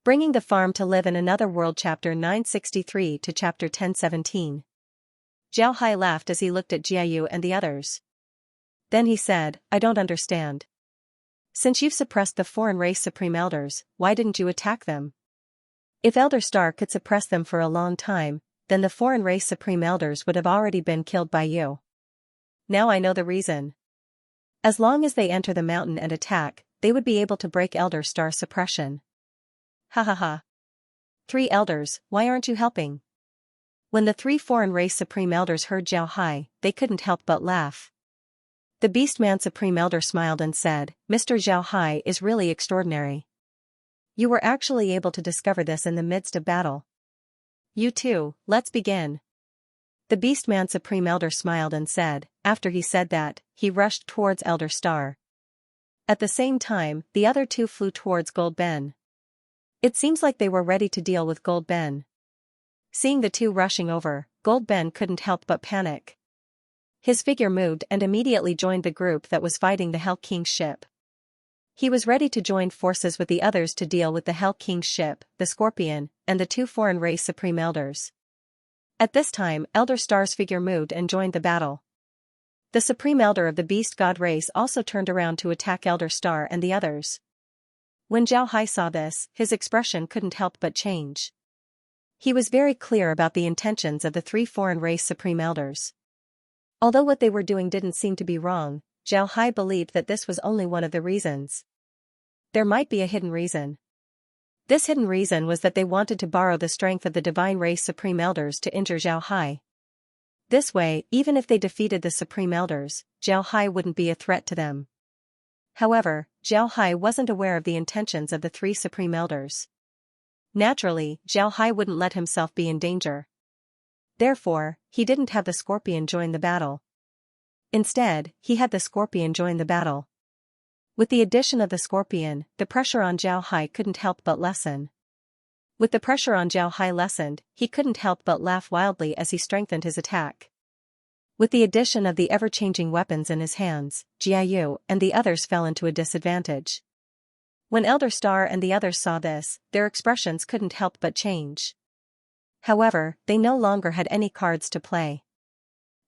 Bringing the Farm to Live in Another World Chapter 963 to Chapter 1017. Zhao Hai laughed as he looked at Jiayu and the others. Then he said, I don't understand. Since you've suppressed the foreign race Supreme Elders, why didn't you attack them? If Elder Star could suppress them for a long time, then the foreign race Supreme Elders would have already been killed by you. Now I know the reason. As long as they enter the mountain and attack, they would be able to break Elder Star suppression. Ha ha ha. 3 elders, why aren't you helping? When the 3 foreign race Supreme Elders heard Zhao Hai, they couldn't help but laugh. The Beastman Supreme Elder smiled and said, Mr. Zhao Hai is really extraordinary. You were actually able to discover this in the midst of battle. You too, let's begin. The Beastman Supreme Elder smiled and said, after he said that, he rushed towards Elder Star. At the same time, the other 2 flew towards Gold Ben. It seems like they were ready to deal with Gold Ben. Seeing the 2 rushing over, Gold Ben couldn't help but panic. His figure moved and immediately joined the group that was fighting the Hell King's ship. He was ready to join forces with the others to deal with the Hell King's ship, the Scorpion, and the 2 foreign race Supreme Elders. At this time, Elder Star's figure moved and joined the battle. The Supreme Elder of the Beast God race also turned around to attack Elder Star and the others. When Zhao Hai saw this, his expression couldn't help but change. He was very clear about the intentions of the 3 foreign race Supreme Elders. Although what they were doing didn't seem to be wrong, Zhao Hai believed that this was only one of the reasons. There might be a hidden reason. This hidden reason was that they wanted to borrow the strength of the Divine Race Supreme Elders to injure Zhao Hai. This way, even if they defeated the Supreme Elders, Zhao Hai wouldn't be a threat to them. However, Zhao Hai wasn't aware of the intentions of the 3 Supreme Elders. Naturally, Zhao Hai wouldn't let himself be in danger. Therefore, he didn't have the Scorpion join the battle. Instead, he had the Scorpion join the battle. With the addition of the Scorpion, the pressure on Zhao Hai couldn't help but lessen. With the pressure on Zhao Hai lessened, he couldn't help but laugh wildly as he strengthened his attack. With the addition of the ever-changing weapons in his hands, Jiayu and the others fell into a disadvantage. When Elder Star and the others saw this, their expressions couldn't help but change. However, they no longer had any cards to play.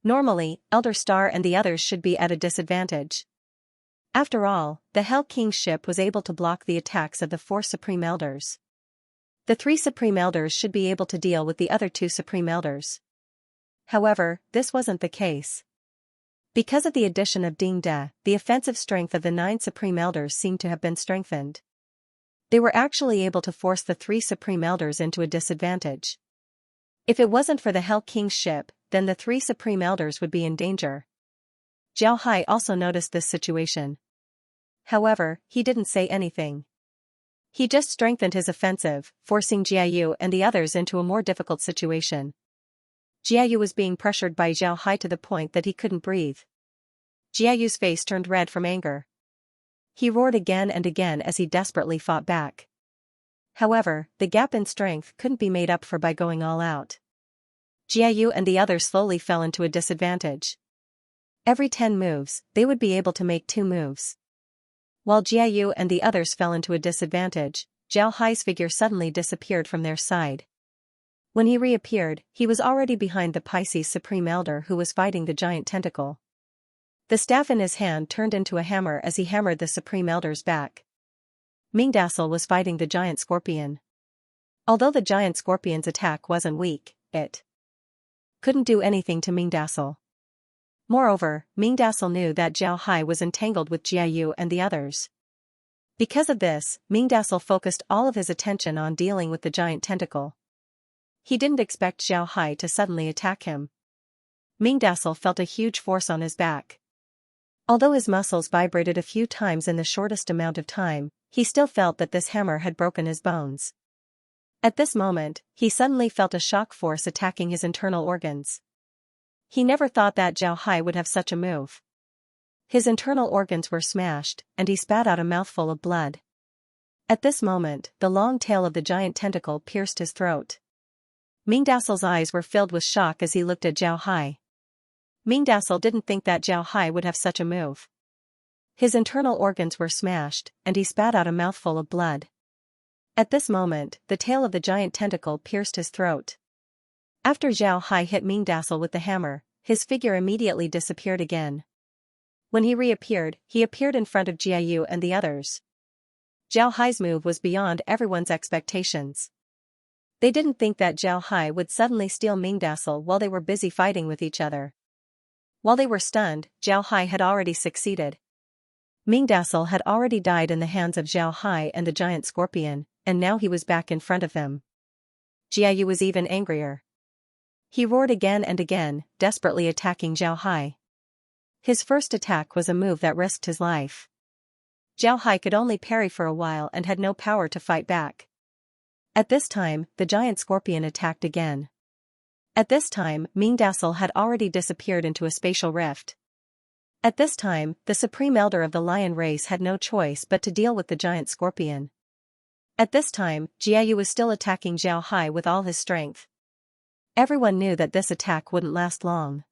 Normally, Elder Star and the others should be at a disadvantage. After all, the Hell King's ship was able to block the attacks of the 4 Supreme Elders. The 3 Supreme Elders should be able to deal with the other 2 Supreme Elders. However, this wasn't the case. Because of the addition of Ding De, the offensive strength of the 9 Supreme Elders seemed to have been strengthened. They were actually able to force the 3 Supreme Elders into a disadvantage. If it wasn't for the Hell King's ship, then the 3 Supreme Elders would be in danger. Zhao Hai also noticed this situation. However, he didn't say anything. He just strengthened his offensive, forcing Jiayu and the others into a more difficult situation. Jiayu was being pressured by Zhao Hai to the point that he couldn't breathe. Jiayu's face turned red from anger. He roared again and again as he desperately fought back. However, the gap in strength couldn't be made up for by going all out. Jiayu and the others slowly fell into a disadvantage. Every 10 moves, they would be able to make 2 moves. While Jiayu and the others fell into a disadvantage, Zhao Hai's figure suddenly disappeared from their side. When he reappeared, he was already behind the Pisces Supreme Elder who was fighting the giant tentacle. The staff in his hand turned into a hammer as he hammered the Supreme Elder's back. Mingdassel was fighting the giant scorpion. Although the giant scorpion's attack wasn't weak, it couldn't do anything to Mingdassel. Moreover, Mingdassel knew that Zhao Hai was entangled with Jiayu and the others. Because of this, Mingdassel focused all of his attention on dealing with the giant tentacle. He didn't expect Zhao Hai to suddenly attack him. Mingdassel felt a huge force on his back. Although his muscles vibrated a few times in the shortest amount of time, he still felt that this hammer had broken his bones. At this moment, he suddenly felt a shock force attacking his internal organs. He never thought that Zhao Hai would have such a move. His internal organs were smashed, and he spat out a mouthful of blood. At this moment, the long tail of the giant tentacle pierced his throat. Mingdassel's eyes were filled with shock as he looked at Zhao Hai. Mingdassel didn't think that Zhao Hai would have such a move. His internal organs were smashed, and he spat out a mouthful of blood. At this moment, the tail of the giant tentacle pierced his throat. After Zhao Hai hit Ming Dassel with the hammer, his figure immediately disappeared again. When he reappeared, he appeared in front of Jiayu and the others. Zhao Hai's move was beyond everyone's expectations. They didn't think that Zhao Hai would suddenly steal Ming Dassel while they were busy fighting with each other. While they were stunned, Zhao Hai had already succeeded. Ming Dassel had already died in the hands of Zhao Hai and the giant scorpion, and now he was back in front of them. Jiayu was even angrier. He roared again and again, desperately attacking Zhao Hai. His first attack was a move that risked his life. Zhao Hai could only parry for a while and had no power to fight back. At this time, the giant scorpion attacked again. At this time, Ming Dassel had already disappeared into a spatial rift. At this time, the supreme elder of the lion race had no choice but to deal with the giant scorpion. At this time, Jiayu was still attacking Zhao Hai with all his strength. Everyone knew that this attack wouldn't last long.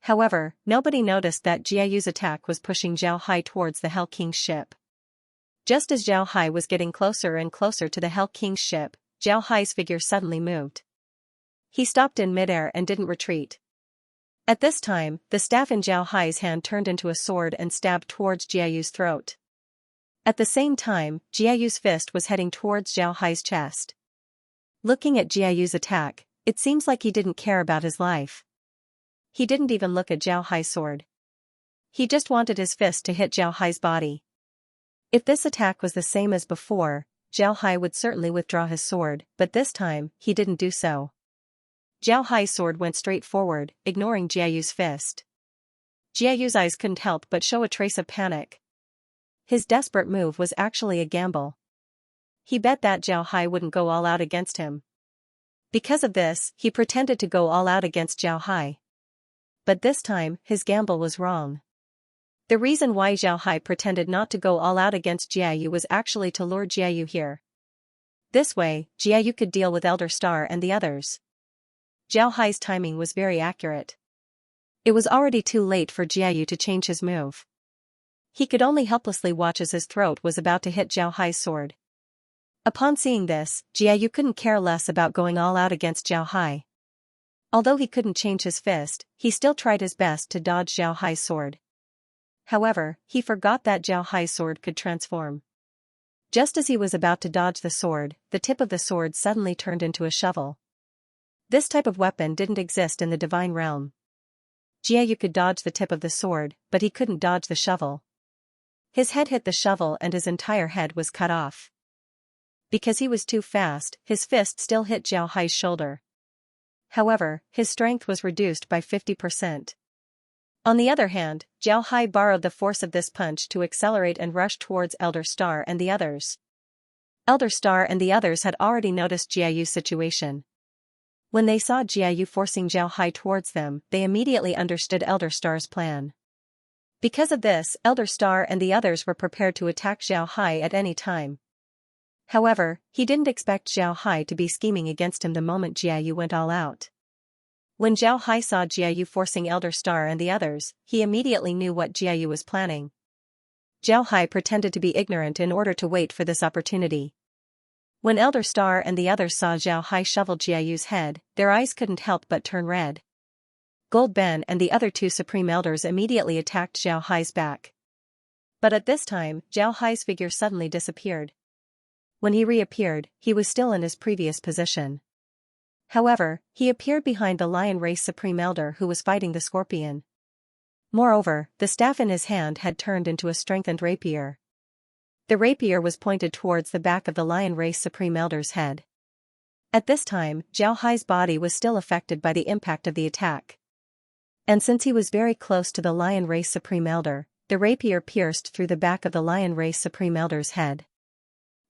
However, nobody noticed that Jiayu's attack was pushing Zhao Hai towards the Hell King's ship. Just as Zhao Hai was getting closer and closer to the Hell King's ship, Zhao Hai's figure suddenly moved. He stopped in midair and didn't retreat. At this time, the staff in Zhao Hai's hand turned into a sword and stabbed towards Jiayu's throat. At the same time, Jiayu's fist was heading towards Zhao Hai's chest. Looking at Jiayu's attack, it seems like he didn't care about his life. He didn't even look at Zhao Hai's sword. He just wanted his fist to hit Zhao Hai's body. If this attack was the same as before, Zhao Hai would certainly withdraw his sword, but this time, he didn't do so. Zhao Hai's sword went straight forward, ignoring Jiayu's fist. Jiayu's eyes couldn't help but show a trace of panic. His desperate move was actually a gamble. He bet that Zhao Hai wouldn't go all out against him. Because of this, he pretended to go all out against Zhao Hai. But this time, his gamble was wrong. The reason why Zhao Hai pretended not to go all out against Jiayu was actually to lure Jiayu here. This way, Jiayu could deal with Elder Star and the others. Zhao Hai's timing was very accurate. It was already too late for Jiayu to change his move. He could only helplessly watch as his throat was about to hit Zhao Hai's sword. Upon seeing this, Jiayu couldn't care less about going all out against Zhao Hai. Although he couldn't change his fist, he still tried his best to dodge Zhao Hai's sword. However, he forgot that Zhao Hai's sword could transform. Just as he was about to dodge the sword, the tip of the sword suddenly turned into a shovel. This type of weapon didn't exist in the divine realm. Jiayu could dodge the tip of the sword, but he couldn't dodge the shovel. His head hit the shovel and his entire head was cut off. Because he was too fast, his fist still hit Zhao Hai's shoulder. However, his strength was reduced by 50%. On the other hand, Zhao Hai borrowed the force of this punch to accelerate and rush towards Elder Star and the others. Elder Star and the others had already noticed Jiayu's situation. When they saw Jiayu forcing Zhao Hai towards them, they immediately understood Elder Star's plan. Because of this, Elder Star and the others were prepared to attack Zhao Hai at any time. However, he didn't expect Zhao Hai to be scheming against him the moment Jiayu went all out. When Zhao Hai saw Jiayu forcing Elder Star and the others, he immediately knew what Jiayu was planning. Zhao Hai pretended to be ignorant in order to wait for this opportunity. When Elder Star and the others saw Zhao Hai shovel Jiayu's head, their eyes couldn't help but turn red. Gold Ben and the other two Supreme Elders immediately attacked Zhao Hai's back. But at this time, Zhao Hai's figure suddenly disappeared. When he reappeared, he was still in his previous position. However, he appeared behind the Lion Race Supreme Elder who was fighting the Scorpion. Moreover, the staff in his hand had turned into a strengthened rapier. The rapier was pointed towards the back of the Lion Race Supreme Elder's head. At this time, Zhao Hai's body was still affected by the impact of the attack. And since he was very close to the Lion Race Supreme Elder, the rapier pierced through the back of the Lion Race Supreme Elder's head.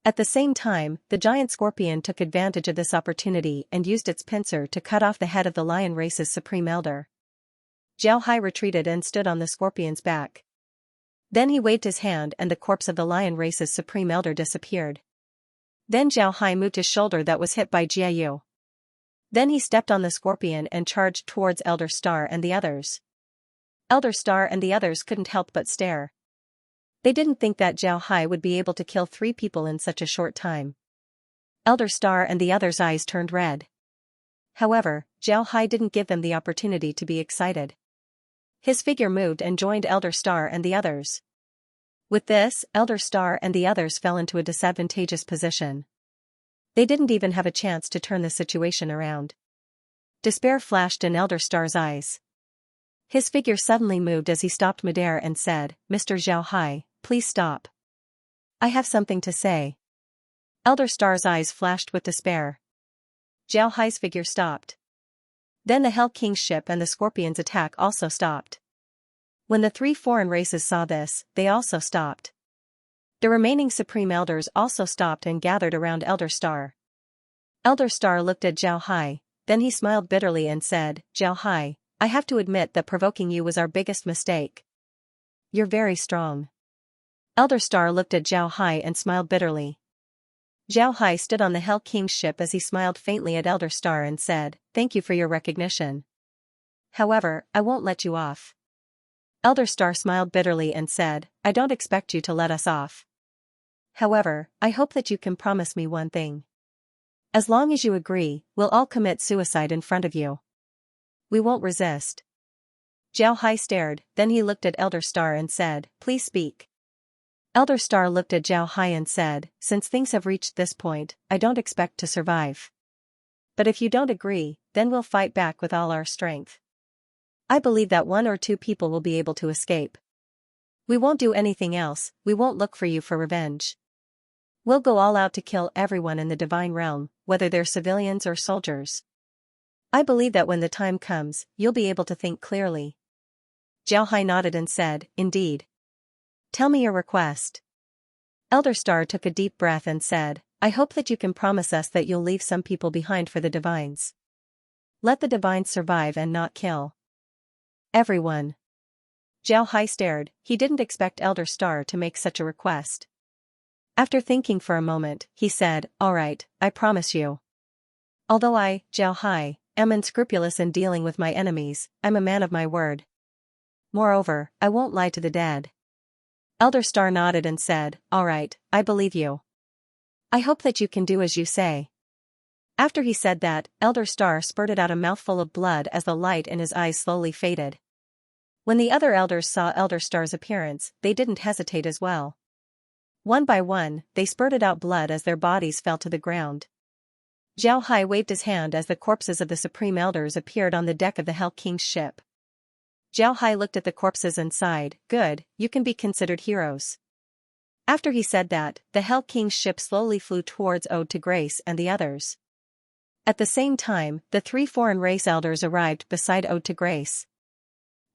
At the same time, the giant scorpion took advantage of this opportunity and used its pincer to cut off the head of the lion race's supreme elder. Zhao Hai retreated and stood on the scorpion's back. Then he waved his hand and the corpse of the lion race's supreme elder disappeared. Then Zhao Hai moved his shoulder that was hit by Jiayu. Then he stepped on the scorpion and charged towards Elder Star and the others. Elder Star and the others couldn't help but stare. They didn't think that Zhao Hai would be able to kill 3 people in such a short time. Elder Star and the others' eyes turned red. However, Zhao Hai didn't give them the opportunity to be excited. His figure moved and joined Elder Star and the others. With this, Elder Star and the others fell into a disadvantageous position. They didn't even have a chance to turn the situation around. Despair flashed in Elder Star's eyes. His figure suddenly moved as he stopped midair and said, "Mr. Zhao Hai, please stop. I have something to say." Elder Star's eyes flashed with despair. Zhao Hai's figure stopped. Then the Hell King's ship and the Scorpion's attack also stopped. When the three foreign races saw this, they also stopped. The remaining Supreme Elders also stopped and gathered around Elder Star. Elder Star looked at Zhao Hai, then he smiled bitterly and said, "Zhao Hai, I have to admit that provoking you was our biggest mistake. You're very strong." Elder Star looked at Zhao Hai and smiled bitterly. Zhao Hai stood on the Hell King's ship as he smiled faintly at Elder Star and said, "Thank you for your recognition. However, I won't let you off." Elder Star smiled bitterly and said, "I don't expect you to let us off. However, I hope that you can promise me one thing. As long as you agree, we'll all commit suicide in front of you. We won't resist." Zhao Hai stared, then he looked at Elder Star and said, "Please speak." Elder Star looked at Zhao Hai and said, "Since things have reached this point, I don't expect to survive. But if you don't agree, then we'll fight back with all our strength. I believe that 1 or 2 people will be able to escape. We won't do anything else, we won't look for you for revenge. We'll go all out to kill everyone in the divine realm, whether they're civilians or soldiers. I believe that when the time comes, you'll be able to think clearly." Zhao Hai nodded and said, "Indeed. Tell me your request." Elder Star took a deep breath and said, "I hope that you can promise us that you'll leave some people behind for the divines. Let the divines survive and not kill everyone." Zhao Hai stared, he didn't expect Elder Star to make such a request. After thinking for a moment, he said, "All right, I promise you. Although I, Zhao Hai, am unscrupulous in dealing with my enemies, I'm a man of my word. Moreover, I won't lie to the dead." Elder Star nodded and said, "All right, I believe you. I hope that you can do as you say." After he said that, Elder Star spurted out a mouthful of blood as the light in his eyes slowly faded. When the other elders saw Elder Star's appearance, they didn't hesitate as well. One by one, they spurted out blood as their bodies fell to the ground. Zhao Hai waved his hand as the corpses of the Supreme Elders appeared on the deck of the Hell King's ship. Zhao Hai looked at the corpses and sighed, "Good, you can be considered heroes." After he said that, the Hell King's ship slowly flew towards Ode to Grace and the others. At the same time, the 3 foreign race elders arrived beside Ode to Grace.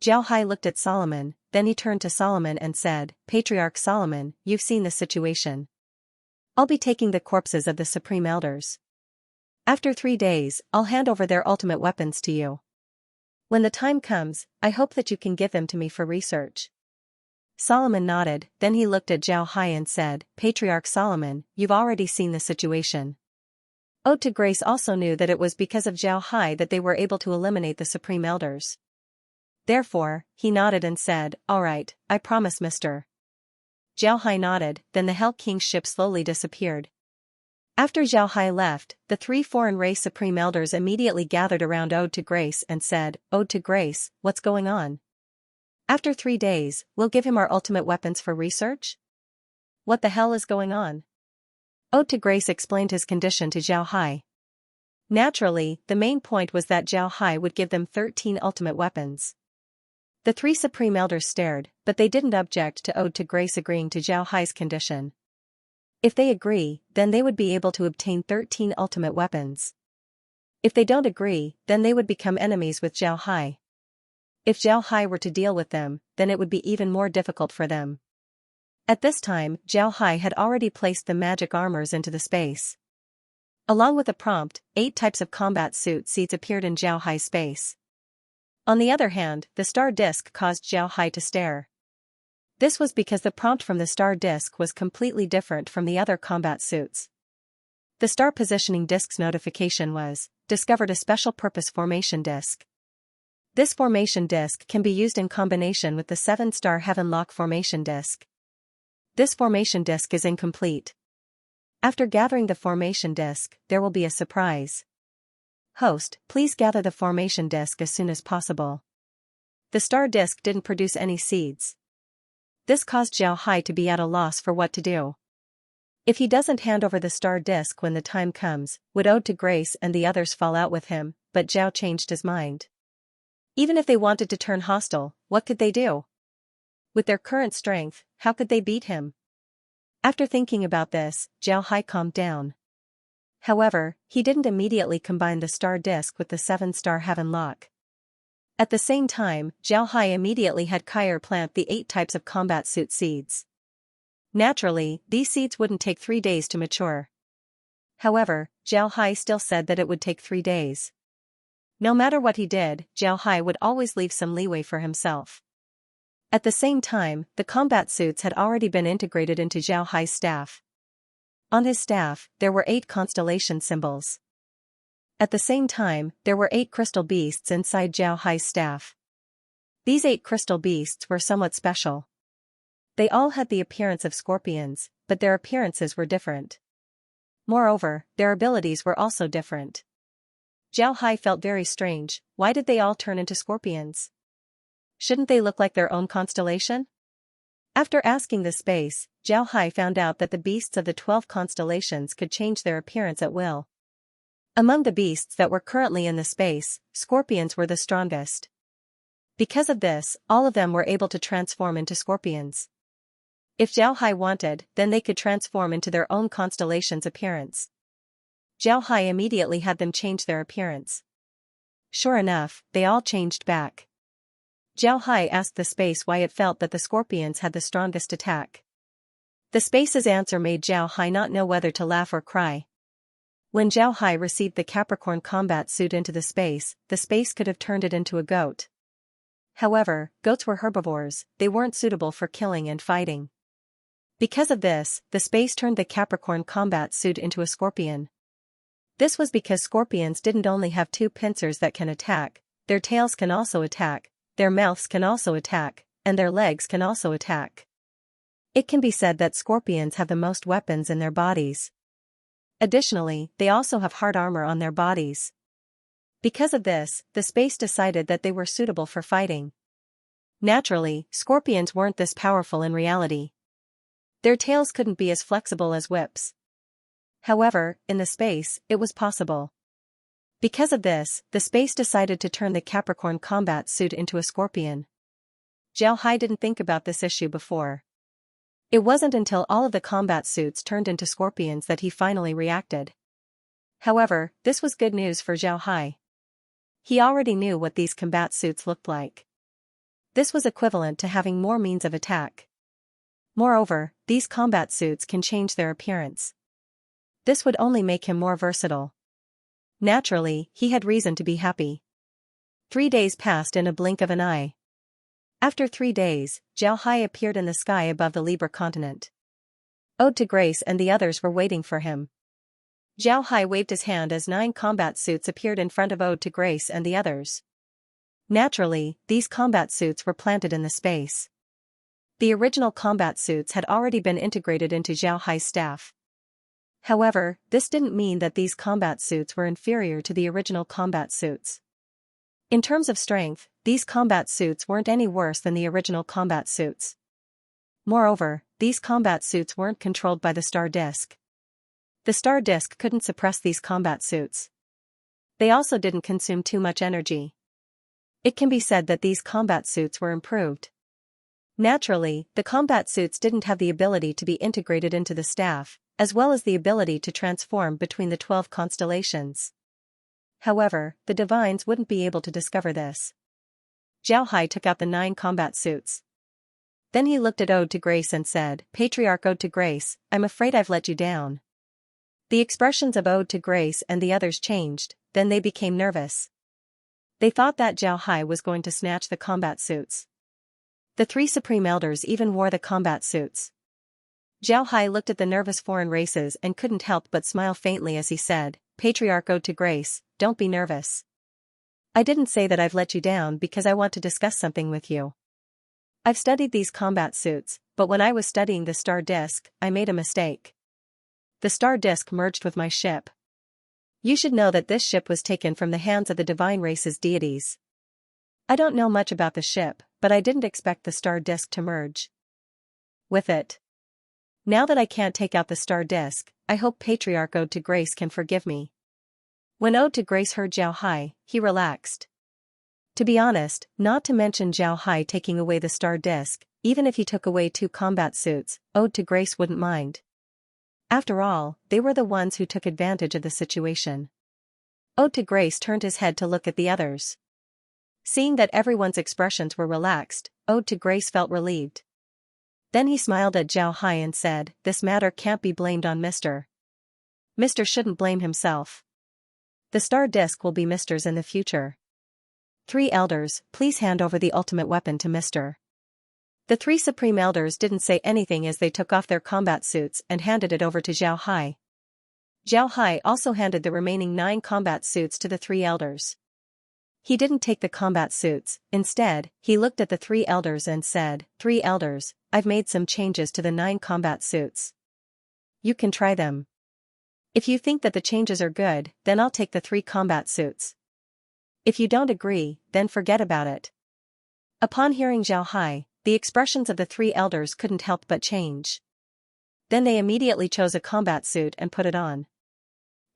Zhao Hai looked at Solomon, then he turned to Solomon and said, "Patriarch Solomon, you've seen the situation. I'll be taking the corpses of the Supreme Elders. After 3 days, I'll hand over their ultimate weapons to you. When the time comes, I hope that you can give them to me for research." Solomon nodded, then he looked at Zhao Hai and said, "Patriarch Solomon, you've already seen the situation. Ode to Grace also knew that it was because of Zhao Hai that they were able to eliminate the Supreme Elders. Therefore, he nodded and said, "All right, I promise, Mr." Zhao Hai nodded, then the Hell King's ship slowly disappeared. After Zhao Hai left, the 3 foreign race Supreme Elders immediately gathered around Ode to Grace and said, "Ode to Grace, what's going on? After 3 days, we'll give him our ultimate weapons for research? What the hell is going on?" Ode to Grace explained his condition to Zhao Hai. Naturally, the main point was that Zhao Hai would give them 13 ultimate weapons. The 3 Supreme Elders stared, but they didn't object to Ode to Grace agreeing to Zhao Hai's condition. If they agree, then they would be able to obtain 13 ultimate weapons. If they don't agree, then they would become enemies with Zhao Hai. If Zhao Hai were to deal with them, then it would be even more difficult for them. At this time, Zhao Hai had already placed the magic armors into the space. Along with a prompt, 8 types of combat suit seats appeared in Zhao Hai's space. On the other hand, the star disk caused Zhao Hai to stare. This was because the prompt from the star disk was completely different from the other combat suits. The star positioning disk's notification was, "Discovered a special purpose formation disk. This formation disk can be used in combination with the 7-star Heaven Lock formation disk. This formation disk is incomplete. After gathering the formation disc, there will be a surprise. Host, please gather the formation disc as soon as possible. The star disc didn't produce any seeds. This caused Xiao Hai to be at a loss for what to do. If he doesn't hand over the star disc when the time comes, would Ode to Grace and the others fall out with him? But Zhao changed his mind. Even if they wanted to turn hostile, what could they do? With their current strength, how could they beat him? After thinking about this, Zhao Hai calmed down. However, he didn't immediately combine the star disc with the 7-star heaven lock. At the same time, Zhao Hai immediately had Kyer plant the 8 types of combat suit seeds. Naturally, these seeds wouldn't take 3 days to mature. However, Zhao Hai still said that it would take 3 days. No matter what he did, Zhao Hai would always leave some leeway for himself. At the same time, the combat suits had already been integrated into Zhao Hai's staff. On his staff, there were 8 constellation symbols. At the same time, there were 8 crystal beasts inside Zhao Hai's staff. These 8 crystal beasts were somewhat special. They all had the appearance of scorpions, but their appearances were different. Moreover, their abilities were also different. Zhao Hai felt very strange. Why did they all turn into scorpions? Shouldn't they look like their own constellation? After asking the space, Zhao Hai found out that the beasts of the 12 constellations could change their appearance at will. Among the beasts that were currently in the space, scorpions were the strongest. Because of this, all of them were able to transform into scorpions. If Zhao Hai wanted, then they could transform into their own constellation's appearance. Zhao Hai immediately had them change their appearance. Sure enough, they all changed back. Zhao Hai asked the space why it felt that the scorpions had the strongest attack. The space's answer made Zhao Hai not know whether to laugh or cry. When Zhao Hai received the Capricorn combat suit into the space could have turned it into a goat. However, goats were herbivores, they weren't suitable for killing and fighting. Because of this, the space turned the Capricorn combat suit into a scorpion. This was because scorpions didn't only have 2 pincers that can attack, their tails can also attack, their mouths can also attack, and their legs can also attack. It can be said that scorpions have the most weapons in their bodies. Additionally, they also have hard armor on their bodies. Because of this, the space decided that they were suitable for fighting. Naturally, scorpions weren't this powerful in reality. Their tails couldn't be as flexible as whips. However, in the space, it was possible. Because of this, the space decided to turn the Capricorn combat suit into a scorpion. Zhao Hai didn't think about this issue before. It wasn't until all of the combat suits turned into scorpions that he finally reacted. However, this was good news for Zhao Hai. He already knew what these combat suits looked like. This was equivalent to having more means of attack. Moreover, these combat suits can change their appearance. This would only make him more versatile. Naturally, he had reason to be happy. 3 days passed in a blink of an eye. After 3 days, Zhao Hai appeared in the sky above the Libra continent. Ode to Grace and the others were waiting for him. Zhao Hai waved his hand as 9 combat suits appeared in front of Ode to Grace and the others. Naturally, these combat suits were planted in the space. The original combat suits had already been integrated into Zhao Hai's staff. However, this didn't mean that these combat suits were inferior to the original combat suits. In terms of strength, these combat suits weren't any worse than the original combat suits. Moreover, these combat suits weren't controlled by the star disc. The star disc couldn't suppress these combat suits. They also didn't consume too much energy. It can be said that these combat suits were improved. Naturally, the combat suits didn't have the ability to be integrated into the staff, as well as the ability to transform between the 12 constellations. However, the divines wouldn't be able to discover this. Zhao Hai took out the 9 combat suits. Then he looked at Ode to Grace and said, "Patriarch Ode to Grace, I'm afraid I've let you down." The expressions of Ode to Grace and the others changed, then they became nervous. They thought that Zhao Hai was going to snatch the combat suits. The 3 Supreme Elders even wore the combat suits. Zhao Hai looked at the nervous foreign races and couldn't help but smile faintly as he said, "Patriarch Ode to Grace, don't be nervous. I didn't say that I've let you down because I want to discuss something with you. I've studied these combat suits, but when I was studying the star disc, I made a mistake. the star disk merged with my ship. You should know that this ship was taken from the hands of the divine race's deities. I don't know much about the ship, but I didn't expect the star disk to merge with it. Now that I can't take out the star disk, I hope Patriarch Ode to Grace can forgive me. When Ode to Grace heard Zhao Hai, he relaxed. To be honest, not to mention Zhao Hai taking away the star disk, even if he took away 2 combat suits, Ode to Grace wouldn't mind. After all, they were the ones who took advantage of the situation. Ode to Grace turned his head to look at the others. Seeing that everyone's expressions were relaxed, Ode to Grace felt relieved. Then he smiled at Zhao Hai and said, "This matter can't be blamed on Mr. Mr. shouldn't blame himself. The star disk will be Mr.'s in the future. 3 elders, please hand over the ultimate weapon to Mr." The 3 supreme elders didn't say anything as they took off their combat suits and handed it over to Zhao Hai. Zhao Hai also handed the remaining 9 combat suits to the 3 elders. He didn't take the combat suits, instead, he looked at the 3 elders and said, "3 elders, I've made some changes to the 9 combat suits. You can try them. If you think that the changes are good, then I'll take the 3 combat suits. If you don't agree, then forget about it." Upon hearing Zhao Hai, the expressions of the 3 elders couldn't help but change. Then they immediately chose a combat suit and put it on.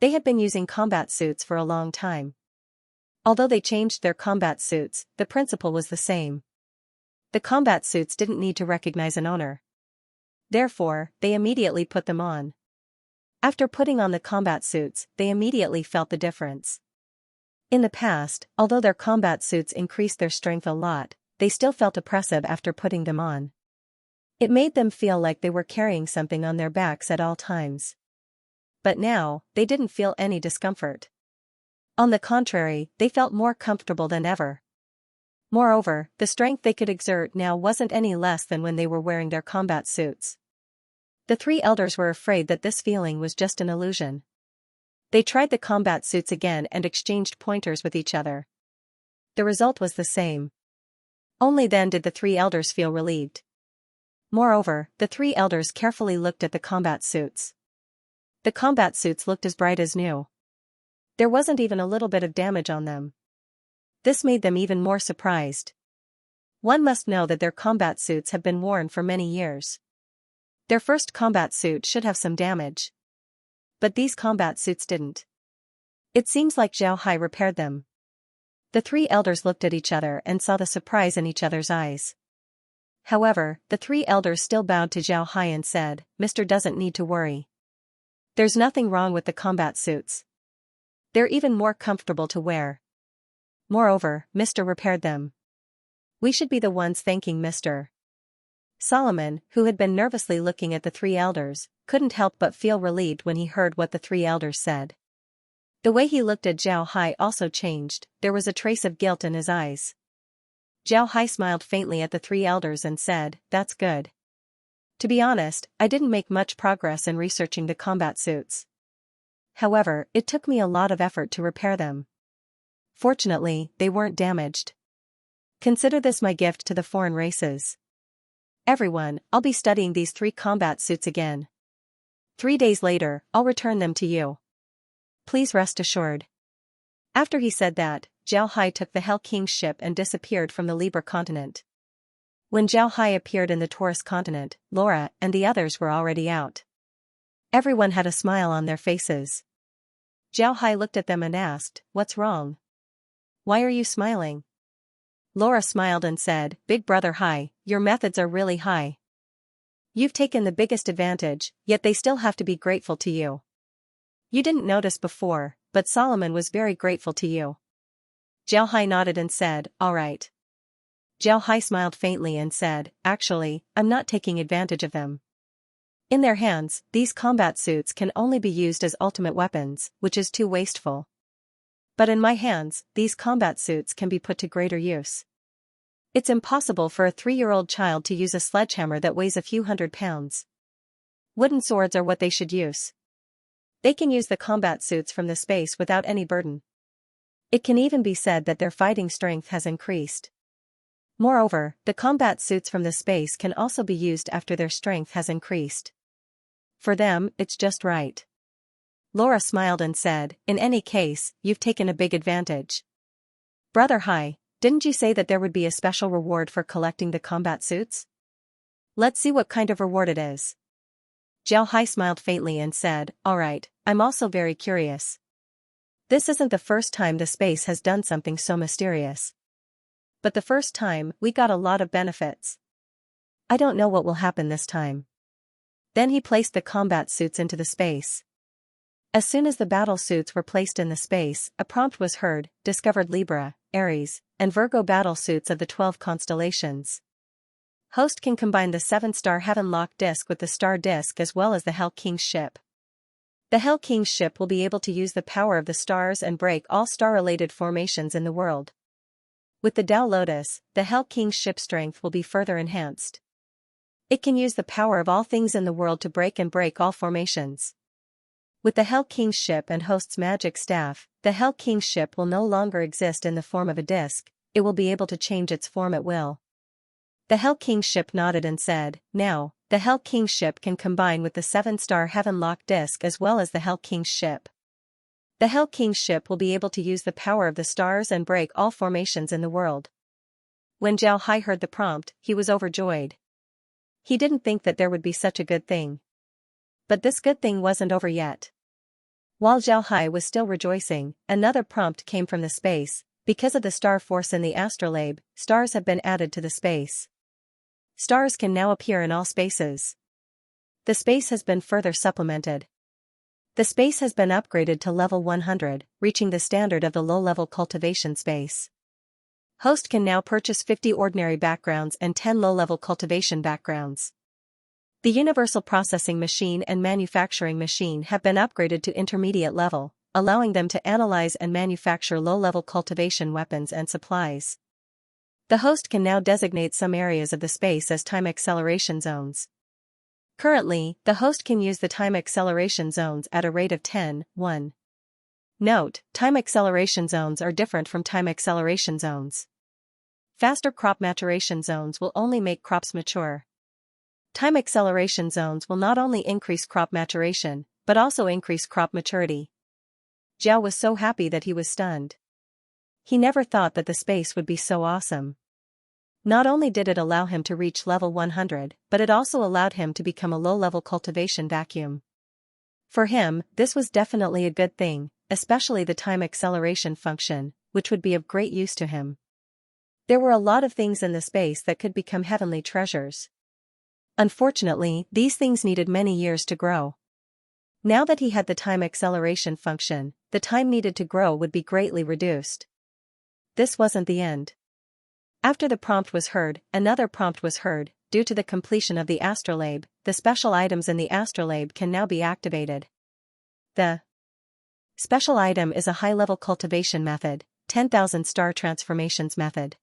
They had been using combat suits for a long time. Although they changed their combat suits, the principle was the same. The combat suits didn't need to recognize an owner. Therefore, they immediately put them on. After putting on the combat suits, they immediately felt the difference. In the past, although their combat suits increased their strength a lot, they still felt oppressive after putting them on. It made them feel like they were carrying something on their backs at all times. But now, they didn't feel any discomfort. On the contrary, they felt more comfortable than ever. Moreover, the strength they could exert now wasn't any less than when they were wearing their combat suits. The 3 elders were afraid that this feeling was just an illusion. They tried the combat suits again and exchanged pointers with each other. The result was the same. Only then did the 3 elders feel relieved. Moreover, the 3 elders carefully looked at the combat suits. The combat suits looked as bright as new. There wasn't even a little bit of damage on them. This made them even more surprised. One must know that their combat suits have been worn for many years. Their first combat suit should have some damage. But these combat suits didn't. It seems like Zhao Hai repaired them. The 3 elders looked at each other and saw the surprise in each other's eyes. However, the 3 elders still bowed to Zhao Hai and said, "Mr. doesn't need to worry. There's nothing wrong with the combat suits. They're even more comfortable to wear. Moreover, Mr. repaired them. We should be the ones thanking Mr." Solomon, who had been nervously looking at the 3 elders, couldn't help but feel relieved when he heard what the 3 elders said. The way he looked at Zhao Hai also changed, there was a trace of guilt in his eyes. Zhao Hai smiled faintly at the 3 elders and said, "That's good. To be honest, I didn't make much progress in researching the combat suits. However, it took me a lot of effort to repair them. Fortunately, they weren't damaged. Consider this my gift to the foreign races. Everyone, I'll be studying these 3 combat suits again. 3 days later, I'll return them to you. Please rest assured." After he said that, Zhao Hai took the Hell King's ship and disappeared from the Liber continent. When Zhao Hai appeared in the Taurus continent, Laura and the others were already out. Everyone had a smile on their faces. Zhao Hai looked at them and asked, "What's wrong? Why are you smiling?" Laura smiled and said, "Big Brother Hai, your methods are really high. You've taken the biggest advantage, yet they still have to be grateful to you. You didn't notice before, but Solomon was very grateful to you." Zhao Hai nodded and said, "All right." Zhao Hai smiled faintly and said, "Actually, I'm not taking advantage of them. In their hands, these combat suits can only be used as ultimate weapons, which is too wasteful. But in my hands, these combat suits can be put to greater use. It's impossible for a 3-year-old child to use a sledgehammer that weighs a few hundred pounds. Wooden swords are what they should use. They can use the combat suits from the space without any burden. It can even be said that their fighting strength has increased. Moreover, the combat suits from the space can also be used after their strength has increased. For them, it's just right. Laura smiled and said, in any case, you've taken a big advantage. Brother Hai, didn't you say that there would be a special reward for collecting the combat suits? Let's see what kind of reward it is. Jiao Hai smiled faintly and said, alright, I'm also very curious. This isn't the first time the space has done something so mysterious. But the first time, we got a lot of benefits. I don't know what will happen this time. Then he placed the combat suits into the space. As soon as the battle suits were placed in the space, a prompt was heard, discovered Libra, Aries, and Virgo battle suits of the 12 constellations. Host can combine the 7-star Heaven Lock disc with the Star disc as well as the Hell King's ship. The Hell King's ship will be able to use the power of the stars and break all star-related formations in the world. With the Tao Lotus, the Hell King's ship strength will be further enhanced. It can use the power of all things in the world to break all formations. With the Hell King's ship and Host's magic staff, the Hell King's ship will no longer exist in the form of a disc, it will be able to change its form at will. The Hell King's ship nodded and said, now, the Hell King's ship can combine with the 7-star Heaven Lock disc as well as the Hell King's ship. The Hell King's ship will be able to use the power of the stars and break all formations in the world. When Jiao Hai heard the prompt, he was overjoyed. He didn't think that there would be such a good thing. But this good thing wasn't over yet. While Jiao Hai was still rejoicing, another prompt came from the space. Because of the star force in the astrolabe, stars have been added to the space. Stars can now appear in all spaces. The space has been further supplemented. The space has been upgraded to level 100, reaching the standard of the low-level cultivation space. Host can now purchase 50 ordinary backgrounds and 10 low-level cultivation backgrounds. The universal processing machine and manufacturing machine have been upgraded to intermediate level, allowing them to analyze and manufacture low-level cultivation weapons and supplies. The host can now designate some areas of the space as time acceleration zones. Currently, the host can use the time acceleration zones at a rate of 10:1. Note, time acceleration zones are different from time acceleration zones. Faster crop maturation zones will only make crops mature. Time acceleration zones will not only increase crop maturation, but also increase crop maturity. Jiao was so happy that he was stunned. He never thought that the space would be so awesome. Not only did it allow him to reach level 100, but it also allowed him to become a low-level cultivation vacuum. For him, this was definitely a good thing, especially the time acceleration function, which would be of great use to him. There were a lot of things in the space that could become heavenly treasures. Unfortunately, these things needed many years to grow. Now that he had the time acceleration function, the time needed to grow would be greatly reduced. This wasn't the end. After the prompt was heard, another prompt was heard. Due to the completion of the astrolabe, the special items in the astrolabe can now be activated. The special item is a high-level cultivation method, 10,000 star transformations method.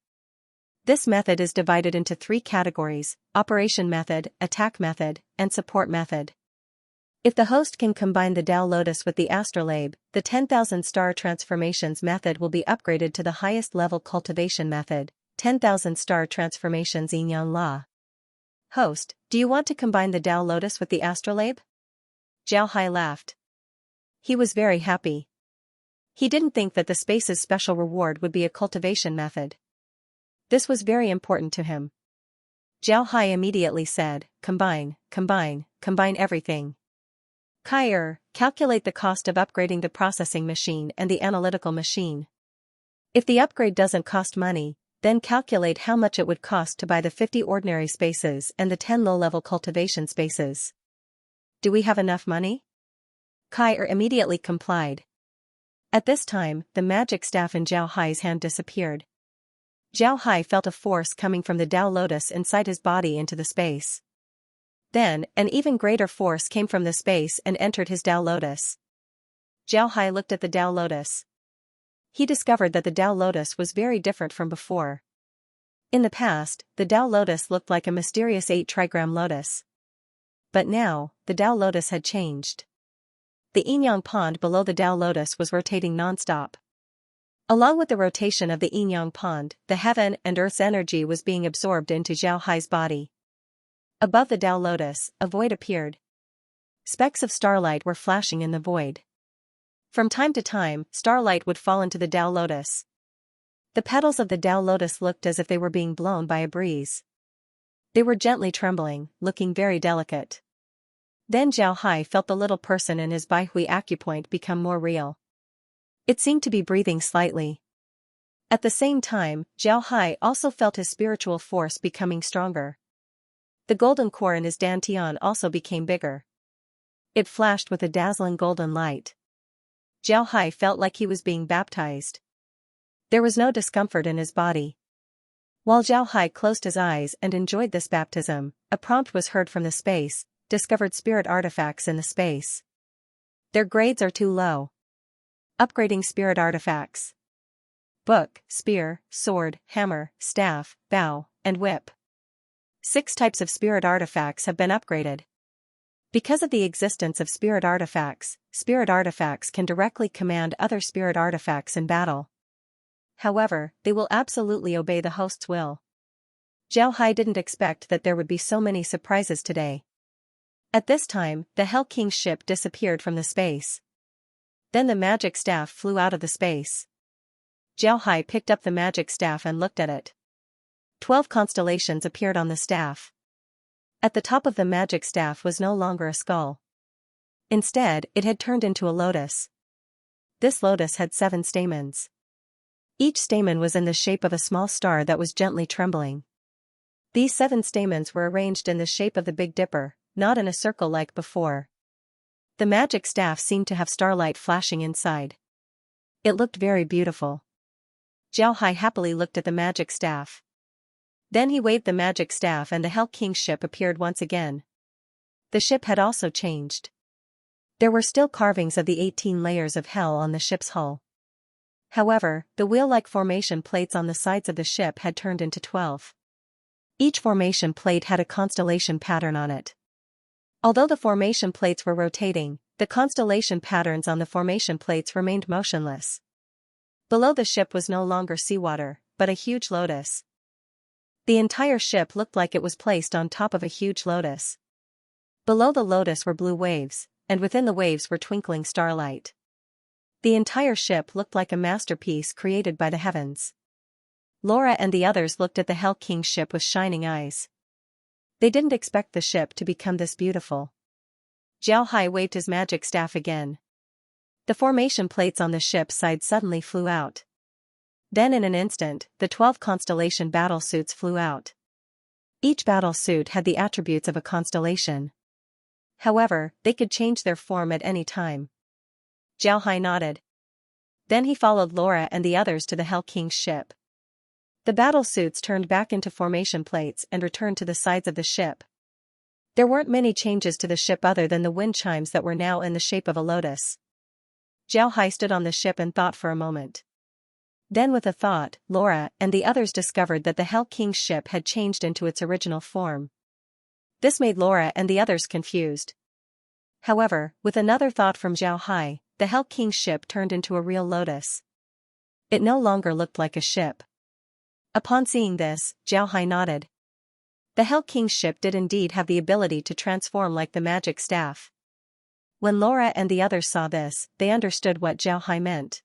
This method is divided into 3 categories: operation method, attack method, and support method. If the host can combine the Tao Lotus with the astrolabe, the 10,000 star transformations method will be upgraded to the highest level cultivation method, 10,000 star transformations Yin La. Host, do you want to combine the Tao Lotus with the astrolabe? Jiao Hai laughed. He was very happy. He didn't think that the space's special reward would be a cultivation method. This was very important to him. Jiao Hai immediately said, combine everything. Kai, calculate the cost of upgrading the processing machine and the analytical machine. If the upgrade doesn't cost money, then calculate how much it would cost to buy the 50 ordinary spaces and the 10 low-level cultivation spaces. Do we have enough money? Kai immediately complied. At this time, the magic staff in Jiao Hai's hand disappeared. Jiao Hai felt a force coming from the Tao Lotus inside his body into the space. Then, an even greater force came from the space and entered his Tao Lotus. Jiao Hai looked at the Tao Lotus. He discovered that the Tao Lotus was very different from before. In the past, the Tao Lotus looked like a mysterious 8-trigram lotus. But now, the Tao Lotus had changed. The yin-yang pond below the Tao Lotus was rotating non-stop. Along with the rotation of the yin-yang pond, the heaven and earth's energy was being absorbed into Jiao Hai's body. Above the Tao Lotus, a void appeared. Specks of starlight were flashing in the void. From time to time, starlight would fall into the Tao lotus. The petals of the Tao lotus looked as if they were being blown by a breeze. They were gently trembling, looking very delicate. Then Zhao Hai felt the little person in his Baihui acupoint become more real. It seemed to be breathing slightly. At the same time, Zhao Hai also felt his spiritual force becoming stronger. The golden core in his dantian also became bigger. It flashed with a dazzling golden light. Zhao Hai felt like he was being baptized. There was no discomfort in his body. While Zhao Hai closed his eyes and enjoyed this baptism, a prompt was heard from the space: discovered spirit artifacts in the space. Their grades are too low. Upgrading spirit artifacts. Book, spear, sword, hammer, staff, bow, and whip. 6 types of spirit artifacts have been upgraded. Because of the existence of spirit artifacts can directly command other spirit artifacts in battle. However, they will absolutely obey the host's will. Zhao Hai didn't expect that there would be so many surprises today. At this time, the Hell King's ship disappeared from the space. Then the magic staff flew out of the space. Zhao Hai picked up the magic staff and looked at it. 12 constellations appeared on the staff. At the top of the magic staff was no longer a skull. Instead, it had turned into a lotus. This lotus had 7 stamens. Each stamen was in the shape of a small star that was gently trembling. These 7 stamens were arranged in the shape of the Big Dipper, not in a circle like before. The magic staff seemed to have starlight flashing inside. It looked very beautiful. Zhao Hai happily looked at the magic staff. Then he waved the magic staff and the Hell King's ship appeared once again. The ship had also changed. There were still carvings of the 18 layers of hell on the ship's hull. However, the wheel-like formation plates on the sides of the ship had turned into 12. Each formation plate had a constellation pattern on it. Although the formation plates were rotating, the constellation patterns on the formation plates remained motionless. Below the ship was no longer seawater, but a huge lotus. The entire ship looked like it was placed on top of a huge lotus. Below the lotus were blue waves, and within the waves were twinkling starlight. The entire ship looked like a masterpiece created by the heavens. Laura and the others looked at the Hell King's ship with shining eyes. They didn't expect the ship to become this beautiful. Zhao Hai waved his magic staff again. The formation plates on the ship's side suddenly flew out. Then in an instant, the 12 constellation battle suits flew out. Each battle suit had the attributes of a constellation. However, they could change their form at any time. Zhao Hai nodded. Then he followed Laura and the others to the Hell King's ship. The battle suits turned back into formation plates and returned to the sides of the ship. There weren't many changes to the ship other than the wind chimes that were now in the shape of a lotus. Zhao Hai stood on the ship and thought for a moment. Then with a thought, Laura and the others discovered that the Hell King's ship had changed into its original form. This made Laura and the others confused. However, with another thought from Zhao Hai, the Hell King's ship turned into a real lotus. It no longer looked like a ship. Upon seeing this, Zhao Hai nodded. The Hell King's ship did indeed have the ability to transform like the magic staff. When Laura and the others saw this, they understood what Zhao Hai meant.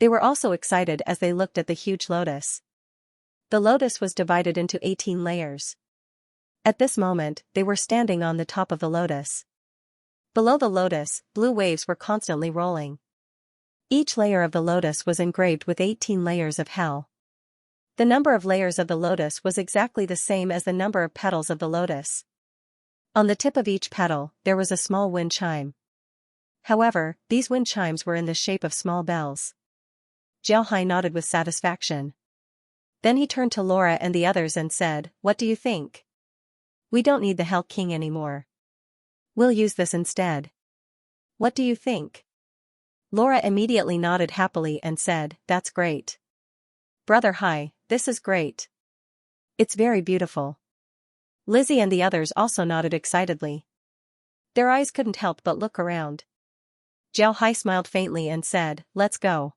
They were also excited as they looked at the huge lotus. The lotus was divided into 18 layers. At this moment, they were standing on the top of the lotus. Below the lotus, blue waves were constantly rolling. Each layer of the lotus was engraved with 18 layers of hell. The number of layers of the lotus was exactly the same as the number of petals of the lotus. On the tip of each petal, there was a small wind chime. However, these wind chimes were in the shape of small bells. Zhao Hai nodded with satisfaction. Then he turned to Laura and the others and said, "What do you think? We don't need the Hell King anymore. We'll use this instead. What do you think?" Laura immediately nodded happily and said, "That's great. Brother Hai, this is great. It's very beautiful." Lizzie and the others also nodded excitedly. Their eyes couldn't help but look around. Zhao Hai smiled faintly and said, "Let's go.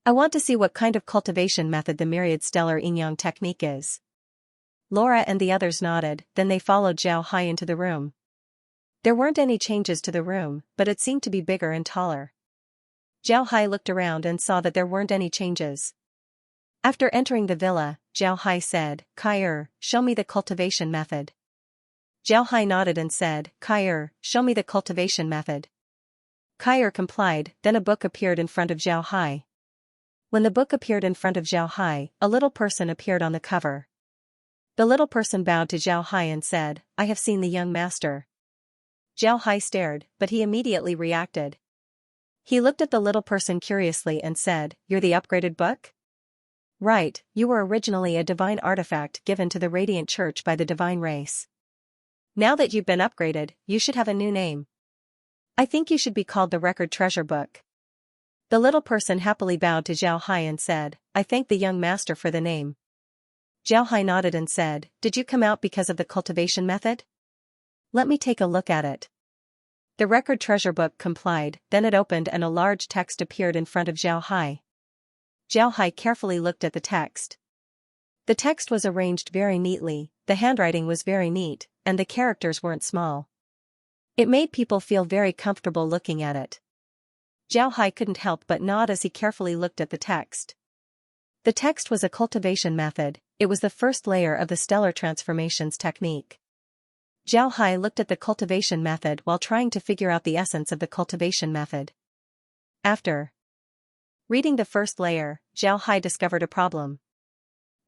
I want to see what kind of cultivation method the myriad stellar yin-yang technique is." Laura and the others nodded, then they followed Zhao Hai into the room. There weren't any changes to the room, but it seemed to be bigger and taller. Zhao Hai looked around and saw that there weren't any changes. After entering the villa, Zhao Hai said, "Kai, show me the cultivation method." Zhao Hai nodded and said, "Kai, show me the cultivation method." Kai complied, then a book appeared in front of Zhao Hai. When the book appeared in front of Zhao Hai, a little person appeared on the cover. The little person bowed to Zhao Hai and said, "I have seen the young master." Zhao Hai stared, but he immediately reacted. He looked at the little person curiously and said, "You're the upgraded book?" "Right, you were originally a divine artifact given to the Radiant Church by the divine race. Now that you've been upgraded, you should have a new name. I think you should be called the Record Treasure Book." The little person happily bowed to Zhao Hai and said, "I thank the young master for the name." Zhao Hai nodded and said, "Did you come out because of the cultivation method? Let me take a look at it." The Record Treasure Book complied, then it opened and a large text appeared in front of Zhao Hai. Zhao Hai carefully looked at the text. The text was arranged very neatly, the handwriting was very neat, and the characters weren't small. It made people feel very comfortable looking at it. Zhao Hai couldn't help but nod as he carefully looked at the text. The text was a cultivation method, it was the first layer of the stellar transformations technique. Zhao Hai looked at the cultivation method while trying to figure out the essence of the cultivation method. After reading the first layer, Zhao Hai discovered a problem.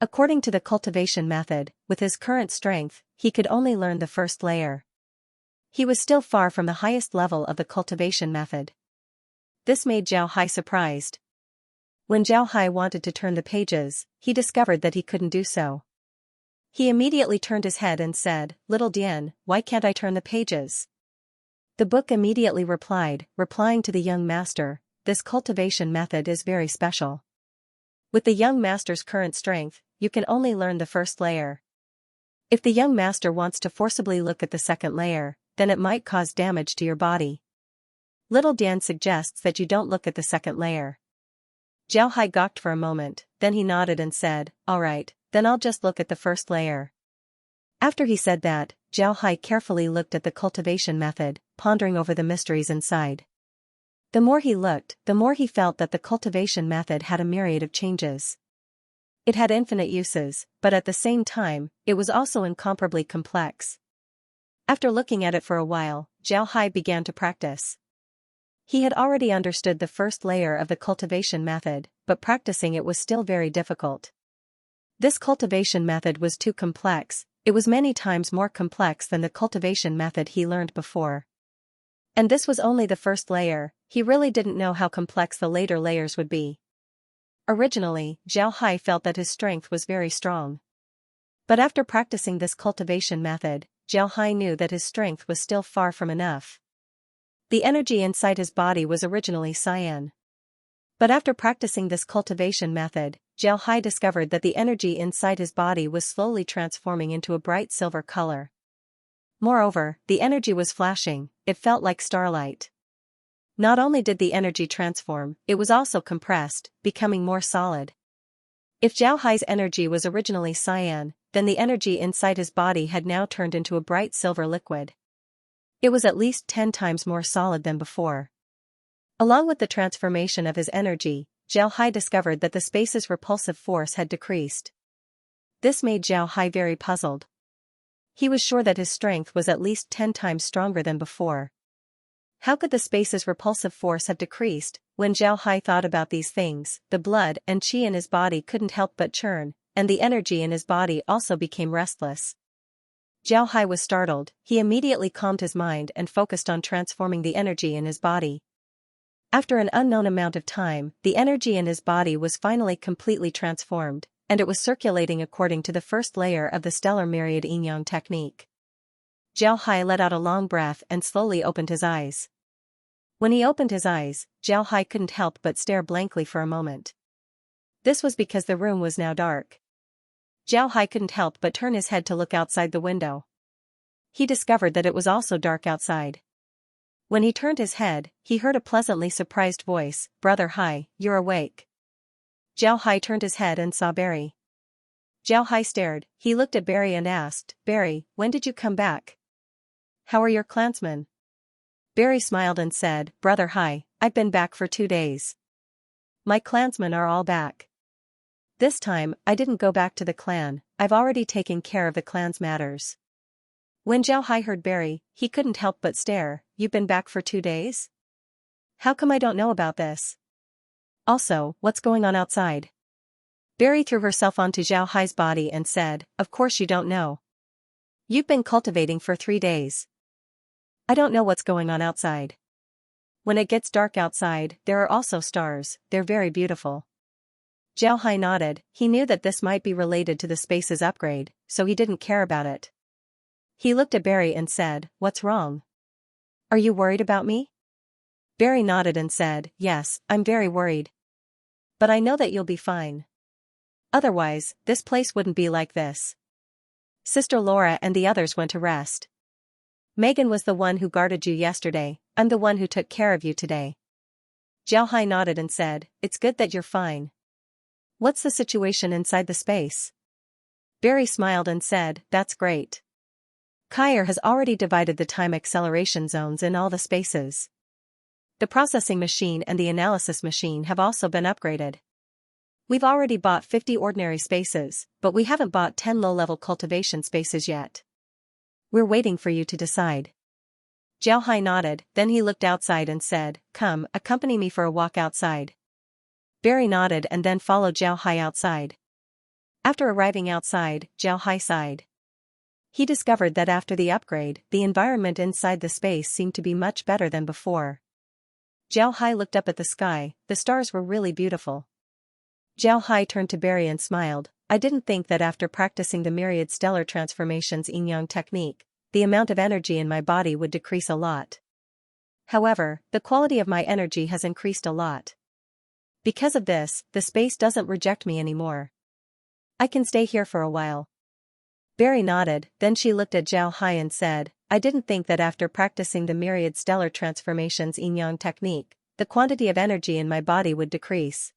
According to the cultivation method, with his current strength, he could only learn the first layer. He was still far from the highest level of the cultivation method. This made Zhao Hai surprised. When Zhao Hai wanted to turn the pages, he discovered that he couldn't do so. He immediately turned his head and said, "Little Dian, why can't I turn the pages?" The book immediately replying to the young master, "This cultivation method is very special. With the young master's current strength, you can only learn the first layer. If the young master wants to forcibly look at the second layer, then it might cause damage to your body. Little Dan suggests that you don't look at the second layer." Zhao Hai gawked for a moment, then he nodded and said, "All right, then I'll just look at the first layer." After he said that, Zhao Hai carefully looked at the cultivation method, pondering over the mysteries inside. The more he looked, the more he felt that the cultivation method had a myriad of changes. It had infinite uses, but at the same time, it was also incomparably complex. After looking at it for a while, Zhao Hai began to practice. He had already understood the first layer of the cultivation method, but practicing it was still very difficult. This cultivation method was too complex, it was many times more complex than the cultivation method he learned before. And this was only the first layer, he really didn't know how complex the later layers would be. Originally, Zhao Hai felt that his strength was very strong. But after practicing this cultivation method, Zhao Hai knew that his strength was still far from enough. The energy inside his body was originally cyan. But after practicing this cultivation method, Zhao Hai discovered that the energy inside his body was slowly transforming into a bright silver color. Moreover, the energy was flashing, it felt like starlight. Not only did the energy transform, it was also compressed, becoming more solid. If Zhao Hai's energy was originally cyan, then the energy inside his body had now turned into a bright silver liquid. It was at least 10 times more solid than before. Along with the transformation of his energy, Zhao Hai discovered that the space's repulsive force had decreased. This made Zhao Hai very puzzled. He was sure that his strength was at least 10 times stronger than before. How could the space's repulsive force have decreased? When Zhao Hai thought about these things, the blood and qi in his body couldn't help but churn, and the energy in his body also became restless. Zhao Hai was startled, he immediately calmed his mind and focused on transforming the energy in his body. After an unknown amount of time, the energy in his body was finally completely transformed, and it was circulating according to the first layer of the stellar myriad yin-yang technique. Zhao Hai let out a long breath and slowly opened his eyes. When he opened his eyes, Zhao Hai couldn't help but stare blankly for a moment. This was because the room was now dark. Zhao Hai couldn't help but turn his head to look outside the window. He discovered that it was also dark outside. When he turned his head, he heard a pleasantly surprised voice, "Brother Hai, you're awake." Zhao Hai turned his head and saw Barry. Zhao Hai stared, he looked at Barry and asked, "Barry, when did you come back?" How are your clansmen? Barry smiled and said, Brother Hai, I've been back for 2 days. My clansmen are all back. This time, I didn't go back to the clan, I've already taken care of the clan's matters. When Zhao Hai heard Barry, he couldn't help but stare. You've been back for 2 days? How come I don't know about this? Also, what's going on outside? Barry threw herself onto Zhao Hai's body and said, Of course you don't know. You've been cultivating for 3 days. I don't know what's going on outside. When it gets dark outside, there are also stars, they're very beautiful. Zhao Hai nodded, he knew that this might be related to the space's upgrade, so he didn't care about it. He looked at Barry and said, What's wrong? Are you worried about me? Barry nodded and said, Yes, I'm very worried. But I know that you'll be fine. Otherwise, this place wouldn't be like this. Sister Laura and the others went to rest. Megan was the one who guarded you yesterday, I'm the one who took care of you today. Zhao Hai nodded and said, It's good that you're fine. What's the situation inside the space? Barry smiled and said, That's great. Kyer has already divided the time acceleration zones in all the spaces. The processing machine and the analysis machine have also been upgraded. We've already bought 50 ordinary spaces, but we haven't bought 10 low-level cultivation spaces yet. We're waiting for you to decide. Zhao Hai nodded, then he looked outside and said, Come, accompany me for a walk outside. Barry nodded and then followed Zhao Hai outside. After arriving outside, Zhao Hai sighed. He discovered that after the upgrade, the environment inside the space seemed to be much better than before. Zhao Hai looked up at the sky, the stars were really beautiful. Zhao Hai turned to Barry and smiled, I didn't think that after practicing the myriad stellar transformations yin-yang technique, the amount of energy in my body would decrease a lot. However, the quality of my energy has increased a lot. Because of this, the space doesn't reject me anymore. I can stay here for a while. Barry nodded, then she looked at Zhao Hai and said, I didn't think that after practicing the myriad stellar transformations yin-yang technique, the quantity of energy in my body would decrease.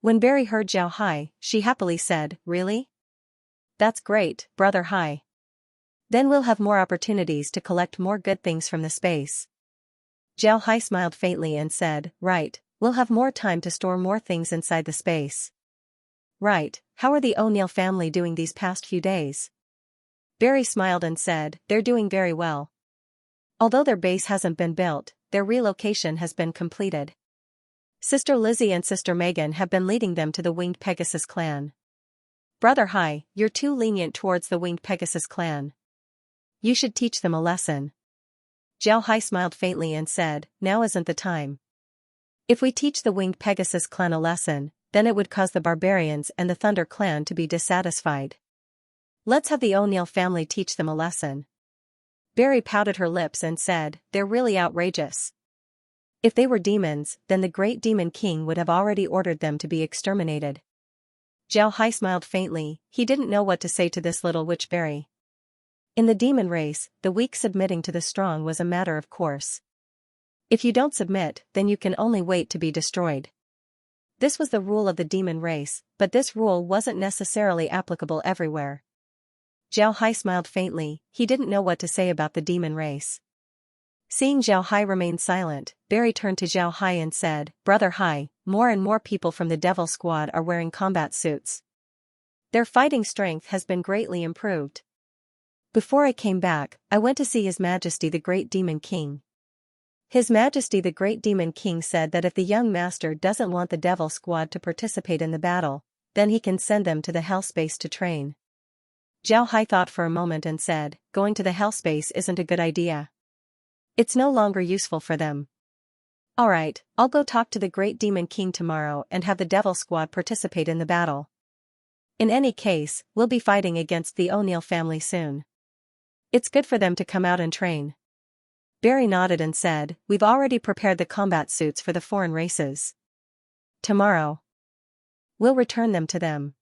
When Barry heard Zhao Hai, she happily said, Really? That's great, Brother Hai. Then we'll have more opportunities to collect more good things from the space. Zhao Hai smiled faintly and said, Right, we'll have more time to store more things inside the space. Right, how are the O'Neill family doing these past few days? Barry smiled and said, They're doing very well. Although their base hasn't been built, their relocation has been completed. Sister Lizzie and Sister Megan have been leading them to the Winged Pegasus clan. Brother Hai, you're too lenient towards the Winged Pegasus clan. You should teach them a lesson. Zhao Hai smiled faintly and said, Now isn't the time. If we teach the Winged Pegasus clan a lesson, then it would cause the Barbarians and the Thunder clan to be dissatisfied. Let's have the O'Neill family teach them a lesson. Barry pouted her lips and said, They're really outrageous. If they were demons, then the great demon king would have already ordered them to be exterminated. Zhao Hai smiled faintly, he didn't know what to say to this little witch Barry. In the demon race, the weak submitting to the strong was a matter of course. If you don't submit, then you can only wait to be destroyed. This was the rule of the demon race, but this rule wasn't necessarily applicable everywhere. Zhao Hai smiled faintly, he didn't know what to say about the demon race. Seeing Zhao Hai remain silent, Barry turned to Zhao Hai and said, Brother Hai, more and more people from the Devil Squad are wearing combat suits. Their fighting strength has been greatly improved. Before I came back, I went to see His Majesty the Great Demon King. His Majesty the Great Demon King said that if the young master doesn't want the Devil Squad to participate in the battle, then he can send them to the Hell Space to train. Zhao Hai thought for a moment and said, Going to the Hell Space isn't a good idea. It's no longer useful for them. Alright, I'll go talk to the Great Demon King tomorrow and have the Devil Squad participate in the battle. In any case, we'll be fighting against the O'Neill family soon. It's good for them to come out and train. Barry nodded and said, We've already prepared the combat suits for the foreign races. Tomorrow, we'll return them to them.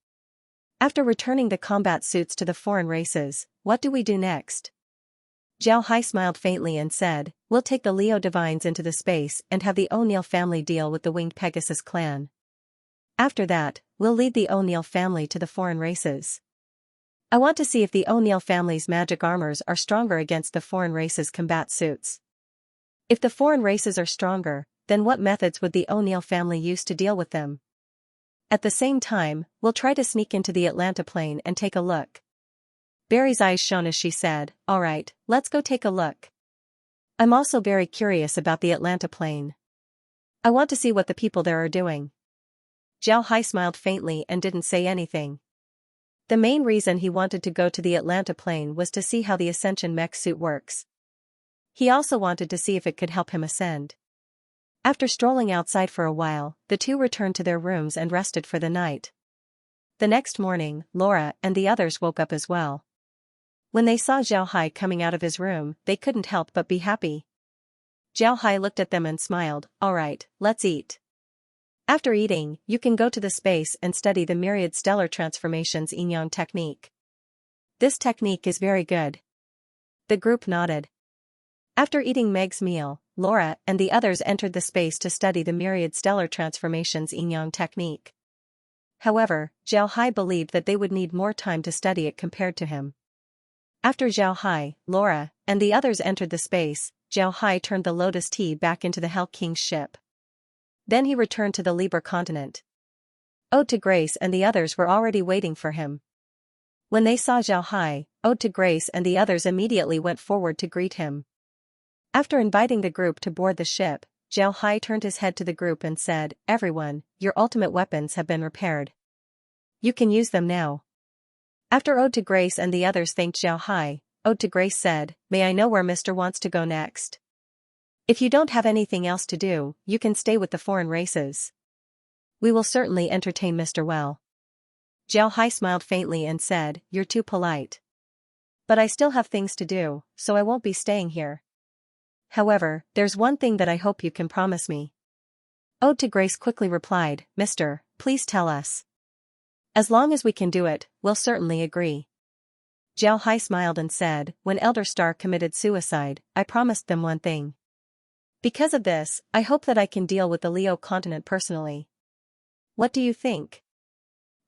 After returning the combat suits to the foreign races, what do we do next? Zhao Hai smiled faintly and said, We'll take the Leo Divines into the space and have the O'Neill family deal with the Winged Pegasus clan. After that, we'll lead the O'Neill family to the foreign races. I want to see if the O'Neill family's magic armors are stronger against the foreign race's combat suits. If the foreign races are stronger, then what methods would the O'Neill family use to deal with them? At the same time, we'll try to sneak into the Atlanta plane and take a look. Barry's eyes shone as she said, "All right, let's go take a look. I'm also very curious about the Atlanta plane. I want to see what the people there are doing." Zhao Hai smiled faintly and didn't say anything. The main reason he wanted to go to the Atlanta plane was to see how the Ascension mech suit works. He also wanted to see if it could help him ascend. After strolling outside for a while, the two returned to their rooms and rested for the night. The next morning, Laura and the others woke up as well. When they saw Zhao Hai coming out of his room, they couldn't help but be happy. Zhao Hai looked at them and smiled, "All right, let's eat. After eating, you can go to the space and study the myriad stellar transformations Yin-Yang technique. This technique is very good." The group nodded. After eating Meg's meal, Laura and the others entered the space to study the myriad stellar transformations Yin-Yang technique. However, Zhao Hai believed that they would need more time to study it compared to him. After Zhao Hai, Laura, and the others entered the space, Zhao Hai turned the Lotus Tea back into the Hell King's ship. Then he returned to the Liber continent. Ode to Grace and the others were already waiting for him. When they saw Zhao Hai, Ode to Grace and the others immediately went forward to greet him. After inviting the group to board the ship, Zhao Hai turned his head to the group and said, "Everyone, your ultimate weapons have been repaired. You can use them now." After Ode to Grace and the others thanked Zhao Hai, Ode to Grace said, "May I know where Mr. wants to go next? If you don't have anything else to do, you can stay with the foreign races. We will certainly entertain Mr. well." Zhao Hai smiled faintly and said, "You're too polite. But I still have things to do, so I won't be staying here. However, there's one thing that I hope you can promise me." Ode to Grace quickly replied, "Mister, please tell us." "As long as we can do it, we'll certainly agree." Zhao Hai smiled and said, "When Elder Star committed suicide, I promised them one thing. Because of this, I hope that I can deal with the Leo continent personally. What do you think?"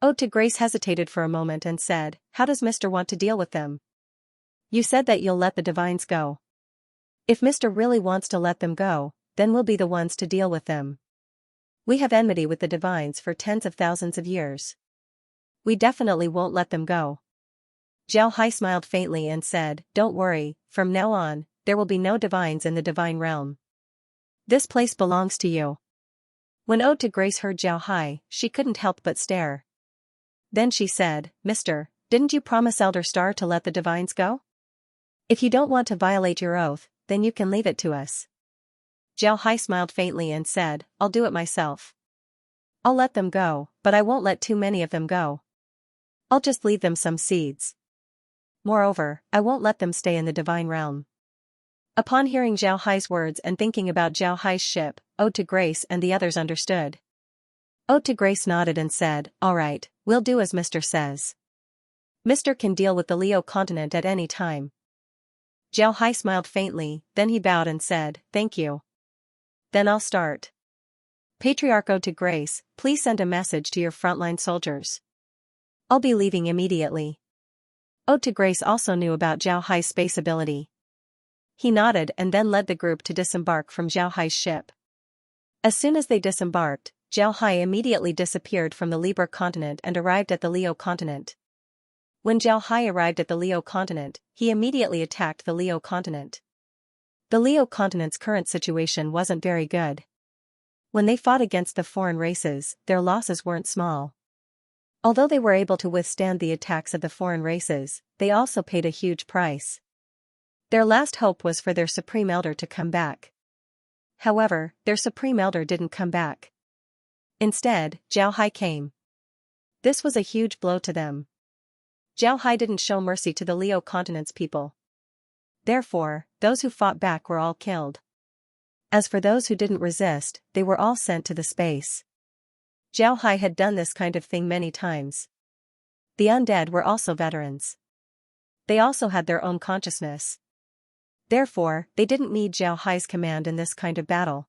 Ode to Grace hesitated for a moment and said, "How does Mr. want to deal with them? You said that you'll let the divines go. If Mr. really wants to let them go, then we'll be the ones to deal with them. We have enmity with the divines for tens of thousands of years. We definitely won't let them go." Zhao Hai smiled faintly and said, "Don't worry, from now on, there will be no divines in the divine realm. This place belongs to you." When Ode to Grace heard Zhao Hai, she couldn't help but stare. Then she said, "Mister, didn't you promise Elder Star to let the divines go? If you don't want to violate your oath, then you can leave it to us." Zhao Hai smiled faintly and said, "I'll do it myself. I'll let them go, but I won't let too many of them go. I'll just leave them some seeds. Moreover, I won't let them stay in the divine realm." Upon hearing Zhao Hai's words and thinking about Zhao Hai's ship, Ode to Grace and the others understood. Ode to Grace nodded and said, "All right, we'll do as Mr. says. Mr. can deal with the Leo continent at any time." Zhao Hai smiled faintly, then he bowed and said, "Thank you. Then I'll start. Patriarch Ode to Grace, please send a message to your frontline soldiers. I'll be leaving immediately." Ode to Grace also knew about Zhao Hai's space ability. He nodded and then led the group to disembark from Zhao Hai's ship. As soon as they disembarked, Zhao Hai immediately disappeared from the Liber continent and arrived at the Leo continent. When Zhao Hai arrived at the Leo continent, he immediately attacked the Leo continent. The Leo continent's current situation wasn't very good. When they fought against the foreign races, their losses weren't small. Although they were able to withstand the attacks of the foreign races, they also paid a huge price. Their last hope was for their Supreme Elder to come back. However, their Supreme Elder didn't come back. Instead, Zhao Hai came. This was a huge blow to them. Zhao Hai didn't show mercy to the Leo continent's people. Therefore, those who fought back were all killed. As for those who didn't resist, they were all sent to the space. Zhao Hai had done this kind of thing many times. The undead were also veterans. They also had their own consciousness. Therefore, they didn't need Zhao Hai's command in this kind of battle.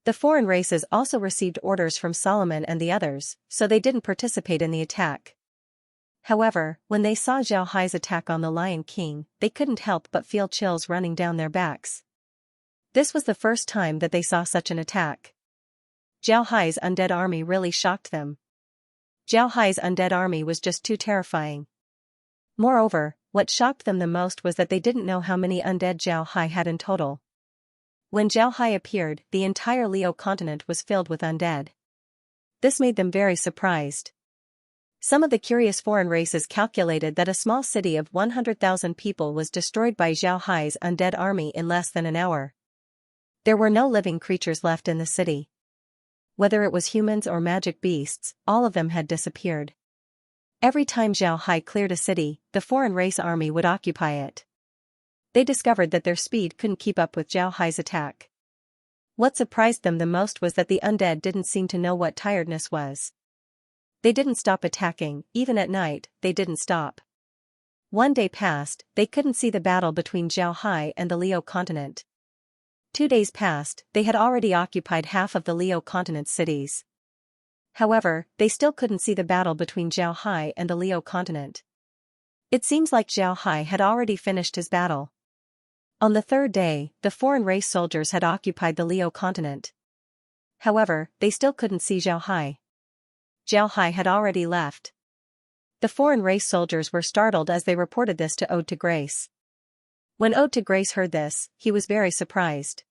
The foreign races also received orders from Solomon and the others, so they didn't participate in the attack. However, when they saw Zhao Hai's attack on the Lion King, they couldn't help but feel chills running down their backs. This was the first time that they saw such an attack. Zhao Hai's undead army really shocked them. Zhao Hai's undead army was just too terrifying. Moreover, what shocked them the most was that they didn't know how many undead Zhao Hai had in total. When Zhao Hai appeared, the entire Liu continent was filled with undead. This made them very surprised. Some of the curious foreign races calculated that a small city of 100,000 people was destroyed by Zhao Hai's undead army in less than an hour. There were no living creatures left in the city. Whether it was humans or magic beasts, all of them had disappeared. Every time Zhao Hai cleared a city, the foreign race army would occupy it. They discovered that their speed couldn't keep up with Zhao Hai's attack. What surprised them the most was that the undead didn't seem to know what tiredness was. They didn't stop attacking, even at night, they didn't stop. One day passed, they couldn't see the battle between Zhao Hai and the Liu continent. 2 days passed, they had already occupied half of the Liu continent's cities. However, they still couldn't see the battle between Zhao Hai and the Liu continent. It seems like Zhao Hai had already finished his battle. On the 3rd day, the foreign race soldiers had occupied the Liu continent. However, they still couldn't see Zhao Hai. Zhao Hai had already left. The foreign race soldiers were startled as they reported this to Ode to Grace. When Ode to Grace heard this, he was very surprised.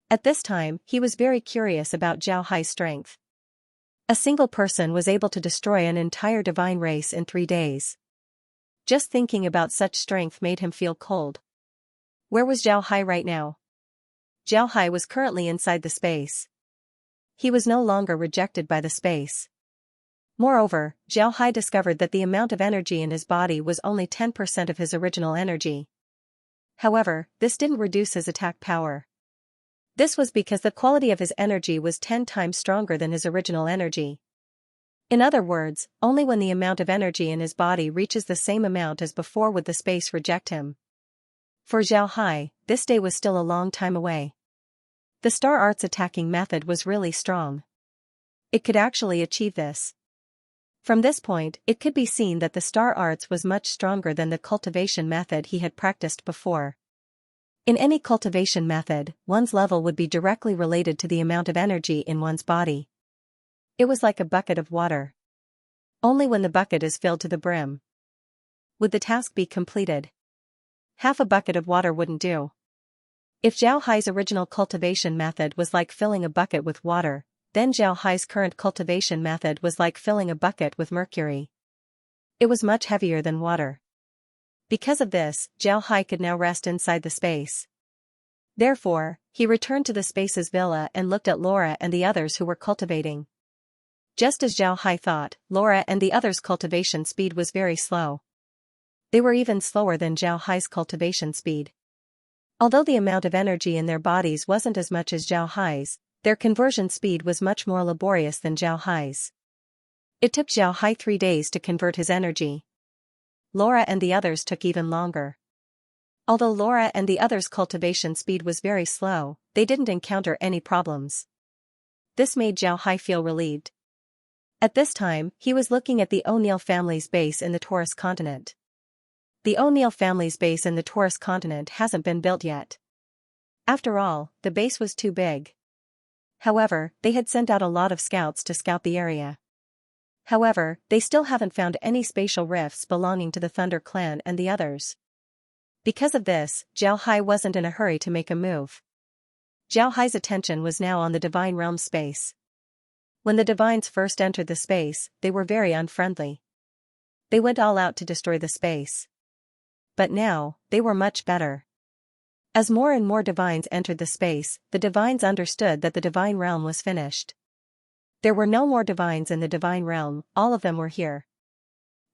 At this time, he was very curious about Zhao Hai's strength. A single person was able to destroy an entire divine race in 3 days. Just thinking about such strength made him feel cold. Where was Zhao Hai right now? Zhao Hai was currently inside the space. He was no longer rejected by the space. Moreover, Zhao Hai discovered that the amount of energy in his body was only 10% of his original energy. However, this didn't reduce his attack power. This was because the quality of his energy was 10 times stronger than his original energy. In other words, only when the amount of energy in his body reaches the same amount as before would the space reject him. For Zhao Hai, this day was still a long time away. The Star Arts attacking method was really strong. It could actually achieve this. From this point, it could be seen that the Star Arts was much stronger than the cultivation method he had practiced before. In any cultivation method, one's level would be directly related to the amount of energy in one's body. It was like a bucket of water. Only when the bucket is filled to the brim would the task be completed. Half a bucket of water wouldn't do. If Zhao Hai's original cultivation method was like filling a bucket with water, then Zhao Hai's current cultivation method was like filling a bucket with mercury. It was much heavier than water. Because of this, Zhao Hai could now rest inside the space. Therefore, he returned to the space's villa and looked at Laura and the others who were cultivating. Just as Zhao Hai thought, Laura and the others' cultivation speed was very slow. They were even slower than Zhao Hai's cultivation speed. Although the amount of energy in their bodies wasn't as much as Zhao Hai's, their conversion speed was much more laborious than Zhao Hai's. It took Zhao Hai 3 days to convert his energy. Laura and the others took even longer. Although Laura and the others' cultivation speed was very slow, they didn't encounter any problems. This made Zhao Hai feel relieved. At this time, he was looking at the O'Neill family's base in the Taurus continent. The O'Neill family's base in the Taurus continent hasn't been built yet. After all, the base was too big. However, they had sent out a lot of scouts to scout the area. However, they still haven't found any spatial rifts belonging to the Thunder clan and the others. Because of this, Zhao Hai wasn't in a hurry to make a move. Zhao Hai's attention was now on the Divine Realm space. When the Divines first entered the space, they were very unfriendly. They went all out to destroy the space. But now, they were much better. As more and more Divines entered the space, the Divines understood that the Divine Realm was finished. There were no more Divines in the Divine Realm, all of them were here.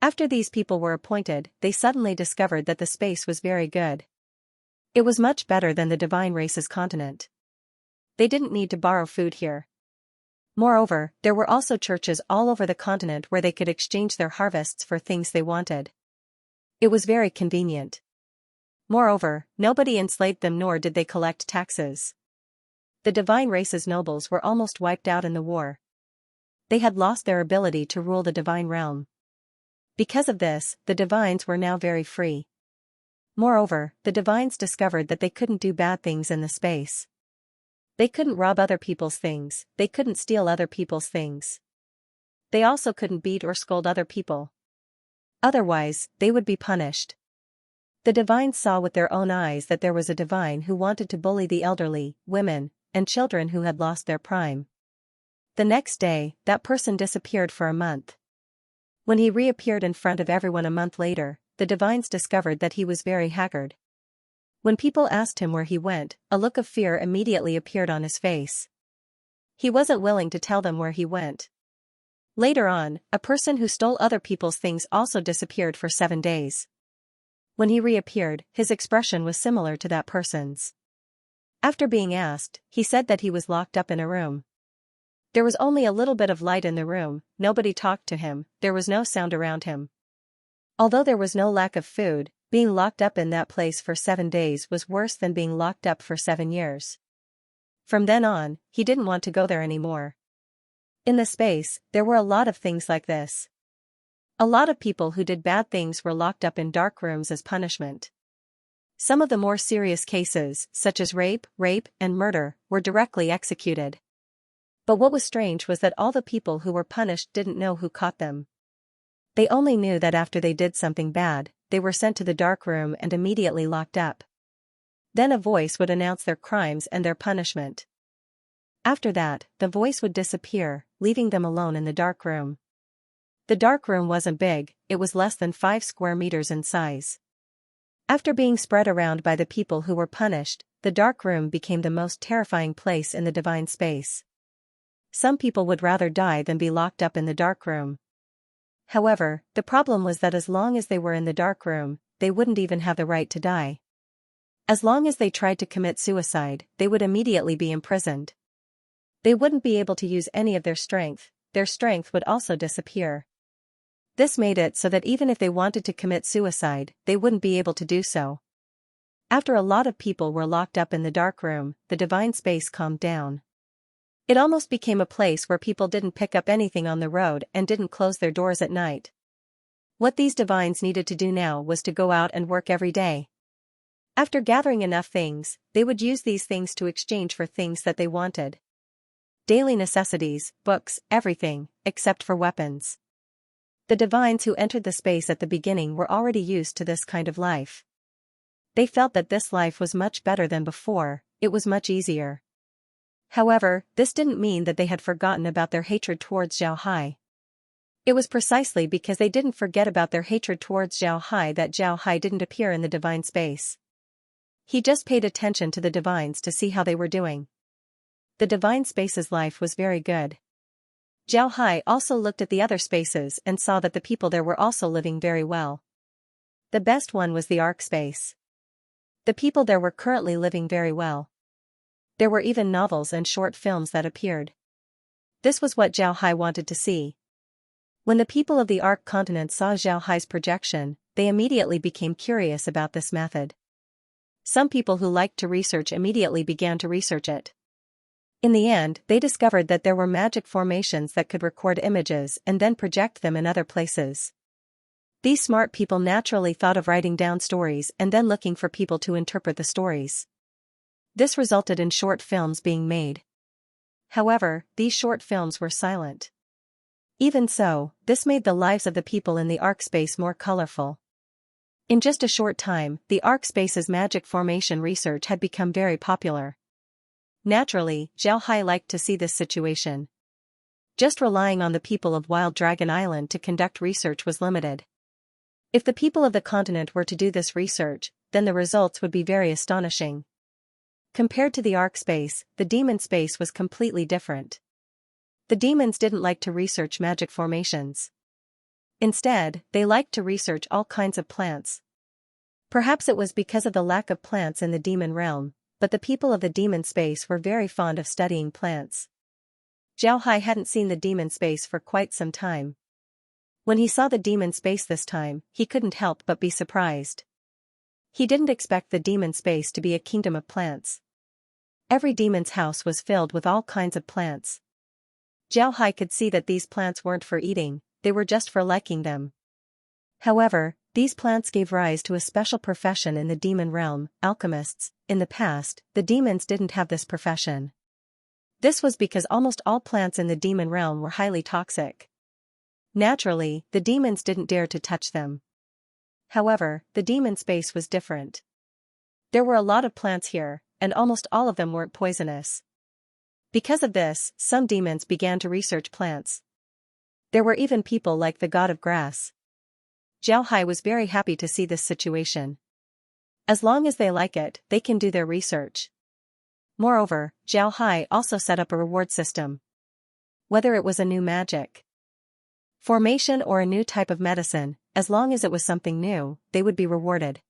After these people were appointed, they suddenly discovered that the space was very good. It was much better than the Divine Race's continent. They didn't need to borrow food here. Moreover, there were also churches all over the continent where they could exchange their harvests for things they wanted. It was very convenient. Moreover, nobody enslaved them nor did they collect taxes. The Divine Race's nobles were almost wiped out in the war. They had lost their ability to rule the Divine Realm. Because of this, the divines were now very free. Moreover, the divines discovered that they couldn't do bad things in the space. They couldn't rob other people's things, they couldn't steal other people's things. They also couldn't beat or scold other people. Otherwise, they would be punished. The divines saw with their own eyes that there was a divine who wanted to bully the elderly, women, and children who had lost their prime. The next day, that person disappeared for a month. When he reappeared in front of everyone a month later, the divines discovered that he was very haggard. When people asked him where he went, a look of fear immediately appeared on his face. He wasn't willing to tell them where he went. Later on, a person who stole other people's things also disappeared for 7 days. When he reappeared, his expression was similar to that person's. After being asked, he said that he was locked up in a room. There was only a little bit of light in the room, nobody talked to him, there was no sound around him. Although there was no lack of food, being locked up in that place for 7 days was worse than being locked up for 7 years. From then on, he didn't want to go there anymore. In the space, there were a lot of things like this. A lot of people who did bad things were locked up in dark rooms as punishment. Some of the more serious cases, such as rape, and murder, were directly executed. But what was strange was that all the people who were punished didn't know who caught them. They only knew that after they did something bad, they were sent to the dark room and immediately locked up. Then a voice would announce their crimes and their punishment. After that, the voice would disappear, leaving them alone in the dark room. The dark room wasn't big, it was less than 5 square meters in size. After being spread around by the people who were punished, the dark room became the most terrifying place in the divine space. Some people would rather die than be locked up in the dark room. However, the problem was that as long as they were in the dark room, they wouldn't even have the right to die. As long as they tried to commit suicide, they would immediately be imprisoned. They wouldn't be able to use any of their strength would also disappear. This made it so that even if they wanted to commit suicide, they wouldn't be able to do so. After a lot of people were locked up in the dark room, the divine space calmed down. It almost became a place where people didn't pick up anything on the road and didn't close their doors at night. What these divines needed to do now was to go out and work every day. After gathering enough things, they would use these things to exchange for things that they wanted. Daily necessities, books, everything, except for weapons. The divines who entered the space at the beginning were already used to this kind of life. They felt that this life was much better than before, it was much easier. However, this didn't mean that they had forgotten about their hatred towards Xianxia. It was precisely because they didn't forget about their hatred towards Xianxia that Xianxia didn't appear in the divine space. He just paid attention to the divines to see how they were doing. The divine space's life was very good. Xianxia also looked at the other spaces and saw that the people there were also living very well. The best one was the arc space. The people there were currently living very well. There were even novels and short films that appeared. This was what Xianxia wanted to see. When the people of the Arc continent saw Xianxia's projection, they immediately became curious about this method. Some people who liked to research immediately began to research it. In the end, they discovered that there were magic formations that could record images and then project them in other places. These smart people naturally thought of writing down stories and then looking for people to interpret the stories. This resulted in short films being made. However, these short films were silent. Even so, this made the lives of the people in the arc space more colorful. In just a short time, the arc space's magic formation research had become very popular. Naturally, Xianxia liked to see this situation. Just relying on the people of Wild Dragon Island to conduct research was limited. If the people of the continent were to do this research, then the results would be very astonishing. Compared to the arc space, the demon space was completely different. The demons didn't like to research magic formations. Instead, they liked to research all kinds of plants. Perhaps it was because of the lack of plants in the demon realm, but the people of the demon space were very fond of studying plants. Xianxia hadn't seen the demon space for quite some time. When he saw the demon space this time, he couldn't help but be surprised. He didn't expect the demon space to be a kingdom of plants. Every demon's house was filled with all kinds of plants. Xianxia could see that these plants weren't for eating, they were just for liking them. However, these plants gave rise to a special profession in the demon realm, alchemists. In the past, the demons didn't have this profession. This was because almost all plants in the demon realm were highly toxic. Naturally, the demons didn't dare to touch them. However, the demon space was different. There were a lot of plants here, and almost all of them weren't poisonous. Because of this, some demons began to research plants. There were even people like the god of grass. Zhao Hai was very happy to see this situation. As long as they like it, they can do their research. Moreover, Zhao Hai also set up a reward system. Whether it was a new magic formation or a new type of medicine, as long as it was something new, they would be rewarded.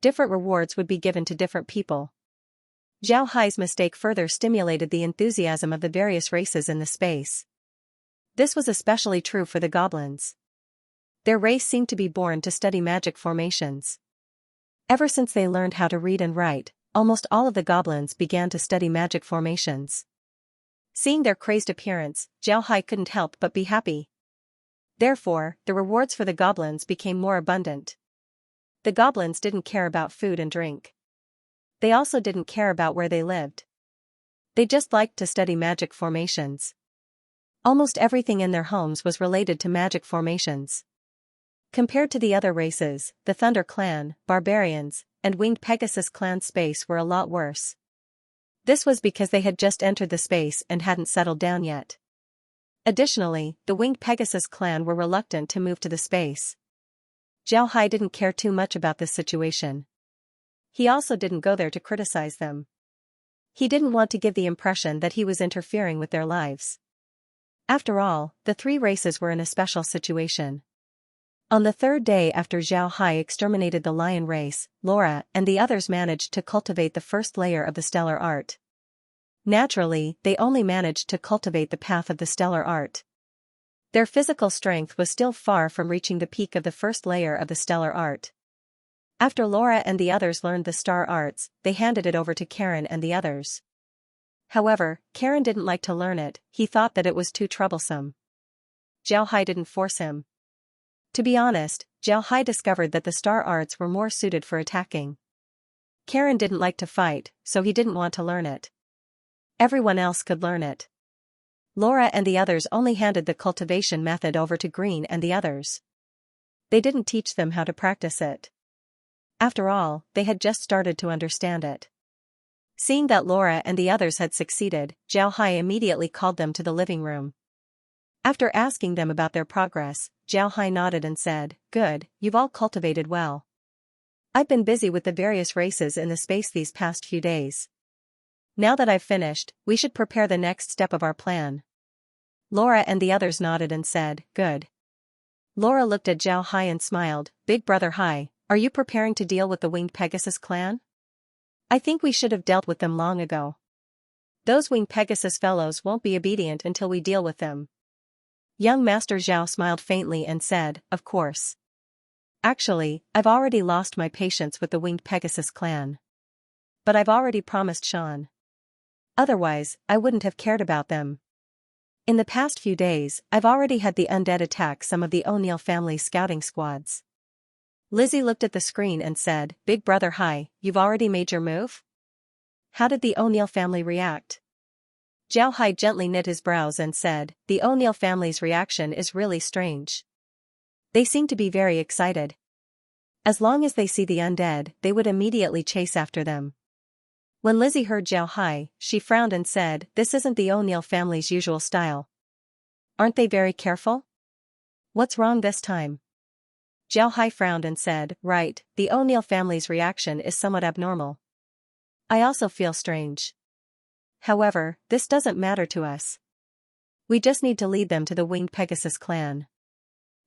Different rewards would be given to different people. Zhao Hai's mistake further stimulated the enthusiasm of the various races in the space. This was especially true for the goblins. Their race seemed to be born to study magic formations. Ever since they learned how to read and write, almost all of the goblins began to study magic formations. Seeing their crazed appearance, Zhao Hai couldn't help but be happy. Therefore, the rewards for the goblins became more abundant. The goblins didn't care about food and drink. They also didn't care about where they lived. They just liked to study magic formations. Almost everything in their homes was related to magic formations. Compared to the other races, the Thunder Clan, Barbarians, and Winged Pegasus Clan space were a lot worse. This was because they had just entered the space and hadn't settled down yet. Additionally, the Winged Pegasus Clan were reluctant to move to the space. Zhao Hai didn't care too much about this situation. He also didn't go there to criticize them. He didn't want to give the impression that he was interfering with their lives. After all, the three races were in a special situation. On the third day after Zhao Hai exterminated the lion race, Laura and the others managed to cultivate the first layer of the stellar art. Naturally, they only managed to cultivate the path of the stellar art. Their physical strength was still far from reaching the peak of the first layer of the stellar art. After Laura and the others learned the star arts, they handed it over to Karen and the others. However, Karen didn't like to learn it. He thought that it was too troublesome. Zhao Hai didn't force him. To be honest, Zhao Hai discovered that the star arts were more suited for attacking. Karen didn't like to fight, so he didn't want to learn it. Everyone else could learn it. Laura and the others only handed the cultivation method over to Green and the others. They didn't teach them how to practice it. After all, they had just started to understand it. Seeing that Laura and the others had succeeded, Zhao Hai immediately called them to the living room. After asking them about their progress, Zhao Hai nodded and said, "Good, you've all cultivated well. I've been busy with the various races in the space these past few days. Now that I've finished, we should prepare the next step of our plan." Laura and the others nodded and said, "Good." Laura looked at Zhao Hai and smiled. "Big Brother Hai, are you preparing to deal with the Winged Pegasus clan? I think we should have dealt with them long ago. Those Winged Pegasus fellows won't be obedient until we deal with them." Young Master Zhao smiled faintly and said, "Of course. Actually, I've already lost my patience with the Winged Pegasus clan. But I've already promised Sean. Otherwise, I wouldn't have cared about them. In the past few days, I've already had the undead attack some of the O'Neill family's scouting squads." Lizzie looked at the screen and said, "Big Brother Hai, you've already made your move? How did the O'Neill family react?" Zhao Hai gently knit his brows and said, "The O'Neill family's reaction is really strange. They seem to be very excited. As long as they see the undead, they would immediately chase after them." When Lizzie heard Zhao Hai, she frowned and said, "This isn't the O'Neill family's usual style. Aren't they very careful? What's wrong this time?" Zhao Hai frowned and said, "Right, the O'Neill family's reaction is somewhat abnormal. I also feel strange. However, this doesn't matter to us. We just need to lead them to the Winged Pegasus clan.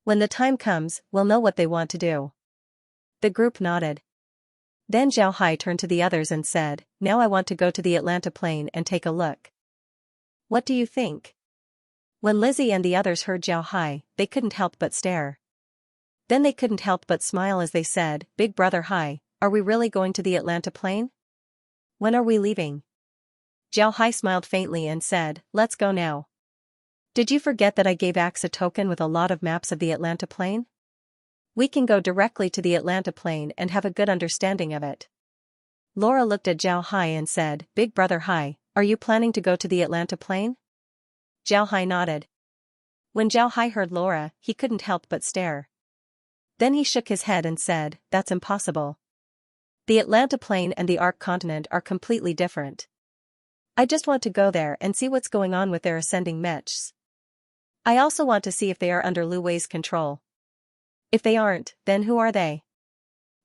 When the time comes, we'll know what they want to do." The group nodded. Then Zhao Hai turned to the others and said, "Now I want to go to the Atlanta Plain and take a look. What do you think?" When Lizzie and the others heard Zhao Hai, they couldn't help but stare. Then they couldn't help but smile as they said, "Big Brother Hai, are we really going to the Atlanta Plain? When are we leaving?" Zhao Hai smiled faintly and said, "Let's go now. Did you forget that I gave Axe a token with a lot of maps of the Atlanta Plain? We can go directly to the Atlanta Plain and have a good understanding of it. Laura looked at Zhao Hai and said, Big Brother Hai, are you planning to go to the Atlanta Plain? Zhao Hai nodded. When Zhao Hai heard Laura, he couldn't help but stare. Then he shook his head and said, That's impossible. The Atlanta Plain and the Ark continent are completely different. I just want to go there and see what's going on with their ascending mechs. I also want to see if they are under Lu Wei's control. If they aren't, then who are they?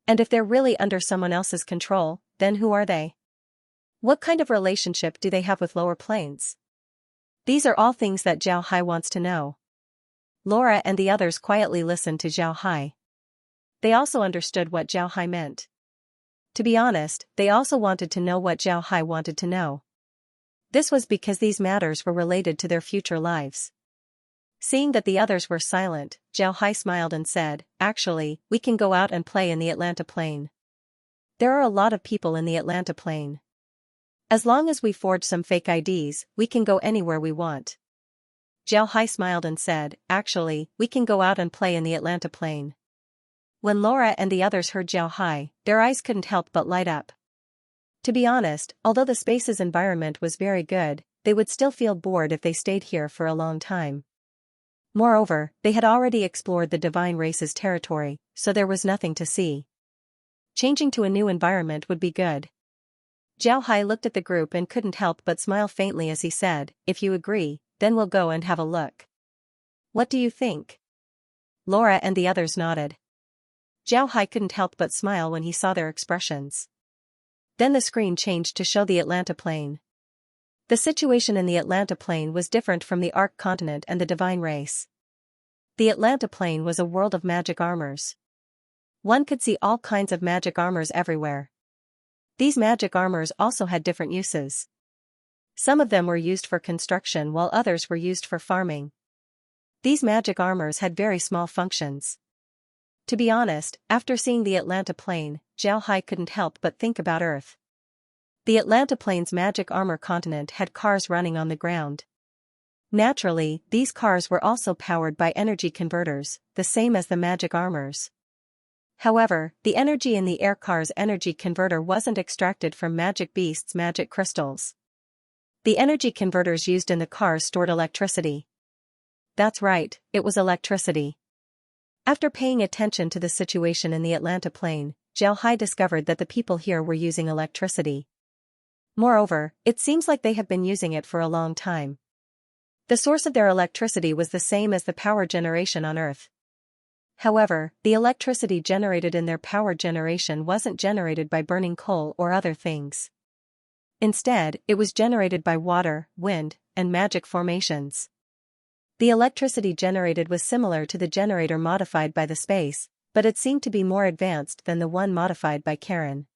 And if they're really under someone else's control, then who are they? What kind of relationship do they have with lower planes? These are all things that Zhao Hai wants to know. Laura and the others quietly listened to Zhao Hai. They also understood what Zhao Hai meant. To be honest, they also wanted to know what Zhao Hai wanted to know. This was because these matters were related to their future lives. Seeing that the others were silent, Zhao Hai smiled and said, Actually, we can go out and play in the Atlanta Plain. There are a lot of people in the Atlanta Plain. As long as we forge some fake IDs, we can go anywhere we want. Zhao Hai smiled and said, Actually, we can go out and play in the Atlanta Plain. When Laura and the others heard Zhao Hai, their eyes couldn't help but light up. To be honest, although the space's environment was very good, they would still feel bored if they stayed here for a long time. Moreover, they had already explored the divine race's territory, so there was nothing to see. Changing to a new environment would be good. Zhao Hai looked at the group and couldn't help but smile faintly as he said, If you agree, then we'll go and have a look. What do you think? Laura and the others nodded. Zhao Hai couldn't help but smile when he saw their expressions. Then the screen changed to show the Atlanta Plain. The situation in the Atlanta Plain was different from the Ark continent and the divine race. The Atlanta Plain was a world of magic armors. One could see all kinds of magic armors everywhere. These magic armors also had different uses. Some of them were used for construction while others were used for farming. These magic armors had very small functions. To be honest, after seeing the Atlanta Plain, Zhao Hai couldn't help but think about Earth. The Atlanta Plain's magic armor continent had cars running on the ground. Naturally, these cars were also powered by energy converters, the same as the magic armors. However, the energy in the air car's energy converter wasn't extracted from Magic Beast's magic crystals. The energy converters used in the cars stored electricity. That's right, it was electricity. After paying attention to the situation in the Atlanta Plain, Zhao Hai discovered that the people here were using electricity. Moreover, it seems like they have been using it for a long time. The source of their electricity was the same as the power generation on Earth. However, the electricity generated in their power generation wasn't generated by burning coal or other things. Instead, it was generated by water, wind, and magic formations. The electricity generated was similar to the generator modified by the space, but it seemed to be more advanced than the one modified by Karen.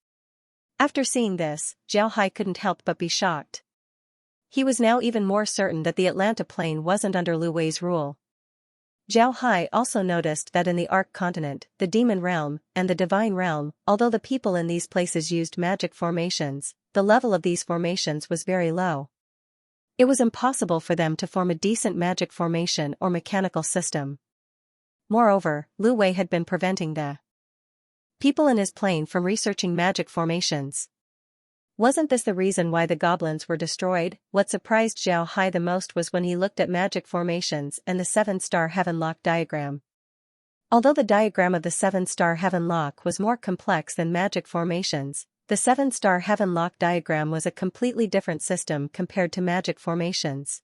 After seeing this, Zhao Hai couldn't help but be shocked. He was now even more certain that the Atlanta Plain wasn't under Lu Wei's rule. Zhao Hai also noticed that in the Ark continent, the Demon Realm, and the Divine Realm, although the people in these places used magic formations, the level of these formations was very low. It was impossible for them to form a decent magic formation or mechanical system. Moreover, Lu Wei had been preventing the people in his plane from researching magic formations. Wasn't this the reason why the goblins were destroyed? What surprised Zhao Hai the most was when he looked at magic formations and the 7-star heaven lock diagram. Although the diagram of the 7-star heaven lock was more complex than magic formations, the 7-star heaven lock diagram was a completely different system compared to magic formations.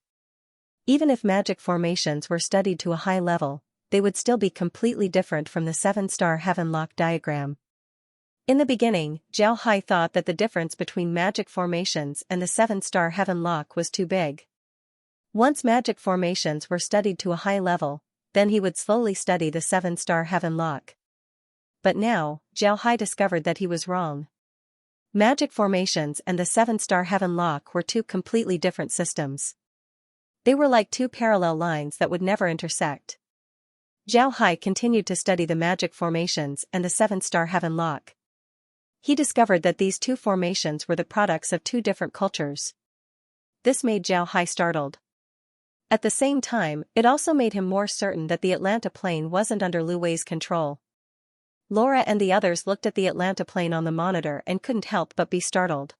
Even if magic formations were studied to a high level, they would still be completely different from the 7-star heaven lock diagram. In the beginning, Zhao Hai thought that the difference between magic formations and the 7-star heaven lock was too big. Once magic formations were studied to a high level, then he would slowly study the 7-star heaven lock. But now, Zhao Hai discovered that he was wrong. Magic formations and the 7-star heaven lock were two completely different systems. They were like two parallel lines that would never intersect. Zhao Hai continued to study the magic formations and the 7-star heaven lock. He discovered that these two formations were the products of two different cultures. This made Zhao Hai startled. At the same time, it also made him more certain that the Atlanta Plain wasn't under Lu Wei's control. Laura and the others looked at the Atlanta plane on the monitor and couldn't help but be startled.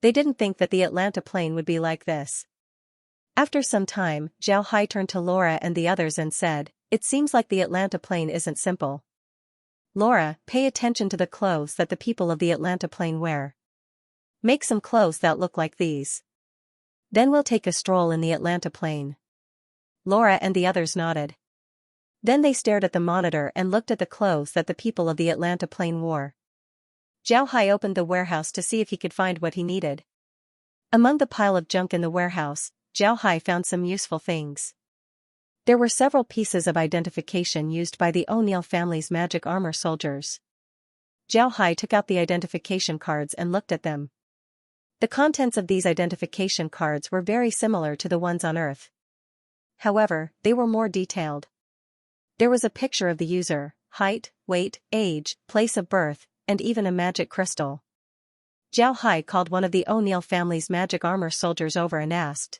They didn't think that the Atlanta plane would be like this. After some time, Zhao Hai turned to Laura and the others and said, "It seems like the Atlanta plane isn't simple. Laura, pay attention to the clothes that the people of the Atlanta plane wear. Make some clothes that look like these. Then we'll take a stroll in the Atlanta plane." Laura and the others nodded. Then they stared at the monitor and looked at the clothes that the people of the Atlanta plane wore. Zhao Hai opened the warehouse to see if he could find what he needed. Among the pile of junk in the warehouse, Zhao Hai found some useful things. There were several pieces of identification used by the O'Neill family's magic armor soldiers. Zhao Hai took out the identification cards and looked at them. The contents of these identification cards were very similar to the ones on Earth. However, they were more detailed. There was a picture of the user, height, weight, age, place of birth, and even a magic crystal. Zhao Hai called one of the O'Neill family's magic armor soldiers over and asked.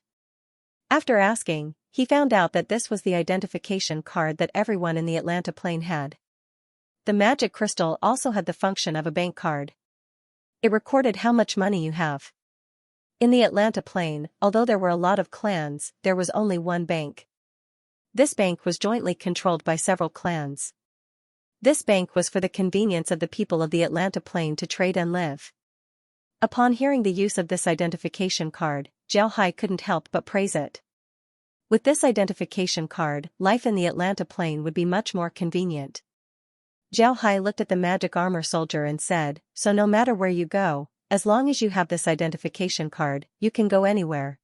After asking, he found out that this was the identification card that everyone in the Atlanta plane had. The magic crystal also had the function of a bank card. It recorded how much money you have. In the Atlanta plane, although there were a lot of clans, there was only one bank. This bank was jointly controlled by several clans. This bank was for the convenience of the people of the Atlanta plane to trade and live. Upon hearing the use of this identification card, Zhao Hai couldn't help but praise it. With this identification card, life in the Atlanta plane would be much more convenient. Zhao Hai looked at the magic armor soldier and said, "So no matter where you go, as long as you have this identification card, you can go anywhere.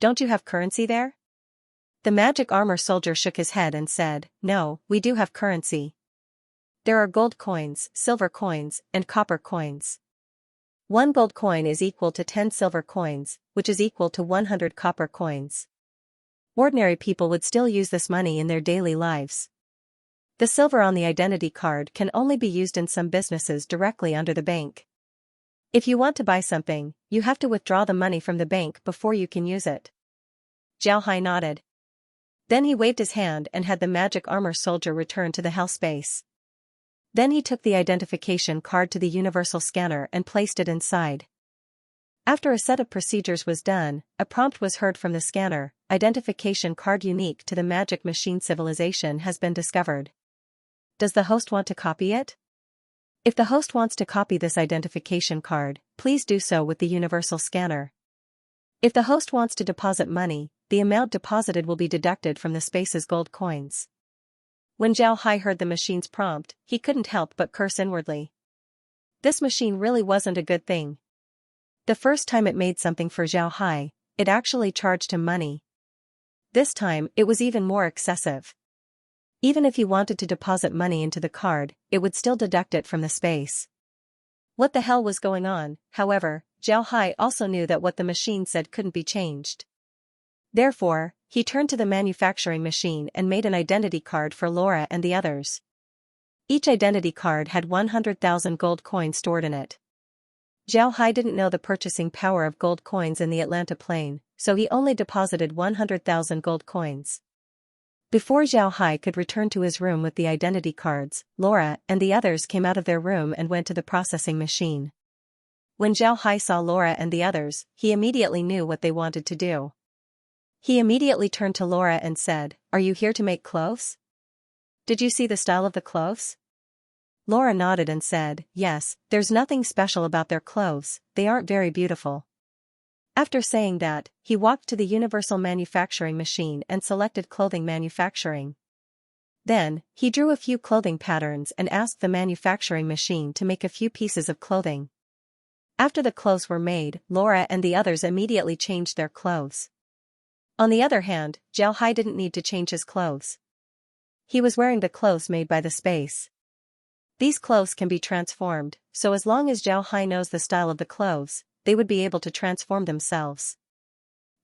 Don't you have currency there?" The magic armor soldier shook his head and said, "No, we do have currency. There are gold coins, silver coins, and copper coins. 1 gold coin is equal to 10 silver coins, which is equal to 100 copper coins. Ordinary people would still use this money in their daily lives. The silver on the identity card can only be used in some businesses directly under the bank. If you want to buy something, you have to withdraw the money from the bank before you can use it." Zhao Hai nodded. Then he waved his hand and had the magic armor soldier return to the hell space. Then he took the identification card to the universal scanner and placed it inside. After a set of procedures was done, a prompt was heard from the scanner: "Identification card unique to the magic machine civilization has been discovered. Does the host want to copy it? If the host wants to copy this identification card, please do so with the universal scanner. If the host wants to deposit money, the amount deposited will be deducted from the space's gold coins." When Zhao Hai heard the machine's prompt, he couldn't help but curse inwardly. This machine really wasn't a good thing. The first time it made something for Zhao Hai, it actually charged him money. This time, it was even more excessive. Even if he wanted to deposit money into the card, it would still deduct it from the space. What the hell was going on? However, Zhao Hai also knew that what the machine said couldn't be changed. Therefore, he turned to the manufacturing machine and made an identity card for Laura and the others. Each identity card had 100,000 gold coins stored in it. Zhao Hai didn't know the purchasing power of gold coins in the Atlanta plane, so he only deposited 100,000 gold coins. Before Zhao Hai could return to his room with the identity cards, Laura and the others came out of their room and went to the processing machine. When Zhao Hai saw Laura and the others, he immediately knew what they wanted to do. He immediately turned to Laura and said, "Are you here to make clothes? Did you see the style of the clothes?" Laura nodded and said, "Yes, there's nothing special about their clothes, they aren't very beautiful." After saying that, he walked to the universal manufacturing machine and selected clothing manufacturing. Then, he drew a few clothing patterns and asked the manufacturing machine to make a few pieces of clothing. After the clothes were made, Laura and the others immediately changed their clothes. On the other hand, Zhao Hai didn't need to change his clothes. He was wearing the clothes made by the space. These clothes can be transformed, so as long as Zhao Hai knows the style of the clothes, they would be able to transform themselves.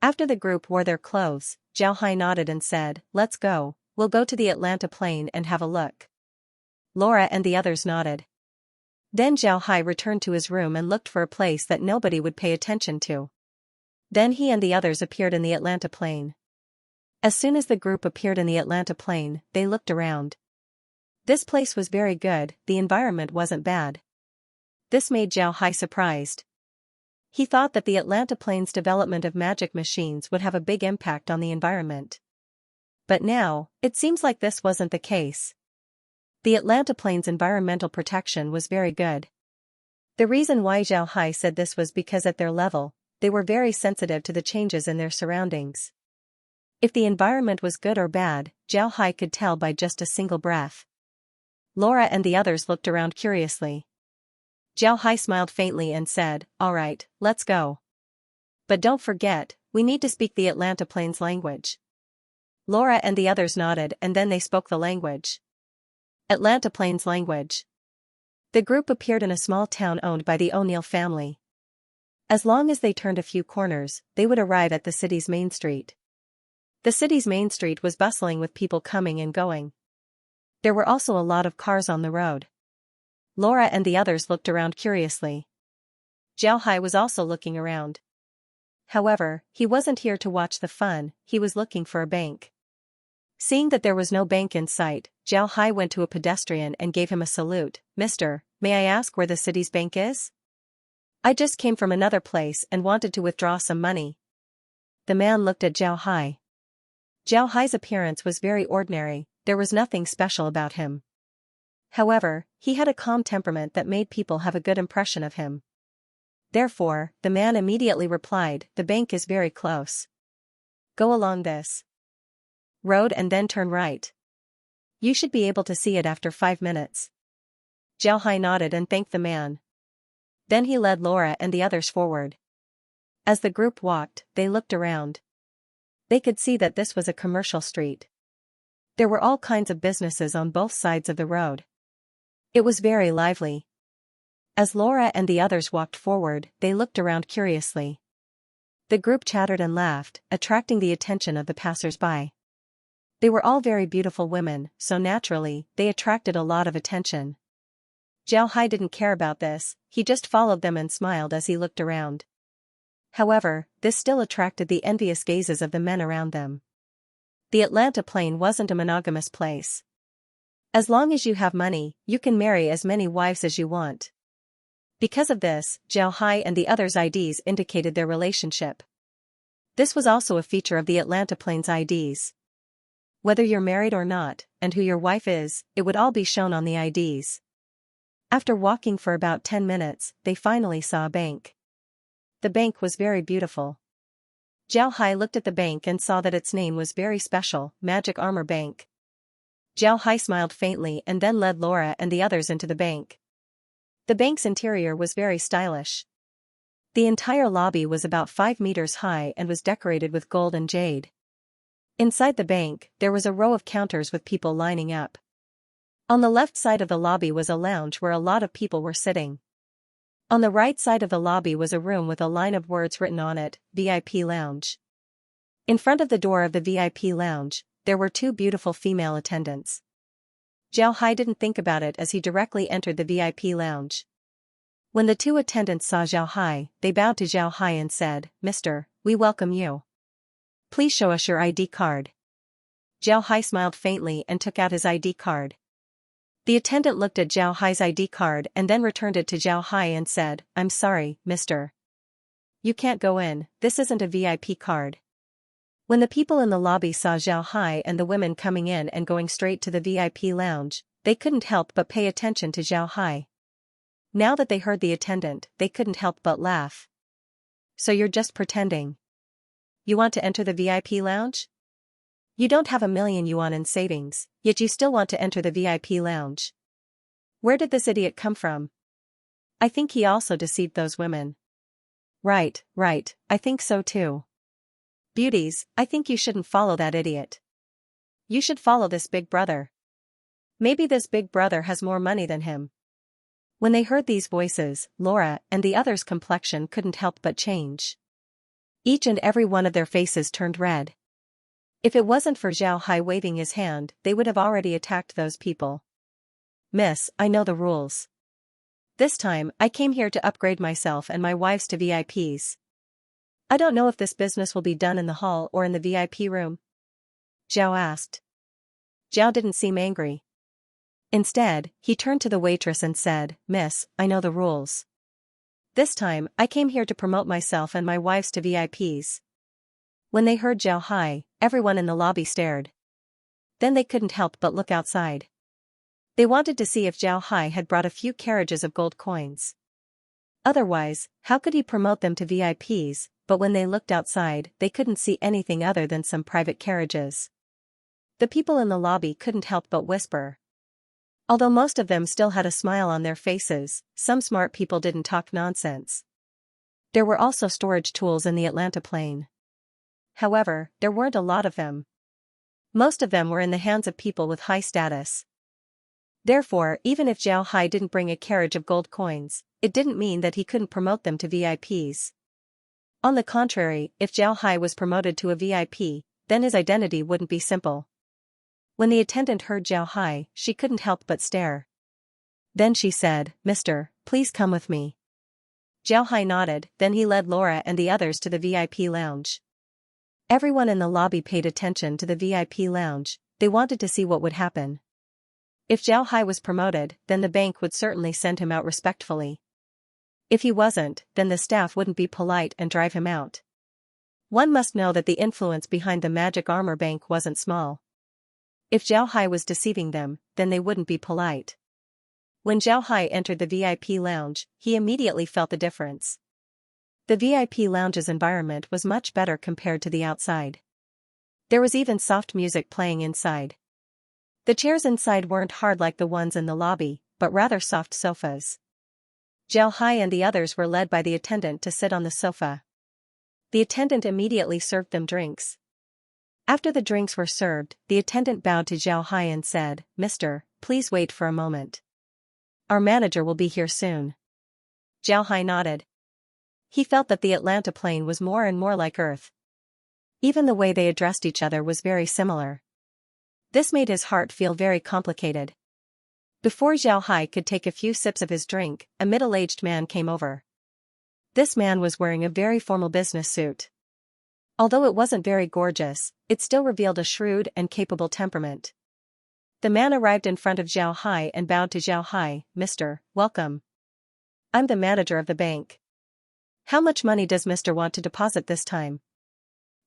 After the group wore their clothes, Zhao Hai nodded and said, "Let's go, we'll go to the Atlanta plane and have a look." Laura and the others nodded. Then Zhao Hai returned to his room and looked for a place that nobody would pay attention to. Then he and the others appeared in the Atlanta plane. As soon as the group appeared in the Atlanta plane, they looked around. This place was very good, the environment wasn't bad. This made Zhao Hai surprised. He thought that the Atlanta Plains development of magic machines would have a big impact on the environment. But now, it seems like this wasn't the case. The Atlanta Plains environmental protection was very good. The reason why Zhao Hai said this was because at their level, they were very sensitive to the changes in their surroundings. If the environment was good or bad, Zhao Hai could tell by just a single breath. Laura and the others looked around curiously. Zhao Hai smiled faintly and said, "All right, let's go. But don't forget, we need to speak the Atlanta Plains language." Laura and the others nodded and then they spoke the language. Atlanta Plains language. The group appeared in a small town owned by the O'Neill family. As long as they turned a few corners, they would arrive at the city's main street. The city's main street was bustling with people coming and going. There were also a lot of cars on the road. Laura and the others looked around curiously. Zhao Hai was also looking around. However, he wasn't here to watch the fun, he was looking for a bank. Seeing that there was no bank in sight, Zhao Hai went to a pedestrian and gave him a salute. "Mister, may I ask where the city's bank is? I just came from another place and wanted to withdraw some money." The man looked at Zhao Hai. Zhao Hai's appearance was very ordinary, there was nothing special about him. However, he had a calm temperament that made people have a good impression of him. Therefore, the man immediately replied, "The bank is very close. Go along this road and then turn right. You should be able to see it after 5 minutes." Zhao Hai nodded and thanked the man. Then he led Laura and the others forward. As the group walked, they looked around. They could see that this was a commercial street. There were all kinds of businesses on both sides of the road. It was very lively. As Laura and the others walked forward, they looked around curiously. The group chattered and laughed, attracting the attention of the passers-by. They were all very beautiful women, so naturally, they attracted a lot of attention. Zhao Hai didn't care about this, he just followed them and smiled as he looked around. However, this still attracted the envious gazes of the men around them. The Atlanta Plain wasn't a monogamous place. As long as you have money, you can marry as many wives as you want. Because of this, Zhao Hai and the others' IDs indicated their relationship. This was also a feature of the Atlanta Plains IDs. Whether you're married or not, and who your wife is, it would all be shown on the IDs. After walking for about 10 minutes, they finally saw a bank. The bank was very beautiful. Zhao Hai looked at the bank and saw that its name was very special, Magic Armor Bank. Zhao Hai smiled faintly and then led Laura and the others into the bank. The bank's interior was very stylish. The entire lobby was about 5 meters high and was decorated with gold and jade. Inside the bank, there was a row of counters with people lining up. On the left side of the lobby was a lounge where a lot of people were sitting. On the right side of the lobby was a room with a line of words written on it, VIP Lounge. In front of the door of the VIP Lounge, there were 2 beautiful female attendants. Zhao Hai didn't think about it as he directly entered the VIP Lounge. When the 2 attendants saw Zhao Hai, they bowed to Zhao Hai and said, "Mister, we welcome you. Please show us your ID card." Zhao Hai smiled faintly and took out his ID card. The attendant looked at Zhao Hai's ID card and then returned it to Zhao Hai and said, "I'm sorry, mister. You can't go in, this isn't a VIP card." When the people in the lobby saw Zhao Hai and the women coming in and going straight to the VIP lounge, they couldn't help but pay attention to Zhao Hai. Now that they heard the attendant, they couldn't help but laugh. "So you're just pretending? You want to enter the VIP lounge? You don't have 1,000,000 yuan in savings, yet you still want to enter the VIP lounge. Where did this idiot come from? I think he also deceived those women." Right, I think so too. Beauties, I think you shouldn't follow that idiot. You should follow this big brother. Maybe this big brother has more money than him." When they heard these voices, Laura and the others' complexion couldn't help but change. Each and every one of their faces turned red. If it wasn't for Zhao Hai waving his hand, they would have already attacked those people. "Miss, I know the rules. This time, I came here to upgrade myself and my wives to VIPs. I don't know if this business will be done in the hall or in the VIP room?" Zhao asked. Zhao didn't seem angry. Instead, he turned to the waitress and said, "Miss, I know the rules. This time, I came here to promote myself and my wives to VIPs." When they heard Zhao Hai, everyone in the lobby stared. Then they couldn't help but look outside. They wanted to see if Zhao Hai had brought a few carriages of gold coins. Otherwise, how could he promote them to VIPs? But when they looked outside, they couldn't see anything other than some private carriages. The people in the lobby couldn't help but whisper. Although most of them still had a smile on their faces, some smart people didn't talk nonsense. There were also storage tools in the Atlanta plane. However, there weren't a lot of them. Most of them were in the hands of people with high status. Therefore, even if Zhao Hai didn't bring a carriage of gold coins, it didn't mean that he couldn't promote them to VIPs. On the contrary, if Zhao Hai was promoted to a VIP, then his identity wouldn't be simple. When the attendant heard Zhao Hai, she couldn't help but stare. Then she said, "Mister, please come with me." Zhao Hai nodded, then he led Laura and the others to the VIP lounge. Everyone in the lobby paid attention to the VIP lounge. They wanted to see what would happen. If Zhao Hai was promoted, then the bank would certainly send him out respectfully. If he wasn't, then the staff wouldn't be polite and drive him out. One must know that the influence behind the Magic Armor Bank wasn't small. If Zhao Hai was deceiving them, then they wouldn't be polite. When Zhao Hai entered the VIP lounge, he immediately felt the difference. The VIP lounge's environment was much better compared to the outside. There was even soft music playing inside. The chairs inside weren't hard like the ones in the lobby, but rather soft sofas. Zhao Hai and the others were led by the attendant to sit on the sofa. The attendant immediately served them drinks. After the drinks were served, the attendant bowed to Zhao Hai and said, "Mister, please wait for a moment. Our manager will be here soon." Zhao Hai nodded. He felt that the Atlanta plane was more and more like Earth. Even the way they addressed each other was very similar. This made his heart feel very complicated. Before Zhao Hai could take a few sips of his drink, a middle-aged man came over. This man was wearing a very formal business suit. Although it wasn't very gorgeous, it still revealed a shrewd and capable temperament. The man arrived in front of Zhao Hai and bowed to Zhao Hai, "Mister, welcome. I'm the manager of the bank. How much money does Mister want to deposit this time?"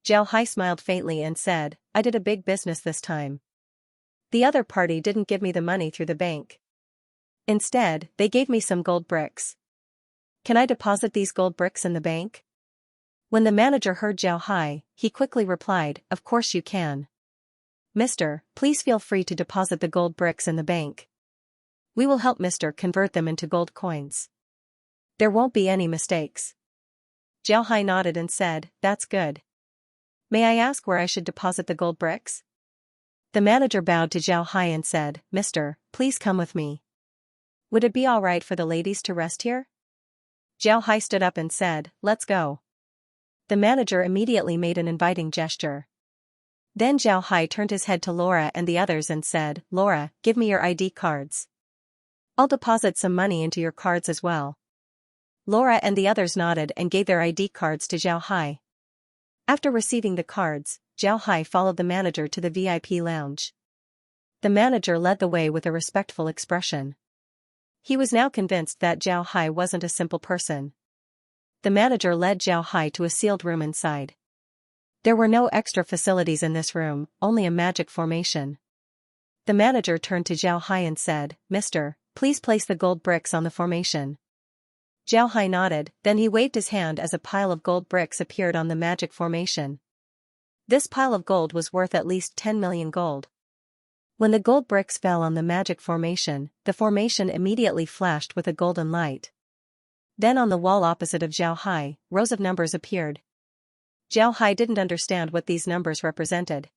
Zhao Hai smiled faintly and said, "I did a big business this time. The other party didn't give me the money through the bank. Instead, they gave me some gold bricks. Can I deposit these gold bricks in the bank?" When the manager heard Zhao Hai, he quickly replied, "Of course you can. Mister, please feel free to deposit the gold bricks in the bank. We will help Mister convert them into gold coins. There won't be any mistakes." Zhao Hai nodded and said, "That's good. May I ask where I should deposit the gold bricks?" The manager bowed to Zhao Hai and said, "Mister, please come with me. Would it be alright for the ladies to rest here?" Zhao Hai stood up and said, "Let's go." The manager immediately made an inviting gesture. Then Zhao Hai turned his head to Laura and the others and said, "Laura, give me your ID cards. I'll deposit some money into your cards as well." Laura and the others nodded and gave their ID cards to Zhao Hai. After receiving the cards, Zhao Hai followed the manager to the VIP lounge. The manager led the way with a respectful expression. He was now convinced that Zhao Hai wasn't a simple person. The manager led Zhao Hai to a sealed room inside. There were no extra facilities in this room, only a magic formation. The manager turned to Zhao Hai and said, "Mister, please place the gold bricks on the formation." Zhao Hai nodded, then he waved his hand as a pile of gold bricks appeared on the magic formation. This pile of gold was worth at least 10 million gold. When the gold bricks fell on the magic formation, the formation immediately flashed with a golden light. Then on the wall opposite of Zhao Hai, rows of numbers appeared. Zhao Hai didn't understand what these numbers represented.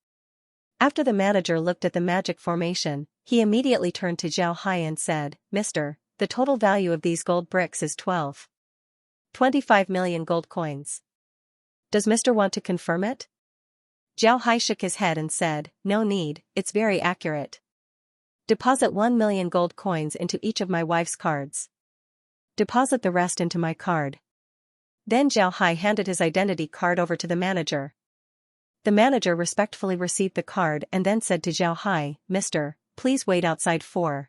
After the manager looked at the magic formation, he immediately turned to Zhao Hai and said, "Mister, the total value of these gold bricks is 25 million gold coins. Does Mister want to confirm it?" Zhao Hai shook his head and said, "No need, it's very accurate. Deposit 1 million gold coins into each of my wife's cards. Deposit the rest into my card." Then Zhao Hai handed his identity card over to the manager. The manager respectfully received the card and then said to Zhao Hai, "Mister, please wait outside for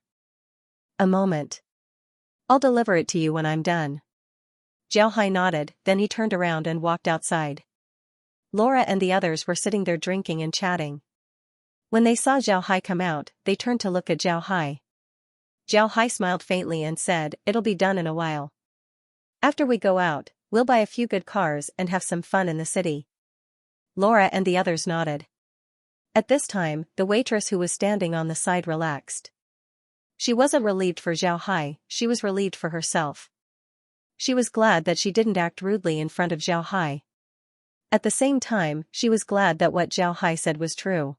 A moment. I'll deliver it to you when I'm done. Zhao Hai nodded, then he turned around and walked outside. Laura and the others were sitting there drinking and chatting. When they saw Zhao Hai come out, they turned to look at Zhao Hai. Zhao Hai smiled faintly and said, "It'll be done in a while. After we go out, we'll buy a few good cars and have some fun in the city." Laura and the others nodded. At this time, the waitress who was standing on the side relaxed. She wasn't relieved for Zhao Hai, she was relieved for herself. She was glad that she didn't act rudely in front of Zhao Hai. At the same time, she was glad that what Zhao Hai said was true.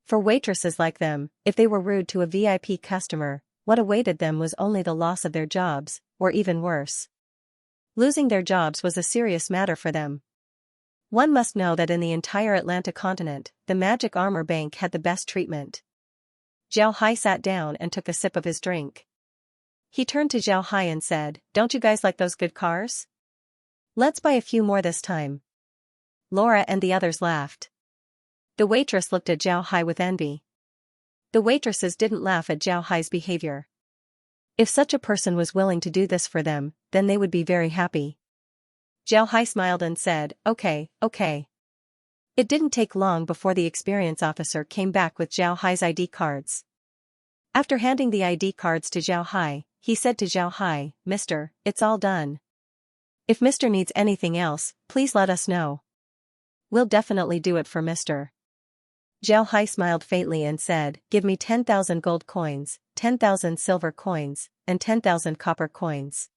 For waitresses like them, if they were rude to a VIP customer, what awaited them was only the loss of their jobs, or even worse. Losing their jobs was a serious matter for them. One must know that in the entire Atlanta continent, the Magic Armor Bank had the best treatment. Zhao Hai sat down and took a sip of his drink. He turned to Zhao Hai and said, "Don't you guys like those good cars? Let's buy a few more this time." Laura and the others laughed. The waitress looked at Zhao Hai with envy. The waitresses didn't laugh at Zhao Hai's behavior. If such a person was willing to do this for them, then they would be very happy. Zhao Hai smiled and said, "Okay, okay." It didn't take long before the experience officer came back with Zhao Hai's ID cards. After handing the ID cards to Zhao Hai, he said to Zhao Hai, "Mister, it's all done. If Mister needs anything else, please let us know. We'll definitely do it for Mister." Zhao Hai smiled faintly and said, "Give me 10,000 gold coins, 10,000 silver coins, and 10,000 copper coins.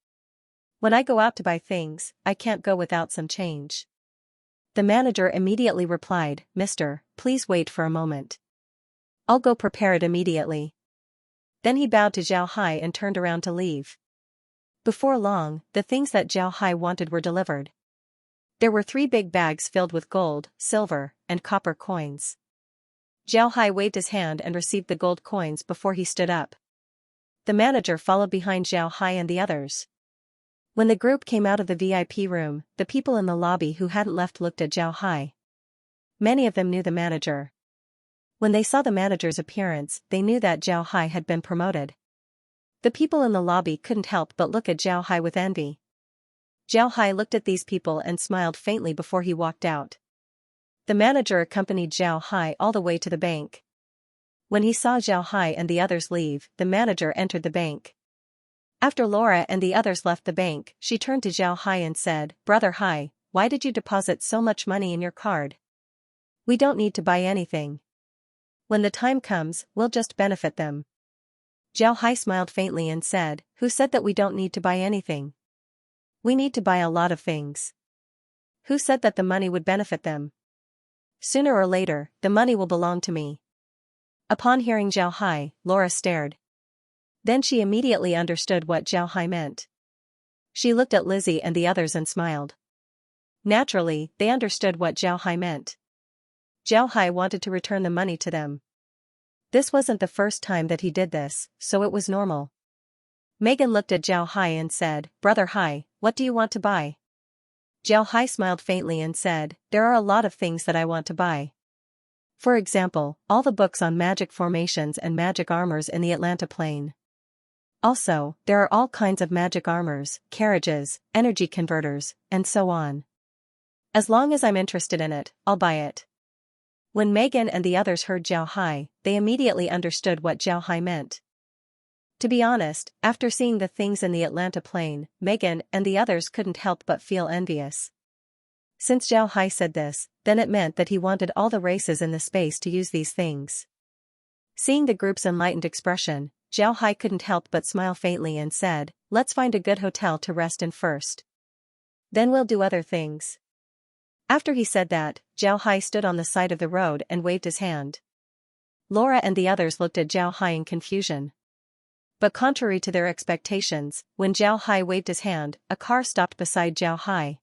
When I go out to buy things, I can't go without some change." The manager immediately replied, "Mister, please wait for a moment. I'll go prepare it immediately." Then he bowed to Zhao Hai and turned around to leave. Before long, the things that Zhao Hai wanted were delivered. There were 3 big bags filled with gold, silver, and copper coins. Zhao Hai waved his hand and received the gold coins before he stood up. The manager followed behind Zhao Hai and the others. When the group came out of the VIP room, the people in the lobby who hadn't left looked at Zhao Hai. Many of them knew the manager. When they saw the manager's appearance, they knew that Zhao Hai had been promoted. The people in the lobby couldn't help but look at Zhao Hai with envy. Zhao Hai looked at these people and smiled faintly before he walked out. The manager accompanied Zhao Hai all the way to the bank. When he saw Zhao Hai and the others leave, the manager entered the bank. After Laura and the others left the bank, she turned to Zhao Hai and said, "Brother Hai, why did you deposit so much money in your card? We don't need to buy anything. When the time comes, we'll just benefit them." Zhao Hai smiled faintly and said, "Who said that we don't need to buy anything? We need to buy a lot of things. Who said that the money would benefit them? Sooner or later, the money will belong to me." Upon hearing Zhao Hai, Laura stared. Then she immediately understood what Zhao Hai meant. She looked at Lizzie and the others and smiled. Naturally, they understood what Zhao Hai meant. Zhao Hai wanted to return the money to them. This wasn't the first time that he did this, so it was normal. Megan looked at Zhao Hai and said, "Brother Hai, what do you want to buy?" Zhao Hai smiled faintly and said, "There are a lot of things that I want to buy. For example, all the books on magic formations and magic armors in the Atlanta Plain. Also, there are all kinds of magic armors, carriages, energy converters, and so on. As long as I'm interested in it, I'll buy it." When Megan and the others heard Zhao Hai, they immediately understood what Zhao Hai meant. To be honest, after seeing the things in the Atlanta Plain, Megan and the others couldn't help but feel envious. Since Zhao Hai said this, then it meant that he wanted all the races in the space to use these things. Seeing the group's enlightened expression, Zhao Hai couldn't help but smile faintly and said, "Let's find a good hotel to rest in first. Then we'll do other things." After he said that, Zhao Hai stood on the side of the road and waved his hand. Laura and the others looked at Zhao Hai in confusion. But contrary to their expectations, when Zhao Hai waved his hand, a car stopped beside Zhao Hai.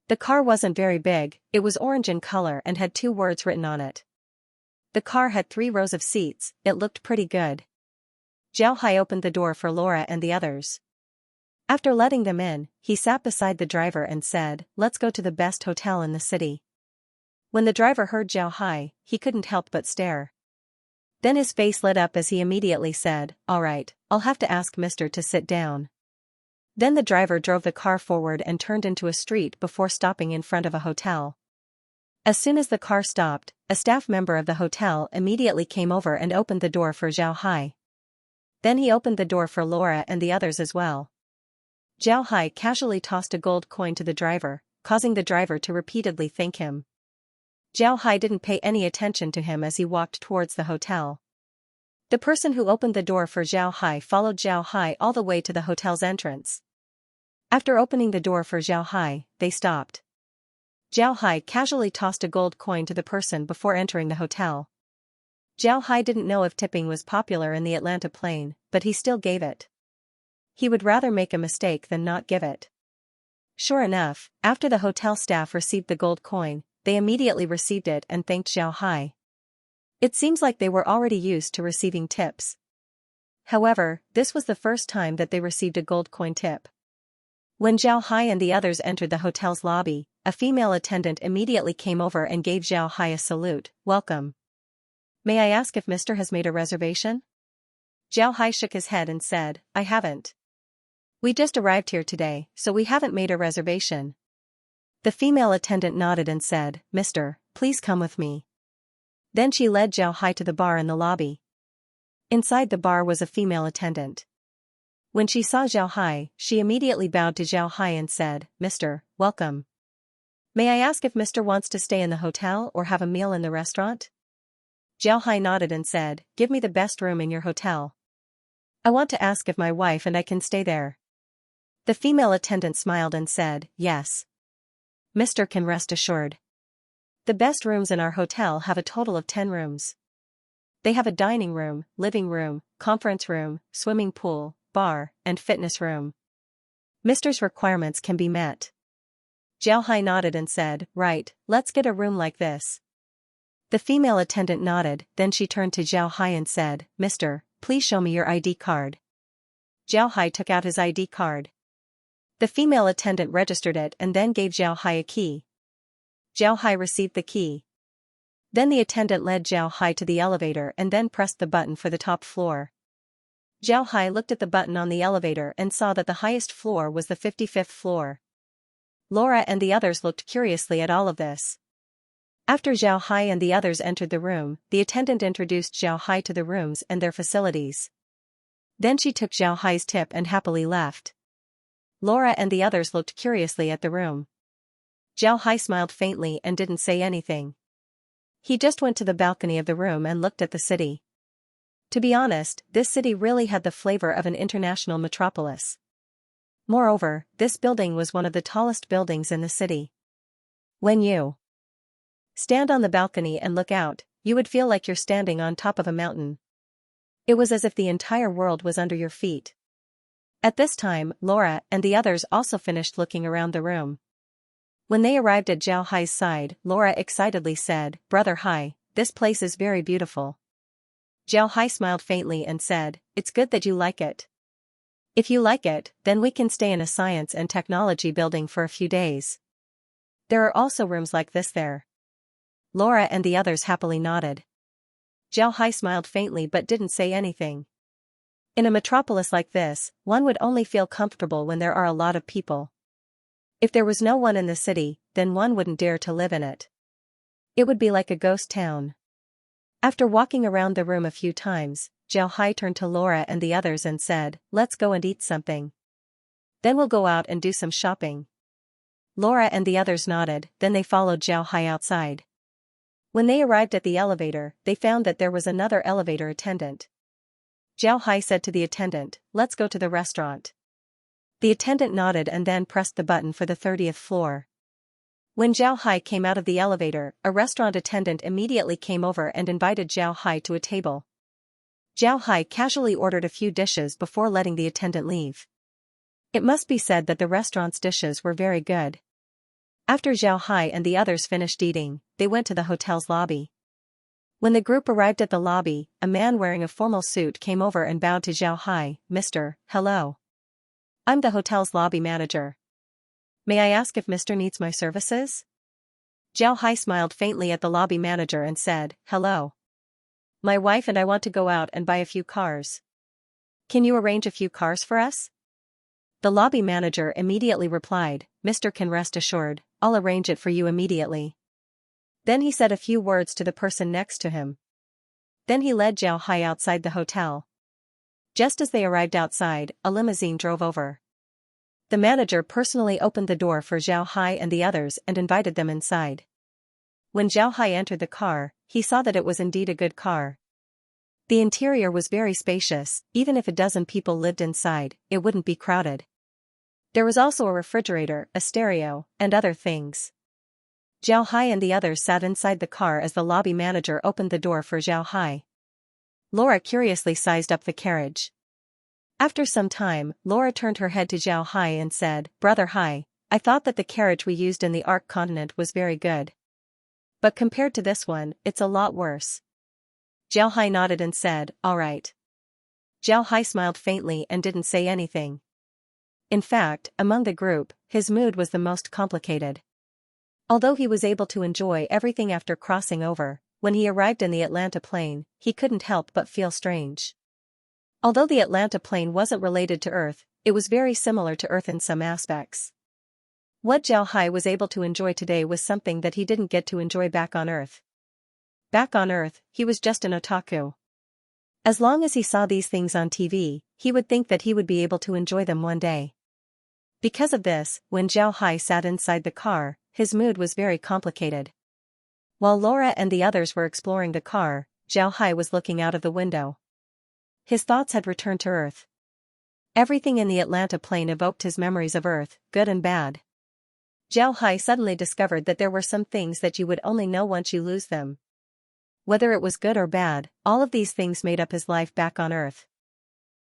The car wasn't very big, it was orange in color and had 2 words written on it. The car had 3 rows of seats, it looked pretty good. Zhao Hai opened the door for Laura and the others. After letting them in, he sat beside the driver and said, "Let's go to the best hotel in the city." When the driver heard Zhao Hai, he couldn't help but stare. Then his face lit up as he immediately said, "All right, I'll have to ask Mr. to sit down." Then the driver drove the car forward and turned into a street before stopping in front of a hotel. As soon as the car stopped, a staff member of the hotel immediately came over and opened the door for Zhao Hai. Then he opened the door for Laura and the others as well. Zhao Hai casually tossed a gold coin to the driver, causing the driver to repeatedly thank him. Zhao Hai didn't pay any attention to him as he walked towards the hotel. The person who opened the door for Zhao Hai followed Zhao Hai all the way to the hotel's entrance. After opening the door for Zhao Hai, they stopped. Zhao Hai casually tossed a gold coin to the person before entering the hotel. Zhao Hai didn't know if tipping was popular in the Atlanta plain, but he still gave it. He would rather make a mistake than not give it. Sure enough, after the hotel staff received the gold coin, they immediately received it and thanked Zhao Hai. It seems like they were already used to receiving tips. However, this was the first time that they received a gold coin tip. When Zhao Hai and the others entered the hotel's lobby, a female attendant immediately came over and gave Zhao Hai a salute. "Welcome. May I ask if Mr. has made a reservation?" Zhao Hai shook his head and said, "I haven't. We just arrived here today, so we haven't made a reservation." The female attendant nodded and said, "Mister, please come with me." Then she led Zhao Hai to the bar in the lobby. Inside the bar was a female attendant. When she saw Zhao Hai, she immediately bowed to Zhao Hai and said, "Mister, welcome. May I ask if Mister wants to stay in the hotel or have a meal in the restaurant?" Zhao Hai nodded and said, "Give me the best room in your hotel. I want to ask if my wife and I can stay there." The female attendant smiled and said, "Yes. Mister can rest assured. The best rooms in our hotel have a total of 10 rooms. They have a dining room, living room, conference room, swimming pool, bar, and fitness room. Mister's requirements can be met." Zhao Hai nodded and said, "Right, let's get a room like this." The female attendant nodded, then she turned to Zhao Hai and said, "Mister, please show me your ID card." Zhao Hai took out his ID card. The female attendant registered it and then gave Zhao Hai a key. Zhao Hai received the key. Then the attendant led Zhao Hai to the elevator and then pressed the button for the top floor. Zhao Hai looked at the button on the elevator and saw that the highest floor was the 55th floor. Laura and the others looked curiously at all of this. After Zhao Hai and the others entered the room, the attendant introduced Zhao Hai to the rooms and their facilities. Then she took Zhao Hai's tip and happily left. Laura and the others looked curiously at the room. Zhao Hai smiled faintly and didn't say anything. He just went to the balcony of the room and looked at the city. To be honest, this city really had the flavor of an international metropolis. Moreover, this building was one of the tallest buildings in the city. When you stand on the balcony and look out, you would feel like you're standing on top of a mountain. It was as if the entire world was under your feet. At this time, Laura and the others also finished looking around the room. When they arrived at Zhao Hai's side, Laura excitedly said, "Brother Hai, this place is very beautiful." Zhao Hai smiled faintly and said, "It's good that you like it. If you like it, then we can stay in a science and technology building for a few days. There are also rooms like this there." Laura and the others happily nodded. Zhao Hai smiled faintly but didn't say anything. In a metropolis like this, one would only feel comfortable when there are a lot of people. If there was no one in the city, then one wouldn't dare to live in it. It would be like a ghost town. After walking around the room a few times, Zhao Hai turned to Laura and the others and said, "Let's go and eat something. Then we'll go out and do some shopping." Laura and the others nodded, then they followed Zhao Hai outside. When they arrived at the elevator, they found that there was another elevator attendant. Zhao Hai said to the attendant, "Let's go to the restaurant." The attendant nodded and then pressed the button for the 30th floor. When Zhao Hai came out of the elevator, a restaurant attendant immediately came over and invited Zhao Hai to a table. Zhao Hai casually ordered a few dishes before letting the attendant leave. It must be said that the restaurant's dishes were very good. After Zhao Hai and the others finished eating, they went to the hotel's lobby. When the group arrived at the lobby, a man wearing a formal suit came over and bowed to Zhao Hai. "Mister, hello. I'm the hotel's lobby manager. May I ask if Mister needs my services?" Zhao Hai smiled faintly at the lobby manager and said, "Hello. My wife and I want to go out and buy a few cars. Can you arrange a few cars for us? The lobby manager immediately replied, Mr. Can rest assured, I'll arrange it for you immediately. Then he said a few words to the person next to him. Then he led Zhao Hai outside the hotel. Just as they arrived outside, a limousine drove over. The manager personally opened the door for Zhao Hai and the others and invited them inside. When Zhao Hai entered the car, he saw that it was indeed a good car. The interior was very spacious. Even if a dozen people lived inside, it wouldn't be crowded. There was also a refrigerator, a stereo, and other things. Zhao Hai and the others sat inside the car as the lobby manager opened the door for Zhao Hai. Laura curiously sized up the carriage. After some time, Laura turned her head to Zhao Hai and said, Brother Hai, I thought that the carriage we used in the Ark continent was very good. But compared to this one, it's a lot worse. Zhao Hai nodded and said, all right. Zhao Hai smiled faintly and didn't say anything. In fact, among the group, his mood was the most complicated. Although he was able to enjoy everything after crossing over, when he arrived in the Atlanta plain, he couldn't help but feel strange. Although the Atlanta plain wasn't related to Earth, it was very similar to Earth in some aspects. What Zhao Hai was able to enjoy today was something that he didn't get to enjoy back on Earth. Back on Earth, he was just an otaku. As long as he saw these things on TV, he would think that he would be able to enjoy them one day. Because of this, when Zhao Hai sat inside the car, his mood was very complicated. While Laura and the others were exploring the car, Zhao Hai was looking out of the window. His thoughts had returned to Earth. Everything in the Atlanta plain evoked his memories of Earth, good and bad. Zhao Hai suddenly discovered that there were some things that you would only know once you lose them. Whether it was good or bad, all of these things made up his life back on Earth.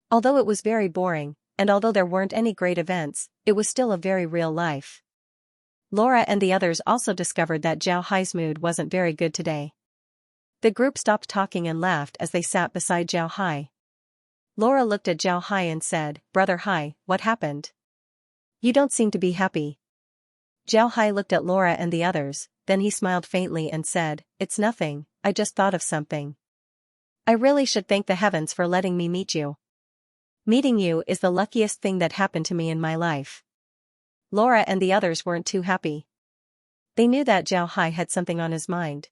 Although it was very boring, and although there weren't any great events, it was still a very real life. Laura and the others also discovered that Zhao Hai's mood wasn't very good today. The group stopped talking and laughed as they sat beside Zhao Hai. Laura looked at Zhao Hai and said, Brother Hai, what happened? You don't seem to be happy. Zhao Hai looked at Laura and the others, then he smiled faintly and said, It's nothing, I just thought of something. I really should thank the heavens for letting me meet you. Meeting you is the luckiest thing that happened to me in my life. Laura and the others weren't too happy. They knew that Zhao Hai had something on his mind.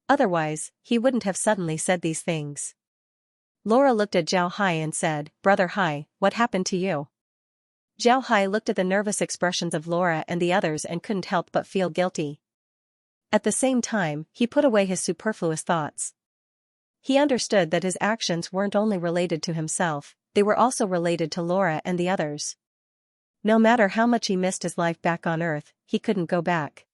Otherwise, he wouldn't have suddenly said these things. Laura looked at Zhao Hai and said, Brother Hai, what happened to you? Zhao Hai looked at the nervous expressions of Laura and the others and couldn't help but feel guilty. At the same time, he put away his superfluous thoughts. He understood that his actions weren't only related to himself, they were also related to Laura and the others. No matter how much he missed his life back on Earth, he couldn't go back.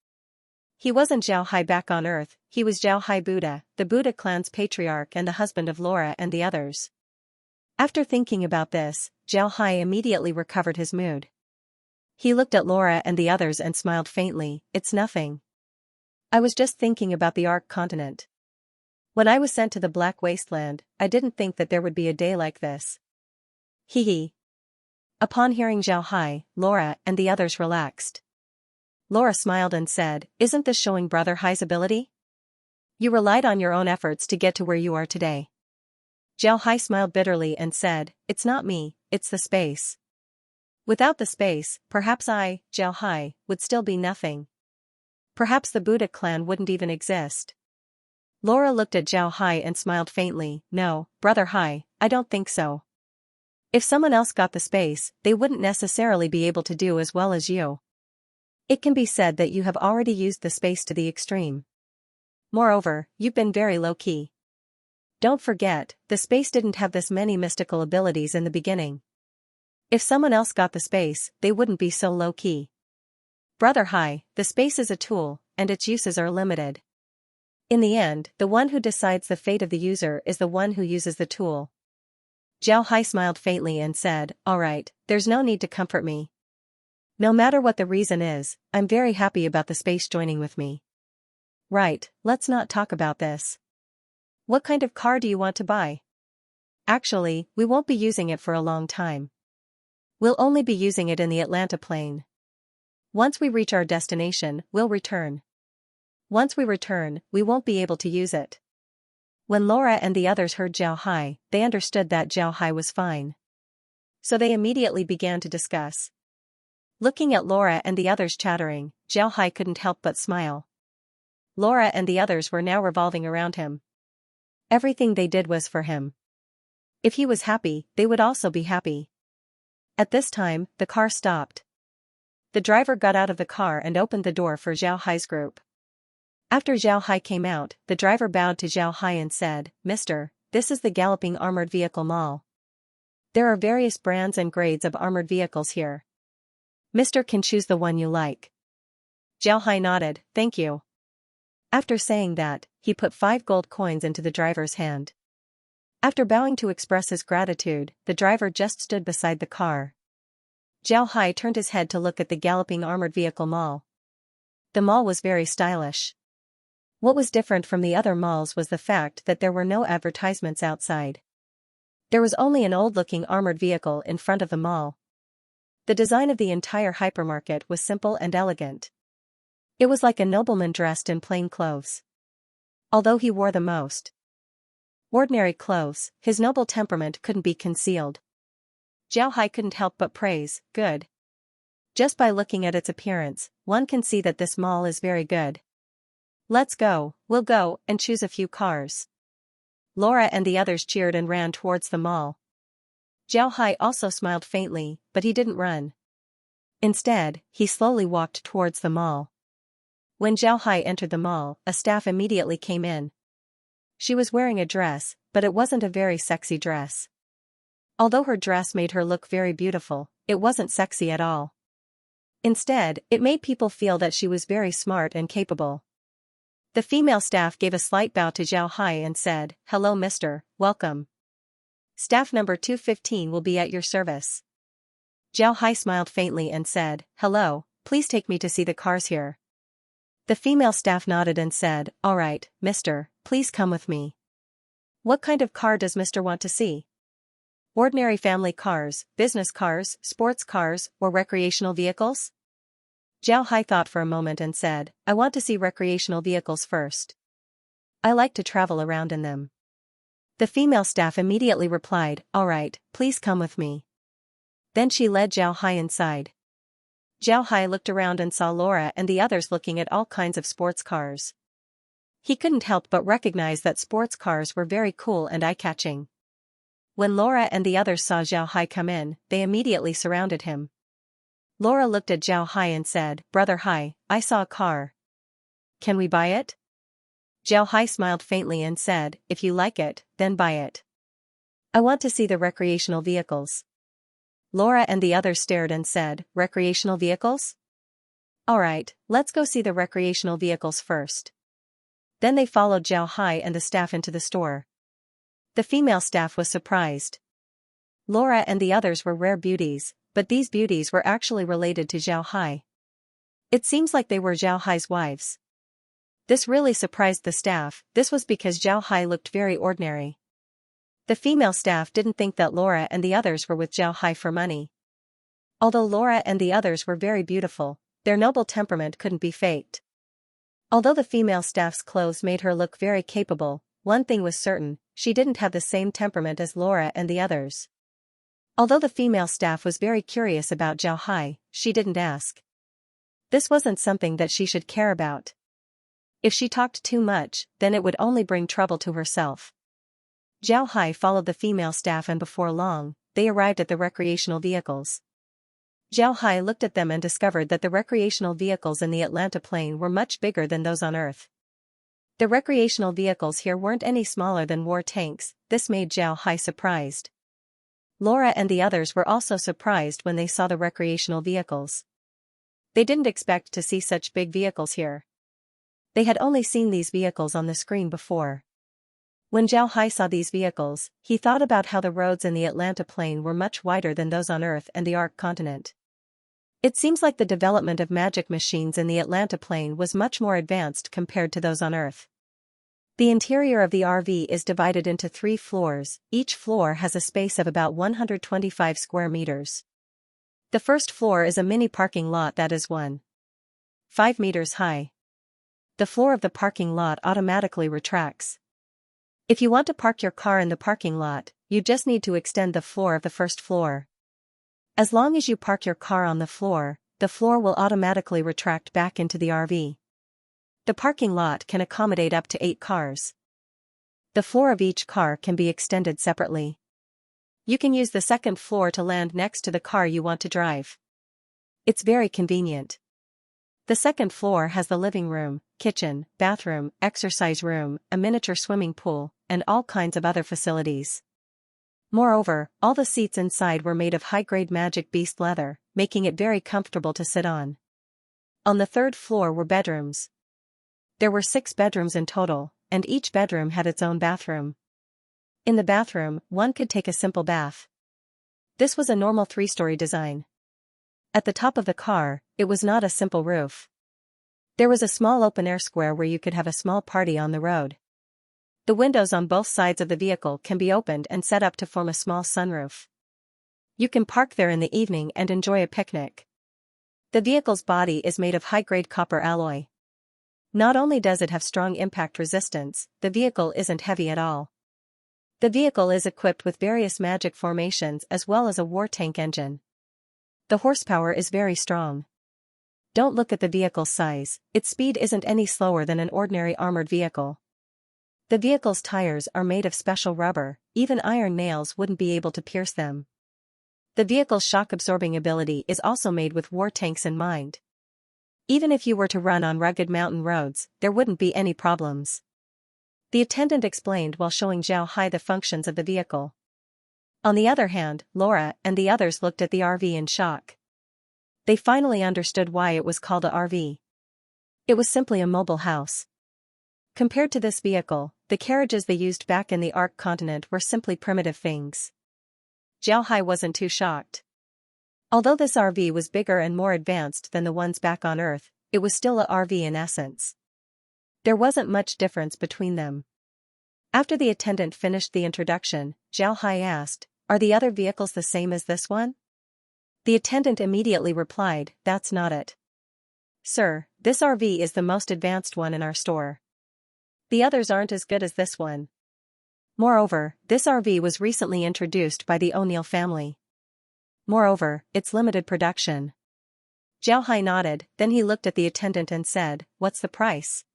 He wasn't Zhao Hai back on Earth, he was Zhao Hai Buddha, the Buddha clan's patriarch and the husband of Laura and the others. After thinking about this, Zhao Hai immediately recovered his mood. He looked at Laura and the others and smiled faintly, It's nothing. I was just thinking about the Ark continent. When I was sent to the Black Wasteland, I didn't think that there would be a day like this. Hee hee. Upon hearing Zhao Hai, Laura and the others relaxed. Laura smiled and said, Isn't this showing Brother Hai's ability? You relied on your own efforts to get to where you are today. Zhao Hai smiled bitterly and said, It's not me, it's the space. Without the space, perhaps I, Zhao Hai, would still be nothing. Perhaps the Buddha clan wouldn't even exist. Laura looked at Zhao Hai and smiled faintly, No, Brother Hai, I don't think so. If someone else got the space, they wouldn't necessarily be able to do as well as you. It can be said that you have already used the space to the extreme. Moreover, you've been very low-key. Don't forget, the space didn't have this many mystical abilities in the beginning. If someone else got the space, they wouldn't be so low-key. Brother Hai, the space is a tool, and its uses are limited. In the end, the one who decides the fate of the user is the one who uses the tool. Zhao Hai smiled faintly and said, All right, there's no need to comfort me. No matter what the reason is, I'm very happy about the space joining with me. Right, let's not talk about this. What kind of car do you want to buy? Actually, we won't be using it for a long time. We'll only be using it in the Atlanta plain. Once we reach our destination, we'll return. Once we return, we won't be able to use it. When Laura and the others heard Zhao Hai, they understood that Zhao Hai was fine. So they immediately began to discuss. Looking at Laura and the others chattering, Zhao Hai couldn't help but smile. Laura and the others were now revolving around him. Everything they did was for him. If he was happy, they would also be happy. At this time, the car stopped. The driver got out of the car and opened the door for Zhao Hai's group. After Zhao Hai came out, the driver bowed to Zhao Hai and said, "Mister, this is the Galloping Armored Vehicle Mall. There are various brands and grades of armored vehicles here. Mister can choose the one you like." Zhao Hai nodded, "Thank you." After saying that, he put 5 gold coins into the driver's hand. After bowing to express his gratitude, the driver just stood beside the car. Zhao Hai turned his head to look at the Galloping Armored Vehicle Mall. The mall was very stylish. What was different from the other malls was the fact that there were no advertisements outside. There was only an old-looking armored vehicle in front of the mall. The design of the entire hypermarket was simple and elegant. It was like a nobleman dressed in plain clothes. Although he wore the most ordinary clothes, his noble temperament couldn't be concealed. Zhao Hai couldn't help but praise, "Good." Just by looking at its appearance, one can see that this mall is very good. "Let's go, we'll go and choose a few cars." Laura and the others cheered and ran towards the mall. Zhao Hai also smiled faintly, but he didn't run. Instead, he slowly walked towards the mall. When Zhao Hai entered the mall, a staff immediately came in. She was wearing a dress, but it wasn't a very sexy dress. Although her dress made her look very beautiful, it wasn't sexy at all. Instead, it made people feel that she was very smart and capable. The female staff gave a slight bow to Zhao Hai and said, "Hello mister, welcome. Staff number 215 will be at your service." Zhao Hai smiled faintly and said, "Hello, please take me to see the cars here." The female staff nodded and said, "All right, mister, please come with me." "What kind of car does mister want to see? Ordinary family cars, business cars, sports cars, or recreational vehicles?" Zhao Hai thought for a moment and said, "I want to see recreational vehicles first. I like to travel around in them." The female staff immediately replied, "All right, please come with me." Then she led Zhao Hai inside. Zhao Hai looked around and saw Laura and the others looking at all kinds of sports cars. He couldn't help but recognize that sports cars were very cool and eye-catching. When Laura and the others saw Zhao Hai come in, they immediately surrounded him. Laura looked at Zhao Hai and said, "Brother Hai, I saw a car. Can we buy it?" Zhao Hai smiled faintly and said, "If you like it, then buy it. I want to see the recreational vehicles." Laura and the others stared and said, "Recreational vehicles? All right, let's go see the recreational vehicles first." Then they followed Zhao Hai and the staff into the store. The female staff was surprised. Laura and the others were rare beauties, but these beauties were actually related to Zhao Hai. It seems like they were Zhao Hai's wives. This really surprised the staff. This was because Zhao Hai looked very ordinary. The female staff didn't think that Laura and the others were with Zhao Hai for money. Although Laura and the others were very beautiful, their noble temperament couldn't be faked. Although the female staff's clothes made her look very capable, one thing was certain, she didn't have the same temperament as Laura and the others. Although the female staff was very curious about Zhao Hai, she didn't ask. This wasn't something that she should care about. If she talked too much, then it would only bring trouble to herself. Zhao Hai followed the female staff and before long, they arrived at the recreational vehicles. Zhao Hai looked at them and discovered that the recreational vehicles in the Atlanta plain were much bigger than those on Earth. The recreational vehicles here weren't any smaller than war tanks. This made Zhao Hai surprised. Laura and the others were also surprised when they saw the recreational vehicles. They didn't expect to see such big vehicles here. They had only seen these vehicles on the screen before. When Zhao Hai saw these vehicles, he thought about how the roads in the Atlanta plain were much wider than those on Earth and the Ark continent. It seems like the development of magic machines in the Atlanta plain was much more advanced compared to those on Earth. The interior of the RV is divided into 3 floors, each floor has a space of about 125 square meters. The first floor is a mini parking lot that is 1.5 meters high. The floor of the parking lot automatically retracts. If you want to park your car in the parking lot, you just need to extend the floor of the first floor. As long as you park your car on the floor will automatically retract back into the RV. The parking lot can accommodate up to 8 cars. The floor of each car can be extended separately. You can use the second floor to land next to the car you want to drive. It's very convenient. The second floor has the living room, kitchen, bathroom, exercise room, a miniature swimming pool, and all kinds of other facilities. Moreover, all the seats inside were made of high-grade Magic Beast leather, making it very comfortable to sit on. On the third floor were bedrooms. There were 6 bedrooms in total, and each bedroom had its own bathroom. In the bathroom, one could take a simple bath. This was a normal 3-story design. At the top of the car, it was not a simple roof. There was a small open-air square where you could have a small party on the road. The windows on both sides of the vehicle can be opened and set up to form a small sunroof. You can park there in the evening and enjoy a picnic. The vehicle's body is made of high-grade copper alloy. Not only does it have strong impact resistance, the vehicle isn't heavy at all. The vehicle is equipped with various magic formations as well as a war tank engine. The horsepower is very strong. Don't look at the vehicle's size, its speed isn't any slower than an ordinary armored vehicle. The vehicle's tires are made of special rubber, even iron nails wouldn't be able to pierce them. The vehicle's shock-absorbing ability is also made with war tanks in mind. Even if you were to run on rugged mountain roads, there wouldn't be any problems. The attendant explained while showing Zhao Hai the functions of the vehicle. On the other hand, Laura and the others looked at the RV in shock. They finally understood why it was called a RV. It was simply a mobile house. Compared to this vehicle, the carriages they used back in the Ark continent were simply primitive things. Zhao Hai wasn't too shocked. Although this RV was bigger and more advanced than the ones back on Earth, it was still a RV in essence. There wasn't much difference between them. After the attendant finished the introduction, Zhao Hai asked, "Are the other vehicles the same as this one?" The attendant immediately replied, "That's not it. Sir, this RV is the most advanced one in our store. The others aren't as good as this one. Moreover, this RV was recently introduced by the O'Neill family. Moreover, it's limited production." Zhao Hai nodded, then he looked at the attendant and said, "What's the price?"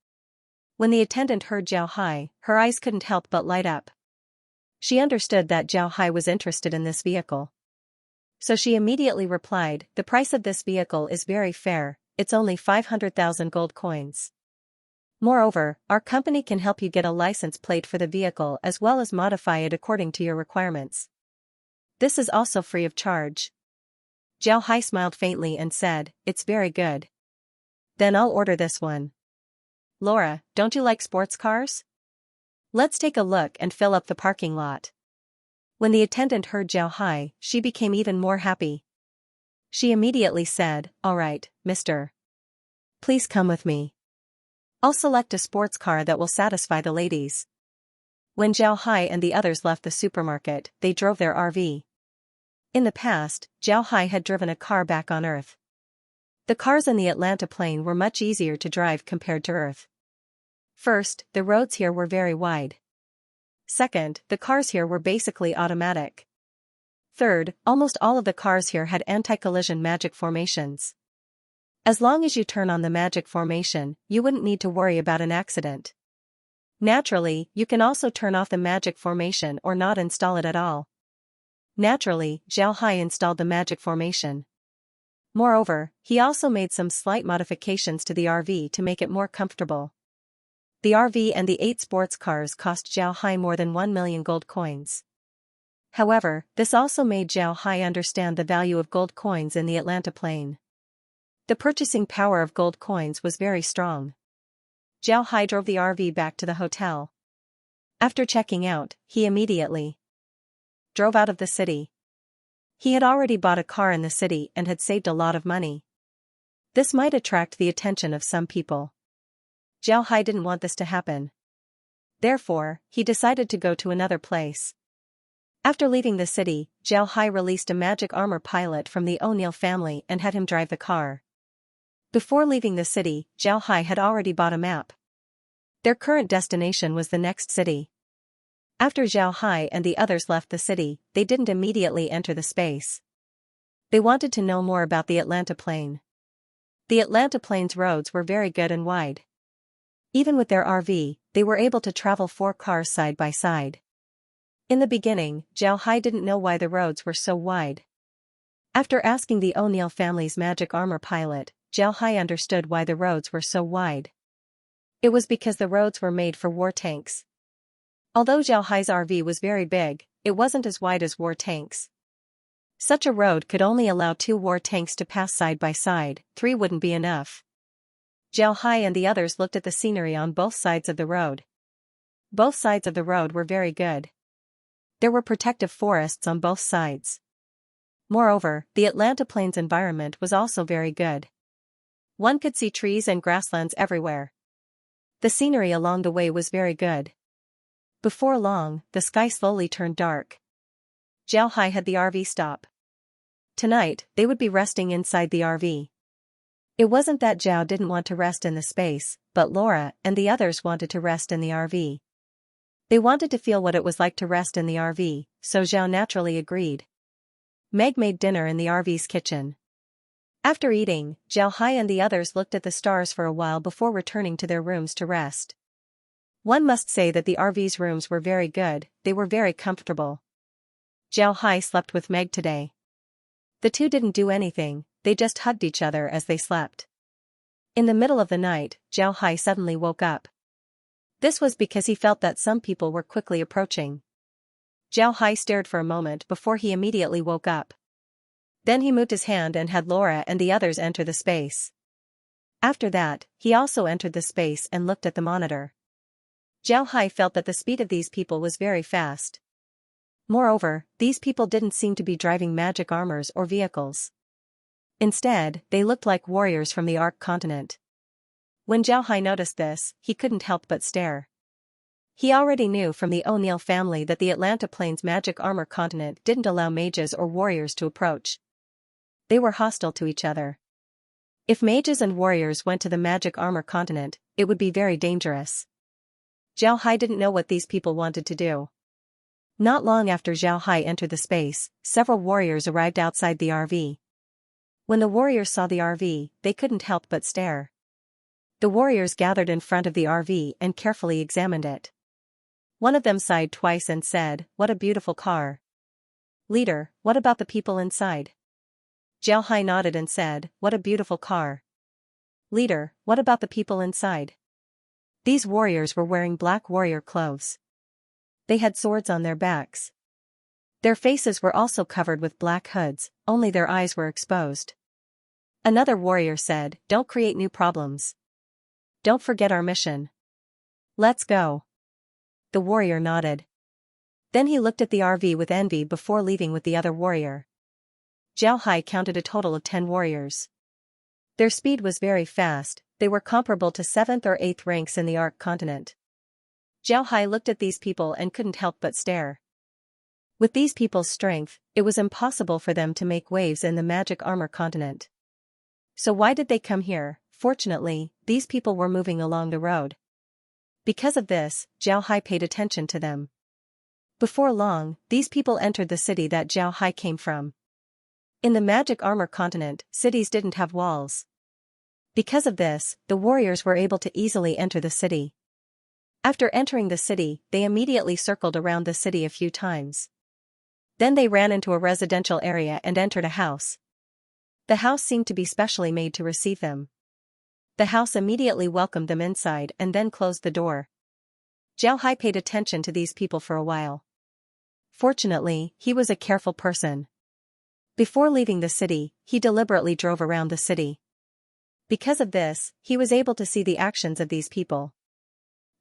When the attendant heard Zhao Hai, her eyes couldn't help but light up. She understood that Zhao Hai was interested in this vehicle. So she immediately replied, "The price of this vehicle is very fair, it's only 500,000 gold coins. Moreover, our company can help you get a license plate for the vehicle as well as modify it according to your requirements. This is also free of charge." Zhao Hai smiled faintly and said, "It's very good. Then I'll order this one. Laura, don't you like sports cars? Let's take a look and fill up the parking lot." When the attendant heard Zhao Hai, she became even more happy. She immediately said, "All right, mister. Please come with me. I'll select a sports car that will satisfy the ladies." When Zhao Hai and the others left the supermarket, they drove their RV. In the past, Zhao Hai had driven a car back on Earth. The cars in the Atlanta plain were much easier to drive compared to Earth. First, the roads here were very wide. Second, the cars here were basically automatic. Third, almost all of the cars here had anti-collision magic formations. As long as you turn on the magic formation, you wouldn't need to worry about an accident. Naturally, you can also turn off the magic formation or not install it at all. Naturally, Zhao Hai installed the magic formation. Moreover, he also made some slight modifications to the RV to make it more comfortable. The RV and the 8 sports cars cost Zhao Hai more than 1 million gold coins. However, this also made Zhao Hai understand the value of gold coins in the Atlanta plain. The purchasing power of gold coins was very strong. Zhao Hai drove the RV back to the hotel. After checking out, he immediately drove out of the city. He had already bought a car in the city and had saved a lot of money. This might attract the attention of some people. Zhao Hai didn't want this to happen. Therefore, he decided to go to another place. After leaving the city, Zhao Hai released a magic armor pilot from the O'Neill family and had him drive the car. Before leaving the city, Zhao Hai had already bought a map. Their current destination was the next city. After Zhao Hai and the others left the city, they didn't immediately enter the space. They wanted to know more about the Atlanta Plain. The Atlanta Plain's roads were very good and wide. Even with their RV, they were able to travel 4 cars side by side. In the beginning, Zhao Hai didn't know why the roads were so wide. After asking the O'Neill family's magic armor pilot, Zhao Hai understood why the roads were so wide. It was because the roads were made for war tanks. Although Zhao Hai's RV was very big, it wasn't as wide as war tanks. Such a road could only allow 2 war tanks to pass side by side, 3 wouldn't be enough. Zhao Hai and the others looked at the scenery on both sides of the road. Both sides of the road were very good. There were protective forests on both sides. Moreover, the Atlanta Plains environment was also very good. One could see trees and grasslands everywhere. The scenery along the way was very good. Before long, the sky slowly turned dark. Zhao Hai had the RV stop. Tonight, they would be resting inside the RV. It wasn't that Zhao didn't want to rest in the space, but Laura and the others wanted to rest in the RV. They wanted to feel what it was like to rest in the RV, so Zhao naturally agreed. Meg made dinner in the RV's kitchen. After eating, Zhao Hai and the others looked at the stars for a while before returning to their rooms to rest. One must say that the RV's rooms were very good, they were very comfortable. Zhao Hai slept with Meg today. The two didn't do anything, they just hugged each other as they slept. In the middle of the night, Zhao Hai suddenly woke up. This was because he felt that some people were quickly approaching. Zhao Hai stared for a moment before he immediately woke up. Then he moved his hand and had Laura and the others enter the space. After that, he also entered the space and looked at the monitor. Zhao Hai felt that the speed of these people was very fast. Moreover, these people didn't seem to be driving magic armors or vehicles. Instead, they looked like warriors from the Ark continent. When Zhao Hai noticed this, he couldn't help but stare. He already knew from the O'Neill family that the Atlanta Plains magic armor continent didn't allow mages or warriors to approach. They were hostile to each other. If mages and warriors went to the magic armor continent, it would be very dangerous. Zhao Hai didn't know what these people wanted to do. Not long after Zhao Hai entered the space, several warriors arrived outside the RV. When the warriors saw the RV, they couldn't help but stare. The warriors gathered in front of the RV and carefully examined it. One of them sighed twice and said, "What a beautiful car." "Leader, what about the people inside?" Zhao Hai nodded and said, "What a beautiful car." "Leader, what about the people inside?" These warriors were wearing black warrior clothes. They had swords on their backs. Their faces were also covered with black hoods, only their eyes were exposed. Another warrior said, "Don't create new problems. Don't forget our mission. Let's go." The warrior nodded. Then he looked at the RV with envy before leaving with the other warrior. Zhao Hai counted a total of 10 warriors. Their speed was very fast, they were comparable to 7th or 8th ranks in the Ark continent. Zhao Hai looked at these people and couldn't help but stare. With these people's strength, it was impossible for them to make waves in the magic armor continent. So why did they come here? Fortunately, these people were moving along the road. Because of this, Zhao Hai paid attention to them. Before long, these people entered the city that Zhao Hai came from. In the magic armor continent, cities didn't have walls. Because of this, the warriors were able to easily enter the city. After entering the city, they immediately circled around the city a few times. Then they ran into a residential area and entered a house. The house seemed to be specially made to receive them. The house immediately welcomed them inside and then closed the door. Zhao Hai paid attention to these people for a while. Fortunately, he was a careful person. Before leaving the city, he deliberately drove around the city. Because of this, he was able to see the actions of these people.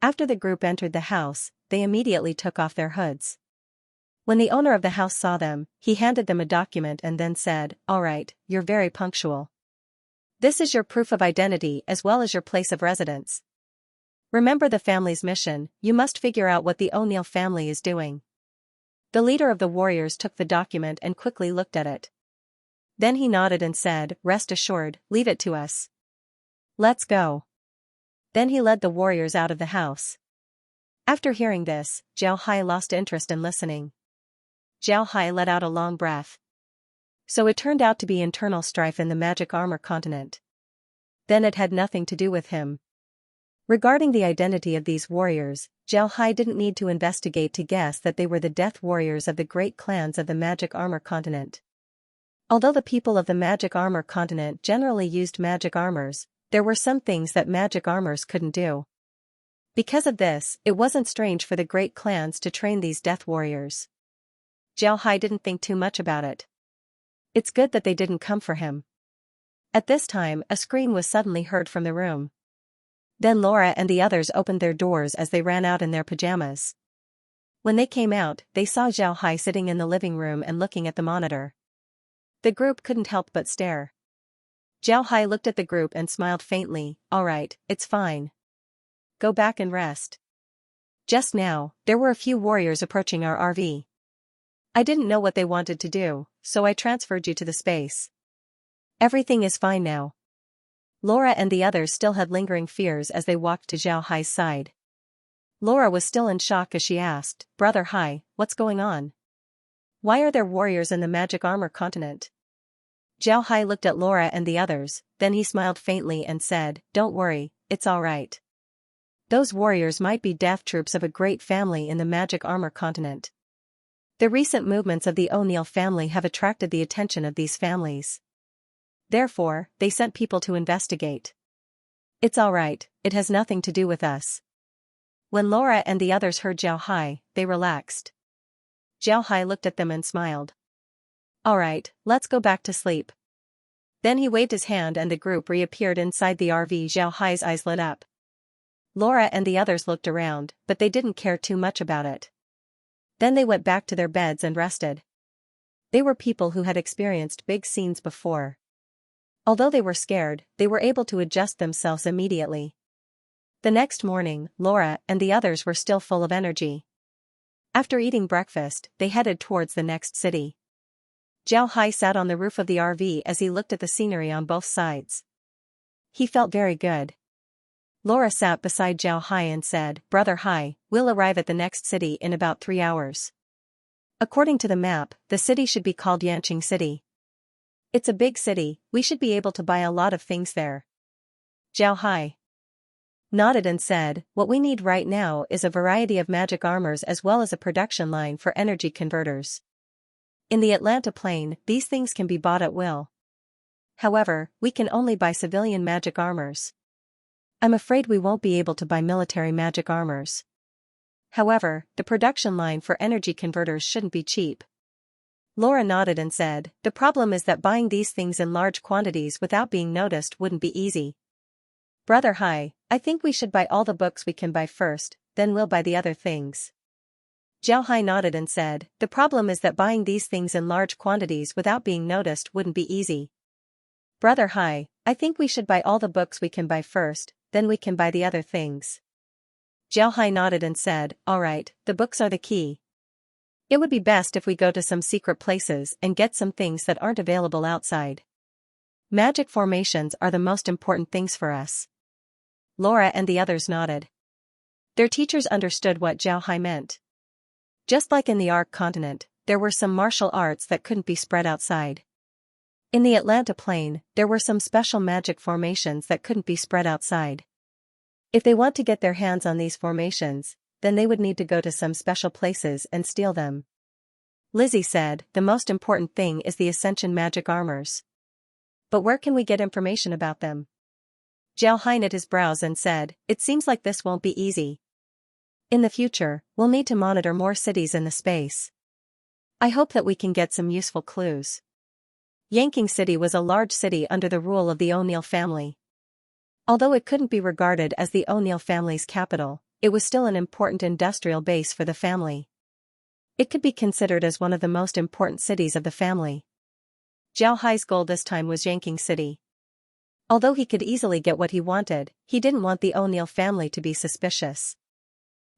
After the group entered the house, they immediately took off their hoods. When the owner of the house saw them, he handed them a document and then said, "All right, you're very punctual. This is your proof of identity as well as your place of residence. Remember the family's mission, you must figure out what the O'Neill family is doing." The leader of the warriors took the document and quickly looked at it. Then he nodded and said, "Rest assured, leave it to us. Let's go." Then he led the warriors out of the house. After hearing this, Zhao Hai lost interest in listening. Zhao Hai let out a long breath. So it turned out to be internal strife in the magic armor continent. Then it had nothing to do with him. Regarding the identity of these warriors, Zhao Hai didn't need to investigate to guess that they were the death warriors of the great clans of the magic armor continent. Although the people of the magic armor continent generally used magic armors, there were some things that magic armors couldn't do. Because of this, it wasn't strange for the great clans to train these death warriors. Zhao Hai didn't think too much about it. It's good that they didn't come for him. At this time, a scream was suddenly heard from the room. Then Laura and the others opened their doors as they ran out in their pajamas. When they came out, they saw Zhao Hai sitting in the living room and looking at the monitor. The group couldn't help but stare. Zhao Hai looked at the group and smiled faintly. All right, it's fine. Go back and rest. Just now, there were a few warriors approaching our RV. I didn't know what they wanted to do, so I transferred you to the space. Everything is fine now. Laura and the others still had lingering fears as they walked to Zhao Hai's side. Laura was still in shock as she asked, Brother Hai, what's going on? Why are there warriors in the magic armor continent? Zhao Hai looked at Laura and the others, then he smiled faintly and said, Don't worry, it's all right. Those warriors might be death troops of a great family in the magic armor continent. The recent movements of the O'Neill family have attracted the attention of these families. Therefore, they sent people to investigate. It's all right, it has nothing to do with us. When Laura and the others heard Zhao Hai, they relaxed. Zhao Hai looked at them and smiled. All right, let's go back to sleep. Then he waved his hand and the group reappeared inside the RV. Zhao Hai's eyes lit up. Laura and the others looked around, but they didn't care too much about it. Then they went back to their beds and rested. They were people who had experienced big scenes before. Although they were scared, they were able to adjust themselves immediately. The next morning, Laura and the others were still full of energy. After eating breakfast, they headed towards the next city. Zhao Hai sat on the roof of the RV as he looked at the scenery on both sides. He felt very good. Laura sat beside Zhao Hai and said, Brother Hai, we'll arrive at the next city in about 3 hours. According to the map, the city should be called Yanqing City. It's a big city, we should be able to buy a lot of things there. Zhao Hai nodded and said, What we need right now is a variety of magic armors as well as a production line for energy converters. In the Atlanta Plain, these things can be bought at will. However, we can only buy civilian magic armors. I'm afraid we won't be able to buy military magic armors. However, the production line for energy converters shouldn't be cheap. Laura nodded and said, The problem is that buying these things in large quantities without being noticed wouldn't be easy. Brother Hai, I think we should buy all the books we can buy first, then we'll buy the other things. Zhao Hai nodded and said, The problem is that buying these things in large quantities without being noticed wouldn't be easy. Brother Hai, I think we should buy all the books we can buy first, then we can buy the other things. Zhao Hai nodded and said, All right, the books are the key. It would be best if we go to some secret places and get some things that aren't available outside. Magic formations are the most important things for us. Laura and the others nodded. Their teachers understood what Zhao Hai meant. Just like in the Ark continent, there were some martial arts that couldn't be spread outside. In the Atlanta Plain, there were some special magic formations that couldn't be spread outside. If they want to get their hands on these formations, then they would need to go to some special places and steal them. Lizzie said, The most important thing is the Ascension magic armors. But where can we get information about them? Zhao Hai knit his brows and said, It seems like this won't be easy. In the future, we'll need to monitor more cities in the space. I hope that we can get some useful clues. Yanqing City was a large city under the rule of the O'Neill family. Although it couldn't be regarded as the O'Neill family's capital, it was still an important industrial base for the family. It could be considered as one of the most important cities of the family. Zhao Hai's goal this time was Yanqing City. Although he could easily get what he wanted, he didn't want the O'Neill family to be suspicious.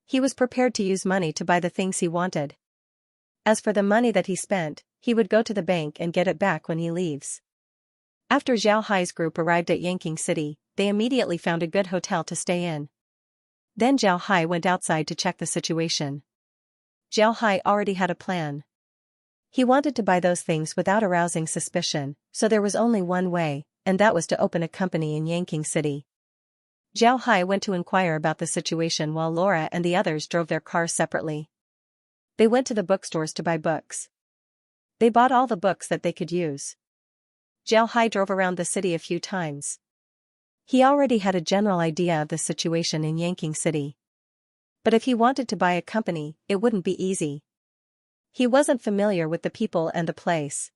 He was prepared to use money to buy the things he wanted. As for the money that he spent, he would go to the bank and get it back when he leaves. After Zhao Hai's group arrived at Yanqing City, they immediately found a good hotel to stay in. Then Zhao Hai went outside to check the situation. Zhao Hai already had a plan. He wanted to buy those things without arousing suspicion, so there was only one way, and that was to open a company in Yanqing City. Zhao Hai went to inquire about the situation while Laura and the others drove their cars separately. They went to the bookstores to buy books. They bought all the books that they could use. Zhao Hai drove around the city a few times. He already had a general idea of the situation in Yanqing City. But if he wanted to buy a company, it wouldn't be easy. He wasn't familiar with the people and the place.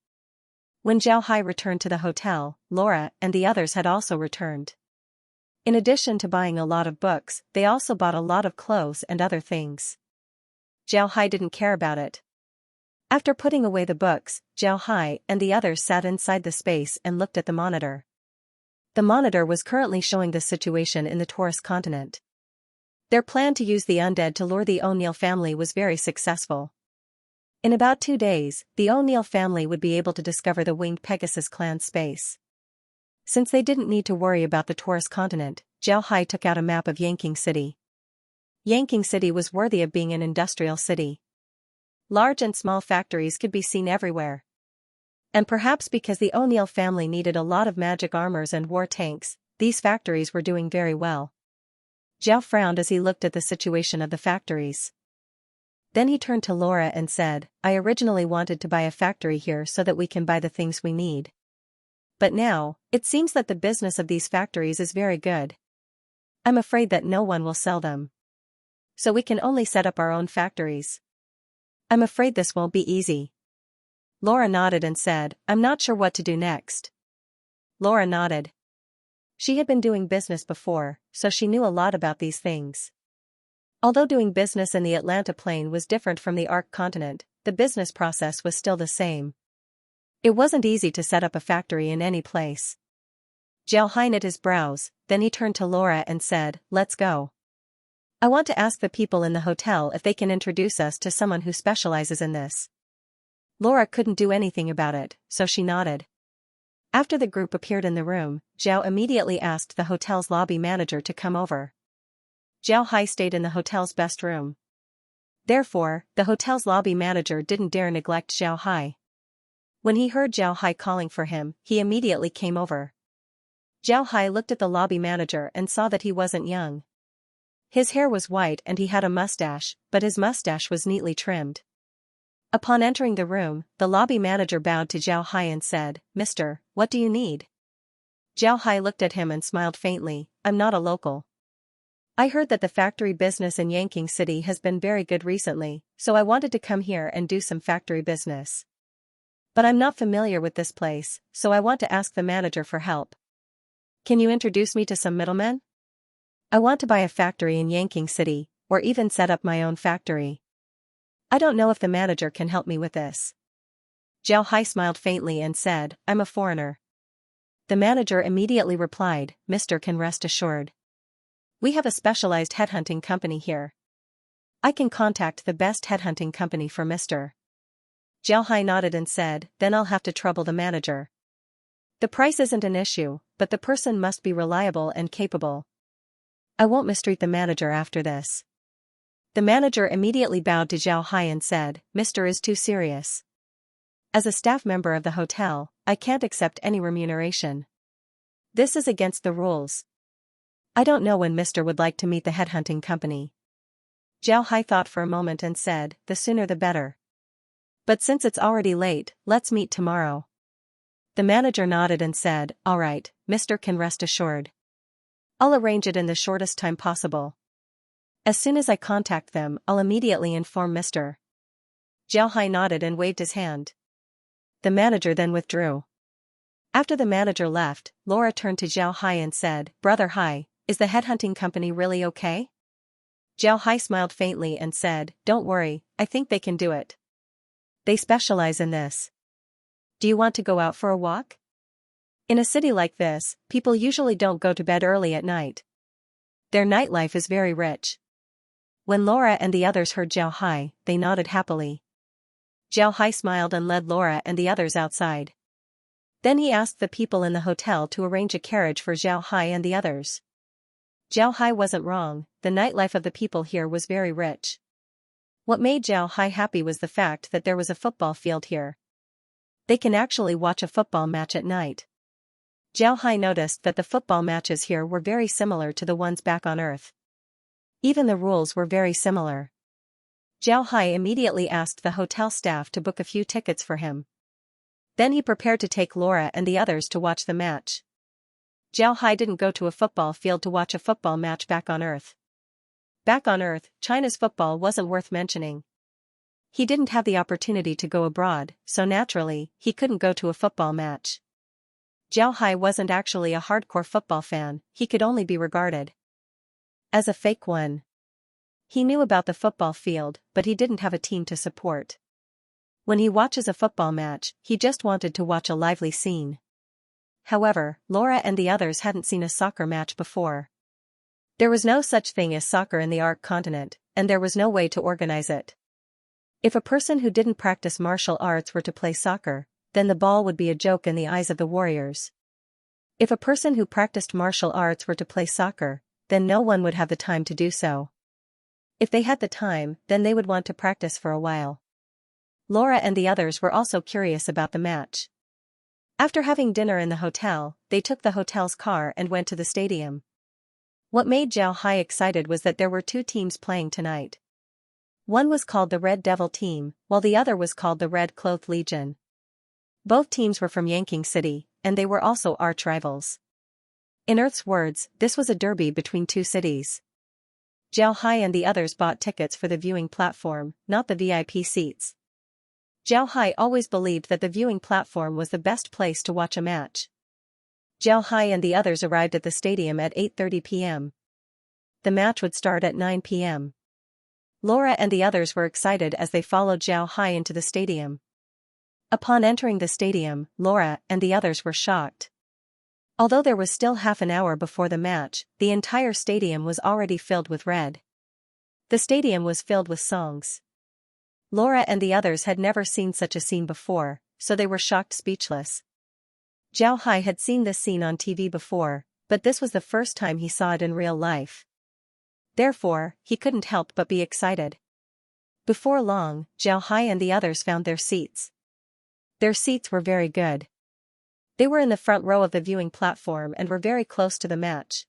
When Zhao Hai returned to the hotel, Laura and the others had also returned. In addition to buying a lot of books, they also bought a lot of clothes and other things. Zhao Hai didn't care about it. After putting away the books, Zhao Hai and the others sat inside the space and looked at the monitor. The monitor was currently showing the situation in the Taurus continent. Their plan to use the undead to lure the O'Neill family was very successful. In about 2 days, the O'Neill family would be able to discover the winged Pegasus clan space. Since they didn't need to worry about the Taurus continent, Zhao Hai took out a map of Yanqing City. Yanqing City was worthy of being an industrial city. Large and small factories could be seen everywhere. And perhaps because the O'Neill family needed a lot of magic armors and war tanks, these factories were doing very well. Zhao frowned as he looked at the situation of the factories. Then he turned to Laura and said, I originally wanted to buy a factory here so that we can buy the things we need. But now, it seems that the business of these factories is very good. I'm afraid that no one will sell them. So we can only set up our own factories. I'm afraid this won't be easy. Laura nodded and said, I'm not sure what to do next. Laura nodded. She had been doing business before, so she knew a lot about these things. Although doing business in the Atlanta Plain was different from the Arc continent, the business process was still the same. It wasn't easy to set up a factory in any place. Zhao Hai knit his brows, then he turned to Laura and said, Let's go. I want to ask the people in the hotel if they can introduce us to someone who specializes in this. Laura couldn't do anything about it, so she nodded. After the group appeared in the room, Zhao immediately asked the hotel's lobby manager to come over. Zhao Hai stayed in the hotel's best room. Therefore, the hotel's lobby manager didn't dare neglect Zhao Hai. When he heard Zhao Hai calling for him, he immediately came over. Zhao Hai looked at the lobby manager and saw that he wasn't young. His hair was white and he had a mustache, but his mustache was neatly trimmed. Upon entering the room, the lobby manager bowed to Zhao Hai and said, Mister, what do you need? Zhao Hai looked at him and smiled faintly, I'm not a local. I heard that the factory business in Yanqing City has been very good recently, so I wanted to come here and do some factory business. But I'm not familiar with this place, so I want to ask the manager for help. Can you introduce me to some middlemen? I want to buy a factory in Yanqing City, or even set up my own factory. I don't know if the manager can help me with this. Zhao Hai smiled faintly and said, I'm a foreigner. The manager immediately replied, Mister can rest assured. We have a specialized headhunting company here. I can contact the best headhunting company for Mr. Zhao Hai nodded and said, then I'll have to trouble the manager. The price isn't an issue, but the person must be reliable and capable. I won't mistreat the manager after this. The manager immediately bowed to Zhao Hai and said, Mr. is too serious. As a staff member of the hotel, I can't accept any remuneration. This is against the rules. I don't know when Mr. would like to meet the headhunting company. Zhao Hai thought for a moment and said, the sooner the better. But since it's already late, let's meet tomorrow. The manager nodded and said, all right, Mr. can rest assured. I'll arrange it in the shortest time possible. As soon as I contact them, I'll immediately inform Mr. Zhao Hai nodded and waved his hand. The manager then withdrew. After the manager left, Laura turned to Zhao Hai and said, Brother Hai, is the headhunting company really okay? Zhao Hai smiled faintly and said, don't worry, I think they can do it. They specialize in this. Do you want to go out for a walk? In a city like this, people usually don't go to bed early at night. Their nightlife is very rich. When Laura and the others heard Zhao Hai, they nodded happily. Zhao Hai smiled and led Laura and the others outside. Then he asked the people in the hotel to arrange a carriage for Zhao Hai and the others. Zhao Hai wasn't wrong, the nightlife of the people here was very rich. What made Zhao Hai happy was the fact that there was a football field here. They can actually watch a football match at night. Zhao Hai noticed that the football matches here were very similar to the ones back on Earth. Even the rules were very similar. Zhao Hai immediately asked the hotel staff to book a few tickets for him. Then he prepared to take Laura and the others to watch the match. Zhao Hai didn't go to a football field to watch a football match back on Earth. Back on Earth, China's football wasn't worth mentioning. He didn't have the opportunity to go abroad, so naturally, he couldn't go to a football match. Zhao Hai wasn't actually a hardcore football fan, he could only be regarded as a fake one. He knew about the football field, but he didn't have a team to support. When he watches a football match, he just wanted to watch a lively scene. However, Laura and the others hadn't seen a soccer match before. There was no such thing as soccer in the Arc continent, and there was no way to organize it. If a person who didn't practice martial arts were to play soccer, then the ball would be a joke in the eyes of the warriors. If a person who practiced martial arts were to play soccer, then no one would have the time to do so. If they had the time, then they would want to practice for a while. Laura and the others were also curious about the match. After having dinner in the hotel, they took the hotel's car and went to the stadium. What made Zhao Hai excited was that there were two teams playing tonight. One was called the Red Devil Team, while the other was called the Red Cloth Legion. Both teams were from Yanqing City, and they were also arch rivals. In Earth's words, this was a derby between two cities. Zhao Hai and the others bought tickets for the viewing platform, not the VIP seats. Zhao Hai always believed that the viewing platform was the best place to watch a match. Zhao Hai and the others arrived at the stadium at 8:30 p.m. The match would start at 9 p.m. Laura and the others were excited as they followed Zhao Hai into the stadium. Upon entering the stadium, Laura and the others were shocked. Although there was still half an hour before the match, the entire stadium was already filled with red. The stadium was filled with songs. Laura and the others had never seen such a scene before, so they were shocked speechless. Zhao Hai had seen this scene on TV before, but this was the first time he saw it in real life. Therefore, he couldn't help but be excited. Before long, Zhao Hai and the others found their seats. Their seats were very good. They were in the front row of the viewing platform and were very close to the match.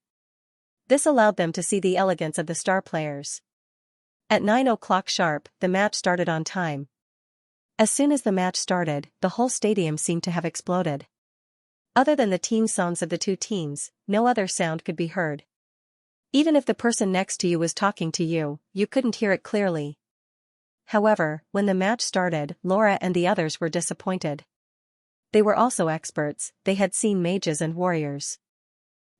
This allowed them to see the elegance of the star players. At 9 o'clock sharp, the match started on time. As soon as the match started, the whole stadium seemed to have exploded. Other than the team songs of the two teams, no other sound could be heard. Even if the person next to you was talking to you, you couldn't hear it clearly. However, when the match started, Laura and the others were disappointed. They were also experts, they had seen mages and warriors.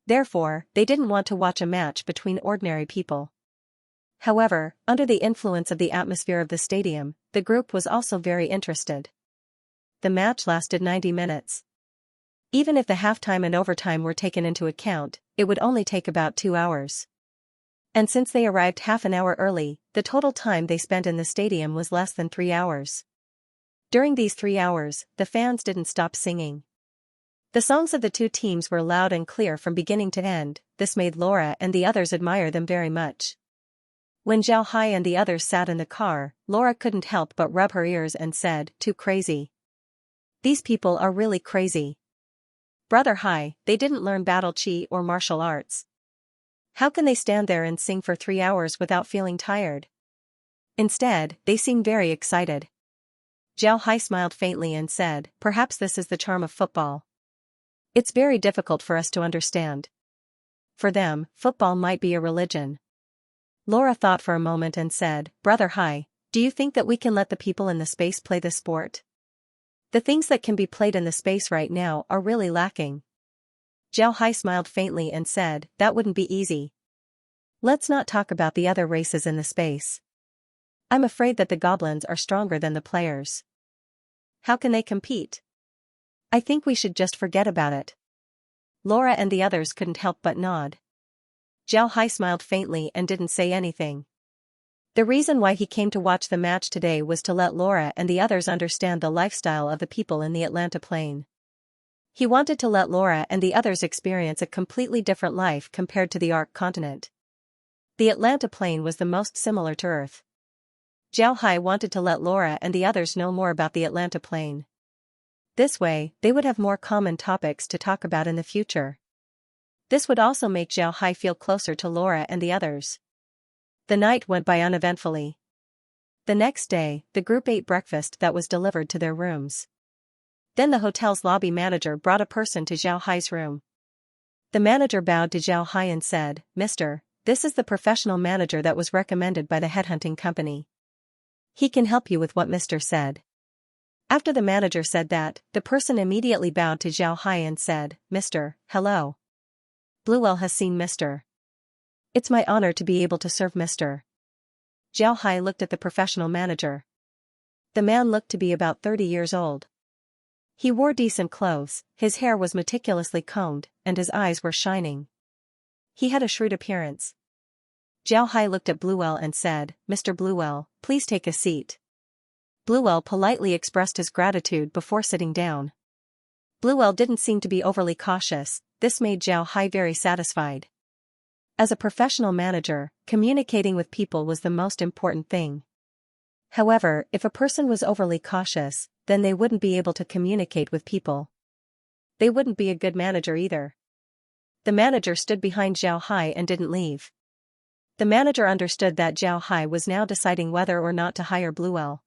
Therefore, they didn't want to watch a match between ordinary people. However, under the influence of the atmosphere of the stadium, the group was also very interested. The match lasted 90 minutes. Even if the halftime and overtime were taken into account, it would only take about 2 hours. And since they arrived half an hour early, the total time they spent in the stadium was less than 3 hours. During these 3 hours, the fans didn't stop singing. The songs of the two teams were loud and clear from beginning to end. This made Laura and the others admire them very much. When Zhao Hai and the others sat in the car, Laura couldn't help but rub her ears and said, "Too crazy. These people are really crazy. Brother Hai, they didn't learn battle chi or martial arts. How can they stand there and sing for 3 hours without feeling tired?" Instead, they seemed very excited. Zhao Hai smiled faintly and said, "Perhaps this is the charm of football. It's very difficult for us to understand. For them, football might be a religion." Laura thought for a moment and said, "Brother Hai, do you think that we can let the people in the space play this sport? The things that can be played in the space right now are really lacking." Zhao Hai smiled faintly and said, "That wouldn't be easy. Let's not talk about the other races in the space. I'm afraid that the goblins are stronger than the players. How can they compete? I think we should just forget about it." Laura and the others couldn't help but nod. Zhao Hai smiled faintly and didn't say anything. The reason why he came to watch the match today was to let Laura and the others understand the lifestyle of the people in the Atlanta Plain. He wanted to let Laura and the others experience a completely different life compared to the Arc continent. The Atlanta plain was the most similar to Earth. Zhao Hai wanted to let Laura and the others know more about the Atlanta plain. This way, they would have more common topics to talk about in the future. This would also make Zhao Hai feel closer to Laura and the others. The night went by uneventfully. The next day, the group ate breakfast that was delivered to their rooms. Then the hotel's lobby manager brought a person to Zhao Hai's room. The manager bowed to Zhao Hai and said, "Mr. This is the professional manager that was recommended by the headhunting company. He can help you with what Mr. said." After the manager said that, the person immediately bowed to Zhao Hai and said, "Mr. Hello. Bluewell has seen Mr. It's my honor to be able to serve Mr." Zhao Hai looked at the professional manager. The man looked to be about 30 years old. He wore decent clothes, his hair was meticulously combed, and his eyes were shining. He had a shrewd appearance. Zhao Hai looked at Bluewell and said, "Mr. Bluewell, please take a seat." Bluewell politely expressed his gratitude before sitting down. Bluewell didn't seem to be overly cautious, this made Zhao Hai very satisfied. As a professional manager, communicating with people was the most important thing. However, if a person was overly cautious, then they wouldn't be able to communicate with people. They wouldn't be a good manager either. The manager stood behind Zhao Hai and didn't leave. The manager understood that Zhao Hai was now deciding whether or not to hire Bluewell.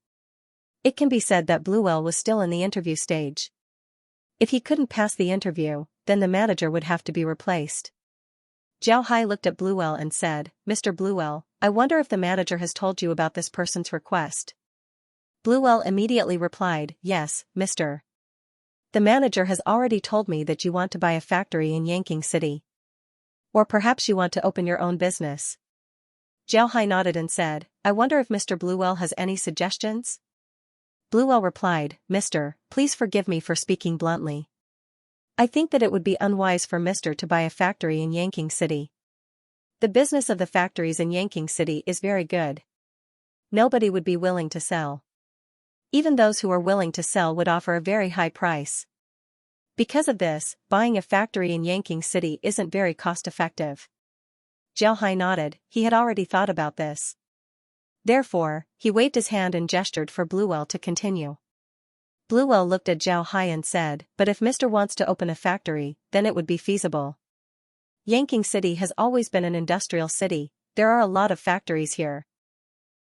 It can be said that Bluewell was still in the interview stage. If he couldn't pass the interview, then the manager would have to be replaced. Zhao Hai looked at Bluewell and said, "Mr. Bluewell, I wonder if the manager has told you about this person's request." Bluewell immediately replied, "Yes, Mr. The manager has already told me that you want to buy a factory in Yanking City. Or perhaps you want to open your own business." Zhao Hai nodded and said, "I wonder if Mr. Bluewell has any suggestions?" Bluewell replied, "Mr. Please forgive me for speaking bluntly. I think that it would be unwise for Mr. to buy a factory in Yanking City. The business of the factories in Yanking City is very good. Nobody would be willing to sell. Even those who are willing to sell would offer a very high price. Because of this, buying a factory in Yanking City isn't very cost-effective." Zhao Hai nodded, he had already thought about this. Therefore, he waved his hand and gestured for Bluewell to continue. Bluewell looked at Zhao Hai and said, "But if Mr. wants to open a factory, then it would be feasible. Yanking City has always been an industrial city, there are a lot of factories here.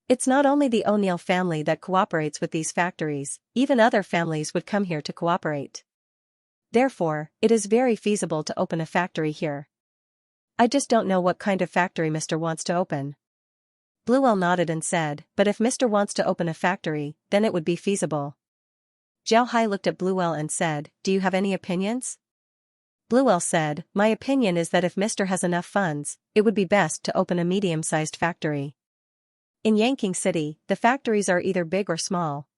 It's not only the O'Neill family that cooperates with these factories, even other families would come here to cooperate. Therefore, it is very feasible to open a factory here. I just don't know what kind of factory Mr. wants to open." Bluewell nodded and said, "But if Mr. wants to open a factory, then it would be feasible." Zhao Hai looked at Bluewell and said, "Do you have any opinions?" Bluewell said, "My opinion is that if Mr. has enough funds, it would be best to open a medium-sized factory. In Yanking City, the factories are either big or small.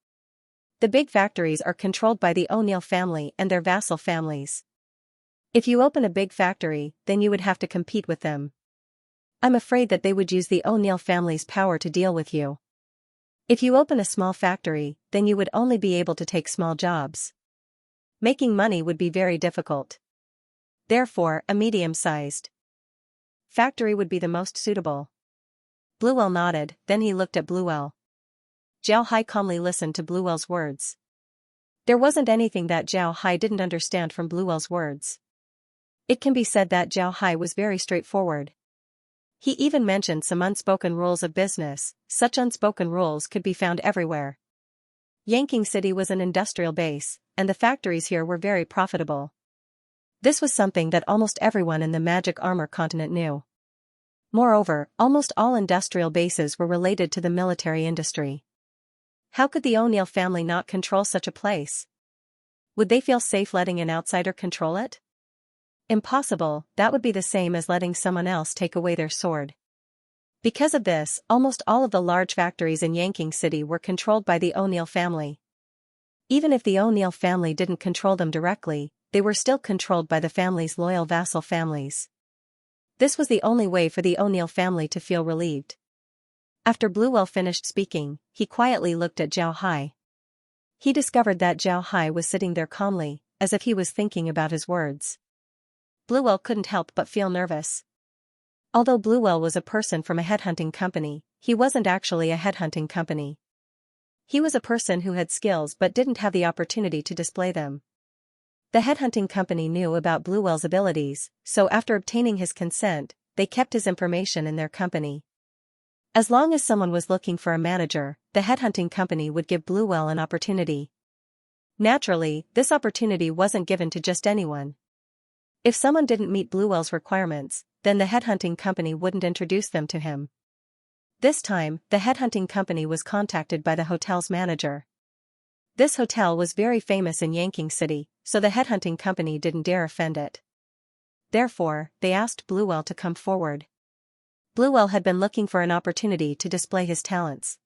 The big factories are controlled by the O'Neill family and their vassal families. If you open a big factory, then you would have to compete with them. I'm afraid that they would use the O'Neill family's power to deal with you. If you open a small factory, then you would only be able to take small jobs. Making money would be very difficult. Therefore, a medium-sized factory would be the most suitable." Bluewell nodded, then he looked at Bluewell. Zhao Hai calmly listened to Bluewell's words. There wasn't anything that Zhao Hai didn't understand from Bluewell's words. It can be said that Zhao Hai was very straightforward. He even mentioned some unspoken rules of business, such unspoken rules could be found everywhere. Yanking City was an industrial base, and the factories here were very profitable. This was something that almost everyone in the Magic Armor continent knew. Moreover, almost all industrial bases were related to the military industry. How could the O'Neill family not control such a place? Would they feel safe letting an outsider control it? Impossible, that would be the same as letting someone else take away their sword. Because of this, almost all of the large factories in Yanking City were controlled by the O'Neill family. Even if the O'Neill family didn't control them directly, they were still controlled by the family's loyal vassal families. This was the only way for the O'Neill family to feel relieved. After Bluewell finished speaking, he quietly looked at Zhao Hai. He discovered that Zhao Hai was sitting there calmly, as if he was thinking about his words. Bluewell couldn't help but feel nervous. Although Bluewell was a person from a headhunting company, he wasn't actually a headhunting company. He was a person who had skills but didn't have the opportunity to display them. The headhunting company knew about Bluewell's abilities, so after obtaining his consent, they kept his information in their company. As long as someone was looking for a manager, the headhunting company would give Bluewell an opportunity. Naturally, this opportunity wasn't given to just anyone. If someone didn't meet Bluewell's requirements, then the headhunting company wouldn't introduce them to him. This time, the headhunting company was contacted by the hotel's manager. This hotel was very famous in Xianxia City, so the headhunting company didn't dare offend it. Therefore, they asked Bluewell to come forward. Bluewell had been looking for an opportunity to display his talents.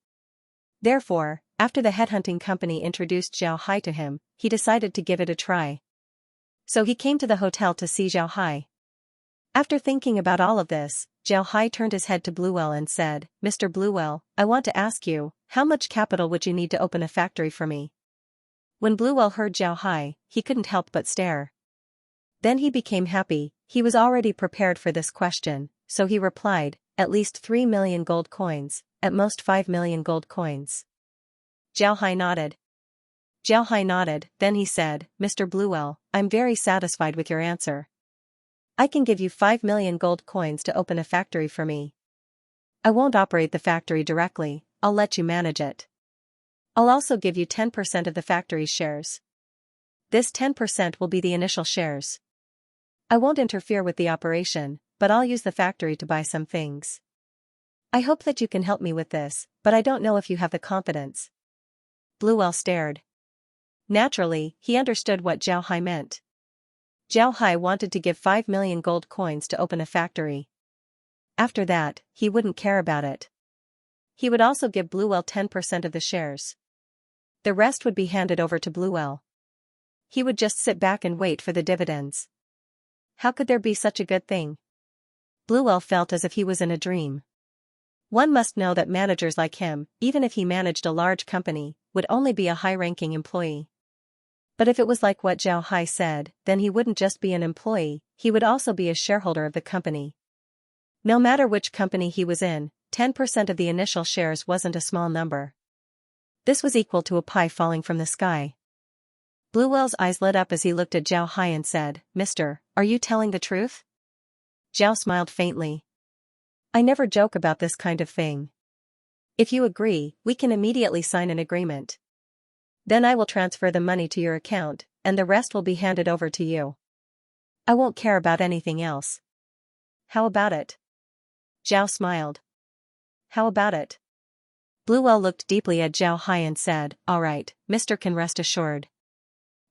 Therefore, after the headhunting company introduced Xianxia to him, he decided to give it a try. So he came to the hotel to see Xianxia. After thinking about all of this, Xianxia turned his head to Bluewell and said, "Mr. Bluewell, I want to ask you, how much capital would you need to open a factory for me?" When Bluewell heard Xianxia, he couldn't help but stare. Then he became happy. He was already prepared for this question, so he replied, "At least 3 million gold coins, at most 5 million gold coins." Xianxia nodded, then he said, "Mr. Bluewell, I'm very satisfied with your answer. I can give you 5 million gold coins to open a factory for me. I won't operate the factory directly, I'll let you manage it. I'll also give you 10% of the factory's shares. This 10% will be the initial shares. I won't interfere with the operation, but I'll use the factory to buy some things. I hope that you can help me with this, but I don't know if you have the confidence." Bluewell stared. Naturally, he understood what Xianxia meant. Xianxia wanted to give 5 million gold coins to open a factory. After that, he wouldn't care about it. He would also give Bluewell 10% of the shares. The rest would be handed over to Bluewell. He would just sit back and wait for the dividends. How could there be such a good thing? Bluewell felt as if he was in a dream. One must know that managers like him, even if he managed a large company, would only be a high-ranking employee. But if it was like what Xianxia said, then he wouldn't just be an employee, he would also be a shareholder of the company. No matter which company he was in, 10% of the initial shares wasn't a small number. This was equal to a pie falling from the sky. Bluewell's eyes lit up as he looked at Xianxia and said, "Mister, are you telling the truth?" Xiao smiled faintly. "I never joke about this kind of thing. If you agree, we can immediately sign an agreement. Then I will transfer the money to your account, and the rest will be handed over to you. I won't care about anything else. How about it?" Xiao smiled. "How about it?" Bluewell looked deeply at Xianxia and said, "All right, Mr. can rest assured.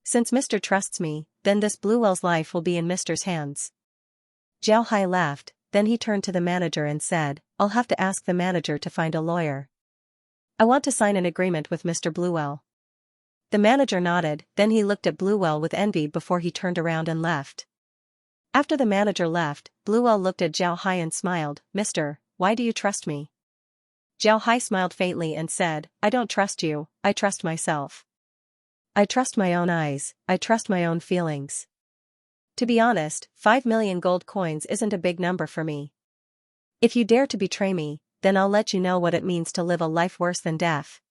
Since Mr. trusts me, then this Bluewell's life will be in Mr.'s hands." Xianxia laughed, then he turned to the manager and said, "I'll have to ask the manager to find a lawyer. I want to sign an agreement with Mr. Bluewell." The manager nodded, then he looked at Bluewell with envy before he turned around and left. After the manager left, Bluewell looked at Xianxia and smiled, "Mister, why do you trust me?" Xianxia smiled faintly and said, "I don't trust you, I trust myself. I trust my own eyes, I trust my own feelings. To be honest, 5 million gold coins isn't a big number for me. If you dare to betray me, then I'll let you know what it means to live a life worse than death."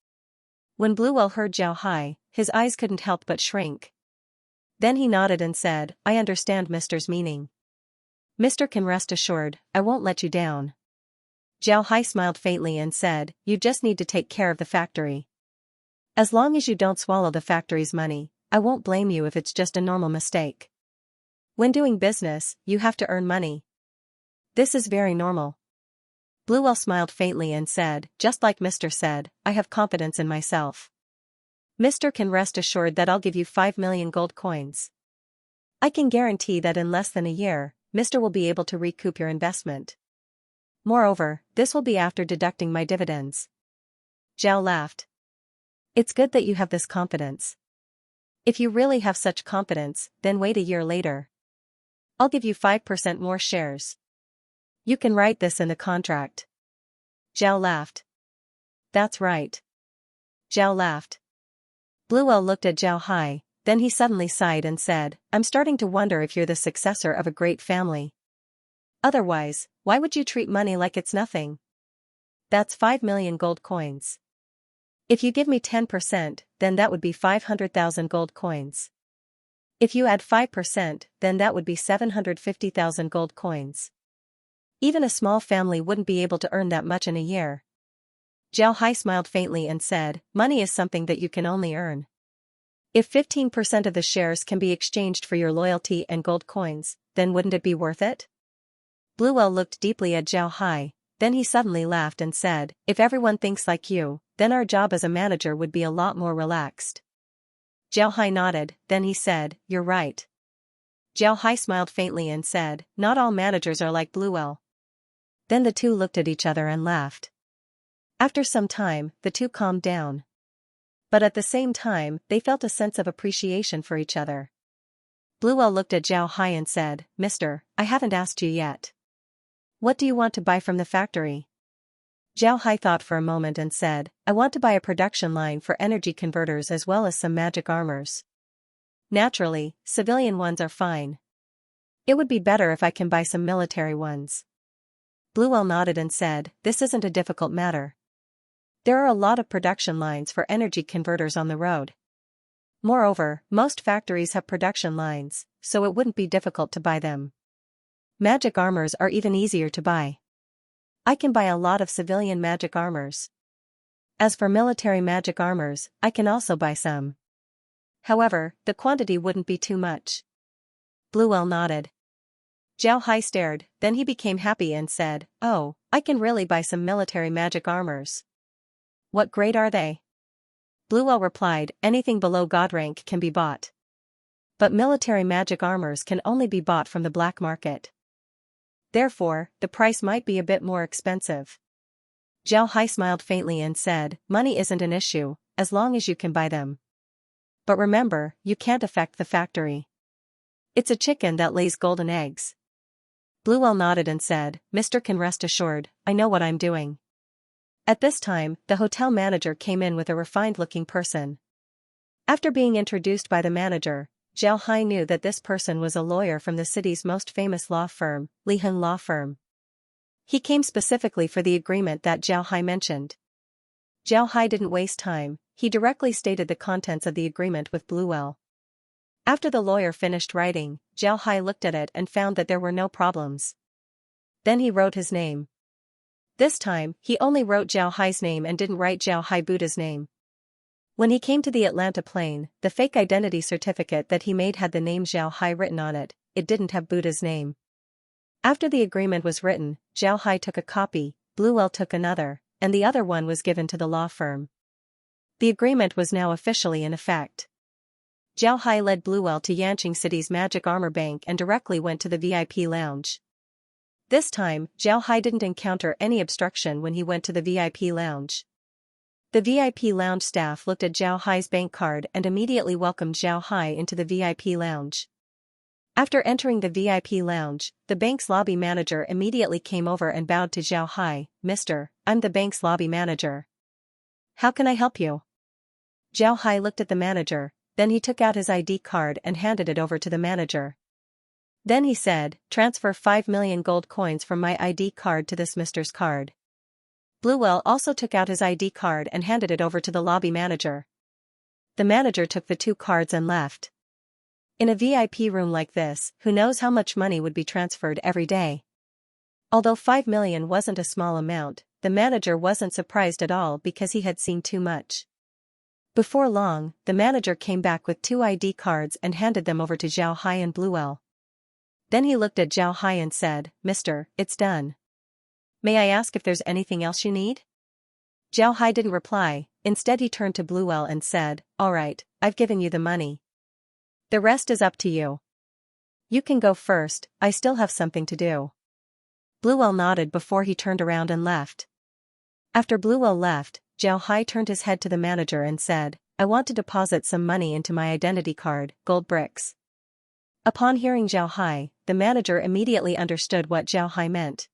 When Bluewell heard Xianxia, his eyes couldn't help but shrink. Then he nodded and said, "I understand Mister's meaning. Mister can rest assured, I won't let you down." Xianxia smiled faintly and said, "You just need to take care of the factory. As long as you don't swallow the factory's money, I won't blame you if it's just a normal mistake. When doing business, you have to earn money. This is very normal." Bluewell smiled faintly and said, "Just like Mister said, I have confidence in myself. Mister can rest assured that I'll give you 5 million gold coins. I can guarantee that in less than a year, Mister will be able to recoup your investment. Moreover, this will be after deducting my dividends." Zhao laughed. "It's good that you have this confidence. If you really have such confidence, then wait a year later. I'll give you 5% more shares. You can write this in the contract." Zhao laughed. "That's right." Zhao laughed. Bluewell looked at Xianxia, then he suddenly sighed and said, "I'm starting to wonder if you're the successor of a great family." Otherwise, why would you treat money like it's nothing? That's 5 million gold coins. If you give me 10%, then that would be 500,000 gold coins. If you add 5%, then that would be 750,000 gold coins. Even a small family wouldn't be able to earn that much in a year. Zhao Hai smiled faintly and said, money is something that you can only earn. If 15% of the shares can be exchanged for your loyalty and gold coins, then wouldn't it be worth it? Bluewell looked deeply at Zhao Hai, then he suddenly laughed and said, if everyone thinks like you, then our job as a manager would be a lot more relaxed. Zhao Hai nodded, then he said, you're right. Zhao Hai smiled faintly and said, not all managers are like Bluewell. Then the two looked at each other and laughed. After some time, the two calmed down. But at the same time, they felt a sense of appreciation for each other. Bluewell looked at Zhao Hai and said, Mister, I haven't asked you yet. What do you want to buy from the factory? Zhao Hai thought for a moment and said, I want to buy a production line for energy converters as well as some magic armors. Naturally, civilian ones are fine. It would be better if I can buy some military ones. Bluewell nodded and said, this isn't a difficult matter. There are a lot of production lines for energy converters on the road. Moreover, most factories have production lines, so it wouldn't be difficult to buy them. Magic armors are even easier to buy. I can buy a lot of civilian magic armors. As for military magic armors, I can also buy some. However, the quantity wouldn't be too much. Bluewell nodded. Zhao Hai stared, then he became happy and said, oh, I can really buy some military magic armors. What grade are they? Bluewell replied, anything below God rank can be bought. But military magic armors can only be bought from the black market. Therefore, the price might be a bit more expensive. Zhao Hai smiled faintly and said, money isn't an issue, as long as you can buy them. But remember, you can't affect the factory. It's a chicken that lays golden eggs. Bluewell nodded and said, Mister can rest assured, I know what I'm doing. At this time, the hotel manager came in with a refined-looking person. After being introduced by the manager, Zhao Hai knew that this person was a lawyer from the city's most famous law firm, Li Heng Law Firm. He came specifically for the agreement that Zhao Hai mentioned. Zhao Hai didn't waste time, he directly stated the contents of the agreement with Bluewell. After the lawyer finished writing, Zhao Hai looked at it and found that there were no problems. Then he wrote his name. This time, he only wrote Zhao Hai's name and didn't write Zhao Hai Buddha's name. When he came to the Atlanta plane, the fake identity certificate that he made had the name Zhao Hai written on it, it didn't have Buddha's name. After the agreement was written, Zhao Hai took a copy, Bluewell took another, and the other one was given to the law firm. The agreement was now officially in effect. Zhao Hai led Bluewell to Yanqing City's Magic Armor Bank and directly went to the VIP lounge. This time, Zhao Hai didn't encounter any obstruction when he went to the VIP lounge. The VIP lounge staff looked at Zhao Hai's bank card and immediately welcomed Zhao Hai into the VIP lounge. After entering the VIP lounge, the bank's lobby manager immediately came over and bowed to Zhao Hai, Mister, I'm the bank's lobby manager. How can I help you? Zhao Hai looked at the manager, then he took out his ID card and handed it over to the manager. Then he said, transfer 5 million gold coins from my ID card to this Mister's card. Bluewell also took out his ID card and handed it over to the lobby manager. The manager took the 2 cards and left. In a VIP room like this, who knows how much money would be transferred every day? Although 5 million wasn't a small amount, the manager wasn't surprised at all because he had seen too much. Before long, the manager came back with 2 ID cards and handed them over to Zhao Hai and Bluewell. Then he looked at Zhao Hai and said, Mister, it's done. May I ask if there's anything else you need? Zhao Hai didn't reply, instead he turned to Bluewell and said, alright, I've given you the money. The rest is up to you. You can go first, I still have something to do. Bluewell nodded before he turned around and left. After Bluewell left, Zhao Hai turned his head to the manager and said, I want to deposit some money into my identity card, gold bricks. Upon hearing Zhao Hai, the manager immediately understood what Zhao Hai meant.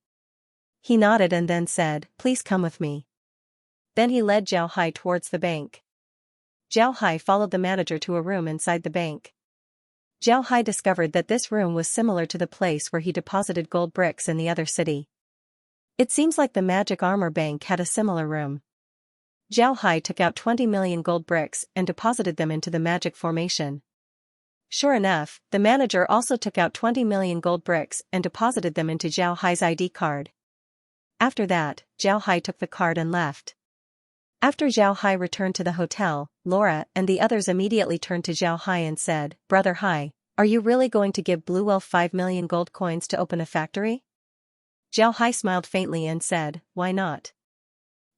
He nodded and then said, please come with me. Then he led Zhao Hai towards the bank. Zhao Hai followed the manager to a room inside the bank. Zhao Hai discovered that this room was similar to the place where he deposited gold bricks in the other city. It seems like the magic armor bank had a similar room. Zhao Hai took out 20 million gold bricks and deposited them into the magic formation. Sure enough, the manager also took out 20 million gold bricks and deposited them into Zhao Hai's ID card. After that, Zhao Hai took the card and left. After Zhao Hai returned to the hotel, Laura and the others immediately turned to Zhao Hai and said, "Brother Hai, are you really going to give Bluewell 5 million gold coins to open a factory?" Zhao Hai smiled faintly and said, "Why not?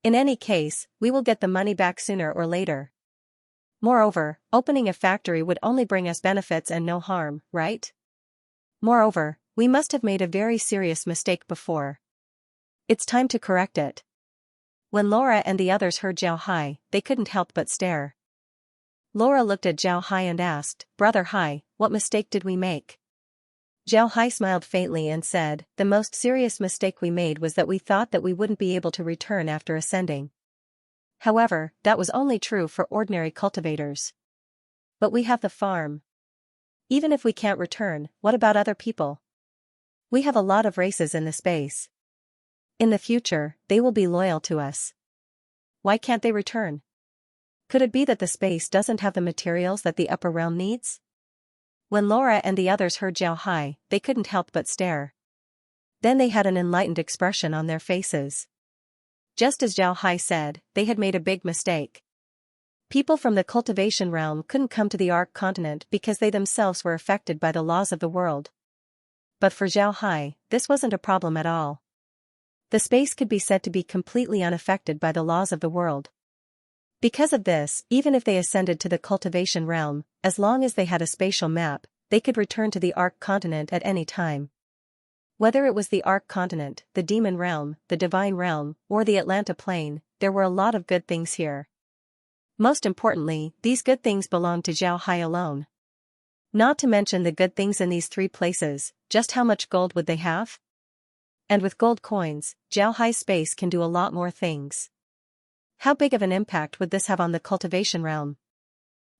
In any case, we will get the money back sooner or later. Moreover, opening a factory would only bring us benefits and no harm, right? Moreover, we must have made a very serious mistake before. It's time to correct it." When Laura and the others heard Zhao Hai, they couldn't help but stare. Laura looked at Zhao Hai and asked, "Brother Hai, what mistake did we make?" Zhao Hai smiled faintly and said, "The most serious mistake we made was that we thought that we wouldn't be able to return after ascending. However, that was only true for ordinary cultivators. But we have the farm. Even if we can't return, what about other people? We have a lot of races in the space. In the future, they will be loyal to us. Why can't they return? Could it be that the space doesn't have the materials that the upper realm needs?" When Laura and the others heard Zhao Hai, they couldn't help but stare. Then they had an enlightened expression on their faces. Just as Zhao Hai said, they had made a big mistake. People from the cultivation realm couldn't come to the Ark continent because they themselves were affected by the laws of the world. But for Zhao Hai, this wasn't a problem at all. The space could be said to be completely unaffected by the laws of the world. Because of this, even if they ascended to the cultivation realm, as long as they had a spatial map, they could return to the Ark continent at any time. Whether it was the Ark continent, the demon realm, the divine realm, or the Atlanta plane, there were a lot of good things here. Most importantly, these good things belonged to Zhao Hai alone. Not to mention the good things in these three places, just how much gold would they have? And with gold coins, Zhao Hai's space can do a lot more things. How big of an impact would this have on the cultivation realm?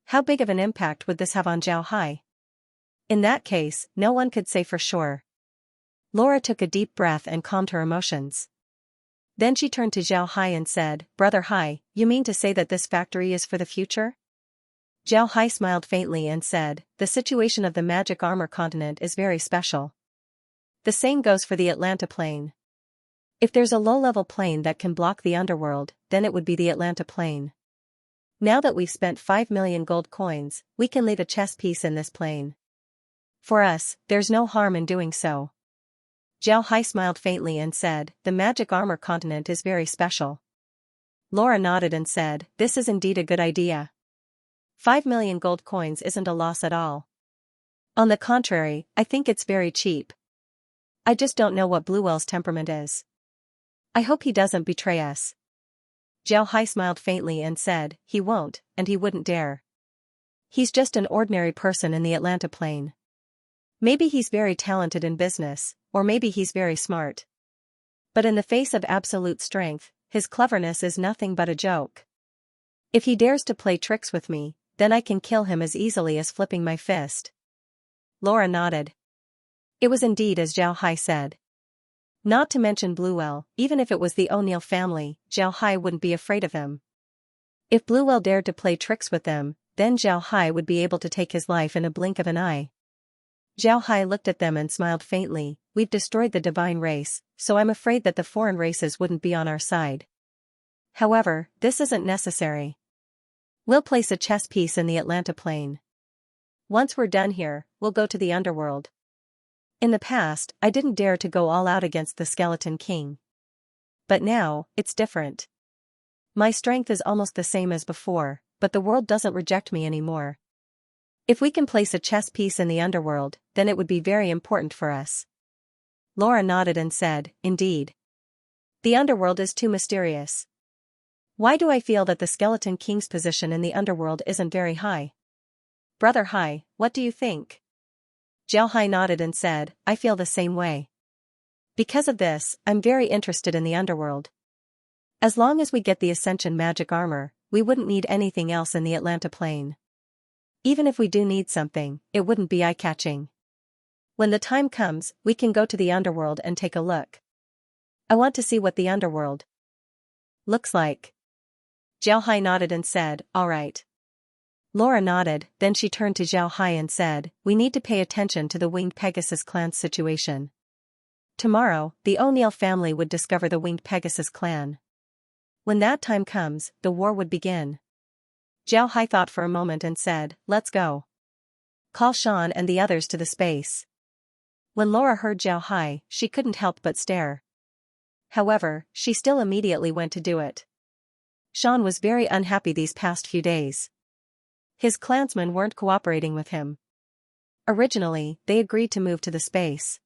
How big of an impact would this have on Zhao Hai? In that case, no one could say for sure. Laura took a deep breath and calmed her emotions. Then she turned to Zhao Hai and said, "Brother Hai, you mean to say that this factory is for the future?" Zhao Hai smiled faintly and said, "The situation of the magic armor continent is very special. The same goes for the Atlanta plane. If there's a low-level plane that can block the underworld, then it would be the Atlanta plane. Now that we've spent 5 million gold coins, we can leave a chess piece in this plane. For us, there's no harm in doing so." Zhao Hai smiled faintly and said, "The magic armor continent is very special." Laura nodded and said, "This is indeed a good idea. 5 million gold coins isn't a loss at all. On the contrary, I think it's very cheap. I just don't know what Bluewell's temperament is. I hope he doesn't betray us." Zhao Hai smiled faintly and said, "He won't, and he wouldn't dare. He's just an ordinary person in the Atlanta plane. Maybe he's very talented in business, or maybe he's very smart. But in the face of absolute strength, his cleverness is nothing but a joke. If he dares to play tricks with me, then I can kill him as easily as flipping my fist." Laura nodded. It was indeed as Zhao Hai said. Not to mention Bluewell, even if it was the O'Neill family, Zhao Hai wouldn't be afraid of him. If Bluewell dared to play tricks with them, then Zhao Hai would be able to take his life in a blink of an eye. Zhao Hai looked at them and smiled faintly. "We've destroyed the divine race, so I'm afraid that the foreign races wouldn't be on our side. However, this isn't necessary. We'll place a chess piece in the Atlanta plane. Once we're done here, we'll go to the underworld. In the past, I didn't dare to go all out against the Skeleton King. But now, it's different. My strength is almost the same as before, but the world doesn't reject me anymore. If we can place a chess piece in the underworld, then it would be very important for us." Laura nodded and said, "Indeed. The underworld is too mysterious. Why do I feel that the Skeleton King's position in the underworld isn't very high? Brother Hai, what do you think?" Zhao Hai nodded and said, "I feel the same way. Because of this, I'm very interested in the underworld. As long as we get the Ascension magic armor, we wouldn't need anything else in the Atlanta plane. Even if we do need something, it wouldn't be eye-catching. When the time comes, we can go to the underworld and take a look. I want to see what the underworld looks like. Zhao Hai nodded and said, all right. Laura nodded, then she turned to Zhao Hai and said, we need to pay attention to the Winged Pegasus clan's situation. Tomorrow, the O'Neill family would discover the Winged Pegasus clan. When that time comes, the war would begin. Zhao Hai thought for a moment and said, let's go. Call Sean and the others to the space. When Laura heard Zhao Hai, she couldn't help but stare. However, she still immediately went to do it. Sean was very unhappy these past few days. His clansmen weren't cooperating with him. Originally, they agreed to move to the space.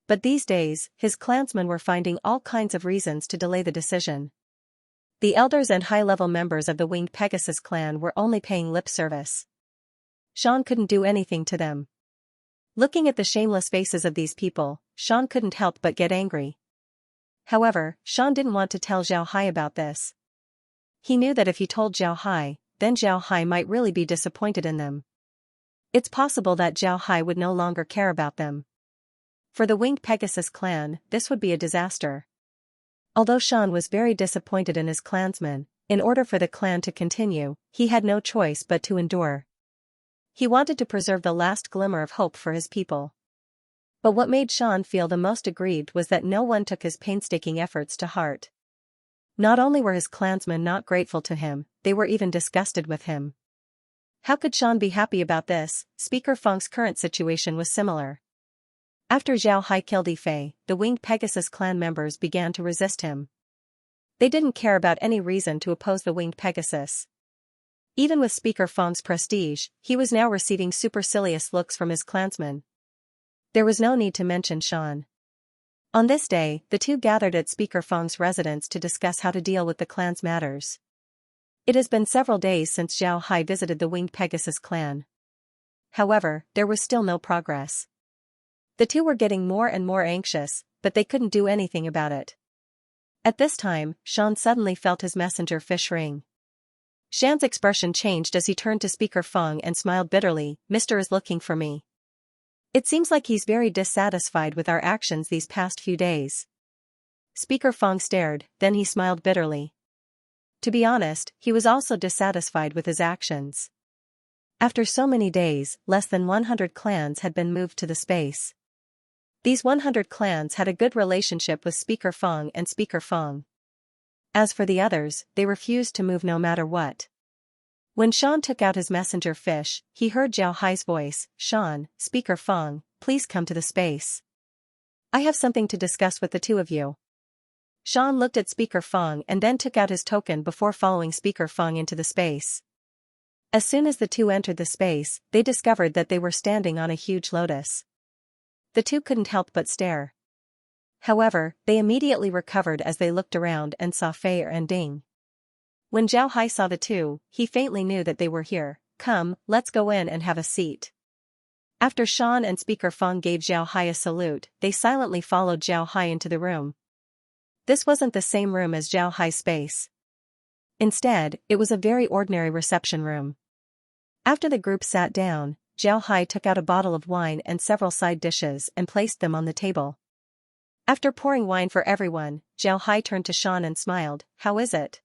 But these days, his clansmen were finding all kinds of reasons to delay the decision. The elders and high-level members of the Winged Pegasus clan were only paying lip service. Sean couldn't do anything to them. Looking at the shameless faces of these people, Sean couldn't help but get angry. However, Sean didn't want to tell Zhao Hai about this. He knew that if he told Zhao Hai, then Zhao Hai might really be disappointed in them. It's possible that Zhao Hai would no longer care about them. For the Winged Pegasus clan, this would be a disaster. Although Sean was very disappointed in his clansmen, in order for the clan to continue, he had no choice but to endure. He wanted to preserve the last glimmer of hope for his people. But what made Sean feel the most aggrieved was that no one took his painstaking efforts to heart. Not only were his clansmen not grateful to him, they were even disgusted with him. How could Sean be happy about this? Speaker Feng's current situation was similar. After Zhao Hai killed Yifei, the Winged Pegasus clan members began to resist him. They didn't care about any reason to oppose the Winged Pegasus. Even with Speaker Feng's prestige, he was now receiving supercilious looks from his clansmen. There was no need to mention Sean. On this day, the two gathered at Speaker Feng's residence to discuss how to deal with the clan's matters. It has been several days since Zhao Hai visited the Winged Pegasus clan. However, there was still no progress. The two were getting more and more anxious, but they couldn't do anything about it. At this time, Sean suddenly felt his messenger fish ring. Shan's expression changed as he turned to Speaker Feng and smiled bitterly, Mr. is looking for me. It seems like he's very dissatisfied with our actions these past few days. Speaker Feng stared, then he smiled bitterly. To be honest, he was also dissatisfied with his actions. After so many days, less than 100 clans had been moved to the space. These 100 clans had a good relationship with Speaker Feng and Speaker Feng. As for the others, they refused to move no matter what. When Sean took out his messenger fish, he heard Zhao Hai's voice, Sean, Speaker Feng, please come to the space. I have something to discuss with the two of you. Sean looked at Speaker Feng and then took out his token before following Speaker Feng into the space. As soon as the two entered the space, they discovered that they were standing on a huge lotus. The two couldn't help but stare. However, they immediately recovered as they looked around and saw Fei and Ding. When Zhao Hai saw the two, he faintly knew that they were here. Come, let's go in and have a seat. After Sean and Speaker Feng gave Zhao Hai a salute, they silently followed Zhao Hai into the room. This wasn't the same room as Zhao Hai's space. Instead, it was a very ordinary reception room. After the group sat down, Zhao Hai took out a bottle of wine and several side dishes and placed them on the table. After pouring wine for everyone, Zhao Hai turned to Sean and smiled, how is it?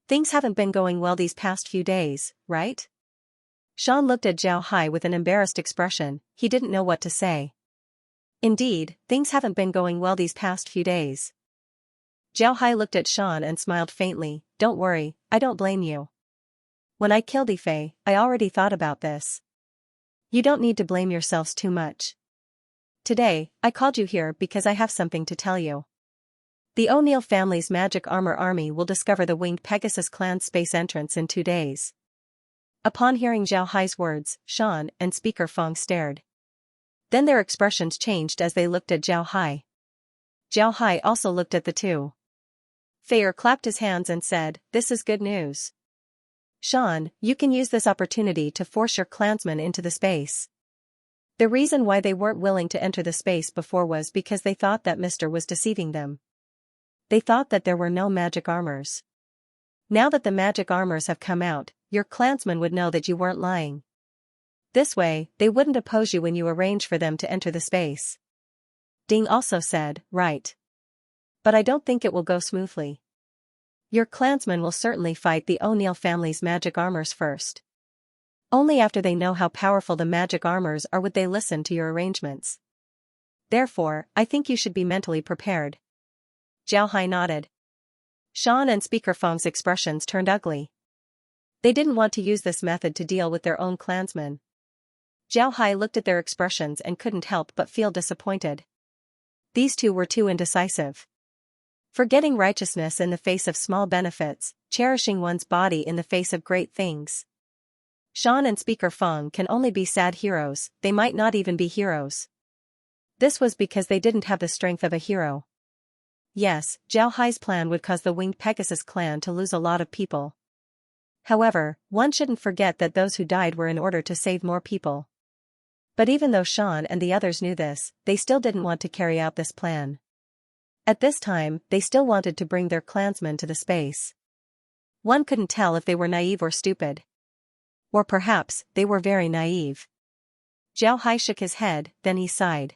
Things haven't been going well these past few days, right? Sean looked at Zhao Hai with an embarrassed expression, he didn't know what to say. Indeed, things haven't been going well these past few days. Zhao Hai looked at Sean and smiled faintly, don't worry, I don't blame you. When I killed Yifei, I already thought about this. You don't need to blame yourselves too much. Today, I called you here because I have something to tell you. The O'Neill family's magic armor army will discover the Winged Pegasus clan's space entrance in 2 days. Upon hearing Zhao Hai's words, Sean and Speaker Feng stared. Then their expressions changed as they looked at Zhao Hai. Zhao Hai also looked at the two. Fei clapped his hands and said, this is good news. Sean, you can use this opportunity to force your clansmen into the space. The reason why they weren't willing to enter the space before was because they thought that Mr. was deceiving them. They thought that there were no magic armors. Now that the magic armors have come out, your clansmen would know that you weren't lying. This way, they wouldn't oppose you when you arrange for them to enter the space. Ding also said, right. But I don't think it will go smoothly. Your clansmen will certainly fight the O'Neill family's magic armors first. Only after they know how powerful the magic armors are would they listen to your arrangements. Therefore, I think you should be mentally prepared. Zhao Hai nodded. Shan and Speaker Feng's expressions turned ugly. They didn't want to use this method to deal with their own clansmen. Zhao Hai looked at their expressions and couldn't help but feel disappointed. These two were too indecisive. Forgetting righteousness in the face of small benefits, cherishing one's body in the face of great things. Shan and Speaker Feng can only be sad heroes, they might not even be heroes. This was because they didn't have the strength of a hero. Yes, Zhao Hai's plan would cause the Winged Pegasus clan to lose a lot of people. However, one shouldn't forget that those who died were in order to save more people. But even though Shan and the others knew this, they still didn't want to carry out this plan. At this time, they still wanted to bring their clansmen to the space. One couldn't tell if they were naive or stupid. Or perhaps, they were very naive. Zhao Hai shook his head, then he sighed.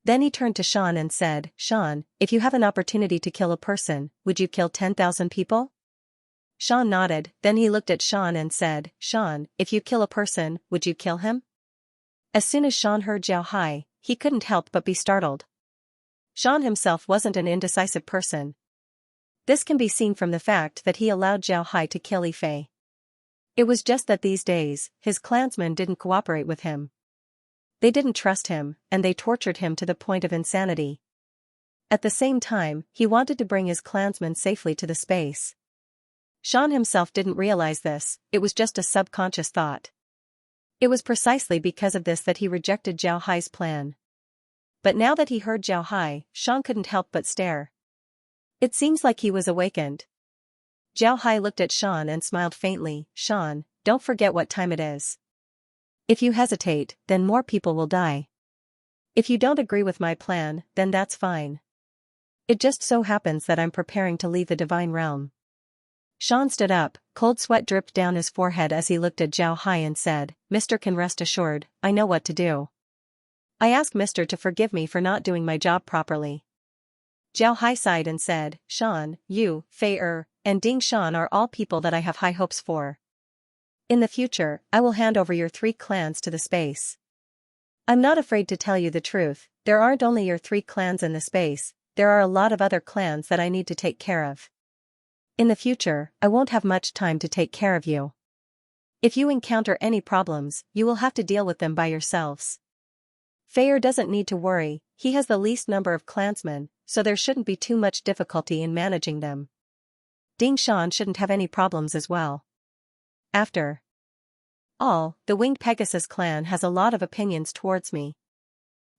Then he turned to Shan and said, Shan, if you have an opportunity to kill a person, would you kill 10,000 people? Shan nodded, then he looked at Shan and said, Shan, if you kill a person, would you kill him? As soon as Shan heard Zhao Hai, he couldn't help but be startled. Shan himself wasn't an indecisive person. This can be seen from the fact that he allowed Zhao Hai to kill Li Fei. It was just that these days, his clansmen didn't cooperate with him. They didn't trust him, and they tortured him to the point of insanity. At the same time, he wanted to bring his clansmen safely to the space. Shan himself didn't realize this, it was just a subconscious thought. It was precisely because of this that he rejected Zhao Hai's plan. But now that he heard Zhao Hai, Shan couldn't help but stare. It seems like he was awakened. Zhao Hai looked at Shan and smiled faintly. Shan, don't forget what time it is. If you hesitate, then more people will die. If you don't agree with my plan, then that's fine. It just so happens that I'm preparing to leave the divine realm. Shan stood up, cold sweat dripped down his forehead as he looked at Zhao Hai and said, Mr. can rest assured, I know what to do. I ask Mr. to forgive me for not doing my job properly. Zhao Hai sighed and said, Shan, you, Fei and Ding Shan are all people that I have high hopes for. In the future, I will hand over your 3 clans to the space. I'm not afraid to tell you the truth, there aren't only your 3 clans in the space, there are a lot of other clans that I need to take care of. In the future, I won't have much time to take care of you. If you encounter any problems, you will have to deal with them by yourselves. Fei doesn't need to worry, he has the least number of clansmen, so there shouldn't be too much difficulty in managing them. Ding Shan shouldn't have any problems as well. After all, the Winged Pegasus clan has a lot of opinions towards me.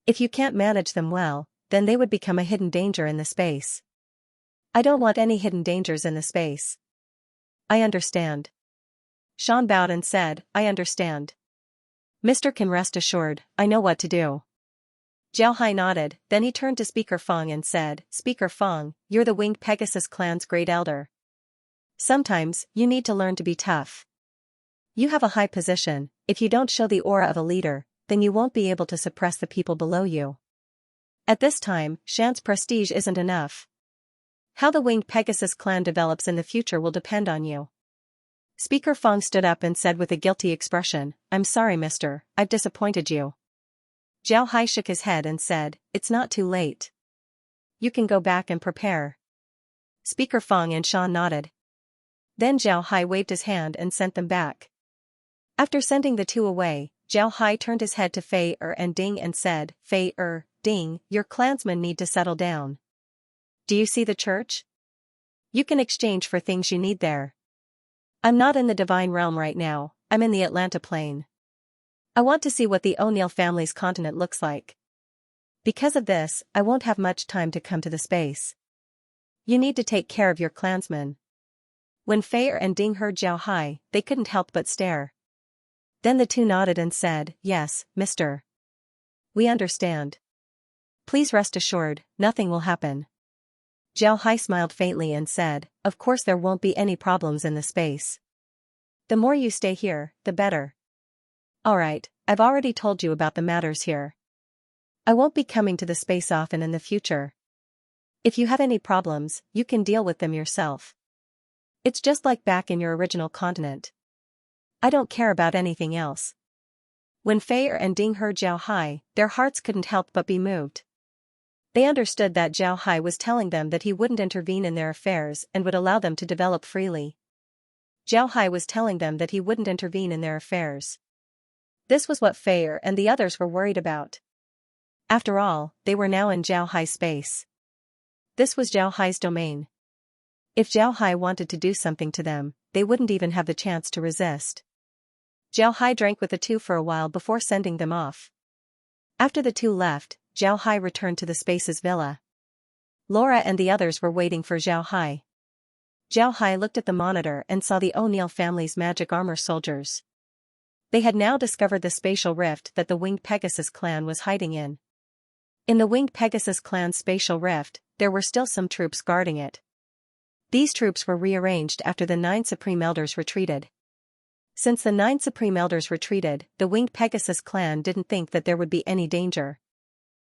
If you can't manage them well, then they would become a hidden danger in the space. I don't want any hidden dangers in the space. I understand. Shan bowed and said, I understand. Mr. can rest assured, I know what to do. Zhao Hai nodded, then he turned to Speaker Feng and said, Speaker Feng, you're the Winged Pegasus clan's great elder. Sometimes, you need to learn to be tough. You have a high position, if you don't show the aura of a leader, then you won't be able to suppress the people below you. At this time, Shan's prestige isn't enough. How the Winged Pegasus clan develops in the future will depend on you. Speaker Feng stood up and said with a guilty expression, I'm sorry mister, I've disappointed you. Zhao Hai shook his head and said, it's not too late. You can go back and prepare. Speaker Feng and Shan nodded. Then Zhao Hai waved his hand and sent them back. After sending the 2 away, Zhao Hai turned his head to Fei and Ding and said, Fei Ding, your clansmen need to settle down. Do you see the church? You can exchange for things you need there. I'm not in the divine realm right now, I'm in the Atlanta plane. I want to see what the O'Neill family's continent looks like. Because of this, I won't have much time to come to the space. You need to take care of your clansmen. When Fei and Ding heard Zhao Hai, they couldn't help but stare. Then the 2 nodded and said, yes, mister. We understand. Please rest assured, nothing will happen. Zhao Hai smiled faintly and said, of course there won't be any problems in the space. The more you stay here, the better. Alright, I've already told you about the matters here. I won't be coming to the space often in the future. If you have any problems, you can deal with them yourself. It's just like back in your original continent. I don't care about anything else. When Fei and Ding heard Zhao Hai, their hearts couldn't help but be moved. They understood that Zhao Hai was telling them that he wouldn't intervene in their affairs and would allow them to develop freely. Zhao Hai was telling them that he wouldn't intervene in their affairs. This was what Fei and the others were worried about. After all, they were now in Zhao Hai's space. This was Zhao Hai's domain. If Zhao Hai wanted to do something to them, they wouldn't even have the chance to resist. Zhao Hai drank with the two for a while before sending them off. After the two left, Zhao Hai returned to the Space's villa. Laura and the others were waiting for Zhao Hai. Zhao Hai looked at the monitor and saw the O'Neill family's magic armor soldiers. They had now discovered the spatial rift that the Winged Pegasus clan was hiding in. In the Winged Pegasus clan's spatial rift, there were still some troops guarding it. These troops were rearranged after the 9 Supreme Elders retreated. Since the 9 Supreme Elders retreated, the Winged Pegasus clan didn't think that there would be any danger.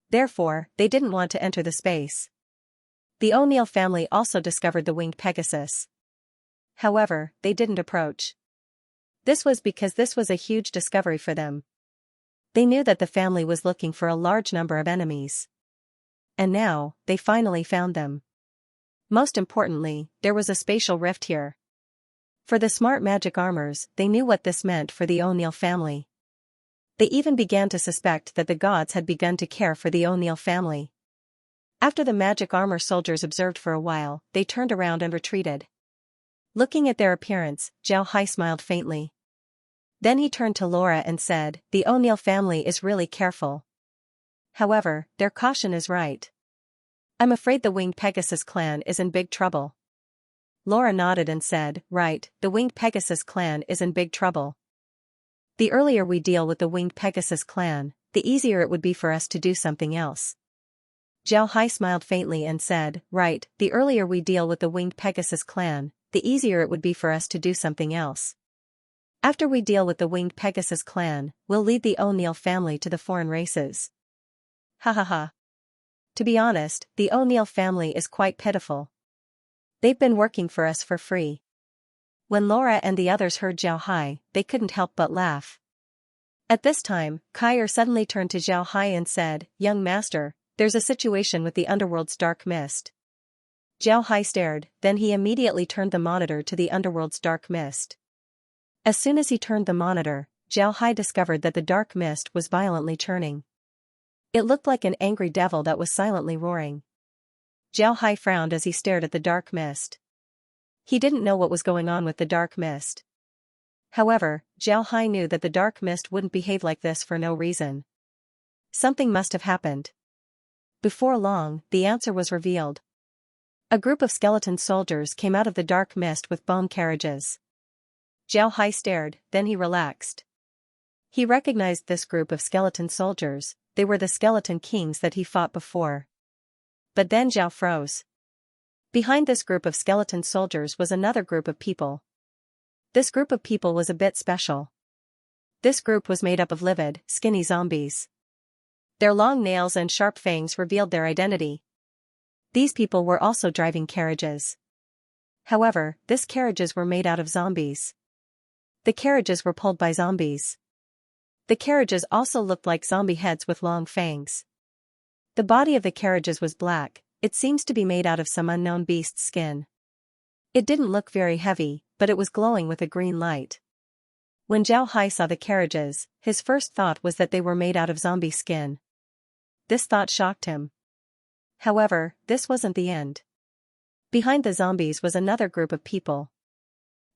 Therefore, they didn't want to enter the space. The O'Neill family also discovered the Winged Pegasus. However, they didn't approach. This was because this was a huge discovery for them. They knew that the family was looking for a large number of enemies. And now, they finally found them. Most importantly, there was a spatial rift here. For the smart magic armors, they knew what this meant for the O'Neill family. They even began to suspect that the gods had begun to care for the O'Neill family. After the magic armor soldiers observed for a while, they turned around and retreated. Looking at their appearance, Zhao Hai smiled faintly. Then he turned to Laura and said, "The O'Neill family is really careful. However, their caution is right. I'm afraid the Winged Pegasus clan is in big trouble." Laura nodded and said, "Right, the Winged Pegasus clan is in big trouble. The earlier we deal with the Winged Pegasus clan, the easier it would be for us to do something else." Zhao Hai smiled faintly and said, "Right, the earlier we deal with the Winged Pegasus clan, the easier it would be for us to do something else. After we deal with the Winged Pegasus clan, we'll lead the O'Neill family to the foreign races." Ha ha ha. To be honest, the O'Neill family is quite pitiful. They've been working for us for free. When Laura and the others heard Zhao Hai, they couldn't help but laugh. At this time, Kai suddenly turned to Zhao Hai and said, "Young master, there's a situation with the underworld's dark mist." Zhao Hai stared, then he immediately turned the monitor to the underworld's dark mist. As soon as he turned the monitor, Zhao Hai discovered that the dark mist was violently churning. It looked like an angry devil that was silently roaring. Zhao Hai frowned as he stared at the dark mist. He didn't know what was going on with the dark mist. However, Zhao Hai knew that the dark mist wouldn't behave like this for no reason. Something must have happened. Before long, the answer was revealed. A group of skeleton soldiers came out of the dark mist with bone carriages. Zhao Hai stared, then he relaxed. He recognized this group of skeleton soldiers. They were the skeleton kings that he fought before. But then Zhao froze. Behind this group of skeleton soldiers was another group of people. This group of people was a bit special. This group was made up of livid, skinny zombies. Their long nails and sharp fangs revealed their identity. These people were also driving carriages. However, these carriages were made out of zombies. The carriages were pulled by zombies. The carriages also looked like zombie heads with long fangs. The body of the carriages was black. It seems to be made out of some unknown beast's skin. It didn't look very heavy, but it was glowing with a green light. When Zhao Hai saw the carriages, his first thought was that they were made out of zombie skin. This thought shocked him. However, this wasn't the end. Behind the zombies was another group of people.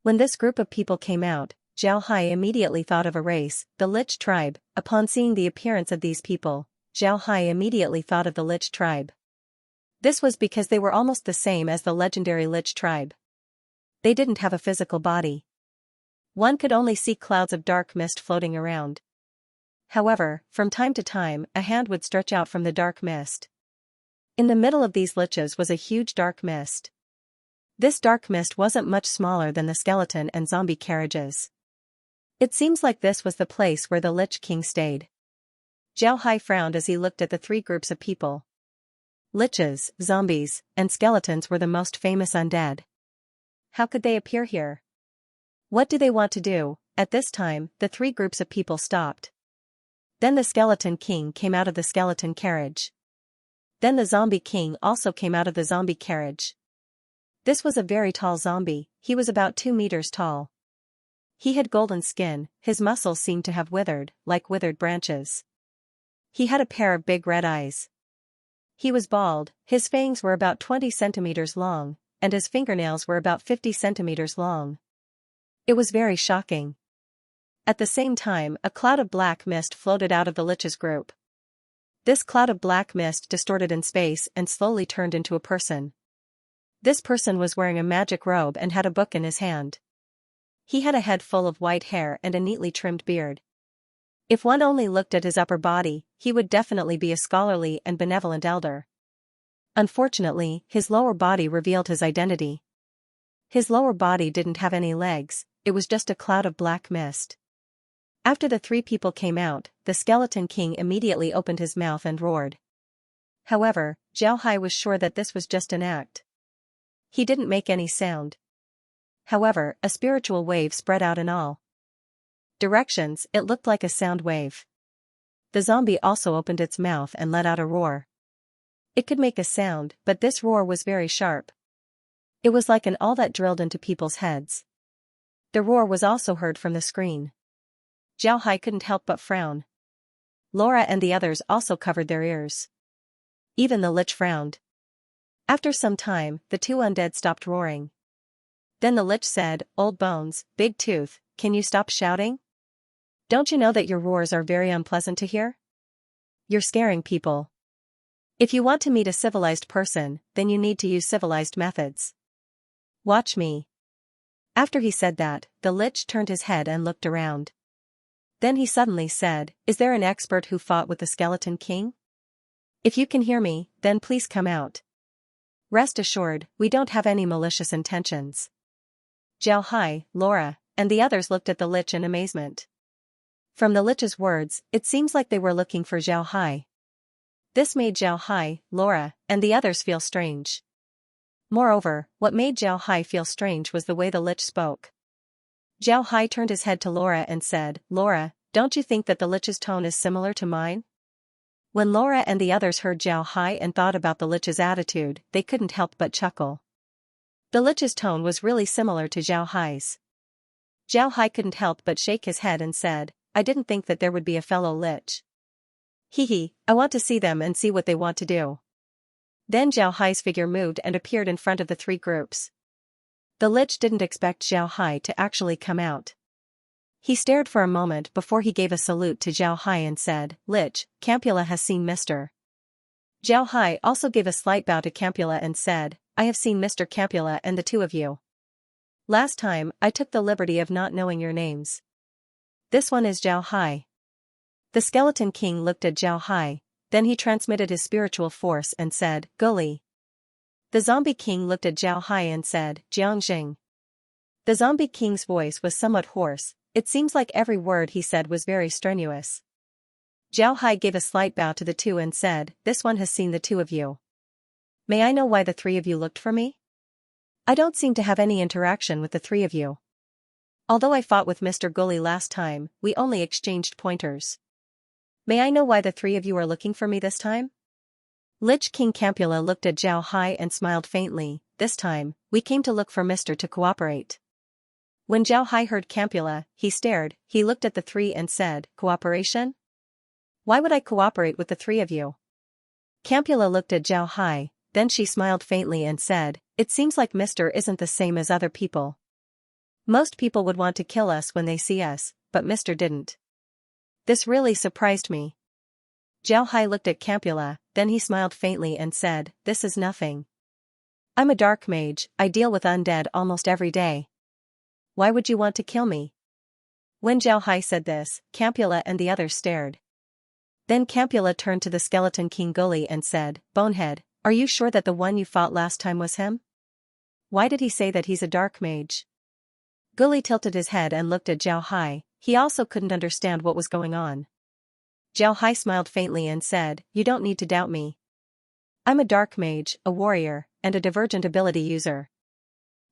When this group of people came out, Zhao Hai immediately thought of a race, the Lich tribe. Upon seeing the appearance of these people, Zhao Hai immediately thought of the Lich tribe. This was because they were almost the same as the legendary Lich tribe. They didn't have a physical body. One could only see clouds of dark mist floating around. However, from time to time, a hand would stretch out from the dark mist. In the middle of these liches was a huge dark mist. This dark mist wasn't much smaller than the skeleton and zombie carriages. It seems like this was the place where the Lich King stayed. Zhao Hai frowned as he looked at the three groups of people. Liches, zombies, and skeletons were the most famous undead. How could they appear here? What do they want to do? At this time, the three groups of people stopped. Then the Skeleton King came out of the skeleton carriage. Then the Zombie King also came out of the zombie carriage. This was a very tall zombie, he was about 2 meters tall. He had golden skin, his muscles seemed to have withered, like withered branches. He had a pair of big red eyes. He was bald, his fangs were about 20 centimeters long, and his fingernails were about 50 centimeters long. It was very shocking. At the same time, a cloud of black mist floated out of the Lich's group. This cloud of black mist distorted in space and slowly turned into a person. This person was wearing a magic robe and had a book in his hand. He had a head full of white hair and a neatly trimmed beard. If one only looked at his upper body, he would definitely be a scholarly and benevolent elder. Unfortunately, his lower body revealed his identity. His lower body didn't have any legs, it was just a cloud of black mist. After the three people came out, the Skeleton King immediately opened his mouth and roared. However, Zhao Hai was sure that this was just an act. He didn't make any sound. However, a spiritual wave spread out in all directions, it looked like a sound wave. The zombie also opened its mouth and let out a roar. It could make a sound, but this roar was very sharp. It was like an awl that drilled into people's heads. The roar was also heard from the screen. Zhao Hai couldn't help but frown. Laura and the others also covered their ears. Even the Lich frowned. After some time, the two undead stopped roaring. Then the Lich said, "Old Bones, Big Tooth, can you stop shouting? Don't you know that your roars are very unpleasant to hear? You're scaring people. If you want to meet a civilized person, then you need to use civilized methods. Watch me." After he said that, the Lich turned his head and looked around. Then he suddenly said, "Is there an expert who fought with the Skeleton King? If you can hear me, then please come out. Rest assured, we don't have any malicious intentions." Zhao Hai, Laura, and the others looked at the Lich in amazement. From the Lich's words, it seems like they were looking for Zhao Hai. This made Zhao Hai, Laura, and the others feel strange. Moreover, what made Zhao Hai feel strange was the way the Lich spoke. Zhao Hai turned his head to Laura and said, "Laura, don't you think that the Lich's tone is similar to mine?" When Laura and the others heard Zhao Hai and thought about the Lich's attitude, they couldn't help but chuckle. The Lich's tone was really similar to Zhao Hai's. Zhao Hai couldn't help but shake his head and said, "I didn't think that there would be a fellow Lich. Hee, I want to see them and see what they want to do." Then Zhao Hai's figure moved and appeared in front of the three groups. The Lich didn't expect Zhao Hai to actually come out. He stared for a moment before he gave a salute to Zhao Hai and said, "Lich, Campula has seen Mr." Zhao Hai also gave a slight bow to Campula and said, "I have seen Mr. Campula and the two of you. Last time, I took the liberty of not knowing your names. This one is Zhao Hai." The Skeleton King looked at Zhao Hai, then he transmitted his spiritual force and said, "Gully." The Zombie King looked at Zhao Hai and said, "Jiangjing." The Zombie King's voice was somewhat hoarse, it seems like every word he said was very strenuous. Zhao Hai gave a slight bow to the two and said, "This one has seen the two of you. May I know why the three of you looked for me? I don't seem to have any interaction with the three of you. Although I fought with Mr. Gully last time, we only exchanged pointers. May I know why the three of you are looking for me this time?" Lich King Campula looked at Zhao Hai and smiled faintly. "This time, we came to look for Mr. to cooperate." When Zhao Hai heard Campula, he stared, he looked at the three and said, "Cooperation? Why would I cooperate with the three of you?" Campula looked at Zhao Hai, then she smiled faintly and said, "It seems like Mr. isn't the same as other people. Most people would want to kill us when they see us, but Mr. didn't. This really surprised me." Zhao Hai looked at Campula, then he smiled faintly and said, "This is nothing. I'm a dark mage, I deal with undead almost every day. Why would you want to kill me?" When Zhao Hai said this, Campula and the others stared. Then Campula turned to the Skeleton King Gully and said, "Bonehead, are you sure that the one you fought last time was him? Why did he say that he's a dark mage?" Gully tilted his head and looked at Zhao Hai, he also couldn't understand what was going on. Zhao Hai smiled faintly and said, "You don't need to doubt me. I'm a dark mage, a warrior, and a divergent ability user.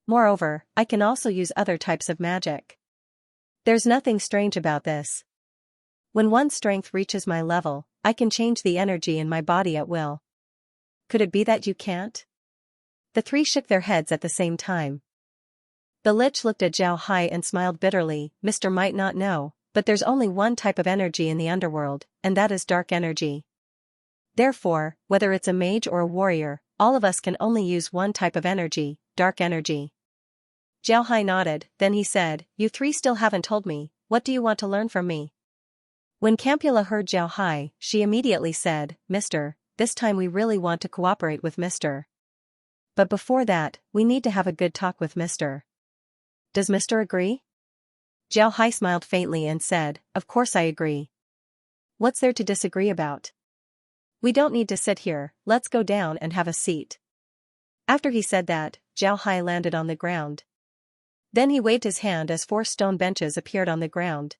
Moreover, I can also use other types of magic. There's nothing strange about this. When one's strength reaches my level, I can change the energy in my body at will. Could it be that you can't?" The three shook their heads at the same time. The Lich looked at Zhao Hai and smiled bitterly. "Mister might not know, but there's only one type of energy in the underworld, and that is dark energy. Therefore, whether it's a mage or a warrior, all of us can only use one type of energy, dark energy." Zhao Hai nodded, then he said, "You three still haven't told me, what do you want to learn from me?" When Campula heard Zhao Hai, she immediately said, "Mister, this time we really want to cooperate with Mister. But before that, we need to have a good talk with Mister. Does Mister agree?" Zhao Hai smiled faintly and said, "Of course I agree. What's there to disagree about? We don't need to sit here, let's go down and have a seat." After he said that, Zhao Hai landed on the ground. Then he waved his hand as 4 stone benches appeared on the ground.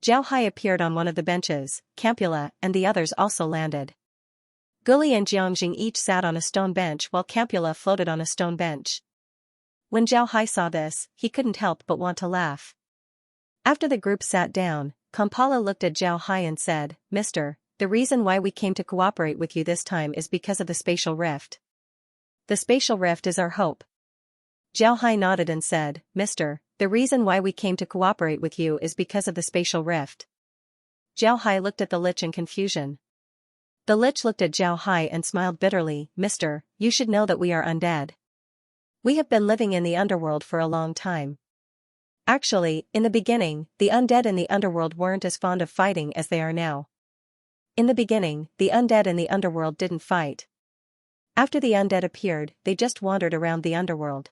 Zhao Hai appeared on one of the benches, Campula and the others also landed. Guli and Jiangjing each sat on a stone bench while Campula floated on a stone bench. When Zhao Hai saw this, he couldn't help but want to laugh. After the group sat down, Kampala looked at Zhao Hai and said, "Mister, the reason why we came to cooperate with you this time is because of the spatial rift. The spatial rift is our hope." Zhao Hai nodded and said, "Mister, the reason why we came to cooperate with you is because of the spatial rift." Zhao Hai looked at the Lich in confusion. The Lich looked at Zhao Hai and smiled bitterly, "Mister, you should know that we are undead. We have been living in the underworld for a long time. Actually, in the beginning, the undead in the underworld weren't as fond of fighting as they are now. In the beginning, the undead in the underworld didn't fight. After the undead appeared, they just wandered around the underworld.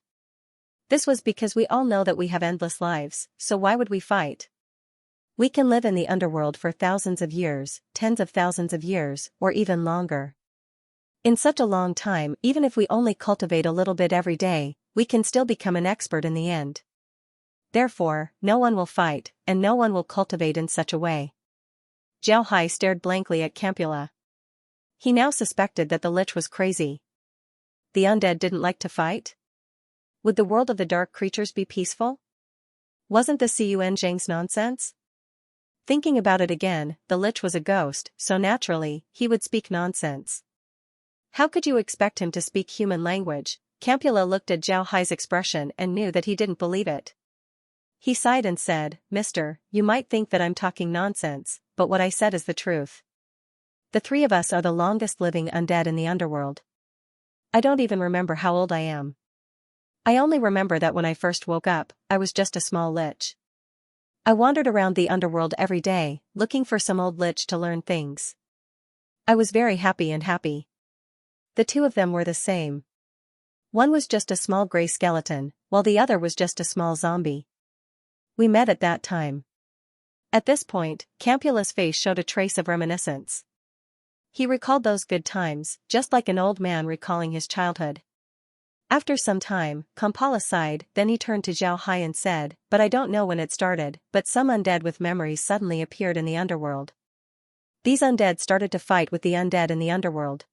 This was because we all know that we have endless lives, so why would we fight? We can live in the underworld for thousands of years, tens of thousands of years, or even longer. In such a long time, even if we only cultivate a little bit every day, we can still become an expert in the end. Therefore, no one will fight, and no one will cultivate in such a way." Zhao Hai stared blankly at Campula. He now suspected that the Lich was crazy. The undead didn't like to fight? Would the world of the dark creatures be peaceful? Wasn't this Cun Zhang's nonsense? Thinking about it again, the Lich was a ghost, so naturally, he would speak nonsense. How could you expect him to speak human language? Campula looked at Zhao Hai's expression and knew that he didn't believe it. He sighed and said, "Mister, you might think that I'm talking nonsense, but what I said is the truth. The three of us are the longest living undead in the underworld. I don't even remember how old I am. I only remember that when I first woke up, I was just a small Lich. I wandered around the underworld every day, looking for some old Lich to learn things. I was very happy. The two of them were the same. One was just a small gray skeleton, while the other was just a small zombie. We met at that time." At this point, Campula's face showed a trace of reminiscence. He recalled those good times, just like an old man recalling his childhood. After some time, Kampala sighed, then he turned to Zhao Hai and said, "But I don't know when it started, but some undead with memories suddenly appeared in the underworld. These undead started to fight with the undead in the underworld.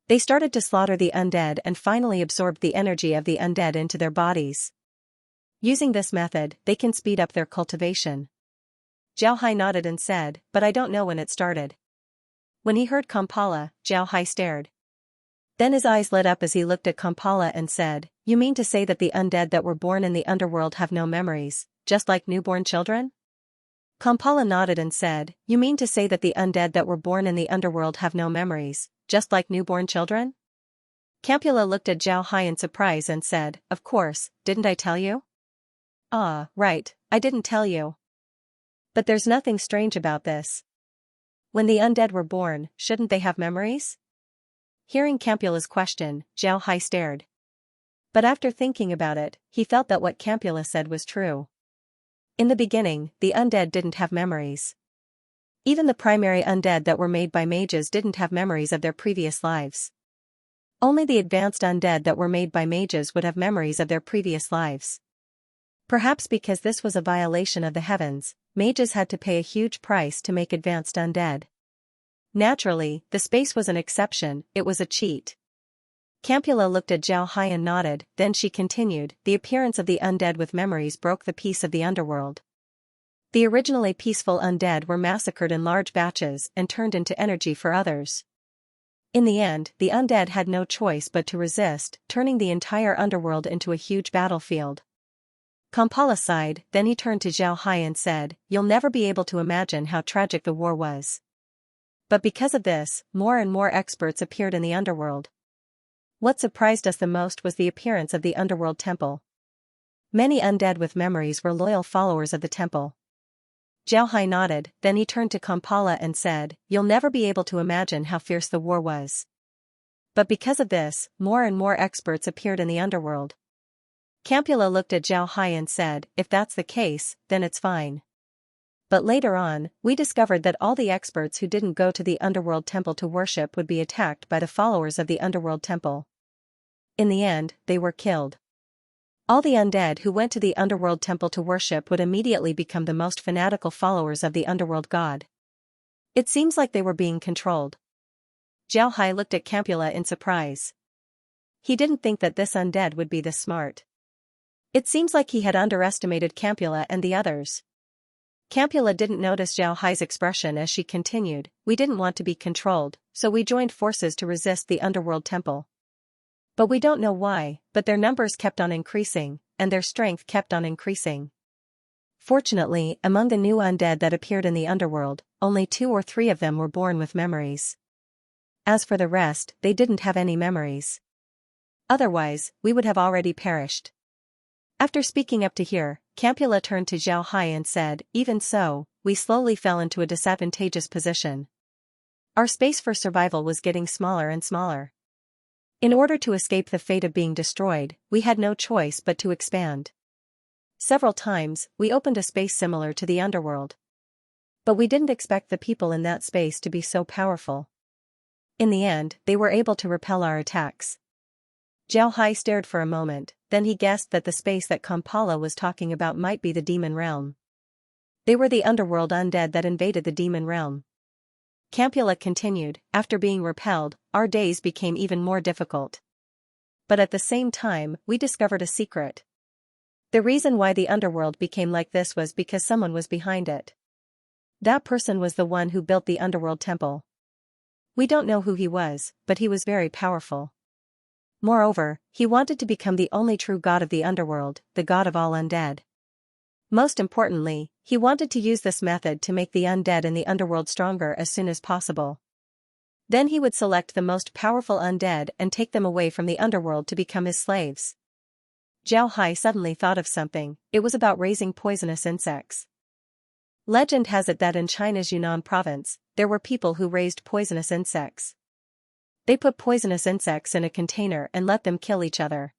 They started to slaughter the undead and finally absorbed the energy of the undead into their bodies. Using this method, they can speed up their cultivation." Zhao Hai nodded and said, "But I don't know when it started." When he heard Kampala, Zhao Hai stared. Then his eyes lit up as he looked at Kampala and said, "You mean to say that the undead that were born in the underworld have no memories, just like newborn children?" Kampala nodded and said, "You mean to say that the undead that were born in the underworld have no memories, just like newborn children?" Campula looked at Zhao Hai in surprise and said, "Of course, didn't I tell you?" "Ah, right, I didn't tell you. But there's nothing strange about this. When the undead were born, shouldn't they have memories?" Hearing Campula's question, Zhao Hai stared. But after thinking about it, he felt that what Campula said was true. In the beginning, the undead didn't have memories. Even the primary undead that were made by mages didn't have memories of their previous lives. Only the advanced undead that were made by mages would have memories of their previous lives. Perhaps because this was a violation of the heavens, mages had to pay a huge price to make advanced undead. Naturally, the space was an exception, it was a cheat. Campula looked at Zhao Hai and nodded, then she continued, the appearance of the undead with memories broke the peace of the underworld. The originally peaceful undead were massacred in large batches and turned into energy for others. In the end, the undead had no choice but to resist, turning the entire underworld into a huge battlefield. Kampala sighed, then he turned to Zhao Hai and said, "You'll never be able to imagine how tragic the war was. But because of this, more and more experts appeared in the underworld. What surprised us the most was the appearance of the underworld temple. Many undead with memories were loyal followers of the temple." Zhao Hai nodded, then he turned to Kampala and said, "You'll never be able to imagine how fierce the war was. But because of this, more and more experts appeared in the underworld." Campula looked at Zhao Hai and said, "If that's the case, then it's fine. But later on, we discovered that all the experts who didn't go to the underworld temple to worship would be attacked by the followers of the underworld temple. In the end, they were killed. All the undead who went to the underworld temple to worship would immediately become the most fanatical followers of the underworld god. It seems like they were being controlled." Zhao Hai looked at Campula in surprise. He didn't think that this undead would be this smart. It seems like he had underestimated Campula and the others. Campula didn't notice Zhao Hai's expression as she continued, "We didn't want to be controlled, so we joined forces to resist the underworld temple. But we don't know why, but their numbers kept on increasing, and their strength kept on increasing. Fortunately, among the new undead that appeared in the underworld, only 2 or 3 of them were born with memories. As for the rest, they didn't have any memories. Otherwise, we would have already perished." After speaking up to here, Campula turned to Zhao Hai and said, "Even so, we slowly fell into a disadvantageous position. Our space for survival was getting smaller and smaller. In order to escape the fate of being destroyed, we had no choice but to expand. Several times, we opened a space similar to the underworld. But we didn't expect the people in that space to be so powerful. In the end, they were able to repel our attacks." Zhao Hai stared for a moment, then he guessed that the space that Kampala was talking about might be the demon realm. They were the underworld undead that invaded the demon realm. Campula continued, "After being repelled, our days became even more difficult. But at the same time, we discovered a secret. The reason why the underworld became like this was because someone was behind it. That person was the one who built the underworld temple. We don't know who he was, but he was very powerful. Moreover, he wanted to become the only true god of the underworld, the god of all undead. Most importantly, he wanted to use this method to make the undead in the underworld stronger as soon as possible. Then he would select the most powerful undead and take them away from the underworld to become his slaves." Zhao Hai suddenly thought of something. It was about raising poisonous insects. Legend has it that in China's Yunnan province, there were people who raised poisonous insects. They put poisonous insects in a container and let them kill each other.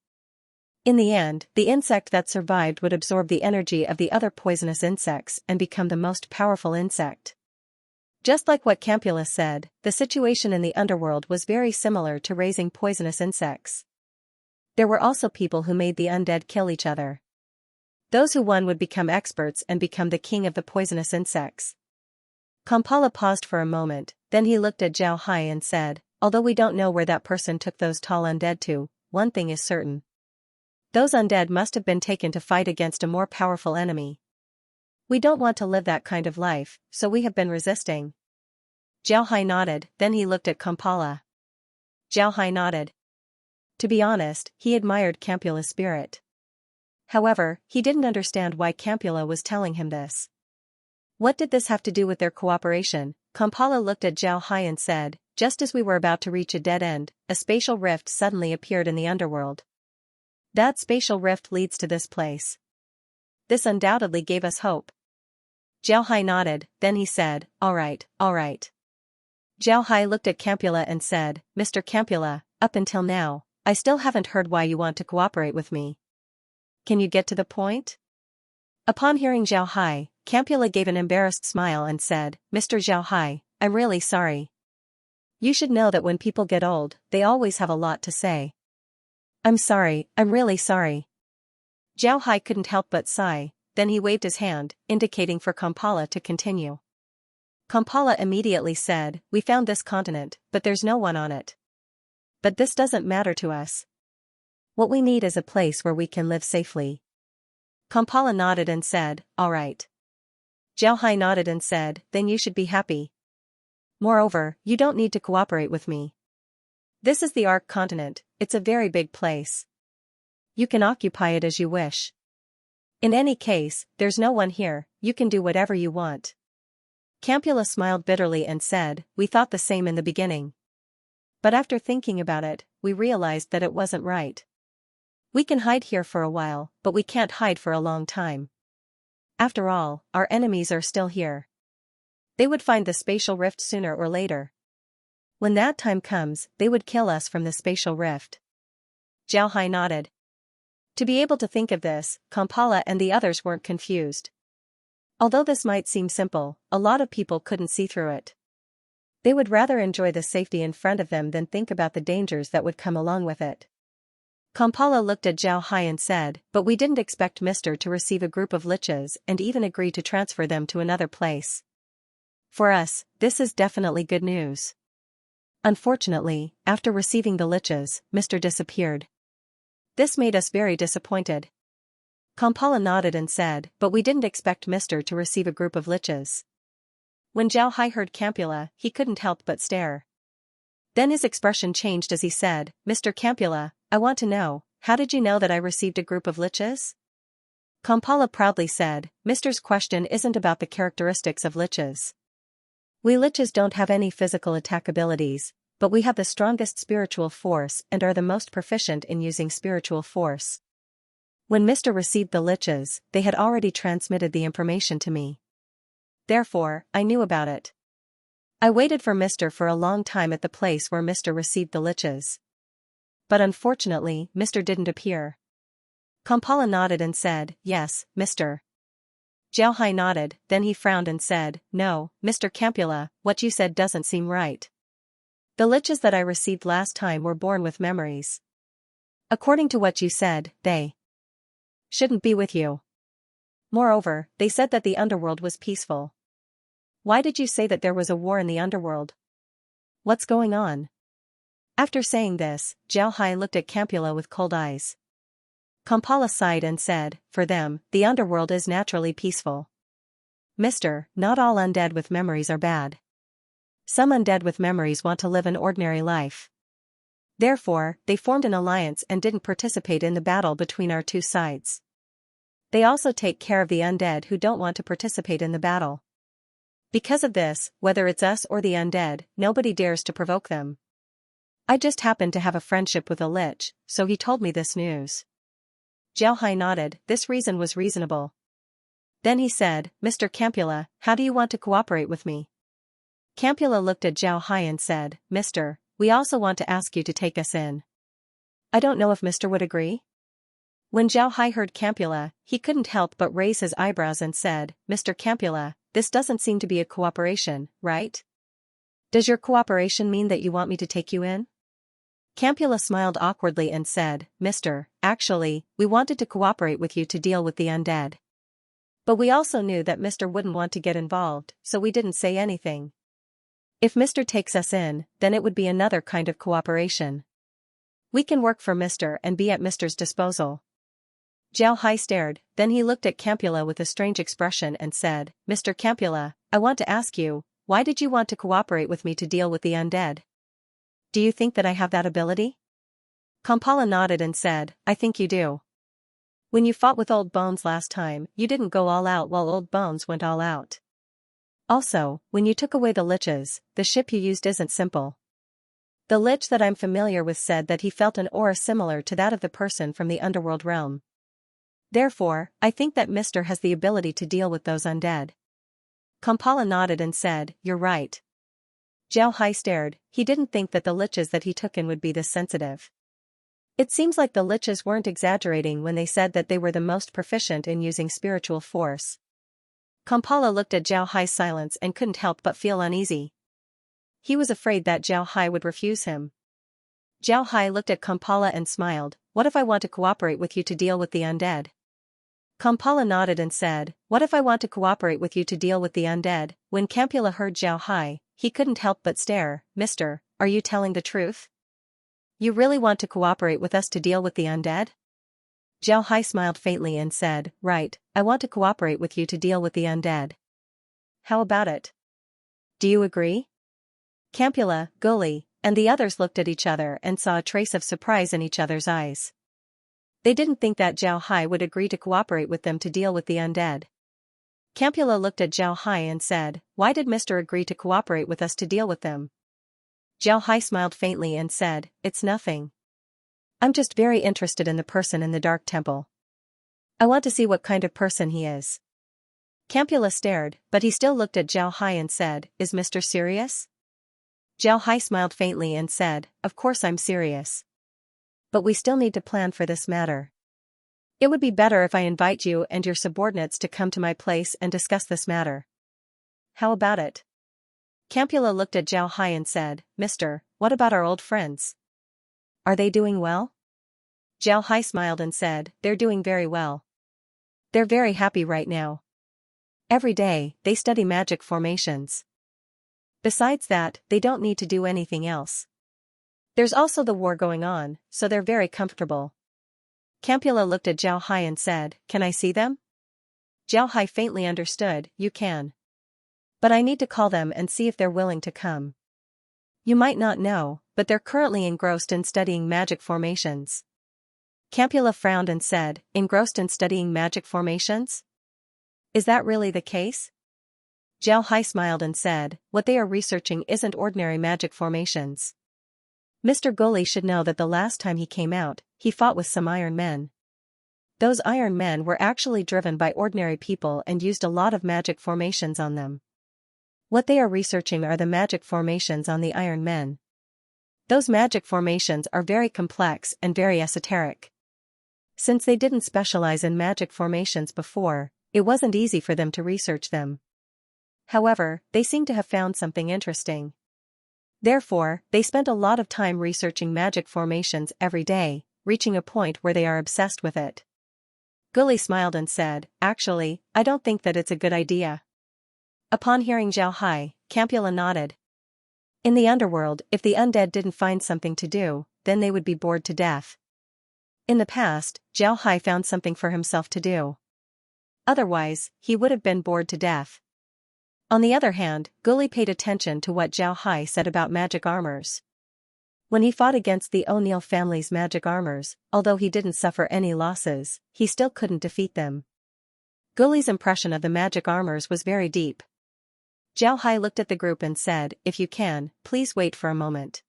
In the end, the insect that survived would absorb the energy of the other poisonous insects and become the most powerful insect. Just like what Campula said, the situation in the underworld was very similar to raising poisonous insects. There were also people who made the undead kill each other. Those who won would become experts and become the king of the poisonous insects. Kampala paused for a moment, then he looked at Zhao Hai and said, "Although we don't know where that person took those tall undead to, one thing is certain. Those undead must have been taken to fight against a more powerful enemy. We don't want to live that kind of life, so we have been resisting." Zhao Hai nodded, then he looked at Kampala. Zhao Hai nodded. To be honest, he admired Campula's spirit. However, he didn't understand why Campula was telling him this. What did this have to do with their cooperation? Kampala looked at Zhao Hai and said, "Just as we were about to reach a dead end, a spatial rift suddenly appeared in the underworld. That spatial rift leads to this place. This undoubtedly gave us hope." Zhao Hai nodded, then he said, all right. Zhao Hai looked at Campula and said, "Mr. Campula, up until now, I still haven't heard why you want to cooperate with me. Can you get to the point?" Upon hearing Zhao Hai, Campula gave an embarrassed smile and said, "Mr. Zhao Hai, I'm really sorry. You should know that when people get old, they always have a lot to say. I'm sorry, I'm really sorry." Zhao Hai couldn't help but sigh, then he waved his hand, indicating for Kampala to continue. Kampala immediately said, "We found this continent, but there's no one on it. But this doesn't matter to us. What we need is a place where we can live safely." Kampala nodded and said, "All right." Zhao Hai nodded and said, "Then you should be happy. Moreover, you don't need to cooperate with me. This is the Ark continent, it's a very big place. You can occupy it as you wish. In any case, there's no one here, you can do whatever you want." Campula smiled bitterly and said, "We thought the same in the beginning. But after thinking about it, we realized that it wasn't right. We can hide here for a while, but we can't hide for a long time. After all, our enemies are still here. They would find the spatial rift sooner or later. When that time comes, they would kill us from the spatial rift." Zhao Hai nodded. To be able to think of this, Kampala and the others weren't confused. Although this might seem simple, a lot of people couldn't see through it. They would rather enjoy the safety in front of them than think about the dangers that would come along with it. Kampala looked at Zhao Hai and said, "But we didn't expect Mr. to receive a group of liches and even agree to transfer them to another place. For us, this is definitely good news. Unfortunately, after receiving the liches, Mr. disappeared. This made us very disappointed." Kampala nodded and said, "But we didn't expect Mr. to receive a group of liches." When Zhao Hai heard Campula, he couldn't help but stare. Then his expression changed as he said, "Mr. Campula, I want to know, how did you know that I received a group of liches?" Kampala proudly said, "Mr.'s question isn't about the characteristics of liches. We liches don't have any physical attack abilities, but we have the strongest spiritual force and are the most proficient in using spiritual force. When Mr. received the liches, they had already transmitted the information to me. Therefore, I knew about it. I waited for Mr. for a long time at the place where Mr. received the liches. But unfortunately, Mr. didn't appear." Kampala nodded and said, "Yes, Mr." Zhao Hai nodded, then he frowned and said, "No, Mr. Campula, what you said doesn't seem right. The liches that I received last time were born with memories. According to what you said, they shouldn't be with you. Moreover, they said that the underworld was peaceful. Why did you say that there was a war in the underworld? What's going on?" After saying this, Zhao Hai looked at Campula with cold eyes. Kampala sighed and said, "For them, the underworld is naturally peaceful. Mr., not all undead with memories are bad. Some undead with memories want to live an ordinary life. Therefore, they formed an alliance and didn't participate in the battle between our two sides. They also take care of the undead who don't want to participate in the battle. Because of this, whether it's us or the undead, nobody dares to provoke them. I just happened to have a friendship with a lich, so he told me this news." Zhao Hai nodded, this reason was reasonable. Then he said, "Mr. Campula, how do you want to cooperate with me?" Campula looked at Zhao Hai and said, "Mr., we also want to ask you to take us in. I don't know if Mr. would agree?" When Zhao Hai heard Campula, he couldn't help but raise his eyebrows and said, "Mr. Campula, this doesn't seem to be a cooperation, right? Does your cooperation mean that you want me to take you in?" Campula smiled awkwardly and said, "Mr., actually, we wanted to cooperate with you to deal with the undead. But we also knew that Mr. wouldn't want to get involved, so we didn't say anything. If Mr. takes us in, then it would be another kind of cooperation. We can work for Mr. and be at Mr.'s disposal." Zhao Hai stared, then he looked at Campula with a strange expression and said, "Mr. Campula, I want to ask you, why did you want to cooperate with me to deal with the undead? Do you think that I have that ability?" Kampala nodded and said, "I think you do. When you fought with Old Bones last time, you didn't go all out while Old Bones went all out. Also, when you took away the liches, the ship you used isn't simple. The lich that I'm familiar with said that he felt an aura similar to that of the person from the underworld realm. Therefore, I think that Mr. has the ability to deal with those undead." Kampala nodded and said, "You're right." Zhao Hai stared, he didn't think that the liches that he took in would be this sensitive. It seems like the liches weren't exaggerating when they said that they were the most proficient in using spiritual force. Kampala looked at Zhao Hai's silence and couldn't help but feel uneasy. He was afraid that Zhao Hai would refuse him. Zhao Hai looked at Kampala and smiled, "What if I want to cooperate with you to deal with the undead? Kampala nodded and said, what if I want to cooperate with you to deal with the undead? When Campula heard Zhao Hai, he couldn't help but stare. Mister, are you telling the truth? You really want to cooperate with us to deal with the undead? Zhao Hai smiled faintly and said, right, I want to cooperate with you to deal with the undead. How about it? Do you agree? Campula, Gully, and the others looked at each other and saw a trace of surprise in each other's eyes. They didn't think that Zhao Hai would agree to cooperate with them to deal with the undead. Campula looked at Zhao Hai and said, why did Mr. agree to cooperate with us to deal with them? Zhao Hai smiled faintly and said, it's nothing. I'm just very interested in the person in the dark temple. I want to see what kind of person he is. Campula stared, but he still looked at Zhao Hai and said, is Mr. serious? Zhao Hai smiled faintly and said, of course I'm serious. But we still need to plan for this matter. It would be better if I invite you and your subordinates to come to my place and discuss this matter. How about it? Campula looked at Zhao Hai and said, Mister, what about our old friends? Are they doing well? Zhao Hai smiled and said, they're doing very well. They're very happy right now. Every day, they study magic formations. Besides that, they don't need to do anything else. There's also the war going on, so they're very comfortable. Campula looked at Zhao Hai and said, can I see them? Zhao Hai faintly understood, you can. But I need to call them and see if they're willing to come. You might not know, but they're currently engrossed in studying magic formations. Campula frowned and said, engrossed in studying magic formations? Is that really the case? Zhao Hai smiled and said, what they are researching isn't ordinary magic formations. Mr. Gully should know that the last time he came out, he fought with some iron men. Those iron men were actually driven by ordinary people and used a lot of magic formations on them. What they are researching are the magic formations on the iron men. Those magic formations are very complex and very esoteric. Since they didn't specialize in magic formations before, it wasn't easy for them to research them. However, they seem to have found something interesting. Therefore, they spent a lot of time researching magic formations every day, reaching a point where they are obsessed with it. Gully smiled and said, actually, I don't think that it's a good idea. Upon hearing Zhao Hai, Campula nodded. In the underworld, if the undead didn't find something to do, then they would be bored to death. In the past, Zhao Hai found something for himself to do. Otherwise, he would have been bored to death. On the other hand, Gully paid attention to what Zhao Hai said about magic armors. When he fought against the O'Neill family's magic armors, although he didn't suffer any losses, he still couldn't defeat them. Gully's impression of the magic armors was very deep. Zhao Hai looked at the group and said, if you can, please wait for a moment.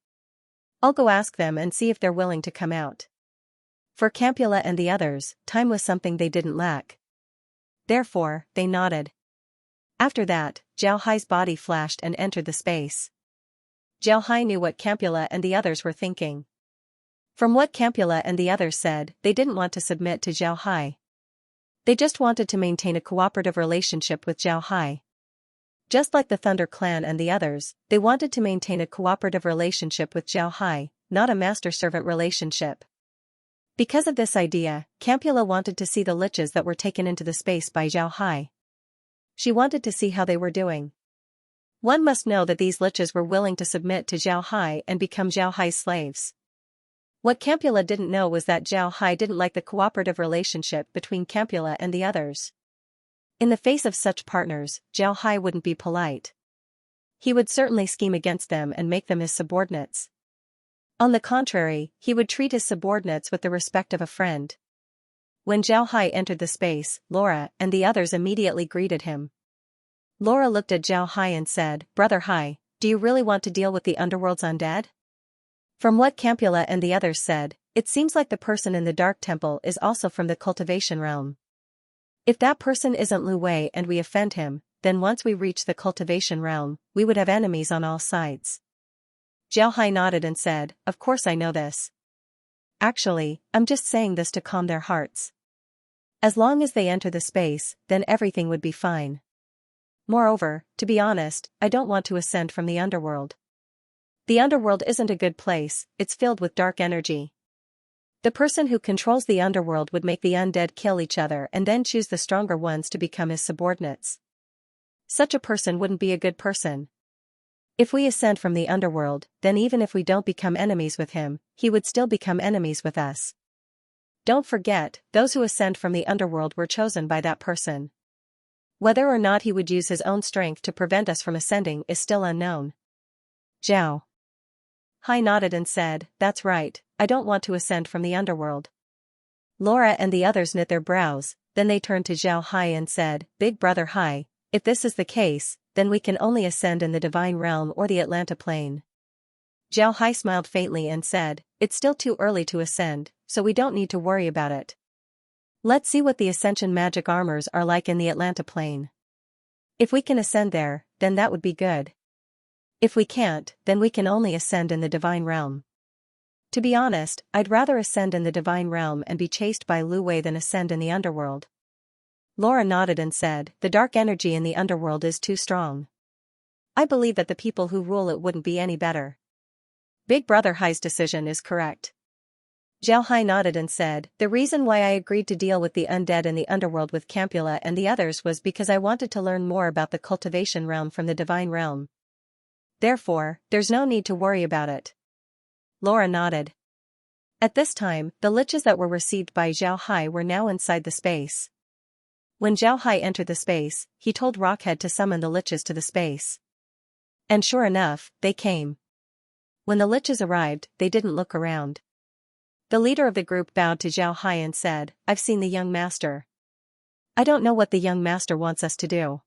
I'll go ask them and see if they're willing to come out. For Campula and the others, time was something they didn't lack. Therefore, they nodded. After that, Zhao Hai's body flashed and entered the space. Zhao Hai knew what Campula and the others were thinking. From what Campula and the others said, they didn't want to submit to Zhao Hai. They just wanted to maintain a cooperative relationship with Zhao Hai. Just like the Thunder Clan and the others, they wanted to maintain a cooperative relationship with Zhao Hai, not a master-servant relationship. Because of this idea, Campula wanted to see the liches that were taken into the space by Zhao Hai. She wanted to see how they were doing. One must know that these liches were willing to submit to Zhao Hai and become Zhao Hai's slaves. What Campula didn't know was that Zhao Hai didn't like the cooperative relationship between Campula and the others. In the face of such partners, Zhao Hai wouldn't be polite. He would certainly scheme against them and make them his subordinates. On the contrary, he would treat his subordinates with the respect of a friend. When Zhao Hai entered the space, Laura and the others immediately greeted him. Laura looked at Zhao Hai and said, Brother Hai, do you really want to deal with the underworld's undead? From what Campula and the others said, it seems like the person in the Dark Temple is also from the Cultivation realm. If that person isn't Lu Wei and we offend him, then once we reach the Cultivation realm, we would have enemies on all sides. Zhao Hai nodded and said, of course I know this. Actually, I'm just saying this to calm their hearts. As long as they enter the space, then everything would be fine. Moreover, to be honest, I don't want to ascend from the underworld. The underworld isn't a good place, it's filled with dark energy. The person who controls the underworld would make the undead kill each other and then choose the stronger ones to become his subordinates. Such a person wouldn't be a good person. If we ascend from the underworld, then even if we don't become enemies with him, he would still become enemies with us. Don't forget, those who ascend from the underworld were chosen by that person. Whether or not he would use his own strength to prevent us from ascending is still unknown. Zhao Hai nodded and said, "That's right, I don't want to ascend from the underworld." Laura and the others knit their brows, then they turned to Zhao Hai and said, "Big brother Hai, if this is the case, then we can only ascend in the divine realm or the Atlanta plane." Zhao Hai smiled faintly and said, "It's still too early to ascend, so we don't need to worry about it. Let's see what the ascension magic armors are like in the Atlanta plane. If we can ascend there, then that would be good. If we can't, then we can only ascend in the divine realm. To be honest, I'd rather ascend in the divine realm and be chased by Lu Wei than ascend in the underworld." Laura nodded and said, "The dark energy in the underworld is too strong. I believe that the people who rule it wouldn't be any better." Big brother Hai's decision is correct. Zhao Hai nodded and said, "The reason why I agreed to deal with the undead in the underworld with Campula and the others was because I wanted to learn more about the cultivation realm from the divine realm. Therefore, there's no need to worry about it." Laura nodded. At this time, the liches that were received by Zhao Hai were now inside the space. When Zhao Hai entered the space, he told Rockhead to summon the liches to the space. And sure enough, they came. When the liches arrived, they didn't look around. The leader of the group bowed to Zhao Hai and said, "I've seen the young master. I don't know what the young master wants us to do.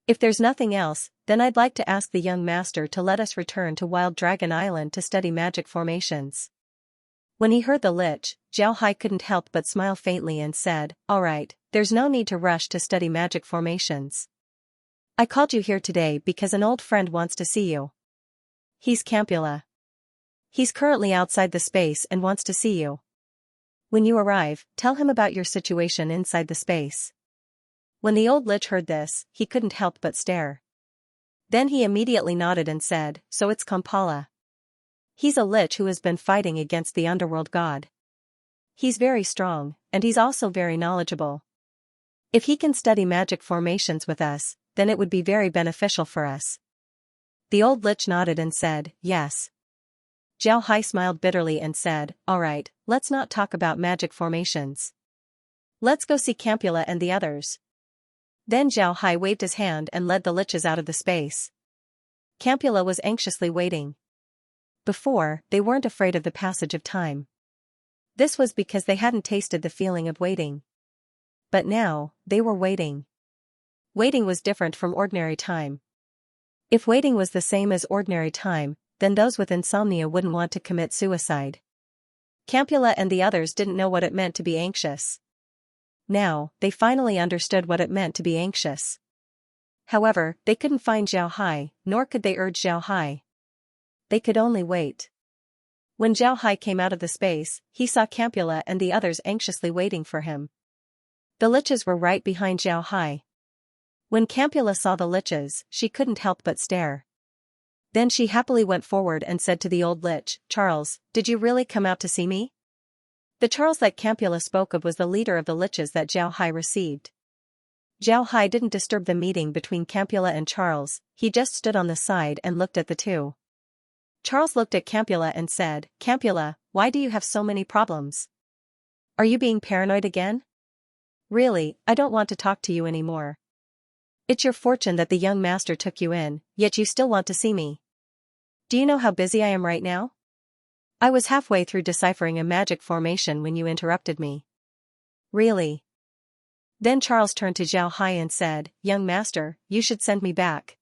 If there's nothing else, then I'd like to ask the young master to let us return to Wild Dragon Island to study magic formations." When he heard the lich, Zhao Hai couldn't help but smile faintly and said, "All right, there's no need to rush to study magic formations. I called you here today because an old friend wants to see you. He's Campula. He's currently outside the space and wants to see you. When you arrive, tell him about your situation inside the space." When the old lich heard this, he couldn't help but stare. Then he immediately nodded and said, "So it's Kampala. He's a lich who has been fighting against the underworld god. He's very strong, and he's also very knowledgeable. If he can study magic formations with us, then it would be very beneficial for us." The old lich nodded and said, "Yes." Zhao Hai smiled bitterly and said, "All right, let's not talk about magic formations. Let's go see Campula and the others." Then Zhao Hai waved his hand and led the liches out of the space. Campula was anxiously waiting. Before, they weren't afraid of the passage of time. This was because they hadn't tasted the feeling of waiting. But now, they were waiting. Waiting was different from ordinary time. If waiting was the same as ordinary time, then those with insomnia wouldn't want to commit suicide. Campula and the others didn't know what it meant to be anxious. Now, they finally understood what it meant to be anxious. However, they couldn't find Zhao Hai, nor could they urge Zhao Hai. They could only wait. When Zhao Hai came out of the space, he saw Campula and the others anxiously waiting for him. The liches were right behind Zhao Hai. When Campula saw the liches, she couldn't help but stare. Then she happily went forward and said to the old lich, "Charles, did you really come out to see me?" The Charles that Campula spoke of was the leader of the liches that Zhao Hai received. Zhao Hai didn't disturb the meeting between Campula and Charles, he just stood on the side and looked at the two. Charles looked at Campula and said, "Campula, why do you have so many problems? Are you being paranoid again? Really, I don't want to talk to you anymore. It's your fortune that the young master took you in, yet you still want to see me. Do you know how busy I am right now? I was halfway through deciphering a magic formation when you interrupted me." "Really?" Then Charles turned to Zhao Hai and said, "Young master, you should send me back.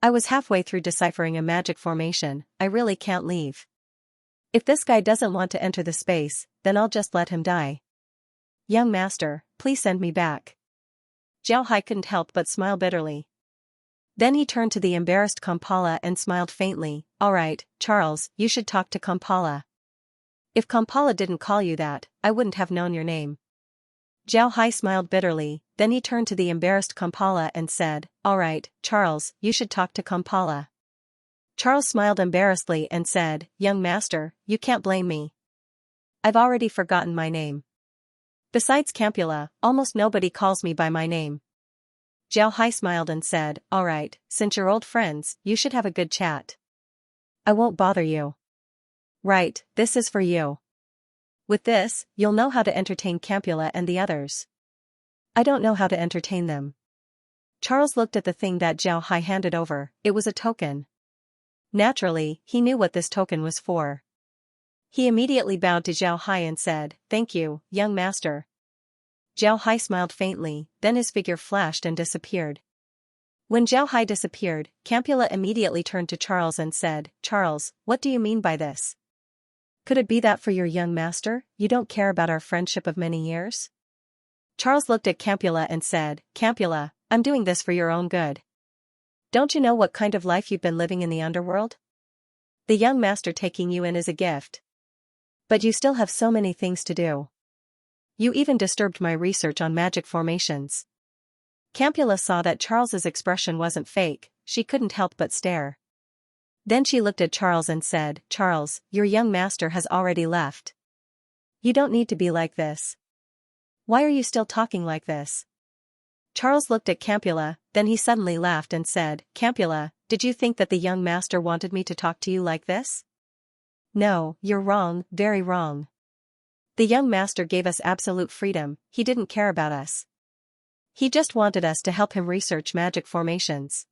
I was halfway through deciphering a magic formation, I really can't leave. If this guy doesn't want to enter the space, then I'll just let him die. Young master, please send me back." Zhao Hai couldn't help but smile bitterly. Then he turned to the embarrassed Kampala and smiled faintly, "All right, Charles, you should talk to Kampala. If Kampala didn't call you that, I wouldn't have known your name." Zhao Hai smiled bitterly, then he turned to the embarrassed Kampala and said, "All right, Charles, you should talk to Kampala." Charles smiled embarrassedly and said, "Young master, you can't blame me. I've already forgotten my name. Besides Campula, almost nobody calls me by my name. Zhao Hai smiled and said, alright, since you're old friends, you should have a good chat. I won't bother you. Right, this is for you. With this, you'll know how to entertain Campula and the others. I don't know how to entertain them. Charles looked at the thing that Zhao Hai handed over. It was a token. Naturally, he knew what this token was for. He immediately bowed to Zhao Hai and said, thank you, young master. Zhao Hai smiled faintly, then his figure flashed and disappeared. When Zhao Hai disappeared, Campula immediately turned to Charles and said, Charles, what do you mean by this? Could it be that for your young master, you don't care about our friendship of many years? Charles looked at Campula and said, Campula, I'm doing this for your own good. Don't you know what kind of life you've been living in the underworld? The young master taking you in is a gift. But you still have so many things to do. You even disturbed my research on magic formations. Campula saw that Charles's expression wasn't fake, she couldn't help but stare. Then she looked at Charles and said, Charles, your young master has already left. You don't need to be like this. Why are you still talking like this? Charles looked at Campula, then he suddenly laughed and said, Campula, did you think that the young master wanted me to talk to you like this? No, you're wrong, very wrong. The young master gave us absolute freedom, he didn't care about us. He just wanted us to help him research magic formations.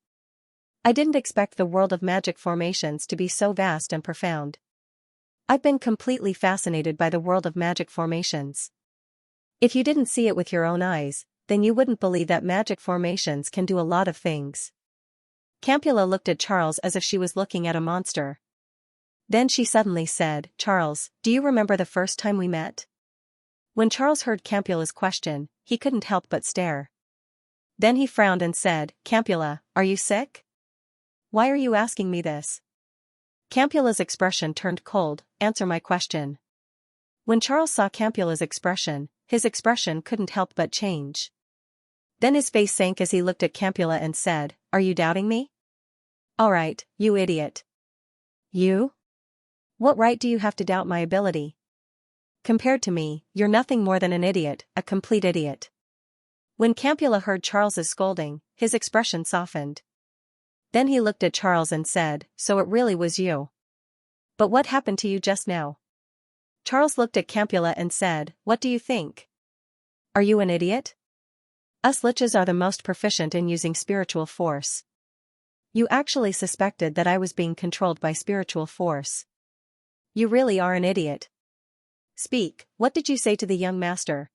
I didn't expect the world of magic formations to be so vast and profound. I've been completely fascinated by the world of magic formations. If you didn't see it with your own eyes, then you wouldn't believe that magic formations can do a lot of things. Campula looked at Charles as if she was looking at a monster. Then she suddenly said, Charles, do you remember the first time we met? When Charles heard Campula's question, he couldn't help but stare. Then he frowned and said, Campula, are you sick? Why are you asking me this? Campula's expression turned cold. Answer my question. When Charles saw Campula's expression, his expression couldn't help but change. Then his face sank as he looked at Campula and said, are you doubting me? Alright, you idiot. You? What right do you have to doubt my ability? Compared to me, you're nothing more than an idiot, a complete idiot. When Campula heard Charles's scolding, his expression softened. Then he looked at Charles and said, so it really was you. But what happened to you just now? Charles looked at Campula and said, what do you think? Are you an idiot? Us liches are the most proficient in using spiritual force. You actually suspected that I was being controlled by spiritual force. You really are an idiot. Speak, what did you say to the young master?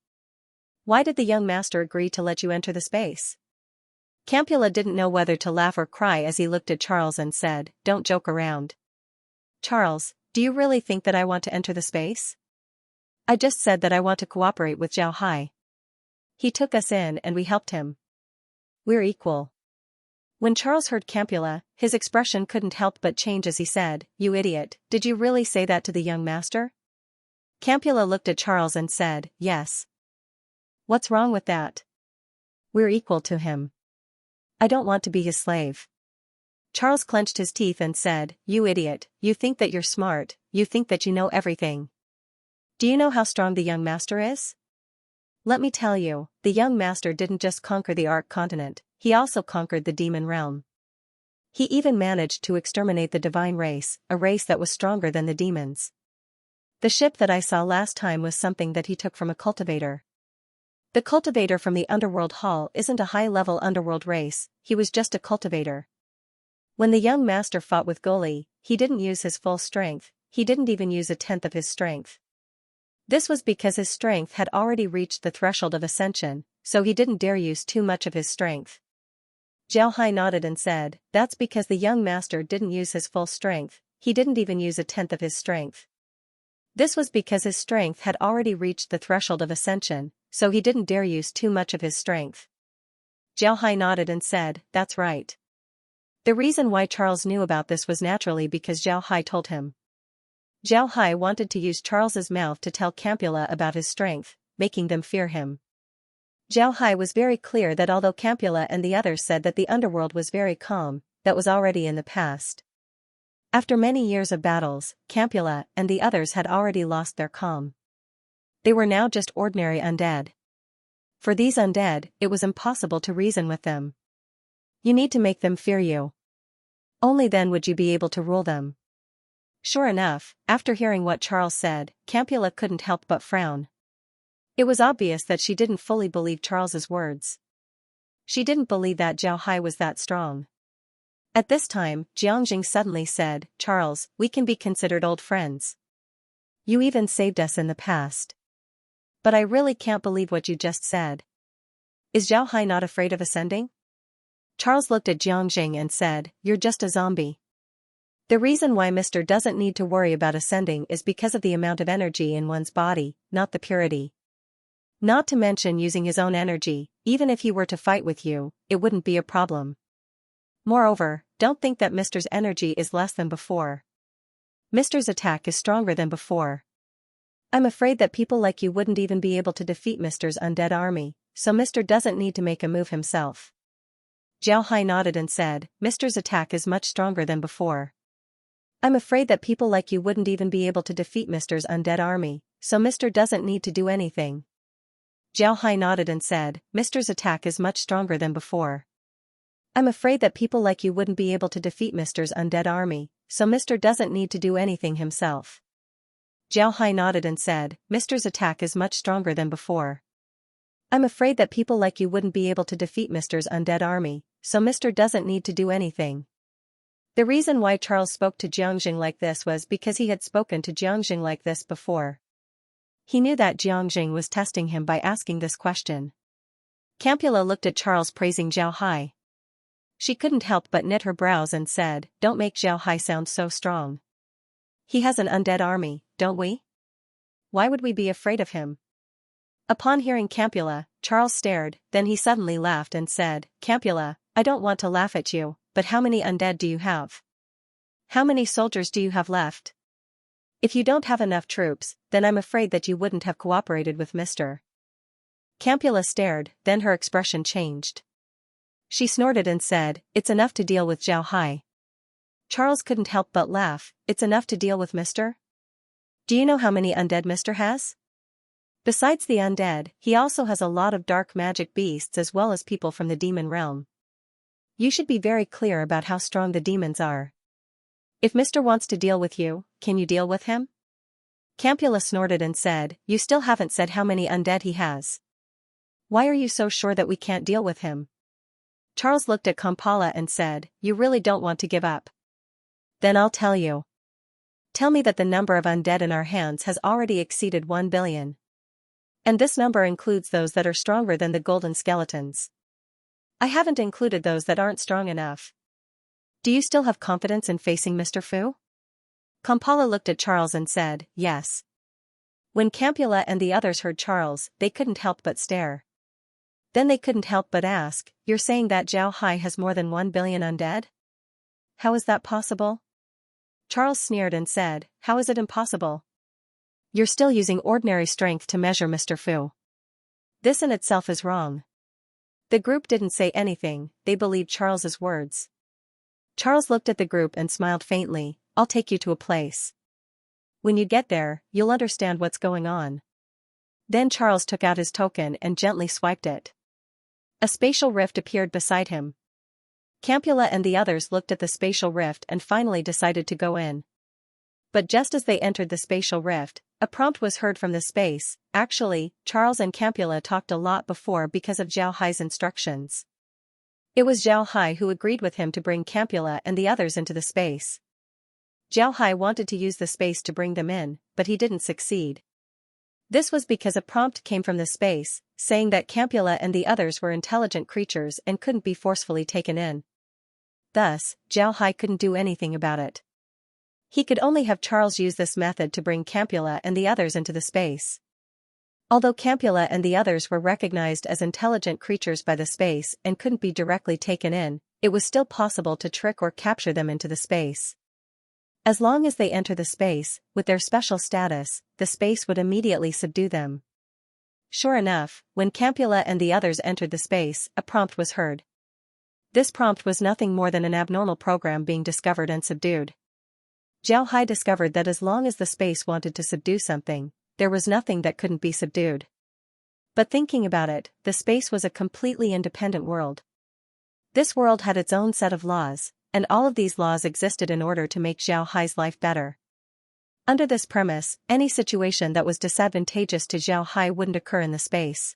Why did the young master agree to let you enter the space? Campula didn't know whether to laugh or cry as he looked at Charles and said, don't joke around. Charles, do you really think that I want to enter the space? I just said that I want to cooperate with Zhao Hai. He took us in and we helped him. We're equal. When Charles heard Campula, his expression couldn't help but change as he said, you idiot, did you really say that to the young master? Campula looked at Charles and said, yes. What's wrong with that? We're equal to him. I don't want to be his slave. Charles clenched his teeth and said, you idiot, you think that you're smart, you think that you know everything. Do you know how strong the young master is? Let me tell you, the young master didn't just conquer the Ark continent, he also conquered the demon realm. He even managed to exterminate the divine race, a race that was stronger than the demons. The ship that I saw last time was something that he took from a cultivator. The cultivator from the underworld hall isn't a high-level underworld race, he was just a cultivator. When the young master fought with Goli, he didn't use his full strength, he didn't even use a tenth of his strength. This was because his strength had already reached the threshold of ascension, so he didn't dare use too much of his strength. Zhao Hai nodded and said, that's because the young master didn't use his full strength, he didn't even use a tenth of his strength. This was because his strength had already reached the threshold of ascension, so he didn't dare use too much of his strength. Zhao Hai nodded and said, that's right. The reason why Charles knew about this was naturally because Zhao Hai told him. Zhao Hai wanted to use Charles's mouth to tell Campula about his strength, making them fear him. Zhao Hai was very clear that although Campula and the others said that the underworld was very calm, that was already in the past. After many years of battles, Campula and the others had already lost their calm. They were now just ordinary undead. For these undead, it was impossible to reason with them. You need to make them fear you. Only then would you be able to rule them. Sure enough, after hearing what Charles said, Campula couldn't help but frown. It was obvious that she didn't fully believe Charles's words. She didn't believe that Zhao Hai was that strong. At this time, Xianxia suddenly said, "Charles, we can be considered old friends. You even saved us in the past. But I really can't believe what you just said. Is Zhao Hai not afraid of ascending?" Charles looked at Xianxia and said, "You're just a zombie. The reason why Mr. doesn't need to worry about ascending is because of the amount of energy in one's body, not the purity. Not to mention using his own energy, even if he were to fight with you, it wouldn't be a problem. Moreover, don't think that Mr.'s energy is less than before. Mr.'s attack is stronger than before. I'm afraid that people like you wouldn't even be able to defeat Mr.'s undead army, so Mr. doesn't need to make a move himself." Zhao Hai nodded and said, "Mr.'s attack is much stronger than before. I'm afraid that people like you wouldn't even be able to defeat Mr.'s undead army, so Mr. doesn't need to do anything." Zhao Hai nodded and said, "Mr.'s attack is much stronger than before. I'm afraid that people like you wouldn't be able to defeat Mr.'s undead army, so Mr. doesn't need to do anything himself." Zhao Hai nodded and said, "Mr.'s attack is much stronger than before. I'm afraid that people like you wouldn't be able to defeat Mr.'s undead army, so Mr. doesn't need to do anything." The reason why Charles spoke to Xianxia like this was because he had spoken to Xianxia like this before. He knew that Xianxia was testing him by asking this question. Campula looked at Charles praising Zhao Hai. She couldn't help but knit her brows and said, "Don't make Zhao Hai sound so strong. He has an undead army, don't we? Why would we be afraid of him?" Upon hearing Campula, Charles stared, then he suddenly laughed and said, "Campula, I don't want to laugh at you, but how many undead do you have? How many soldiers do you have left? If you don't have enough troops, then I'm afraid that you wouldn't have cooperated with Mr." Campula stared, then her expression changed. She snorted and said, "It's enough to deal with Zhao Hai." Charles couldn't help but laugh. "It's enough to deal with Mr.? Do you know how many undead Mr. has? Besides the undead, he also has a lot of dark magic beasts as well as people from the demon realm. You should be very clear about how strong the demons are. If Mr. wants to deal with you, can you deal with him?" Campula snorted and said, "You still haven't said how many undead he has. Why are you so sure that we can't deal with him?" Charles looked at Kampala and said, "You really don't want to give up? Then I'll tell you. Tell me that the number of undead in our hands has already exceeded 1 billion. And this number includes those that are stronger than the golden skeletons. I haven't included those that aren't strong enough. Do you still have confidence in facing Mr. Fu?" Kampala looked at Charles and said, "Yes." When Campula and the others heard Charles, they couldn't help but stare. Then they couldn't help but ask, "You're saying that Zhao Hai has more than 1 billion undead? How is that possible?" Charles sneered and said, "How is it impossible? You're still using ordinary strength to measure Mr. Fu. This in itself is wrong." The group didn't say anything, they believed Charles's words. Charles looked at the group and smiled faintly, "I'll take you to a place. When you get there, you'll understand what's going on." Then Charles took out his token and gently swiped it. A spatial rift appeared beside him. Campula and the others looked at the spatial rift and finally decided to go in. But just as they entered the spatial rift, a prompt was heard from the space. Actually, Charles and Campula talked a lot before because of Zhao Hai's instructions. It was Zhao Hai who agreed with him to bring Campula and the others into the space. Zhao Hai wanted to use the space to bring them in, but he didn't succeed. This was because a prompt came from the space, saying that Campula and the others were intelligent creatures and couldn't be forcefully taken in. Thus, Zhao Hai couldn't do anything about it. He could only have Charles use this method to bring Campula and the others into the space. Although Campula and the others were recognized as intelligent creatures by the space and couldn't be directly taken in, it was still possible to trick or capture them into the space. As long as they enter the space, with their special status, the space would immediately subdue them. Sure enough, when Campula and the others entered the space, a prompt was heard. This prompt was nothing more than an abnormal program being discovered and subdued. Zhao Hai discovered that as long as the space wanted to subdue something, there was nothing that couldn't be subdued. But thinking about it, the space was a completely independent world. This world had its own set of laws, and all of these laws existed in order to make Xiao Hai's life better. Under this premise, any situation that was disadvantageous to Xiao Hai wouldn't occur in the space.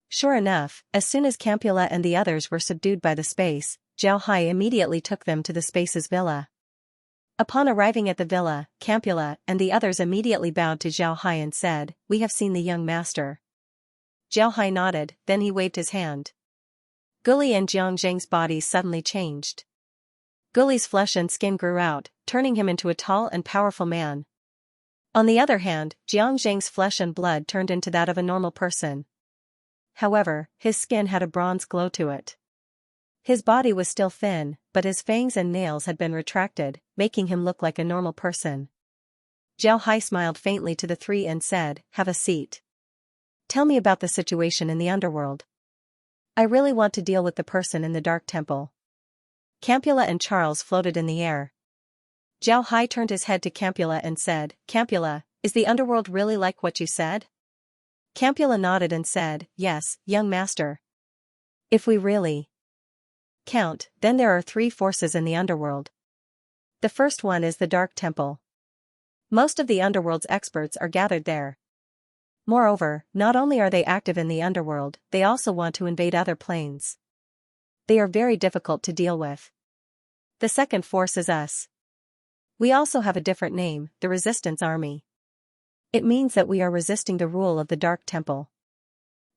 Sure enough, as soon as Campula and the others were subdued by the space, Xiao Hai immediately took them to the space's villa. Upon arriving at the villa, Campula and the others immediately bowed to Xiao Hai and said, "We have seen the young master." Xiao Hai nodded, then he waved his hand. Guli and Jiangzheng's bodies suddenly changed. Guli's flesh and skin grew out, turning him into a tall and powerful man. On the other hand, Jiangzheng's flesh and blood turned into that of a normal person. However, his skin had a bronze glow to it. His body was still thin, but his fangs and nails had been retracted, making him look like a normal person. Xiao Hai smiled faintly to the three and said, "Have a seat. Tell me about the situation in the underworld. I really want to deal with the person in the dark temple." Campula and Charles floated in the air. Xiao Hai turned his head to Campula and said, "Campula, is the underworld really like what you said?" Campula nodded and said, "Yes, young master. If we really count, then there are 3 forces in the underworld. The first one is the Dark Temple. Most of the underworld's experts are gathered there. Moreover, not only are they active in the underworld, they also want to invade other planes. They are very difficult to deal with. The second force is us. We also have a different name, the Resistance Army. It means that we are resisting the rule of the Dark Temple.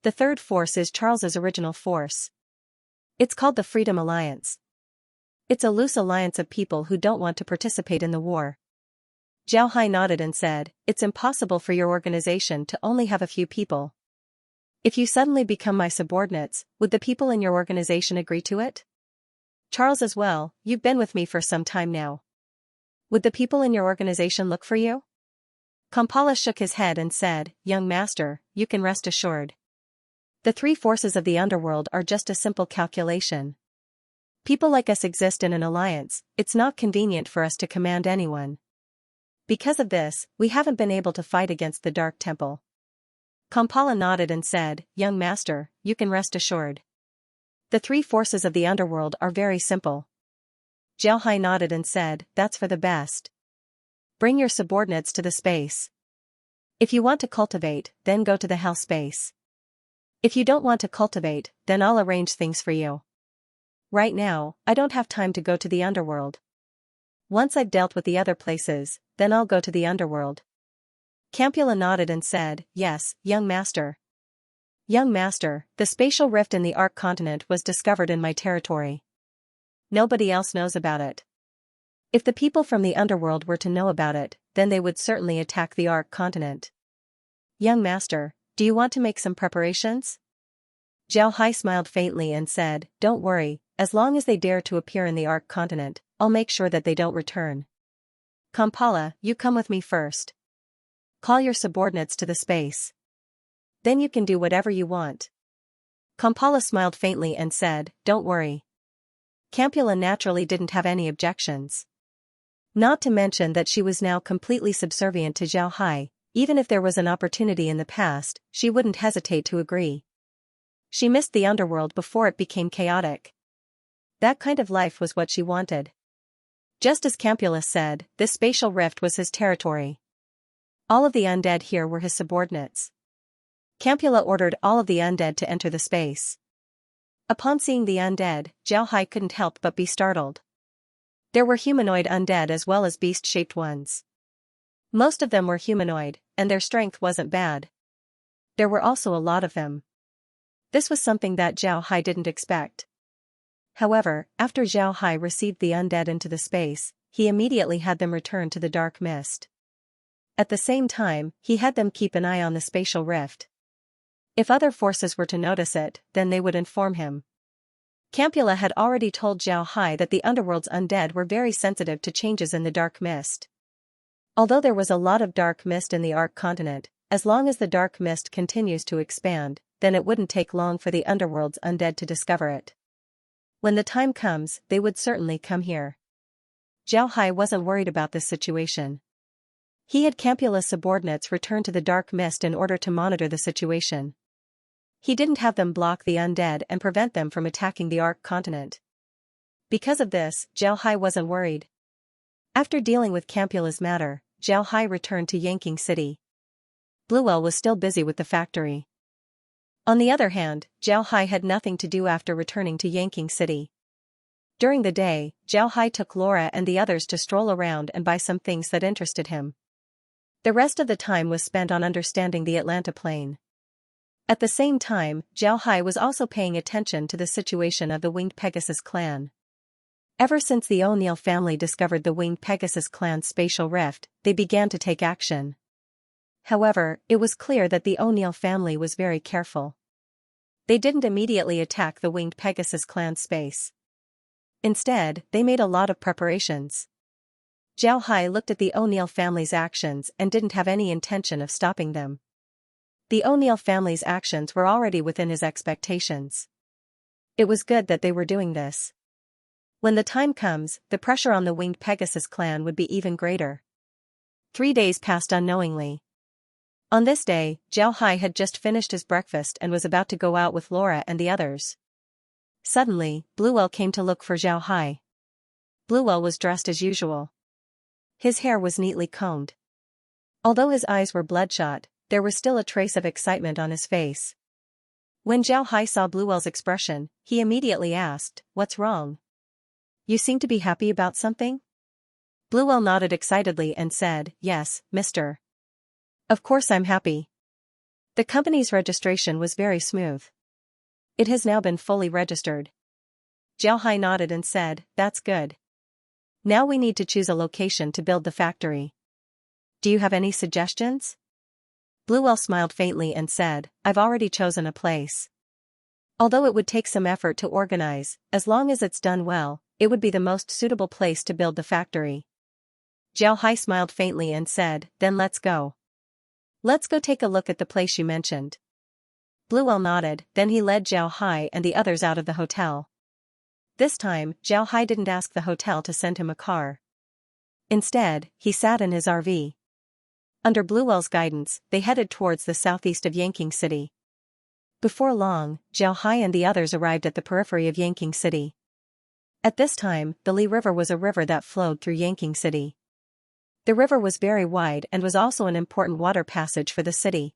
The third force is Charles's original force. It's called the Freedom Alliance. It's a loose alliance of people who don't want to participate in the war." Xiao Hai nodded and said, "It's impossible for your organization to only have a few people. If you suddenly become my subordinates, would the people in your organization agree to it? Charles as well, you've been with me for some time now. Would the people in your organization look for you?" Kampala shook his head and said, "Young master, you can rest assured. The 3 forces of the underworld are just a simple calculation. People like us exist in an alliance, it's not convenient for us to command anyone. Because of this, we haven't been able to fight against the Dark Temple." Kampala nodded and said, "Young master, you can rest assured. The 3 forces of the underworld are very simple." Xiao Hai nodded and said, "That's for the best. Bring your subordinates to the space. If you want to cultivate, then go to the hell space. If you don't want to cultivate, then I'll arrange things for you. Right now, I don't have time to go to the underworld. Once I've dealt with the other places, then I'll go to the underworld." Campula nodded and said, "Yes, young master. Young master, the spatial rift in the Ark continent was discovered in my territory. Nobody else knows about it. If the people from the underworld were to know about it, then they would certainly attack the Ark continent. Young master, do you want to make some preparations?" Xiao Hai smiled faintly and said, "Don't worry, as long as they dare to appear in the Ark continent, I'll make sure that they don't return. Kampala, you come with me first. Call your subordinates to the space. Then you can do whatever you want." Kampala smiled faintly and said, "Don't worry." Campula naturally didn't have any objections. Not to mention that she was now completely subservient to Xiao Hai. Even if there was an opportunity in the past, she wouldn't hesitate to agree. She missed the underworld before it became chaotic. That kind of life was what she wanted. Just as Campula said, this spatial rift was his territory. All of the undead here were his subordinates. Campula ordered all of the undead to enter the space. Upon seeing the undead, Xiao Hai couldn't help but be startled. There were humanoid undead as well as beast-shaped ones. Most of them were humanoid, and their strength wasn't bad. There were also a lot of them. This was something that Xiao Hai didn't expect. However, after Xiao Hai received the undead into the space, he immediately had them return to the dark mist. At the same time, he had them keep an eye on the spatial rift. If other forces were to notice it, then they would inform him. Campula had already told Xiao Hai that the underworld's undead were very sensitive to changes in the dark mist. Although there was a lot of dark mist in the Ark continent, as long as the dark mist continues to expand, then it wouldn't take long for the underworld's undead to discover it. When the time comes, they would certainly come here. Xiao Hai wasn't worried about this situation. He had Campula's subordinates return to the dark mist in order to monitor the situation. He didn't have them block the undead and prevent them from attacking the Ark continent. Because of this, Zhao Hai wasn't worried. After dealing with Campula's matter, Zhao Hai returned to Yanking City. Bluewell was still busy with the factory. On the other hand, Zhao Hai had nothing to do after returning to Yanking City. During the day, Zhao Hai took Laura and the others to stroll around and buy some things that interested him. The rest of the time was spent on understanding the Atlanta Plain. At the same time, Zhao Hai was also paying attention to the situation of the Winged Pegasus clan. Ever since the O'Neill family discovered the Winged Pegasus clan's spatial rift, they began to take action. However, it was clear that the O'Neill family was very careful. They didn't immediately attack the Winged Pegasus clan's space. Instead, they made a lot of preparations. Zhao Hai looked at the O'Neill family's actions and didn't have any intention of stopping them. The O'Neill family's actions were already within his expectations. It was good that they were doing this. When the time comes, the pressure on the Winged Pegasus clan would be even greater. 3 days passed unknowingly. On this day, Zhao Hai had just finished his breakfast and was about to go out with Laura and the others. Suddenly, Bluewell came to look for Zhao Hai. Bluewell was dressed as usual. His hair was neatly combed. Although his eyes were bloodshot, there was still a trace of excitement on his face. When Zhao Hai saw Bluewell's expression, he immediately asked, "What's wrong? You seem to be happy about something?" Bluewell nodded excitedly and said, "Yes, mister. Of course I'm happy. The company's registration was very smooth. It has now been fully registered." Zhao Hai nodded and said, "That's good. Now we need to choose a location to build the factory. Do you have any suggestions?" Bluewell smiled faintly and said, "I've already chosen a place. Although it would take some effort to organize, as long as it's done well, it would be the most suitable place to build the factory." Zhao Hai smiled faintly and said, "Then let's go. Let's go take a look at the place you mentioned." Bluewell nodded, then he led Zhao Hai and the others out of the hotel. This time, Zhao Hai didn't ask the hotel to send him a car. Instead, he sat in his RV. Under Bluewell's guidance, they headed towards the southeast of Yanking City. Before long, Zhao Hai and the others arrived at the periphery of Yanking City. At this time, the Li River was a river that flowed through Yanking City. The river was very wide and was also an important water passage for the city.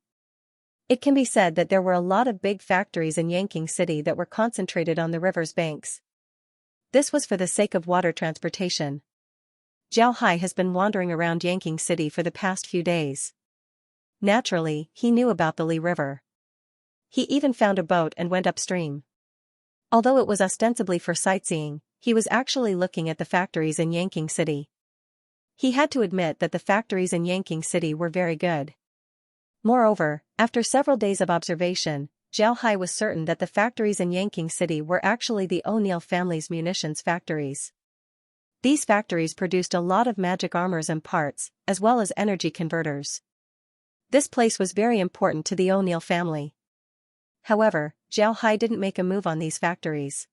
It can be said that there were a lot of big factories in Yanking City that were concentrated on the river's banks. This was for the sake of water transportation. Zhao Hai has been wandering around Yanking City for the past few days. Naturally, he knew about the Li River. He even found a boat and went upstream. Although it was ostensibly for sightseeing, he was actually looking at the factories in Yanking City. He had to admit that the factories in Yanking City were very good. Moreover, after several days of observation, Zhao Hai was certain that the factories in Yanking City were actually the O'Neill family's munitions factories. These factories produced a lot of magic armors and parts, as well as energy converters. This place was very important to the O'Neill family. However, Zhao Hai didn't make a move on these factories.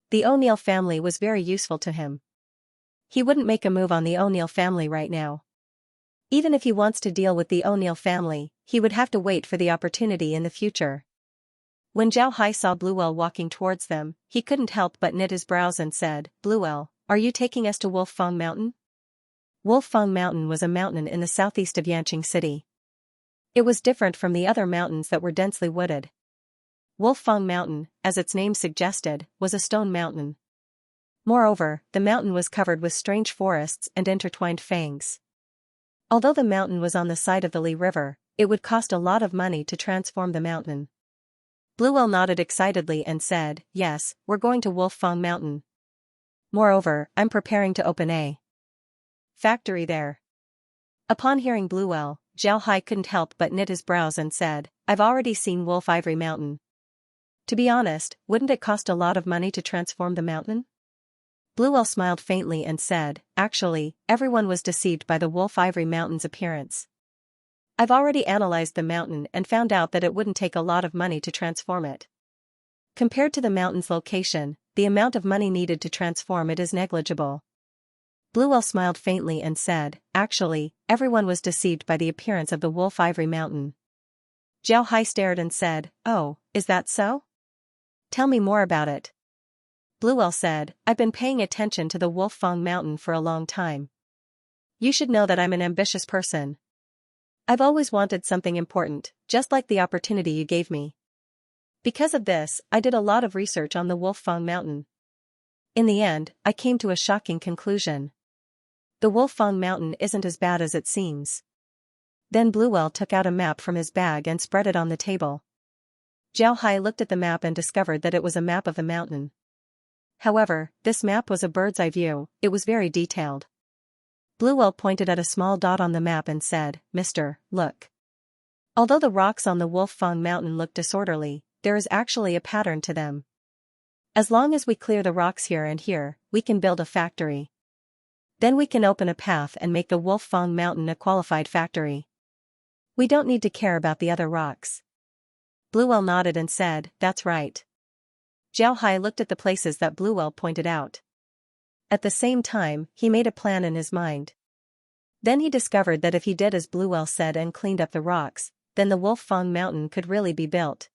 The O'Neill family was very useful to him. He wouldn't make a move on the O'Neill family right now. Even if he wants to deal with the O'Neill family, he would have to wait for the opportunity in the future. When Zhao Hai saw Bluewell walking towards them, he couldn't help but knit his brows and said, "Bluewell, are you taking us to Wolf-Fong Mountain?" Wolf-Fong Mountain was a mountain in the southeast of Yanqing City. It was different from the other mountains that were densely wooded. Wolf-Fong Mountain, as its name suggested, was a stone mountain. Moreover, the mountain was covered with strange forests and intertwined fangs. Although the mountain was on the side of the Li River, it would cost a lot of money to transform the mountain. Bluewell nodded excitedly and said, "Yes, we're going to Wolf-Fong Mountain. Moreover, I'm preparing to open a factory there." Upon hearing Bluewell, Zhao Hai couldn't help but knit his brows and said, "I've already seen Wolf Ivory Mountain. To be honest, wouldn't it cost a lot of money to transform the mountain?" Bluewell smiled faintly and said, "Actually, everyone was deceived by the Wolf Ivory Mountain's appearance. I've already analyzed the mountain and found out that it wouldn't take a lot of money to transform it. Compared to the mountain's location, the amount of money needed to transform it is negligible." Bluewell smiled faintly and said, actually, everyone was deceived by the appearance of the Wolf Ivory Mountain. Zhao Hai stared and said, oh, is that so? Tell me more about it. Bluewell said, I've been paying attention to the Wolf Fang Mountain for a long time. You should know that I'm an ambitious person. I've always wanted something important, just like the opportunity you gave me. Because of this, I did a lot of research on the Wolf Fang Mountain. In the end, I came to a shocking conclusion. The Wolf Fang Mountain isn't as bad as it seems. Then Bluewell took out a map from his bag and spread it on the table. Zhao Hai looked at the map and discovered that it was a map of the mountain. However, this map was a bird's-eye view, it was very detailed. Bluewell pointed at a small dot on the map and said, Mister, look. Although the rocks on the Wolf Fang Mountain look disorderly, there is actually a pattern to them. As long as we clear the rocks here and here, we can build a factory. Then we can open a path and make the Wolf Fang Mountain a qualified factory. We don't need to care about the other rocks. Bluewell nodded and said, that's right. Zhao Hai looked at the places that Bluewell pointed out. At the same time, he made a plan in his mind. Then he discovered that if he did as Bluewell said and cleaned up the rocks, then the Wolf Fang Mountain could really be built.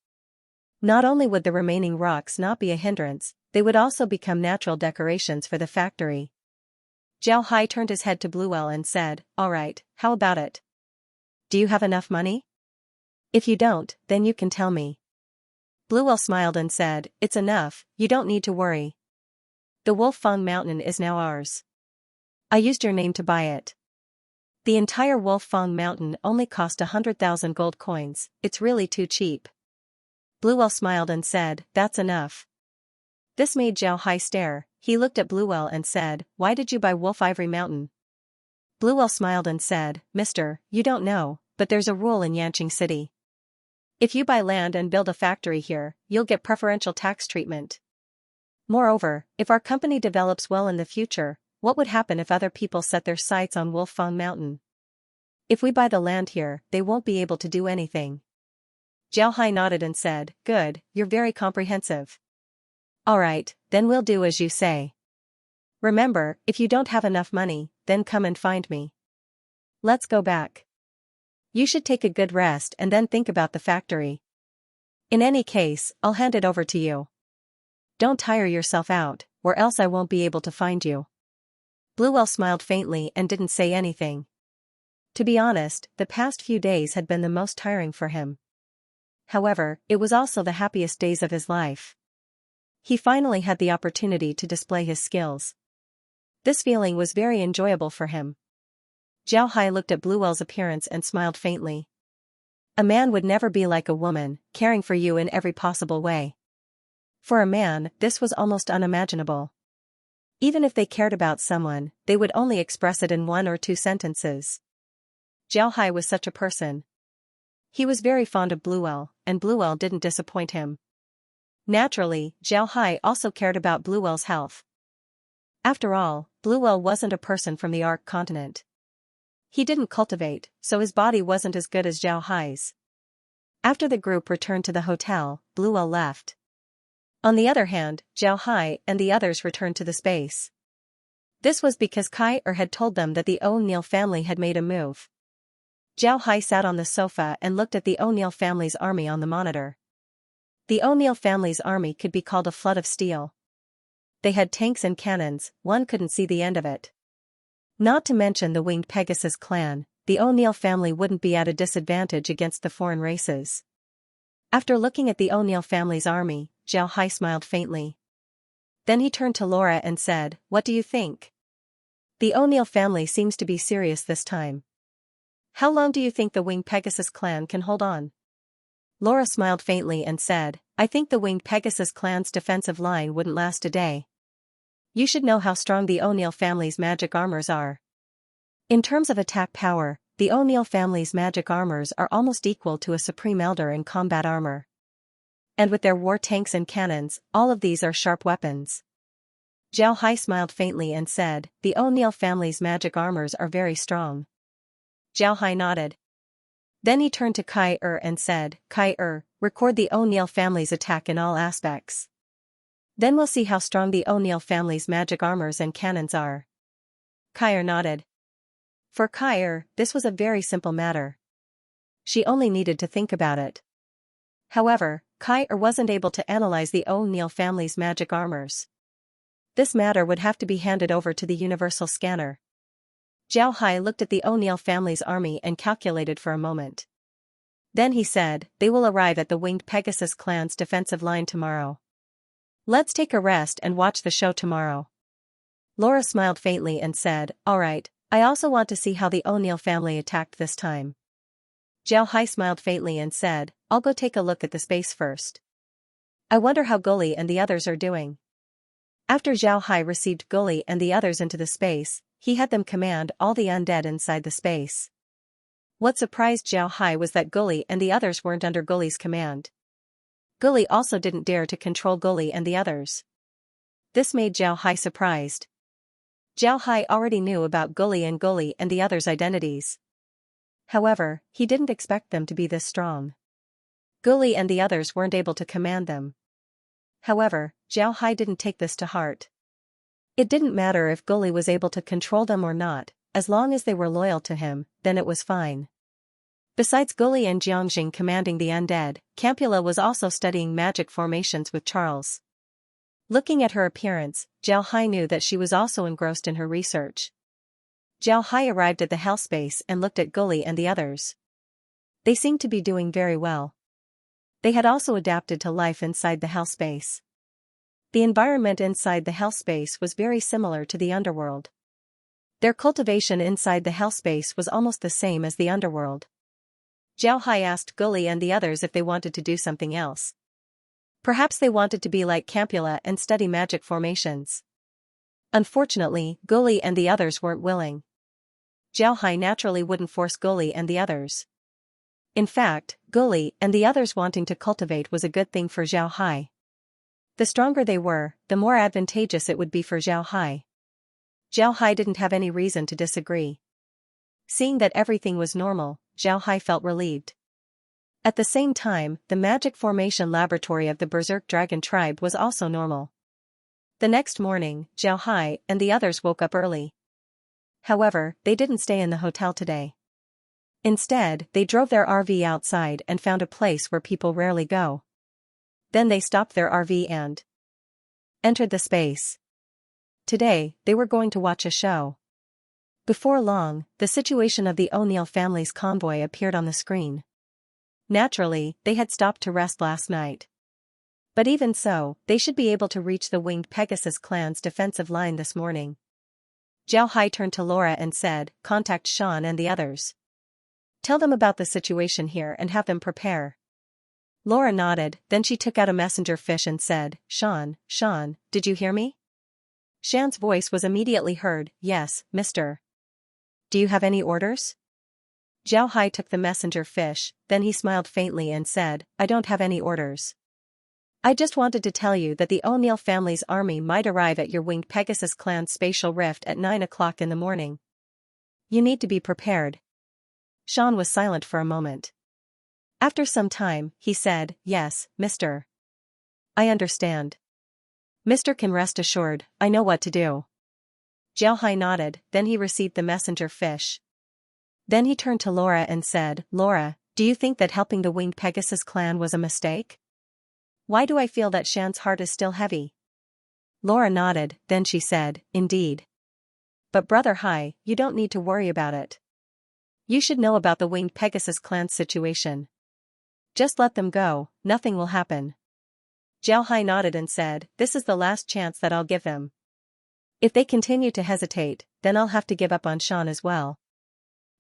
Not only would the remaining rocks not be a hindrance, they would also become natural decorations for the factory. Zhao Hai turned his head to Bluewell and said, all right, how about it? Do you have enough money? If you don't, then you can tell me. Bluewell smiled and said, it's enough, you don't need to worry. The Wolf Fang Mountain is now ours. I used your name to buy it. The entire Wolf Fang Mountain only cost 100,000 gold coins, it's really too cheap. Bluewell smiled and said, that's enough. This made Zhao Hai stare. He looked at Bluewell and said, why did you buy Wolf Ivory Mountain? Bluewell smiled and said, Mister, you don't know, but there's a rule in Yanqing City. If you buy land and build a factory here, you'll get preferential tax treatment. Moreover, if our company develops well in the future, what would happen if other people set their sights on Wolf Fang Mountain? If we buy the land here, they won't be able to do anything. Zhao Hai nodded and said, good, you're very comprehensive. Alright, then we'll do as you say. Remember, if you don't have enough money, then come and find me. Let's go back. You should take a good rest and then think about the factory. In any case, I'll hand it over to you. Don't tire yourself out, or else I won't be able to find you. Bluewell smiled faintly and didn't say anything. To be honest, the past few days had been the most tiring for him. However, it was also the happiest days of his life. He finally had the opportunity to display his skills. This feeling was very enjoyable for him. Zhao Hai looked at Bluewell's appearance and smiled faintly. A man would never be like a woman, caring for you in every possible way. For a man, this was almost unimaginable. Even if they cared about someone, they would only express it in 1 or 2 sentences. Zhao Hai was such a person. He was very fond of Bluewell, and Bluewell didn't disappoint him. Naturally, Zhao Hai also cared about Bluewell's health. After all, Bluewell wasn't a person from the Ark continent. He didn't cultivate, so his body wasn't as good as Zhao Hai's. After the group returned to the hotel, Bluewell left. On the other hand, Zhao Hai and the others returned to the space. This was because Kai had told them that the O'Neill family had made a move. Zhao Hai sat on the sofa and looked at the O'Neill family's army on the monitor. The O'Neill family's army could be called a flood of steel. They had tanks and cannons, one couldn't see the end of it. Not to mention the winged Pegasus clan, the O'Neill family wouldn't be at a disadvantage against the foreign races. After looking at the O'Neill family's army, Zhao Hai smiled faintly. Then he turned to Laura and said, "What do you think? The O'Neill family seems to be serious this time. How long do you think the winged Pegasus clan can hold on?" Laura smiled faintly and said, "I think the winged Pegasus clan's defensive line wouldn't last a day. You should know how strong the O'Neill family's magic armors are. In terms of attack power, the O'Neill family's magic armors are almost equal to a Supreme Elder in combat armor. And with their war tanks and cannons, all of these are sharp weapons." Zhao Hai smiled faintly and said, "The O'Neill family's magic armors are very strong." Zhao Hai nodded. Then he turned to Kai and said, "Kai, record the O'Neill family's attack in all aspects. Then we'll see how strong the O'Neill family's magic armors and cannons are." Kyer nodded. For Kyer, this was a very simple matter. She only needed to think about it. However, Kyer wasn't able to analyze the O'Neill family's magic armors. This matter would have to be handed over to the universal scanner. Zhao Hai looked at the O'Neill family's army and calculated for a moment. Then he said, they will arrive at the Winged Pegasus clan's defensive line tomorrow. Let's take a rest and watch the show tomorrow. Laura smiled faintly and said, alright, I also want to see how the O'Neill family attacked this time. Zhao Hai smiled faintly and said, I'll go take a look at the space first. I wonder how Gully and the others are doing. After Zhao Hai received Gully and the others into the space, he had them command all the undead inside the space. What surprised Zhao Hai was that Gully and the others weren't under Gully's command. Gully also didn't dare to control Gully and the others. This made Zhao Hai surprised. Zhao Hai already knew about Gully and the others' identities. However, he didn't expect them to be this strong. Gully and the others weren't able to command them. However, Zhao Hai didn't take this to heart. It didn't matter if Gully was able to control them or not, as long as they were loyal to him, then it was fine. Besides Gully and Jiangjing commanding the undead, Campula was also studying magic formations with Charles. Looking at her appearance, Zhao Hai knew that she was also engrossed in her research. Zhao Hai arrived at the hell space and looked at Gully and the others. They seemed to be doing very well. They had also adapted to life inside the hell space. The environment inside the hell space was very similar to the underworld. Their cultivation inside the hell space was almost the same as the underworld. Zhao Hai asked Gully and the others if they wanted to do something else. Perhaps they wanted to be like Campula and study magic formations. Unfortunately, Gully and the others weren't willing. Zhao Hai naturally wouldn't force Gully and the others. In fact, Gully and the others wanting to cultivate was a good thing for Zhao Hai. The stronger they were, the more advantageous it would be for Zhao Hai. Zhao Hai didn't have any reason to disagree. Seeing that everything was normal, Zhao Hai felt relieved. At the same time, the magic formation laboratory of the Berserk Dragon tribe was also normal. The next morning, Zhao Hai and the others woke up early. However, they didn't stay in the hotel today. Instead, they drove their RV outside and found a place where people rarely go. Then they stopped their RV and entered the space. Today, they were going to watch a show. Before long, the situation of the O'Neill family's convoy appeared on the screen. Naturally, they had stopped to rest last night. But even so, they should be able to reach the Winged Pegasus clan's defensive line this morning. Zhao Hai turned to Laura and said, contact Sean and the others. Tell them about the situation here and have them prepare. Laura nodded, then she took out a messenger fish and said, Sean, did you hear me? Shan's voice was immediately heard, yes, mister. Do you have any orders? Zhao Hai took the messenger fish, then he smiled faintly and said, I don't have any orders. I just wanted to tell you that the O'Neill family's army might arrive at your Winged Pegasus clan's spatial rift at 9 o'clock in the morning. You need to be prepared. Sean was silent for a moment. After some time, he said, yes, mister. I understand. Mister can rest assured, I know what to do. Zhao Hai nodded, then he received the messenger fish. Then he turned to Laura and said, Laura, do you think that helping the Winged Pegasus clan was a mistake? Why do I feel that Shan's heart is still heavy? Laura nodded, then she said, indeed. But Brother Hai, you don't need to worry about it. You should know about the Winged Pegasus clan's situation. Just let them go, nothing will happen. Zhao Hai nodded and said, this is the last chance that I'll give them. If they continue to hesitate, then I'll have to give up on Sean as well.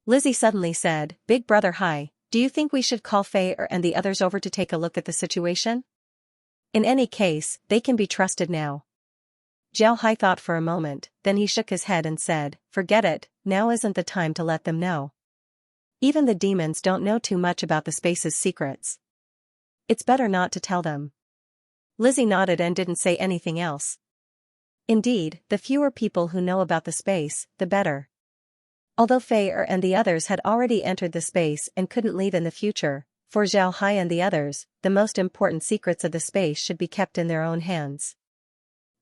Lizzie suddenly said, Big Brother Hai, do you think we should call Faye and the others over to take a look at the situation? In any case, they can be trusted now. Zhao Hai thought for a moment, then he shook his head and said, forget it, now isn't the time to let them know. Even the demons don't know too much about the space's secrets. It's better not to tell them. Lizzie nodded and didn't say anything else. Indeed, the fewer people who know about the space, the better. Although Faye and the others had already entered the space and couldn't leave in the future, for Zhao Hai and the others, the most important secrets of the space should be kept in their own hands.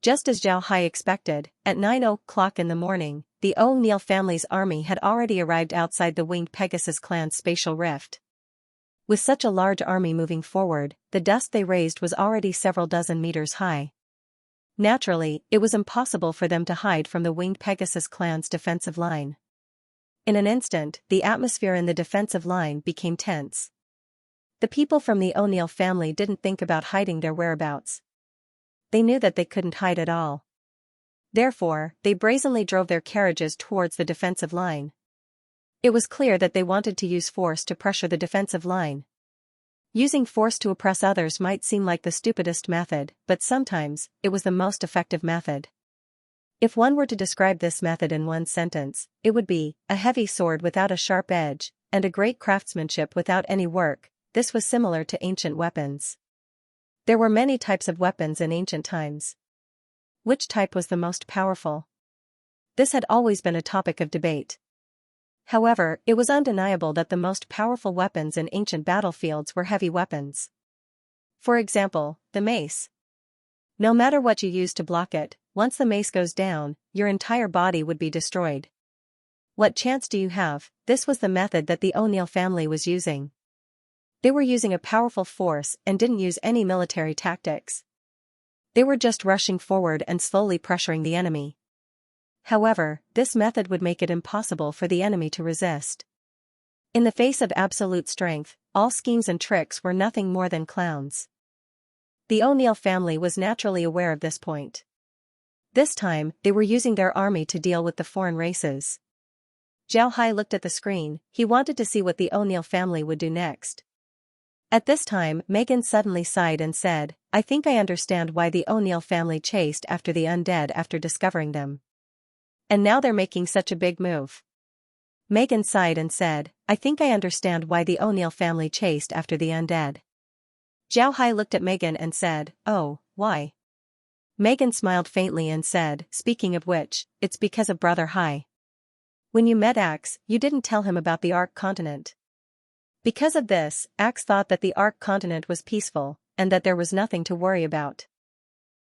Just as Zhao Hai expected, at 9 o'clock in the morning, the O'Neill family's army had already arrived outside the winged Pegasus clan's spatial rift. With such a large army moving forward, the dust they raised was already several dozen meters high. Naturally, it was impossible for them to hide from the winged Pegasus clan's defensive line. In an instant, the atmosphere in the defensive line became tense. The people from the O'Neill family didn't think about hiding their whereabouts. They knew that they couldn't hide at all. Therefore, they brazenly drove their carriages towards the defensive line. It was clear that they wanted to use force to pressure the defensive line. Using force to oppress others might seem like the stupidest method, but sometimes, it was the most effective method. If one were to describe this method in one sentence, it would be, a heavy sword without a sharp edge, and a great craftsmanship without any work. This was similar to ancient weapons. There were many types of weapons in ancient times. Which type was the most powerful? This had always been a topic of debate. However, it was undeniable that the most powerful weapons in ancient battlefields were heavy weapons. For example, the mace. No matter what you use to block it, once the mace goes down, your entire body would be destroyed. What chance do you have? This was the method that the O'Neill family was using. They were using a powerful force and didn't use any military tactics. They were just rushing forward and slowly pressuring the enemy. However, this method would make it impossible for the enemy to resist. In the face of absolute strength, all schemes and tricks were nothing more than clowns. The O'Neill family was naturally aware of this point. This time, they were using their army to deal with the foreign races. Zhao Hai looked at the screen. He wanted to see what the O'Neill family would do next. At this time, Megan suddenly sighed and said, "I think I understand why the O'Neill family chased after the undead after discovering them. And now they're making such a big move." Megan sighed and said, "I think I understand why the O'Neill family chased after the undead." Zhao Hai looked at Megan and said, "Oh, why?" Megan smiled faintly and said, "Speaking of which, it's because of Brother Hai. When you met Axe, you didn't tell him about the Ark continent. Because of this, Axe thought that the Ark continent was peaceful, and that there was nothing to worry about.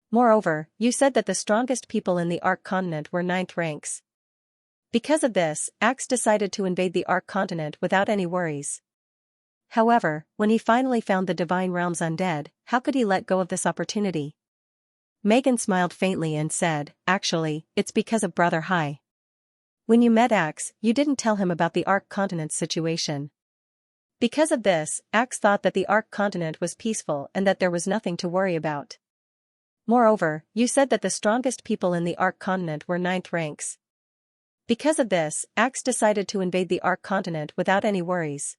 Moreover, you said that the strongest people in the Ark continent were 9th ranks. Because of this, Axe decided to invade the Ark continent without any worries. However, when he finally found the Divine Realms undead, how could he let go of this opportunity?" Megan smiled faintly and said, "Actually, it's because of Brother Hai. When you met Axe, you didn't tell him about the Ark continent's situation. Because of this, Axe thought that the Ark continent was peaceful and that there was nothing to worry about. Moreover, you said that the strongest people in the Ark continent were 9th ranks. Because of this, Axe decided to invade the Ark continent without any worries.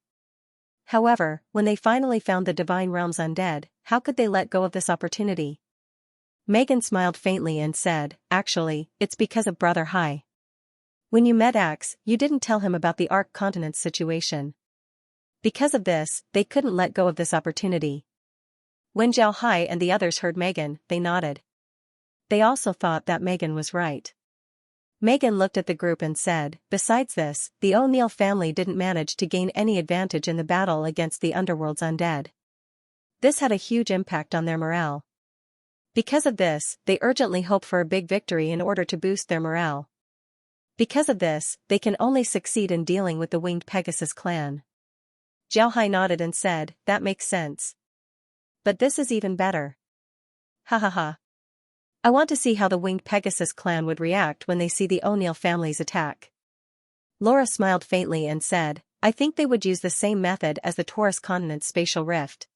However, when they finally found the Divine Realms undead, how could they let go of this opportunity?" Megan smiled faintly and said, "Actually, it's because of Brother Hai. When you met Axe, you didn't tell him about the Ark continent's situation. Because of this, they couldn't let go of this opportunity." When Zhao Hai and the others heard Megan, they nodded. They also thought that Megan was right. Megan looked at the group and said, "Besides this, the O'Neill family didn't manage to gain any advantage in the battle against the Underworld's undead. This had a huge impact on their morale. Because of this, they urgently hope for a big victory in order to boost their morale. Because of this, they can only succeed in dealing with the Winged Pegasus clan." Zhao Hai nodded and said, "That makes sense. But this is even better. Ha ha ha. I want to see how the Winged Pegasus clan would react when they see the O'Neill family's attack." Laura smiled faintly and said, "I think they would use the same method as the Taurus continent's spatial rift.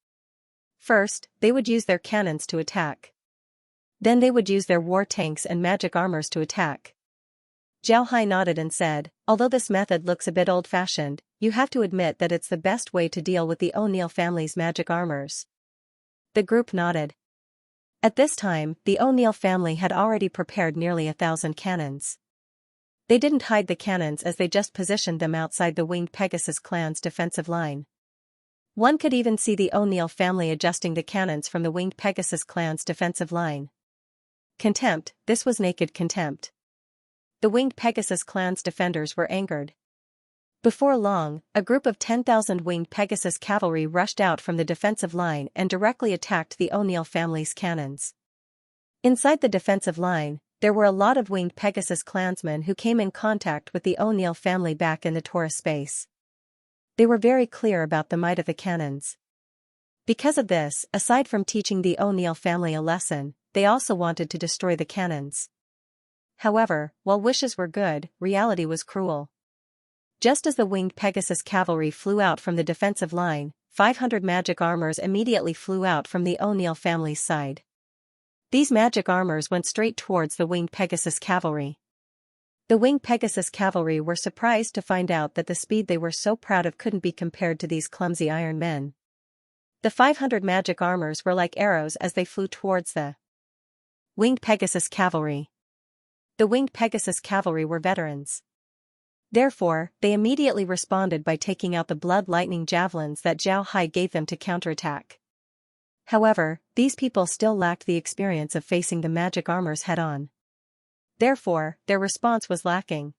First, they would use their cannons to attack. Then they would use their war tanks and magic armors to attack." Zhao Hai nodded and said, "Although this method looks a bit old-fashioned, you have to admit that it's the best way to deal with the O'Neill family's magic armors." The group nodded. At this time, the O'Neill family had already prepared nearly 1,000 cannons. They didn't hide the cannons as they just positioned them outside the Winged Pegasus clan's defensive line. One could even see the O'Neill family adjusting the cannons from the Winged Pegasus clan's defensive line. Contempt, this was naked contempt. The Winged Pegasus clan's defenders were angered. Before long, a group of 10,000 Winged Pegasus cavalry rushed out from the defensive line and directly attacked the O'Neill family's cannons. Inside the defensive line, There were a lot of winged Pegasus clansmen who came in contact with the O'Neill family back in the Taurus space. They were very clear about the might of the cannons. Because of this, aside from teaching the O'Neill family a lesson, they also wanted to destroy the cannons. However, while wishes were good, reality was cruel. Just as the winged Pegasus cavalry flew out from the defensive line, 500 magic armors immediately flew out from the O'Neill family's side. These magic armors went straight towards the winged Pegasus cavalry. The winged Pegasus cavalry were surprised to find out that the speed they were so proud of couldn't be compared to these clumsy iron men. The 500 magic armors were like arrows as they flew towards the winged Pegasus cavalry. The winged Pegasus cavalry were veterans. Therefore, they immediately responded by taking out the blood lightning javelins that Zhao Hai gave them to counterattack. However, these people still lacked the experience of facing the magic armors head-on. Therefore, their response was lacking.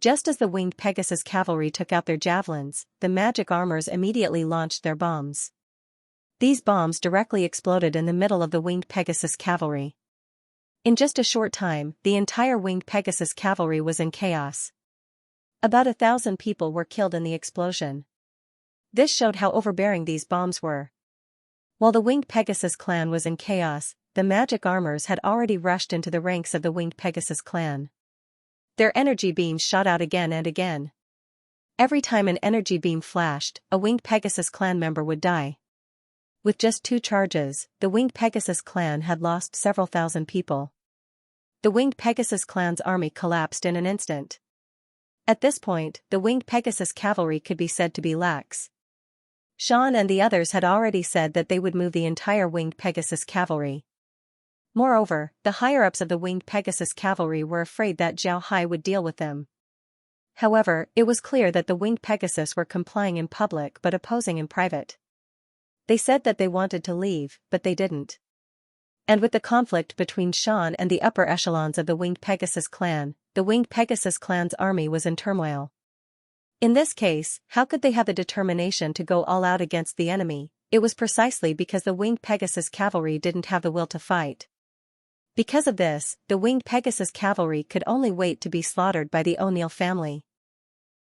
Just as the winged Pegasus cavalry took out their javelins, the magic armors immediately launched their bombs. These bombs directly exploded in the middle of the winged Pegasus cavalry. In just a short time, the entire winged Pegasus cavalry was in chaos. About 1,000 people were killed in the explosion. This showed how overbearing these bombs were. While the winged Pegasus clan was in chaos, the magic armors had already rushed into the ranks of the winged Pegasus clan. Their energy beams shot out again and again. Every time an energy beam flashed, a winged Pegasus clan member would die. With just 2 charges, the winged Pegasus clan had lost several thousand people. The winged Pegasus clan's army collapsed in an instant. At this point, the winged Pegasus cavalry could be said to be lax. Xian and the others had already said that they would move the entire winged Pegasus cavalry. Moreover, the higher-ups of the winged Pegasus cavalry were afraid that Zhao Hai would deal with them. However, it was clear that the winged Pegasus were complying in public but opposing in private. They said that they wanted to leave, but they didn't. And with the conflict between Xian and the upper echelons of the winged Pegasus clan, the winged Pegasus clan's army was in turmoil. In this case, how could they have the determination to go all out against the enemy? It was precisely because the winged Pegasus cavalry didn't have the will to fight. Because of this, the winged Pegasus cavalry could only wait to be slaughtered by the O'Neill family.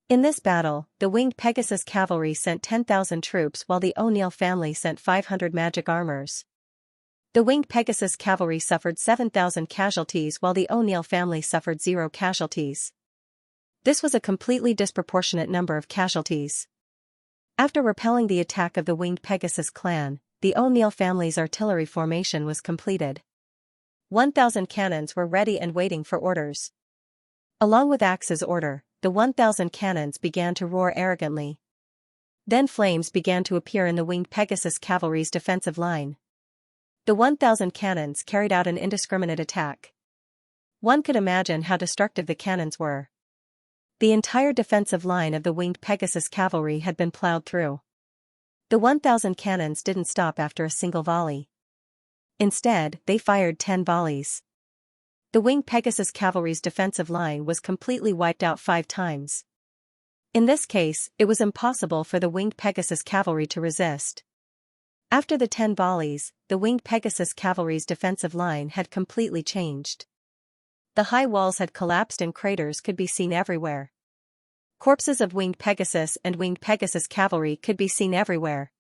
In this battle, the winged Pegasus cavalry sent 10,000 troops while the O'Neill family sent 500 magic armors. The winged Pegasus cavalry suffered 7,000 casualties while the O'Neill family suffered 0 casualties. This was a completely disproportionate number of casualties. After repelling the attack of the winged Pegasus clan, the O'Neill family's artillery formation was completed. 1,000 cannons were ready and waiting for orders. Along with Axe's order, the 1,000 cannons began to roar arrogantly. Then flames began to appear in the winged Pegasus cavalry's defensive line. The 1,000 cannons carried out an indiscriminate attack. One could imagine how destructive the cannons were. The entire defensive line of the winged Pegasus cavalry had been plowed through. The 1,000 cannons didn't stop after a single volley. Instead, they fired 10 volleys. The winged Pegasus cavalry's defensive line was completely wiped out 5 times. In this case, it was impossible for the winged Pegasus cavalry to resist. After the 10 volleys, the winged Pegasus cavalry's defensive line had completely changed. The high walls had collapsed and craters could be seen everywhere. Corpses of winged Pegasus and winged Pegasus cavalry could be seen everywhere.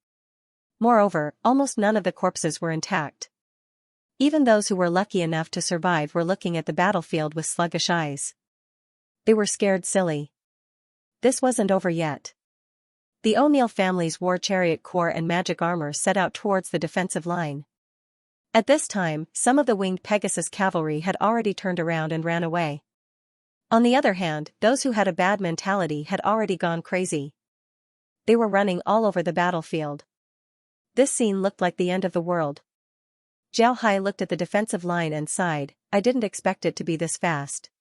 Moreover, almost none of the corpses were intact. Even those who were lucky enough to survive were looking at the battlefield with sluggish eyes. They were scared silly. This wasn't over yet. The O'Neill family's war chariot corps and magic armor set out towards the defensive line. At this time, some of the winged Pegasus cavalry had already turned around and ran away. On the other hand, those who had a bad mentality had already gone crazy. They were running all over the battlefield. This scene looked like the end of the world. Zhao Hai looked at the defensive line and sighed, "I didn't expect it to be this fast."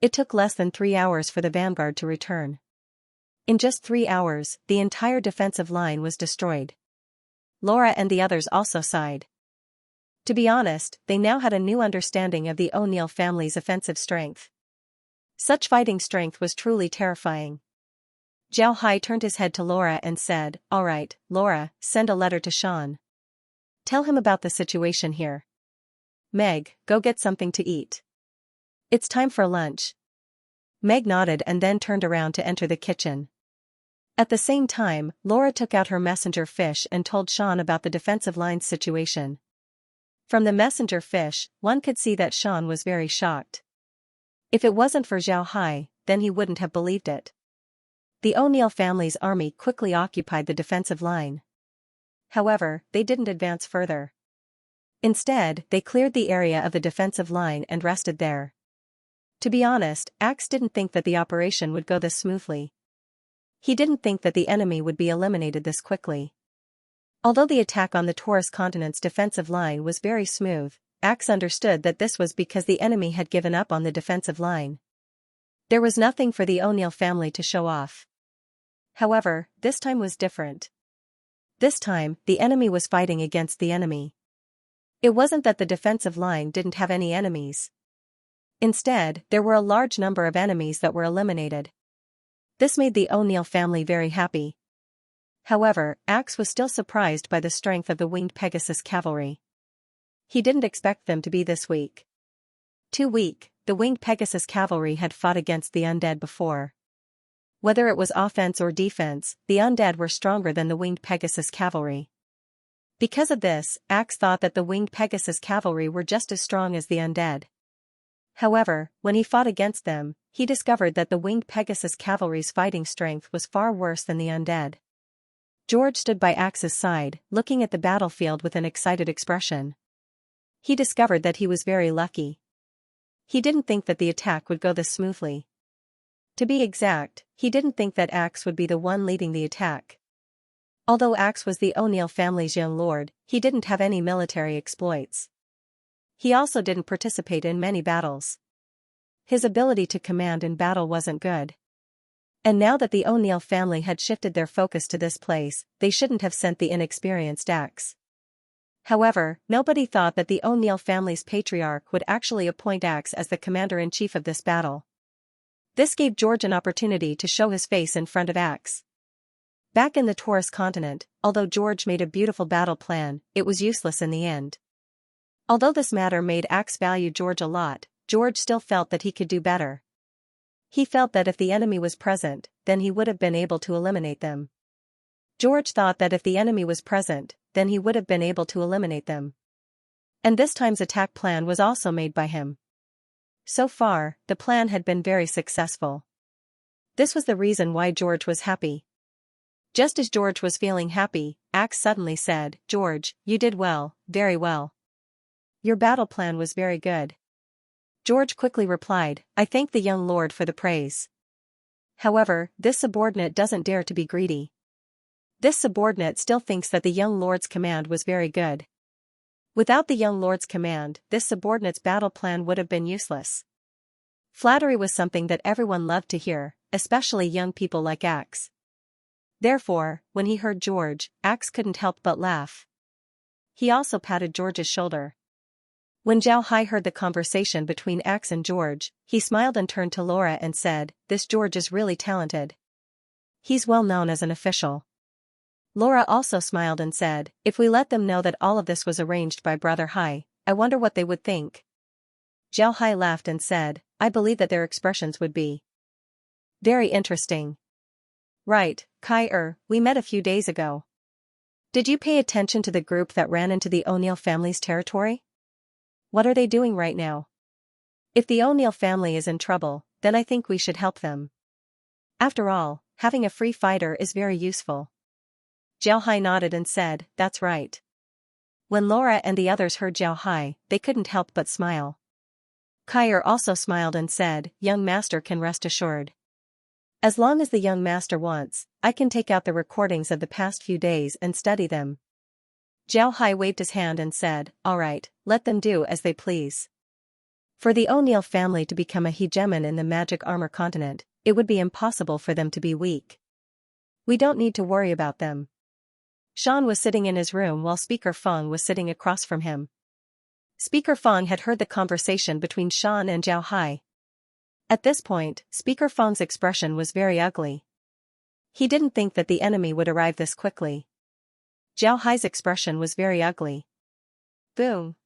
It took less than 3 hours for the vanguard to return. In just 3 hours, the entire defensive line was destroyed. Laura and the others also sighed. To be honest, they now had a new understanding of the O'Neill family's offensive strength. Such fighting strength was truly terrifying. Zhao Hai turned his head to Laura and said, "All right, Laura, send a letter to Xian. Tell him about the situation here. Meg, go get something to eat." It's time for lunch. Meg nodded and then turned around to enter the kitchen. At the same time, Laura took out her messenger fish and told Sean about the defensive line's situation. From the messenger fish, one could see that Sean was very shocked. If it wasn't for Zhao Hai, then he wouldn't have believed it. The O'Neill family's army quickly occupied the defensive line. However, they didn't advance further. Instead, they cleared the area of the defensive line and rested there. To be honest, Axe didn't think that the operation would go this smoothly. He didn't think that the enemy would be eliminated this quickly. Although the attack on the Taurus continent's defensive line was very smooth, Axe understood that this was because the enemy had given up on the defensive line. There was nothing for the O'Neill family to show off. However, this time was different. This time, the enemy was fighting against the enemy. It wasn't that the defensive line didn't have any enemies. Instead, there were a large number of enemies that were eliminated. This made the O'Neill family very happy. However, Axe was still surprised by the strength of the winged Pegasus cavalry. He didn't expect them to be this weak. Too weak, the winged Pegasus cavalry had fought against the undead before. Whether it was offense or defense, the undead were stronger than the winged Pegasus cavalry. Because of this, Axe thought that the winged Pegasus cavalry were just as strong as the undead. However, when he fought against them, he discovered that the winged Pegasus cavalry's fighting strength was far worse than the undead. George stood by Axe's side, looking at the battlefield with an excited expression. He discovered that he was very lucky. He didn't think that the attack would go this smoothly. To be exact, he didn't think that Axe would be the one leading the attack. Although Axe was the O'Neill family's young lord, he didn't have any military exploits. He also didn't participate in many battles. His ability to command in battle wasn't good. And now that the O'Neill family had shifted their focus to this place, they shouldn't have sent the inexperienced Axe. However, nobody thought that the O'Neill family's patriarch would actually appoint Axe as the commander-in-chief of this battle. This gave George an opportunity to show his face in front of Axe. Back in the Taurus continent, although George made a beautiful battle plan, it was useless in the end. Although this matter made Axe value George a lot, George still felt that he could do better. He felt that if the enemy was present, then he would have been able to eliminate them. George thought that if the enemy was present, then he would have been able to eliminate them. And this time's attack plan was also made by him. So far, the plan had been very successful. This was the reason why George was happy. Just as George was feeling happy, Axe suddenly said, "George, you did well, very well. Your battle plan was very good." George quickly replied, "I thank the young lord for the praise." However, this subordinate doesn't dare to be greedy. This subordinate still thinks that the young lord's command was very good. Without the young lord's command, this subordinate's battle plan would have been useless. Flattery was something that everyone loved to hear, especially young people like Axe. Therefore, when he heard George, Axe couldn't help but laugh. He also patted George's shoulder. When Zhao Hai heard the conversation between Axe and George, he smiled and turned to Laura and said, "This George is really talented. He's well known as an official." Laura also smiled and said, "If we let them know that all of this was arranged by Brother Hai, I wonder what they would think." Zhao Hai laughed and said, "I believe that their expressions would be very interesting." "Right, Kai we met a few days ago. Did you pay attention to the group that ran into the O'Neill family's territory? What are they doing right now? If the O'Neill family is in trouble, then I think we should help them. After all, having a free fighter is very useful." Zhao Hai nodded and said, "That's right." When Laura and the others heard Zhao Hai, they couldn't help but smile. Kai also smiled and said, "Young master can rest assured. As long as the young master wants, I can take out the recordings of the past few days and study them." Zhao Hai waved his hand and said, "All right, let them do as they please." For the O'Neill family to become a hegemon in the magic armor continent, it would be impossible for them to be weak. We don't need to worry about them. Sean was sitting in his room while Speaker Feng was sitting across from him. Speaker Feng had heard the conversation between Sean and Zhao Hai. At this point, Speaker Feng's expression was very ugly. He didn't think that the enemy would arrive this quickly. Zhao Hai's expression was very ugly. Boom!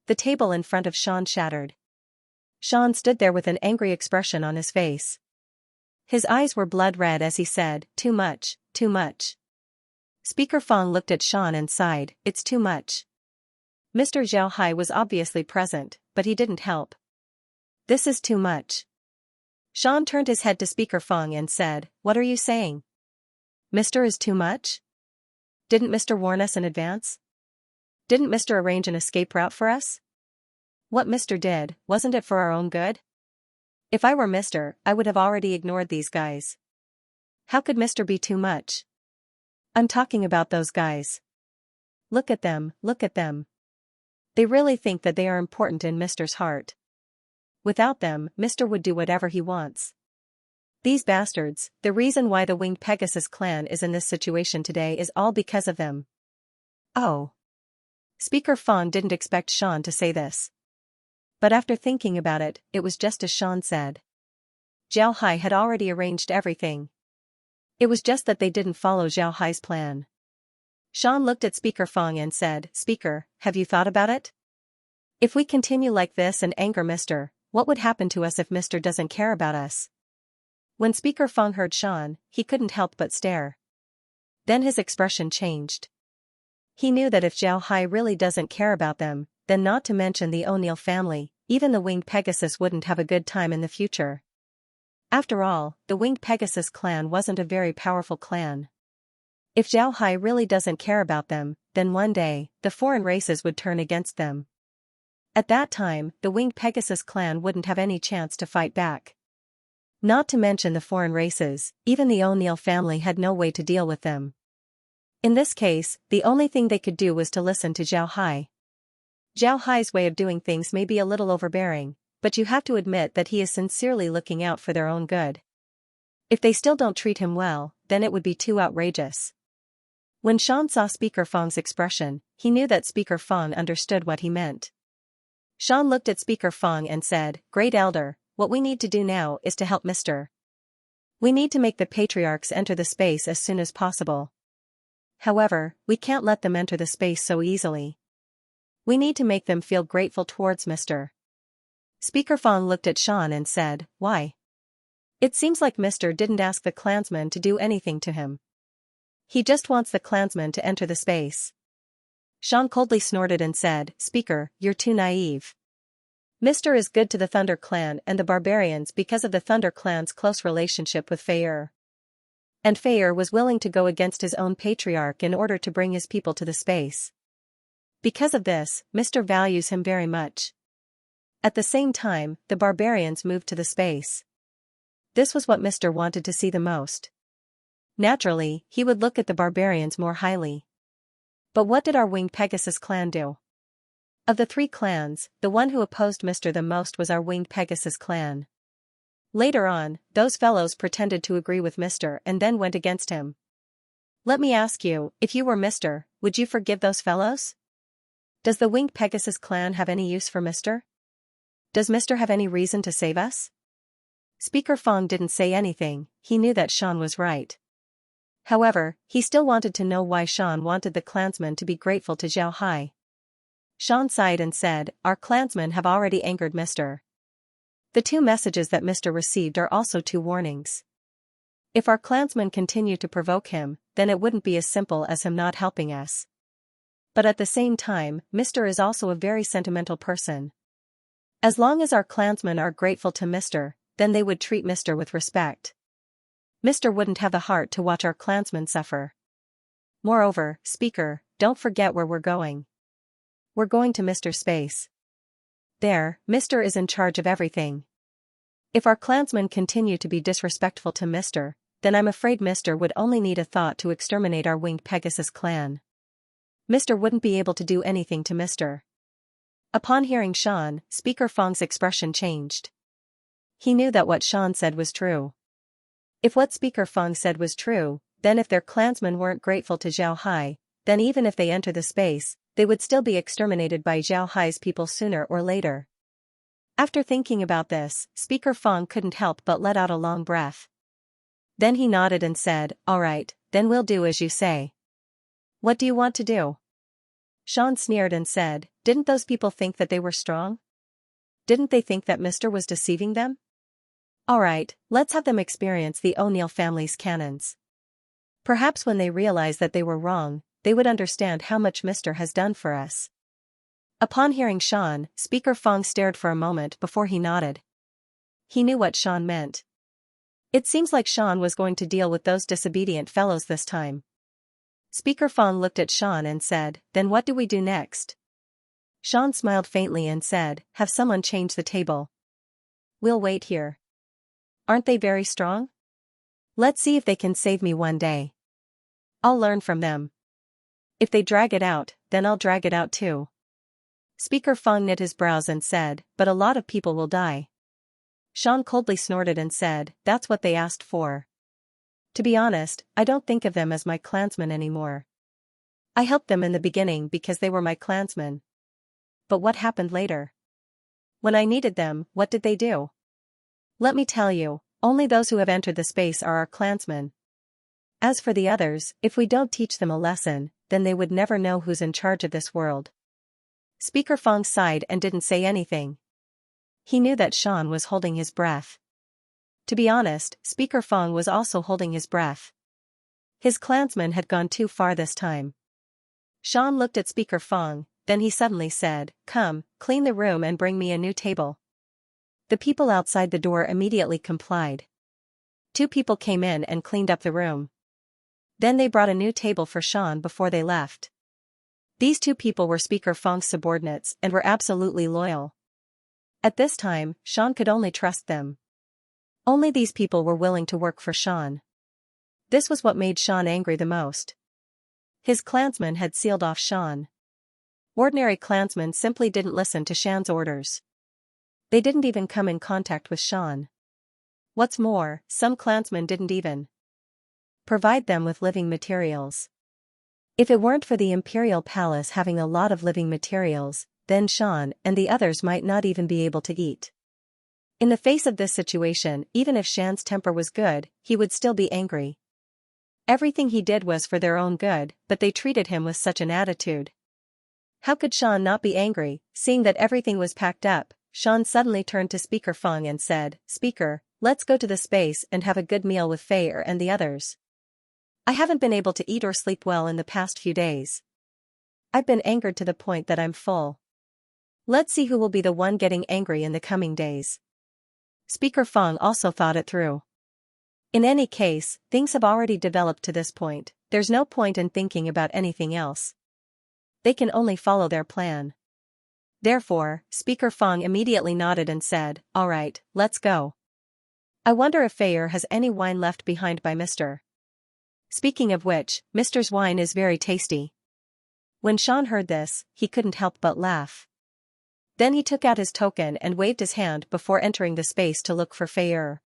The table in front of Sean shattered. Sean stood there with an angry expression on his face. His eyes were blood red as he said, "Too much, too much." Speaker Fong looked at Sean and sighed, "It's too much." Mr. Zhao Hai was obviously present, but he didn't help. "This is too much." Sean turned his head to Speaker Fong and said, "What are you saying? Mr. is too much? Didn't Mr. warn us in advance? Didn't Mr. arrange an escape route for us? What Mr. did, wasn't it for our own good? If I were Mr., I would have already ignored these guys. How could Mr. be too much? I'm talking about those guys. Look at them, look at them. They really think that they are important in Mr.'s heart. Without them, Mr. would do whatever he wants. These bastards, the reason why the Winged Pegasus clan is in this situation today is all because of them." Oh. Speaker Fong didn't expect Sean to say this. But after thinking about it, it was just as Sean said. Zhao Hai had already arranged everything. It was just that they didn't follow Zhao Hai's plan. Sean looked at Speaker Fong and said, "Speaker, have you thought about it? If we continue like this and anger Mr., what would happen to us if Mr. doesn't care about us?" When Speaker Fong heard Sean, he couldn't help but stare. Then his expression changed. He knew that if Zhao Hai really doesn't care about them, then not to mention the O'Neill family, even the Winged Pegasus wouldn't have a good time in the future. After all, the Winged Pegasus clan wasn't a very powerful clan. If Zhao Hai really doesn't care about them, then one day, the foreign races would turn against them. At that time, the Winged Pegasus clan wouldn't have any chance to fight back. Not to mention the foreign races, even the O'Neill family had no way to deal with them. In this case, the only thing they could do was to listen to Zhao Hai. Zhao Hai's way of doing things may be a little overbearing, but you have to admit that he is sincerely looking out for their own good. If they still don't treat him well, then it would be too outrageous. When Sean saw Speaker Fong's expression, he knew that Speaker Fong understood what he meant. Sean looked at Speaker Fong and said, "Great Elder, what we need to do now is to help Mr. We need to make the patriarchs enter the space as soon as possible. However, we can't let them enter the space so easily. We need to make them feel grateful towards Mr." Speaker Fong looked at Sean and said, "Why? It seems like Mr. didn't ask the clansmen to do anything to him. He just wants the clansmen to enter the space." Sean coldly snorted and said, "Speaker, you're too naive. Mr. is good to the Thunder Clan and the barbarians because of the Thunder Clan's close relationship with Feyre. And Feyre was willing to go against his own patriarch in order to bring his people to the space. Because of this, Mr. values him very much. At the same time, the barbarians moved to the space. This was what Mr. wanted to see the most. Naturally, he would look at the barbarians more highly. But what did our Winged Pegasus clan do? Of the three clans, the one who opposed Mr. the most was our Winged Pegasus clan. Later on, those fellows pretended to agree with Mr. and then went against him. Let me ask you, if you were Mr., would you forgive those fellows? Does the Winged Pegasus clan have any use for Mr.? Does Mr. have any reason to save us? Speaker Fong didn't say anything, he knew that Sean was right. However, he still wanted to know why Sean wanted the clansmen to be grateful to Zhao Hai. Sean sighed and said, "Our clansmen have already angered Mr. The two messages that Mr. received are also two warnings. If our clansmen continue to provoke him, then it wouldn't be as simple as him not helping us. But at the same time, Mr. is also a very sentimental person. As long as our clansmen are grateful to Mr., then they would treat Mr. with respect. Mr. wouldn't have the heart to watch our clansmen suffer. Moreover, Speaker, don't forget where we're going. We're going to Mr. Space. There, Mr. is in charge of everything. If our clansmen continue to be disrespectful to Mr., then I'm afraid Mr. would only need a thought to exterminate our Winged Pegasus clan. Mr. wouldn't be able to do anything to Mr." Upon hearing Sean, Speaker Fong's expression changed. He knew that what Sean said was true. If what Speaker Fong said was true, then if their clansmen weren't grateful to Zhao Hai, then even if they enter the space, they would still be exterminated by Zhao Hai's people sooner or later. After thinking about this, Speaker Fong couldn't help but let out a long breath. Then he nodded and said, "All right, then we'll do as you say." "What do you want to do?" Sean sneered and said, "Didn't those people think that they were strong? Didn't they think that Mr. was deceiving them? Alright, let's have them experience the O'Neill family's cannons. Perhaps when they realize that they were wrong, they would understand how much Mr. has done for us. Upon hearing Sean, Speaker Fong stared for a moment before he nodded. He knew what Sean meant. It seems like Sean was going to deal with those disobedient fellows this time. Speaker Fong looked at Sean and said, "Then what do we do next?" Sean smiled faintly and said, "Have someone change the table. We'll wait here. Aren't they very strong? Let's see if they can save me one day. I'll learn from them. If they drag it out, then I'll drag it out too." Speaker Fong knit his brows and said, "But a lot of people will die." Sean coldly snorted and said, "That's what they asked for. To be honest, I don't think of them as my clansmen anymore. I helped them in the beginning because they were my clansmen. But what happened later? When I needed them, what did they do? Let me tell you, only those who have entered the space are our clansmen. As for the others, if we don't teach them a lesson, then they would never know who's in charge of this world." Speaker Fong sighed and didn't say anything. He knew that Sean was holding his breath. To be honest, Speaker Fong was also holding his breath. His clansmen had gone too far this time. Sean looked at Speaker Fong, then he suddenly said, "Come, clean the room and bring me a new table." The people outside the door immediately complied. 2 people came in and cleaned up the room. Then they brought a new table for Sean before they left. These 2 people were Speaker Fong's subordinates and were absolutely loyal. At this time, Sean could only trust them. Only these people were willing to work for Sean. This was what made Sean angry the most. His clansmen had sealed off Sean. Ordinary clansmen simply didn't listen to Sean's orders. They didn't even come in contact with Sean. What's more, some clansmen didn't even provide them with living materials. If it weren't for the Imperial Palace having a lot of living materials, then Sean and the others might not even be able to eat. In the face of this situation, even if Shan's temper was good, he would still be angry. Everything he did was for their own good, but they treated him with such an attitude. How could Sean not be angry, seeing that everything was packed up? Sean suddenly turned to Speaker Fong and said, "Speaker, let's go to the space and have a good meal with Fei and the others. I haven't been able to eat or sleep well in the past few days. I've been angered to the point that I'm full. Let's see who will be the one getting angry in the coming days." Speaker Fong also thought it through. In any case, things have already developed to this point, there's no point in thinking about anything else. They can only follow their plan. Therefore, Speaker Fong immediately nodded and said, "Alright, let's go. I wonder if Fei has any wine left behind by Mr. Speaking of which, Mr.'s wine is very tasty." When Sean heard this, he couldn't help but laugh. Then he took out his token and waved his hand before entering the space to look for Fei.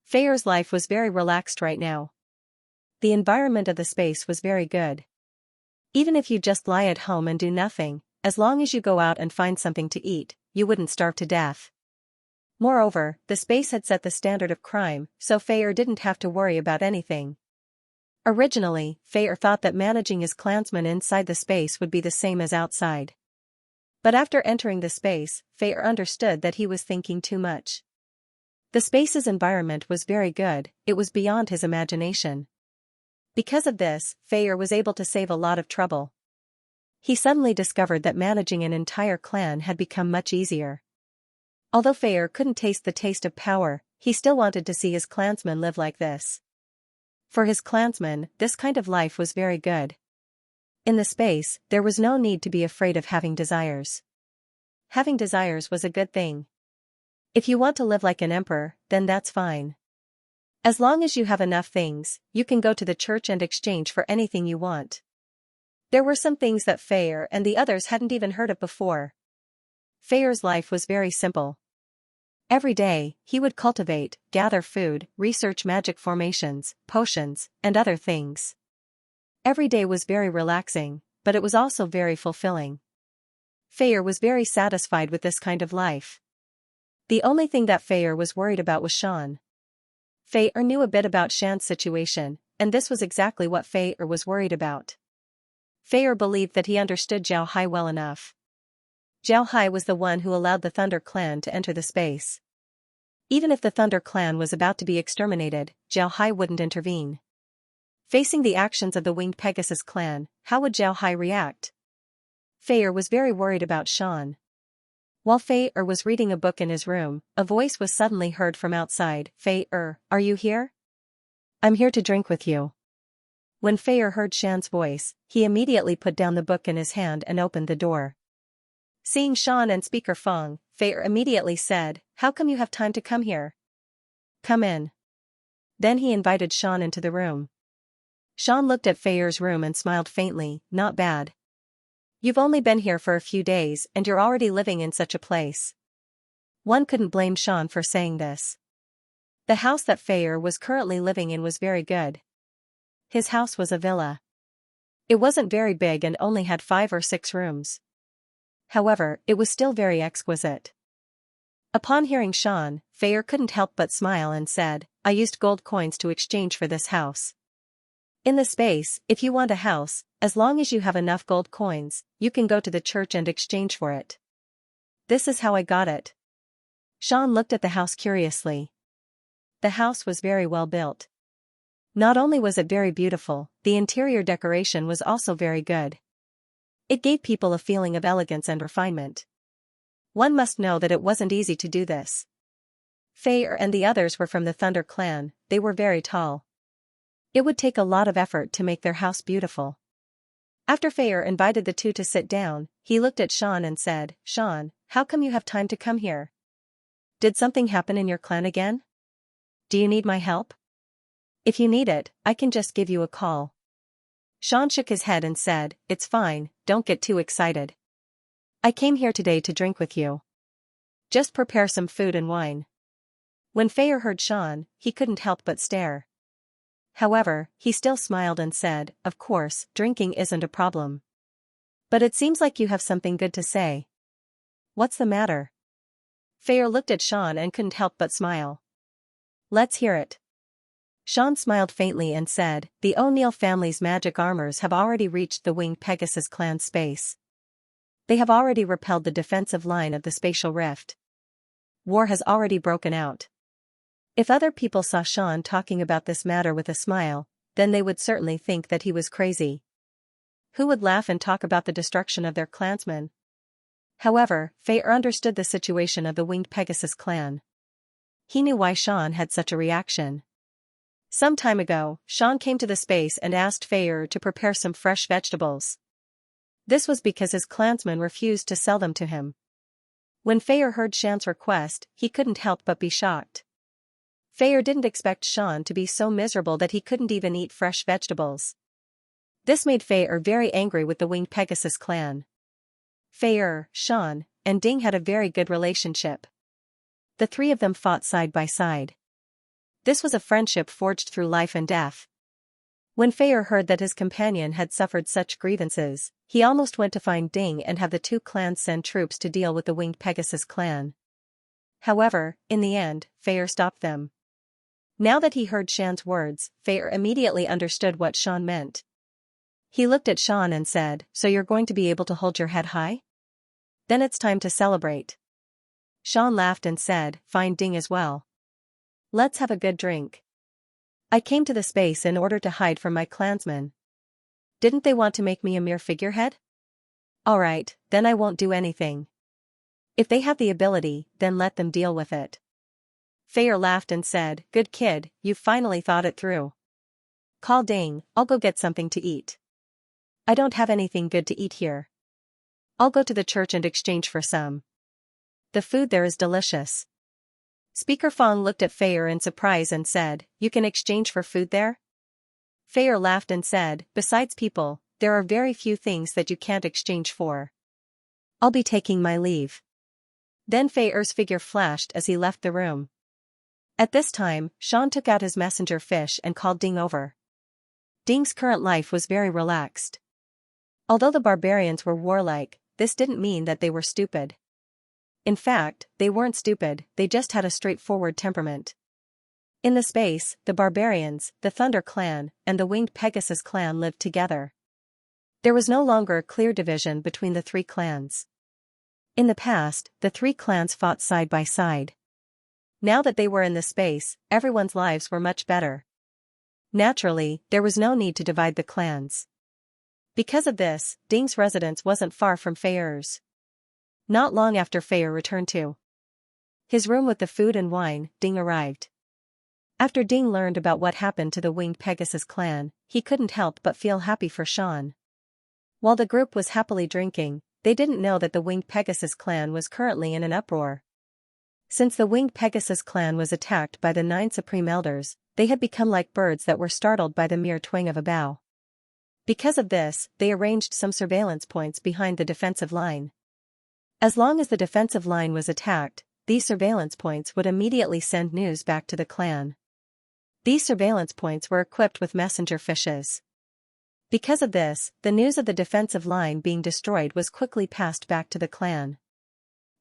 Fei's life was very relaxed right now. The environment of the space was very good. Even if you just lie at home and do nothing, as long as you go out and find something to eat, you wouldn't starve to death. Moreover, the space had set the standard of crime, so Fei didn't have to worry about anything. Originally, Fei thought that managing his clansmen inside the space would be the same as outside. But after entering the space, Fei understood that he was thinking too much. The space's environment was very good, it was beyond his imagination. Because of this, Fei was able to save a lot of trouble. He suddenly discovered that managing an entire clan had become much easier. Although Fei couldn't taste the taste of power, he still wanted to see his clansmen live like this. For his clansmen, this kind of life was very good. In the space, there was no need to be afraid of having desires. Having desires was a good thing. If you want to live like an emperor, then that's fine. As long as you have enough things, you can go to the church and exchange for anything you want. There were some things that Fei and the others hadn't even heard of before. Fei's life was very simple. Every day, he would cultivate, gather food, research magic formations, potions, and other things. Every day was very relaxing, but it was also very fulfilling. Fei was very satisfied with this kind of life. The only thing that Fei was worried about was Sean. Fei knew a bit about Shan's situation, and this was exactly what Fei was worried about. Fei believed that he understood Zhao Hai well enough. Zhao Hai was the one who allowed the Thunder Clan to enter the space. Even if the Thunder Clan was about to be exterminated, Zhao Hai wouldn't intervene. Facing the actions of the Winged Pegasus clan, how would Zhao Hai react? Fei was very worried about Shan. While Fei was reading a book in his room, a voice was suddenly heard from outside. Fei are you here? I'm here to drink with you. When Fei heard Shan's voice, he immediately put down the book in his hand and opened the door. Seeing Shan and Speaker Feng, Fei immediately said, "How come you have time to come here? Come in." Then he invited Shan into the room. Shan looked at Fei's room and smiled faintly. Not bad. You've only been here for a few days and you're already living in such a place. One couldn't blame Shan for saying this. The house that Fei was currently living in was very good. His house was a villa. It wasn't very big and only had 5 or 6 rooms. However, it was still very exquisite. Upon hearing Shan, Fei couldn't help but smile and said, "I used gold coins to exchange for this house. In the space, if you want a house, as long as you have enough gold coins, you can go to the church and exchange for it. This is how I got it." Shan looked at the house curiously. The house was very well built. Not only was it very beautiful, the interior decoration was also very good. It gave people a feeling of elegance and refinement. One must know that it wasn't easy to do this. Fei and the others were from the Thunder Clan. They were very tall. It would take a lot of effort to make their house beautiful. After Fei invited the two to sit down, he looked at Shan and said, "Shan, how come you have time to come here? Did something happen in your clan again? Do you need my help? If you need it, I can just give you a call." Shan shook his head and said, "It's fine, don't get too excited. I came here today to drink with you. Just prepare some food and wine." When Fei heard Shan, he couldn't help but stare. However, he still smiled and said, "Of course, drinking isn't a problem. But it seems like you have something good to say. What's the matter?" Fei looked at Shan and couldn't help but smile. "Let's hear it." Shan smiled faintly and said, "The O'Neill family's magic armors have already reached the Winged Pegasus clan space. They have already repelled the defensive line of the spatial rift. War has already broken out." If other people saw Shan talking about this matter with a smile, then they would certainly think that he was crazy. Who would laugh and talk about the destruction of their clansmen? However, Fei understood the situation of the Winged Pegasus clan. He knew why Shan had such a reaction. Some time ago, Shan came to the space and asked Fei to prepare some fresh vegetables. This was because his clansmen refused to sell them to him. When Fei heard Shan's request, he couldn't help but be shocked. Fei didn't expect Shan to be so miserable that he couldn't even eat fresh vegetables. This made Fei very angry with the Winged Pegasus clan. Fei, Shan, and Ding had a very good relationship. The three of them fought side by side. This was a friendship forged through life and death. When Fei heard that his companion had suffered such grievances, he almost went to find Ding and have the two clans send troops to deal with the Winged Pegasus clan. However, in the end, Fei stopped them. Now that he heard Shan's words, Fei immediately understood what Shan meant. He looked at Shan and said, "So you're going to be able to hold your head high? Then it's time to celebrate." Shan laughed and said, "Fine, Ding as well. Let's have a good drink. I came to the space in order to hide from my clansmen. Didn't they want to make me a mere figurehead? Alright, then I won't do anything. If they have the ability, then let them deal with it." Fei laughed and said, "Good kid, you've finally thought it through. Call Ding, I'll go get something to eat. I don't have anything good to eat here. I'll go to the church and exchange for some. The food there is delicious." Speaker Feng looked at Fei in surprise and said, "You can exchange for food there?" Fei laughed and said, "Besides people, there are very few things that you can't exchange for. I'll be taking my leave." Then Fei's figure flashed as he left the room. At this time, Shan took out his messenger fish and called Ding over. Ding's current life was very relaxed. Although the barbarians were warlike, this didn't mean that they were stupid. In fact, they weren't stupid, they just had a straightforward temperament. In the space, the barbarians, the Thunder Clan, and the Winged Pegasus clan lived together. There was no longer a clear division between the three clans. In the past, the three clans fought side by side. Now that they were in this space, everyone's lives were much better. Naturally, there was no need to divide the clans. Because of this, Ding's residence wasn't far from Feier's. Not long after Feier returned to his room with the food and wine, Ding arrived. After Ding learned about what happened to the Winged Pegasus clan, he couldn't help but feel happy for Sean. While the group was happily drinking, they didn't know that the Winged Pegasus clan was currently in an uproar. Since the Winged Pegasus clan was attacked by the 9 Supreme Elders, they had become like birds that were startled by the mere twang of a bough. Because of this, they arranged some surveillance points behind the defensive line. As long as the defensive line was attacked, these surveillance points would immediately send news back to the clan. These surveillance points were equipped with messenger fishes. Because of this, the news of the defensive line being destroyed was quickly passed back to the clan.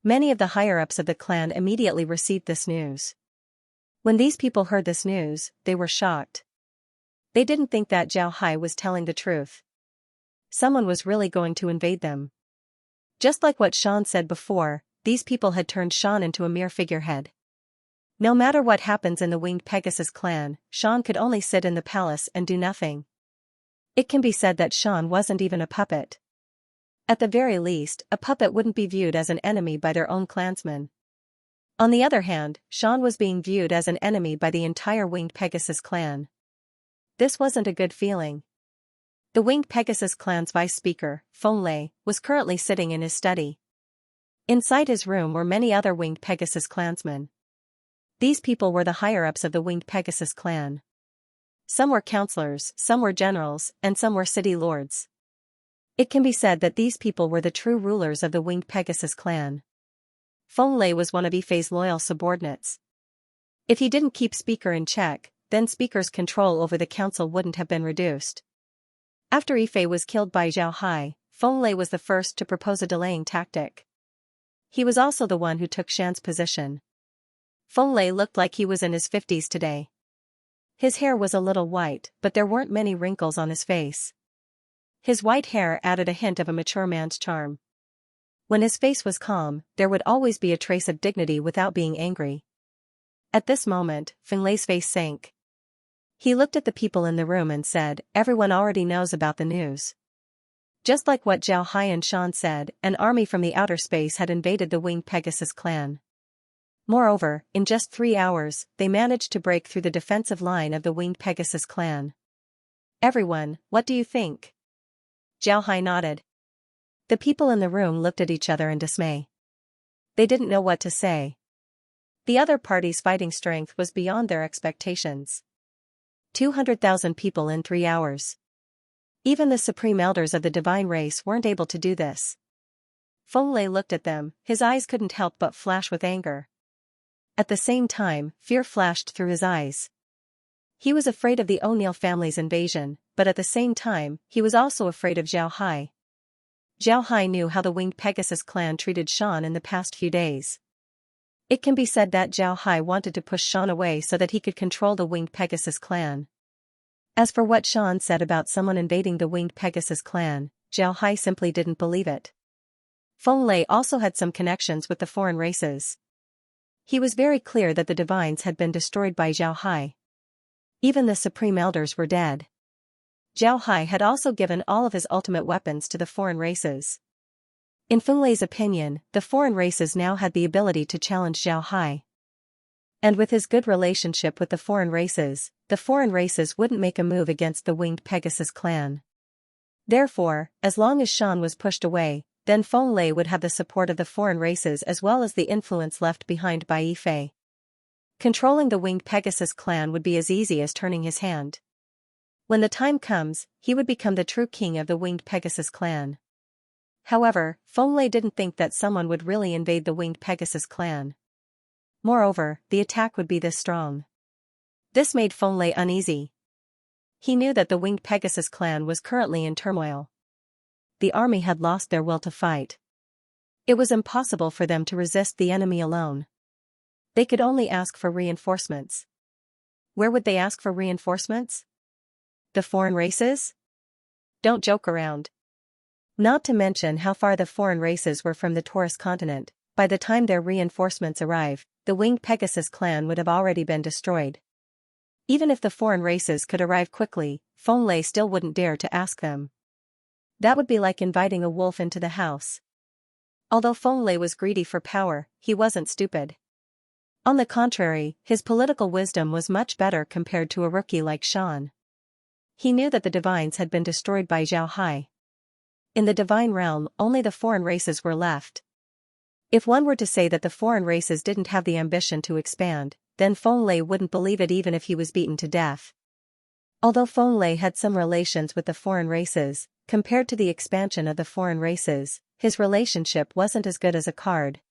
Many of the higher-ups of the clan immediately received this news. When these people heard this news, they were shocked. They didn't think that Zhao Hai was telling the truth. Someone was really going to invade them. Just like what Sean said before, these people had turned Sean into a mere figurehead. No matter what happens in the Winged Pegasus clan, Sean could only sit in the palace and do nothing. It can be said that Sean wasn't even a puppet. At the very least, a puppet wouldn't be viewed as an enemy by their own clansmen. On the other hand, Sean was being viewed as an enemy by the entire Winged Pegasus clan. This wasn't a good feeling. The Winged Pegasus clan's vice speaker, Feng Lei, was currently sitting in his study. Inside his room were many other Winged Pegasus clansmen. These people were the higher-ups of the Winged Pegasus clan. Some were counselors, some were generals, and some were city lords. It can be said that these people were the true rulers of the Winged Pegasus clan. Feng Lei was one of Yifei's loyal subordinates. If he didn't keep Speaker in check, then Speaker's control over the council wouldn't have been reduced. After Yifei was killed by Zhao Hai, Feng Lei was the first to propose a delaying tactic. He was also the one who took Shan's position. Feng Lei looked like he was in his 50s today. His hair was a little white, but there weren't many wrinkles on his face. His white hair added a hint of a mature man's charm. When his face was calm, there would always be a trace of dignity without being angry. At this moment, Feng Lei's face sank. He looked at the people in the room and said, "Everyone already knows about the news." Just like what Zhao Hai and Shan said, an army from the outer space had invaded the Winged Pegasus clan. Moreover, in just 3 hours, they managed to break through the defensive line of the Winged Pegasus clan. "Everyone, what do you think?" Zhao Hai nodded. The people in the room looked at each other in dismay. They didn't know what to say. The other party's fighting strength was beyond their expectations. 200,000 people in 3 hours. Even the supreme elders of the divine race weren't able to do this. Feng Lei looked at them, his eyes couldn't help but flash with anger. At the same time, fear flashed through his eyes. He was afraid of the O'Neill family's invasion, but at the same time, he was also afraid of Zhao Hai. Zhao Hai knew how the Winged Pegasus clan treated Shan in the past few days. It can be said that Zhao Hai wanted to push Shan away so that he could control the Winged Pegasus clan. As for what Shan said about someone invading the Winged Pegasus clan, Zhao Hai simply didn't believe it. Feng Lei also had some connections with the foreign races. He was very clear that the divines had been destroyed by Zhao Hai. Even the supreme elders were dead. Zhao Hai had also given all of his ultimate weapons to the foreign races. In Feng Lei's opinion, the foreign races now had the ability to challenge Zhao Hai. And with his good relationship with the foreign races wouldn't make a move against the Winged Pegasus clan. Therefore, as long as Shan was pushed away, then Feng Lei would have the support of the foreign races as well as the influence left behind by Yifei. Controlling the Winged Pegasus clan would be as easy as turning his hand. When the time comes, he would become the true king of the Winged Pegasus clan. However, Feng Lei didn't think that someone would really invade the Winged Pegasus clan. Moreover, the attack would be this strong. This made Feng Lei uneasy. He knew that the Winged Pegasus clan was currently in turmoil. The army had lost their will to fight. It was impossible for them to resist the enemy alone. They could only ask for reinforcements. Where would they ask for reinforcements? The foreign races? Don't joke around. Not to mention how far the foreign races were from the Taurus continent. By the time their reinforcements arrive, the winged Pegasus clan would have already been destroyed. Even if the foreign races could arrive quickly, Feng Lei still wouldn't dare to ask them. That would be like inviting a wolf into the house. Although Feng Lei was greedy for power, he wasn't stupid. On the contrary, his political wisdom was much better compared to a rookie like Shan. He knew that the divines had been destroyed by Zhao Hai. In the divine realm, only the foreign races were left. If one were to say that the foreign races didn't have the ambition to expand, then Feng Lei wouldn't believe it even if he was beaten to death. Although Feng Lei had some relations with the foreign races, compared to the expansion of the foreign races, his relationship wasn't as good as a card.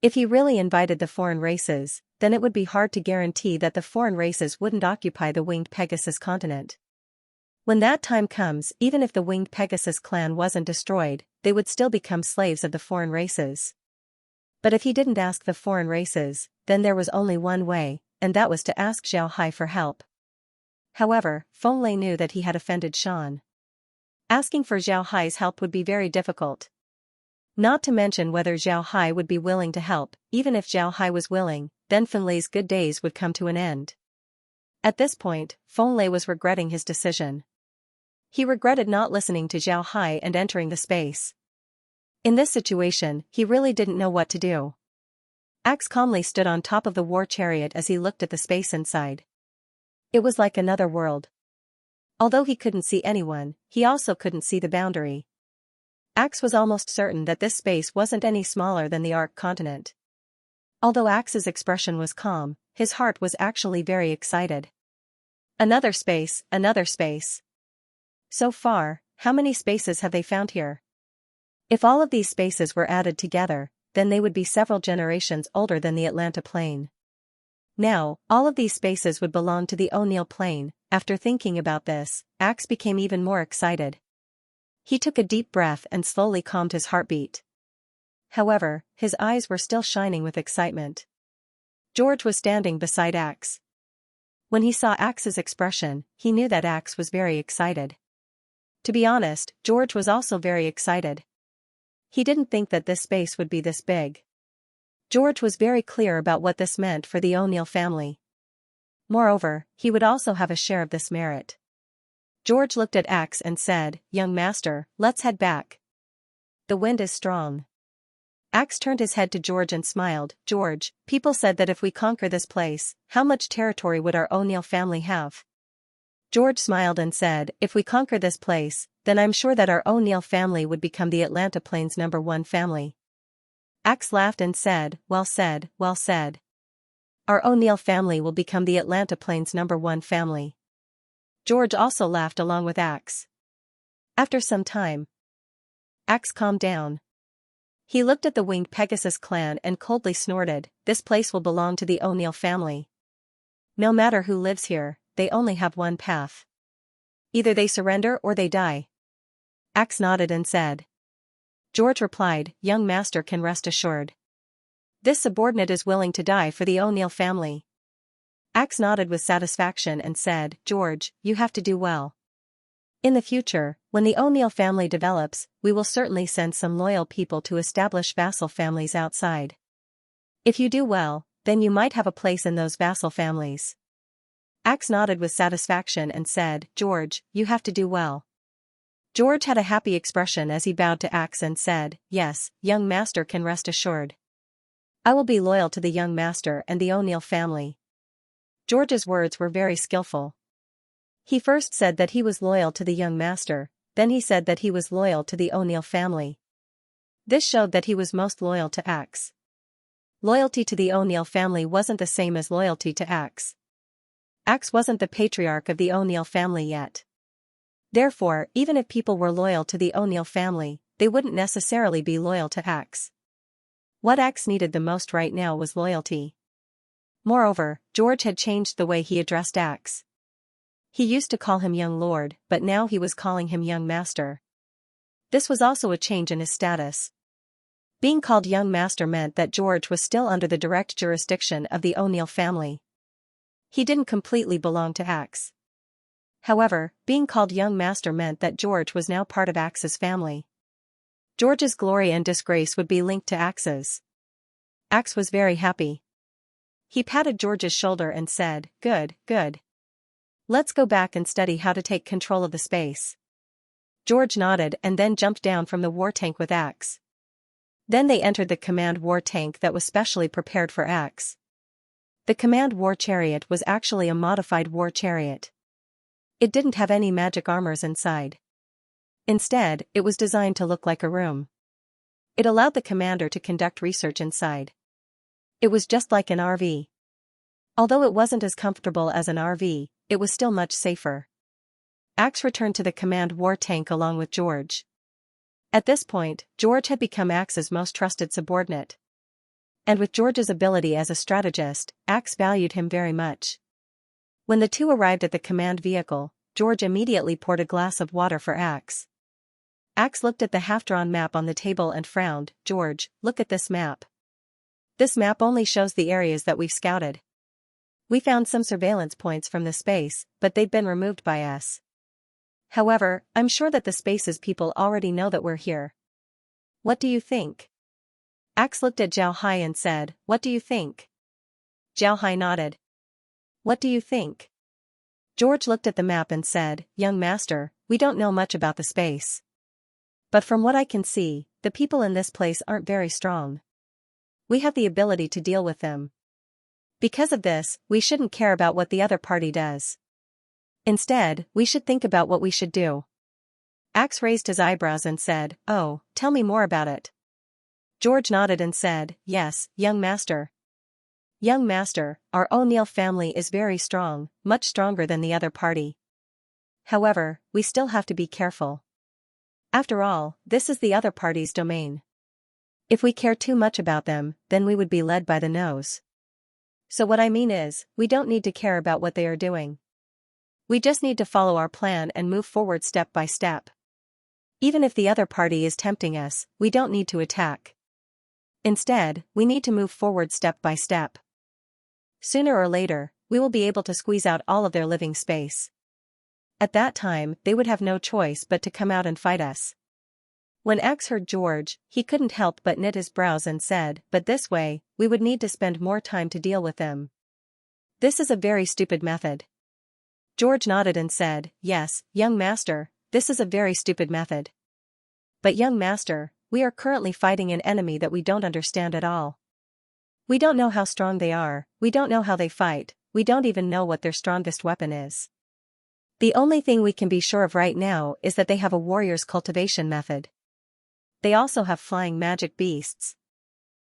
If he really invited the foreign races, then it would be hard to guarantee that the foreign races wouldn't occupy the winged Pegasus continent. When that time comes, even if the winged Pegasus clan wasn't destroyed, they would still become slaves of the foreign races. But if he didn't ask the foreign races, then there was only one way, and that was to ask Zhao Hai for help. However, Feng Lei knew that he had offended Shan. Asking for Zhao Hai's help would be very difficult. Not to mention whether Zhao Hai would be willing to help. Even if Zhao Hai was willing, then Feng Lei's good days would come to an end. At this point, Feng Lei was regretting his decision. He regretted not listening to Zhao Hai and entering the space. In this situation, he really didn't know what to do. Axe calmly stood on top of the war chariot as he looked at the space inside. It was like another world. Although he couldn't see anyone, he also couldn't see the boundary. Axe was almost certain that this space wasn't any smaller than the Ark continent. Although Axe's expression was calm, his heart was actually very excited. Another space, another space. So far, how many spaces have they found here? If all of these spaces were added together, then they would be several generations older than the Atlanta Plain. Now, all of these spaces would belong to the O'Neill Plain. After thinking about this, Axe became even more excited. He took a deep breath and slowly calmed his heartbeat. However, his eyes were still shining with excitement. George was standing beside Axe. When he saw Axe's expression, he knew that Axe was very excited. To be honest, George was also very excited. He didn't think that this space would be this big. George was very clear about what this meant for the O'Neill family. Moreover, he would also have a share of this merit. George looked at Axe and said, "Young master, let's head back. The wind is strong." Axe turned his head to George and smiled. "George, people said that if we conquer this place, how much territory would our O'Neill family have?" George smiled and said, "If we conquer this place, then I'm sure that our O'Neill family would become the Atlanta Plains #1 family." Axe laughed and said, "Well said, well said. Our O'Neill family will become the Atlanta Plains #1 family." George also laughed along with Axe. After some time, Axe calmed down. He looked at the winged Pegasus clan and coldly snorted, "This place will belong to the O'Neill family. No matter who lives here, they only have one path. Either they surrender or they die." Axe nodded and said. George replied, "Young master can rest assured. This subordinate is willing to die for the O'Neill family." Axe nodded with satisfaction and said, "George, you have to do well. In the future, when the O'Neill family develops, we will certainly send some loyal people to establish vassal families outside. If you do well, then you might have a place in those vassal families." Axe nodded with satisfaction and said, "George, you have to do well." George had a happy expression as he bowed to Axe and said, "Yes, young master can rest assured. I will be loyal to the young master and the O'Neill family." George's words were very skillful. He first said that he was loyal to the young master, then he said that he was loyal to the O'Neill family. This showed that he was most loyal to Axe. Loyalty to the O'Neill family wasn't the same as loyalty to Axe. Axe wasn't the patriarch of the O'Neill family yet. Therefore, even if people were loyal to the O'Neill family, they wouldn't necessarily be loyal to Axe. What Axe needed the most right now was loyalty. Moreover, George had changed the way he addressed Axe. He used to call him young lord, but now he was calling him young master. This was also a change in his status. Being called young master meant that George was still under the direct jurisdiction of the O'Neill family. He didn't completely belong to Axe. However, being called young master meant that George was now part of Axe's family. George's glory and disgrace would be linked to Axe's. Axe was very happy. He patted George's shoulder and said, "Good, good. Let's go back and study how to take control of the space." George nodded and then jumped down from the war tank with Axe. Then they entered the command war tank that was specially prepared for Axe. The command war chariot was actually a modified war chariot. It didn't have any magic armors inside. Instead, it was designed to look like a room. It allowed the commander to conduct research inside. It was just like an RV. Although it wasn't as comfortable as an RV, it was still much safer. Axe returned to the command war tank along with George. At this point, George had become Axe's most trusted subordinate. And with George's ability as a strategist, Axe valued him very much. When the two arrived at the command vehicle, George immediately poured a glass of water for Axe. Axe looked at the half-drawn map on the table and frowned. "George, look at this map. This map only shows the areas that we've scouted. We found some surveillance points from the space, but they've been removed by us. However, I'm sure that the space's people already know that we're here. What do you think?" Axe looked at Zhao Hai and said, "What do you think?" Zhao Hai nodded. "What do you think?" George looked at the map and said, "Young master, we don't know much about the space. But from what I can see, the people in this place aren't very strong. We have the ability to deal with them. Because of this, we shouldn't care about what the other party does. Instead, we should think about what we should do." Axe raised his eyebrows and said, "Oh, tell me more about it." George nodded and said, "Yes, young master. Young master, our O'Neill family is very strong, much stronger than the other party. However, we still have to be careful. After all, this is the other party's domain. If we care too much about them, then we would be led by the nose. So what I mean is, we don't need to care about what they are doing. We just need to follow our plan and move forward step by step. Even if the other party is tempting us, we don't need to attack. Instead, we need to move forward step by step. Sooner or later, we will be able to squeeze out all of their living space. At that time, they would have no choice but to come out and fight us." When Axe heard George, he couldn't help but knit his brows and said, "But this way, we would need to spend more time to deal with them. This is a very stupid method." George nodded and said, "Yes, young master, this is a very stupid method. But young master, we are currently fighting an enemy that we don't understand at all. We don't know how strong they are, we don't know how they fight, we don't even know what their strongest weapon is. The only thing we can be sure of right now is that they have a warrior's cultivation method. They also have flying magic beasts.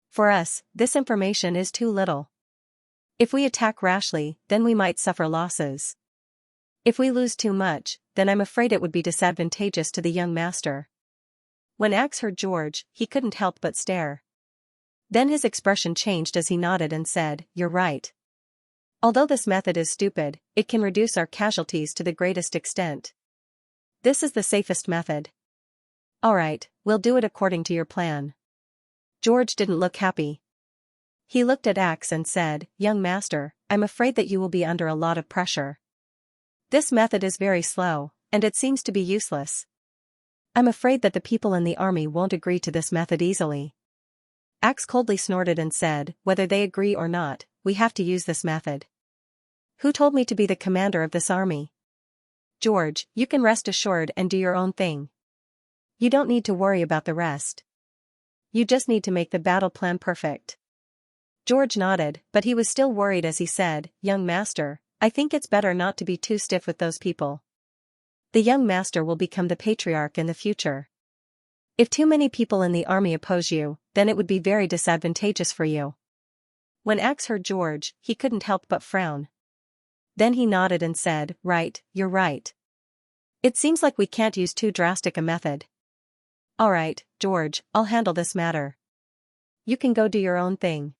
For us, this information is too little. If we attack rashly, then we might suffer losses. If we lose too much, then I'm afraid it would be disadvantageous to the young master." When Axe heard George, he couldn't help but stare. Then his expression changed as he nodded and said, "You're right. Although this method is stupid, it can reduce our casualties to the greatest extent. This is the safest method. Alright, we'll do it according to your plan." George didn't look happy. He looked at Axe and said, "Young master, I'm afraid that you will be under a lot of pressure. This method is very slow, and it seems to be useless. I'm afraid that the people in the army won't agree to this method easily." Axe coldly snorted and said, "Whether they agree or not, we have to use this method. Who told me to be the commander of this army? George, you can rest assured and do your own thing. You don't need to worry about the rest. You just need to make the battle plan perfect." George nodded, but he was still worried as he said, "Young master, I think it's better not to be too stiff with those people. The young master will become the patriarch in the future. If too many people in the army oppose you, then it would be very disadvantageous for you." When Axe heard George, he couldn't help but frown. Then he nodded and said, "Right, you're right. It seems like we can't use too drastic a method. Alright, George, I'll handle this matter. You can go do your own thing."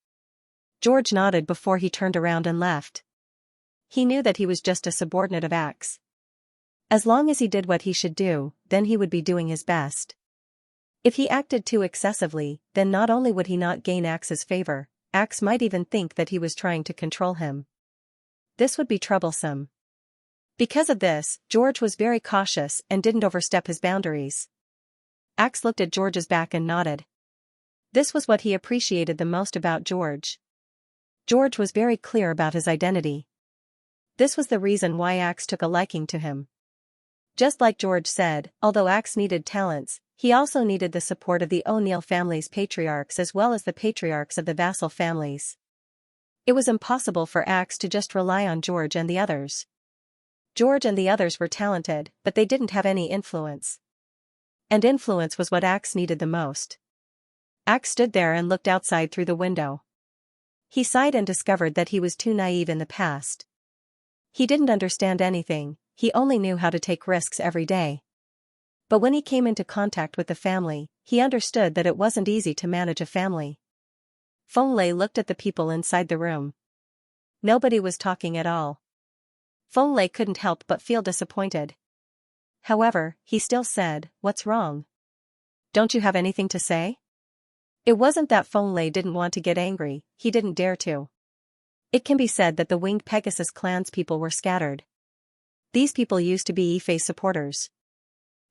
George nodded before he turned around and left. He knew that he was just a subordinate of Axe. As long as he did what he should do, then he would be doing his best. If he acted too excessively, then not only would he not gain Axe's favor, Axe might even think that he was trying to control him. This would be troublesome. Because of this, George was very cautious and didn't overstep his boundaries. Axe looked at George's back and nodded. This was what he appreciated the most about George. George was very clear about his identity. This was the reason why Axe took a liking to him. Just like George said, although Axe needed talents, he also needed the support of the O'Neill family's patriarchs as well as the patriarchs of the vassal families. It was impossible for Axe to just rely on George and the others. George and the others were talented, but they didn't have any influence. And influence was what Axe needed the most. Axe stood there and looked outside through the window. He sighed and discovered that he was too naive in the past. He didn't understand anything, he only knew how to take risks every day. But when he came into contact with the family, he understood that it wasn't easy to manage a family. Feng Lei looked at the people inside the room. Nobody was talking at all. Feng Lei couldn't help but feel disappointed. However, he still said, "What's wrong? Don't you have anything to say?" It wasn't that Feng Lei didn't want to get angry, he didn't dare to. It can be said that the Winged Pegasus clan's people were scattered. These people used to be Yifei's supporters.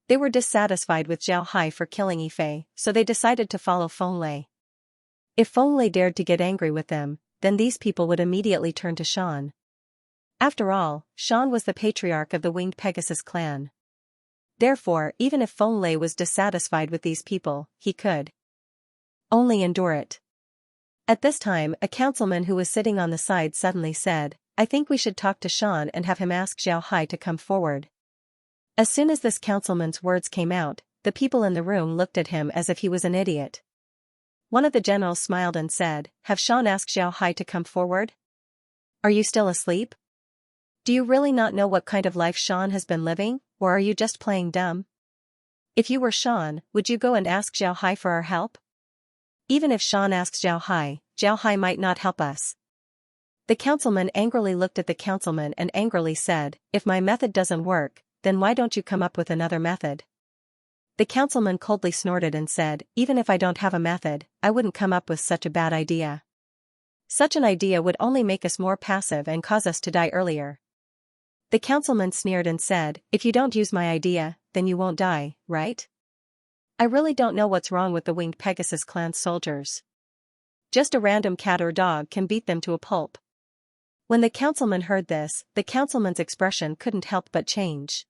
They were dissatisfied with Zhao Hai for killing Yifei, so they decided to follow Feng Lei. If Feng Lei dared to get angry with them, then these people would immediately turn to Shan. After all, Shan was the patriarch of the Winged Pegasus clan. Therefore, even if Feng Lei was dissatisfied with these people, he could only endure it. At this time, a councilman who was sitting on the side suddenly said, "I think we should talk to Shan and have him ask Zhao Hai to come forward." As soon as this councilman's words came out, the people in the room looked at him as if he was an idiot. One of the generals smiled and said, "Have Shan asked Zhao Hai to come forward? Are you still asleep? Do you really not know what kind of life Shan has been living, or are you just playing dumb? If you were Shan, would you go and ask Zhao Hai for our help? Even if Shan asks Zhao Hai might not help us." The councilman angrily looked at the councilman and angrily said, "If my method doesn't work, then why don't you come up with another method?" The councilman coldly snorted and said, "Even if I don't have a method, I wouldn't come up with such a bad idea. Such an idea would only make us more passive and cause us to die earlier." The councilman sneered and said, "If you don't use my idea, then you won't die, right? I really don't know what's wrong with the Winged Pegasus clan soldiers. Just a random cat or dog can beat them to a pulp." When the councilman heard this, the councilman's expression couldn't help but change.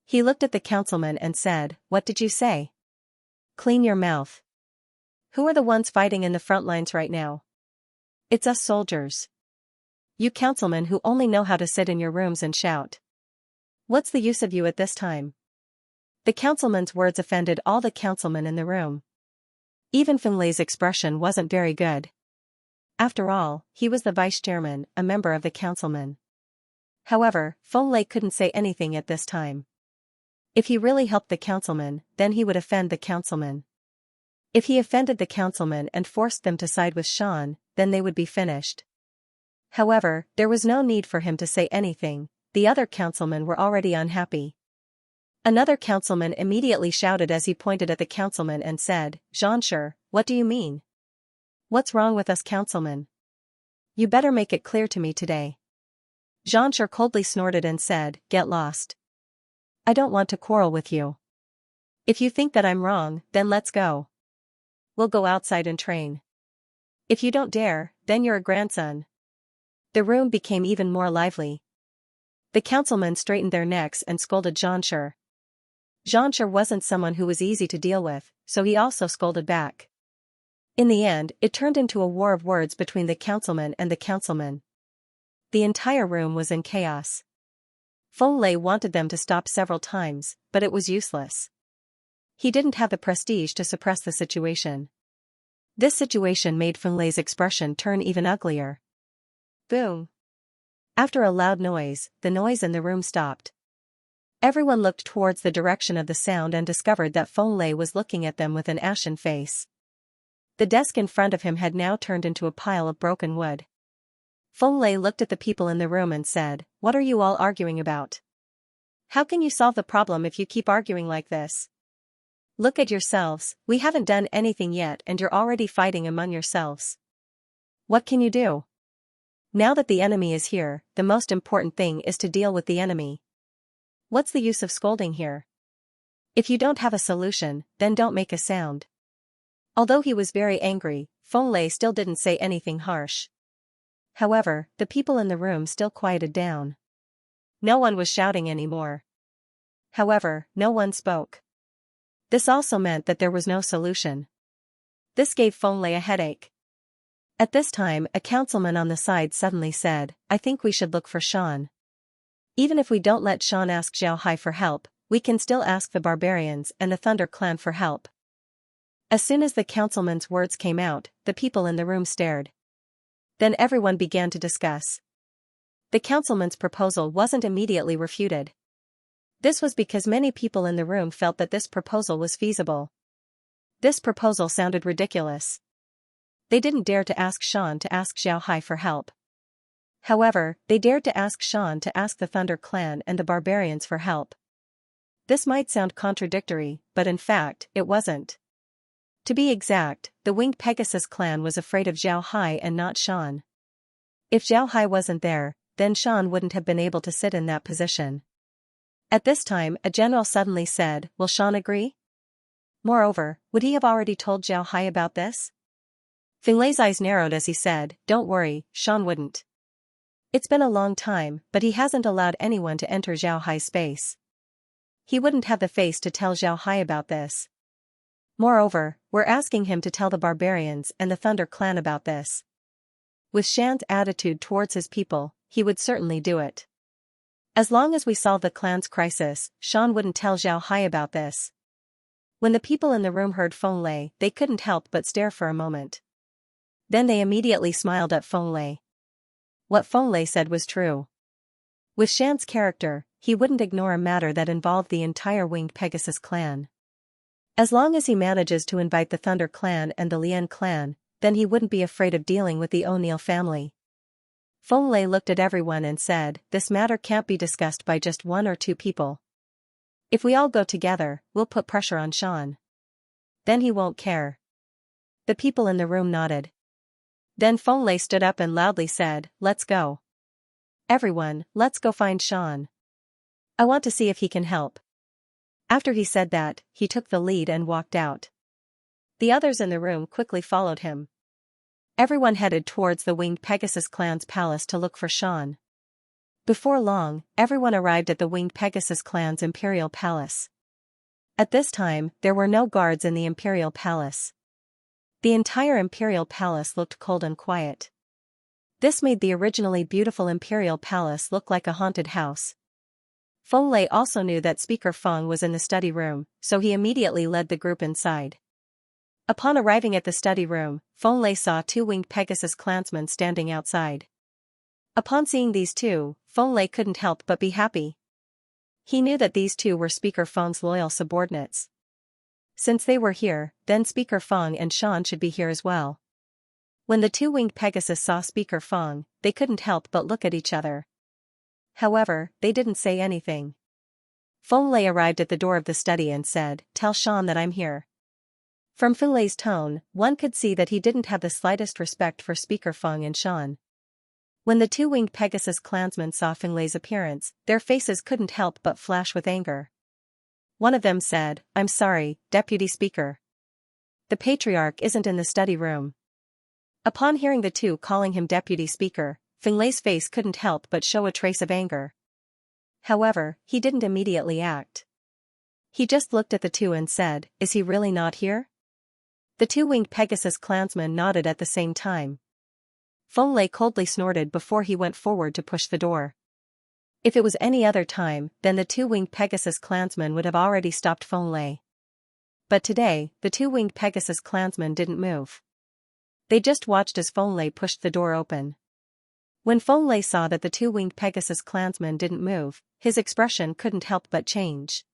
He looked at the councilman and said, "What did you say? Clean your mouth. Who are the ones fighting in the front lines right now? It's us soldiers. You councilmen who only know how to sit in your rooms and shout. What's the use of you at this time?" The councilman's words offended all the councilmen in the room. Even Feng Lei's expression wasn't very good. After all, he was the vice chairman, a member of the councilmen. However, Feng Lei couldn't say anything at this time. If he really helped the councilmen, then he would offend the councilmen. If he offended the councilmen and forced them to side with Shan, then they would be finished. However, there was no need for him to say anything, the other councilmen were already unhappy. Another councilman immediately shouted as he pointed at the councilman and said, "Xianxia, what do you mean? What's wrong with us councilmen? You better make it clear to me today." Xianxia coldly snorted and said, "Get lost. I don't want to quarrel with you. If you think that I'm wrong, then let's go. We'll go outside and train. If you don't dare, then you're a grandson." The room became even more lively. The councilmen straightened their necks and scolded Xianxia. Xianxia wasn't someone who was easy to deal with, so he also scolded back. In the end, it turned into a war of words between the councilman and the councilman. The entire room was in chaos. Feng Lei wanted them to stop several times, but it was useless. He didn't have the prestige to suppress the situation. This situation made Feng Lei's expression turn even uglier. Boom! After a loud noise, the noise in the room stopped. Everyone looked towards the direction of the sound and discovered that Feng Lei was looking at them with an ashen face. The desk in front of him had now turned into a pile of broken wood. Feng Lei looked at the people in the room and said, "What are you all arguing about? How can you solve the problem if you keep arguing like this? Look at yourselves, we haven't done anything yet and you're already fighting among yourselves. What can you do? Now that the enemy is here, the most important thing is to deal with the enemy. What's the use of scolding here? If you don't have a solution, then don't make a sound. Although he was very angry, Feng Lei still didn't say anything harsh. However, the people in the room still quieted down. No one was shouting anymore. However, no one spoke. This also meant that there was no solution. This gave Feng Lei a headache. At this time, a councilman on the side suddenly said, I think we should look for Shan. Even if we don't let Shan ask Xiao Hai for help, we can still ask the barbarians and the Thunder Clan for help. As soon as the councilman's words came out, the people in the room stared. Then everyone began to discuss. The councilman's proposal wasn't immediately refuted. This was because many people in the room felt that this proposal was feasible. This proposal sounded ridiculous. They didn't dare to ask Shan to ask Xiao Hai for help. However, they dared to ask Shan to ask the Thunder Clan and the barbarians for help. This might sound contradictory, but in fact, it wasn't. To be exact, the Winged Pegasus clan was afraid of Xiao Hai and not Shan. If Xiao Hai wasn't there, then Shan wouldn't have been able to sit in that position. At this time, a general suddenly said, will Shan agree? Moreover, would he have already told Xiao Hai about this? Feng Lei's eyes narrowed as he said, don't worry, Shan wouldn't. It's been a long time, but he hasn't allowed anyone to enter Xiao Hai's space. He wouldn't have the face to tell Xiao Hai about this. Moreover, we're asking him to tell the barbarians and the Thunder Clan about this. With Shan's attitude towards his people, he would certainly do it. As long as we solve the clan's crisis, Shan wouldn't tell Xiao Hai about this. When the people in the room heard Feng Lei, they couldn't help but stare for a moment. Then they immediately smiled at Feng Lei. What Feng Lei said was true. With Shan's character, he wouldn't ignore a matter that involved the entire Winged Pegasus clan. As long as he manages to invite the Thunder Clan and the Lian clan, then he wouldn't be afraid of dealing with the O'Neill family. Feng Lei looked at everyone and said, this matter can't be discussed by just one or two people. If we all go together, we'll put pressure on Shan. Then he won't care. The people in the room nodded. Then Feng Lei stood up and loudly said, let's go. Everyone, let's go find Shan. I want to see if he can help. After he said that, he took the lead and walked out. The others in the room quickly followed him. Everyone headed towards the Winged Pegasus clan's palace to look for Shan. Before long, everyone arrived at the Winged Pegasus clan's imperial palace. At this time, there were no guards in the imperial palace. The entire imperial palace looked cold and quiet. This made the originally beautiful imperial palace look like a haunted house. Feng Lei also knew that Speaker Feng was in the study room, so he immediately led the group inside. Upon arriving at the study room, Feng Lei saw two Winged Pegasus clansmen standing outside. Upon seeing these two, Feng Lei couldn't help but be happy. He knew that these two were Speaker Feng's loyal subordinates. Since they were here, then Speaker Feng and Shan should be here as well. When the two Winged Pegasus saw Speaker Feng, they couldn't help but look at each other. However, they didn't say anything. Feng Lei arrived at the door of the study and said, tell Shan that I'm here. From Feng Lei's tone, one could see that he didn't have the slightest respect for Speaker Feng and Shan. When the two Winged Pegasus clansmen saw Feng Lei's appearance, their faces couldn't help but flash with anger. One of them said, I'm sorry, Deputy Speaker. The Patriarch isn't in the study room. Upon hearing the two calling him Deputy Speaker, Feng Lei's face couldn't help but show a trace of anger. However, he didn't immediately act. He just looked at the two and said, is he really not here? The two Winged Pegasus clansmen nodded at the same time. Feng Lei coldly snorted before he went forward to push the door. If it was any other time, then the two Winged Pegasus clansmen would have already stopped Feng Lei. But today, the two Winged Pegasus clansmen didn't move. They just watched as Feng Lei pushed the door open. When Feng Lei saw that the two Winged Pegasus clansmen didn't move, his expression couldn't help but change.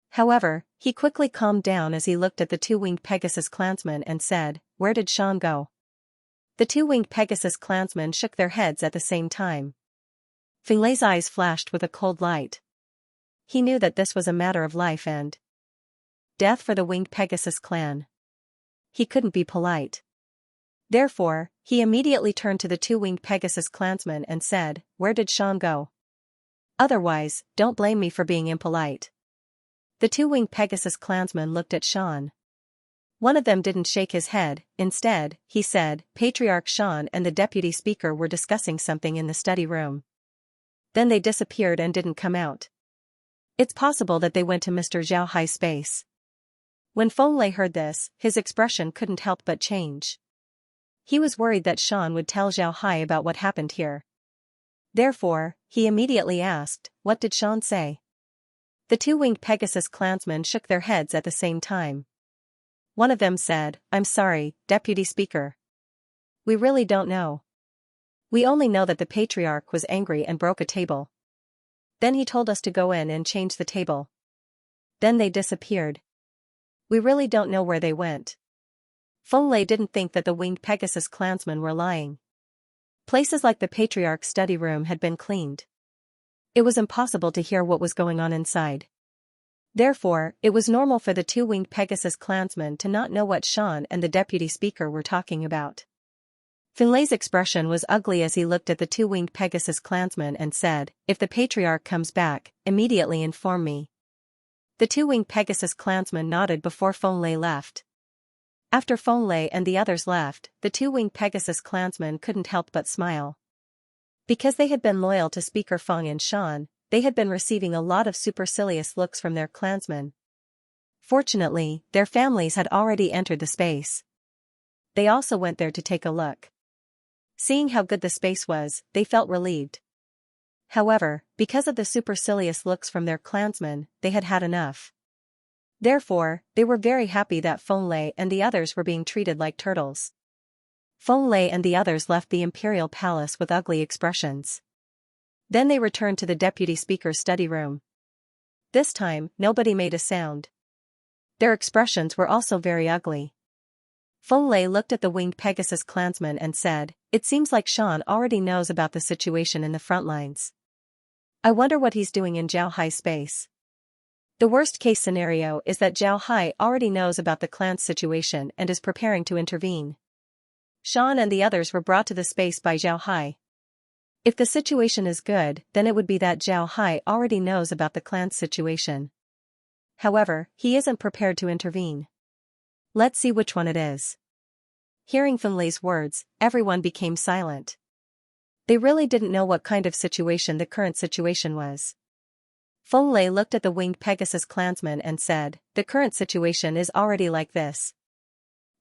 However, he quickly calmed down as he looked at the two Winged Pegasus clansmen and said, where did Shan go? The two Winged Pegasus clansmen shook their heads at the same time. Feng Lei's eyes flashed with a cold light. He knew that this was a matter of life and death for the Winged Pegasus clan. He couldn't be polite. Therefore, he immediately turned to the two Winged Pegasus clansmen and said, where did Shan go? Otherwise, don't blame me for being impolite. The two-winged Pegasus clansmen looked at Xian. One of them didn't shake his head. Instead, he said, Patriarch Xian and the deputy speaker were discussing something in the study room. Then they disappeared and didn't come out. It's possible that they went to Mr. Zhao Hai's space. When Feng Lei heard this, his expression couldn't help but change. He was worried that Xian would tell Zhao Hai about what happened here. Therefore, he immediately asked, what did Xian say? The two-winged Pegasus clansmen shook their heads at the same time. One of them said, I'm sorry, Deputy Speaker. We really don't know. We only know that the Patriarch was angry and broke a table. Then he told us to go in and change the table. Then they disappeared. We really don't know where they went. Feng Lei didn't think that the winged Pegasus clansmen were lying. Places like the Patriarch's study room had been cleaned. It was impossible to hear what was going on inside. Therefore, it was normal for the two-winged Pegasus clansmen to not know what Xian and the deputy speaker were talking about. Feng Lei's expression was ugly as he looked at the two-winged Pegasus clansmen and said, if the Patriarch comes back, immediately inform me. The two-winged Pegasus clansmen nodded before Feng Lei left. After Feng Lei and the others left, the two-winged Pegasus clansmen couldn't help but smile. Because they had been loyal to Speaker Feng and Xian, they had been receiving a lot of supercilious looks from their clansmen. Fortunately, their families had already entered the space. They also went there to take a look. Seeing how good the space was, they felt relieved. However, because of the supercilious looks from their clansmen, they had had enough. Therefore, they were very happy that Feng Lei and the others were being treated like turtles. Feng Lei and the others left the imperial palace with ugly expressions. Then they returned to the deputy speaker's study room. This time, nobody made a sound. Their expressions were also very ugly. Feng Lei looked at the winged Pegasus clansman and said, it seems like Xian already knows about the situation in the front lines. I wonder what he's doing in Zhao Hai's space. The worst-case scenario is that Zhao Hai already knows about the clan's situation and is preparing to intervene. Xian and the others were brought to the space by Zhao Hai. If the situation is good, then it would be that Zhao Hai already knows about the clan's situation. However, he isn't prepared to intervene. Let's see which one it is. Hearing Feng Lei's words, everyone became silent. They really didn't know what kind of situation the current situation was. Feng Lei looked at the winged Pegasus clansman and said, the current situation is already like this.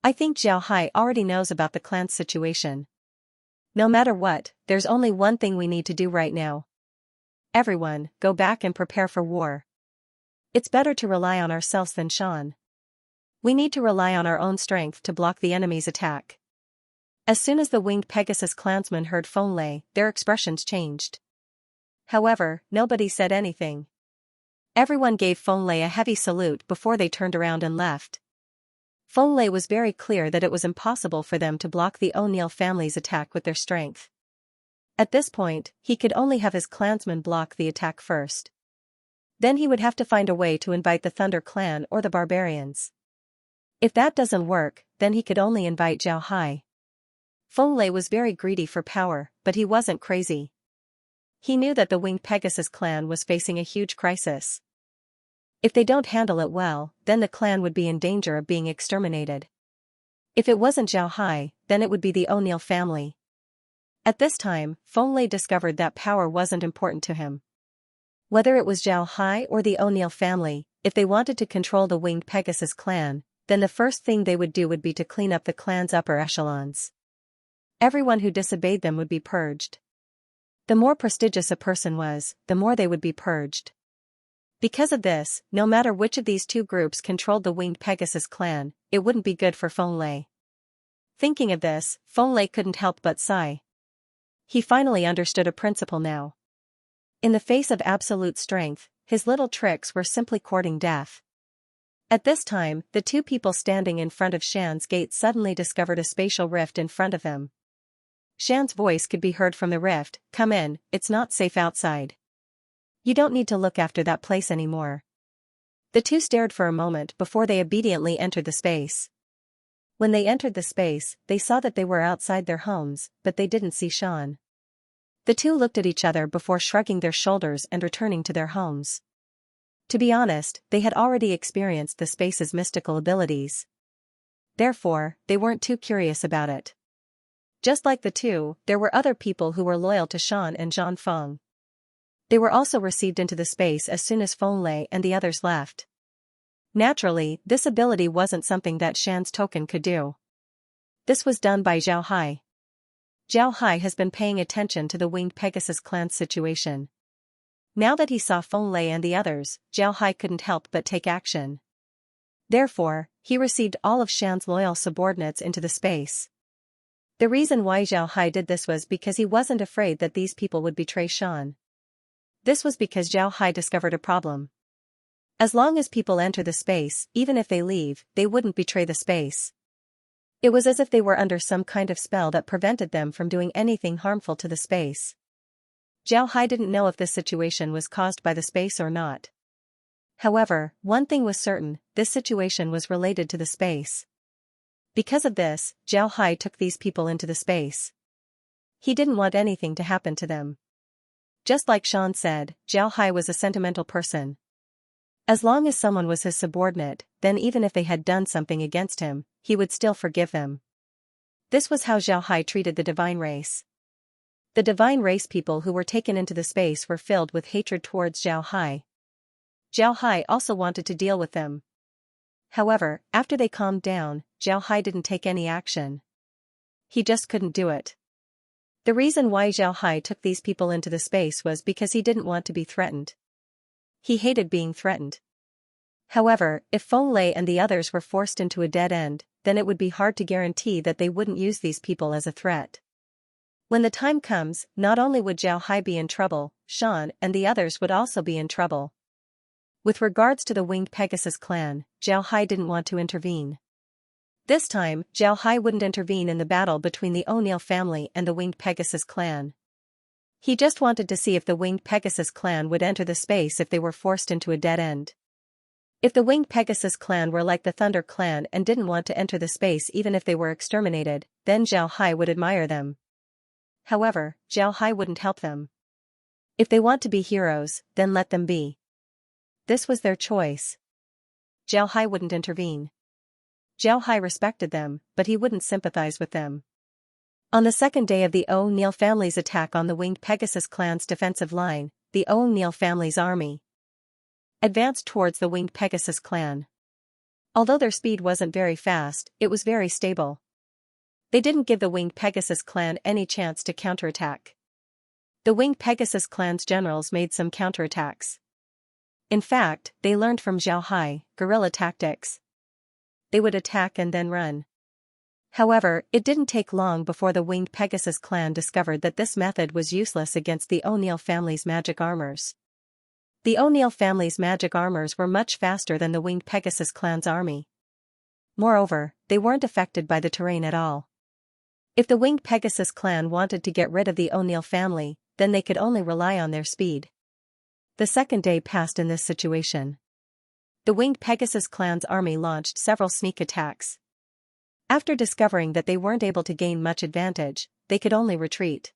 I think Zhao Hai already knows about the clan's situation. No matter what, there's only one thing we need to do right now. Everyone, go back and prepare for war. It's better to rely on ourselves than Xian. We need to rely on our own strength to block the enemy's attack. As soon as the winged Pegasus clansmen heard Feng Lei, their expressions changed. However, nobody said anything. Everyone gave Feng Lei a heavy salute before they turned around and left. Feng Lei was very clear that it was impossible for them to block the O'Neill family's attack with their strength. At this point, he could only have his clansmen block the attack first. Then he would have to find a way to invite the Thunder Clan or the Barbarians. If that doesn't work, then he could only invite Zhao Hai. Feng Lei was very greedy for power, but he wasn't crazy. He knew that the winged Pegasus clan was facing a huge crisis. If they don't handle it well, then the clan would be in danger of being exterminated. If it wasn't Zhao Hai, then it would be the O'Neill family. At this time, Feng Lei discovered that power wasn't important to him. Whether it was Zhao Hai or the O'Neill family, if they wanted to control the winged Pegasus clan, then the first thing they would do would be to clean up the clan's upper echelons. Everyone who disobeyed them would be purged. The more prestigious a person was, the more they would be purged. Because of this, no matter which of these two groups controlled the winged Pegasus clan, it wouldn't be good for Feng Lei. Thinking of this, Feng Lei couldn't help but sigh. He finally understood a principle now. In the face of absolute strength, his little tricks were simply courting death. At this time, the two people standing in front of Shan's gate suddenly discovered a spatial rift in front of them. Shan's voice could be heard from the rift, "Come in, it's not safe outside. You don't need to look after that place anymore." The two stared for a moment before they obediently entered the space. When they entered the space, they saw that they were outside their homes, but they didn't see Shan. The two looked at each other before shrugging their shoulders and returning to their homes. To be honest, they had already experienced the space's mystical abilities. Therefore, they weren't too curious about it. Just like the two, there were other people who were loyal to Shan and Zhang Feng. They were also received into the space as soon as Feng Lei and the others left. Naturally, this ability wasn't something that Shan's token could do. This was done by Zhao Hai. Zhao Hai has been paying attention to the Winged Pegasus clan's situation. Now that he saw Feng Lei and the others, Zhao Hai couldn't help but take action. Therefore, he received all of Shan's loyal subordinates into the space. The reason why Zhao Hai did this was because he wasn't afraid that these people would betray Shan. This was because Zhao Hai discovered a problem. As long as people enter the space, even if they leave, they wouldn't betray the space. It was as if they were under some kind of spell that prevented them from doing anything harmful to the space. Zhao Hai didn't know if this situation was caused by the space or not. However, one thing was certain, this situation was related to the space. Because of this, Zhao Hai took these people into the space. He didn't want anything to happen to them. Just like Shan said, Zhao Hai was a sentimental person. As long as someone was his subordinate, then even if they had done something against him, he would still forgive them. This was how Zhao Hai treated the divine race. The divine race people who were taken into the space were filled with hatred towards Zhao Hai. Zhao Hai also wanted to deal with them. However, after they calmed down, Zhao Hai didn't take any action. He just couldn't do it. The reason why Zhao Hai took these people into the space was because he didn't want to be threatened. He hated being threatened. However, if Feng Lei and the others were forced into a dead end, then it would be hard to guarantee that they wouldn't use these people as a threat. When the time comes, not only would Zhao Hai be in trouble, Shan and the others would also be in trouble. With regards to the Winged Pegasus clan, Zhao Hai didn't want to intervene. This time, Zhao Hai wouldn't intervene in the battle between the O'Neill family and the Winged Pegasus clan. He just wanted to see if the Winged Pegasus clan would enter the space if they were forced into a dead end. If the Winged Pegasus clan were like the Thunder clan and didn't want to enter the space even if they were exterminated, then Zhao Hai would admire them. However, Zhao Hai wouldn't help them. If they want to be heroes, then let them be. This was their choice. Zhao Hai wouldn't intervene. Zhao Hai respected them, but he wouldn't sympathize with them. On the second day of the O'Neill family's attack on the Winged Pegasus clan's defensive line, the O'Neill family's army advanced towards the Winged Pegasus clan. Although their speed wasn't very fast, it was very stable. They didn't give the Winged Pegasus clan any chance to counterattack. The Winged Pegasus clan's generals made some counterattacks. In fact, they learned from Zhao Hai, guerrilla tactics. They would attack and then run. However, it didn't take long before the Winged Pegasus clan discovered that this method was useless against the O'Neill family's magic armors. The O'Neill family's magic armors were much faster than the Winged Pegasus clan's army. Moreover, they weren't affected by the terrain at all. If the Winged Pegasus clan wanted to get rid of the O'Neill family, then they could only rely on their speed. The second day passed in this situation. The Winged Pegasus clan's army launched several sneak attacks. After discovering that they weren't able to gain much advantage, they could only retreat.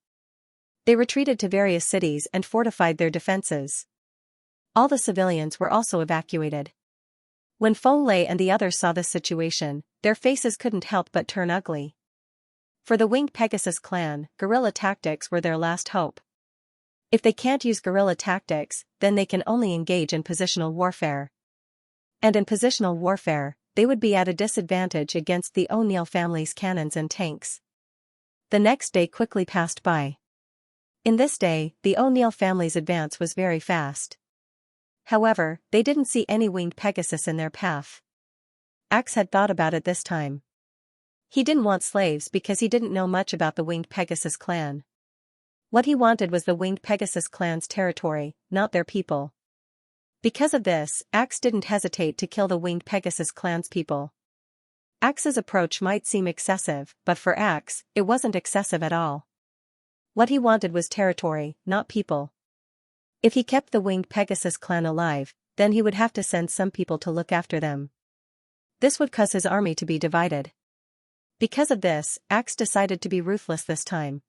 They retreated to various cities and fortified their defenses. All the civilians were also evacuated. When Feng Lei and the others saw this situation, their faces couldn't help but turn ugly. For the Winged Pegasus clan, guerrilla tactics were their last hope. If they can't use guerrilla tactics, then they can only engage in positional warfare. And in positional warfare, they would be at a disadvantage against the O'Neill family's cannons and tanks. The next day quickly passed by. In this day, the O'Neill family's advance was very fast. However, they didn't see any Winged Pegasus in their path. Axe had thought about it this time. He didn't want slaves because he didn't know much about the Winged Pegasus clan. What he wanted was the Winged Pegasus clan's territory, not their people. Because of this, Axe didn't hesitate to kill the Winged Pegasus clan's people. Axe's approach might seem excessive, but for Axe, it wasn't excessive at all. What he wanted was territory, not people. If he kept the Winged Pegasus clan alive, then he would have to send some people to look after them. This would cause his army to be divided. Because of this, Axe decided to be ruthless this time.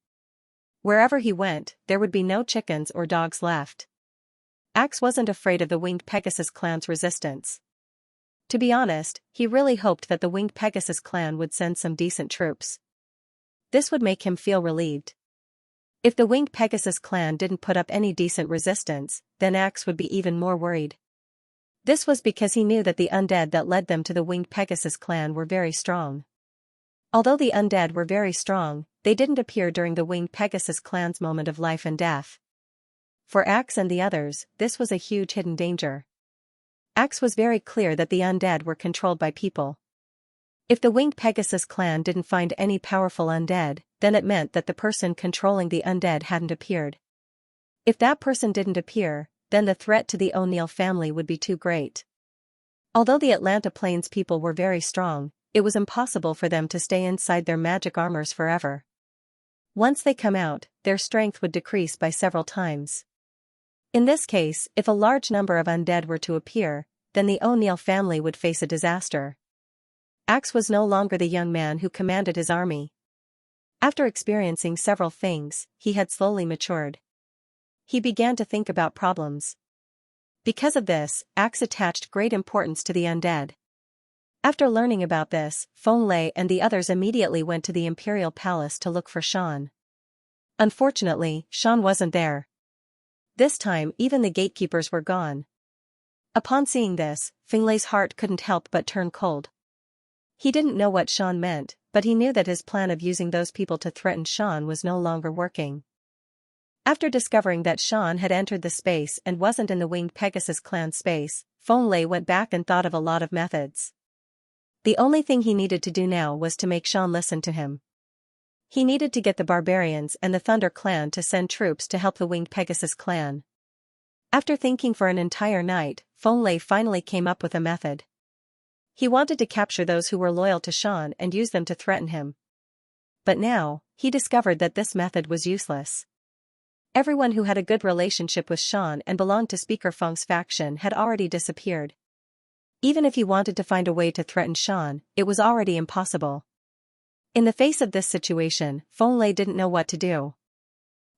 Wherever he went, there would be no chickens or dogs left. Axe wasn't afraid of the Winged Pegasus clan's resistance. To be honest, he really hoped that the Winged Pegasus clan would send some decent troops. This would make him feel relieved. If the Winged Pegasus clan didn't put up any decent resistance, then Axe would be even more worried. This was because he knew that the undead that led them to the Winged Pegasus clan were very strong. Although the undead were very strong, they didn't appear during the Winged Pegasus clan's moment of life and death. For Axe and the others, this was a huge hidden danger. Axe was very clear that the undead were controlled by people. If the Winged Pegasus clan didn't find any powerful undead, then it meant that the person controlling the undead hadn't appeared. If that person didn't appear, then the threat to the O'Neill family would be too great. Although the Atlanta Plains people were very strong, it was impossible for them to stay inside their magic armors forever. Once they come out, their strength would decrease by several times. In this case, if a large number of undead were to appear, then the O'Neill family would face a disaster. Axe was no longer the young man who commanded his army. After experiencing several things, he had slowly matured. He began to think about problems. Because of this, Axe attached great importance to the undead. After learning about this, Feng Lei and the others immediately went to the Imperial Palace to look for Shan. Unfortunately, Shan wasn't there. This time even the gatekeepers were gone. Upon seeing this, Feng Lei's heart couldn't help but turn cold. He didn't know what Shan meant, but he knew that his plan of using those people to threaten Shan was no longer working. After discovering that Shan had entered the space and wasn't in the Winged Pegasus clan space, Feng Lei went back and thought of a lot of methods. The only thing he needed to do now was to make Shan listen to him. He needed to get the Barbarians and the Thunder clan to send troops to help the Winged Pegasus clan. After thinking for an entire night, Feng Lei finally came up with a method. He wanted to capture those who were loyal to Shan and use them to threaten him. But now, he discovered that this method was useless. Everyone who had a good relationship with Shan and belonged to Speaker Feng's faction had already disappeared. Even if he wanted to find a way to threaten Shan, it was already impossible. In the face of this situation, Feng Lei didn't know what to do.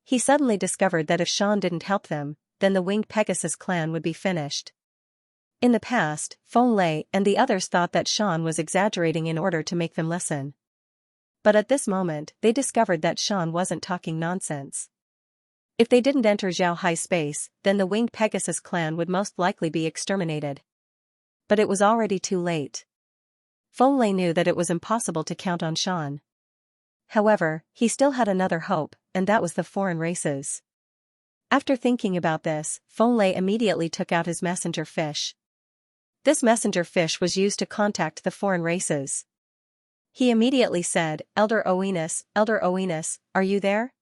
He suddenly discovered that if Shan didn't help them, then the Winged Pegasus clan would be finished. In the past, Feng Lei and the others thought that Shan was exaggerating in order to make them listen. But at this moment, they discovered that Shan wasn't talking nonsense. If they didn't enter Zhao Hai's space, then the Winged Pegasus clan would most likely be exterminated. But it was already too late. Feng Lei knew that it was impossible to count on Shan. However, he still had another hope, and that was the foreign races. After thinking about this, Feng Lei immediately took out his messenger fish. This messenger fish was used to contact the foreign races. He immediately said, Elder Oenus, are you there?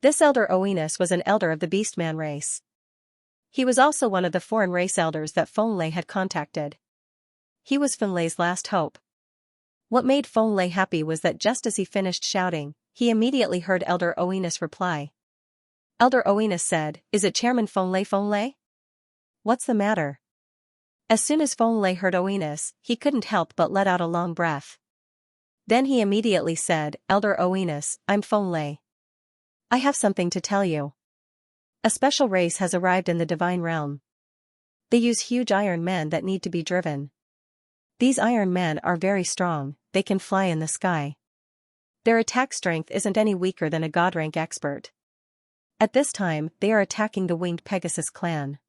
This Elder Oenus was an elder of the Beastman race. He was also one of the foreign race elders that Feng Lei had contacted. He was Feng Lei's last hope. What made Feng Lei happy was that just as he finished shouting, he immediately heard Elder Oenus reply. Elder Oenus said, Is it Chairman Feng Lei? What's the matter? As soon as Feng Lei heard Oenus, he couldn't help but let out a long breath. Then he immediately said, Elder Oenus, I'm Feng Lei. I have something to tell you. A special race has arrived in the Divine Realm. They use huge iron men that need to be driven. These iron men are very strong, they can fly in the sky. Their attack strength isn't any weaker than a god rank expert. At this time, they are attacking the Winged Pegasus clan.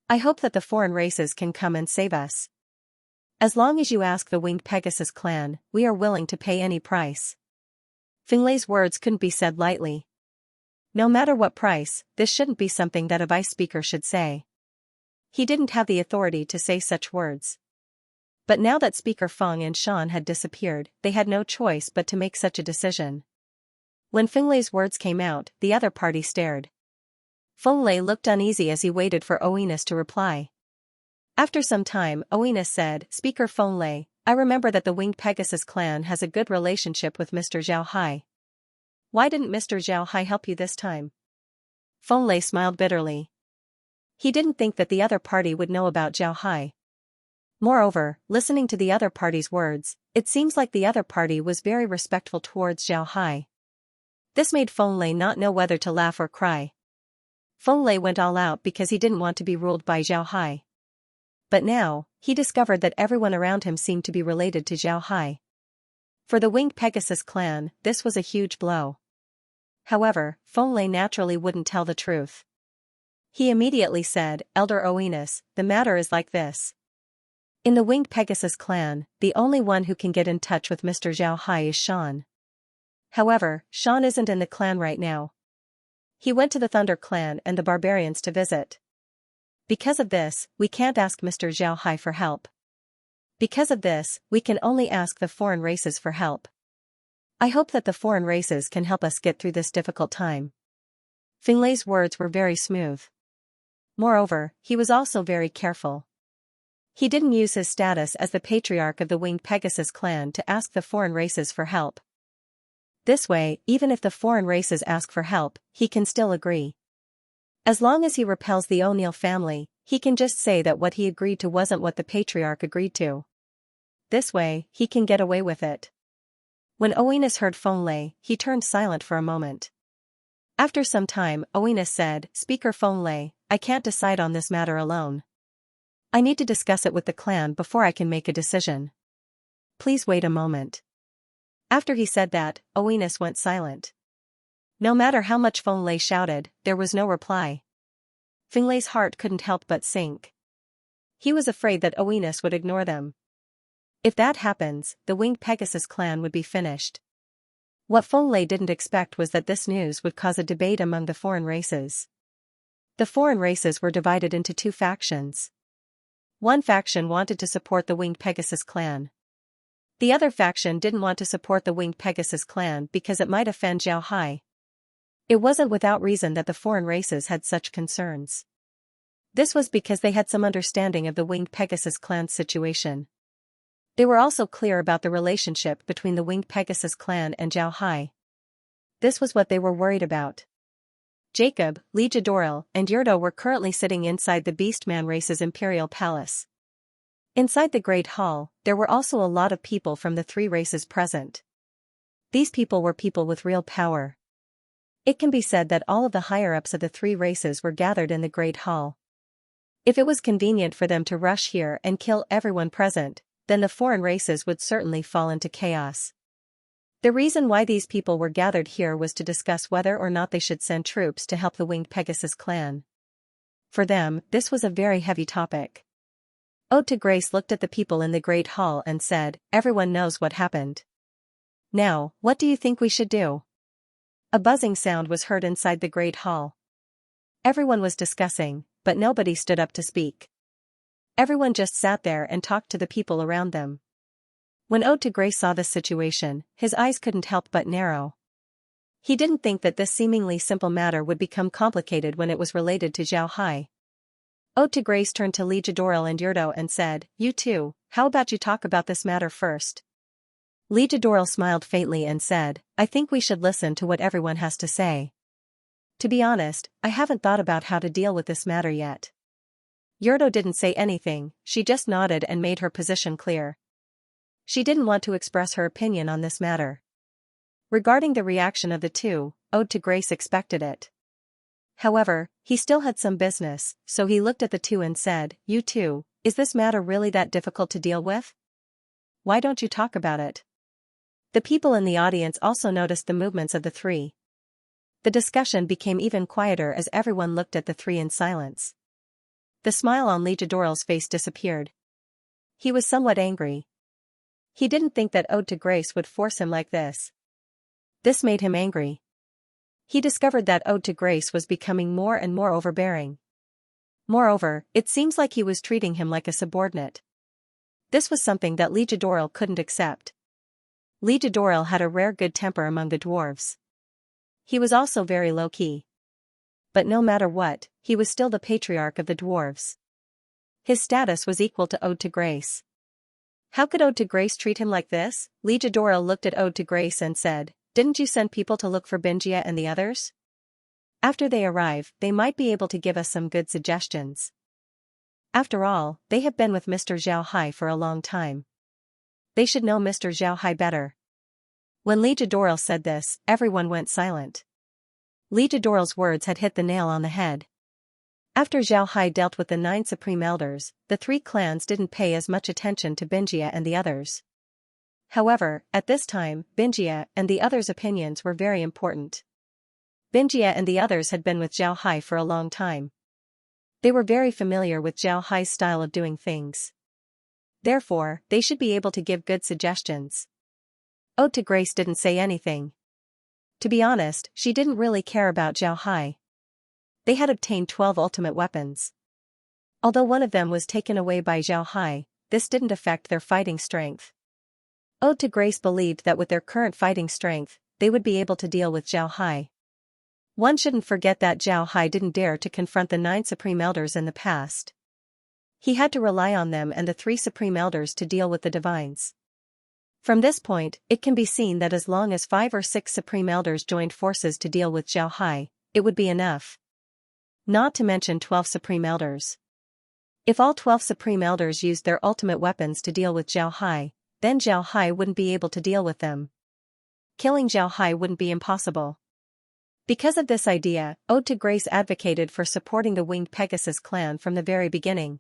I hope that the foreign races can come and save us. As long as you ask the Winged Pegasus clan, we are willing to pay any price. Feng Lei's words couldn't be said lightly. No matter what price, this shouldn't be something that a vice speaker should say. He didn't have the authority to say such words. But now that Speaker Feng and Shan had disappeared, they had no choice but to make such a decision. When Feng Lei's words came out, the other party stared. Feng Lei looked uneasy as he waited for Oenus to reply. After some time, Oenus said, Speaker Feng Lei, I remember that the Winged Pegasus clan has a good relationship with Mr. Zhao Hai. Why didn't Mr. Zhao Hai help you this time? Feng Lei smiled bitterly. He didn't think that the other party would know about Zhao Hai. Moreover, listening to the other party's words, it seems like the other party was very respectful towards Zhao Hai. This made Feng Lei not know whether to laugh or cry. Feng Lei went all out because he didn't want to be ruled by Zhao Hai. But now, he discovered that everyone around him seemed to be related to Zhao Hai. For the Winged Pegasus clan, this was a huge blow. However, Feng Lei naturally wouldn't tell the truth. He immediately said, "Elder Oenus, the matter is like this. In the Winged Pegasus clan, the only one who can get in touch with Mr. Zhao Hai is Shan. However, Shan isn't in the clan right now. He went to the Thunder clan and the barbarians to visit. Because of this, we can't ask Mr. Zhao Hai for help. Because of this, we can only ask the foreign races for help. I hope that the foreign races can help us get through this difficult time." Feng Lei's words were very smooth. Moreover, he was also very careful. He didn't use his status as the patriarch of the Winged Pegasus clan to ask the foreign races for help. This way, even if the foreign races ask for help, he can still agree. As long as he repels the O'Neill family, he can just say that what he agreed to wasn't what the patriarch agreed to. This way, he can get away with it. When Oenus heard Feng Lei, he turned silent for a moment. After some time, Oenus said, "Speaker Feng Lei, I can't decide on this matter alone. I need to discuss it with the clan before I can make a decision. Please wait a moment." After he said that, Oenus went silent. No matter how much Feng Lei shouted, there was no reply. Feng Lei's heart couldn't help but sink. He was afraid that Oenus would ignore them. If that happens, the Winged Pegasus clan would be finished. What Feng Lei didn't expect was that this news would cause a debate among the foreign races. The foreign races were divided into two factions. One faction wanted to support the Winged Pegasus clan. The other faction didn't want to support the Winged Pegasus clan because it might offend Zhao Hai. It wasn't without reason that the foreign races had such concerns. This was because they had some understanding of the Winged Pegasus clan's situation. They were also clear about the relationship between the Winged Pegasus clan and Zhao Hai. This was what they were worried about. Jacob, Li Jadoril, and Yurdo were currently sitting inside the Beastman race's imperial palace. Inside the Great Hall, there were also a lot of people from the three races present. These people were people with real power. It can be said that all of the higher-ups of the three races were gathered in the Great Hall. If it was convenient for them to rush here and kill everyone present, then the foreign races would certainly fall into chaos. The reason why these people were gathered here was to discuss whether or not they should send troops to help the Winged Pegasus clan. For them, this was a very heavy topic. Ode to Grace looked at the people in the Great Hall and said, "Everyone knows what happened. Now, what do you think we should do?" A buzzing sound was heard inside the Great Hall. Everyone was discussing, but nobody stood up to speak. Everyone just sat there and talked to the people around them. When Ode to Grace saw this situation, his eyes couldn't help but narrow. He didn't think that this seemingly simple matter would become complicated when it was related to Zhao Hai. Ode to Grace turned to Li Jadoril and Yurdo and said, "You two, how about you talk about this matter first?" Li Jadoril smiled faintly and said, "I think we should listen to what everyone has to say. To be honest, I haven't thought about how to deal with this matter yet." Yurdo didn't say anything, she just nodded and made her position clear. She didn't want to express her opinion on this matter. Regarding the reaction of the two, Ode to Grace expected it. However, he still had some business, so he looked at the two and said, "You two, is this matter really that difficult to deal with? Why don't you talk about it?" The people in the audience also noticed the movements of the three. The discussion became even quieter as everyone looked at the three in silence. The smile on Li Jadoril's face disappeared. He was somewhat angry. He didn't think that Ode to Grace would force him like this. This made him angry. He discovered that Ode to Grace was becoming more and more overbearing. Moreover, it seems like he was treating him like a subordinate. This was something that Li Jadoril couldn't accept. Li Jadoril had a rare good temper among the dwarves. He was also very low-key. But no matter what, he was still the patriarch of the dwarves. His status was equal to Ode to Grace. How could Ode to Grace treat him like this? Li Jadoril looked at Ode to Grace and said, "Didn't you send people to look for Binjia and the others? After they arrive, they might be able to give us some good suggestions. After all, they have been with Mr. Zhao Hai for a long time. They should know Mr. Zhao Hai better." When Li Jadoril said this, everyone went silent. Li Jadoril's words had hit the nail on the head. After Zhao Hai dealt with the 9 supreme elders, the 3 clans didn't pay as much attention to Binjie and the others. However, at this time, Binjie and the others' opinions were very important. Binjie and the others had been with Zhao Hai for a long time. They were very familiar with Zhao Hai's style of doing things. Therefore, they should be able to give good suggestions. Ode to Grace didn't say anything. To be honest, she didn't really care about Zhao Hai. They had obtained 12 ultimate weapons. Although one of them was taken away by Zhao Hai, this didn't affect their fighting strength. Ode to Grace believed that with their current fighting strength, they would be able to deal with Zhao Hai. One shouldn't forget that Zhao Hai didn't dare to confront the 9 supreme elders in the past. He had to rely on them and the 3 supreme elders to deal with the divines. From this point, it can be seen that as long as 5 or 6 supreme elders joined forces to deal with Zhao Hai, it would be enough. Not to mention 12 supreme elders. If all 12 supreme elders used their ultimate weapons to deal with Zhao Hai, then Zhao Hai wouldn't be able to deal with them. Killing Zhao Hai wouldn't be impossible. Because of this idea, Ode to Grace advocated for supporting the Winged Pegasus clan from the very beginning.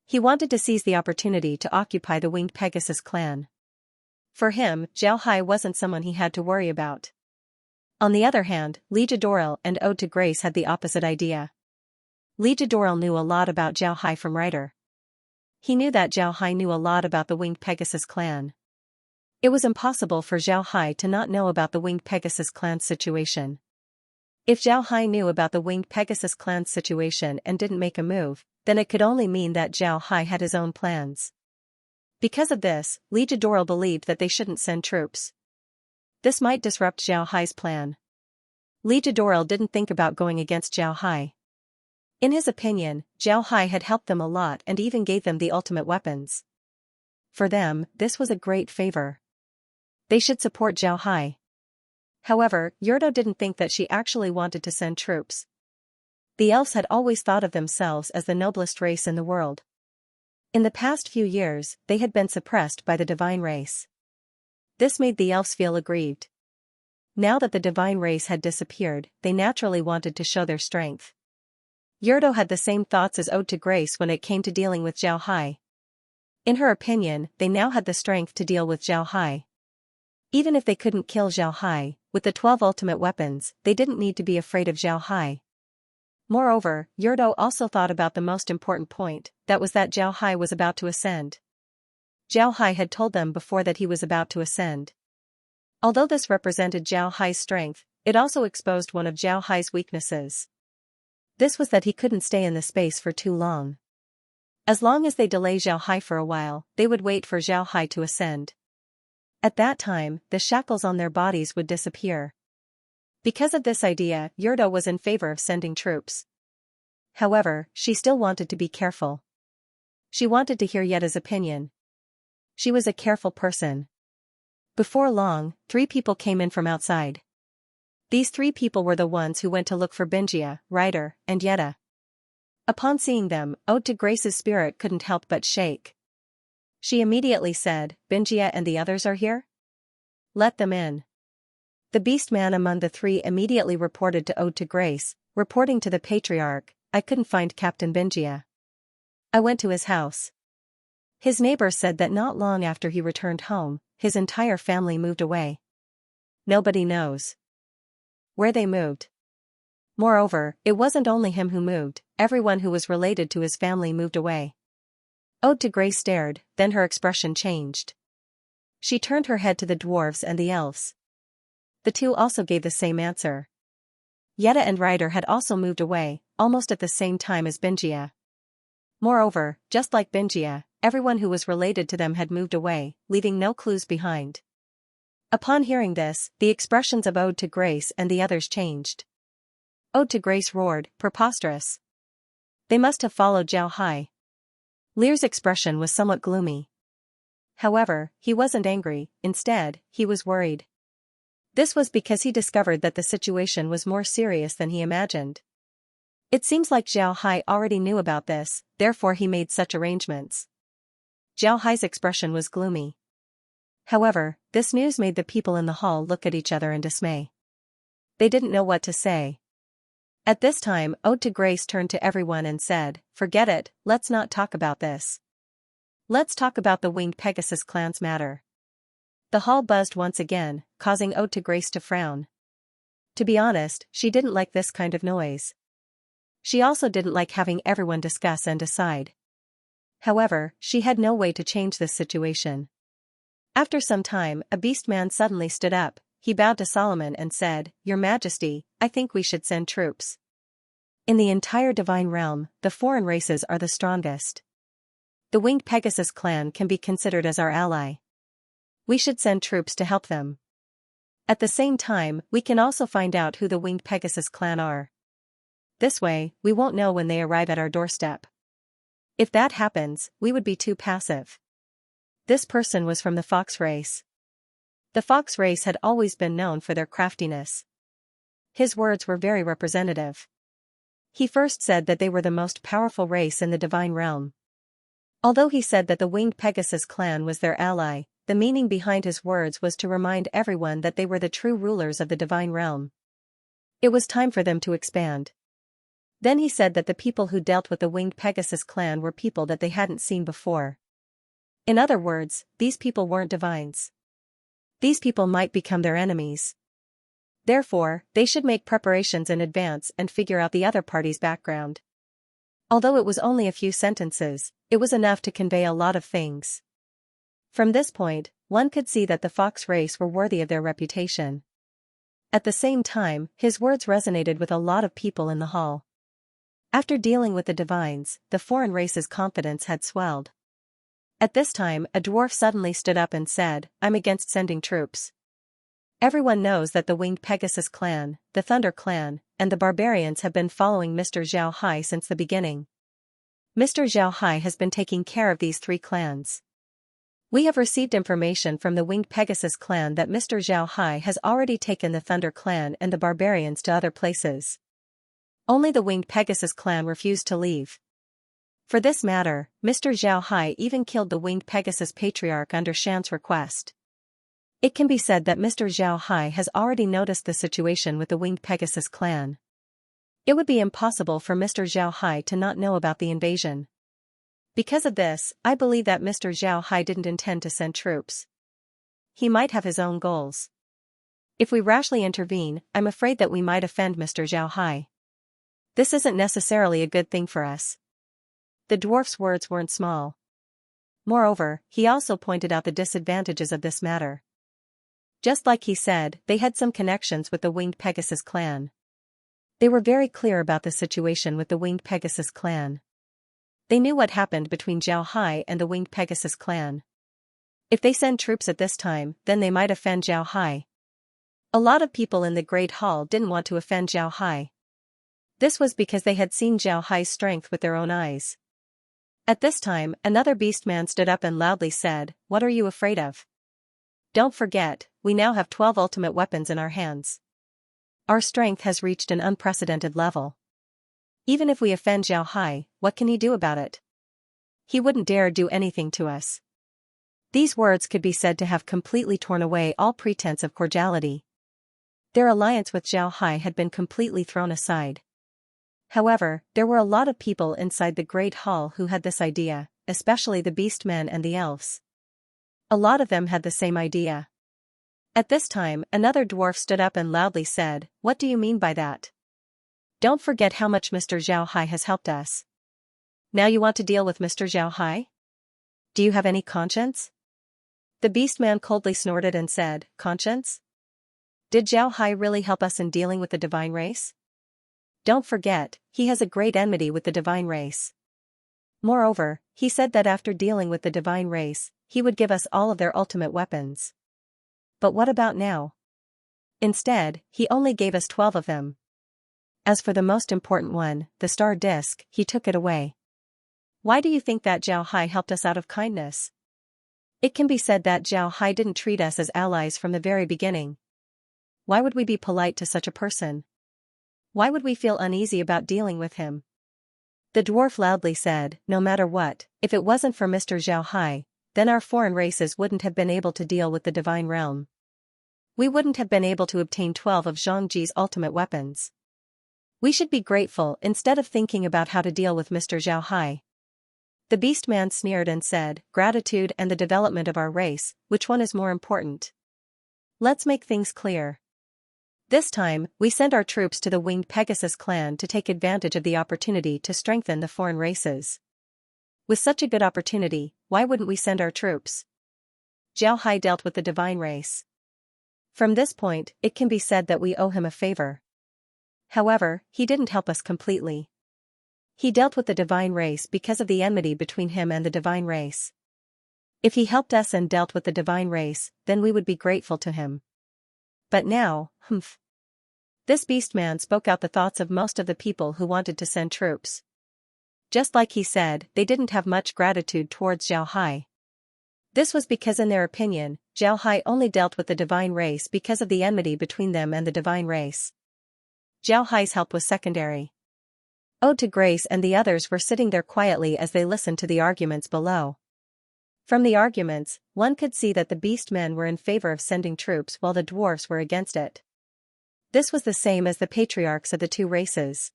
He wanted to seize the opportunity to occupy the Winged Pegasus clan. For him, Zhao Hai wasn't someone he had to worry about. On the other hand, Li Jadoril and Ode to Grace had the opposite idea. Li Jadoril knew a lot about Zhao Hai from writer. He knew that Zhao Hai knew a lot about the Winged Pegasus clan. It was impossible for Zhao Hai to not know about the Winged Pegasus clan's situation. If Zhao Hai knew about the Winged Pegasus clan's situation and didn't make a move, then it could only mean that Zhao Hai had his own plans. Because of this, Li Jadoril believed that they shouldn't send troops. This might disrupt Zhao Hai's plan. Li Jadoril didn't think about going against Zhao Hai. In his opinion, Zhao Hai had helped them a lot and even gave them the ultimate weapons. For them, this was a great favor. They should support Zhao Hai. However, Yurdo didn't think that she actually wanted to send troops. The elves had always thought of themselves as the noblest race in the world. In the past few years, they had been suppressed by the divine race. This made the elves feel aggrieved. Now that the divine race had disappeared, they naturally wanted to show their strength. Yurdo had the same thoughts as Ode to Grace when it came to dealing with Zhao Hai. In her opinion, they now had the strength to deal with Zhao Hai. Even if they couldn't kill Zhao Hai, with the 12 ultimate weapons, they didn't need to be afraid of Zhao Hai. Moreover, Yurdo also thought about the most important point, that was that Zhao Hai was about to ascend. Zhao Hai had told them before that he was about to ascend. Although this represented Zhao Hai's strength, it also exposed one of Zhao Hai's weaknesses. This was that he couldn't stay in the space for too long. As long as they delay Zhao Hai for a while, they would wait for Zhao Hai to ascend. At that time, the shackles on their bodies would disappear. Because of this idea, Yurdo was in favor of sending troops. However, she still wanted to be careful. She wanted to hear Yetta's opinion. She was a careful person. Before long, 3 people came in from outside. These 3 people were the ones who went to look for Binjie, Ryder, and Yetta. Upon seeing them, Ode to Grace's spirit couldn't help but shake. She immediately said, "Binjie and the others are here? Let them in." The beast man among the 3 immediately reported to Ode to Grace, reporting to the patriarch, "I couldn't find Captain Binjie. I went to his house. His neighbor said that not long after he returned home, his entire family moved away. Nobody knows where they moved. Moreover, it wasn't only him who moved, everyone who was related to his family moved away." Ode to Grace stared, then her expression changed. She turned her head to the dwarves and the elves. The 2 also gave the same answer. Yetta and Ryder had also moved away, almost at the same time as Binjie. Moreover, just like Binjie, everyone who was related to them had moved away, leaving no clues behind. Upon hearing this, the expressions of Ode to Grace and the others changed. Ode to Grace roared, "Preposterous! They must have followed Zhao Hai." Lear's expression was somewhat gloomy. However, he wasn't angry, instead, he was worried. This was because he discovered that the situation was more serious than he imagined. It seems like Zhao Hai already knew about this, therefore he made such arrangements. Zhao Hai's expression was gloomy. However, this news made the people in the hall look at each other in dismay. They didn't know what to say. At this time, Ode to Grace turned to everyone and said, "Forget it, let's not talk about this. Let's talk about the winged Pegasus clan's matter." The hall buzzed once again, causing Ode to Grace to frown. To be honest, she didn't like this kind of noise. She also didn't like having everyone discuss and decide. However, she had no way to change this situation. After some time, a beast man suddenly stood up. He bowed to Solomon and said, "Your Majesty, I think we should send troops. In the entire divine realm, the foreign races are the strongest. The winged Pegasus clan can be considered as our ally. We should send troops to help them. At the same time, we can also find out who the winged Pegasus clan are. This way, we won't know when they arrive at our doorstep. If that happens, we would be too passive." This person was from the fox race. The fox race had always been known for their craftiness. His words were very representative. He first said that they were the most powerful race in the divine realm. Although he said that the winged Pegasus clan was their ally, the meaning behind his words was to remind everyone that they were the true rulers of the divine realm. It was time for them to expand. Then he said that the people who dealt with the winged Pegasus clan were people that they hadn't seen before. In other words, these people weren't divines. These people might become their enemies. Therefore, they should make preparations in advance and figure out the other party's background. Although it was only a few sentences, it was enough to convey a lot of things. From this point, one could see that the fox race were worthy of their reputation. At the same time, his words resonated with a lot of people in the hall. After dealing with the divines, the foreign race's confidence had swelled. At this time, a dwarf suddenly stood up and said, "I'm against sending troops. Everyone knows that the winged Pegasus clan, the Thunder clan, and the barbarians have been following Mr. Xiao Hai since the beginning. Mr. Xiao Hai has been taking care of these three clans. We have received information from the winged Pegasus clan that Mr. Xiao Hai has already taken the Thunder clan and the barbarians to other places. Only the winged Pegasus clan refused to leave. For this matter, Mr. Xiao Hai even killed the winged Pegasus patriarch under Shan's request. It can be said that Mr. Xiao Hai has already noticed the situation with the winged Pegasus clan. It would be impossible for Mr. Xiao Hai to not know about the invasion. Because of this, I believe that Mr. Xiao Hai didn't intend to send troops. He might have his own goals. If we rashly intervene, I'm afraid that we might offend Mr. Xiao Hai. This isn't necessarily a good thing for us." The dwarf's words weren't small. Moreover, he also pointed out the disadvantages of this matter. Just like he said, they had some connections with the winged Pegasus clan. They were very clear about the situation with the winged Pegasus clan. They knew what happened between Xiao Hai and the winged Pegasus clan. If they send troops at this time, then they might offend Xiao Hai. A lot of people in the Great Hall didn't want to offend Xiao Hai. This was because they had seen Xiao Hai's strength with their own eyes. At this time, another beast man stood up and loudly said, "What are you afraid of? Don't forget, we now have 12 ultimate weapons in our hands. Our strength has reached an unprecedented level. Even if we offend Xiao Hai, what can he do about it? He wouldn't dare do anything to us." These words could be said to have completely torn away all pretense of cordiality. Their alliance with Xiao Hai had been completely thrown aside. However, there were a lot of people inside the Great Hall who had this idea, especially the beastmen and the elves. A lot of them had the same idea. At this time, another dwarf stood up and loudly said, "What do you mean by that? Don't forget how much Mr. Xiao Hai has helped us. Now you want to deal with Mr. Xiao Hai? Do you have any conscience?" The beastman coldly snorted and said, "Conscience? Did Xiao Hai really help us in dealing with the divine race? Don't forget, he has a great enmity with the divine race. Moreover, he said that after dealing with the divine race, he would give us all of their ultimate weapons. But what about now? Instead, he only gave us 12 of them. As for the most important one, the star disk, he took it away. Why do you think that Xiao Hai helped us out of kindness? It can be said that Xiao Hai didn't treat us as allies from the very beginning. Why would we be polite to such a person? Why would we feel uneasy about dealing with him?" The dwarf loudly said, "No matter what, if it wasn't for Mr. Xiao Hai, then our foreign races wouldn't have been able to deal with the divine realm. We wouldn't have been able to obtain 12 of Zhongji's ultimate weapons. We should be grateful instead of thinking about how to deal with Mr. Zhao Hai. The beast man sneered and said, gratitude and the development of our race, which one is more important? Let's make things clear. This time, we send our troops to the winged Pegasus clan to take advantage of the opportunity to strengthen the foreign races. With such a good opportunity, why wouldn't we send our troops? Zhao Hai dealt with the divine race. From this point, it can be said that we owe him a favor. However, he didn't help us completely. He dealt with the divine race because of the enmity between him and the divine race. If he helped us and dealt with the divine race, then we would be grateful to him. But now, This beast man spoke out the thoughts of most of the people who wanted to send troops. Just like he said, they didn't have much gratitude towards Zhao Hai. This was because in their opinion, Zhao Hai only dealt with the divine race because of the enmity between them and the divine race. Zhao Hai's help was secondary. Ode to Grace and the others were sitting there quietly as they listened to the arguments below. From the arguments, one could see that the beast men were in favor of sending troops while the dwarfs were against it. This was the same as the patriarchs of the two races.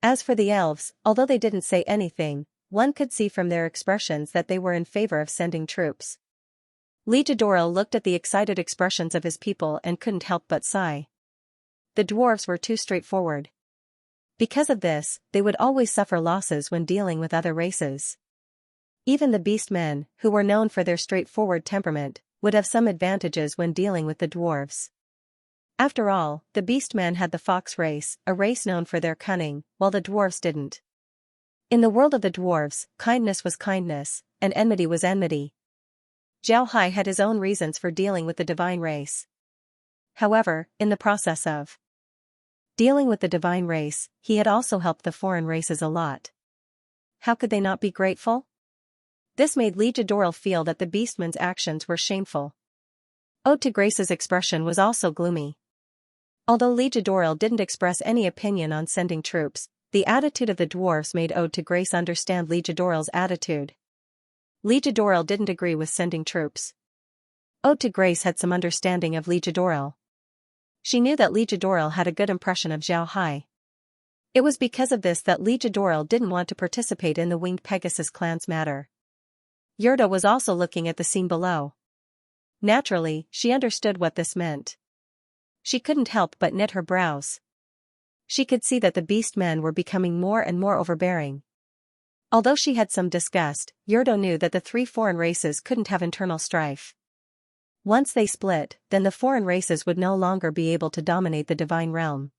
As for the elves, although they didn't say anything, one could see from their expressions that they were in favor of sending troops. Ligadoril looked at the excited expressions of his people and couldn't help but sigh. The dwarves were too straightforward. Because of this, they would always suffer losses when dealing with other races. Even the beast men, who were known for their straightforward temperament, would have some advantages when dealing with the dwarves. After all, the beast men had the fox race, a race known for their cunning, while the dwarves didn't. In the world of the dwarves, kindness was kindness, and enmity was enmity. Zhao Hai had his own reasons for dealing with the divine race. However, in the process of dealing with the divine race, he had also helped the foreign races a lot. How could they not be grateful? This made Ligadoril feel that the beastman's actions were shameful. Ode to Grace's expression was also gloomy. Although Ligadoril didn't express any opinion on sending troops, the attitude of the dwarfs made Ode to Grace understand Ligadoril's attitude. Ligadoril didn't agree with sending troops. Ode to Grace had some understanding of Ligadoril. She knew that Ligadoril had a good impression of Zhao Hai. It was because of this that Ligadoril didn't want to participate in the winged Pegasus clan's matter. Yerda was also looking at the scene below. Naturally, she understood what this meant. She couldn't help but knit her brows. She could see that the beast men were becoming more and more overbearing. Although she had some disgust, Yerda knew that the three foreign races couldn't have internal strife. Once they split, then the foreign races would no longer be able to dominate the divine realm.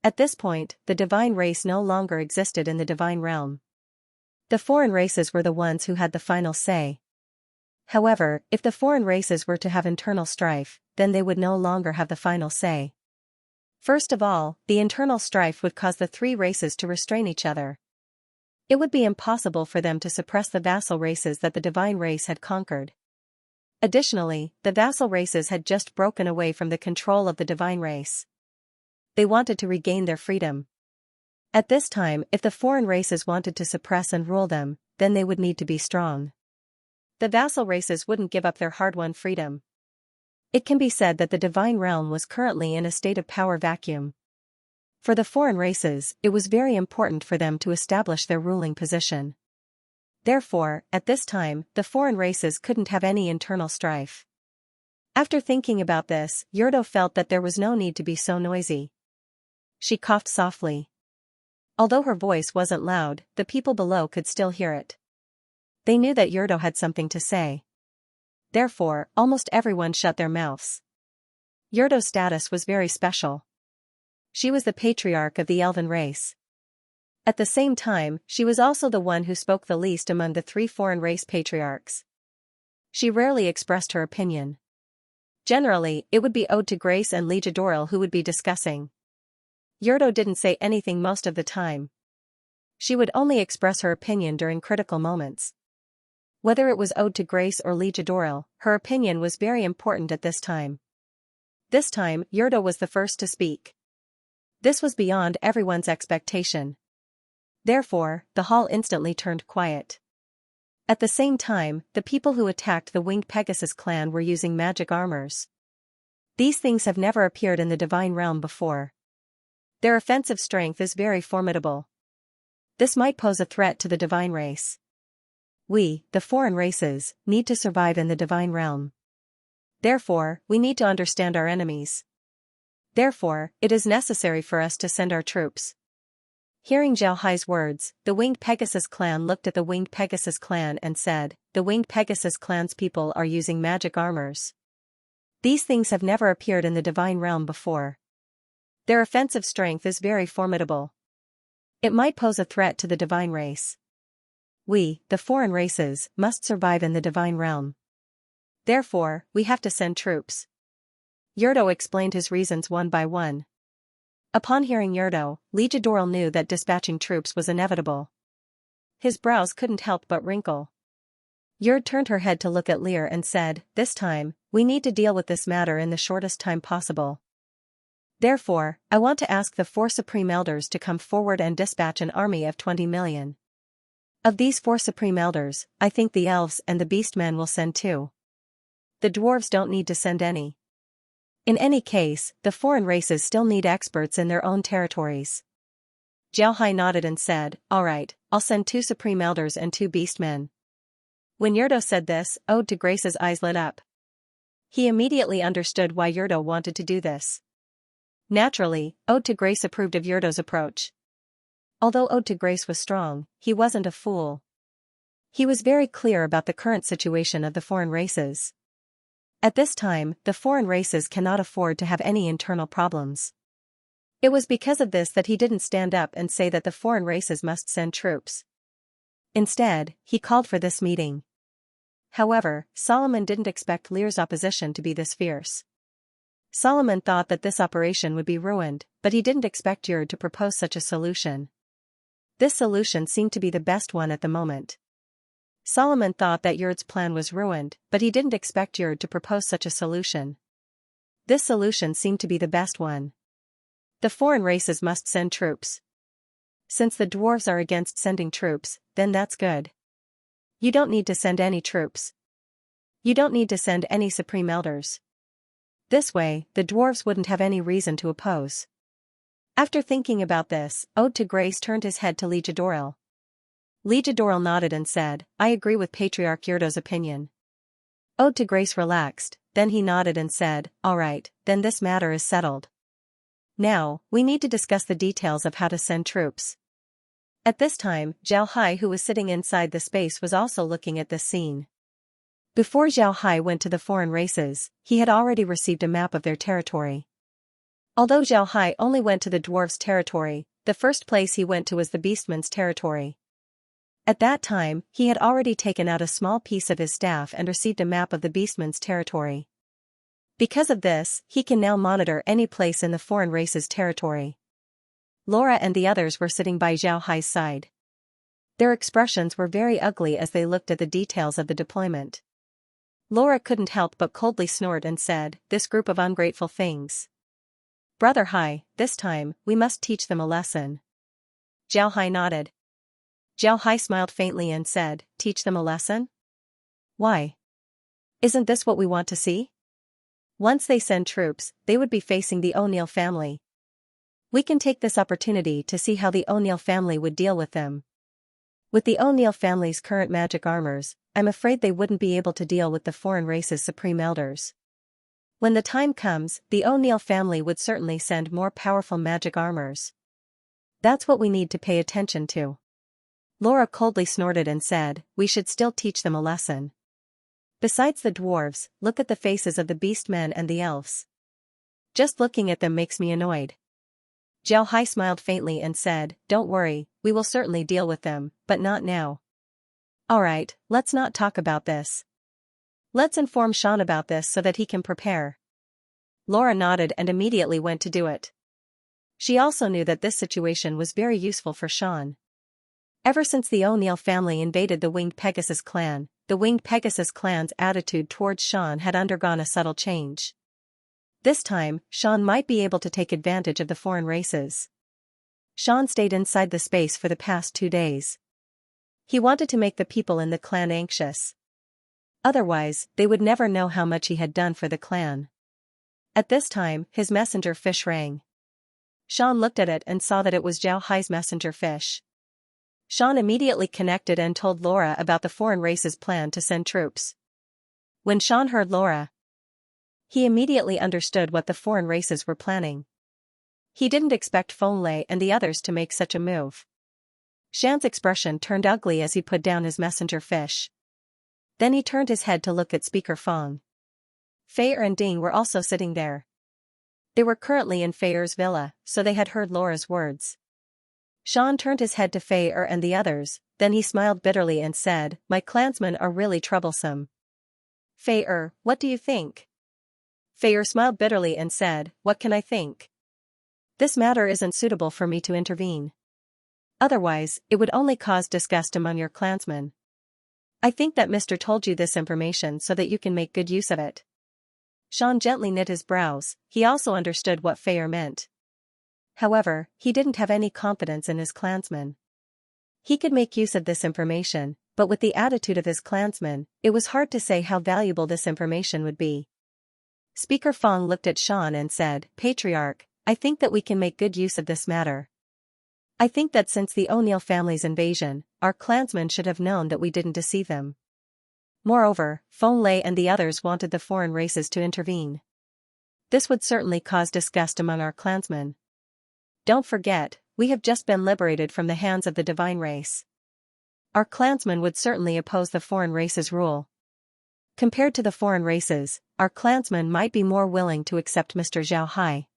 At this point, the divine race no longer existed in the divine realm. The foreign races were the ones who had the final say. However, if the foreign races were to have internal strife, then they would no longer have the final say. First of all, the internal strife would cause the three races to restrain each other. It would be impossible for them to suppress the vassal races that the divine race had conquered. Additionally, the vassal races had just broken away from the control of the divine race. They wanted to regain their freedom. At this time, if the foreign races wanted to suppress and rule them, then they would need to be strong. The vassal races wouldn't give up their hard-won freedom. It can be said that the divine realm was currently in a state of power vacuum. For the foreign races, it was very important for them to establish their ruling position. Therefore, at this time, the foreign races couldn't have any internal strife. After thinking about this, Yerda felt that there was no need to be so noisy. She coughed softly. Although her voice wasn't loud, the people below could still hear it. They knew that Yerda had something to say. Therefore, almost everyone shut their mouths. Yerda's status was very special. She was the patriarch of the elven race. At the same time, she was also the one who spoke the least among the three foreign race patriarchs. She rarely expressed her opinion. Generally, it would be Ode to Grace and Ligadoril who would be discussing. Yerda didn't say anything most of the time. She would only express her opinion during critical moments. Whether it was Ode to Grace or Ligadoril, her opinion was very important at this time. This time, Yerda was the first to speak. This was beyond everyone's expectation. Therefore, the hall instantly turned quiet. At the same time, the people who attacked the winged Pegasus clan were using magic armors. These things have never appeared in the divine realm before. Their offensive strength is very formidable. This might pose a threat to the divine race. We, the foreign races, need to survive in the divine realm. Therefore, we need to understand our enemies. Therefore, it is necessary for us to send our troops. Hearing Zhao Hai's words, the Winged Pegasus clan looked at the Winged Pegasus clan and said, "The Winged Pegasus clan's people are using magic armors. These things have never appeared in the divine realm before. Their offensive strength is very formidable. It might pose a threat to the divine race. We, the foreign races, must survive in the divine realm. Therefore, we have to send troops." Yurdo explained his reasons one by one. Upon hearing Yurdo, Lijidoral knew that dispatching troops was inevitable. His brows couldn't help but wrinkle. Yurd turned her head to look at Lear and said, "This time, we need to deal with this matter in the shortest time possible. Therefore, I want to ask the 4 Supreme Elders to come forward and dispatch an army of 20 million. Of these 4 Supreme Elders, I think the elves and the beastmen will send 2. The dwarves don't need to send any. In any case, the foreign races still need experts in their own territories." Zhao Hai nodded and said, "All right, I'll send 2 Supreme Elders and 2 beastmen." When Yurdo said this, Ode to Grace's eyes lit up. He immediately understood why Yurdo wanted to do this. Naturally, Ode to Grace approved of Yurdo's approach. Although Ode to Grace was strong, he wasn't a fool. He was very clear about the current situation of the foreign races. At this time, the foreign races cannot afford to have any internal problems. It was because of this that he didn't stand up and say that the foreign races must send troops. Instead, he called for this meeting. However, Solomon didn't expect Lear's opposition to be this fierce. Solomon thought that this operation would be ruined, but he didn't expect Yurd to propose such a solution. This solution seemed to be the best one at the moment. Solomon thought that Yurd's plan was ruined, but he didn't expect Yurd to propose such a solution. This solution seemed to be the best one. The foreign races must send troops. Since the dwarves are against sending troops, then that's good. You don't need to send any troops. You don't need to send any Supreme Elders. This way, the dwarves wouldn't have any reason to oppose. After thinking about this, Ode to Grace turned his head to Lijidoral. Lijidoral nodded and said, "I agree with Patriarch Yurdo's opinion." Ode to Grace relaxed, then he nodded and said, "All right, then this matter is settled. Now, we need to discuss the details of how to send troops." At this time, Zhao Hai, who was sitting inside the space, was also looking at this scene. Before Zhao Hai went to the foreign races, he had already received a map of their territory. Although Zhao Hai only went to the dwarves' territory, the first place he went to was the beastmen's territory. At that time, he had already taken out a small piece of his staff and received a map of the beastmen's territory. Because of this, he can now monitor any place in the foreign race's territory. Laura and the others were sitting by Zhao Hai's side. Their expressions were very ugly as they looked at the details of the deployment. Laura couldn't help but coldly snort and said, "This group of ungrateful things. Brother Hai, this time, we must teach them a lesson." Zhao Hai nodded. Zhao Hai smiled faintly and said, "Teach them a lesson? Why? Isn't this what we want to see?" Once they send troops, they would be facing the O'Neill family. We can take this opportunity to see how the O'Neill family would deal with them. With the O'Neill family's current magic armors, I'm afraid they wouldn't be able to deal with the foreign race's Supreme Elders. When the time comes, the O'Neill family would certainly send more powerful magic armors. That's what we need to pay attention to. Laura coldly snorted and said, "We should still teach them a lesson. Besides the dwarves, look at the faces of the beastmen and the elves. Just looking at them makes me annoyed." Zhao Hai smiled faintly and said, "Don't worry, we will certainly deal with them, but not now. Alright, let's not talk about this. Let's inform Sean about this so that he can prepare." Laura nodded and immediately went to do it. She also knew that this situation was very useful for Sean. Ever since the O'Neill family invaded the Winged Pegasus clan, the Winged Pegasus clan's attitude towards Sean had undergone a subtle change. This time, Sean might be able to take advantage of the foreign races. Sean stayed inside the space for the past 2 days. He wanted to make the people in the clan anxious. Otherwise, they would never know how much he had done for the clan. At this time, his messenger fish rang. Sean looked at it and saw that it was Zhao Hai's messenger fish. Sean immediately connected and told Laura about the foreign race's plan to send troops. When Sean heard Laura, he immediately understood what the foreign races were planning. He didn't expect Feng Lei and the others to make such a move. Shan's expression turned ugly as he put down his messenger fish. Then he turned his head to look at Speaker Feng. Fei and Ding were also sitting there. They were currently in Fei's villa, so they had heard Laura's words. Sean turned his head to Fei and the others, then he smiled bitterly and said, "My clansmen are really troublesome." "Fei, what do you think?" Fei smiled bitterly and said, "What can I think? This matter isn't suitable for me to intervene. Otherwise, it would only cause disgust among your clansmen. I think that Mr. told you this information so that you can make good use of it." Sean gently knit his brows. He also understood what Fei meant. However, he didn't have any confidence in his clansmen. He could make use of this information, but with the attitude of his clansmen, it was hard to say how valuable this information would be. Speaker Feng looked at Sean and said, "Patriarch, I think that we can make good use of this matter. I think that since the O'Neill family's invasion, our clansmen should have known that we didn't deceive them. Moreover, Feng Lei and the others wanted the foreign races to intervene. This would certainly cause disgust among our clansmen. Don't forget, we have just been liberated from the hands of the divine race. Our clansmen would certainly oppose the foreign race's rule. Compared to the foreign races, our clansmen might be more willing to accept Mr. Zhao Hai."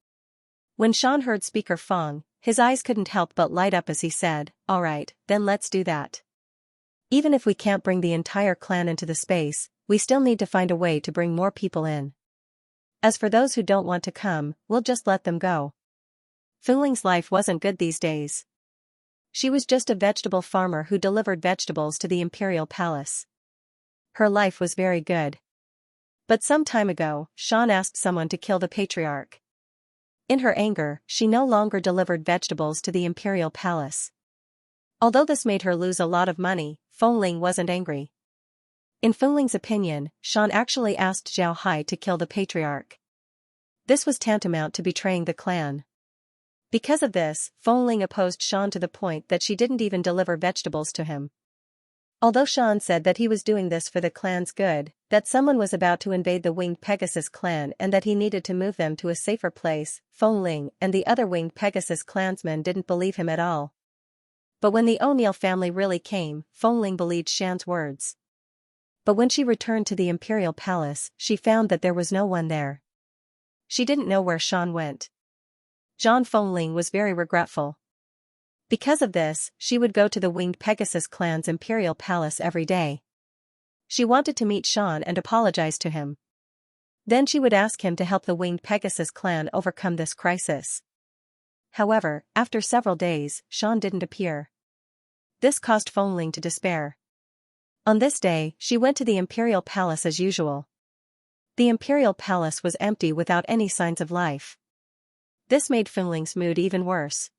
When Sean heard Speaker Feng, his eyes couldn't help but light up as he said, "All right, then let's do that. Even if we can't bring the entire clan into the space, we still need to find a way to bring more people in. As for those who don't want to come, we'll just let them go." Fuling's life wasn't good these days. She was just a vegetable farmer who delivered vegetables to the imperial palace. Her life was very good. But some time ago, Sean asked someone to kill the patriarch. In her anger, she no longer delivered vegetables to the imperial palace. Although this made her lose a lot of money, Fengling wasn't angry. In Fengling's opinion, Sean actually asked Zhao Hai to kill the patriarch. This was tantamount to betraying the clan. Because of this, Fengling opposed Sean to the point that she didn't even deliver vegetables to him. Although Sean said that he was doing this for the clan's good, that someone was about to invade the Winged Pegasus clan and that he needed to move them to a safer place, Fengling and the other Winged Pegasus clansmen didn't believe him at all. But when the O'Neill family really came, Fengling believed Shan's words. But when she returned to the imperial palace, she found that there was no one there. She didn't know where Sean went. Zhang Fengling was very regretful. Because of this, she would go to the Winged Pegasus clan's imperial palace every day. She wanted to meet Sean and apologize to him. Then she would ask him to help the Winged Pegasus clan overcome this crisis. However, after several days, Sean didn't appear. This caused Fengling to despair. On this day, she went to the imperial palace as usual. The imperial palace was empty without any signs of life. This made Fengling's mood even worse.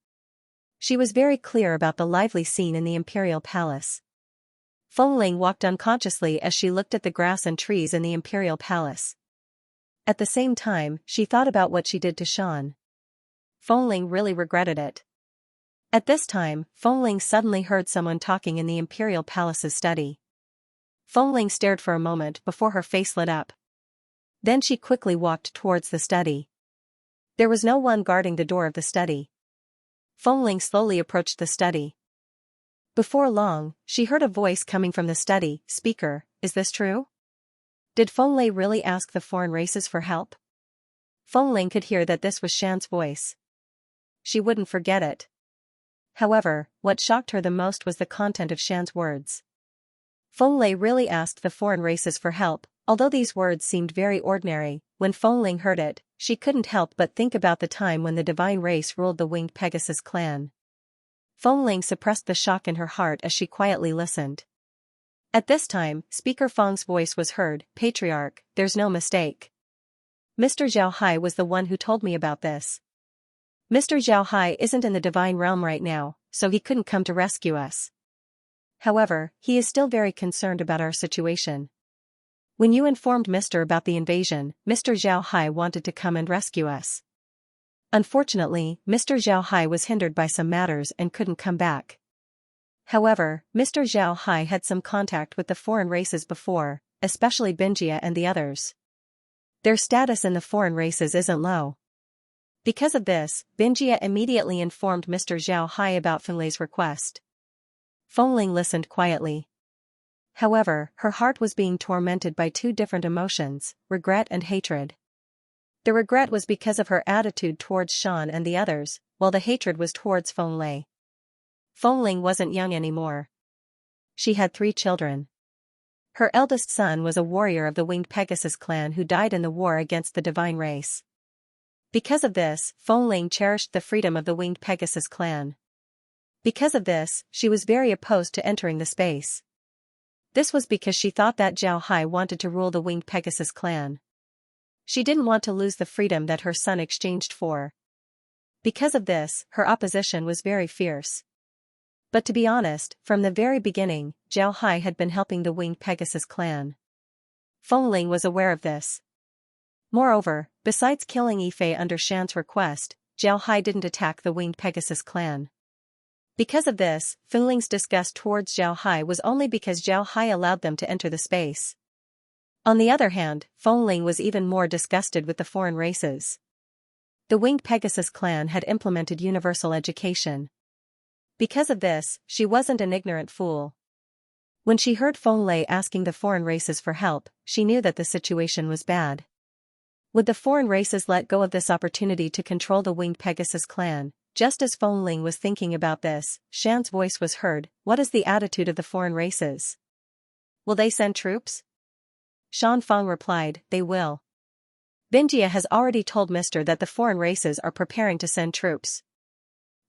She was very clear about the lively scene in the imperial palace. Fengling walked unconsciously as she looked at the grass and trees in the imperial palace. At the same time, she thought about what she did to Sean. Fengling really regretted it. At this time, Fengling suddenly heard someone talking in the imperial palace's study. Fengling stared for a moment before her face lit up. Then she quickly walked towards the study. There was no one guarding the door of the study. Fengling slowly approached the study. Before long, she heard a voice coming from the study. "Speaker, is this true? Did Fengling really ask the foreign races for help?" Fengling could hear that this was Shan's voice. She wouldn't forget it. However, what shocked her the most was the content of Shan's words. Fengling really asked the foreign races for help. Although these words seemed very ordinary, when Fengling heard it, she couldn't help but think about the time when the divine race ruled the Winged Pegasus clan. Fengling suppressed the shock in her heart as she quietly listened. At this time, Speaker Feng's voice was heard. "Patriarch, there's no mistake. Mr. Zhao Hai was the one who told me about this. Mr. Zhao Hai isn't in the divine realm right now, so he couldn't come to rescue us. However, he is still very concerned about our situation. When you informed Mr. about the invasion, Mr. Zhao Hai wanted to come and rescue us. Unfortunately, Mr. Zhao Hai was hindered by some matters and couldn't come back. However, Mr. Zhao Hai had some contact with the foreign races before, especially Binjia and the others. Their status in the foreign races isn't low. Because of this, Binjia immediately informed Mr. Zhao Hai about Fenglei's request. Fengling listened quietly. However, her heart was being tormented by two different emotions, regret and hatred. The regret was because of her attitude towards Shan and the others, while the hatred was towards Fenglei. Fengling wasn't young anymore. She had 3 children. Her eldest son was a warrior of the Winged Pegasus clan who died in the war against the divine race. Because of this, Fengling cherished the freedom of the Winged Pegasus clan. Because of this, she was very opposed to entering the space. This was because she thought that Zhao Hai wanted to rule the Winged Pegasus clan. She didn't want to lose the freedom that her son exchanged for. Because of this, her opposition was very fierce. But to be honest, from the very beginning, Zhao Hai had been helping the Winged Pegasus clan. Fengling was aware of this. Moreover, besides killing Yifei under Shan's request, Zhao Hai didn't attack the Winged Pegasus clan. Because of this, Fengling's disgust towards Zhao Hai was only because Zhao Hai allowed them to enter the space. On the other hand, Fengling was even more disgusted with the foreign races. The Winged Pegasus clan had implemented universal education. Because of this, she wasn't an ignorant fool. When she heard Fenglei asking the foreign races for help, she knew that the situation was bad. Would the foreign races let go of this opportunity to control the Winged Pegasus clan? Just as Fengling was thinking about this, Shan's voice was heard. What is the attitude of the foreign races? Will they send troops? Shan Feng replied, they will. Binjia has already told Mr. that the foreign races are preparing to send troops.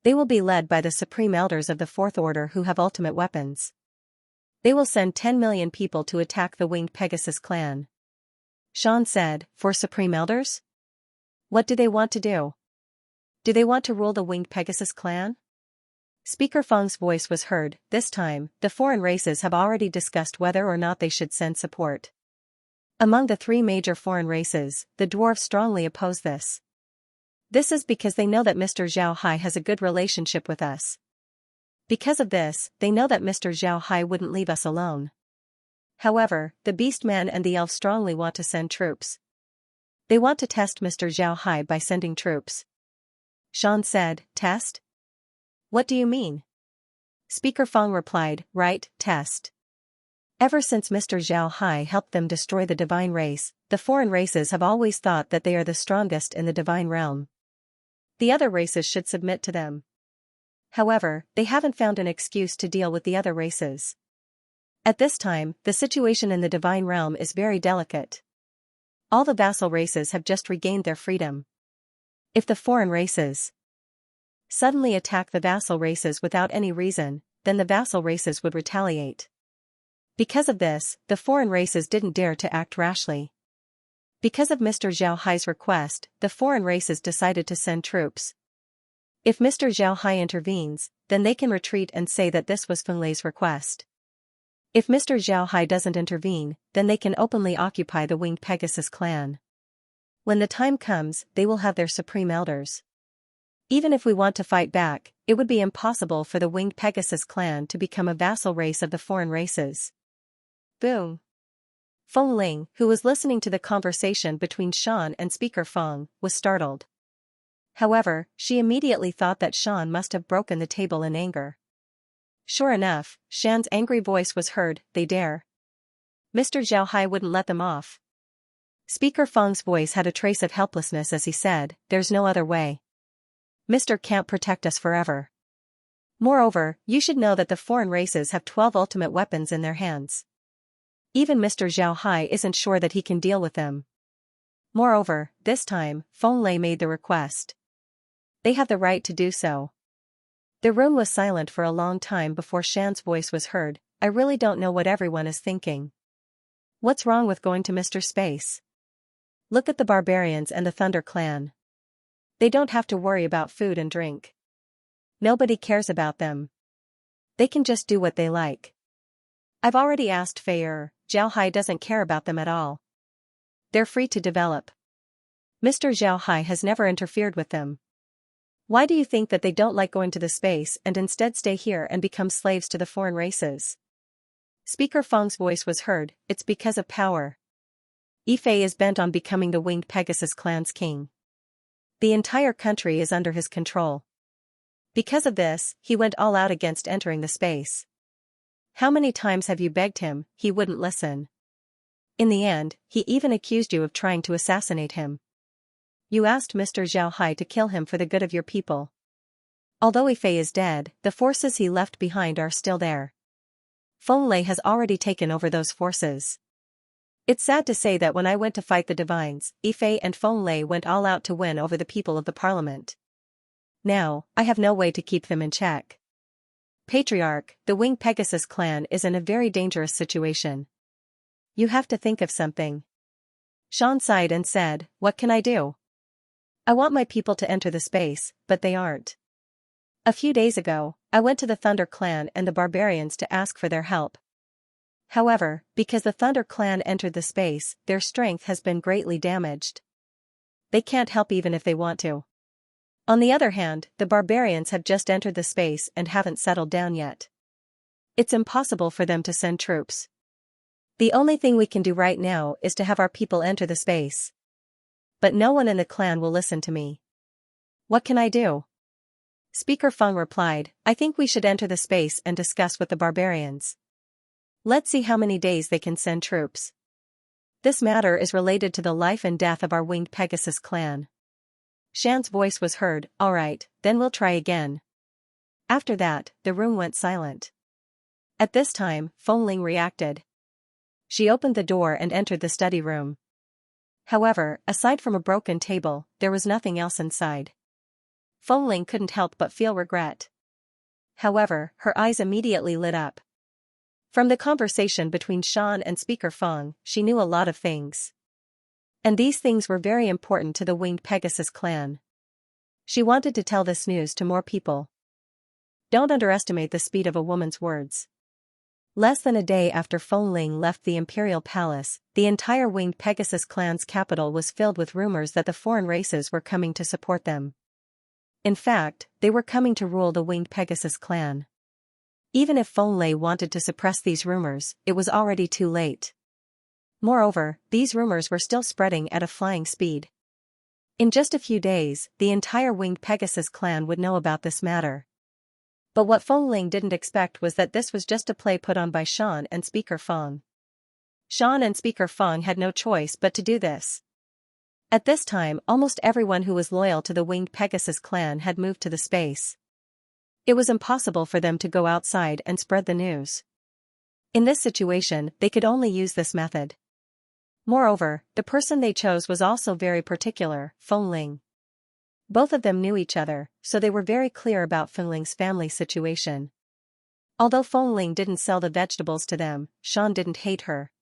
They will be led by the supreme elders of the Fourth Order who have ultimate weapons. They will send 10 million people to attack the Winged Pegasus clan. Shan said, for supreme elders? What do they want to do? Do they want to rule the Winged Pegasus clan? Speaker Feng's voice was heard. This time, the foreign races have already discussed whether or not they should send support. Among the 3 major foreign races, the dwarves strongly oppose this. This is because they know that Mr. Zhao Hai has a good relationship with us. Because of this, they know that Mr. Zhao Hai wouldn't leave us alone. However, the Beastman and the elf strongly want to send troops. They want to test Mr. Zhao Hai by sending troops. Shan said, test? What do you mean? Speaker Feng replied, right, test. Ever since Mr. Zhao Hai helped them destroy the divine race, the foreign races have always thought that they are the strongest in the divine realm. The other races should submit to them. However, they haven't found an excuse to deal with the other races. At this time, the situation in the divine realm is very delicate. All the vassal races have just regained their freedom. If the foreign races suddenly attack the vassal races without any reason, then the vassal races would retaliate. Because of this, the foreign races didn't dare to act rashly. Because of Mr. Zhao Hai's request, the foreign races decided to send troops. If Mr. Zhao Hai intervenes, then they can retreat and say that this was Fenglei's request. If Mr. Zhao Hai doesn't intervene, then they can openly occupy the Winged Pegasus clan. When the time comes, they will have their supreme elders. Even if we want to fight back, it would be impossible for the Winged Pegasus clan to become a vassal race of the foreign races. Boom. Fengling, who was listening to the conversation between Shan and Speaker Feng, was startled. However, she immediately thought that Shan must have broken the table in anger. Sure enough, Shan's angry voice was heard, they dare. Mr. Zhao Hai wouldn't let them off. Speaker Feng's voice had a trace of helplessness as he said, there's no other way. Mr. can't protect us forever. Moreover, you should know that the foreign races have 12 ultimate weapons in their hands. Even Mr. Zhao Hai isn't sure that he can deal with them. Moreover, this time, Fenglei made the request. They have the right to do so. The room was silent for a long time before Shan's voice was heard. I really don't know what everyone is thinking. What's wrong with going to Mr. Space? Look at the barbarians and the Thunder Clan. They don't have to worry about food and drink. Nobody cares about them. They can just do what they like. I've already asked Fei Zhao Hai doesn't care about them at all. They're free to develop. Mr. Zhao Hai has never interfered with them. Why do you think that they don't like going to the space and instead stay here and become slaves to the foreign races? Speaker Feng's voice was heard, it's because of power. Ife is bent on becoming the winged Pegasus clan's king. The entire country is under his control. Because of this, he went all out against entering the space. How many times have you begged him? He wouldn't listen. In the end, he even accused you of trying to assassinate him. You asked Mr. Zhao Hai to kill him for the good of your people. Although Ife is dead, the forces he left behind are still there. Feng Lei has already taken over those forces. It's sad to say that when I went to fight the divines, Ife and Feng Lei went all out to win over the people of the parliament. Now, I have no way to keep them in check. Patriarch, the Winged Pegasus clan is in a very dangerous situation. You have to think of something. Shan sighed and said, what can I do? I want my people to enter the space, but they aren't. A few days ago, I went to the Thunder clan and the barbarians to ask for their help. However, because the Thunder clan entered the space, their strength has been greatly damaged. They can't help even if they want to. On the other hand, the barbarians have just entered the space and haven't settled down yet. It's impossible for them to send troops. The only thing we can do right now is to have our people enter the space. But no one in the clan will listen to me. What can I do? Speaker Feng replied, I think we should enter the space and discuss with the barbarians. Let's see how many days they can send troops. This matter is related to the life and death of our Winged Pegasus clan. Shan's voice was heard, all right, then we'll try again. After that, the room went silent. At this time, Feng Ling reacted. She opened the door and entered the study room. However, aside from a broken table, there was nothing else inside. Feng Ling couldn't help but feel regret. However, her eyes immediately lit up. From the conversation between Shan and Speaker Feng, she knew a lot of things. And these things were very important to the Winged Pegasus clan. She wanted to tell this news to more people. Don't underestimate the speed of a woman's words. Less than a day after Feng Ling left the Imperial Palace, the entire Winged Pegasus clan's capital was filled with rumors that the foreign races were coming to support them. In fact, they were coming to rule the Winged Pegasus clan. Even if Feng Lei wanted to suppress these rumors, it was already too late. Moreover, these rumors were still spreading at a flying speed. In just a few days, the entire Winged Pegasus clan would know about this matter. But what Feng Ling didn't expect was that this was just a play put on by Shan and Speaker Feng. Shan and Speaker Feng had no choice but to do this. At this time, almost everyone who was loyal to the Winged Pegasus clan had moved to the space. It was impossible for them to go outside and spread the news. In this situation, they could only use this method. Moreover, the person they chose was also very particular, Feng Ling. Both of them knew each other, so they were very clear about Feng Ling's family situation. Although Feng Ling didn't sell the vegetables to them, Shan didn't hate her.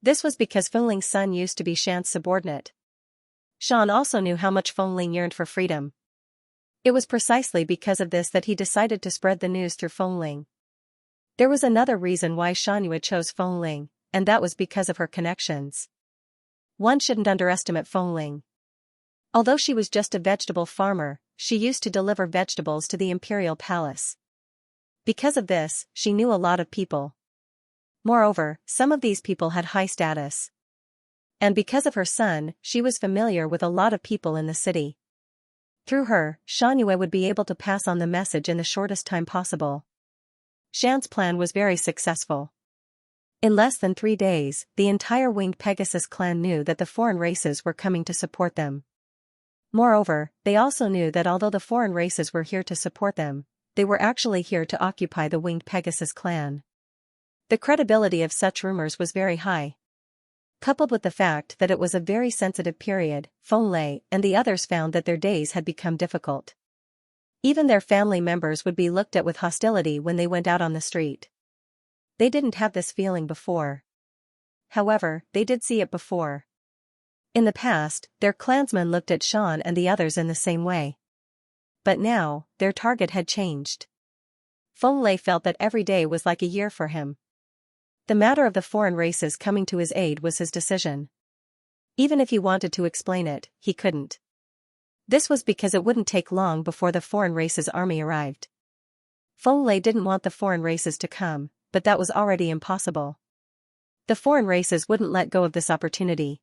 This was because Feng Ling's son used to be Shan's subordinate. Shan also knew how much Feng Ling yearned for freedom. It was precisely because of this that he decided to spread the news through Feng Ling. There was another reason why Xianxia chose Feng Ling, and that was because of her connections. One shouldn't underestimate Feng Ling. Although she was just a vegetable farmer, she used to deliver vegetables to the Imperial Palace. Because of this, she knew a lot of people. Moreover, some of these people had high status. And because of her son, she was familiar with a lot of people in the city. Through her, Xianxia would be able to pass on the message in the shortest time possible. Shan's plan was very successful. In less than 3 days, the entire Winged Pegasus clan knew that the foreign races were coming to support them. Moreover, they also knew that although the foreign races were here to support them, they were actually here to occupy the Winged Pegasus clan. The credibility of such rumors was very high. Coupled with the fact that it was a very sensitive period, Feng Lei and the others found that their days had become difficult. Even their family members would be looked at with hostility when they went out on the street. They didn't have this feeling before. However, they did see it before. In the past, their clansmen looked at Shan and the others in the same way. But now, their target had changed. Feng Lei felt that every day was like a year for him. The matter of the foreign races coming to his aid was his decision. Even if he wanted to explain it, he couldn't. This was because it wouldn't take long before the foreign race's army arrived. Feng didn't want the foreign races to come, but that was already impossible. The foreign races wouldn't let go of this opportunity.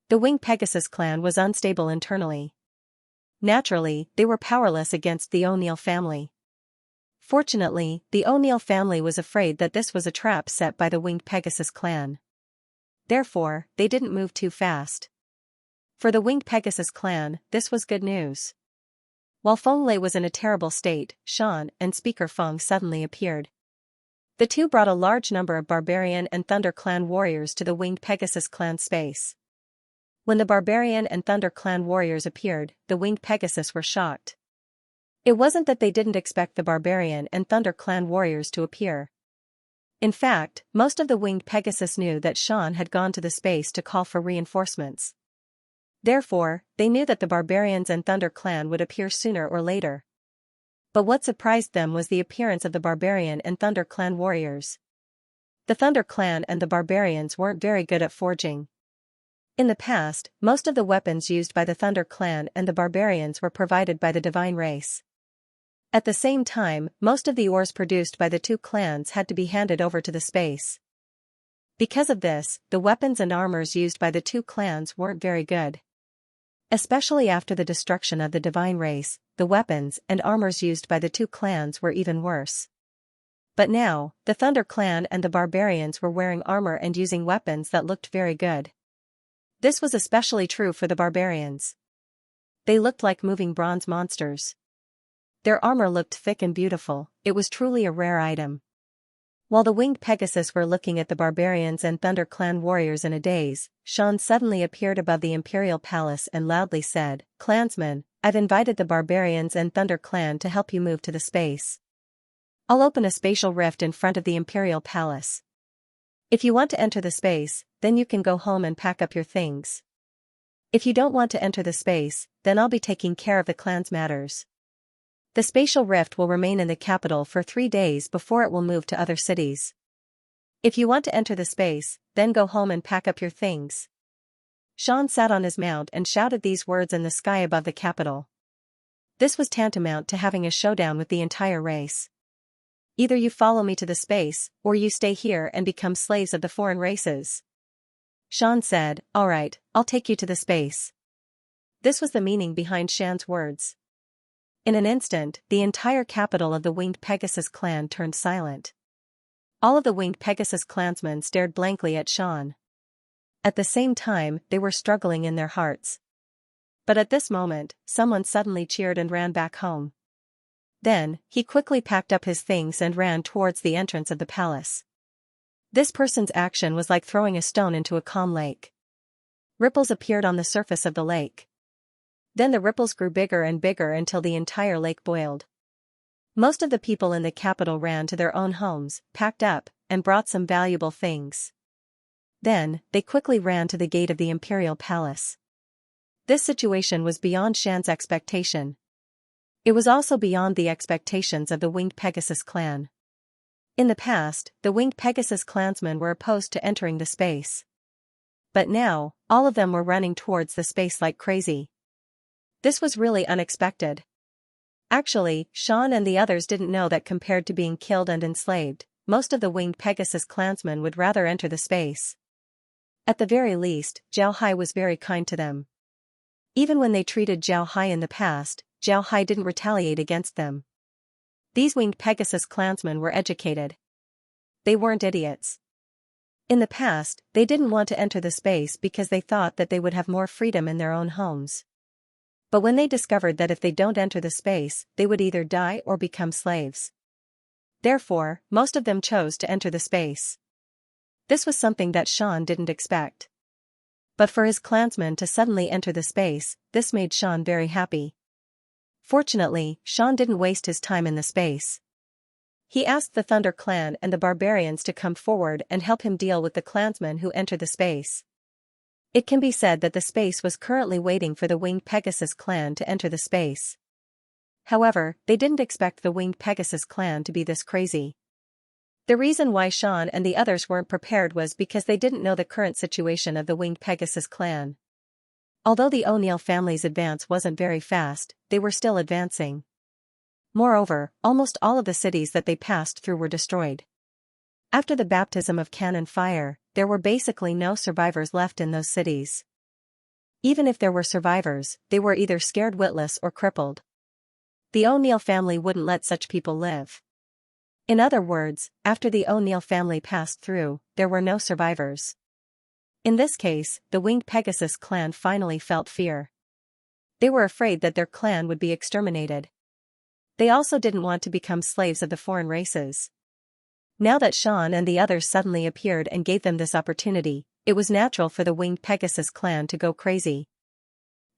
The Winged Pegasus clan was unstable internally. Naturally, they were powerless against the O'Neill family. Fortunately, the O'Neill family was afraid that this was a trap set by the Winged Pegasus clan. Therefore, they didn't move too fast. For the Winged Pegasus clan, this was good news. While Feng was in a terrible state, Shan and Speaker Feng suddenly appeared. The two brought a large number of Barbarian and Thunder clan warriors to the Winged Pegasus clan space. When the Barbarian and Thunder clan warriors appeared, the Winged Pegasus were shocked. It wasn't that they didn't expect the Barbarian and Thunder clan warriors to appear. In fact, most of the Winged Pegasus knew that Shan had gone to the space to call for reinforcements. Therefore, they knew that the Barbarians and Thunder clan would appear sooner or later. But what surprised them was the appearance of the Barbarian and Thunder clan warriors. The Thunder clan and the Barbarians weren't very good at forging. In the past, most of the weapons used by the Thunder clan and the Barbarians were provided by the Divine race. At the same time, most of the ores produced by the two clans had to be handed over to the space. Because of this, the weapons and armors used by the two clans weren't very good. Especially after the destruction of the Divine race, the weapons and armors used by the two clans were even worse. But now, the Thunder clan and the Barbarians were wearing armor and using weapons that looked very good. This was especially true for the Barbarians. They looked like moving bronze monsters. Their armor looked thick and beautiful, it was truly a rare item. While the Winged Pegasus were looking at the Barbarians and Thunder clan warriors in a daze, Shan suddenly appeared above the Imperial Palace and loudly said, "Clansmen, I've invited the Barbarians and Thunder clan to help you move to the space. I'll open a spatial rift in front of the Imperial Palace. If you want to enter the space, then you can go home and pack up your things. If you don't want to enter the space, then I'll be taking care of the clan's matters. The spatial rift will remain in the capital for 3 days before it will move to other cities. If you want to enter the space, then go home and pack up your things." Shan sat on his mount and shouted these words in the sky above the capital. This was tantamount to having a showdown with the entire race. Either you follow me to the space, or you stay here and become slaves of the foreign races. Shan said, "Alright, I'll take you to the space." This was the meaning behind Shan's words. In an instant, the entire capital of the Winged Pegasus clan turned silent. All of the Winged Pegasus clansmen stared blankly at Shan. At the same time, they were struggling in their hearts. But at this moment, someone suddenly cheered and ran back home. Then, he quickly packed up his things and ran towards the entrance of the palace. This person's action was like throwing a stone into a calm lake. Ripples appeared on the surface of the lake. Then the ripples grew bigger and bigger until the entire lake boiled. Most of the people in the capital ran to their own homes, packed up, and brought some valuable things. Then, they quickly ran to the gate of the Imperial Palace. This situation was beyond Shan's expectation. It was also beyond the expectations of the Winged Pegasus clan. In the past, the Winged Pegasus clansmen were opposed to entering the space. But now, all of them were running towards the space like crazy. This was really unexpected. Actually, Shan and the others didn't know that compared to being killed and enslaved, most of the Winged Pegasus clansmen would rather enter the space. At the very least, Zhao Hai was very kind to them. Even when they treated Zhao Hai in the past, Zhao Hai didn't retaliate against them. These Winged Pegasus clansmen were educated. They weren't idiots. In the past, they didn't want to enter the space because they thought that they would have more freedom in their own homes. But when they discovered that if they don't enter the space, they would either die or become slaves. Therefore, most of them chose to enter the space. This was something that Shan didn't expect. But for his clansmen to suddenly enter the space, this made Shan very happy. Fortunately, Shan didn't waste his time in the space. He asked the Thunder clan and the Barbarians to come forward and help him deal with the clansmen who entered the space. It can be said that the space was currently waiting for the Winged Pegasus clan to enter the space. However, they didn't expect the Winged Pegasus clan to be this crazy. The reason why Shan and the others weren't prepared was because they didn't know the current situation of the Winged Pegasus clan. Although the O'Neill family's advance wasn't very fast, they were still advancing. Moreover, almost all of the cities that they passed through were destroyed. After the baptism of cannon fire, there were basically no survivors left in those cities. Even if there were survivors, they were either scared witless or crippled. The O'Neill family wouldn't let such people live. In other words, after the O'Neill family passed through, there were no survivors. In this case, the winged Pegasus clan finally felt fear. They were afraid that their clan would be exterminated. They also didn't want to become slaves of the foreign races. Now that Xian and the others suddenly appeared and gave them this opportunity, it was natural for the winged Pegasus clan to go crazy.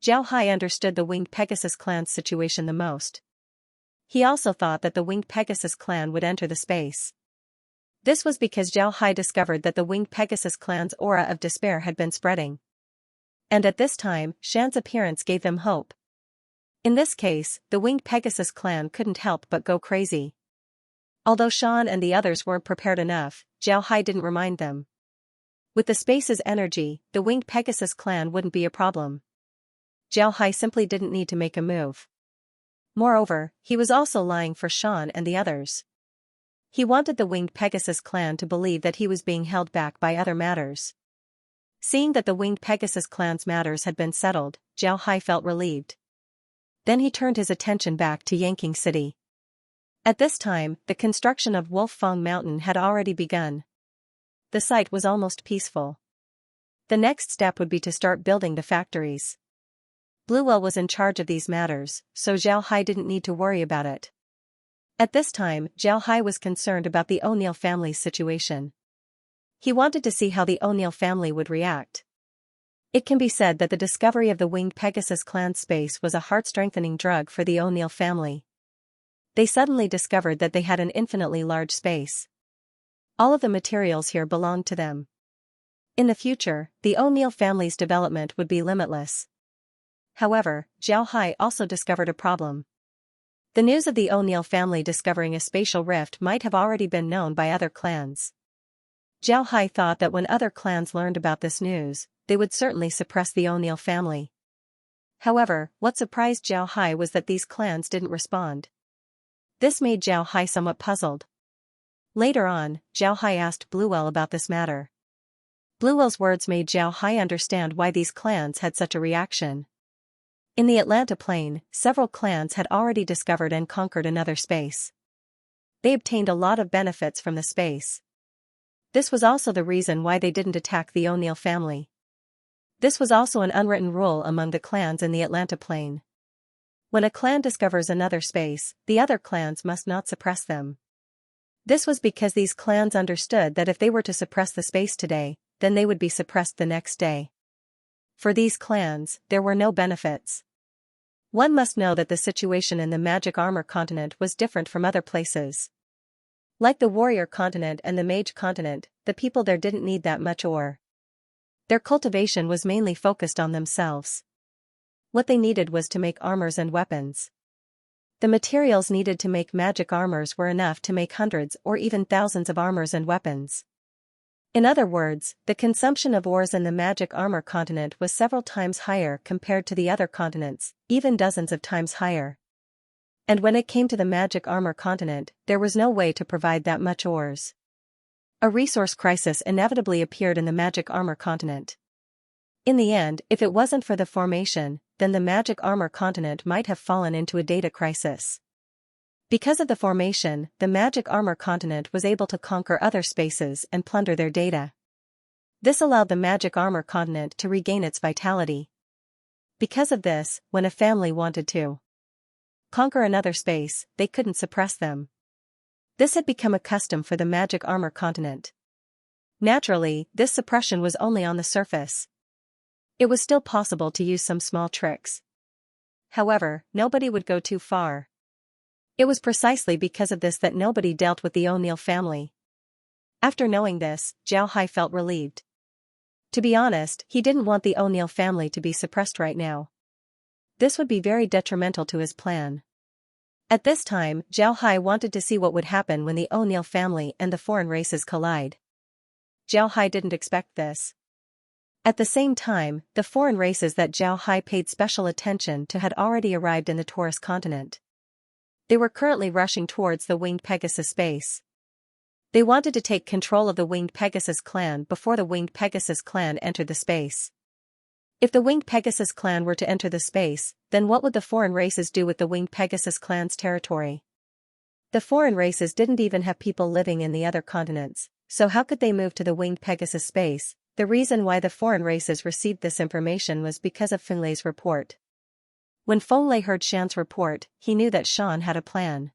Zhao Hai understood the winged Pegasus clan's situation the most. He also thought that the winged Pegasus clan would enter the space. This was because Zhao Hai discovered that the winged Pegasus clan's aura of despair had been spreading. And at this time, Xian's appearance gave them hope. In this case, the winged Pegasus clan couldn't help but go crazy. Although Xian and the others weren't prepared enough, Zhao Hai didn't remind them. With the space's energy, the winged Pegasus clan wouldn't be a problem. Zhao Hai simply didn't need to make a move. Moreover, he was also lying for Xian and the others. He wanted the winged Pegasus clan to believe that he was being held back by other matters. Seeing that the winged Pegasus clan's matters had been settled, Zhao Hai felt relieved. Then he turned his attention back to Yanqing City. At this time, the construction of Wolf Fang Mountain had already begun. The site was almost peaceful. The next step would be to start building the factories. Bluewell was in charge of these matters, so Zhao Hai didn't need to worry about it. At this time, Zhao Hai was concerned about the O'Neill family's situation. He wanted to see how the O'Neill family would react. It can be said that the discovery of the winged Pegasus clan space was a heart-strengthening drug for the O'Neill family. They suddenly discovered that they had an infinitely large space. All of the materials here belonged to them. In the future, the O'Neill family's development would be limitless. However, Zhao Hai also discovered a problem. The news of the O'Neill family discovering a spatial rift might have already been known by other clans. Zhao Hai thought that when other clans learned about this news, they would certainly suppress the O'Neill family. However, what surprised Zhao Hai was that these clans didn't respond. This made Zhao Hai somewhat puzzled. Later on, Zhao Hai asked Bluewell about this matter. Bluewell's words made Zhao Hai understand why these clans had such a reaction. In the Atlanta Plain, several clans had already discovered and conquered another space. They obtained a lot of benefits from the space. This was also the reason why they didn't attack the O'Neill family. This was also an unwritten rule among the clans in the Atlanta Plain. When a clan discovers another space, the other clans must not suppress them. This was because these clans understood that if they were to suppress the space today, then they would be suppressed the next day. For these clans, there were no benefits. One must know that the situation in the Magic Armor continent was different from other places. Like the Warrior continent and the Mage continent, the people there didn't need that much ore. Their cultivation was mainly focused on themselves. What they needed was to make armors and weapons. The materials needed to make magic armors were enough to make hundreds or even thousands of armors and weapons. In other words, the consumption of ores in the Magic Armor continent was several times higher compared to the other continents, even dozens of times higher. And when it came to the Magic Armor continent, there was no way to provide that much ores. A resource crisis inevitably appeared in the Magic Armor continent. In the end, if it wasn't for the formation, then the Magic Armor continent might have fallen into a data crisis. Because of the formation, the Magic Armor continent was able to conquer other spaces and plunder their data. This allowed the Magic Armor continent to regain its vitality. Because of this, when a family wanted to conquer another space, they couldn't suppress them. This had become a custom for the Magic Armor continent. Naturally, this suppression was only on the surface. It was still possible to use some small tricks. However, nobody would go too far. It was precisely because of this that nobody dealt with the O'Neill family. After knowing this, Zhao Hai felt relieved. To be honest, he didn't want the O'Neill family to be suppressed right now. This would be very detrimental to his plan. At this time, Zhao Hai wanted to see what would happen when the O'Neill family and the foreign races collide. Zhao Hai didn't expect this. At the same time, the foreign races that Zhao Hai paid special attention to had already arrived in the Taurus continent. They were currently rushing towards the Winged Pegasus space. They wanted to take control of the Winged Pegasus clan before the Winged Pegasus clan entered the space. If the Winged Pegasus clan were to enter the space, then what would the foreign races do with the Winged Pegasus clan's territory? The foreign races didn't even have people living in the other continents, so how could they move to the Winged Pegasus space? The reason why the foreign races received this information was because of Fenglei's report. When Fenglei heard Shan's report, he knew that Shan had a plan.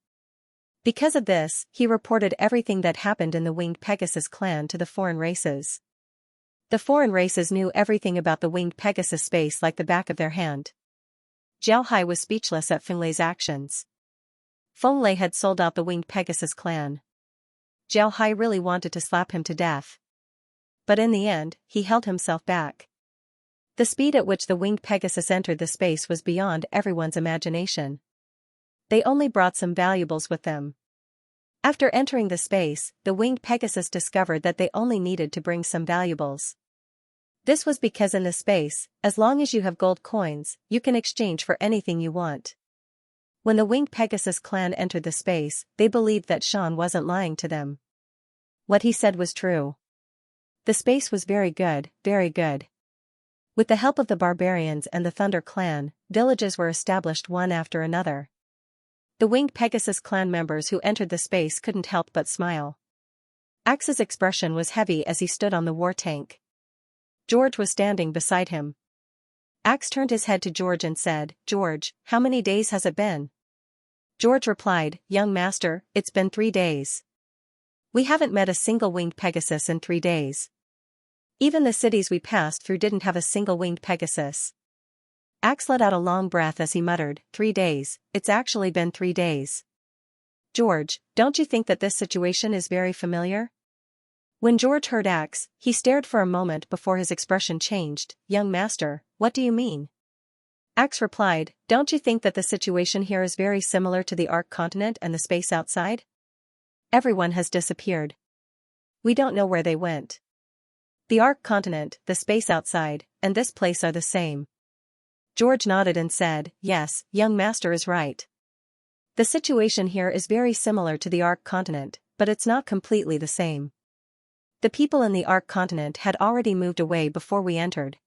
Because of this, he reported everything that happened in the Winged Pegasus clan to the foreign races. The foreign races knew everything about the Winged Pegasus space like the back of their hand. Zhao Hai was speechless at Fenglei's actions. Fenglei had sold out the Winged Pegasus clan. Zhao Hai really wanted to slap him to death. But in the end, he held himself back. The speed at which the Winged Pegasus entered the space was beyond everyone's imagination. They only brought some valuables with them. After entering the space, the Winged Pegasus discovered that they only needed to bring some valuables. This was because in the space, as long as you have gold coins, you can exchange for anything you want. When the Winged Pegasus clan entered the space, they believed that Shan wasn't lying to them. What he said was true. The space was very good, very good. With the help of the barbarians and the Thunder clan, villages were established one after another. The Winged Pegasus clan members who entered the space couldn't help but smile. Axe's expression was heavy as he stood on the war tank. George was standing beside him. Axe turned his head to George and said, "George, how many days has it been?" George replied, "Young master, it's been 3 days. We haven't met a single Winged Pegasus in 3 days. Even the cities we passed through didn't have a single Winged Pegasus." Axe let out a long breath as he muttered, 3 days, it's actually been 3 days. George, don't you think that this situation is very familiar? When George heard Axe, he stared for a moment before his expression changed. "Young master, what do you mean?" Axe replied, "Don't you think that the situation here is very similar to the Ark continent and the space outside? Everyone has disappeared. We don't know where they went. The Ark continent, the space outside, and this place are the same." George nodded and said, "Yes, young master is right. The situation here is very similar to the Ark continent, but it's not completely the same. The people in the Ark continent had already moved away before we entered.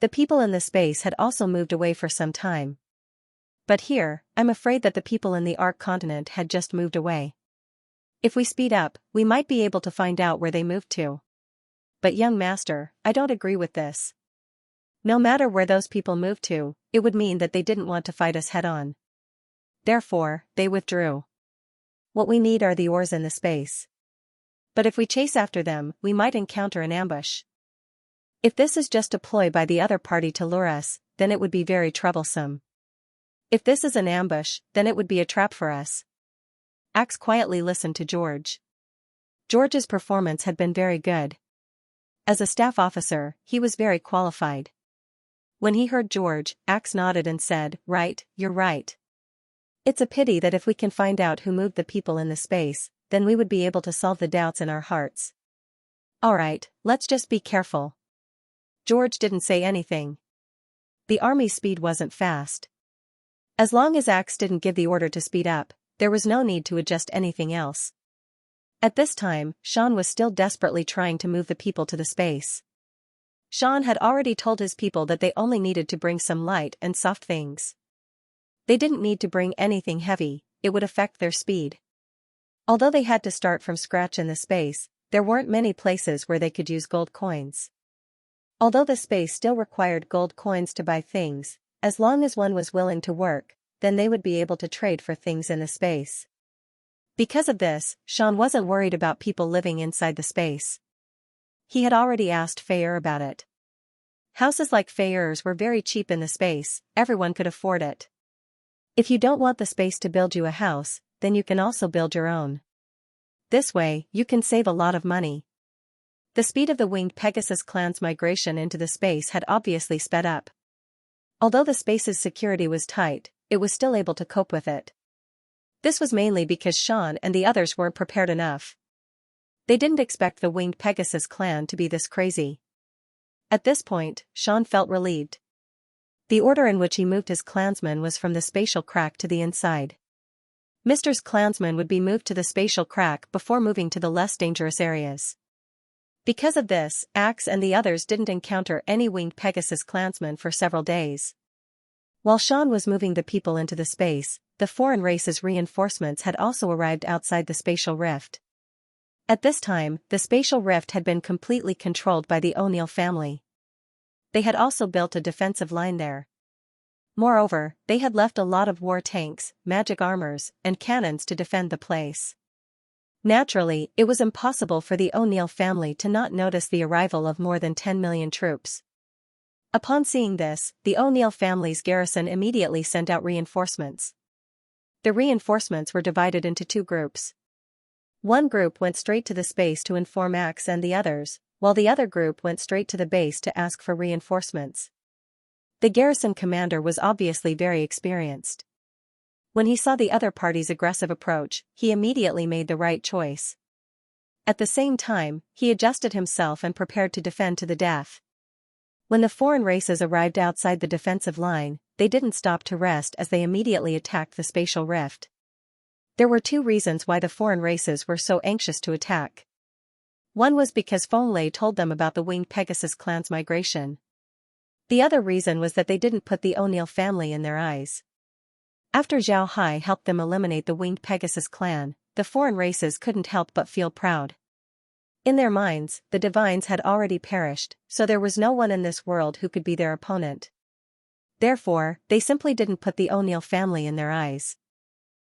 The people in the space had also moved away for some time. But here, I'm afraid that the people in the Ark continent had just moved away. If we speed up, we might be able to find out where they moved to. But young master, I don't agree with this. No matter where those people moved to, it would mean that they didn't want to fight us head-on. Therefore, they withdrew. What we need are the ores in the space. But if we chase after them, we might encounter an ambush. If this is just a ploy by the other party to lure us, then it would be very troublesome. If this is an ambush, then it would be a trap for us." Axe quietly listened to George. George's performance had been very good. As a staff officer, he was very qualified. When he heard George, Axe nodded and said, "Right, you're right. It's a pity that if we can find out who moved the people in the space, then we would be able to solve the doubts in our hearts. Alright, let's just be careful." George didn't say anything. The army's speed wasn't fast. As long as Axe didn't give the order to speed up, there was no need to adjust anything else. At this time, Shan was still desperately trying to move the people to the space. Shan had already told his people that they only needed to bring some light and soft things. They didn't need to bring anything heavy, it would affect their speed. Although they had to start from scratch in the space, there weren't many places where they could use gold coins. Although the space still required gold coins to buy things, as long as one was willing to work, then they would be able to trade for things in the space. Because of this, Shan wasn't worried about people living inside the space. He had already asked Feyre about it. Houses like Feyre's were very cheap in the space, everyone could afford it. If you don't want the space to build you a house, then you can also build your own. This way, you can save a lot of money. The speed of the Winged Pegasus clan's migration into the space had obviously sped up. Although the space's security was tight, it was still able to cope with it. This was mainly because Shan and the others weren't prepared enough. They didn't expect the Winged Pegasus clan to be this crazy. At this point, Sean felt relieved. The order in which he moved his clansmen was from the spatial crack to the inside. Mr.'s clansmen would be moved to the spatial crack before moving to the less dangerous areas. Because of this, Axe and the others didn't encounter any winged Pegasus clansmen for several days. While Sean was moving the people into the space, the foreign race's reinforcements had also arrived outside the spatial rift. At this time, the spatial rift had been completely controlled by the O'Neill family. They had also built a defensive line there. Moreover, they had left a lot of war tanks, magic armors, and cannons to defend the place. Naturally, it was impossible for the O'Neill family to not notice the arrival of more than 10 million troops. Upon seeing this, the O'Neill family's garrison immediately sent out reinforcements. The reinforcements were divided into two groups. One group went straight to the space to inform Axe and the others, while the other group went straight to the base to ask for reinforcements. The garrison commander was obviously very experienced. When he saw the other party's aggressive approach, he immediately made the right choice. At the same time, he adjusted himself and prepared to defend to the death. When the foreign races arrived outside the defensive line, they didn't stop to rest as they immediately attacked the spatial rift. There were two reasons why the foreign races were so anxious to attack. One was because Fenglai told them about the winged Pegasus clan's migration. The other reason was that they didn't put the O'Neill family in their eyes. After Zhao Hai helped them eliminate the winged Pegasus clan, the foreign races couldn't help but feel proud. In their minds, the divines had already perished, so there was no one in this world who could be their opponent. Therefore, they simply didn't put the O'Neill family in their eyes.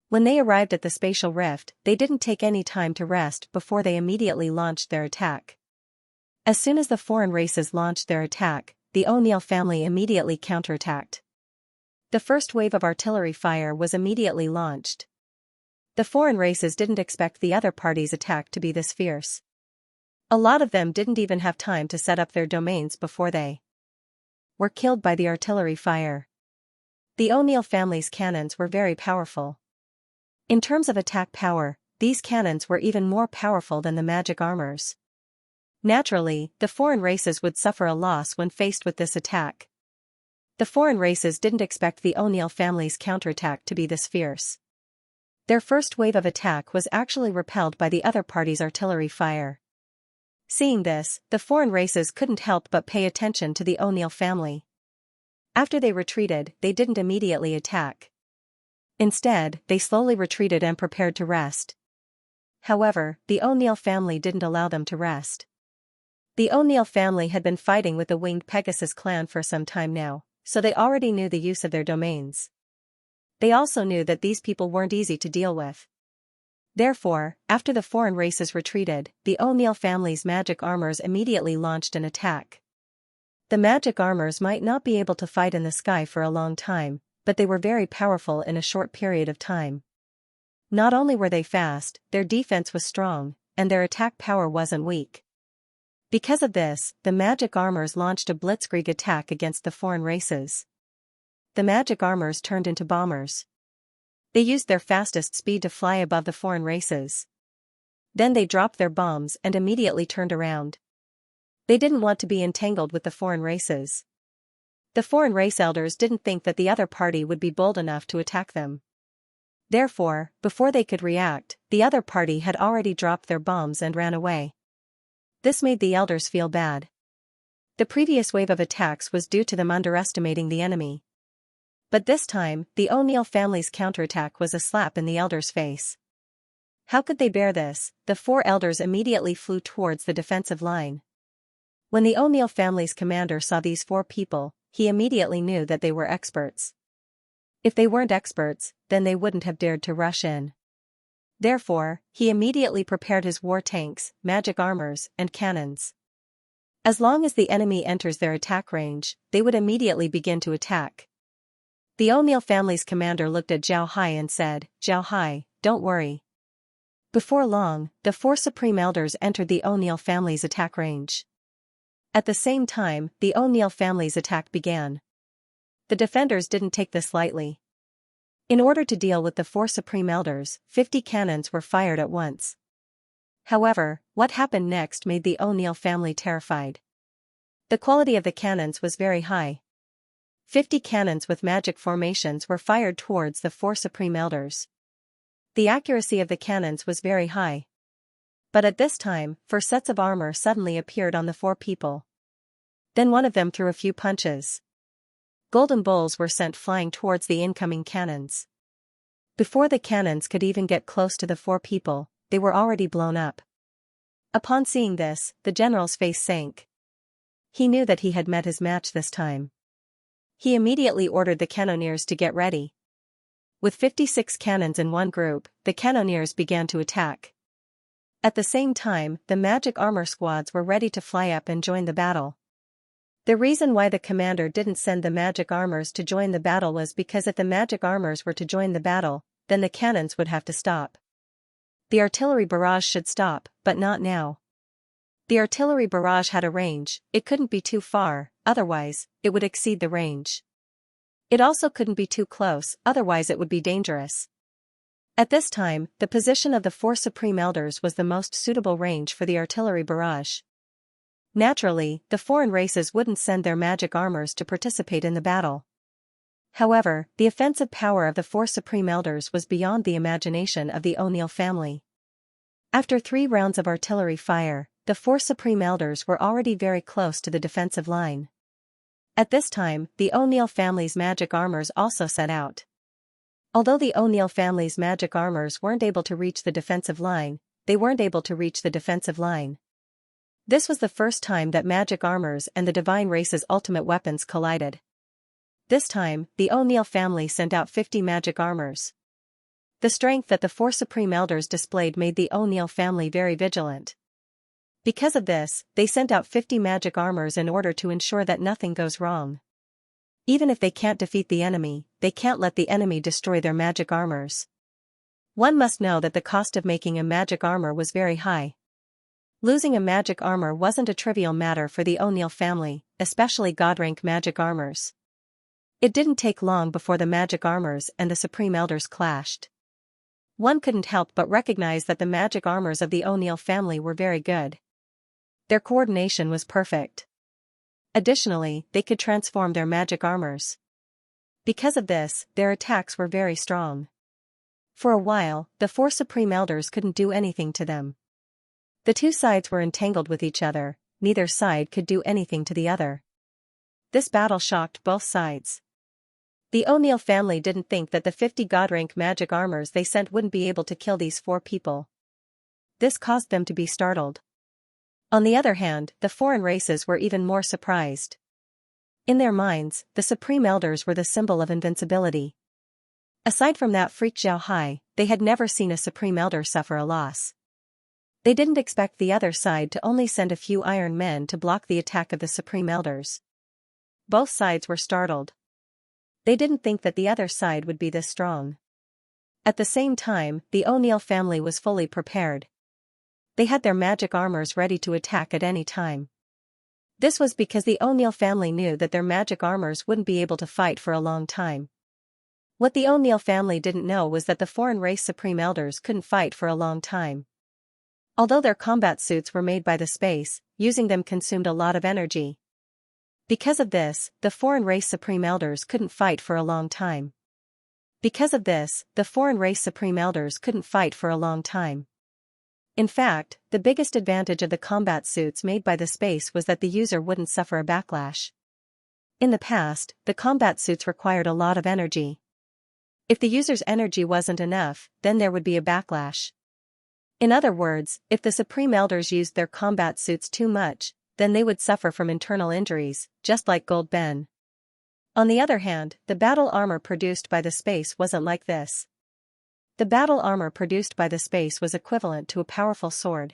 When they arrived at the spatial rift, they didn't take any time to rest before they immediately launched their attack. As soon as the foreign races launched their attack, the O'Neill family immediately counterattacked. The first wave of artillery fire was immediately launched. The foreign races didn't expect the other party's attack to be this fierce. A lot of them didn't even have time to set up their domains before they were killed by the artillery fire. The O'Neill family's cannons were very powerful. In terms of attack power, these cannons were even more powerful than the magic armors. Naturally, the foreign races would suffer a loss when faced with this attack. The foreign races didn't expect the O'Neill family's counterattack to be this fierce. Their first wave of attack was actually repelled by the other party's artillery fire. Seeing this, the foreign races couldn't help but pay attention to the O'Neill family. After they retreated, they didn't immediately attack. Instead, they slowly retreated and prepared to rest. However, the O'Neill family didn't allow them to rest. The O'Neill family had been fighting with the winged Pegasus clan for some time now, so they already knew the use of their domains. They also knew that these people weren't easy to deal with. Therefore, after the foreign races retreated, the O'Neill family's magic armors immediately launched an attack. The magic armors might not be able to fight in the sky for a long time, but they were very powerful in a short period of time. Not only were they fast, their defense was strong, and their attack power wasn't weak. Because of this, the magic armors launched a blitzkrieg attack against the foreign races. The magic armors turned into bombers. They used their fastest speed to fly above the foreign races. Then they dropped their bombs and immediately turned around. They didn't want to be entangled with the foreign races. The foreign race elders didn't think that the other party would be bold enough to attack them. Therefore, before they could react, the other party had already dropped their bombs and ran away. This made the elders feel bad. The previous wave of attacks was due to them underestimating the enemy. But this time, the O'Neill family's counterattack was a slap in the elders' face. How could they bear this? The four elders immediately flew towards the defensive line. When the O'Neill family's commander saw these four people, he immediately knew that they were experts. If they weren't experts, then they wouldn't have dared to rush in. Therefore, he immediately prepared his war tanks, magic armors, and cannons. As long as the enemy enters their attack range, they would immediately begin to attack. The O'Neill family's commander looked at Zhao Hai and said, "Zhao Hai, don't worry." Before long, the four supreme elders entered the O'Neill family's attack range. At the same time, the O'Neill family's attack began. The defenders didn't take this lightly. In order to deal with the four supreme elders, 50 cannons were fired at once. However, what happened next made the O'Neill family terrified. The quality of the cannons was very high. 50 cannons with magic formations were fired towards the 4 supreme elders. The accuracy of the cannons was very high. But at this time, 4 sets of armor suddenly appeared on the 4 people. Then one of them threw a few punches. Golden bulls were sent flying towards the incoming cannons. Before the cannons could even get close to the 4 people, they were already blown up. Upon seeing this, the general's face sank. He knew that he had met his match this time. He immediately ordered the cannoneers to get ready. With 56 cannons in one group, the cannoneers began to attack. At the same time, the magic armor squads were ready to fly up and join the battle. The reason why the commander didn't send the magic armors to join the battle was because if the magic armors were to join the battle, then the cannons would have to stop. The artillery barrage should stop, but not now. The artillery barrage had a range, it couldn't be too far, otherwise, it would exceed the range. It also couldn't be too close, otherwise it would be dangerous. At this time, the position of the 4 supreme elders was the most suitable range for the artillery barrage. Naturally, the foreign races wouldn't send their magic armors to participate in the battle. However, the offensive power of the 4 supreme elders was beyond the imagination of the O'Neill family. After 3 rounds of artillery fire, the 4 supreme elders were already very close to the defensive line. At this time, the O'Neill family's magic armors also set out. Although the O'Neill family's magic armors weren't able to reach the defensive line, they weren't able to reach the defensive line. This was the first time that magic armors and the divine race's ultimate weapons collided. This time, the O'Neill family sent out 50 magic armors. The strength that the 4 supreme elders displayed made the O'Neill family very vigilant. Because of this, they sent out 50 magic armors in order to ensure that nothing goes wrong. Even if they can't defeat the enemy, they can't let the enemy destroy their magic armors. One must know that the cost of making a magic armor was very high. Losing a magic armor wasn't a trivial matter for the O'Neill family, especially God-rank magic armors. It didn't take long before the magic armors and the supreme elders clashed. One couldn't help but recognize that the magic armors of the O'Neill family were very good. Their coordination was perfect. Additionally, they could transform their magic armors. Because of this, their attacks were very strong. For a while, the 4 supreme elders couldn't do anything to them. The 2 sides were entangled with each other, neither side could do anything to the other. This battle shocked both sides. The O'Neill family didn't think that the 50 God-rank magic armors they sent wouldn't be able to kill these 4 people. This caused them to be startled. On the other hand, the foreign races were even more surprised. In their minds, the supreme elders were the symbol of invincibility. Aside from that freak Xianxia, they had never seen a supreme elder suffer a loss. They didn't expect the other side to only send a few iron men to block the attack of the supreme elders. Both sides were startled. They didn't think that the other side would be this strong. At the same time, the O'Neill family was fully prepared. They had their magic armors ready to attack at any time. This was because the O'Neill family knew that their magic armors wouldn't be able to fight for a long time. What the O'Neill family didn't know was that the foreign race supreme elders couldn't fight for a long time. Although their combat suits were made by the space, using them consumed a lot of energy. Because of this, the foreign race supreme elders couldn't fight for a long time. Because of this, the foreign race supreme elders couldn't fight for a long time. In fact, the biggest advantage of the combat suits made by the space was that the user wouldn't suffer a backlash. In the past, the combat suits required a lot of energy. If the user's energy wasn't enough, then there would be a backlash. In other words, if the supreme elders used their combat suits too much, then they would suffer from internal injuries, just like Gold Ben. On the other hand, the battle armor produced by the space wasn't like this. The battle armor produced by the space was equivalent to a powerful sword.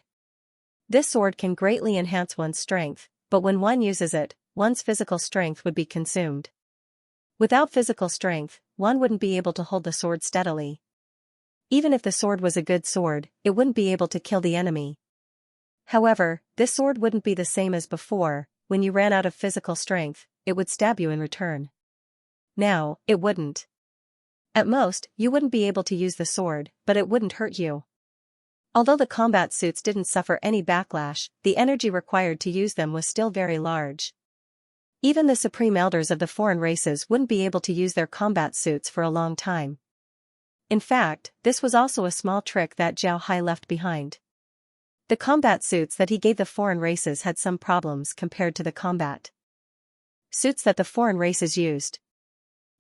This sword can greatly enhance one's strength, but when one uses it, one's physical strength would be consumed. Without physical strength, one wouldn't be able to hold the sword steadily. Even if the sword was a good sword, it wouldn't be able to kill the enemy. However, this sword wouldn't be the same as before. When you ran out of physical strength, it would stab you in return. Now, it wouldn't. At most, you wouldn't be able to use the sword, but it wouldn't hurt you. Although the combat suits didn't suffer any backlash, the energy required to use them was still very large. Even the supreme elders of the foreign races wouldn't be able to use their combat suits for a long time. In fact, this was also a small trick that Zhao Hai left behind. The combat suits that he gave the foreign races had some problems compared to the combat suits that the foreign races used.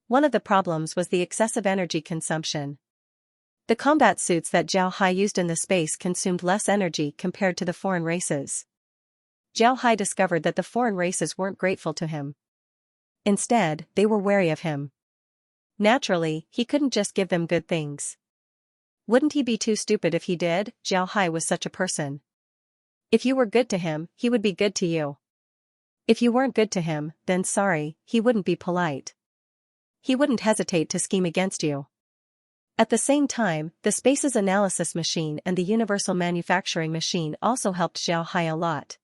One of the problems was the excessive energy consumption. The combat suits that Zhao Hai used in the space consumed less energy compared to the foreign races. Zhao Hai discovered that the foreign races weren't grateful to him. Instead, they were wary of him. Naturally, he couldn't just give them good things. Wouldn't he be too stupid if he did? Zhao Hai was such a person. If you were good to him, he would be good to you. If you weren't good to him, then sorry, he wouldn't be polite. He wouldn't hesitate to scheme against you. At the same time, the Spaces Analysis Machine and the Universal Manufacturing Machine also helped Zhao Hai a lot.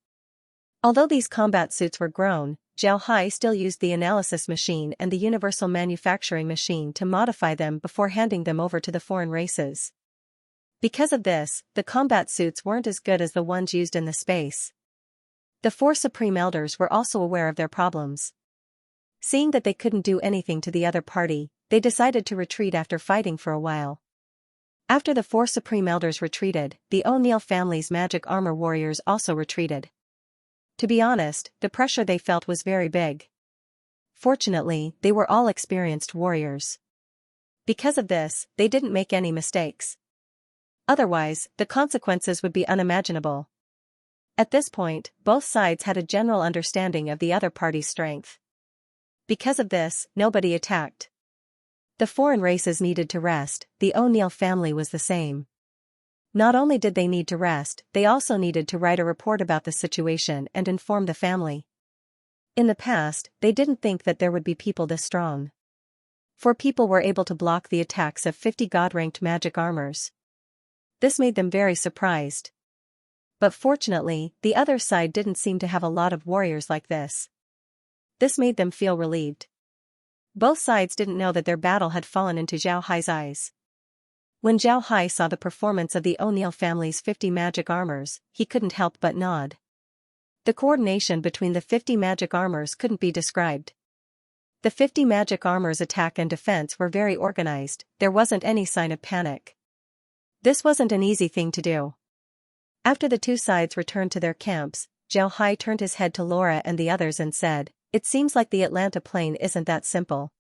Although these combat suits were grown, Zhao Hai still used the Analysis Machine and the Universal Manufacturing Machine to modify them before handing them over to the foreign races. Because of this, the combat suits weren't as good as the ones used in the space. The four Supreme Elders were also aware of their problems. Seeing that they couldn't do anything to the other party, they decided to retreat after fighting for a while. After the four Supreme Elders retreated, the O'Neill family's magic armor warriors also retreated. To be honest, the pressure they felt was very big. Fortunately, they were all experienced warriors. Because of this, they didn't make any mistakes. Otherwise, the consequences would be unimaginable. At this point, both sides had a general understanding of the other party's strength. Because of this, nobody attacked. The foreign races needed to rest, the O'Neill family was the same. Not only did they need to rest, they also needed to write a report about the situation and inform the family. In the past, they didn't think that there would be people this strong. 4 people were able to block the attacks of 50 god-ranked magic armors. This made them very surprised. But fortunately, the other side didn't seem to have a lot of warriors like this. This made them feel relieved. Both sides didn't know that their battle had fallen into Zhao Hai's eyes. When Zhao Hai saw the performance of the O'Neill family's 50 magic armors, he couldn't help but nod. The coordination between the 50 magic armors couldn't be described. The 50 magic armors' attack and defense were very organized, there wasn't any sign of panic. This wasn't an easy thing to do. After the two sides returned to their camps, Zhao Hai turned his head to Laura and the others and said, "It seems like the Atlanta Plain isn't that simple."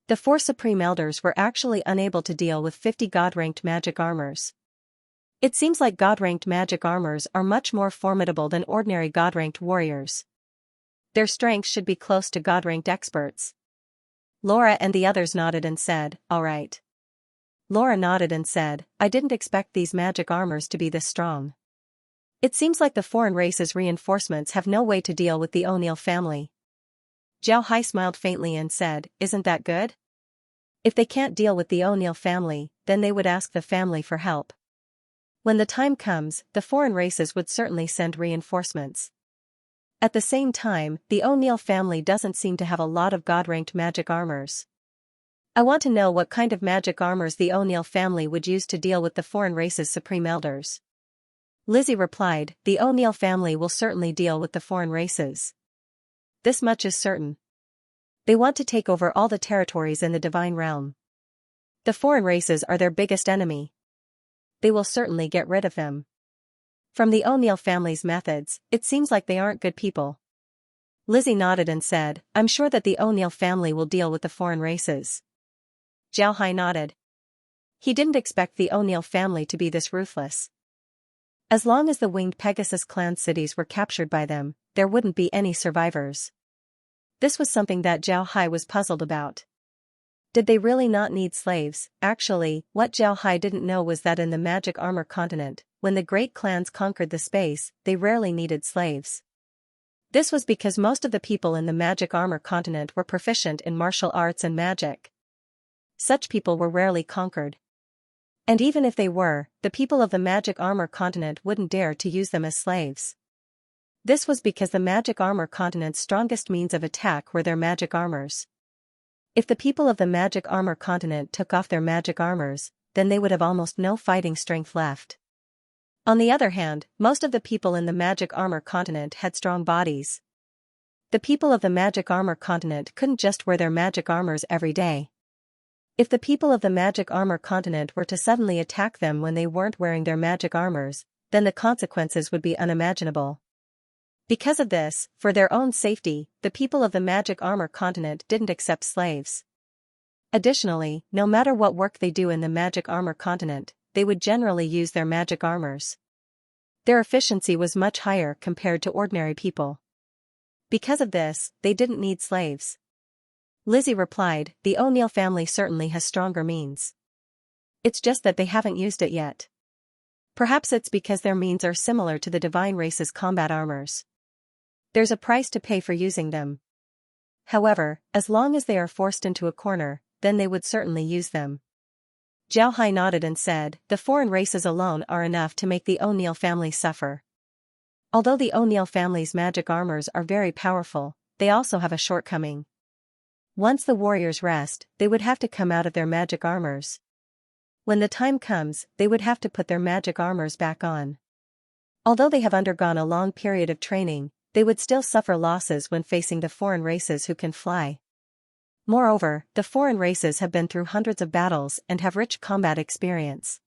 The 4 Supreme Elders were actually unable to deal with 50 god-ranked magic armors. It seems like god-ranked magic armors are much more formidable than ordinary god-ranked warriors. Their strength should be close to god-ranked experts. Laura and the others nodded and said, "All right." Laura nodded and said, "I didn't expect these magic armors to be this strong. It seems like the foreign race's reinforcements have no way to deal with the O'Neill family." Zhao Hai smiled faintly and said, "Isn't that good? If they can't deal with the O'Neill family, then they would ask the family for help. When the time comes, the foreign races would certainly send reinforcements. At the same time, the O'Neill family doesn't seem to have a lot of god-ranked magic armors. I want to know what kind of magic armors the O'Neill family would use to deal with the foreign race's Supreme Elders." Lizzie replied, "The O'Neill family will certainly deal with the foreign races. This much is certain. They want to take over all the territories in the Divine Realm. The foreign races are their biggest enemy. They will certainly get rid of them. From the O'Neill family's methods, it seems like they aren't good people." Lizzie nodded and said, "I'm sure that the O'Neill family will deal with the foreign races." Zhao Hai nodded. He didn't expect the O'Neill family to be this ruthless. As long as the winged Pegasus clan cities were captured by them, there wouldn't be any survivors. This was something that Zhao Hai was puzzled about. Did they really not need slaves? Actually, what Zhao Hai didn't know was that in the Magic Armor continent, when the great clans conquered the space, they rarely needed slaves. This was because most of the people in the Magic Armor continent were proficient in martial arts and magic. Such people were rarely conquered. And even if they were, the people of the Magic Armor continent wouldn't dare to use them as slaves. This was because the Magic Armor continent's strongest means of attack were their magic armors. If the people of the Magic Armor continent took off their magic armors, then they would have almost no fighting strength left. On the other hand, most of the people in the Magic Armor continent had strong bodies. The people of the Magic Armor continent couldn't just wear their magic armors every day. If the people of the Magic Armor continent were to suddenly attack them when they weren't wearing their magic armors, then the consequences would be unimaginable. Because of this, for their own safety, the people of the Magic Armor continent didn't accept slaves. Additionally, no matter what work they do in the Magic Armor continent, they would generally use their magic armors. Their efficiency was much higher compared to ordinary people. Because of this, they didn't need slaves. Lizzie replied, the O'Neill family certainly has stronger means. It's just that they haven't used it yet. Perhaps it's because their means are similar to the divine race's combat armors. There's a price to pay for using them. However, as long as they are forced into a corner, then they would certainly use them. Zhao Hai nodded and said, the foreign races alone are enough to make the O'Neill family suffer. Although the O'Neill family's magic armors are very powerful, they also have a shortcoming. Once the warriors rest, they would have to come out of their magic armors. When the time comes, they would have to put their magic armors back on. Although they have undergone a long period of training, they would still suffer losses when facing the foreign races who can fly. Moreover, the foreign races have been through hundreds of battles and have rich combat experience.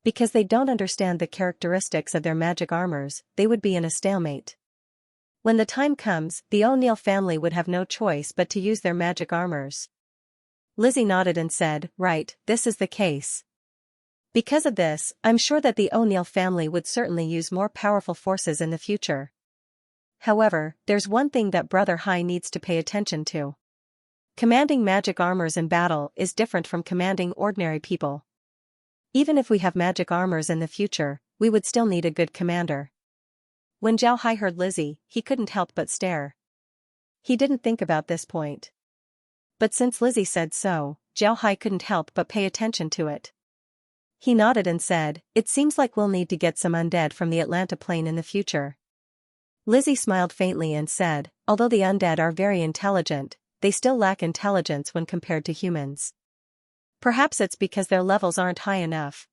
Because they don't understand the characteristics of their magic armors, they would be in a stalemate. When the time comes, the O'Neill family would have no choice but to use their magic armors. Lizzie nodded and said, right, this is the case. Because of this, I'm sure that the O'Neill family would certainly use more powerful forces in the future. However, there's one thing that Brother Hai needs to pay attention to. Commanding magic armors in battle is different from commanding ordinary people. Even if we have magic armors in the future, we would still need a good commander. When Zhao Hai heard Lizzie, he couldn't help but stare. He didn't think about this point. But since Lizzie said so, Zhao Hai couldn't help but pay attention to it. He nodded and said, it seems like we'll need to get some undead from the Atlanta Plain in the future. Lizzie smiled faintly and said, although the undead are very intelligent, they still lack intelligence when compared to humans. Perhaps it's because their levels aren't high enough.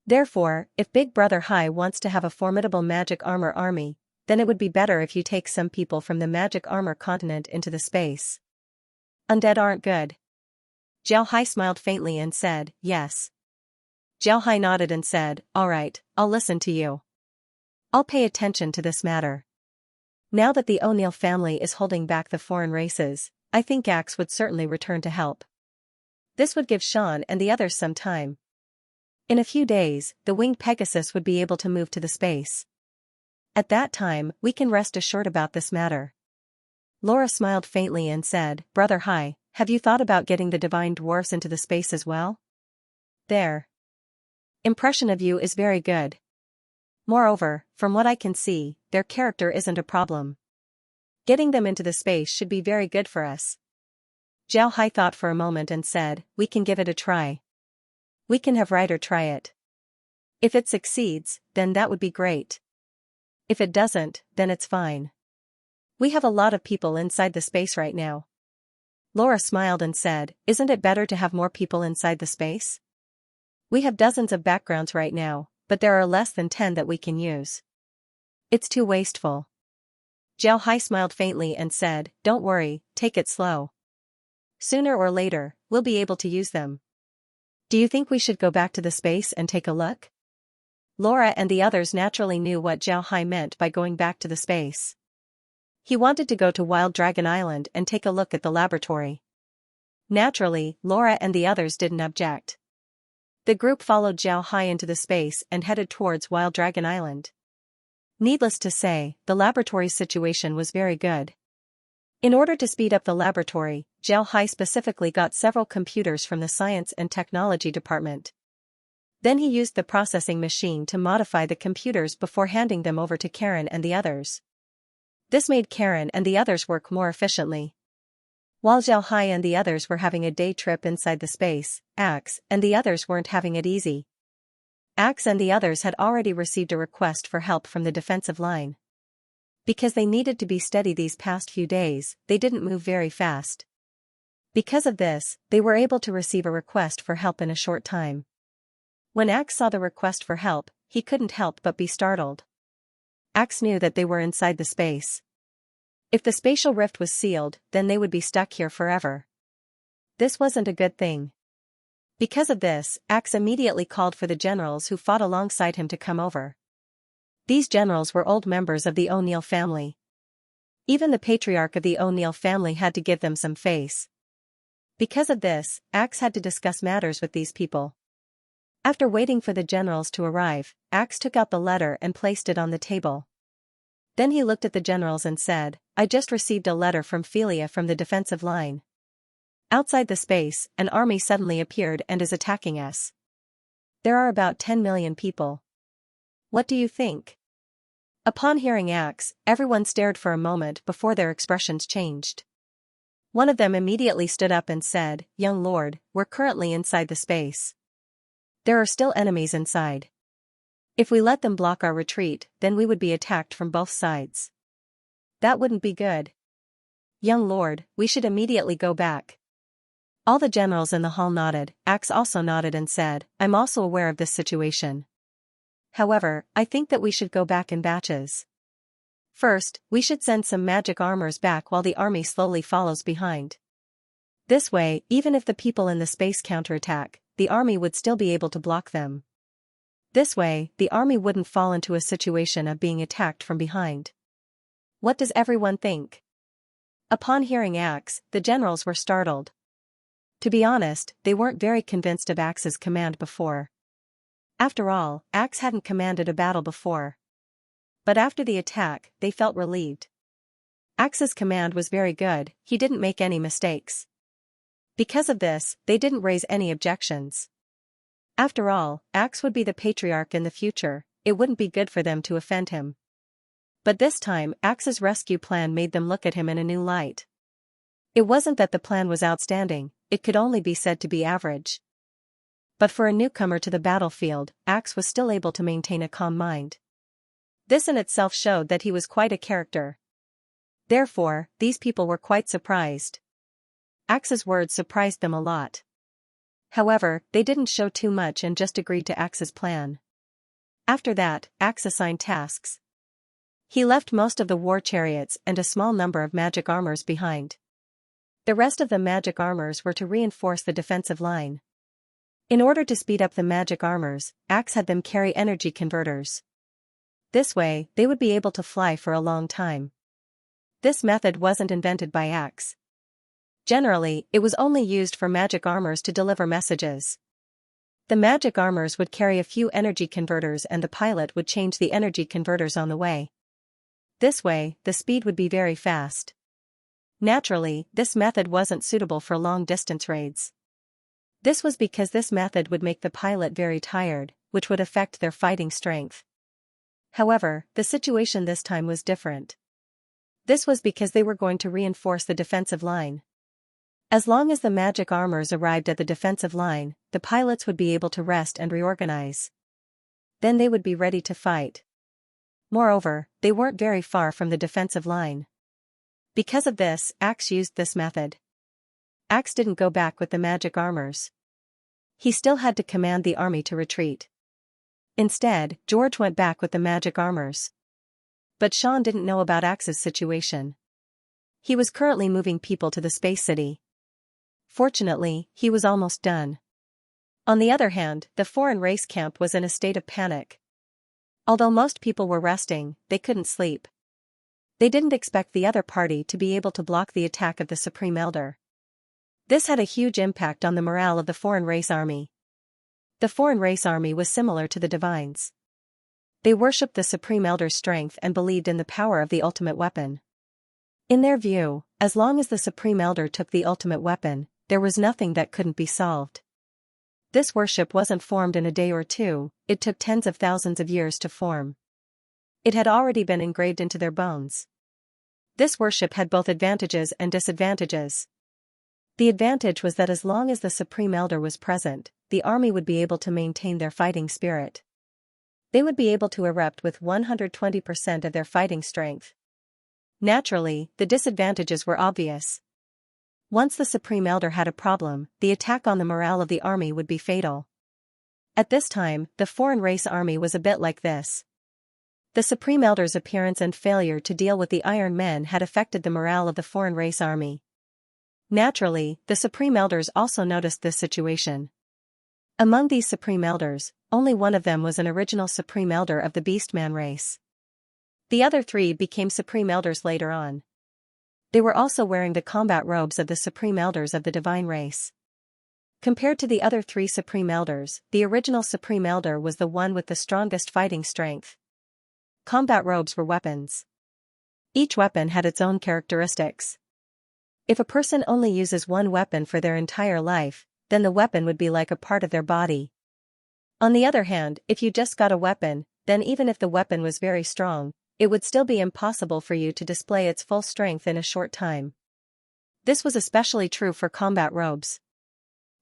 Therefore, if Big Brother Hai wants to have a formidable magic armor army, then it would be better if you take some people from the Magic Armor continent into the space. Undead aren't good. Zhao Hai smiled faintly and said, yes. Zhao Hai nodded and said, all right, I'll listen to you. I'll pay attention to this matter. Now that the O'Neill family is holding back the foreign races, I think Axe would certainly return to help. This would give Sean and the others some time. In a few days, the winged Pegasus would be able to move to the space. At that time, we can rest assured about this matter. Laura smiled faintly and said, Brother Hai, have you thought about getting the divine dwarfs into the space as well? Their impression of you is very good. Moreover, from what I can see, their character isn't a problem. Getting them into the space should be very good for us. Zhao Hai thought for a moment and said, we can give it a try. We can have Ryder try it. If it succeeds, then that would be great. If it doesn't, then it's fine. We have a lot of people inside the space right now. Laura smiled and said, isn't it better to have more people inside the space? We have dozens of backgrounds right now, but there are less than 10 that we can use. It's too wasteful. Zhao Hai smiled faintly and said, don't worry, take it slow. Sooner or later, we'll be able to use them. Do you think we should go back to the space and take a look? Laura and the others naturally knew what Zhao Hai meant by going back to the space. He wanted to go to Wild Dragon Island and take a look at the laboratory. Naturally, Laura and the others didn't object. The group followed Zhao Hai into the space and headed towards Wild Dragon Island. Needless to say, the laboratory's situation was very good. In order to speed up the laboratory, Zhao Hai specifically got several computers from the Science and Technology Department. Then he used the processing machine to modify the computers before handing them over to Karen and the others. This made Karen and the others work more efficiently. While Zhao Hai and the others were having a day trip inside the space, Axe and the others weren't having it easy. Axe and the others had already received a request for help from the defensive line. Because they needed to be steady these past few days, they didn't move very fast. Because of this, they were able to receive a request for help in a short time. When Axe saw the request for help, he couldn't help but be startled. Axe knew that they were inside the space. If the spatial rift was sealed, then they would be stuck here forever. This wasn't a good thing. Because of this, Axe immediately called for the generals who fought alongside him to come over. These generals were old members of the O'Neill family. Even the patriarch of the O'Neill family had to give them some face. Because of this, Axe had to discuss matters with these people. After waiting for the generals to arrive, Axe took out the letter and placed it on the table. Then he looked at the generals and said, "I just received a letter from Philia from the defensive line. Outside the space, an army suddenly appeared and is attacking us. There are about 10 million people. What do you think?" Upon hearing Axe, everyone stared for a moment before their expressions changed. One of them immediately stood up and said, "Young lord, we're currently inside the space. There are still enemies inside. If we let them block our retreat, then we would be attacked from both sides. That wouldn't be good. Young lord, we should immediately go back." All the generals in the hall nodded. Axe also nodded and said, "I'm also aware of this situation. However, I think that we should go back in batches. First, we should send some magic armors back while the army slowly follows behind. This way, even if the people in the space counterattack, the army would still be able to block them. This way, the army wouldn't fall into a situation of being attacked from behind. What does everyone think?" Upon hearing Axe, the generals were startled. To be honest, they weren't very convinced of Axe's command before. After all, Axe hadn't commanded a battle before. But after the attack, they felt relieved. Axe's command was very good, he didn't make any mistakes. Because of this, they didn't raise any objections. After all, Axe would be the patriarch in the future, it wouldn't be good for them to offend him. But this time, Axe's rescue plan made them look at him in a new light. It wasn't that the plan was outstanding, it could only be said to be average. But for a newcomer to the battlefield, Axe was still able to maintain a calm mind. This in itself showed that he was quite a character. Therefore, these people were quite surprised. Axe's words surprised them a lot. However, they didn't show too much and just agreed to Axe's plan. After that, Axe assigned tasks. He left most of the war chariots and a small number of magic armors behind. The rest of the magic armors were to reinforce the defensive line. In order to speed up the magic armors, Axe had them carry energy converters. This way, they would be able to fly for a long time. This method wasn't invented by Axe. Generally, it was only used for magic armors to deliver messages. The magic armors would carry a few energy converters and the pilot would change the energy converters on the way. This way, the speed would be very fast. Naturally, this method wasn't suitable for long-distance raids. This was because this method would make the pilot very tired, which would affect their fighting strength. However, the situation this time was different. This was because they were going to reinforce the defensive line. As long as the magic armors arrived at the defensive line, the pilots would be able to rest and reorganize. Then they would be ready to fight. Moreover, they weren't very far from the defensive line. Because of this, Axe used this method. Axe didn't go back with the magic armors. He still had to command the army to retreat. Instead, George went back with the magic armors. But Sean didn't know about Axe's situation. He was currently moving people to the space city. Fortunately, he was almost done. On the other hand, the foreign race camp was in a state of panic. Although most people were resting, they couldn't sleep. They didn't expect the other party to be able to block the attack of the Supreme Elder. This had a huge impact on the morale of the foreign race army. The foreign race army was similar to the Divines. They worshipped the Supreme Elder's strength and believed in the power of the ultimate weapon. In their view, as long as the Supreme Elder took the ultimate weapon, there was nothing that couldn't be solved. This worship wasn't formed in a day or two, it took tens of thousands of years to form. It had already been engraved into their bones. This worship had both advantages and disadvantages. The advantage was that as long as the Supreme Elder was present, the army would be able to maintain their fighting spirit. They would be able to erupt with 120% of their fighting strength. Naturally, the disadvantages were obvious. Once the Supreme Elder had a problem, the attack on the morale of the army would be fatal. At this time, the foreign race army was a bit like this. The Supreme Elder's appearance and failure to deal with the Iron Men had affected the morale of the foreign race army. Naturally, the Supreme Elders also noticed this situation. Among these Supreme Elders, only one of them was an original Supreme Elder of the Beastman race. The other three became Supreme Elders later on. They were also wearing the combat robes of the Supreme Elders of the Divine race. Compared to the other three Supreme Elders, the original Supreme Elder was the one with the strongest fighting strength. Combat robes were weapons. Each weapon had its own characteristics. If a person only uses one weapon for their entire life, then the weapon would be like a part of their body. On the other hand, if you just got a weapon, then even if the weapon was very strong, it would still be impossible for you to display its full strength in a short time. This was especially true for combat robes.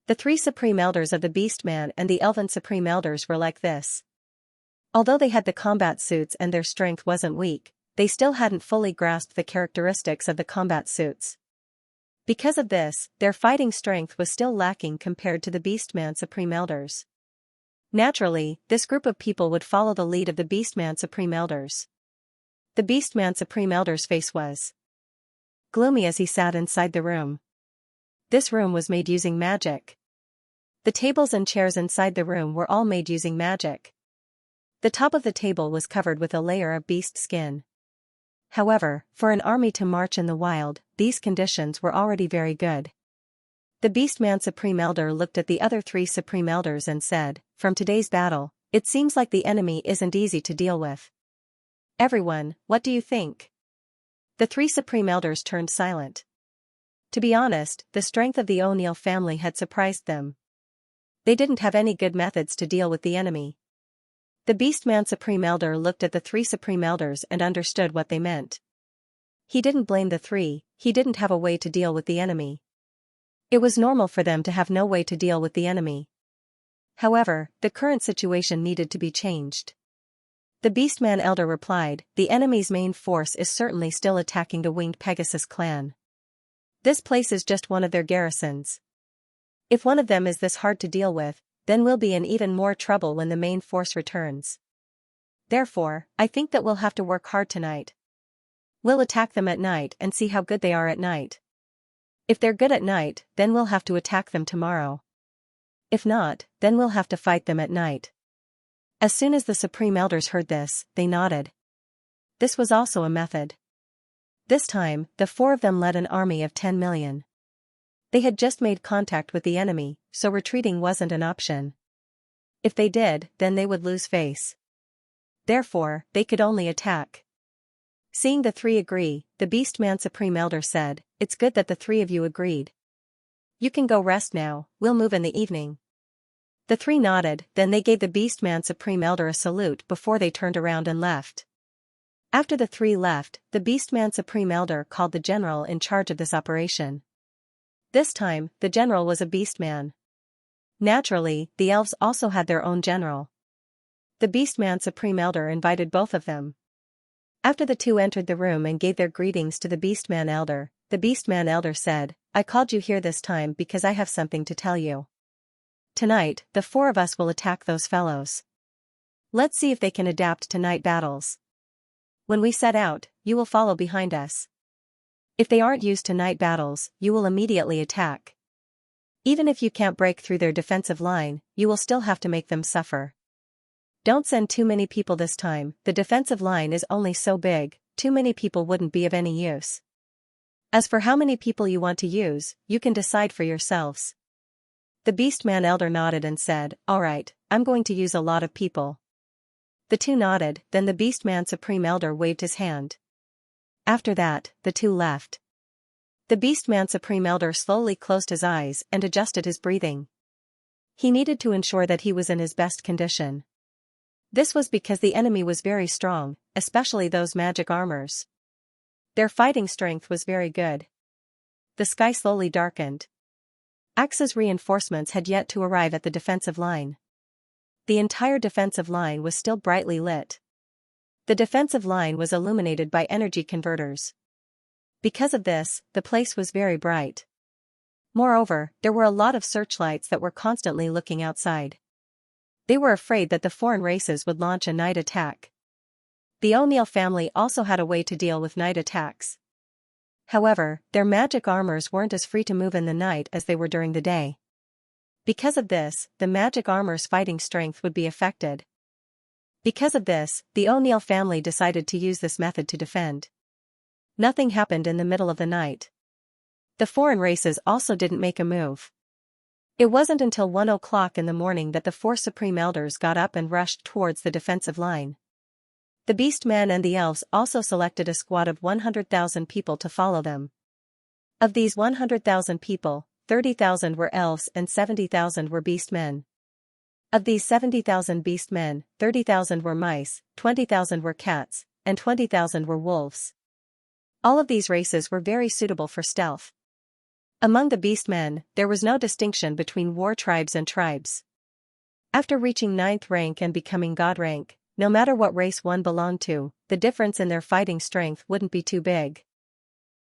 The three Supreme Elders of the Beastman and the Elven Supreme Elders were like this. Although they had the combat suits and their strength wasn't weak, they still hadn't fully grasped the characteristics of the combat suits. Because of this, their fighting strength was still lacking compared to the Beastman Supreme Elders. Naturally, this group of people would follow the lead of the Beastman Supreme Elders. The Beastman Supreme Elder's face was gloomy as he sat inside the room. This room was made using magic. The tables and chairs inside the room were all made using magic. The top of the table was covered with a layer of beast skin. However, for an army to march in the wild, these conditions were already very good. The Beastman Supreme Elder looked at the other three Supreme Elders and said, "From today's battle, it seems like the enemy isn't easy to deal with. Everyone, what do you think?" The three Supreme Elders turned silent. To be honest, the strength of the O'Neill family had surprised them. They didn't have any good methods to deal with the enemy. The Beastman Supreme Elder looked at the three Supreme Elders and understood what they meant. He didn't blame the three, he didn't have a way to deal with the enemy. It was normal for them to have no way to deal with the enemy. However, the current situation needed to be changed. The Beastman Elder replied, "The enemy's main force is certainly still attacking the Winged Pegasus clan. This place is just one of their garrisons. If one of them is this hard to deal with, then we'll be in even more trouble when the main force returns. Therefore, I think that we'll have to work hard tonight. We'll attack them at night and see how good they are at night. If they're good at night, then we'll have to attack them tomorrow. If not, then we'll have to fight them at night." As soon as the Supreme Elders heard this, they nodded. This was also a method. This time, the four of them led an army of 10 million. They had just made contact with the enemy, so retreating wasn't an option. If they did, then they would lose face. Therefore, they could only attack. Seeing the three agree, the Beastman Supreme Elder said, "It's good that the three of you agreed. You can go rest now, we'll move in the evening." The three nodded, then they gave the Beastman Supreme Elder a salute before they turned around and left. After the three left, the Beastman Supreme Elder called the general in charge of this operation. This time, the general was a Beastman. Naturally, the elves also had their own general. The Beastman Supreme Elder invited both of them. After the two entered the room and gave their greetings to the Beastman Elder, the Beastman Elder said, "I called you here this time because I have something to tell you. Tonight, the four of us will attack those fellows. Let's see if they can adapt to night battles. When we set out, you will follow behind us. If they aren't used to night battles, you will immediately attack. Even if you can't break through their defensive line, you will still have to make them suffer. Don't send too many people this time, the defensive line is only so big, too many people wouldn't be of any use. As for how many people you want to use, you can decide for yourselves." The Beastman Elder nodded and said, "All right, I'm going to use a lot of people." The two nodded, then the Beastman Supreme Elder waved his hand. After that, the two left. The Beastman Supreme Elder slowly closed his eyes and adjusted his breathing. He needed to ensure that he was in his best condition. This was because the enemy was very strong, especially those magic armors. Their fighting strength was very good. The sky slowly darkened. Axe's reinforcements had yet to arrive at the defensive line. The entire defensive line was still brightly lit. The defensive line was illuminated by energy converters. Because of this, the place was very bright. Moreover, there were a lot of searchlights that were constantly looking outside. They were afraid that the foreign races would launch a night attack. The O'Neill family also had a way to deal with night attacks. However, their magic armors weren't as free to move in the night as they were during the day. Because of this, the magic armor's fighting strength would be affected. Because of this, the O'Neill family decided to use this method to defend. Nothing happened in the middle of the night. The foreign races also didn't make a move. It wasn't until 1 o'clock in the morning that the four Supreme Elders got up and rushed towards the defensive line. The Beastmen and the Elves also selected a squad of 100,000 people to follow them. Of these 100,000 people, 30,000 were elves and 70,000 were beastmen. Of these 70,000 beastmen, 30,000 were mice, 20,000 were cats, and 20,000 were wolves. All of these races were very suitable for stealth. Among the beastmen, there was no distinction between war tribes and tribes. After reaching 9th rank and becoming god rank, no matter what race one belonged to, the difference in their fighting strength wouldn't be too big.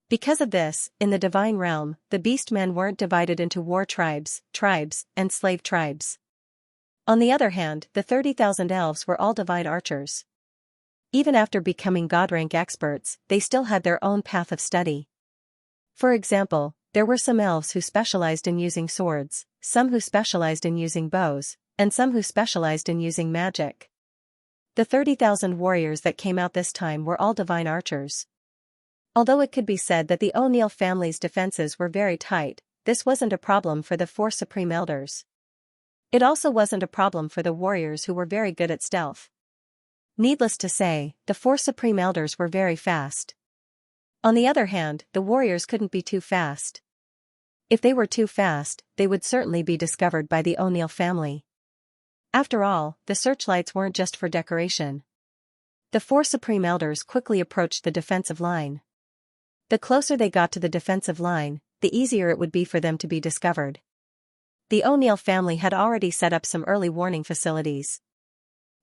Because of this, in the divine realm, the beastmen weren't divided into war tribes, and slave tribes. On the other hand, the 30,000 elves were all divine archers. Even after becoming god rank experts, they still had their own path of study. For example, there were some elves who specialized in using swords, some who specialized in using bows, and some who specialized in using magic. The 30,000 warriors that came out this time were all divine archers. Although it could be said that the O'Neill family's defenses were very tight, this wasn't a problem for the four Supreme Elders. It also wasn't a problem for the warriors who were very good at stealth. Needless to say, the four Supreme Elders were very fast. On the other hand, the warriors couldn't be too fast. If they were too fast, they would certainly be discovered by the O'Neill family. After all, the searchlights weren't just for decoration. The four Supreme Elders quickly approached the defensive line. The closer they got to the defensive line, the easier it would be for them to be discovered. The O'Neill family had already set up some early warning facilities.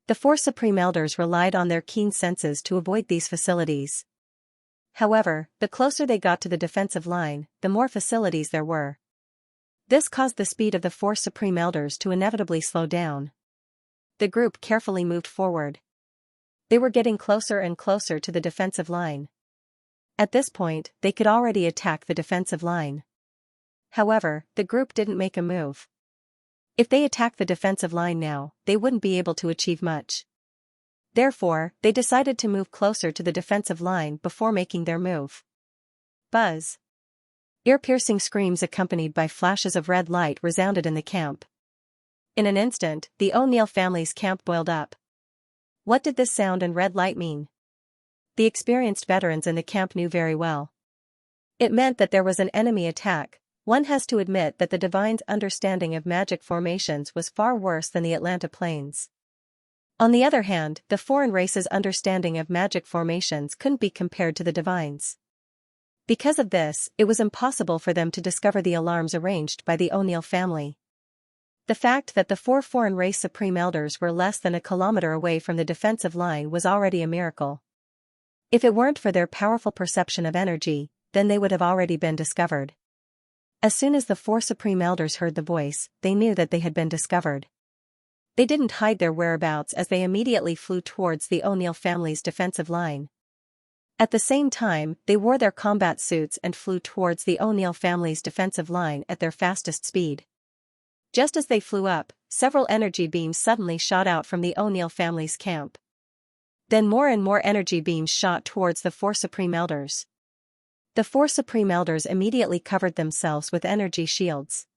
The four Supreme Elders relied on their keen senses to avoid these facilities. However, the closer they got to the defensive line, the more facilities there were. This caused the speed of the four Supreme Elders to inevitably slow down. The group carefully moved forward. They were getting closer and closer to the defensive line. At this point, they could already attack the defensive line. However, the group didn't make a move. If they attacked the defensive line now, they wouldn't be able to achieve much. Therefore, they decided to move closer to the defensive line before making their move. Buzz. Ear-piercing screams accompanied by flashes of red light resounded in the camp. In an instant, the O'Neill family's camp boiled up. What did this sound and red light mean? The experienced veterans in the camp knew very well. It meant that there was an enemy attack. One has to admit that the Divine's understanding of magic formations was far worse than the Atlanta Plains. On the other hand, the foreign race's understanding of magic formations couldn't be compared to the Divine's. Because of this, it was impossible for them to discover the alarms arranged by the O'Neill family. The fact that the four foreign race Supreme Elders were less than a kilometer away from the defensive line was already a miracle. If it weren't for their powerful perception of energy, then they would have already been discovered. As soon as the four Supreme Elders heard the voice, they knew that they had been discovered. They didn't hide their whereabouts as they immediately flew towards the O'Neill family's defensive line. At the same time, they wore their combat suits and flew towards the O'Neill family's defensive line at their fastest speed. Just as they flew up, several energy beams suddenly shot out from the O'Neill family's camp. Then more and more energy beams shot towards the four Supreme Elders. The four Supreme Elders immediately covered themselves with energy shields.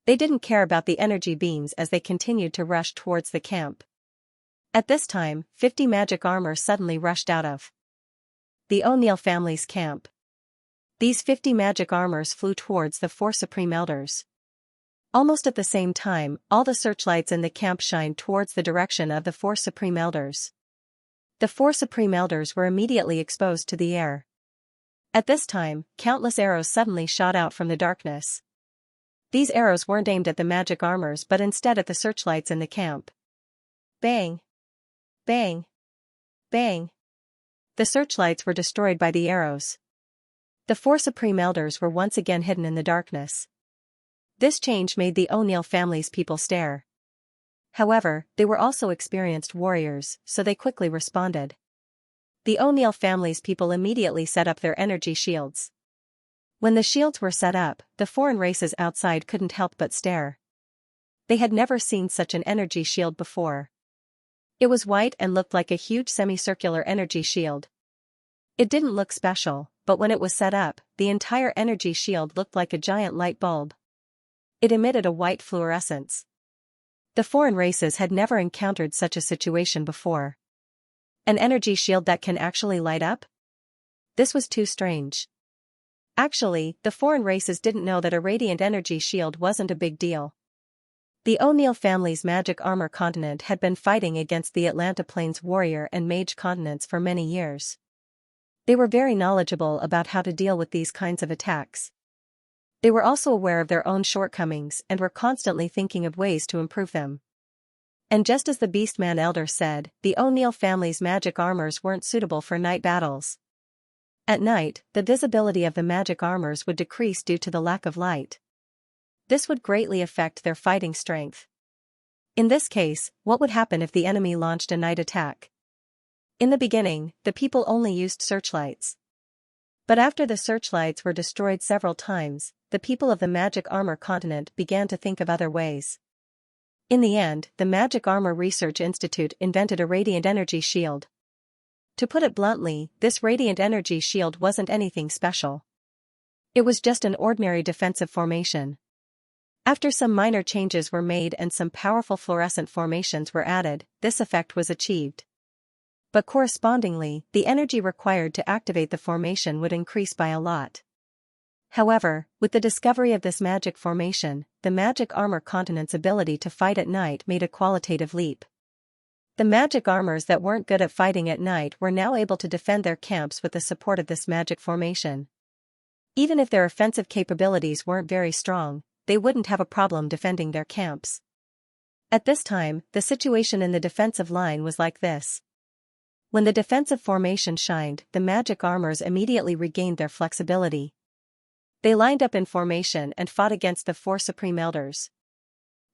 They didn't care about the energy beams as they continued to rush towards the camp. At this time, 50 magic armor suddenly rushed out of the O'Neill family's camp. These 50 magic armors flew towards the four Supreme Elders. Almost at the same time, all the searchlights in the camp shined towards the direction of the four Supreme Elders. The four Supreme Elders were immediately exposed to the air. At this time, countless arrows suddenly shot out from the darkness. These arrows weren't aimed at the magic armors but instead at the searchlights in the camp. Bang! Bang! Bang! The searchlights were destroyed by the arrows. The four Supreme Elders were once again hidden in the darkness. This change made the O'Neill family's people stare. However, they were also experienced warriors, so they quickly responded. The O'Neill family's people immediately set up their energy shields. When the shields were set up, the foreign races outside couldn't help but stare. They had never seen such an energy shield before. It was white and looked like a huge semicircular energy shield. It didn't look special, but when it was set up, the entire energy shield looked like a giant light bulb. It emitted a white fluorescence. The foreign races had never encountered such a situation before. An energy shield that can actually light up? This was too strange. Actually, the foreign races didn't know that a radiant energy shield wasn't a big deal. The O'Neill family's magic armor continent had been fighting against the Atlanta Plains warrior and mage continents for many years. They were very knowledgeable about how to deal with these kinds of attacks. They were also aware of their own shortcomings and were constantly thinking of ways to improve them. And just as the Beastman Elder said, the O'Neill family's magic armors weren't suitable for night battles. At night, the visibility of the magic armors would decrease due to the lack of light. This would greatly affect their fighting strength. In this case, what would happen if the enemy launched a night attack? In the beginning, the people only used searchlights. But after the searchlights were destroyed several times, the people of the magic armor continent began to think of other ways. In the end, the Magic Armor Research Institute invented a radiant energy shield. To put it bluntly, this radiant energy shield wasn't anything special. It was just an ordinary defensive formation. After some minor changes were made and some powerful fluorescent formations were added, this effect was achieved. But correspondingly, the energy required to activate the formation would increase by a lot. However, with the discovery of this magic formation, the magic armor continent's ability to fight at night made a qualitative leap. The magic armors that weren't good at fighting at night were now able to defend their camps with the support of this magic formation. Even if their offensive capabilities weren't very strong, they wouldn't have a problem defending their camps. At this time, the situation in the defensive line was like this. When the defensive formation shined, the magic armors immediately regained their flexibility. They lined up in formation and fought against the 4 Supreme Elders.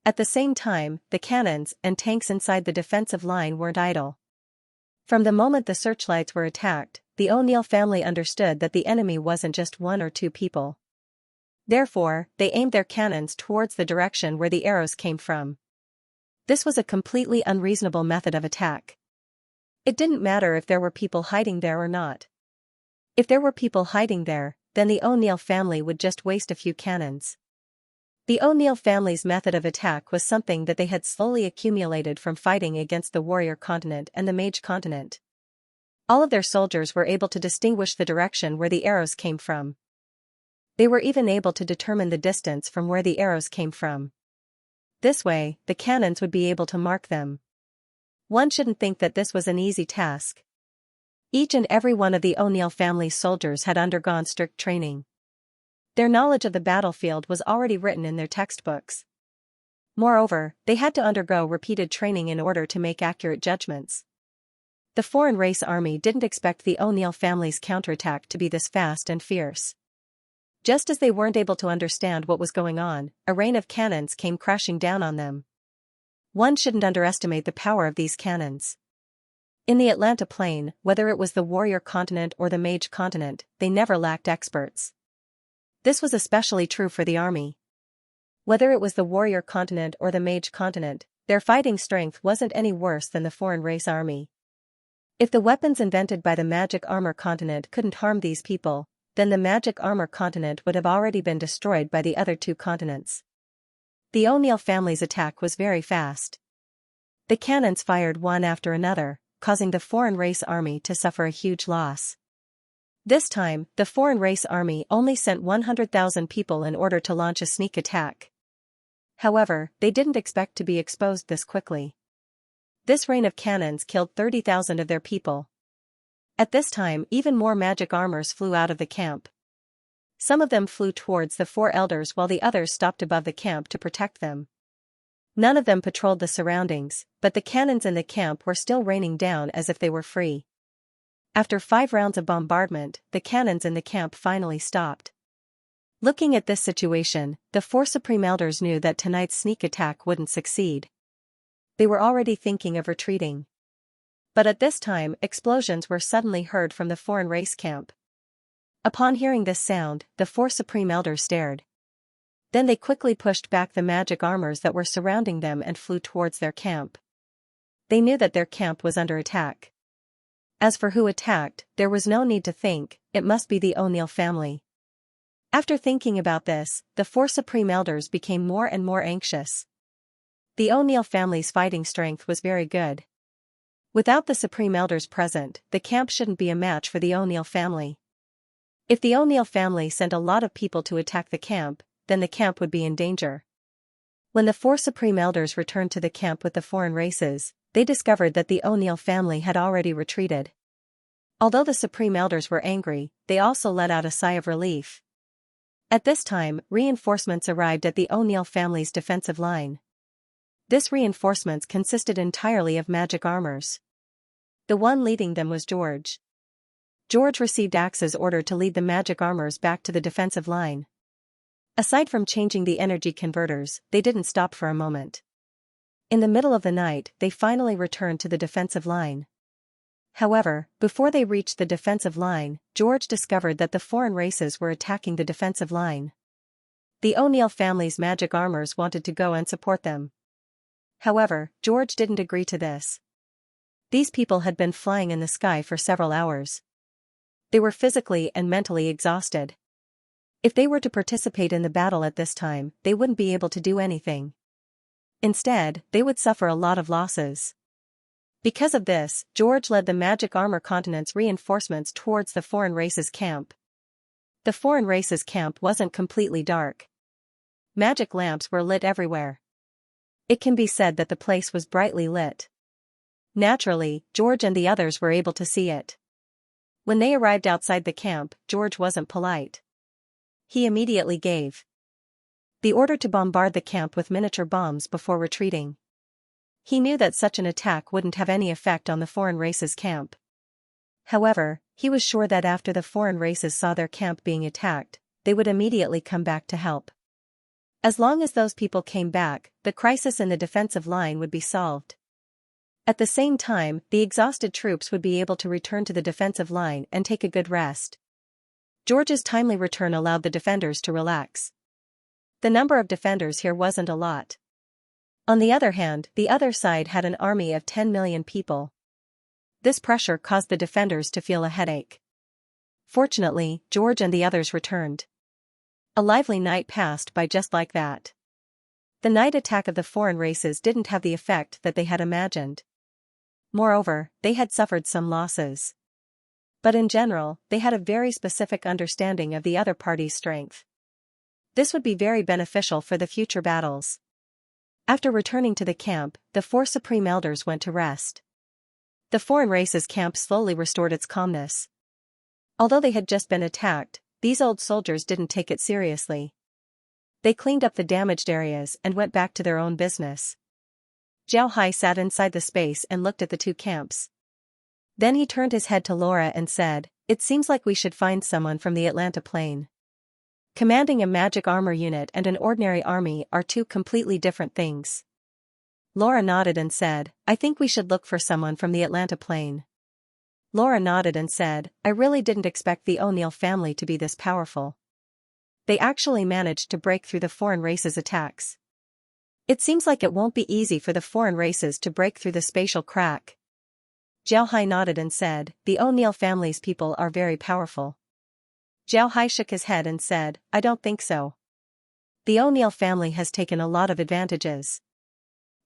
At the same time, the cannons and tanks inside the defensive line weren't idle. From the moment the searchlights were attacked, the O'Neill family understood that the enemy wasn't just 1 or 2 people. Therefore, they aimed their cannons towards the direction where the arrows came from. This was a completely unreasonable method of attack. It didn't matter if there were people hiding there or not. If there were people hiding there, then the O'Neill family would just waste a few cannons. The O'Neill family's method of attack was something that they had slowly accumulated from fighting against the warrior continent and the mage continent. All of their soldiers were able to distinguish the direction where the arrows came from. They were even able to determine the distance from where the arrows came from. This way, the cannons would be able to mark them. One shouldn't think that this was an easy task. Each and every one of the O'Neill family's soldiers had undergone strict training. Their knowledge of the battlefield was already written in their textbooks. Moreover, they had to undergo repeated training in order to make accurate judgments. The foreign race army didn't expect the O'Neill family's counterattack to be this fast and fierce. Just as they weren't able to understand what was going on, a rain of cannons came crashing down on them. One shouldn't underestimate the power of these cannons. In the Atlanta Plain, whether it was the warrior continent or the mage continent, they never lacked experts. This was especially true for the army. Whether it was the warrior continent or the mage continent, their fighting strength wasn't any worse than the foreign race army. If the weapons invented by the magic armor continent couldn't harm these people, then the magic armor continent would have already been destroyed by the other 2 continents. The O'Neill family's attack was very fast. The cannons fired one after another, causing the foreign race army to suffer a huge loss. This time, the foreign race army only sent 100,000 people in order to launch a sneak attack. However, they didn't expect to be exposed this quickly. This rain of cannons killed 30,000 of their people. At this time, even more magic armors flew out of the camp. Some of them flew towards the 4 elders while the others stopped above the camp to protect them. None of them patrolled the surroundings, but the cannons in the camp were still raining down as if they were free. After 5 rounds of bombardment, the cannons in the camp finally stopped. Looking at this situation, the 4 Supreme Elders knew that tonight's sneak attack wouldn't succeed. They were already thinking of retreating. But at this time, explosions were suddenly heard from the foreign race camp. Upon hearing this sound, the four Supreme Elders stared. Then they quickly pushed back the magic armors that were surrounding them and flew towards their camp. They knew that their camp was under attack. As for who attacked, there was no need to think, it must be the O'Neill family. After thinking about this, the four Supreme Elders became more and more anxious. The O'Neill family's fighting strength was very good. Without the Supreme Elders present, the camp shouldn't be a match for the O'Neill family. If the O'Neill family sent a lot of people to attack the camp, then the camp would be in danger. When the four Supreme Elders returned to the camp with the foreign races, they discovered that the O'Neill family had already retreated. Although the Supreme Elders were angry, they also let out a sigh of relief. At this time, reinforcements arrived at the O'Neill family's defensive line. This reinforcements consisted entirely of magic armors. The one leading them was George. George received Axe's order to lead the magic armors back to the defensive line. Aside from changing the energy converters, they didn't stop for a moment. In the middle of the night, they finally returned to the defensive line. However, before they reached the defensive line, George discovered that the foreign races were attacking the defensive line. The O'Neill family's magic armors wanted to go and support them. However, George didn't agree to this. These people had been flying in the sky for several hours. They were physically and mentally exhausted. If they were to participate in the battle at this time, they wouldn't be able to do anything. Instead, they would suffer a lot of losses. Because of this, George led the magic armor continent's reinforcements towards the foreign races camp. The foreign races camp wasn't completely dark. Magic lamps were lit everywhere. It can be said that the place was brightly lit. Naturally, George and the others were able to see it. When they arrived outside the camp, George wasn't polite. He immediately gave the order to bombard the camp with miniature bombs before retreating. He knew that such an attack wouldn't have any effect on the foreign races camp. However, he was sure that after the foreign races saw their camp being attacked, they would immediately come back to help. As long as those people came back, the crisis in the defensive line would be solved. At the same time, the exhausted troops would be able to return to the defensive line and take a good rest. George's timely return allowed the defenders to relax. The number of defenders here wasn't a lot. On the other hand, the other side had an army of 10 million people. This pressure caused the defenders to feel a headache. Fortunately, George and the others returned. A lively night passed by just like that. The night attack of the foreign races didn't have the effect that they had imagined. Moreover, they had suffered some losses. But in general, they had a very specific understanding of the other party's strength. This would be very beneficial for the future battles. After returning to the camp, the four Supreme Elders went to rest. The foreign races camp slowly restored its calmness. Although they had just been attacked, these old soldiers didn't take it seriously. They cleaned up the damaged areas and went back to their own business. Zhao Hai sat inside the space and looked at the two camps. Then he turned his head to Laura and said, "It seems like we should find someone from the Atlanta Plain." Commanding a magic armor unit and an ordinary army are two completely different things. Laura nodded and said, "I think we should look for someone from the Atlanta Plain." Laura nodded and said, "I really didn't expect the O'Neill family to be this powerful. They actually managed to break through the foreign races' attacks. It seems like it won't be easy for the foreign races to break through the spatial crack." Zhao Hai nodded and said, "The O'Neill family's people are very powerful." Zhao Hai shook his head and said, "I don't think so. The O'Neill family has taken a lot of advantages.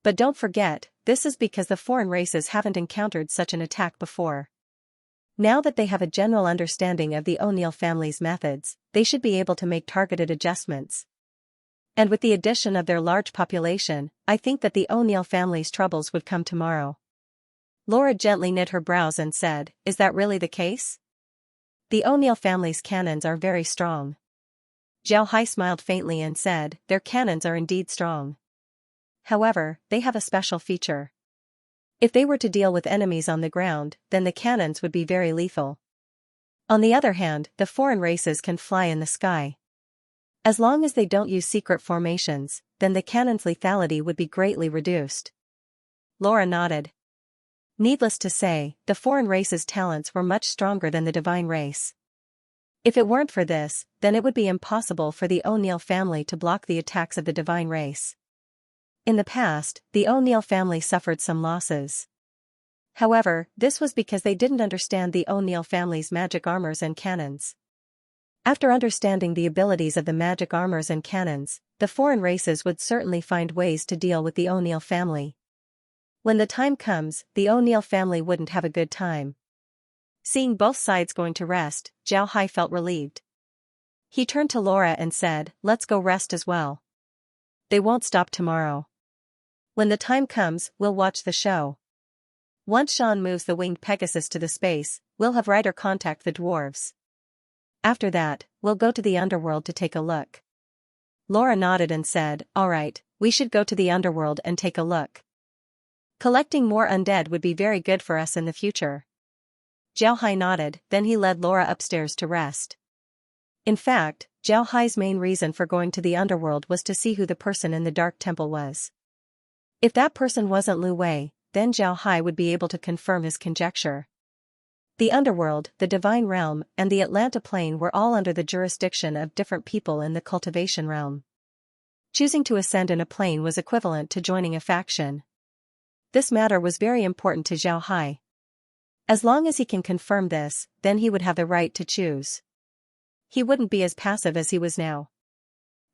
But don't forget, this is because the foreign races haven't encountered such an attack before. Now that they have a general understanding of the O'Neill family's methods, they should be able to make targeted adjustments. And with the addition of their large population, I think that the O'Neill family's troubles would come tomorrow." Laura gently knit her brows and said, "Is that really the case? The O'Neill family's cannons are very strong." Zhao Hai smiled faintly and said, "Their cannons are indeed strong. However, they have a special feature. If they were to deal with enemies on the ground, then the cannons would be very lethal. On the other hand, the foreign races can fly in the sky. As long as they don't use secret formations, then the cannon's lethality would be greatly reduced." Laura nodded. Needless to say, the foreign race's talents were much stronger than the divine race. If it weren't for this, then it would be impossible for the O'Neill family to block the attacks of the divine race. In the past, the O'Neill family suffered some losses. However, this was because they didn't understand the O'Neill family's magic armors and cannons. After understanding the abilities of the magic armors and cannons, the foreign races would certainly find ways to deal with the O'Neill family. When the time comes, the O'Neill family wouldn't have a good time. Seeing both sides going to rest, Zhao Hai felt relieved. He turned to Laura and said, "Let's go rest as well. They won't stop tomorrow. When the time comes, we'll watch the show. Once Sean moves the winged Pegasus to the space, we'll have Ryder contact the dwarves. After that, we'll go to the underworld to take a look." Laura nodded and said, "All right, we should go to the underworld and take a look. Collecting more undead would be very good for us in the future." Zhao Hai nodded, then he led Laura upstairs to rest. In fact, Zhao Hai's main reason for going to the underworld was to see who the person in the dark temple was. If that person wasn't Lu Wei, then Zhao Hai would be able to confirm his conjecture. The underworld, the divine realm, and the Atlanta plane were all under the jurisdiction of different people in the cultivation realm. Choosing to ascend in a plane was equivalent to joining a faction. This matter was very important to Zhao Hai. As long as he can confirm this, then he would have the right to choose. He wouldn't be as passive as he was now.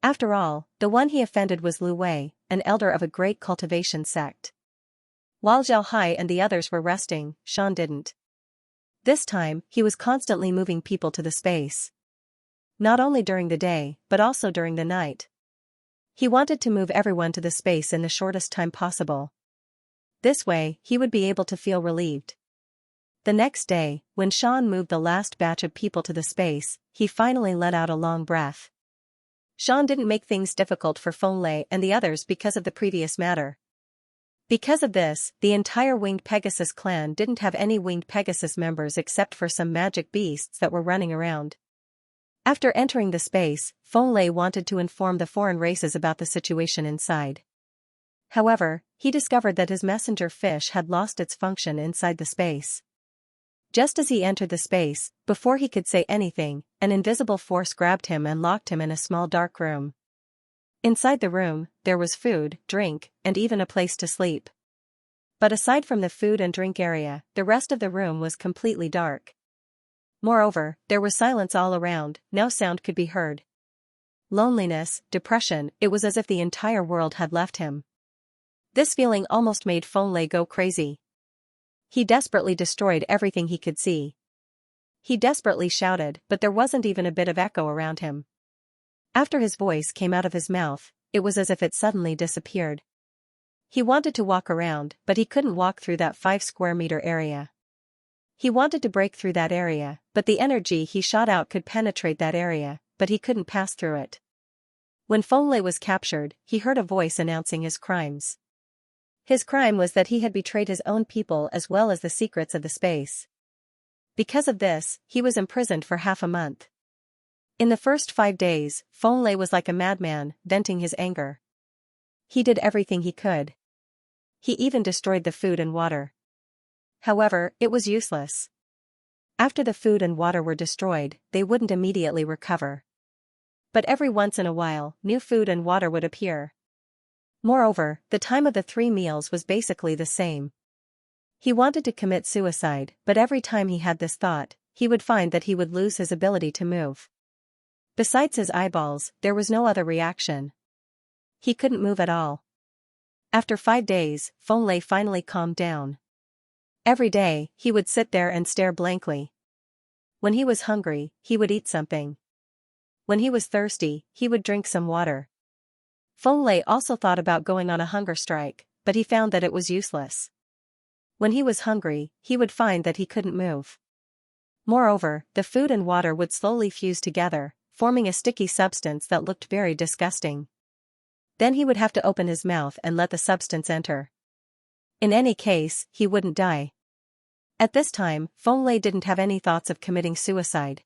After all, the one he offended was Lu Wei, an elder of a great cultivation sect. While Zhao Hai and the others were resting, Sean didn't. This time, he was constantly moving people to the space. Not only during the day, but also during the night. He wanted to move everyone to the space in the shortest time possible. This way, he would be able to feel relieved. The next day, when Sean moved the last batch of people to the space, he finally let out a long breath. Sean didn't make things difficult for Feng Lei and the others because of the previous matter. Because of this, the entire Winged Pegasus clan didn't have any Winged Pegasus members except for some magic beasts that were running around. After entering the space, Feng Lei wanted to inform the foreign races about the situation inside. However, he discovered that his messenger fish had lost its function inside the space. Just as he entered the space, before he could say anything, an invisible force grabbed him and locked him in a small dark room. Inside the room, there was food, drink, and even a place to sleep. But aside from the food and drink area, the rest of the room was completely dark. Moreover, there was silence all around, no sound could be heard. Loneliness, depression, it was as if the entire world had left him. This feeling almost made Feng Lei go crazy. He desperately destroyed everything he could see. He desperately shouted, but there wasn't even a bit of echo around him. After his voice came out of his mouth, it was as if it suddenly disappeared. He wanted to walk around, but he couldn't walk through that 5-square-meter area. He wanted to break through that area, but the energy he shot out could penetrate that area, but he couldn't pass through it. When Feng Lei was captured, he heard a voice announcing his crimes. His crime was that he had betrayed his own people as well as the secrets of the space. Because of this, he was imprisoned for half a month. In the first 5 days, Feng Lei was like a madman, venting his anger. He did everything he could. He even destroyed the food and water. However, it was useless. After the food and water were destroyed, they wouldn't immediately recover. But every once in a while, new food and water would appear. Moreover, the time of the 3 meals was basically the same. He wanted to commit suicide, but every time he had this thought, he would find that he would lose his ability to move. Besides his eyeballs, there was no other reaction. He couldn't move at all. After 5 days, Feng Lei finally calmed down. Every day, he would sit there and stare blankly. When he was hungry, he would eat something. When he was thirsty, he would drink some water. Feng Lei also thought about going on a hunger strike, but he found that it was useless. When he was hungry, he would find that he couldn't move. Moreover, the food and water would slowly fuse together, forming a sticky substance that looked very disgusting. Then he would have to open his mouth and let the substance enter. In any case, he wouldn't die. At this time, Feng Lei didn't have any thoughts of committing suicide.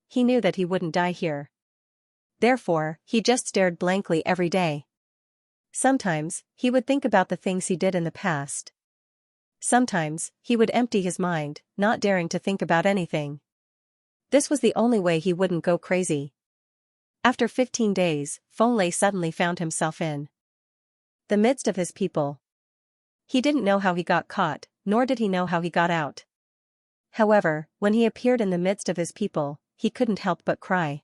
He knew that he wouldn't die here. Therefore, he just stared blankly every day. Sometimes, he would think about the things he did in the past. Sometimes, he would empty his mind, not daring to think about anything. This was the only way he wouldn't go crazy. After 15 days, Feng suddenly found himself in the midst of his people. He didn't know how he got caught, nor did he know how he got out. However, when he appeared in the midst of his people, he couldn't help but cry.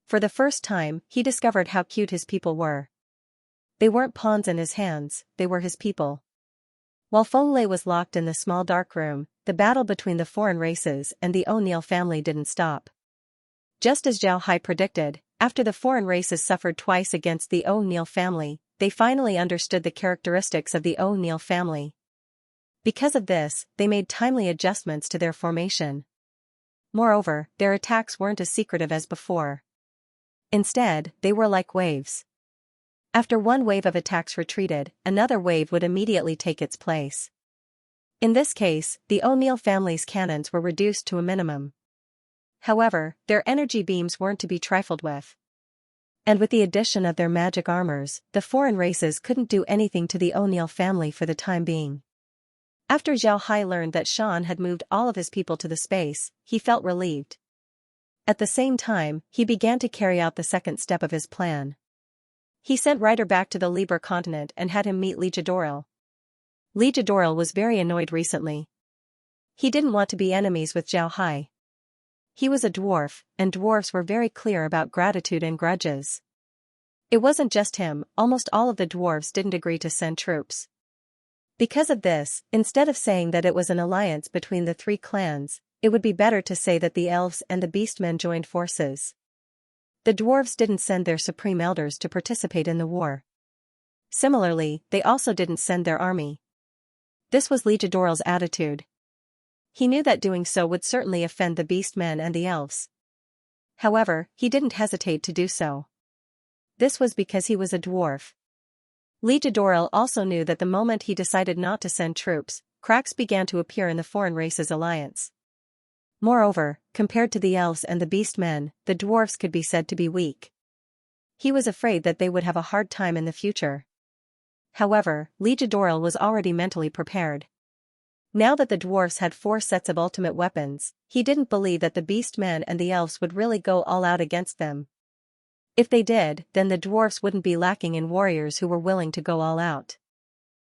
For the first time, he discovered how cute his people were. They weren't pawns in his hands, they were his people. While Feng was locked in the small dark room, the battle between the foreign races and the O'Neill family didn't stop. Just as Zhao Hai predicted, after the foreign races suffered twice against the O'Neill family, they finally understood the characteristics of the O'Neill family. Because of this, they made timely adjustments to their formation. Moreover, their attacks weren't as secretive as before. Instead, they were like waves. After one wave of attacks retreated, another wave would immediately take its place. In this case, the O'Neill family's cannons were reduced to a minimum. However, their energy beams weren't to be trifled with. And with the addition of their magic armors, the foreign races couldn't do anything to the O'Neill family for the time being. After Zhao Hai learned that Shan had moved all of his people to the space, he felt relieved. At the same time, he began to carry out the second step of his plan. He sent Ryder back to the Liber continent and had him meet Ligadoril. Ligadoril was very annoyed recently. He didn't want to be enemies with Zhao Hai. He was a dwarf, and dwarves were very clear about gratitude and grudges. It wasn't just him, almost all of the dwarves didn't agree to send troops. Because of this, instead of saying that it was an alliance between the three clans, it would be better to say that the elves and the beastmen joined forces. The dwarves didn't send their supreme elders to participate in the war. Similarly, they also didn't send their army. This was Ligadoril's attitude. He knew that doing so would certainly offend the beastmen and the elves. However, he didn't hesitate to do so. This was because he was a dwarf. Ligadoril also knew that the moment he decided not to send troops, cracks began to appear in the foreign races alliance. Moreover, compared to the elves and the beastmen, the dwarfs could be said to be weak. He was afraid that they would have a hard time in the future. However, Ligadoril was already mentally prepared. Now that the dwarfs had 4 sets of ultimate weapons, he didn't believe that the beastmen and the elves would really go all out against them. If they did, then the dwarfs wouldn't be lacking in warriors who were willing to go all out.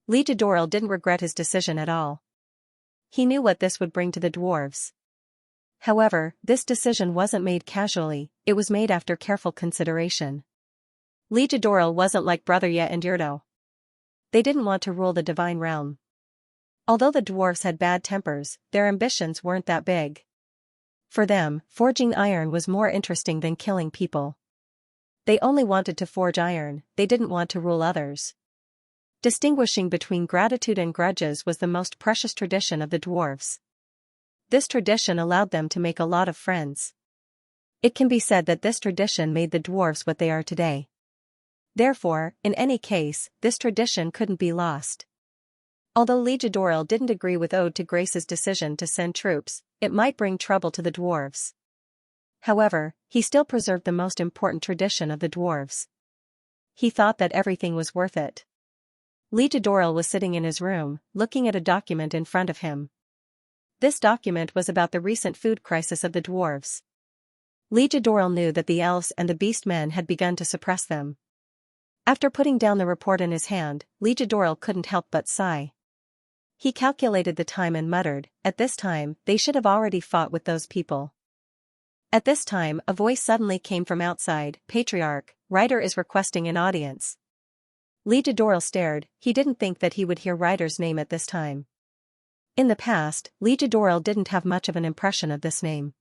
Ligadoril didn't regret his decision at all. He knew what this would bring to the dwarves. However, this decision wasn't made casually, it was made after careful consideration. Ligadoril wasn't like Brother Ye and Yurdo. They didn't want to rule the divine realm. Although the dwarfs had bad tempers, their ambitions weren't that big. For them, forging iron was more interesting than killing people. They only wanted to forge iron, they didn't want to rule others. Distinguishing between gratitude and grudges was the most precious tradition of the dwarves. This tradition allowed them to make a lot of friends. It can be said that this tradition made the dwarves what they are today. Therefore, in any case, this tradition couldn't be lost. Although Ligadoril didn't agree with Ode to Grace's decision to send troops, it might bring trouble to the dwarves. However, he still preserved the most important tradition of the dwarves. He thought that everything was worth it. Ligadoril was sitting in his room, looking at a document in front of him. This document was about the recent food crisis of the dwarves. Ligadoril knew that the elves and the beastmen had begun to suppress them. After putting down the report in his hand, Ligadoril couldn't help but sigh. He calculated the time and muttered, "At this time, they should have already fought with those people." At this time, a voice suddenly came from outside. "Patriarch, Ryder is requesting an audience." Ligadoril stared, he didn't think that he would hear Ryder's name at this time. In the past, Ligadoril didn't have much of an impression of this name.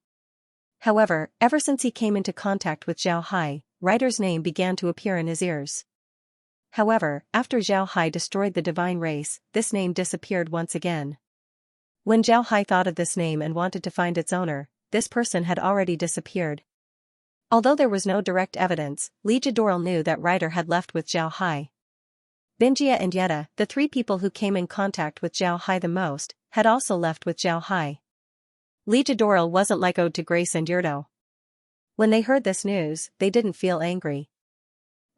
However, ever since he came into contact with Zhao Hai, Ryder's name began to appear in his ears. However, after Zhao Hai destroyed the divine race, this name disappeared once again. When Zhao Hai thought of this name and wanted to find its owner, this person had already disappeared. Although there was no direct evidence, Ligadoril knew that Ryder had left with Zhao Hai. Binjia and Yetta, the 3 people who came in contact with Zhao Hai the most, had also left with Zhao Hai. Ligadoril wasn't like Ode to Grace and Yurdo. When they heard this news, they didn't feel angry.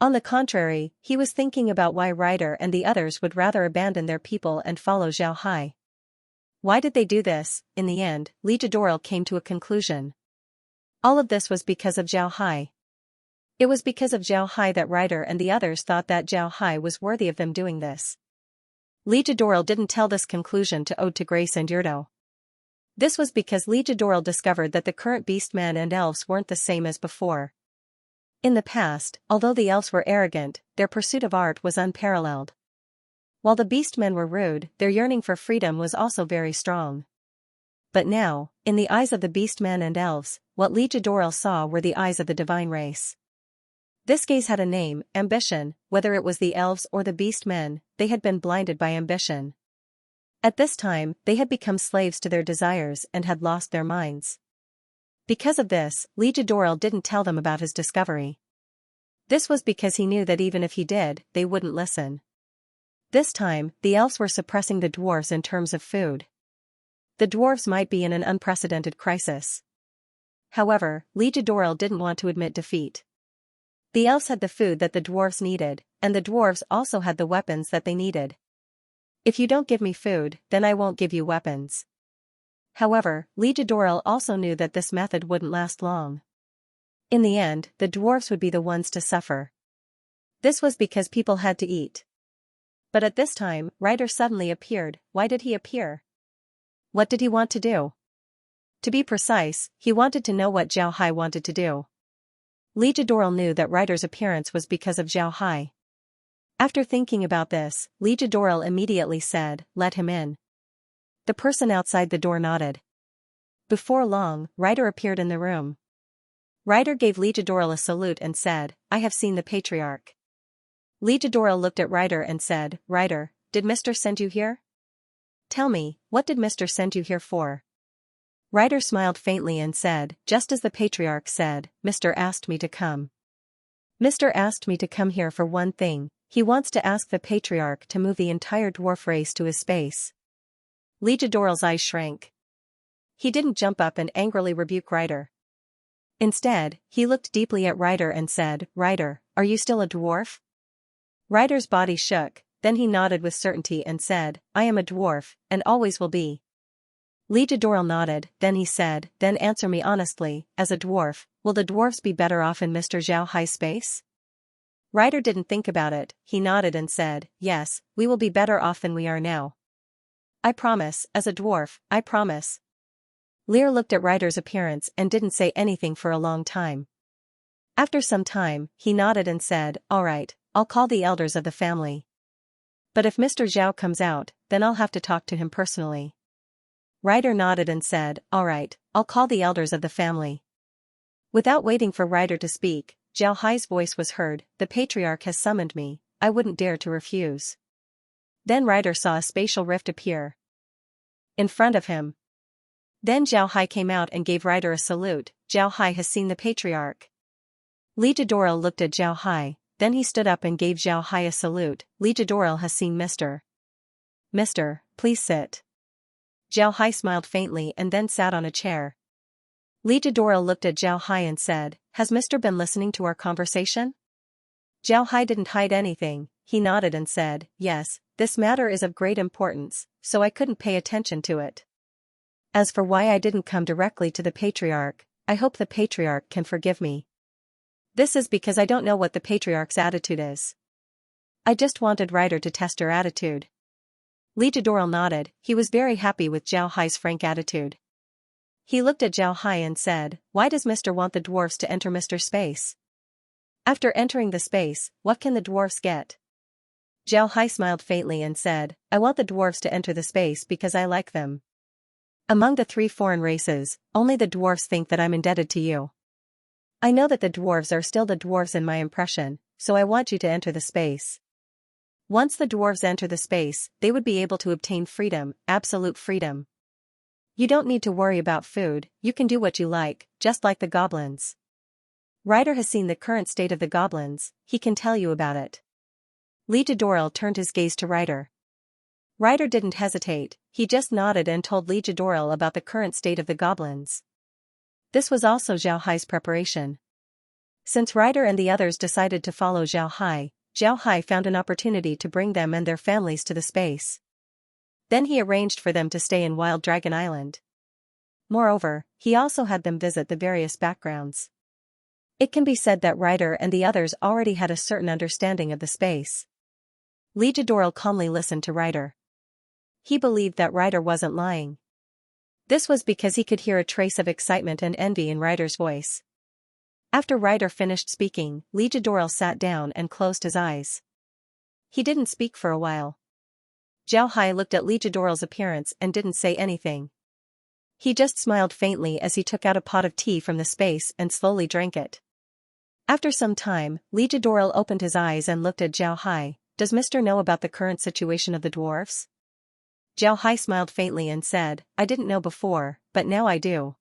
On the contrary, he was thinking about why Ryder and the others would rather abandon their people and follow Zhao Hai. Why did they do this? In the end, Li Jidoril came to a conclusion. All of this was because of Zhao Hai. It was because of Zhao Hai that Ryder and the others thought that Zhao Hai was worthy of them doing this. Li Jidoril didn't tell this conclusion to Ode to Grace and Yurdo. This was because Li Jidoril discovered that the current beastmen and elves weren't the same as before. In the past, although the elves were arrogant, their pursuit of art was unparalleled. While the beastmen were rude, their yearning for freedom was also very strong. But now, in the eyes of the beastmen and elves, what Li Jidoril saw were the eyes of the divine race. This gaze had a name, ambition. Whether it was the elves or the beastmen, they had been blinded by ambition. At this time, they had become slaves to their desires and had lost their minds. Because of this, Li Jidoril didn't tell them about his discovery. This was because he knew that even if he did, they wouldn't listen. This time, the elves were suppressing the dwarves in terms of food. The dwarves might be in an unprecedented crisis. However, Li Jidoril didn't want to admit defeat. The elves had the food that the dwarves needed, and the dwarves also had the weapons that they needed. If you don't give me food, then I won't give you weapons. However, Li Jidoril also knew that this method wouldn't last long. In the end, the dwarves would be the ones to suffer. This was because people had to eat. But at this time, Ryder suddenly appeared. Why did he appear? What did he want to do? To be precise, he wanted to know what Zhao Hai wanted to do. Li Jidoril knew that Ryder's appearance was because of Zhao Hai. After thinking about this, Li Jidoril immediately said, "Let him in." The person outside the door nodded. Before long, Ryder appeared in the room. Ryder gave Li Jidoril a salute and said, "I have seen the patriarch." Li Jidoril looked at Ryder and said, "Ryder, did Mr. send you here? Tell me, what did Mr. send you here for?" Ryder smiled faintly and said, "Just as the patriarch said, Mr. asked me to come. Mr. asked me to come here for one thing. He wants to ask the patriarch to move the entire dwarf race to his space." Li Jidoril's eyes shrank. He didn't jump up and angrily rebuke Ryder. Instead, he looked deeply at Ryder and said, "Ryder, are you still a dwarf?" Ryder's body shook, then he nodded with certainty and said, "I am a dwarf, and always will be." Li Jidoril nodded, then he said, "Then answer me honestly, as a dwarf, will the dwarves be better off in Mr. Zhao Hai's space?" Ryder didn't think about it, he nodded and said, "Yes, we will be better off than we are now. I promise, as a dwarf, I promise." Lear looked at Ryder's appearance and didn't say anything for a long time. After some time, he nodded and said, "All right, I'll call the elders of the family. But if Mr. Zhao comes out, then I'll have to talk to him personally." Ryder nodded and said, "All right, I'll call the elders of the family." Without waiting for Ryder to speak, Zhao Hai's voice was heard, "The patriarch has summoned me, I wouldn't dare to refuse." Then Ryder saw a spatial rift appear in front of him. Then Zhao Hai came out and gave Ryder a salute. "Zhao Hai has seen the patriarch." Li Jidoril looked at Zhao Hai, then he stood up and gave Zhao Hai a salute. "Li Jidoril has seen Mr. Mr. Please sit." Zhao Hai smiled faintly and then sat on a chair. Li Jidoril looked at Zhao Hai and said, "Has Mr. been listening to our conversation?" Zhao Hai didn't hide anything, he nodded and said, "Yes, this matter is of great importance, so I couldn't pay attention to it. As for why I didn't come directly to the patriarch, I hope the patriarch can forgive me. This is because I don't know what the patriarch's attitude is. I just wanted Ryder to test her attitude." Li Jidoril nodded, he was very happy with Zhao Hai's frank attitude. He looked at Zhao Hai and said, "Why does Mr. want the dwarfs to enter Mr.'s space? After entering the space, what can the dwarfs get?" Zhao Hai smiled faintly and said, "I want the dwarfs to enter the space because I like them. Among the 3 foreign races, only the dwarfs think that I'm indebted to you. I know that the dwarves are still the dwarves in my impression, so I want you to enter the space. Once the dwarves enter the space, they would be able to obtain freedom, absolute freedom. You don't need to worry about food, you can do what you like, just like the goblins. Ryder has seen the current state of the goblins, he can tell you about it." Li Jidoril turned his gaze to Ryder. Ryder didn't hesitate, he just nodded and told Li Jidoril about the current state of the goblins. This was also Zhao Hai's preparation. Since Ryder and the others decided to follow Xiao Hai found an opportunity to bring them and their families to the space. Then he arranged for them to stay in Wild Dragon Island. Moreover, he also had them visit the various backgrounds. It can be said that Ryder and the others already had a certain understanding of the space. Lijidoral calmly listened to Ryder. He believed that Ryder wasn't lying. This was because he could hear a trace of excitement and envy in Ryder's voice. After Ryder finished speaking, Lijidoral sat down and closed his eyes. He didn't speak for a while. Xiao Hai looked at Lijidoral's appearance and didn't say anything. He just smiled faintly as he took out a pot of tea from the space and slowly drank it. After some time, Lijidoral opened his eyes and looked at Xiao Hai. Does Mr. know about the current situation of the dwarfs? Xiao Hai smiled faintly and said, I didn't know before, but now I do.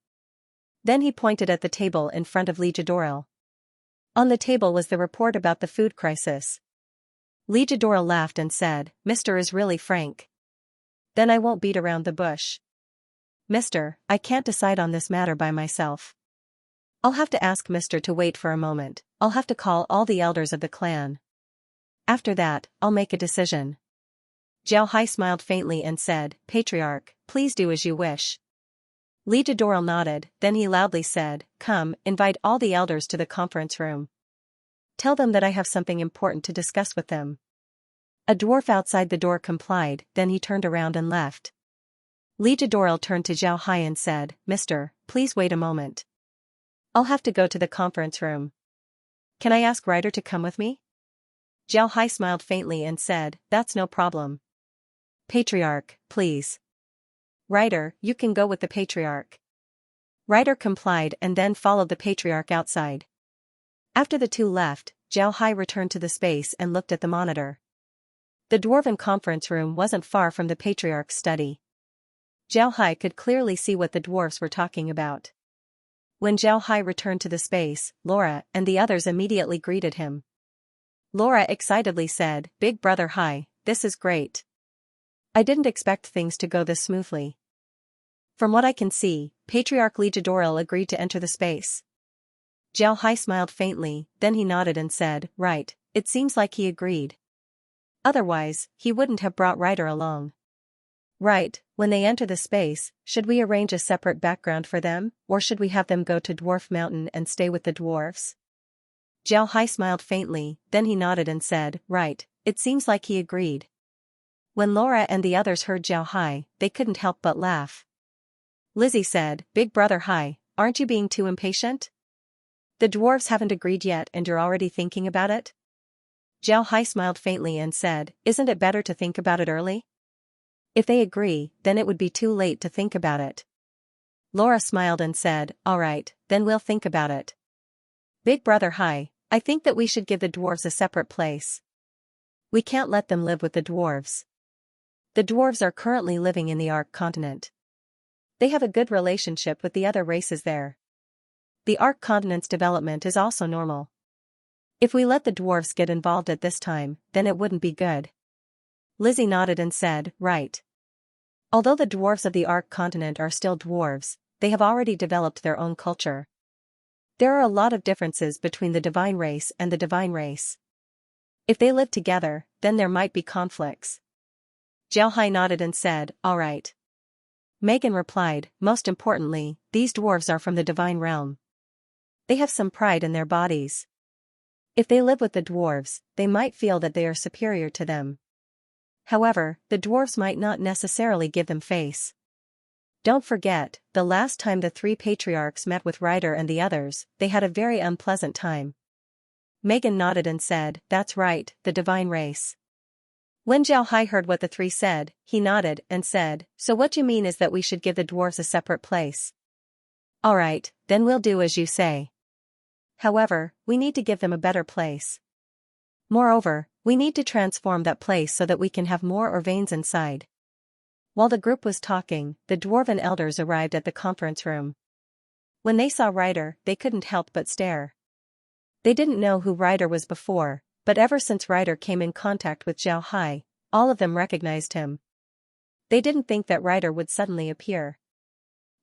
Then he pointed at the table in front of Lijidoral. On the table was the report about the food crisis. Lijidoral laughed and said, Mr. is really frank. Then I won't beat around the bush. Mister, I can't decide on this matter by myself. I'll have to ask Mister to wait for a moment. I'll have to call all the elders of the clan. After that, I'll make a decision. Xiao Hai smiled faintly and said, Patriarch, please do as you wish. Lijidoral nodded, then he loudly said, Come, invite all the elders to the conference room. Tell them that I have something important to discuss with them. A dwarf outside the door complied, then he turned around and left. Lijidoral turned to Xiao Hai and said, Mister, please wait a moment. I'll have to go to the conference room. Can I ask Ryder to come with me? Xiao Hai smiled faintly and said, That's no problem. Patriarch, please. Ryder, you can go with the Patriarch. Ryder complied and then followed the Patriarch outside. After the two left, Xiao Hai returned to the space and looked at the monitor. The dwarven conference room wasn't far from the Patriarch's study. Xiao Hai could clearly see what the dwarfs were talking about. When Xiao Hai returned to the space, Laura and the others immediately greeted him. Laura excitedly said, Big Brother Hai, this is great. I didn't expect things to go this smoothly. From what I can see, Patriarch Lijidoral agreed to enter the space. Xiao Hai smiled faintly, then he nodded and said, Right, it seems like he agreed. Otherwise, he wouldn't have brought Ryder along. Right, when they enter the space, should we arrange a separate background for them, or should we have them go to Dwarf Mountain and stay with the dwarfs? Xiao Hai smiled faintly, then he nodded and said, Right, it seems like he agreed. When Laura and the others heard Xiao Hai, they couldn't help but laugh. Lizzie said, Big Brother Hai, aren't you being too impatient? The dwarves haven't agreed yet and you're already thinking about it? Xiao Hai smiled faintly and said, Isn't it better to think about it early? If they agree, then it would be too late to think about it. Laura smiled and said, All right, then we'll think about it. Big Brother Hai, I think that we should give the dwarves a separate place. We can't let them live with the dwarves. The dwarves are currently living in the Ark continent. They have a good relationship with the other races there. The Ark continent's development is also normal. If we let the dwarves get involved at this time, then it wouldn't be good. Lizzie nodded and said, Right. Although the dwarves of the Ark continent are still dwarves, they have already developed their own culture. There are a lot of differences between the divine race and the divine race. If they live together, then there might be conflicts. Xiao Hai nodded and said, All right. Megan replied, Most importantly, these dwarves are from the divine realm. They have some pride in their bodies. If they live with the dwarves, they might feel that they are superior to them. However, the dwarves might not necessarily give them face. Don't forget, the last time the three patriarchs met with Ryder and the others, they had a very unpleasant time. Megan nodded and said, That's right, the divine race. When Xiao Hai heard what the three said, he nodded and said, So what you mean is that we should give the dwarves a separate place? All right, then we'll do as you say. However, we need to give them a better place. Moreover, we need to transform that place so that we can have more or veins inside. While the group was talking, the dwarven elders arrived at the conference room. When they saw Ryder, they couldn't help but stare. They didn't know who Ryder was before, but ever since Ryder came in contact with Xiao Hai, all of them recognized him. They didn't think that Ryder would suddenly appear.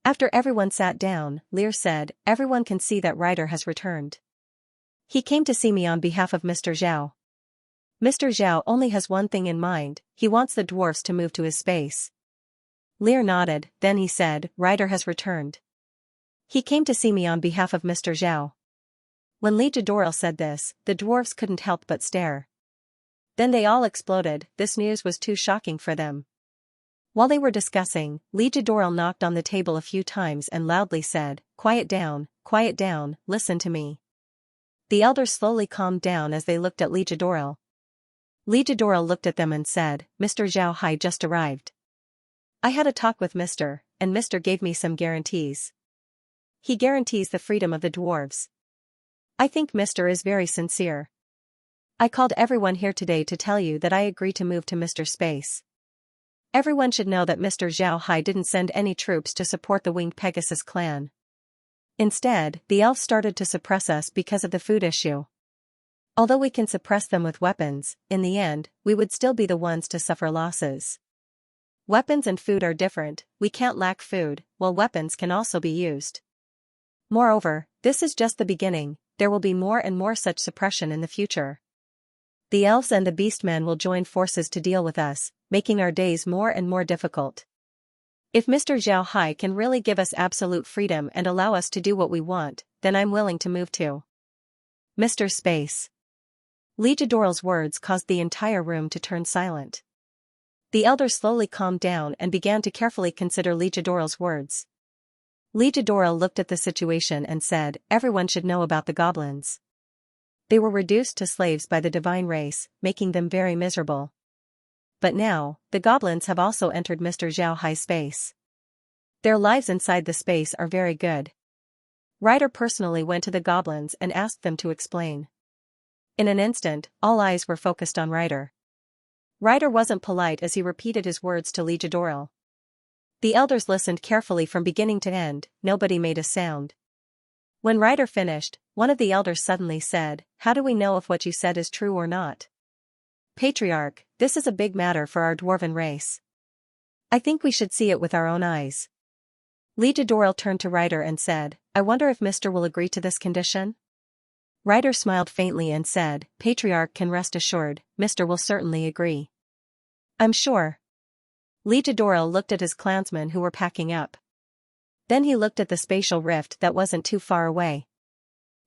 After everyone sat down, Lear said, Everyone can see that Ryder has returned. He came to see me on behalf of Mr. Zhao. Mr. Zhao only has one thing in mind, he wants the dwarfs to move to his space. Lear nodded, then he said, Ryder has returned. He came to see me on behalf of Mr. Zhao. When Li Jadoril said this, the dwarfs couldn't help but stare. Then they all exploded, this news was too shocking for them. While they were discussing, Li Jadoril knocked on the table a few times and loudly said, quiet down, listen to me. The elders slowly calmed down as they looked at Li Jadoril. Li Jadoril looked at them and said, Mr. Zhao Hai just arrived. I had a talk with Mr. and Mr. gave me some guarantees. He guarantees the freedom of the dwarves. I think Mr. is very sincere. I called everyone here today to tell you that I agree to move to Mr. Space. Everyone should know that Mr. Zhao Hai didn't send any troops to support the Winged Pegasus clan. Instead, the elves started to suppress us because of the food issue. Although we can suppress them with weapons, in the end, we would still be the ones to suffer losses. Weapons and food are different, we can't lack food, while weapons can also be used. Moreover, this is just the beginning, there will be more and more such suppression in the future. The elves and the beastmen will join forces to deal with us, making our days more and more difficult. If Mr. Zhao Hai can really give us absolute freedom and allow us to do what we want, then I'm willing to move to Mr. Space. Li Jadoril's words caused the entire room to turn silent. The elders slowly calmed down and began to carefully consider Li Jadoril's words. Li Jadoril looked at the situation and said, everyone should know about the goblins. They were reduced to slaves by the divine race, making them very miserable. But now, the goblins have also entered Mr. Zhao Hai's space. Their lives inside the space are very good. Ryder personally went to the goblins and asked them to explain. In an instant, all eyes were focused on Ryder. Ryder wasn't polite as he repeated his words to Li Jadoril. The elders listened carefully from beginning to end, nobody made a sound. When Ryder finished, one of the elders suddenly said, how do we know if what you said is true or not? Patriarch, this is a big matter for our dwarven race. I think we should see it with our own eyes. Li Jadoril turned to Ryder and said, I wonder if Mr. will agree to this condition? Ryder smiled faintly and said, Patriarch can rest assured, Mr. will certainly agree. I'm sure. Li Jadoril looked at his clansmen who were packing up. Then he looked at the spatial rift that wasn't too far away.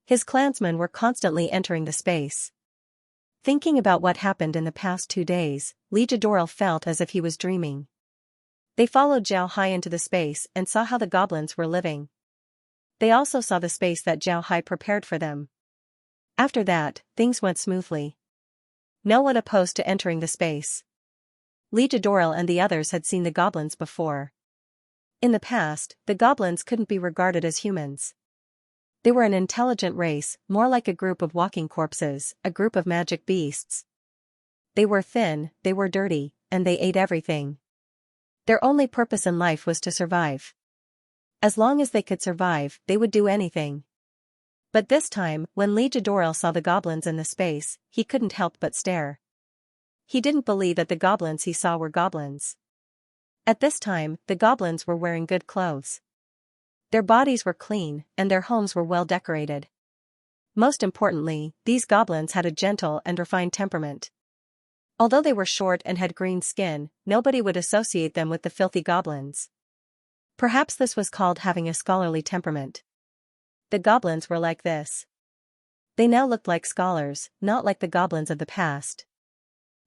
His clansmen were constantly entering the space. Thinking about what happened in the past 2 days, Li Jadoril felt as if he was dreaming. They followed Zhao Hai into the space and saw how the goblins were living. They also saw the space that Zhao Hai prepared for them. After that, things went smoothly. No one opposed to entering the space. Li Jadoril and the others had seen the goblins before. In the past, the goblins couldn't be regarded as humans. They were an intelligent race, more like a group of walking corpses, a group of magic beasts. They were thin, they were dirty, and they ate everything. Their only purpose in life was to survive. As long as they could survive, they would do anything. But this time, when Li Jadoril saw the goblins in the space, he couldn't help but stare. He didn't believe that the goblins he saw were goblins. At this time, the goblins were wearing good clothes. Their bodies were clean, and their homes were well decorated. Most importantly, these goblins had a gentle and refined temperament. Although they were short and had green skin, nobody would associate them with the filthy goblins. Perhaps this was called having a scholarly temperament. The goblins were like this. They now looked like scholars, not like the goblins of the past.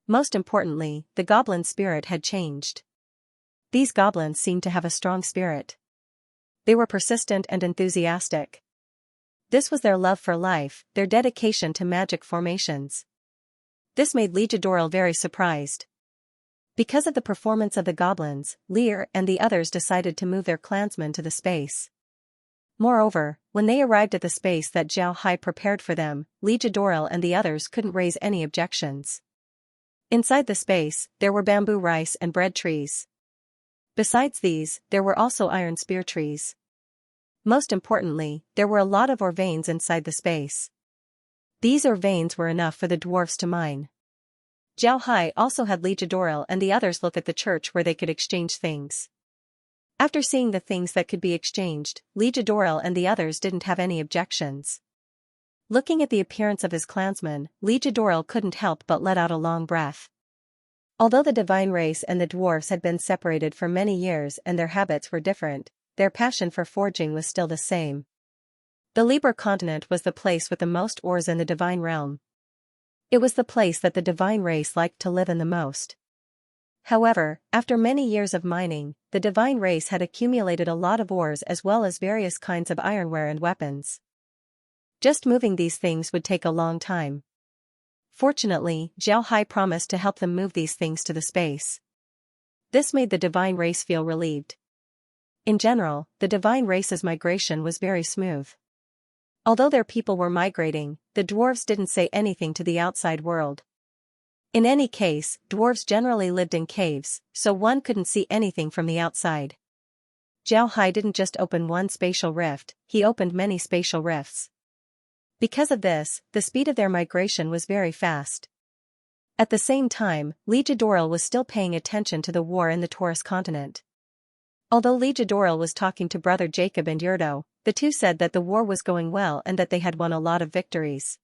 Most importantly, the goblin spirit had changed. These goblins seemed to have a strong spirit. They were persistent and enthusiastic. This was their love for life, their dedication to magic formations. This made Li Jadoril very surprised. Because of the performance of the goblins, Lear and the others decided to move their clansmen to the space. Moreover, when they arrived at the space that Zhao Hai prepared for them, Li Jadoril and the others couldn't raise any objections. Inside the space, there were bamboo rice and bread trees. Besides these, there were also iron spear trees. Most importantly, there were a lot of ore veins inside the space. These ore veins were enough for the dwarfs to mine. Zhao Hai also had Li Jadoril and the others look at the church where they could exchange things. After seeing the things that could be exchanged, Li Jadoril and the others didn't have any objections. Looking at the appearance of his clansmen, Ligadoril couldn't help but let out a long breath. Although the divine race and the dwarves had been separated for many years and their habits were different, their passion for forging was still the same. The Liber continent was the place with the most ores in the divine realm. It was the place that the divine race liked to live in the most. However, after many years of mining, the divine race had accumulated a lot of ores as well as various kinds of ironware and weapons. Just moving these things would take a long time. Fortunately, Xiaohai promised to help them move these things to the space. This made the divine race feel relieved. In general, the divine race's migration was very smooth. Although their people were migrating, the dwarves didn't say anything to the outside world. In any case, dwarves generally lived in caves, so one couldn't see anything from the outside. Xiaohai didn't just open one spatial rift, he opened many spatial rifts. Because of this, the speed of their migration was very fast. At the same time, Ligadoril was still paying attention to the war in the Taurus continent. Although Ligadoril was talking to brother Jacob and Yurdo, the two said that the war was going well and that they had won a lot of victories.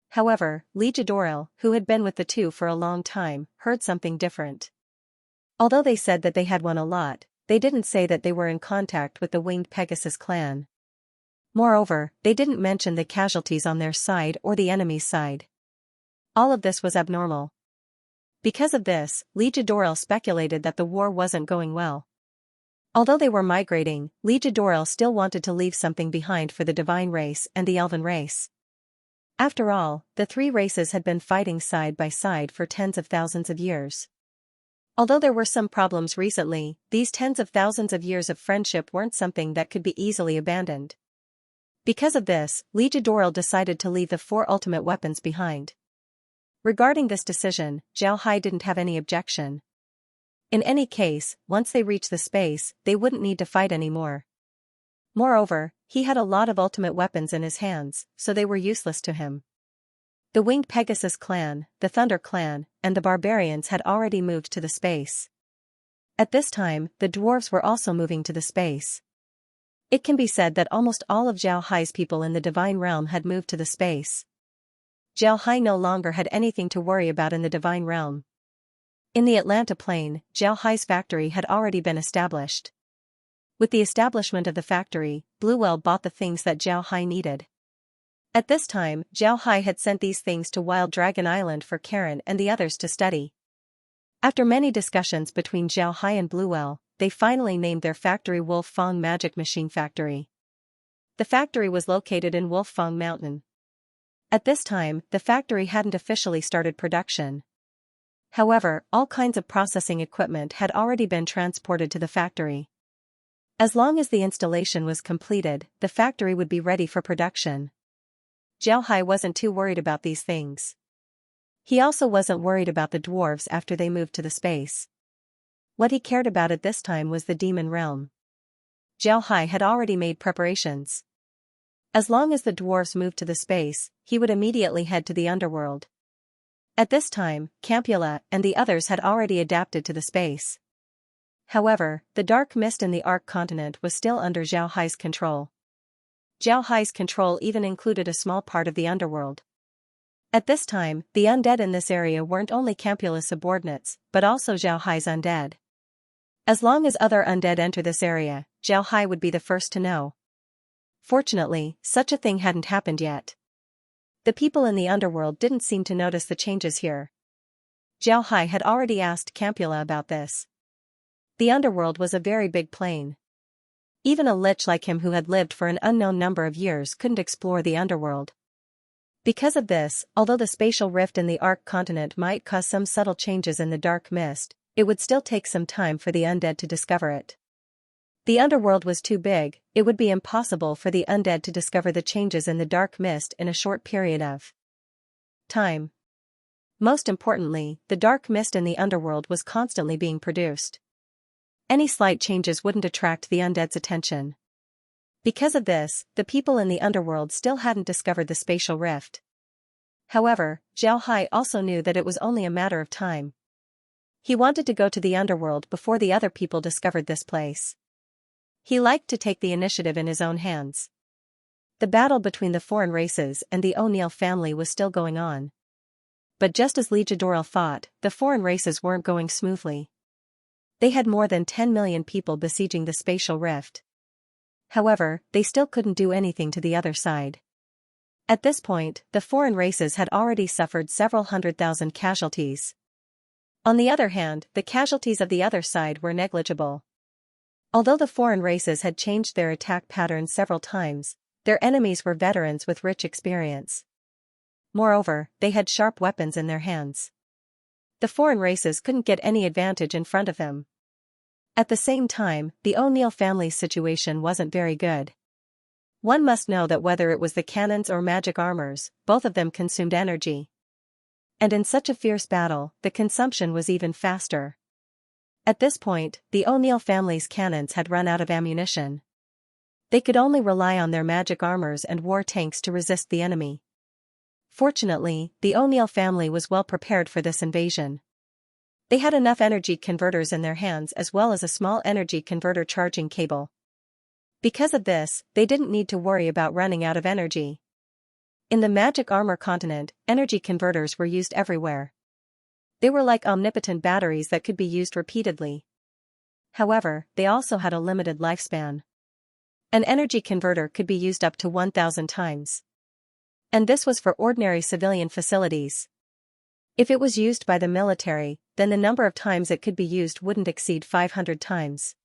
However, Ligadoril, who had been with the two for a long time, heard something different. Although they said that they had won a lot, they didn't say that they were in contact with the winged Pegasus clan. Moreover, they didn't mention the casualties on their side or the enemy's side. All of this was abnormal. Because of this, Ligadoril speculated that the war wasn't going well. Although they were migrating, Ligadoril still wanted to leave something behind for the divine race and the elven race. After all, the three races had been fighting side by side for tens of thousands of years. Although there were some problems recently, these tens of thousands of years of friendship weren't something that could be easily abandoned. Because of this, Ligadoril decided to leave the 4 ultimate weapons behind. Regarding this decision, Xiaohai didn't have any objection. In any case, once they reached the space, they wouldn't need to fight anymore. Moreover, he had a lot of ultimate weapons in his hands, so they were useless to him. The Winged Pegasus clan, the Thunder clan, and the barbarians had already moved to the space. At this time, the dwarves were also moving to the space. It can be said that almost all of Xiaohai's people in the divine realm had moved to the space. Xiaohai no longer had anything to worry about in the divine realm. In the Atlanta plain, Xiaohai's factory had already been established. With the establishment of the factory, Bluewell bought the things that Xiaohai needed. At this time, Xiaohai had sent these things to Wild Dragon Island for Karen and the others to study. After many discussions between Xiaohai and Bluewell, they finally named their factory Wolffang Magic Machine Factory. The factory was located in Wolffang Mountain. At this time, the factory hadn't officially started production. However, all kinds of processing equipment had already been transported to the factory. As long as the installation was completed, the factory would be ready for production. Xiaohai wasn't too worried about these things. He also wasn't worried about the dwarves after they moved to the space. What he cared about at this time was the demon realm. Xiaohai had already made preparations. As long as the dwarves moved to the space, he would immediately head to the underworld. At this time, Campula and the others had already adapted to the space. However, the dark mist in the Ark continent was still under Xiaohai's control. Xiaohai's control even included a small part of the underworld. At this time, the undead in this area weren't only Campula's subordinates, but also Xiaohai's undead. As long as other undead enter this area, Xiaohai would be the first to know. Fortunately, such a thing hadn't happened yet. The people in the underworld didn't seem to notice the changes here. Xiaohai had already asked Campula about this. The underworld was a very big plain. Even a lich like him who had lived for an unknown number of years couldn't explore the underworld. Because of this, although the spatial rift in the Ark continent might cause some subtle changes in the dark mist, it would still take some time for the undead to discover it. The underworld was too big, it would be impossible for the undead to discover the changes in the dark mist in a short period of time. Most importantly, the dark mist in the underworld was constantly being produced. Any slight changes wouldn't attract the undead's attention. Because of this, the people in the underworld still hadn't discovered the spatial rift. However, Xiaohai also knew that it was only a matter of time. He wanted to go to the underworld before the other people discovered this place. He liked to take the initiative in his own hands. The battle between the foreign races and the O'Neill family was still going on. But just as Legidoral thought, the foreign races weren't going smoothly. They had more than 10 million people besieging the spatial rift. However, they still couldn't do anything to the other side. At this point, the foreign races had already suffered several 100,000 casualties. On the other hand, the casualties of the other side were negligible. Although the foreign races had changed their attack patterns several times, their enemies were veterans with rich experience. Moreover, they had sharp weapons in their hands. The foreign races couldn't get any advantage in front of them. At the same time, the O'Neill family's situation wasn't very good. One must know that whether it was the cannons or magic armors, both of them consumed energy. And in such a fierce battle, the consumption was even faster. At this point, the O'Neill family's cannons had run out of ammunition. They could only rely on their magic armors and war tanks to resist the enemy. Fortunately, the O'Neill family was well prepared for this invasion. They had enough energy converters in their hands as well as a small energy converter charging cable. Because of this, they didn't need to worry about running out of energy. In the magic armor continent, energy converters were used everywhere. They were like omnipotent batteries that could be used repeatedly. However, they also had a limited lifespan. An energy converter could be used up to 1,000 times. And this was for ordinary civilian facilities. If it was used by the military, then the number of times it could be used wouldn't exceed 500 times.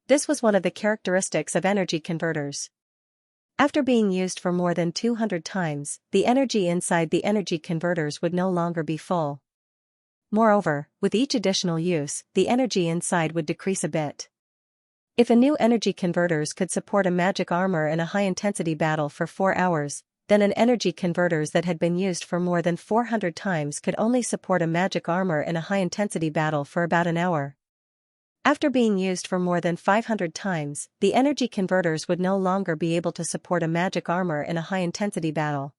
This was one of the characteristics of energy converters. After being used for more than 200 times, the energy inside the energy converters would no longer be full. Moreover, with each additional use, the energy inside would decrease a bit. If a new energy converters could support a magic armor in a high-intensity battle for 4 hours, then an energy converters that had been used for more than 400 times could only support a magic armor in a high-intensity battle for about an hour. After being used for more than 500 times, the energy converters would no longer be able to support a magic armor in a high-intensity battle.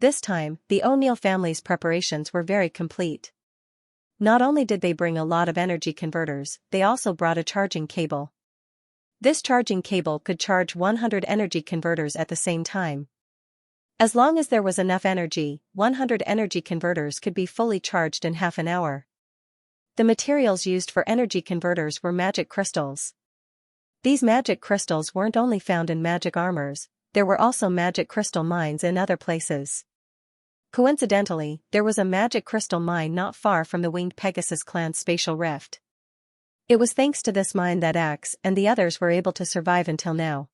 This time, the O'Neill family's preparations were very complete. Not only did they bring a lot of energy converters, they also brought a charging cable. This charging cable could charge 100 energy converters at the same time. As long as there was enough energy, 100 energy converters could be fully charged in half an hour. The materials used for energy converters were magic crystals. These magic crystals weren't only found in magic armors, there were also magic crystal mines in other places. Coincidentally, there was a magic crystal mine not far from the Winged Pegasus clan's spatial rift. It was thanks to this mine that Axe and the others were able to survive until now.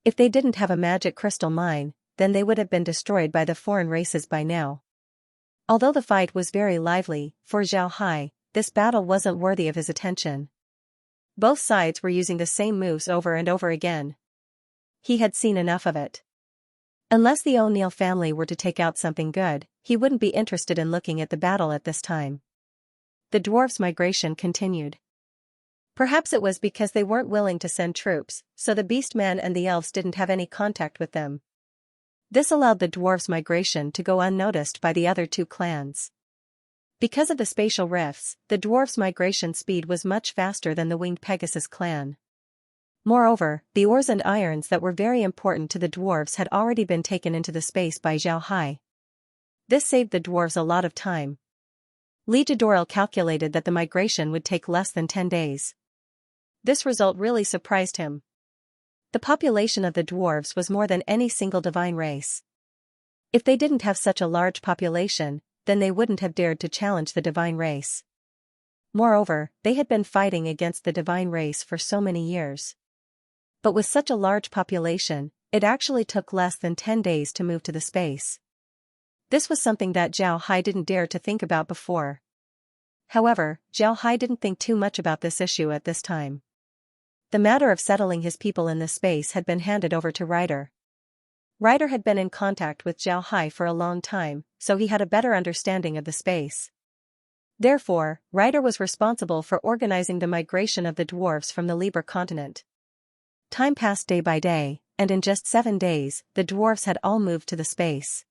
If they didn't have a magic crystal mine, then they would have been destroyed by the foreign races by now. Although the fight was very lively, for Zhao Hai, this battle wasn't worthy of his attention. Both sides were using the same moves over and over again. He had seen enough of it. Unless the O'Neill family were to take out something good, he wouldn't be interested in looking at the battle at this time. The dwarves' migration continued. Perhaps it was because they weren't willing to send troops, so the beastmen and the elves didn't have any contact with them. This allowed the dwarves' migration to go unnoticed by the other two clans. Because of the spatial rifts, the dwarves' migration speed was much faster than the Winged Pegasus clan. Moreover, the ores and irons that were very important to the dwarves had already been taken into the space by Zhao Hai. This saved the dwarves a lot of time. Legidoral calculated that the migration would take less than 10 days. This result really surprised him. The population of the dwarves was more than any single divine race. If they didn't have such a large population, then they wouldn't have dared to challenge the divine race. Moreover, they had been fighting against the divine race for so many years. But with such a large population, it actually took less than 10 days to move to the space. This was something that Zhao Hai didn't dare to think about before. However, Zhao Hai didn't think too much about this issue at this time. The matter of settling his people in this space had been handed over to Ryder. Ryder had been in contact with Zhao Hai for a long time, so he had a better understanding of the space. Therefore, Ryder was responsible for organizing the migration of the dwarves from the Liber continent. Time passed day by day, and in just 7 days, the dwarves had all moved to the space.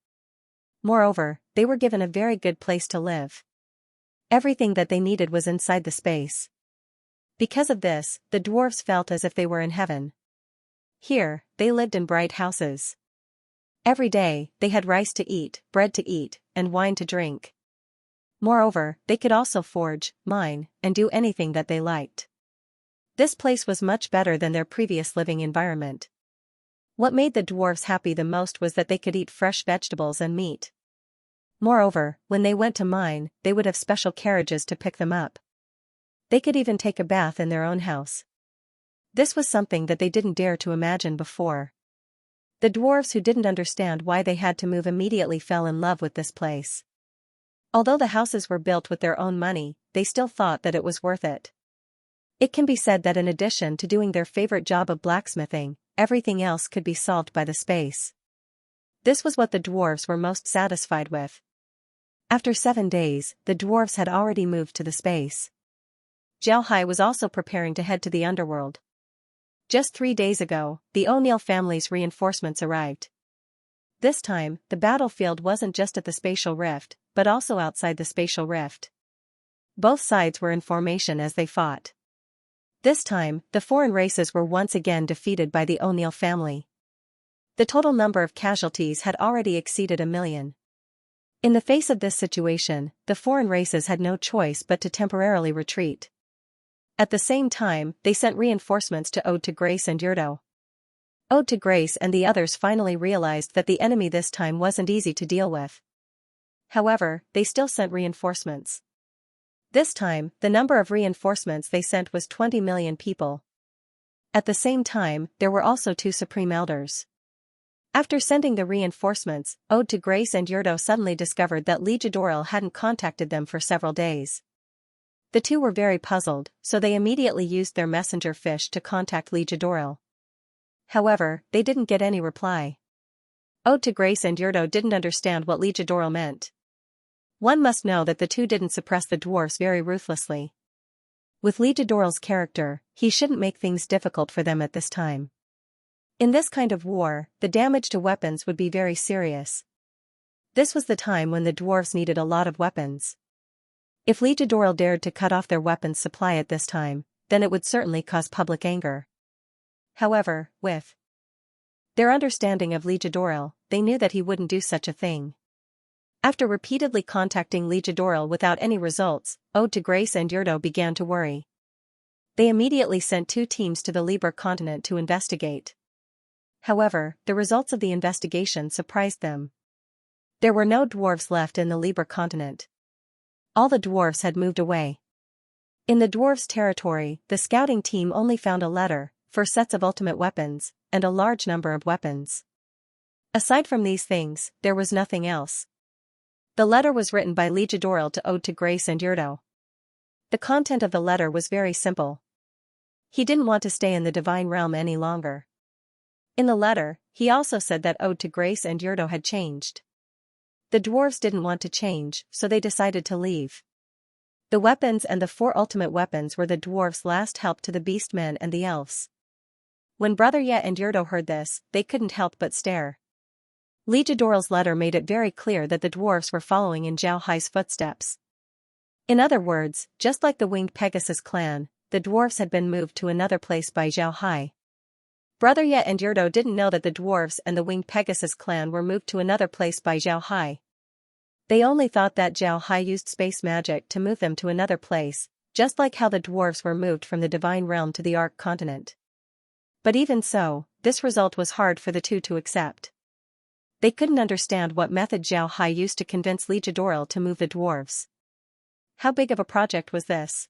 Moreover, they were given a very good place to live. Everything that they needed was inside the space. Because of this, the dwarves felt as if they were in heaven. Here, they lived in bright houses. Every day, they had rice to eat, bread to eat, and wine to drink. Moreover, they could also forge, mine, and do anything that they liked. This place was much better than their previous living environment. What made the dwarves happy the most was that they could eat fresh vegetables and meat. Moreover, when they went to mine, they would have special carriages to pick them up. They could even take a bath in their own house. This was something that they didn't dare to imagine before. The dwarves who didn't understand why they had to move immediately fell in love with this place. Although the houses were built with their own money, they still thought that it was worth it. It can be said that in addition to doing their favorite job of blacksmithing, everything else could be solved by the space. This was what the dwarves were most satisfied with. After 7 days, the dwarves had already moved to the space. Xianxia was also preparing to head to the underworld. Just 3 days ago, the O'Neill family's reinforcements arrived. This time, the battlefield wasn't just at the spatial rift, but also outside the spatial rift. Both sides were in formation as they fought. This time, the foreign races were once again defeated by the O'Neill family. The total number of casualties had already exceeded 1 million. In the face of this situation, the foreign races had no choice but to temporarily retreat. At the same time, they sent reinforcements to Ode to Grace and Yurdo. Ode to Grace and the others finally realized that the enemy this time wasn't easy to deal with. However, they still sent reinforcements. This time, the number of reinforcements they sent was 20 million people. At the same time, there were also 2 supreme elders. After sending the reinforcements, Ode to Grace and Yurdo suddenly discovered that Ligadoril hadn't contacted them for several days. The 2 were very puzzled, so they immediately used their messenger fish to contact Ligadoril. However, they didn't get any reply. Ode to Grace and Yurdo didn't understand what Ligadoril meant. One must know that the 2 didn't suppress the dwarfs very ruthlessly. With Ligadoril's character, he shouldn't make things difficult for them at this time. In this kind of war, the damage to weapons would be very serious. This was the time when the dwarves needed a lot of weapons. If Ligadoril dared to cut off their weapons supply at this time, then it would certainly cause public anger. However, with their understanding of Ligadoril, they knew that he wouldn't do such a thing. After repeatedly contacting Ligadoril without any results, Ode to Grace and Yurdo began to worry. They immediately sent 2 teams to the Liber continent to investigate. However, the results of the investigation surprised them. There were no dwarves left in the Liber continent. All the dwarves had moved away. In the dwarves' territory, the scouting team only found a letter, 4 sets of ultimate weapons, and a large number of weapons. Aside from these things, there was nothing else. The letter was written by Ligadoril to Ode to Grace and Yurdo. The content of the letter was very simple. He didn't want to stay in the divine realm any longer. In the letter, he also said that Ode to Grace and Yurdo had changed. The dwarves didn't want to change, so they decided to leave. The weapons and the 4 ultimate weapons were the dwarves' last help to the beastmen and the elves. When Brother Yet and Yurdo heard this, they couldn't help but stare. Ligadoril's letter made it very clear that the dwarves were following in Xianxia's footsteps. In other words, just like the Winged Pegasus clan, the dwarves had been moved to another place by Xianxia. Brother Yet and Yurdo didn't know that the dwarves and the Winged Pegasus clan were moved to another place by Xianxia. They only thought that Xianxia used space magic to move them to another place, just like how the dwarves were moved from the divine realm to the Ark continent. But even so, this result was hard for the 2 to accept. They couldn't understand what method Xianxia used to convince Ligadoril to move the dwarves. How big of a project was this?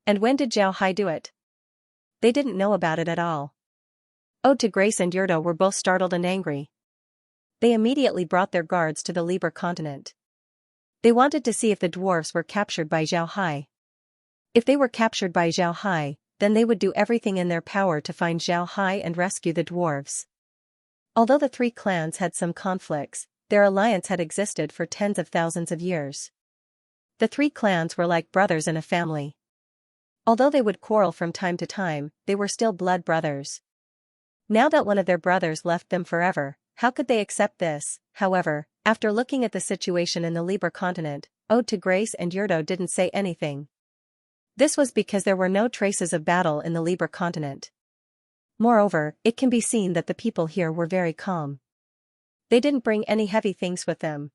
And when did Xianxia do it? They didn't know about it at all. Ode to Grace and Yurdo were both startled and angry. They immediately brought their guards to the Liber continent. They wanted to see if the dwarves were captured by Xianxia. If they were captured by Xianxia, then they would do everything in their power to find Xianxia and rescue the dwarves. Although the 3 clans had some conflicts, their alliance had existed for tens of thousands of years. The 3 clans were like brothers in a family. Although they would quarrel from time to time, they were still blood brothers. Now that one of their brothers left them forever, how could they accept this? However, after looking at the situation in the Liber continent, Ode to Grace and Yurdo didn't say anything. This was because there were no traces of battle in the Liber continent. Moreover, it can be seen that the people here were very calm. They didn't bring any heavy things with them.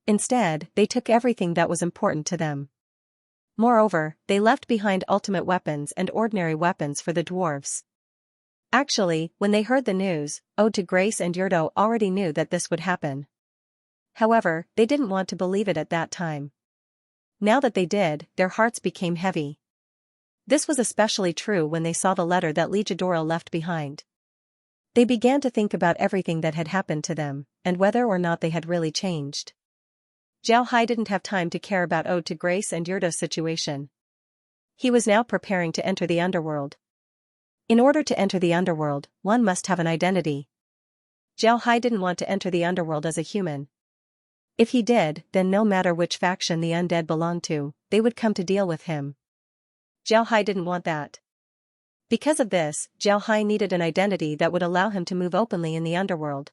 Instead, they took everything that was important to them. Moreover, they left behind ultimate weapons and ordinary weapons for the dwarves. Actually, when they heard the news, Ode to Grace and Yurdo already knew that this would happen. However, they didn't want to believe it at that time. Now that they did, their hearts became heavy. This was especially true when they saw the letter that Legiodoro left behind. They began to think about everything that had happened to them, and whether or not they had really changed. Zhao Hai didn't have time to care about Ode to Grace and Yurdo's situation. He was now preparing to enter the underworld. In order to enter the underworld, one must have an identity. Zhao Hai didn't want to enter the underworld as a human. If he did, then no matter which faction the undead belonged to, they would come to deal with him. Zhao Hai didn't want that. Because of this, Zhao Hai needed an identity that would allow him to move openly in the underworld.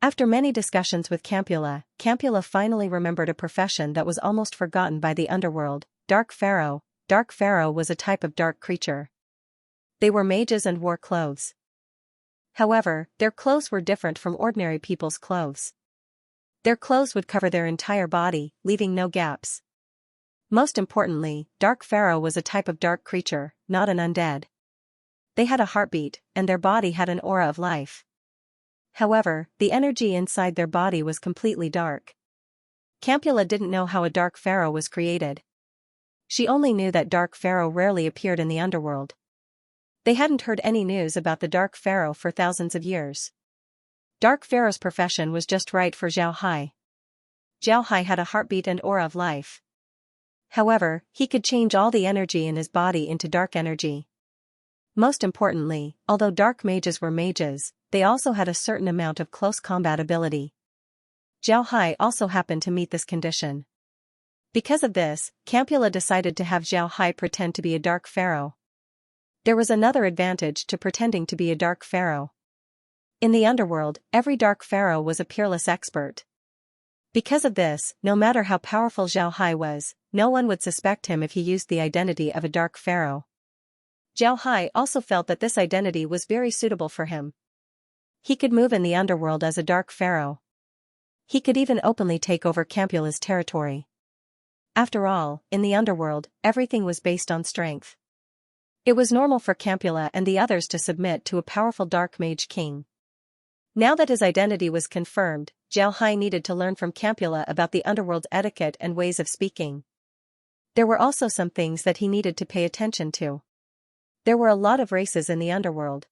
After many discussions with Campula, Campula finally remembered a profession that was almost forgotten by the underworld: Dark Pharaoh. Dark Pharaoh was a type of dark creature. They were mages and wore clothes. However, their clothes were different from ordinary people's clothes. Their clothes would cover their entire body, leaving no gaps. Most importantly, Dark Pharaoh was a type of dark creature, not an undead. They had a heartbeat, and their body had an aura of life. However, the energy inside their body was completely dark. Campula didn't know how a Dark Pharaoh was created. She only knew that Dark Pharaoh rarely appeared in the underworld. They hadn't heard any news about the Dark Pharaoh for thousands of years. Dark Pharaoh's profession was just right for Zhao Hai. Zhao Hai had a heartbeat and aura of life. However, he could change all the energy in his body into dark energy. Most importantly, although dark mages were mages, they also had a certain amount of close combat ability. Zhao Hai also happened to meet this condition. Because of this, Campula decided to have Zhao Hai pretend to be a Dark Pharaoh. There was another advantage to pretending to be a Dark Pharaoh. In the underworld, every Dark Pharaoh was a peerless expert. Because of this, no matter how powerful Zhao Hai was, no one would suspect him if he used the identity of a Dark Pharaoh. Zhao Hai also felt that this identity was very suitable for him. He could move in the underworld as a Dark Pharaoh. He could even openly take over Campula's territory. After all, in the underworld, everything was based on strength. It was normal for Campula and the others to submit to a powerful dark mage king. Now that his identity was confirmed, Zhao Hai needed to learn from Campula about the underworld's etiquette and ways of speaking. There were also some things that he needed to pay attention to. There were a lot of races in the underworld.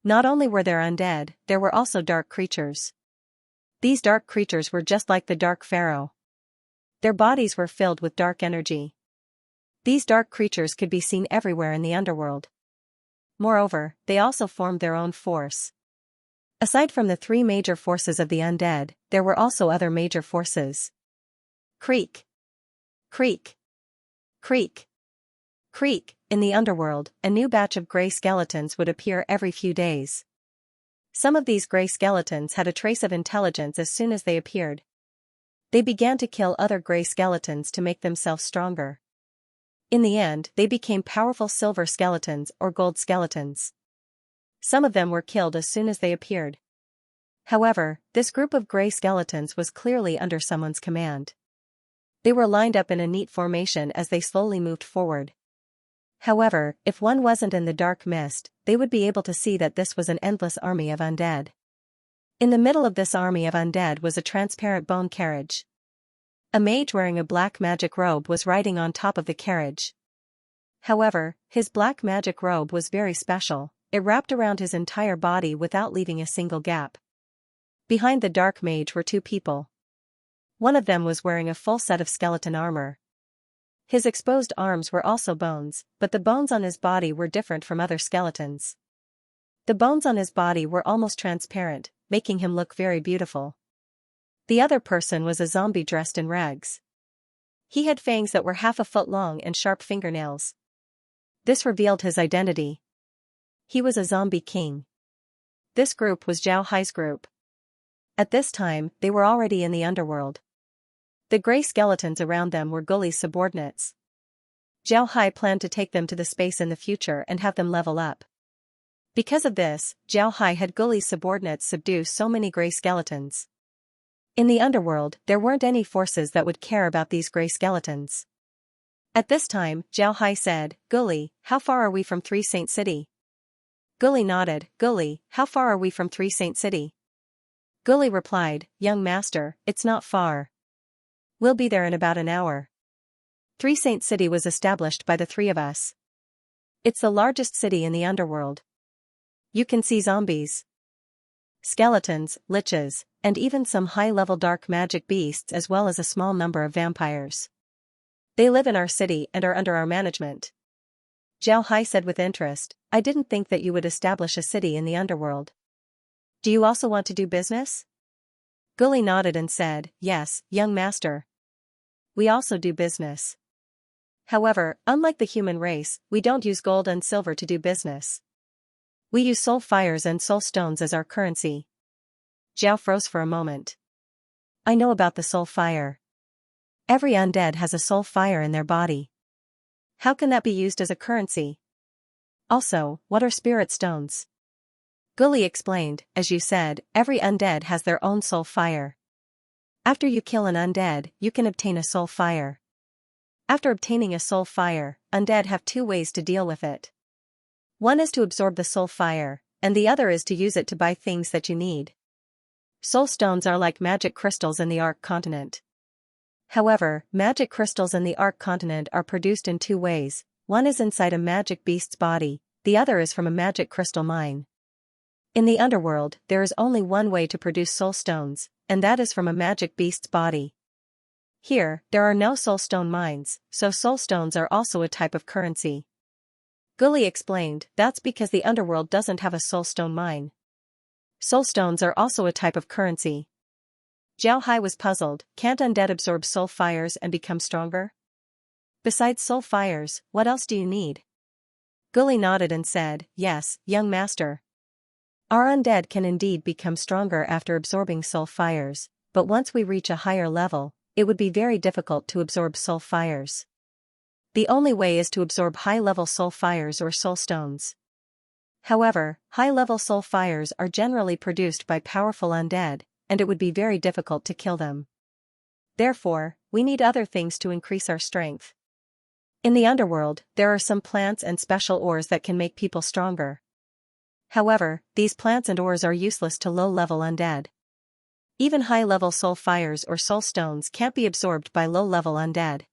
Not only were there undead, there were also dark creatures. These dark creatures were just like the Dark Pharaoh. Their bodies were filled with dark energy. These dark creatures could be seen everywhere in the underworld. Moreover, they also formed their own force. Aside from the three major forces of the undead, there were also other major forces. Creak. Creak. Creak. Creak. In the underworld, a new batch of grey skeletons would appear every few days. Some of these grey skeletons had a trace of intelligence as soon as they appeared. They began to kill other grey skeletons to make themselves stronger. In the end, they became powerful silver skeletons or gold skeletons. Some of them were killed as soon as they appeared. However, this group of grey skeletons was clearly under someone's command. They were lined up in a neat formation as they slowly moved forward. However, if one wasn't in the dark mist, they would be able to see that this was an endless army of undead. In the middle of this army of undead was a transparent bone carriage. A mage wearing a black magic robe was riding on top of the carriage. However, his black magic robe was very special. It wrapped around his entire body without leaving a single gap. Behind the dark mage were two people. One of them was wearing a full set of skeleton armor. His exposed arms were also bones, but the bones on his body were different from other skeletons. The bones on his body were almost transparent, making him look very beautiful. The other person was a zombie dressed in rags. He had fangs that were half a foot long and sharp fingernails. This revealed his identity. He was a zombie king. This group was Zhao Hai's group. At this time, they were already in the underworld. The grey skeletons around them were Guli's subordinates. Zhao Hai planned to take them to the space in the future and have them level up. Because of this, Zhao Hai had Guli's subordinates subdue so many gray skeletons. In the underworld, there weren't any forces that would care about these gray skeletons. At this time, Zhao Hai said, "Guli, how far are we from Three Saint City?" Guli nodded. "Guli, how far are we from Three Saint City?" Guli replied, "Young master, it's not far. We'll be there in about an hour." Three Saint City was established by the three of us. It's the largest city in the underworld. You can see zombies, skeletons, liches, and even some high-level dark magic beasts as well as a small number of vampires. They live in our city and are under our management. Zhao Hai said with interest, "I didn't think that you would establish a city in the underworld. Do you also want to do business?" Guli nodded and said, "Yes, young master. We also do business. However, unlike the human race, we don't use gold and silver to do business. We use soul fires and soul stones as our currency." Zhao froze for a moment. "I know about the soul fire. Every undead has a soul fire in their body. How can that be used as a currency? Also, what are spirit stones?" Guli explained, "As you said, every undead has their own soul fire. After you kill an undead, you can obtain a soul fire. After obtaining a soul fire, undead have two ways to deal with it. One is to absorb the soul fire, and the other is to use it to buy things that you need. Soul stones are like magic crystals in the Ark continent. However, magic crystals in the Ark continent are produced in two ways. One is inside a magic beast's body, the other is from a magic crystal mine. In the underworld, there is only one way to produce soul stones, and that is from a magic beast's body. Here, there are no soul stone mines, so soul stones are also a type of currency." Guli explained, "That's because the underworld doesn't have a soul stone mine. Soul stones are also a type of currency." Zhao Hai was puzzled. Can't undead absorb soul fires and become stronger? Besides soul fires, what else do you need? Guli nodded and said, "Yes, young master. Our undead can indeed become stronger after absorbing soul fires, but once we reach a higher level, it would be very difficult to absorb soul fires. The only way is to absorb high-level soul fires or soul stones. However, high-level soul fires are generally produced by powerful undead, and it would be very difficult to kill them. Therefore, we need other things to increase our strength. In the underworld, there are some plants and special ores that can make people stronger. However, these plants and ores are useless to low-level undead. Even high-level soul fires or soul stones can't be absorbed by low-level undead.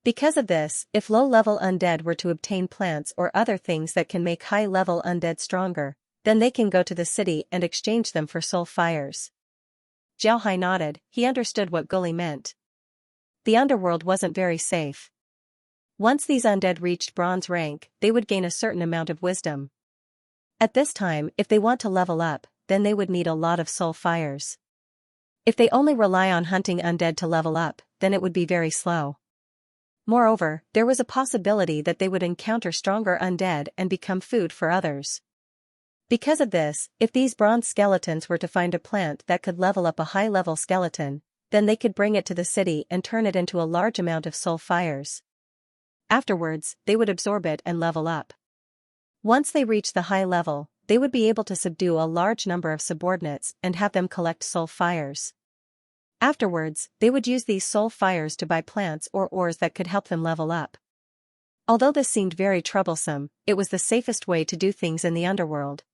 Because of this, if low-level undead were to obtain plants or other things that can make high-level undead stronger, then they can go to the city and exchange them for soul fires." Zhao Hai nodded. He understood what Guli meant. The underworld wasn't very safe. Once these undead reached bronze rank, they would gain a certain amount of wisdom. At this time, if they want to level up, then they would need a lot of soul fires. If they only rely on hunting undead to level up, then it would be very slow. Moreover, there was a possibility that they would encounter stronger undead and become food for others. Because of this, if these bronze skeletons were to find a plant that could level up a high-level skeleton, then they could bring it to the city and turn it into a large amount of soul fires. Afterwards, they would absorb it and level up. Once they reach the high level, they would be able to subdue a large number of subordinates and have them collect soul fires. Afterwards, they would use these soul fires to buy plants or ores that could help them level up. Although this seemed very troublesome, it was the safest way to do things in the underworld.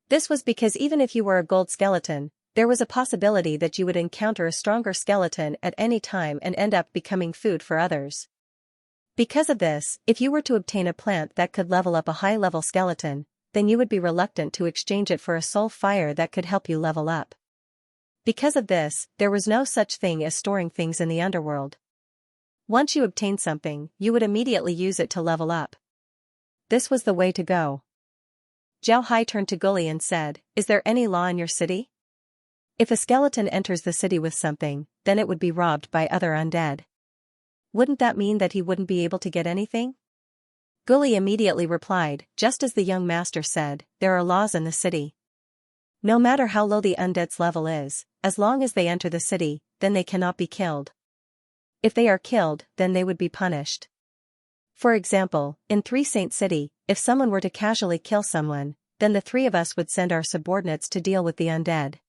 This was because even if you were a gold skeleton, there was a possibility that you would encounter a stronger skeleton at any time and end up becoming food for others. Because of this, if you were to obtain a plant that could level up a high-level skeleton, then you would be reluctant to exchange it for a soul fire that could help you level up. Because of this, there was no such thing as storing things in the underworld. Once you obtained something, you would immediately use it to level up. This was the way to go. Zhao Hai turned to Guli and said, "Is there any law in your city? If a skeleton enters the city with something, then it would be robbed by other undead. Wouldn't that mean that he wouldn't be able to get anything?" Guli immediately replied, "Just as the young master said, there are laws in the city. No matter how low the undead's level is, as long as they enter the city, then they cannot be killed. If they are killed, then they would be punished. For example, in Three Saint City, if someone were to casually kill someone, then the three of us would send our subordinates to deal with the undead.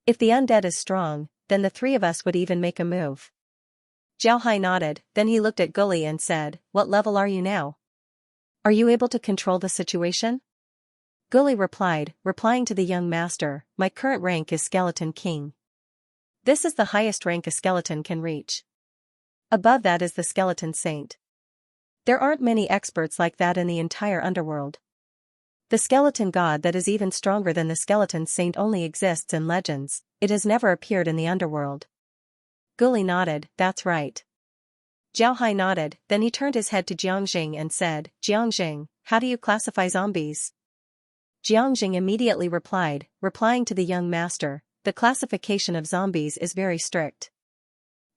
If the undead is strong, then the three of us would even make a move. Zhao Hai nodded, then he looked at Gully and said, "What level are you now? Are you able to control the situation?" Gully replied, replying to the young master, "My current rank is Skeleton King. This is the highest rank a skeleton can reach. Above that is the Skeleton Saint. There aren't many experts like that in the entire underworld. The skeleton god that is even stronger than the Skeleton Saint only exists in legends, it has never appeared in the underworld." Gully nodded, "That's right." Zhao Hai nodded, then he turned his head to Jiangjing and said, "Jiangjing, how do you classify zombies?" Jiangjing immediately replied, replying to the young master, "The classification of zombies is very strict.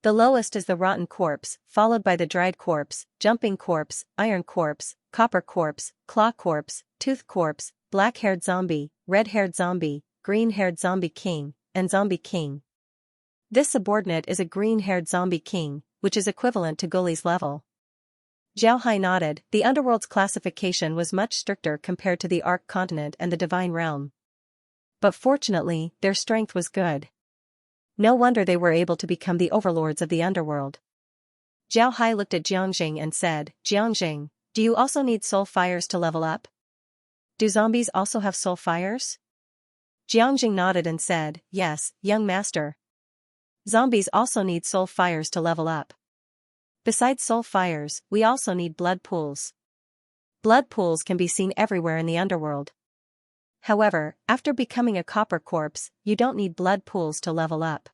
The lowest is the rotten corpse, followed by the dried corpse, jumping corpse, iron corpse, copper corpse, claw corpse, tooth corpse, black-haired zombie, red-haired zombie, green-haired zombie king, and zombie king. This subordinate is a green-haired zombie king, which is equivalent to Gully's level." Zhao Hai nodded, the underworld's classification was much stricter compared to the Ark continent and the Divine Realm. But fortunately, their strength was good. No wonder they were able to become the overlords of the underworld. Zhao Hai looked at Jiangjing and said, "Jiangjing, do you also need soul fires to level up? Do zombies also have soul fires?" Jiangjing nodded and said, "Yes, young master. Zombies also need soul fires to level up. Besides soul fires, we also need blood pools. Blood pools can be seen everywhere in the underworld. However, after becoming a copper corpse, you don't need blood pools to level up.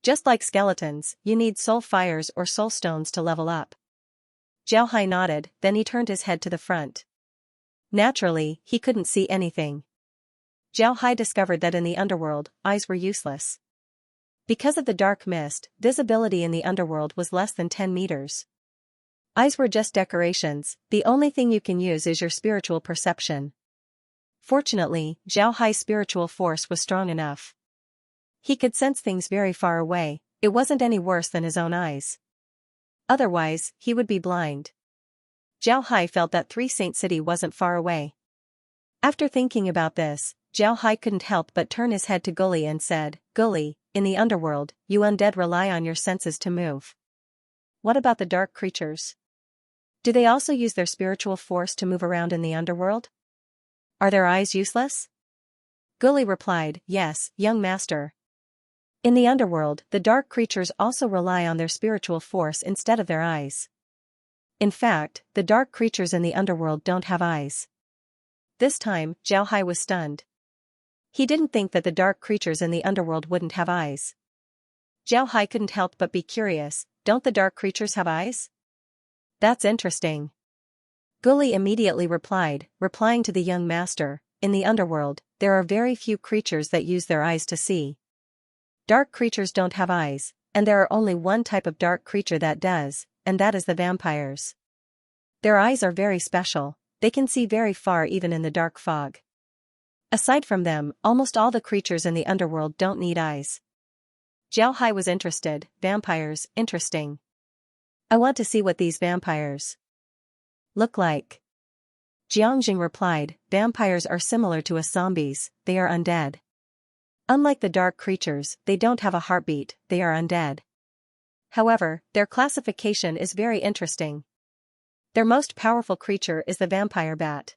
Just like skeletons, you need soul fires or soul stones to level up." Zhao Hai nodded, then he turned his head to the front. Naturally, he couldn't see anything. Zhao Hai discovered that in the underworld, eyes were useless. Because of the dark mist, visibility in the underworld was less than 10 meters. Eyes were just decorations, the only thing you can use is your spiritual perception. Fortunately, Zhao Hai's spiritual force was strong enough. He could sense things very far away, it wasn't any worse than his own eyes. Otherwise, he would be blind. Zhao Hai felt that Three Saint City wasn't far away. After thinking about this, Zhao Hai couldn't help but turn his head to Gully and said, "Gully, in the underworld, you undead rely on your senses to move. What about the dark creatures? Do they also use their spiritual force to move around in the underworld? Are their eyes useless?" Gully replied, "Yes, young master. In the underworld, the dark creatures also rely on their spiritual force instead of their eyes. In fact, the dark creatures in the underworld don't have eyes." This time, Zhao Hai was stunned. He didn't think that the dark creatures in the underworld wouldn't have eyes. Zhao Hai couldn't help but be curious, don't the dark creatures have eyes? That's interesting. Gully immediately replied, replying to the young master, "In the underworld, there are very few creatures that use their eyes to see. Dark creatures don't have eyes, and there are only one type of dark creature that does, and that is the vampires. Their eyes are very special, they can see very far even in the dark fog. Aside from them, almost all the creatures in the underworld don't need eyes." Zhao Hai was interested, vampires, interesting. I want to see what these vampires look like. Jiangjing replied, "Vampires are similar to us zombies, they are undead. Unlike the dark creatures, they don't have a heartbeat, they are undead. However, their classification is very interesting. Their most powerful creature is the vampire bat.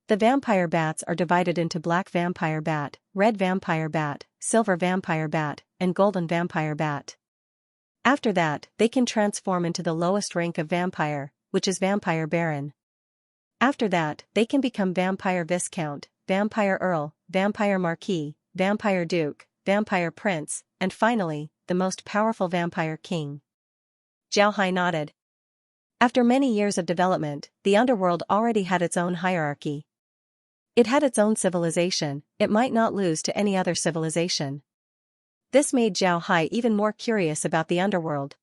The vampire bats are divided into black vampire bat, red vampire bat, silver vampire bat, and golden vampire bat. After that, they can transform into the lowest rank of vampire, which is vampire baron. After that, they can become vampire viscount, vampire earl, vampire marquis, vampire duke, vampire prince, and finally, the most powerful vampire king." Zhao Hai nodded. After many years of development, the underworld already had its own hierarchy. It had its own civilization, it might not lose to any other civilization. This made Zhao Hai even more curious about the underworld.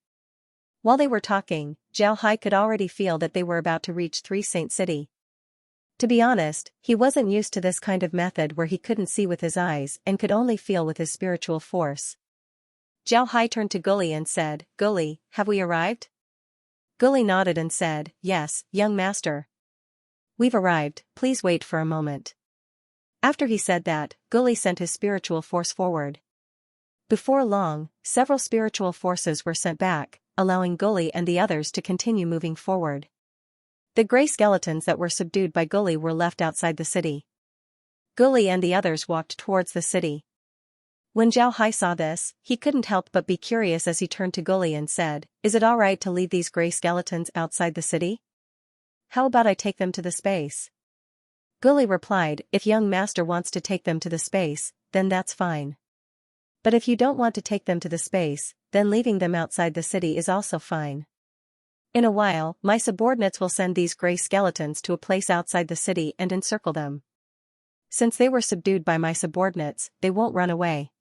While they were talking, Zhao Hai could already feel that they were about to reach Three Saint City. To be honest, he wasn't used to this kind of method where he couldn't see with his eyes and could only feel with his spiritual force. Zhao Hai turned to Gully and said, "Gully, have we arrived?" Gully nodded and said, "Yes, young master. We've arrived, please wait for a moment. After he said that, Gully sent his spiritual force forward. Before long, several spiritual forces were sent back, allowing Gully and the others to continue moving forward. The gray skeletons that were subdued by Gully were left outside the city. Gully and the others walked towards the city. When Zhao Hai saw this, he couldn't help but be curious as he turned to Gully and said, "Is it alright to leave these gray skeletons outside the city? How about I take them to the space?" Gully replied, "If young master wants to take them to the space, then that's fine. But if you don't want to take them to the space, then leaving them outside the city is also fine. In a while, my subordinates will send these gray skeletons to a place outside the city and encircle them. Since they were subdued by my subordinates, they won't run away."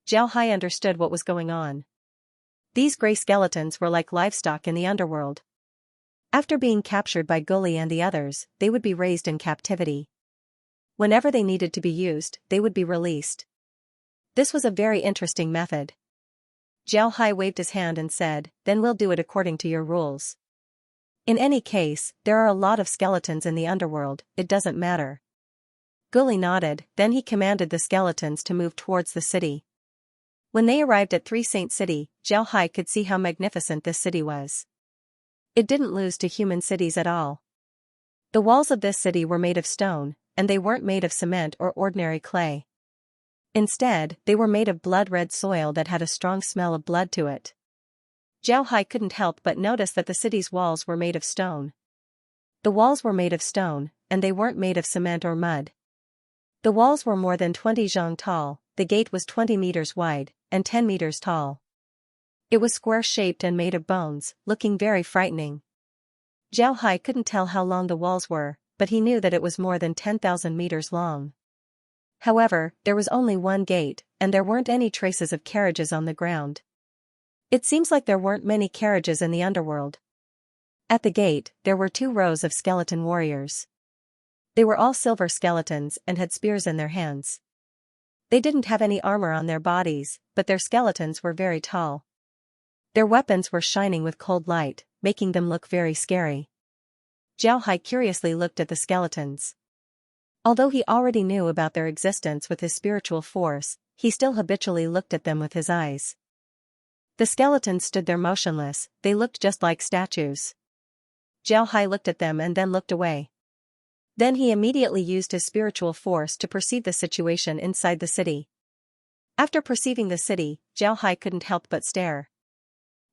Zhao Hai understood what was going on. These gray skeletons were like livestock in the underworld. After being captured by Gully and the others, they would be raised in captivity. Whenever they needed to be used, they would be released. This was a very interesting method. Zhao Hai waved his hand and said, "Then we'll do it according to your rules. In any case, there are a lot of skeletons in the underworld, it doesn't matter." Gully nodded, then he commanded the skeletons to move towards the city. When they arrived at Three Saint City, Zhao Hai could see how magnificent this city was. It didn't lose to human cities at all. The walls of this city were made of stone, and they weren't made of cement or ordinary clay. Instead, they were made of blood-red soil that had a strong smell of blood to it. Zhao Hai couldn't help but notice that the city's walls were made of stone. The walls were made of stone, and they weren't made of cement or mud. The walls were more than 20 zhang tall, the gate was 20 meters wide, and 10 meters tall. It was square-shaped and made of bones, looking very frightening. Zhao Hai couldn't tell how long the walls were, but he knew that it was more than 10,000 meters long. However, there was only one gate, and there weren't any traces of carriages on the ground. It seems like there weren't many carriages in the underworld. At the gate, there were 2 rows of skeleton warriors. They were all silver skeletons and had spears in their hands. They didn't have any armor on their bodies, but their skeletons were very tall. Their weapons were shining with cold light, making them look very scary. Zhao Hai curiously looked at the skeletons. Although he already knew about their existence with his spiritual force, he still habitually looked at them with his eyes. The skeletons stood there motionless, they looked just like statues. Zhao Hai looked at them and then looked away. Then he immediately used his spiritual force to perceive the situation inside the city. After perceiving the city, Zhao Hai couldn't help but stare.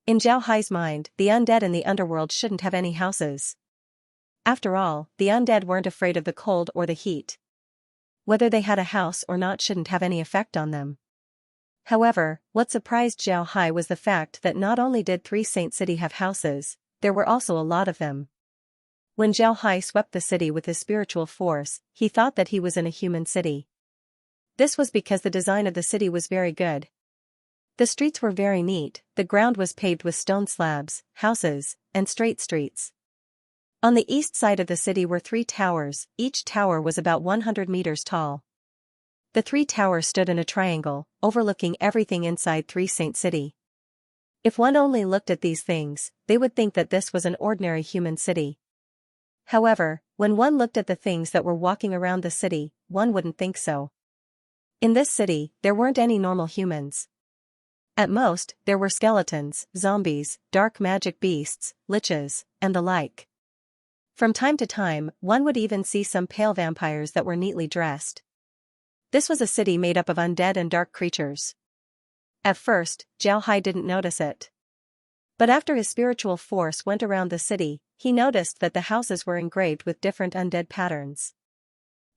In Zhao Hai's mind, the undead in the underworld shouldn't have any houses. After all, the undead weren't afraid of the cold or the heat. Whether they had a house or not shouldn't have any effect on them. However, what surprised Zhao Hai was the fact that not only did Three Saint City have houses, there were also a lot of them. When Zhao Hai swept the city with his spiritual force, he thought that he was in a human city. This was because the design of the city was very good. The streets were very neat, the ground was paved with stone slabs, houses, and straight streets. On the east side of the city were 3 towers, each tower was about 100 meters tall. The 3 towers stood in a triangle, overlooking everything inside Three Saint City. If one only looked at these things, they would think that this was an ordinary human city. However, when one looked at the things that were walking around the city, one wouldn't think so. In this city, there weren't any normal humans. At most, there were skeletons, zombies, dark magic beasts, liches, and the like. From time to time, one would even see some pale vampires that were neatly dressed. This was a city made up of undead and dark creatures. At first, Zhao Hai didn't notice it. But after his spiritual force went around the city, he noticed that the houses were engraved with different undead patterns.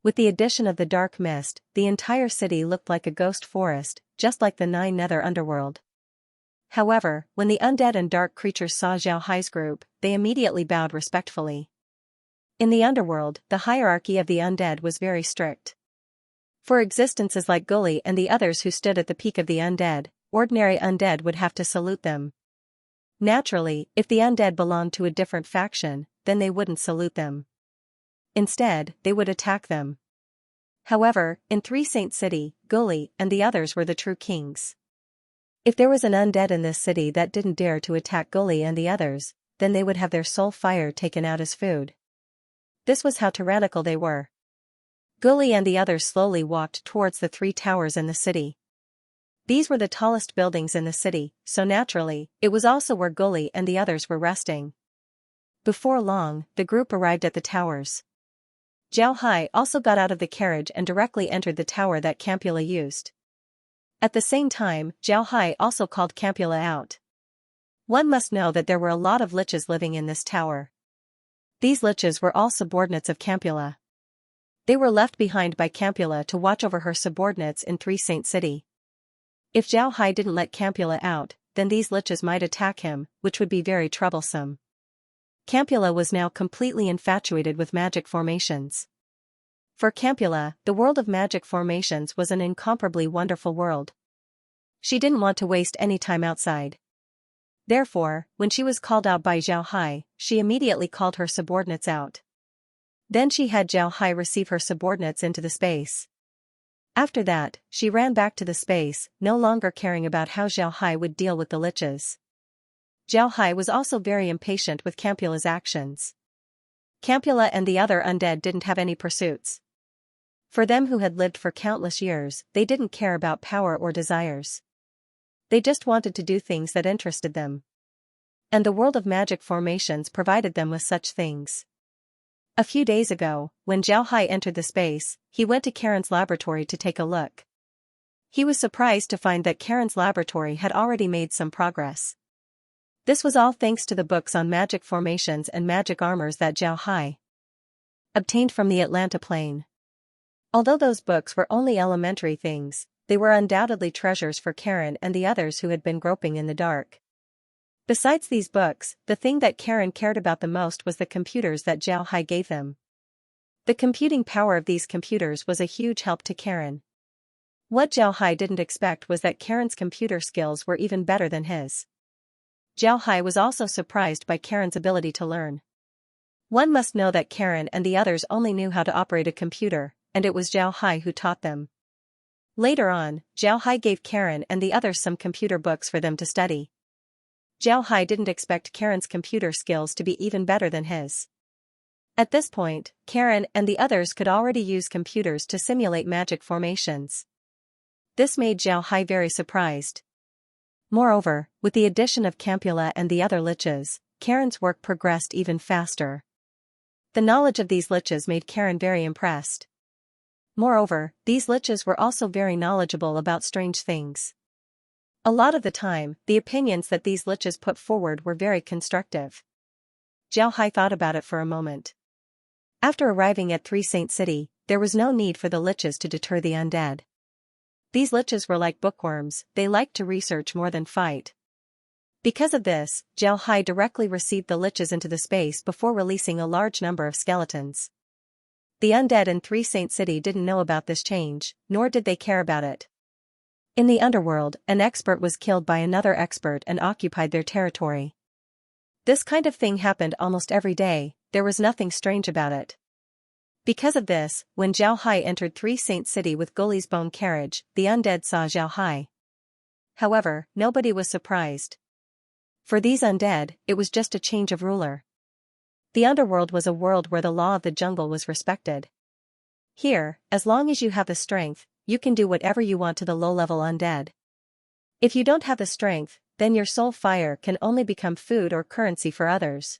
With the addition of the dark mist, the entire city looked like a ghost forest, just like the 9 nether underworld. However, when the undead and dark creatures saw Zhao Hai's group, they immediately bowed respectfully. In the underworld, the hierarchy of the undead was very strict. For existences like Gully and the others who stood at the peak of the undead, ordinary undead would have to salute them. Naturally, if the undead belonged to a different faction, then they wouldn't salute them. Instead, they would attack them. However, in Three Saint City, Gully and the others were the true kings. If there was an undead in this city that didn't dare to attack Gully and the others, then they would have their soul fire taken out as food. This was how tyrannical they were. Guli and the others slowly walked towards the 3 towers in the city. These were the tallest buildings in the city, so naturally, it was also where Guli and the others were resting. Before long, the group arrived at the towers. Zhao Hai also got out of the carriage and directly entered the tower that Campula used. At the same time, Zhao Hai also called Campula out. One must know that there were a lot of liches living in this tower. These liches were all subordinates of Campula. They were left behind by Campula to watch over her subordinates in 3 Saint City. If Zhao Hai didn't let Campula out, then these liches might attack him, which would be very troublesome. Campula was now completely infatuated with magic formations. For Campula, the world of magic formations was an incomparably wonderful world. She didn't want to waste any time outside. Therefore, when she was called out by Zhao Hai, she immediately called her subordinates out. Then she had Zhao Hai receive her subordinates into the space. After that, she ran back to the space, no longer caring about how Zhao Hai would deal with the liches. Zhao Hai was also very impatient with Campula's actions. Campula and the other undead didn't have any pursuits. For them who had lived for countless years, they didn't care about power or desires. They just wanted to do things that interested them. And the world of magic formations provided them with such things. A few days ago, when Zhao Hai entered the space, he went to Karen's laboratory to take a look. He was surprised to find that Karen's laboratory had already made some progress. This was all thanks to the books on magic formations and magic armors that Zhao Hai obtained from the Atlanta Plain. Although those books were only elementary things, they were undoubtedly treasures for Karen and the others who had been groping in the dark. Besides these books, the thing that Karen cared about the most was the computers that Zhao Hai gave them. The computing power of these computers was a huge help to Karen. What Zhao Hai didn't expect was that Karen's computer skills were even better than his. Zhao Hai was also surprised by Karen's ability to learn. One must know that Karen and the others only knew how to operate a computer, and it was Zhao Hai who taught them. Later on, Zhao Hai gave Karen and the others some computer books for them to study. Zhao Hai didn't expect Karen's computer skills to be even better than his. At this point, Karen and the others could already use computers to simulate magic formations. This made Zhao Hai very surprised. Moreover, with the addition of Campula and the other liches, Karen's work progressed even faster. The knowledge of these liches made Karen very impressed. Moreover, these liches were also very knowledgeable about strange things. A lot of the time, the opinions that these liches put forward were very constructive. Zhao Hai thought about it for a moment. After arriving at 3 Saint City, there was no need for the liches to deter the undead. These liches were like bookworms, they liked to research more than fight. Because of this, Zhao Hai directly received the liches into the space before releasing a large number of skeletons. The undead in 3 Saint City didn't know about this change, nor did they care about it. In the underworld, an expert was killed by another expert and occupied their territory. This kind of thing happened almost every day, there was nothing strange about it. Because of this, when Zhao Hai entered 3 Saint City with Guli's bone carriage, the undead saw Zhao Hai. However, nobody was surprised. For these undead, it was just a change of ruler. The underworld was a world where the law of the jungle was respected. Here, as long as you have the strength, you can do whatever you want to the low-level undead. If you don't have the strength, then your soul fire can only become food or currency for others.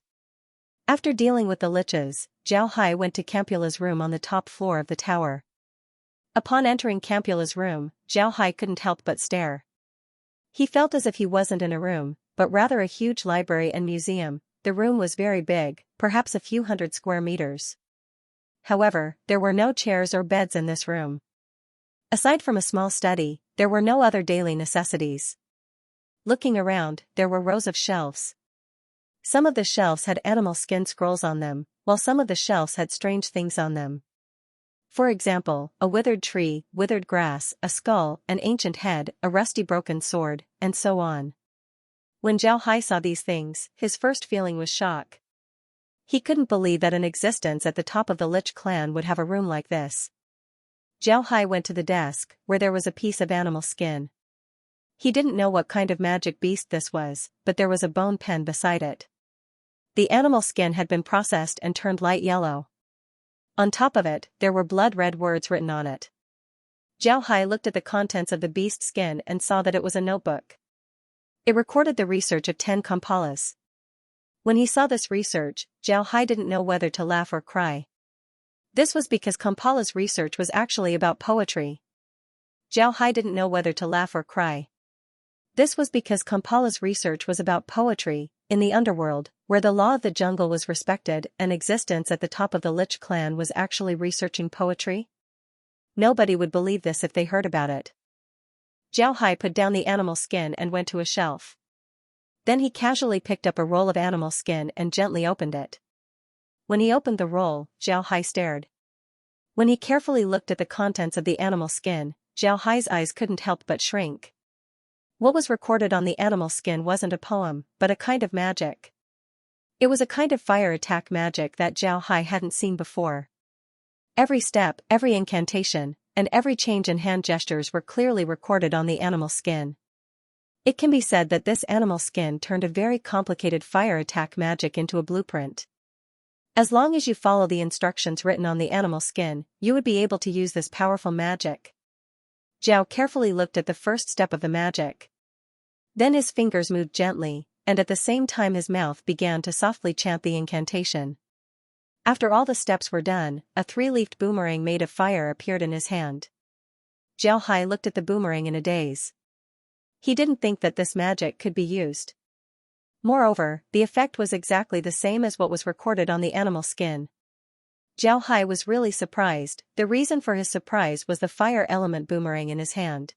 After dealing with the liches, Zhao Hai went to Campula's room on the top floor of the tower. Upon entering Campula's room, Zhao Hai couldn't help but stare. He felt as if he wasn't in a room, but rather a huge library and museum. The room was very big, perhaps a few hundred square meters. However, there were no chairs or beds in this room. Aside from a small study, there were no other daily necessities. Looking around, there were rows of shelves. Some of the shelves had animal skin scrolls on them, while some of the shelves had strange things on them. For example, a withered tree, withered grass, a skull, an ancient head, a rusty broken sword, and so on. When Zhao Hai saw these things, his first feeling was shock. He couldn't believe that an existence at the top of the Lich clan would have a room like this. Zhao Hai went to the desk, where there was a piece of animal skin. He didn't know what kind of magic beast this was, but there was a bone pen beside it. The animal skin had been processed and turned light yellow. On top of it, there were blood-red words written on it. Zhao Hai looked at the contents of the beast's skin and saw that it was a notebook. It recorded the research of 10 Kampalas. When he saw this research, Zhao Hai didn't know whether to laugh or cry. This was because Kampala's research was actually about poetry. Zhao Hai didn't know whether to laugh or cry. This was because Kampala's research was about poetry, in the underworld, where the law of the jungle was respected and existence at the top of the Lich clan was actually researching poetry. Nobody would believe this if they heard about it. Zhao Hai put down the animal skin and went to a shelf. Then he casually picked up a roll of animal skin and gently opened it. When he opened the roll, Zhao Hai stared. When he carefully looked at the contents of the animal skin, Zhao Hai's eyes couldn't help but shrink. What was recorded on the animal skin wasn't a poem, but a kind of magic. It was a kind of fire attack magic that Zhao Hai hadn't seen before. Every step, every incantation, and every change in hand gestures were clearly recorded on the animal skin. It can be said that this animal skin turned a very complicated fire attack magic into a blueprint. As long as you follow the instructions written on the animal skin, you would be able to use this powerful magic. Zhao carefully looked at the first step of the magic. Then his fingers moved gently, and at the same time his mouth began to softly chant the incantation. After all the steps were done, a 3-leafed boomerang made of fire appeared in his hand. Zhao Hai looked at the boomerang in a daze. He didn't think that this magic could be used. Moreover, the effect was exactly the same as what was recorded on the animal skin. Zhao Hai was really surprised. The reason for his surprise was the fire element boomerang in his hand.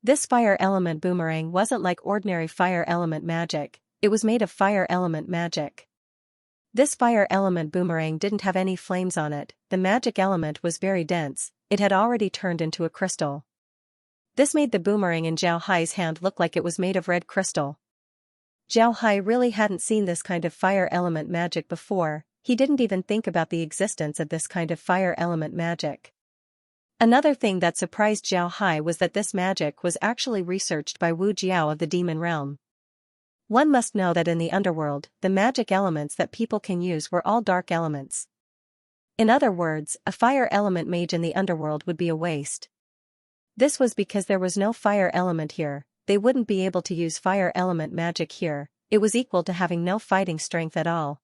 This fire element boomerang wasn't like ordinary fire element magic, it was made of fire element magic. This fire element boomerang didn't have any flames on it, the magic element was very dense, it had already turned into a crystal. This made the boomerang in Zhao Hai's hand look like it was made of red crystal. Zhao Hai really hadn't seen this kind of fire element magic before. He didn't even think about the existence of this kind of fire element magic. Another thing that surprised Zhao Hai was that this magic was actually researched by Wu Jiao of the demon realm. One must know that in the underworld, the magic elements that people can use were all dark elements. In other words, a fire element mage in the underworld would be a waste. This was because there was no fire element here, they wouldn't be able to use fire element magic here, it was equal to having no fighting strength at all.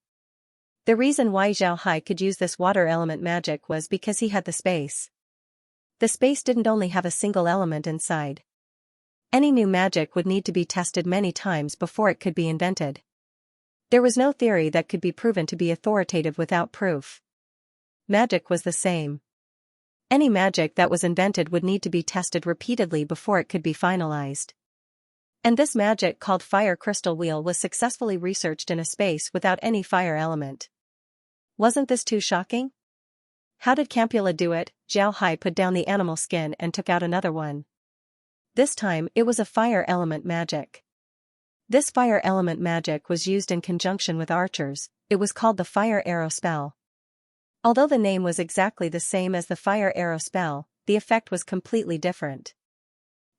The reason why Zhao Hai could use this water element magic was because he had the space. The space didn't only have a single element inside. Any new magic would need to be tested many times before it could be invented. There was no theory that could be proven to be authoritative without proof. Magic was the same. Any magic that was invented would need to be tested repeatedly before it could be finalized. And this magic called Fire Crystal Wheel was successfully researched in a space without any fire element. Wasn't this too shocking? How did Campula do it? Zhao Hai put down the animal skin and took out another one. This time, it was a fire element magic. This fire element magic was used in conjunction with archers, it was called the fire arrow spell. Although the name was exactly the same as the fire arrow spell, the effect was completely different.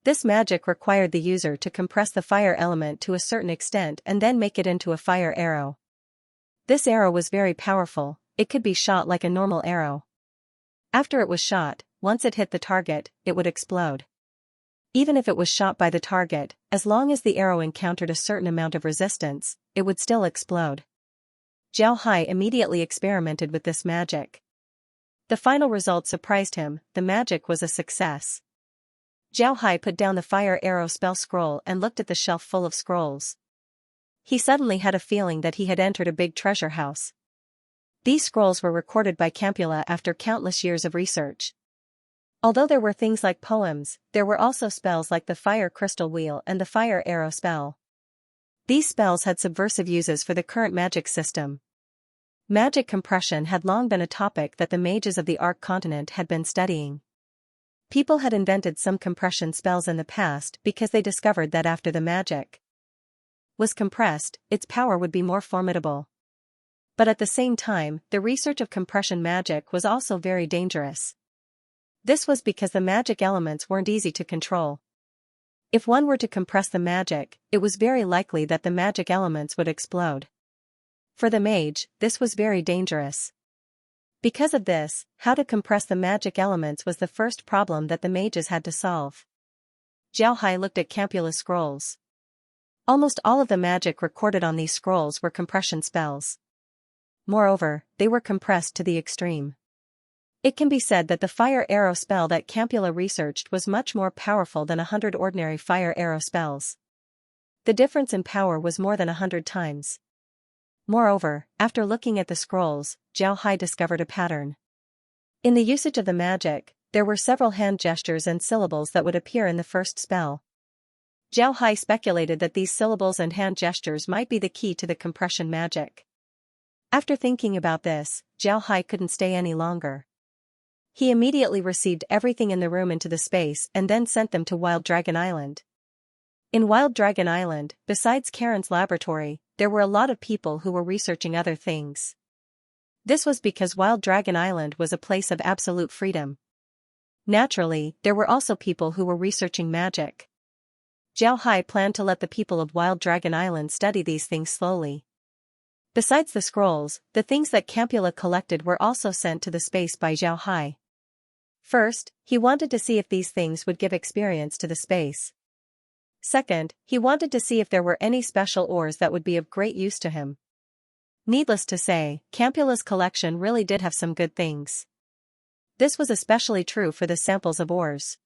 This magic required the user to compress the fire element to a certain extent and then make it into a fire arrow. This arrow was very powerful, it could be shot like a normal arrow. After it was shot, once it hit the target, it would explode. Even if it was shot by the target, as long as the arrow encountered a certain amount of resistance, it would still explode. Zhao Hai immediately experimented with this magic. The final result surprised him, the magic was a success. Zhao Hai put down the fire arrow spell scroll and looked at the shelf full of scrolls. He suddenly had a feeling that he had entered a big treasure house. These scrolls were recorded by Campula after countless years of research. Although there were things like poems, there were also spells like the Fire Crystal Wheel and the Fire Arrow spell. These spells had subversive uses for the current magic system. Magic compression had long been a topic that the mages of the Ark continent had been studying. People had invented some compression spells in the past because they discovered that after the magic was compressed, its power would be more formidable. But at the same time, the research of compression magic was also very dangerous. This was because the magic elements weren't easy to control. If one were to compress the magic, it was very likely that the magic elements would explode. For the mage, this was very dangerous. Because of this, how to compress the magic elements was the first problem that the mages had to solve. Zhao Hai looked at Campula's scrolls. Almost all of the magic recorded on these scrolls were compression spells. Moreover, they were compressed to the extreme. It can be said that the fire arrow spell that Campula researched was much more powerful than 100 ordinary fire arrow spells. The difference in power was more than 100 times. Moreover, after looking at the scrolls, Zhao Hai discovered a pattern. In the usage of the magic, there were several hand gestures and syllables that would appear in the first spell. Zhao Hai speculated that these syllables and hand gestures might be the key to the compression magic. After thinking about this, Zhao Hai couldn't stay any longer. He immediately received everything in the room into the space and then sent them to Wild Dragon Island. In Wild Dragon Island, besides Karen's laboratory, there were a lot of people who were researching other things. This was because Wild Dragon Island was a place of absolute freedom. Naturally, there were also people who were researching magic. Zhao Hai planned to let the people of Wild Dragon Island study these things slowly. Besides the scrolls, the things that Campula collected were also sent to the space by Zhao Hai. First, he wanted to see if these things would give experience to the space. Second, he wanted to see if there were any special ores that would be of great use to him. Needless to say, Campula's collection really did have some good things. This was especially true for the samples of ores.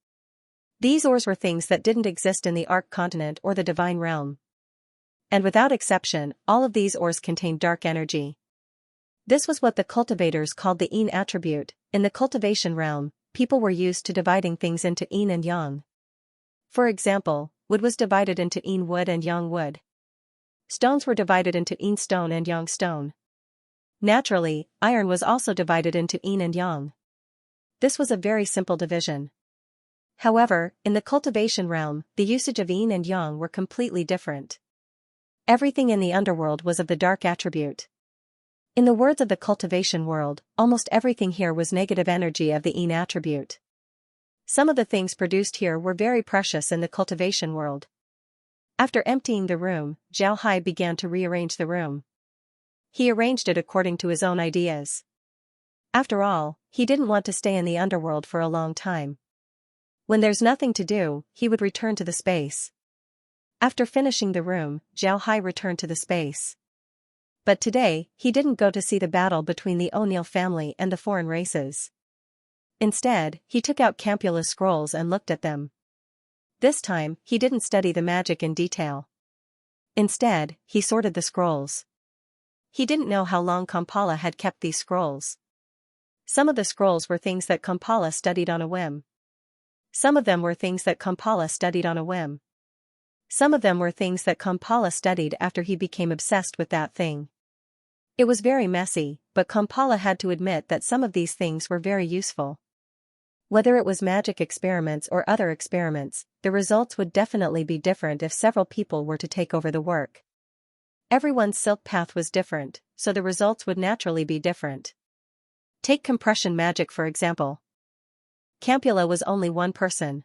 These ores were things that didn't exist in the Arc Continent or the Divine Realm. And without exception, all of these ores contained dark energy. This was what the cultivators called the Yin attribute. In the cultivation realm, people were used to dividing things into Yin and Yang. For example, wood was divided into Yin wood and Yang wood. Stones were divided into Yin stone and Yang stone. Naturally, iron was also divided into Yin and Yang. This was a very simple division. However, in the cultivation realm, the usage of Yin and Yang were completely different. Everything in the underworld was of the dark attribute. In the words of the cultivation world, almost everything here was negative energy of the Yin attribute. Some of the things produced here were very precious in the cultivation world. After emptying the room, Zhao Hai began to rearrange the room. He arranged it according to his own ideas. After all, he didn't want to stay in the underworld for a long time. When there's nothing to do, he would return to the space. After finishing the room, Zhao Hai returned to the space. But today, he didn't go to see the battle between the O'Neill family and the foreign races. Instead, he took out Campula's scrolls and looked at them. This time, he didn't study the magic in detail. Instead, he sorted the scrolls. He didn't know how long Kampala had kept these scrolls. Some of the scrolls were things that Kampala studied on a whim. Some of them were things that Kampala studied on a whim. Some of them were things that Kampala studied after he became obsessed with that thing. It was very messy, but Kampala had to admit that some of these things were very useful. Whether it was magic experiments or other experiments, the results would definitely be different if several people were to take over the work. Everyone's silk path was different, so the results would naturally be different. Take compression magic for example. Campula was only one person.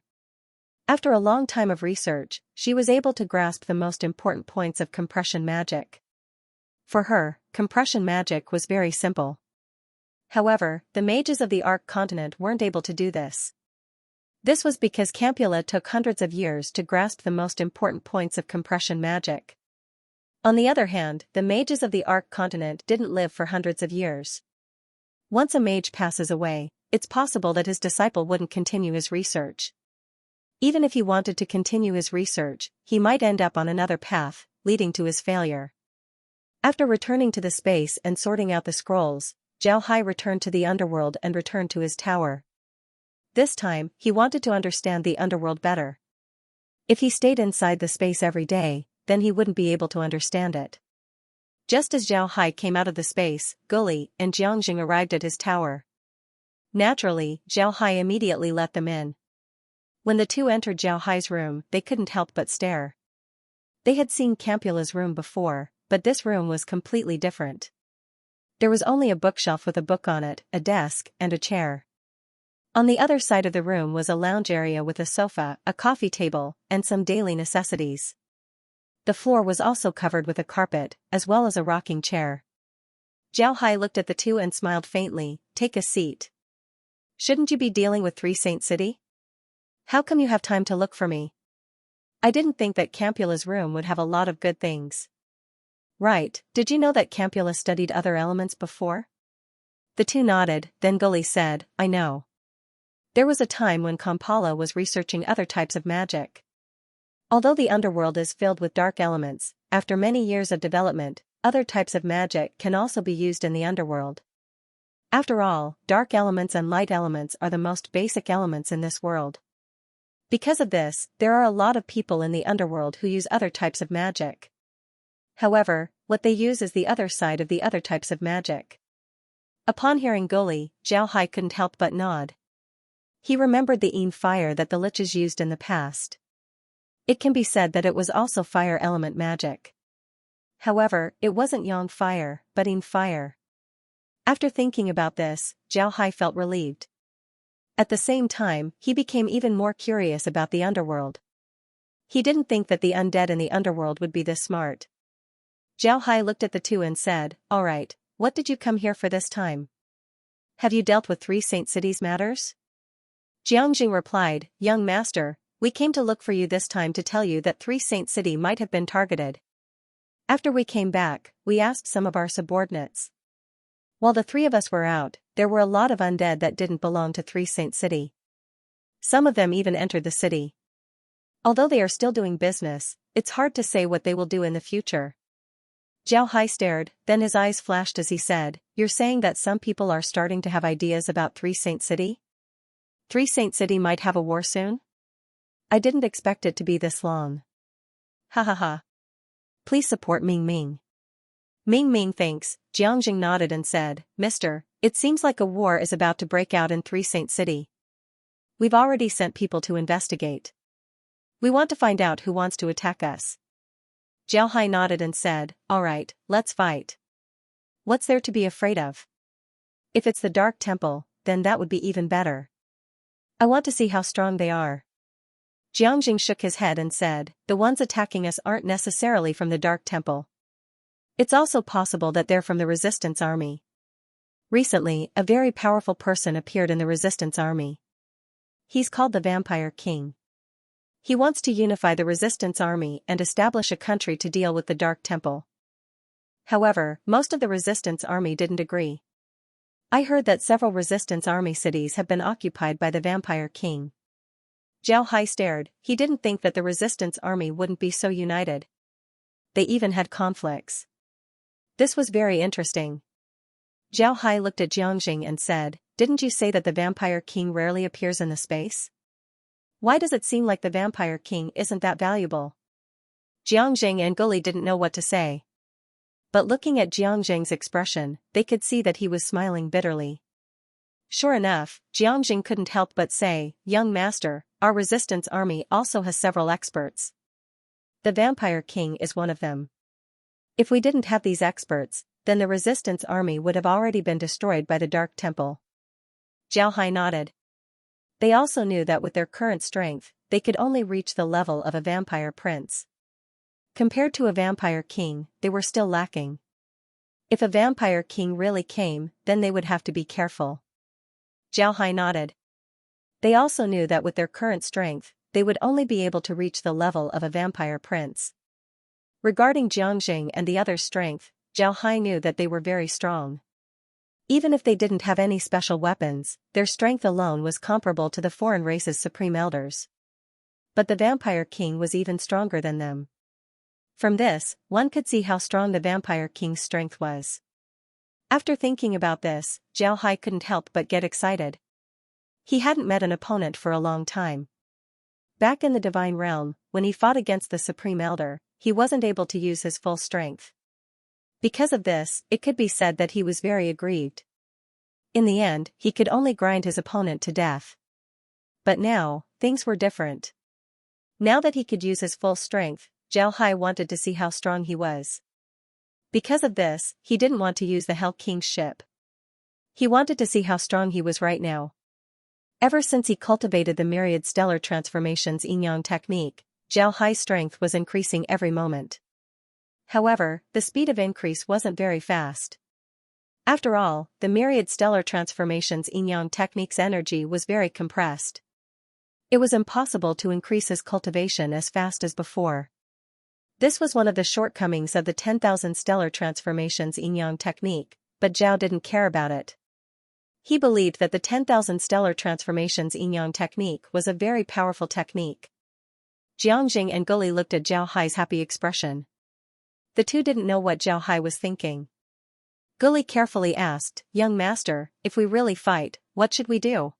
After a long time of research, she was able to grasp the most important points of compression magic. For her, compression magic was very simple. However, the mages of the Arc Continent weren't able to do this. This was because Campula took hundreds of years to grasp the most important points of compression magic. On the other hand, the mages of the Arc Continent didn't live for hundreds of years. Once a mage passes away, it's possible that his disciple wouldn't continue his research. Even if he wanted to continue his research, he might end up on another path, leading to his failure. After returning to the space and sorting out the scrolls, Zhao Hai returned to the underworld and returned to his tower. This time, he wanted to understand the underworld better. If he stayed inside the space every day, then he wouldn't be able to understand it. Just as Zhao Hai came out of the space, Guli and Jiangjing arrived at his tower. Naturally, Zhao Hai immediately let them in. When the two entered Zhao Hai's room, they couldn't help but stare. They had seen Campula's room before, but this room was completely different. There was only a bookshelf with a book on it, a desk, and a chair. On the other side of the room was a lounge area with a sofa, a coffee table, and some daily necessities. The floor was also covered with a carpet, as well as a rocking chair. Jiao Hai looked at the two and smiled faintly. Take a seat. Shouldn't you be dealing with Three Saint City? How come you have time to look for me? I didn't think that Campula's room would have a lot of good things. Right, did you know that Campula studied other elements before? The two nodded, then Gully said, I know. There was a time when Kampala was researching other types of magic. Although the underworld is filled with dark elements, after many years of development, other types of magic can also be used in the underworld. After all, dark elements and light elements are the most basic elements in this world. Because of this, there are a lot of people in the underworld who use other types of magic. However, what they use is the other side of the other types of magic. Upon hearing Gully, Jiao Hai couldn't help but nod. He remembered the Yin fire that the liches used in the past. It can be said that it was also fire element magic. However, it wasn't Yang fire, but Yin fire. After thinking about this, Jiao Hai felt relieved. At the same time, he became even more curious about the underworld. He didn't think that the undead in the underworld would be this smart. Jiao Hai looked at the two and said, All right, what did you come here for this time? Have you dealt with Three Saint Cities matters? Jiangjing replied, Young master, we came to look for you this time to tell you that Three Saint City might have been targeted. After we came back, we asked some of our subordinates. While the three of us were out, there were a lot of undead that didn't belong to Three Saint City. Some of them even entered the city. Although they are still doing business, it's hard to say what they will do in the future. Jiao Hai stared, then his eyes flashed as he said, You're saying that some people are starting to have ideas about Three Saint City? Three Saint City might have a war soon? I didn't expect it to be this long. Ha ha ha. Please support Ming Ming. Ming Ming thinks, Jiangjing nodded and said, Mister, it seems like a war is about to break out in Three Saint City. We've already sent people to investigate. We want to find out who wants to attack us. Jiao Hai nodded and said, All right, let's fight. What's there to be afraid of? If it's the Dark Temple, then that would be even better. I want to see how strong they are. Jiangjing shook his head and said, The ones attacking us aren't necessarily from the Dark Temple. It's also possible that they're from the Resistance Army. Recently, a very powerful person appeared in the Resistance Army. He's called the Vampire King. He wants to unify the Resistance Army and establish a country to deal with the Dark Temple. However, most of the Resistance Army didn't agree. I heard that several Resistance Army cities have been occupied by the Vampire King. Jiao Hai stared, he didn't think that the Resistance Army wouldn't be so united. They even had conflicts. This was very interesting. Jiao Hai looked at Jiangjing and said, Didn't you say that the Vampire King rarely appears in the space? Why does it seem like the Vampire King isn't that valuable? Jiangjing and Gully didn't know what to say. But looking at Jiangjing's expression, they could see that he was smiling bitterly. Sure enough, Jiangjing couldn't help but say, Young master, our resistance army also has several experts. The Vampire King is one of them. If we didn't have these experts, then the resistance army would have already been destroyed by the Dark Temple. Jiao Hai nodded. They also knew that with their current strength, they could only reach the level of a vampire prince. Compared to a vampire king, they were still lacking. If a vampire king really came, then they would have to be careful. Jiao Hai nodded. They also knew that with their current strength, they would only be able to reach the level of a vampire prince. Regarding Jiangjing and the others' strength, Jiao Hai knew that they were very strong. Even if they didn't have any special weapons, their strength alone was comparable to the foreign race's supreme elders. But the Vampire King was even stronger than them. From this, one could see how strong the Vampire King's strength was. After thinking about this, Jiao Hai couldn't help but get excited. He hadn't met an opponent for a long time. Back in the Divine Realm, when he fought against the Supreme Elder, he wasn't able to use his full strength. Because of this, it could be said that he was very aggrieved. In the end, he could only grind his opponent to death. But now, things were different. Now that he could use his full strength, Jiao Hai wanted to see how strong he was. Because of this, he didn't want to use the Hell King's ship. He wanted to see how strong he was right now. Ever since he cultivated the myriad stellar transformations yin-yang technique, Jiao Hai's strength was increasing every moment. However, the speed of increase wasn't very fast. After all, the myriad stellar transformations Yin-Yang technique's energy was very compressed. It was impossible to increase his cultivation as fast as before. This was one of the shortcomings of the 10,000 stellar transformations Yin-Yang technique, but Zhao didn't care about it. He believed that the 10,000 stellar transformations Yin-Yang technique was a very powerful technique. Jiangjing and Guli looked at Zhao Hai's happy expression. The two didn't know what Zhao Hai was thinking. Guli carefully asked, "Young master, if we really fight, what should we do?"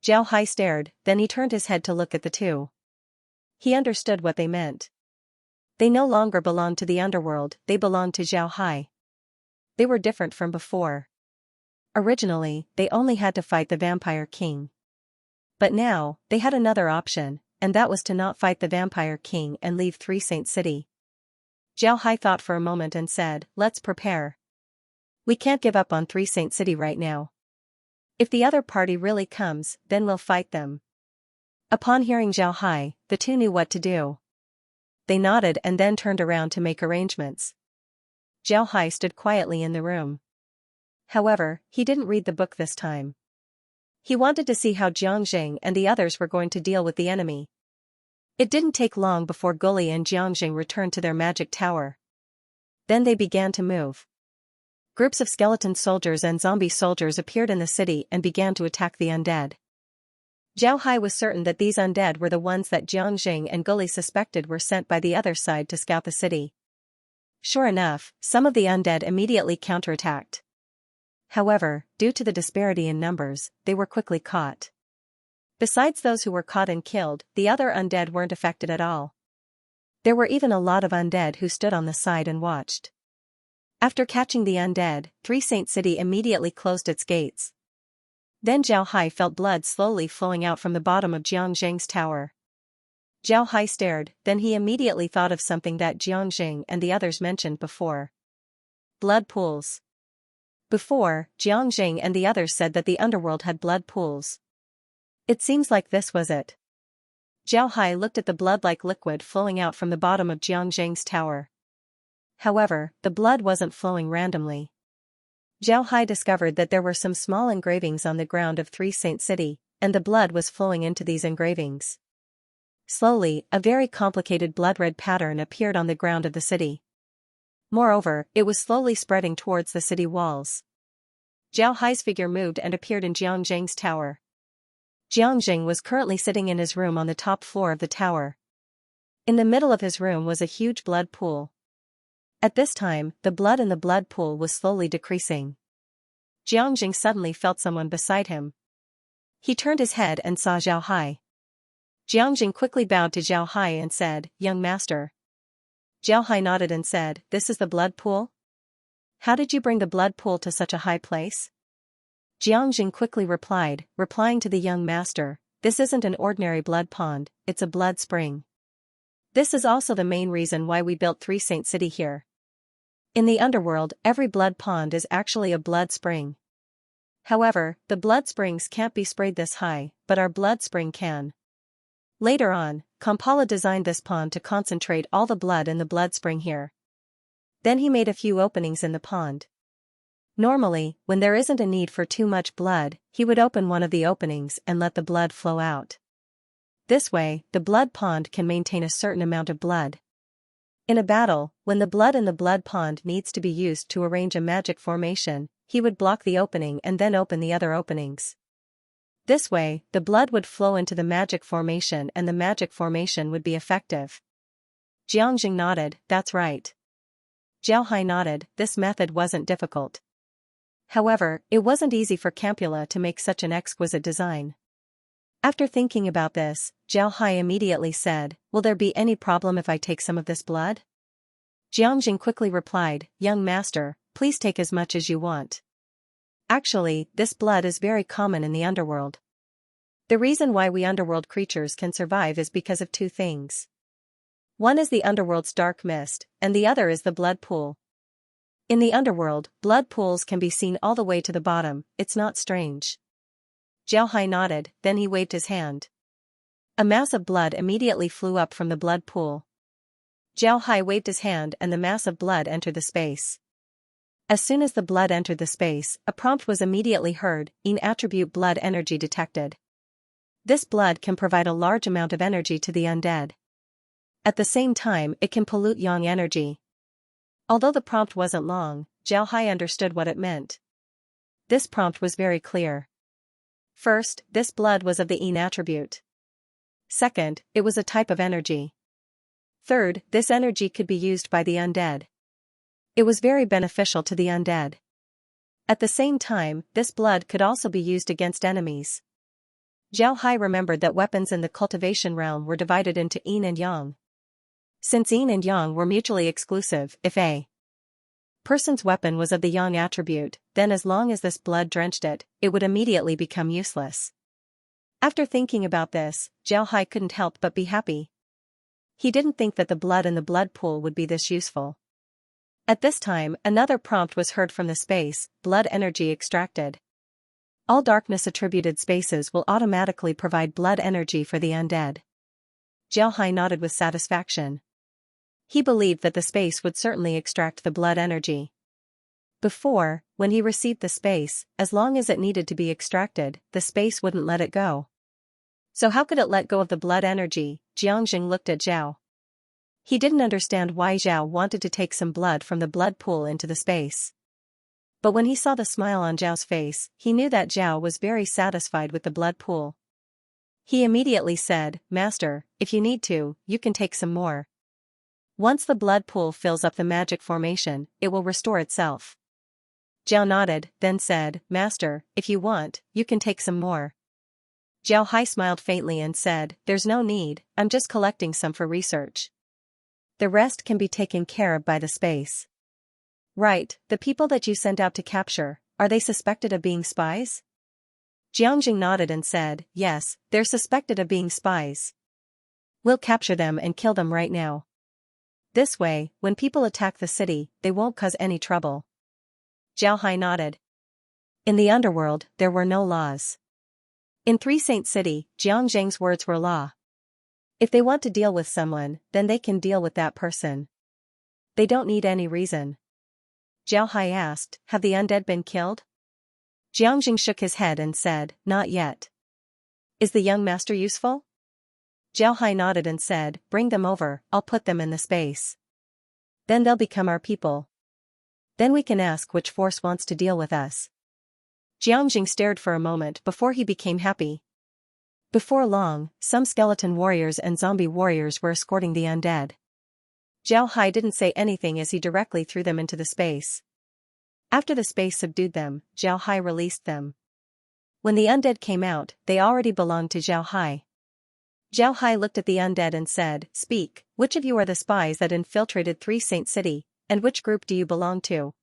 Zhao Hai stared, then he turned his head to look at the two. He understood what they meant. They no longer belonged to the underworld, they belonged to Zhao Hai. They were different from before. Originally, they only had to fight the Vampire King. But now, they had another option, and that was to not fight the Vampire King and leave Three Saint City. Zhao Hai thought for a moment and said, "Let's prepare. We can't give up on Three Saint City right now. If the other party really comes, then we'll fight them." Upon hearing Zhao Hai, the two knew what to do. They nodded and then turned around to make arrangements. Zhao Hai stood quietly in the room. However, he didn't read the book this time. He wanted to see how Jiangjing and the others were going to deal with the enemy. It didn't take long before Guli and Jiangjing returned to their magic tower. Then they began to move. Groups of skeleton soldiers and zombie soldiers appeared in the city and began to attack the undead. Zhao Hai was certain that these undead were the ones that Jiangjing and Guli suspected were sent by the other side to scout the city. Sure enough, some of the undead immediately counterattacked. However, due to the disparity in numbers, they were quickly caught. Besides those who were caught and killed, the other undead weren't affected at all. There were even a lot of undead who stood on the side and watched. After catching the undead, Three Saint City immediately closed its gates. Then Zhao Hai felt blood slowly flowing out from the bottom of Jiangjing's tower. Zhao Hai stared, then he immediately thought of something that Jiangjing and the others mentioned before. Blood pools. Before, Jiangjing and the others said that the underworld had blood pools. It seems like this was it. Zhao Hai looked at the blood-like liquid flowing out from the bottom of Jiangjing's tower. However, the blood wasn't flowing randomly. Zhao Hai discovered that there were some small engravings on the ground of Three Saint City, and the blood was flowing into these engravings. Slowly, a very complicated blood-red pattern appeared on the ground of the city. Moreover, it was slowly spreading towards the city walls. Zhao Hai's figure moved and appeared in Jiangjing's tower. Jiangjing was currently sitting in his room on the top floor of the tower. In the middle of his room was a huge blood pool. At this time, the blood in the blood pool was slowly decreasing. Jiangjing suddenly felt someone beside him. He turned his head and saw Zhao Hai. Jiangjing quickly bowed to Zhao Hai and said, "Young master." Zhao Hai nodded and said, "This is the blood pool? How did you bring the blood pool to such a high place?" Jiangjing quickly replied, replying to the young master, "This isn't an ordinary blood pond, it's a blood spring. This is also the main reason why we built Three Saint City here. In the underworld, every blood pond is actually a blood spring. However, the blood springs can't be sprayed this high, but our blood spring can. Later on, Kampala designed this pond to concentrate all the blood in the blood spring here. Then he made a few openings in the pond. Normally, when there isn't a need for too much blood, he would open one of the openings and let the blood flow out. This way, the blood pond can maintain a certain amount of blood. In a battle, when the blood in the blood pond needs to be used to arrange a magic formation, he would block the opening and then open the other openings. This way, the blood would flow into the magic formation and the magic formation would be effective. Jiangjing nodded, "That's right." Zhao Hai nodded, this method wasn't difficult. However, it wasn't easy for Campula to make such an exquisite design. After thinking about this, Zhao Hai immediately said, "Will there be any problem if I take some of this blood?" Jiangjing quickly replied, "Young master, please take as much as you want. Actually, this blood is very common in the underworld. The reason why we underworld creatures can survive is because of two things. One is the underworld's dark mist, and the other is the blood pool. In the underworld, blood pools can be seen all the way to the bottom, it's not strange." Zhao Hai nodded, then he waved his hand. A mass of blood immediately flew up from the blood pool. Zhao Hai waved his hand and the mass of blood entered the space. As soon as the blood entered the space, a prompt was immediately heard, "In attribute blood energy detected." This blood can provide a large amount of energy to the undead. At the same time, it can pollute yang energy. Although the prompt wasn't long, Zhao Hai understood what it meant. This prompt was very clear. First, this blood was of the yin attribute. Second, it was a type of energy. Third, this energy could be used by the undead. It was very beneficial to the undead. At the same time, this blood could also be used against enemies. Zhao Hai remembered that weapons in the cultivation realm were divided into yin and yang. Since yin and yang were mutually exclusive, if a person's weapon was of the yang attribute, then as long as this blood drenched it, it would immediately become useless. After thinking about this, Zhao Hai couldn't help but be happy. He didn't think that the blood in the blood pool would be this useful. At this time, another prompt was heard from the space, "Blood energy extracted." All darkness-attributed spaces will automatically provide blood energy for the undead. Zhao Hai nodded with satisfaction. He believed that the space would certainly extract the blood energy. Before, when he received the space, as long as it needed to be extracted, the space wouldn't let it go. So how could it let go of the blood energy? Jiangjing looked at Zhao. He didn't understand why Zhao wanted to take some blood from the blood pool into the space. But when he saw the smile on Zhao's face, he knew that Zhao was very satisfied with the blood pool. He immediately said, "Master, if you need to, you can take some more. Once the blood pool fills up the magic formation, it will restore itself." Zhao nodded, then said, "Master, if you want, you can take some more." Zhao Hai smiled faintly and said, "There's no need, I'm just collecting some for research. The rest can be taken care of by the space." "Right, the people that you sent out to capture, are they suspected of being spies?" Jiangjing nodded and said, "Yes, they're suspected of being spies. We'll capture them and kill them right now. This way, when people attack the city, they won't cause any trouble." Zhao Hai nodded. In the underworld, there were no laws. In Three Saint City, Jiangjing's words were law. If they want to deal with someone, then they can deal with that person. They don't need any reason. Zhao Hai asked, "Have the undead been killed?" Jiangjing shook his head and said, "Not yet." "Is the young master useful?" Zhao Hai nodded and said, "Bring them over, I'll put them in the space. Then they'll become our people. Then we can ask which force wants to deal with us." Jiangjing stared for a moment before he became happy. Before long, some skeleton warriors and zombie warriors were escorting the undead. Zhao Hai didn't say anything as he directly threw them into the space. After the space subdued them, Zhao Hai released them. When the undead came out, they already belonged to Zhao Hai. Zhao Hai looked at the undead and said, "Speak, which of you are the spies that infiltrated Three Saint City, and which group do you belong to?"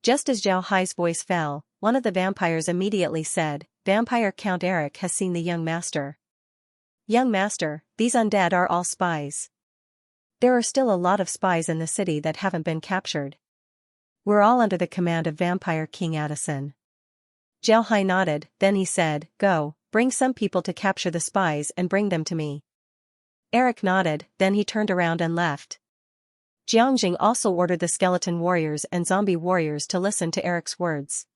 Just as Zhao Hai's voice fell, one of the vampires immediately said, "Vampire Count Eric has seen the young master." "Young master, these undead are all spies. There are still a lot of spies in the city that haven't been captured. We're all under the command of Vampire King Addison." Zhao Hai nodded, then he said, "Go, bring some people to capture the spies and bring them to me." Eric nodded, then he turned around and left. Jiangjing also ordered the skeleton warriors and zombie warriors to listen to Eric's words.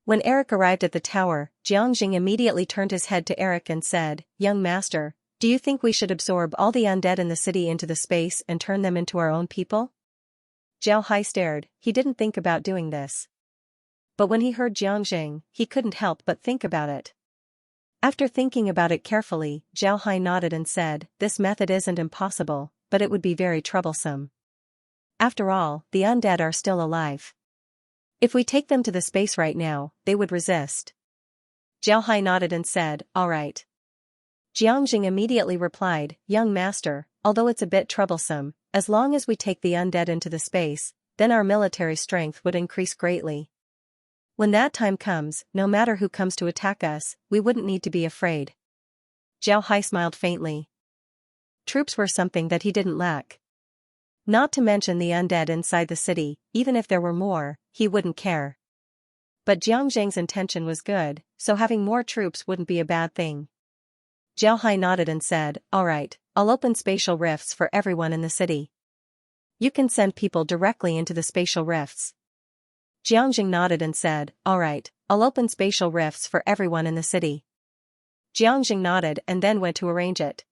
When Eric arrived at the tower, Jiangjing immediately turned his head to Eric and said, "Young master, do you think we should absorb all the undead in the city into the space and turn them into our own people?" Zhao Hai stared, he didn't think about doing this. But when he heard Jiangjing, he couldn't help but think about it. After thinking about it carefully, Zhao Hai nodded and said, "This method isn't impossible, but it would be very troublesome. After all, the undead are still alive. If we take them to the space right now, they would resist." Zhao Hai nodded and said, "All right." Jiangjing immediately replied, "Young master, although it's a bit troublesome, as long as we take the undead into the space, then our military strength would increase greatly. When that time comes, no matter who comes to attack us, we wouldn't need to be afraid." Zhao Hai smiled faintly. Troops were something that he didn't lack. Not to mention the undead inside the city, even if there were more, he wouldn't care. But Jiangjing's intention was good, so having more troops wouldn't be a bad thing. Zhao Hai nodded and said, "All right, I'll open spatial rifts for everyone in the city. You can send people directly into the spatial rifts. Xianxia nodded and said, all right, I'll open spatial rifts for everyone in the city. Xianxia nodded and then went to arrange it.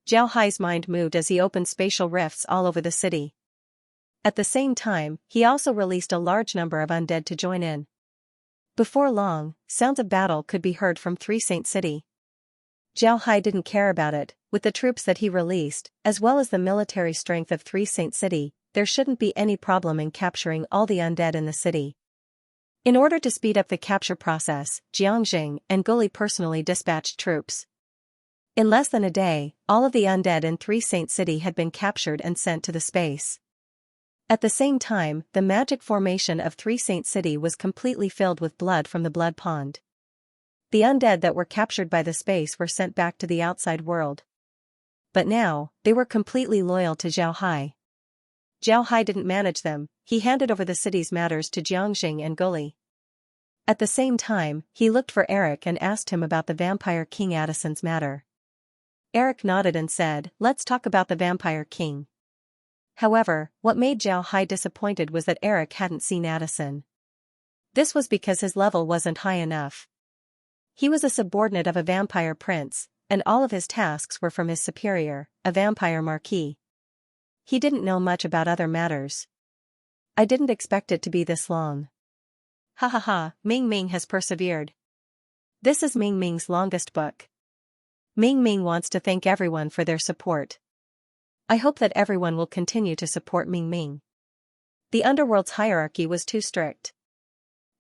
Zhao Hai's mind moved as he opened spatial rifts all over the city. At the same time, he also released a large number of undead to join in. Before long, sounds of battle could be heard from Three Saint City. Zhao Hai didn't care about it. With the troops that he released, as well as the military strength of Three Saint City, there shouldn't be any problem in capturing all the undead in the city. In order to speed up the capture process, Jiangjing and Guli personally dispatched troops. In less than a day, all of the undead in Three Saint City had been captured and sent to the space. At the same time, the magic formation of Three Saint City was completely filled with blood from the blood pond. The undead that were captured by the space were sent back to the outside world. But now, they were completely loyal to Zhao Hai. Zhao Hai didn't manage them, he handed over the city's matters to Jiangjing and Guli. At the same time, he looked for Eric and asked him about the Vampire King Addison's matter. Eric nodded and said, let's talk about the Vampire King. However, what made Zhao Hai disappointed was that Eric hadn't seen Addison. This was because his level wasn't high enough. He was a subordinate of a vampire prince, and all of his tasks were from his superior, a vampire marquis. He didn't know much about other matters. I didn't expect it to be this long. Ha ha ha, Ming Ming has persevered. This is Ming Ming's longest book. Ming Ming wants to thank everyone for their support. I hope that everyone will continue to support Ming Ming. The underworld's hierarchy was too strict.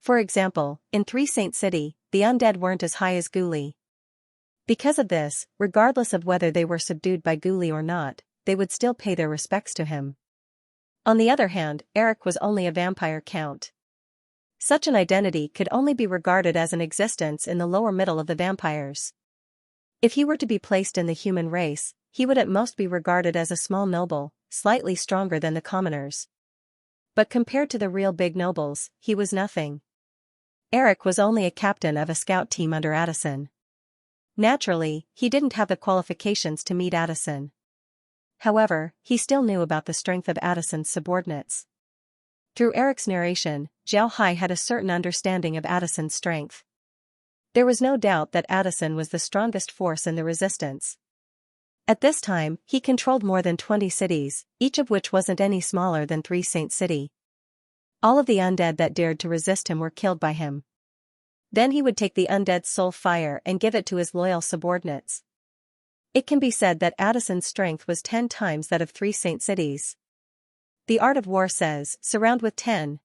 For example, in Three Saint City, the undead weren't as high as Guli. Because of this, regardless of whether they were subdued by Guli or not, they would still pay their respects to him. On the other hand, Eric was only a vampire count. Such an identity could only be regarded as an existence in the lower middle of the vampires. If he were to be placed in the human race, he would at most be regarded as a small noble, slightly stronger than the commoners. But compared to the real big nobles, he was nothing. Eric was only a captain of a scout team under Addison. Naturally, he didn't have the qualifications to meet Addison. However, he still knew about the strength of Addison's subordinates. Through Eric's narration, Zhao Hai had a certain understanding of Addison's strength. There was no doubt that Addison was the strongest force in the resistance. At this time, he controlled more than 20 cities, each of which wasn't any smaller than Three Saint City. All of the undead that dared to resist him were killed by him. Then he would take the undead's soul fire and give it to his loyal subordinates. It can be said that Addison's strength was 10 times that of Three Saint Cities. The Art of War says, surround with 10.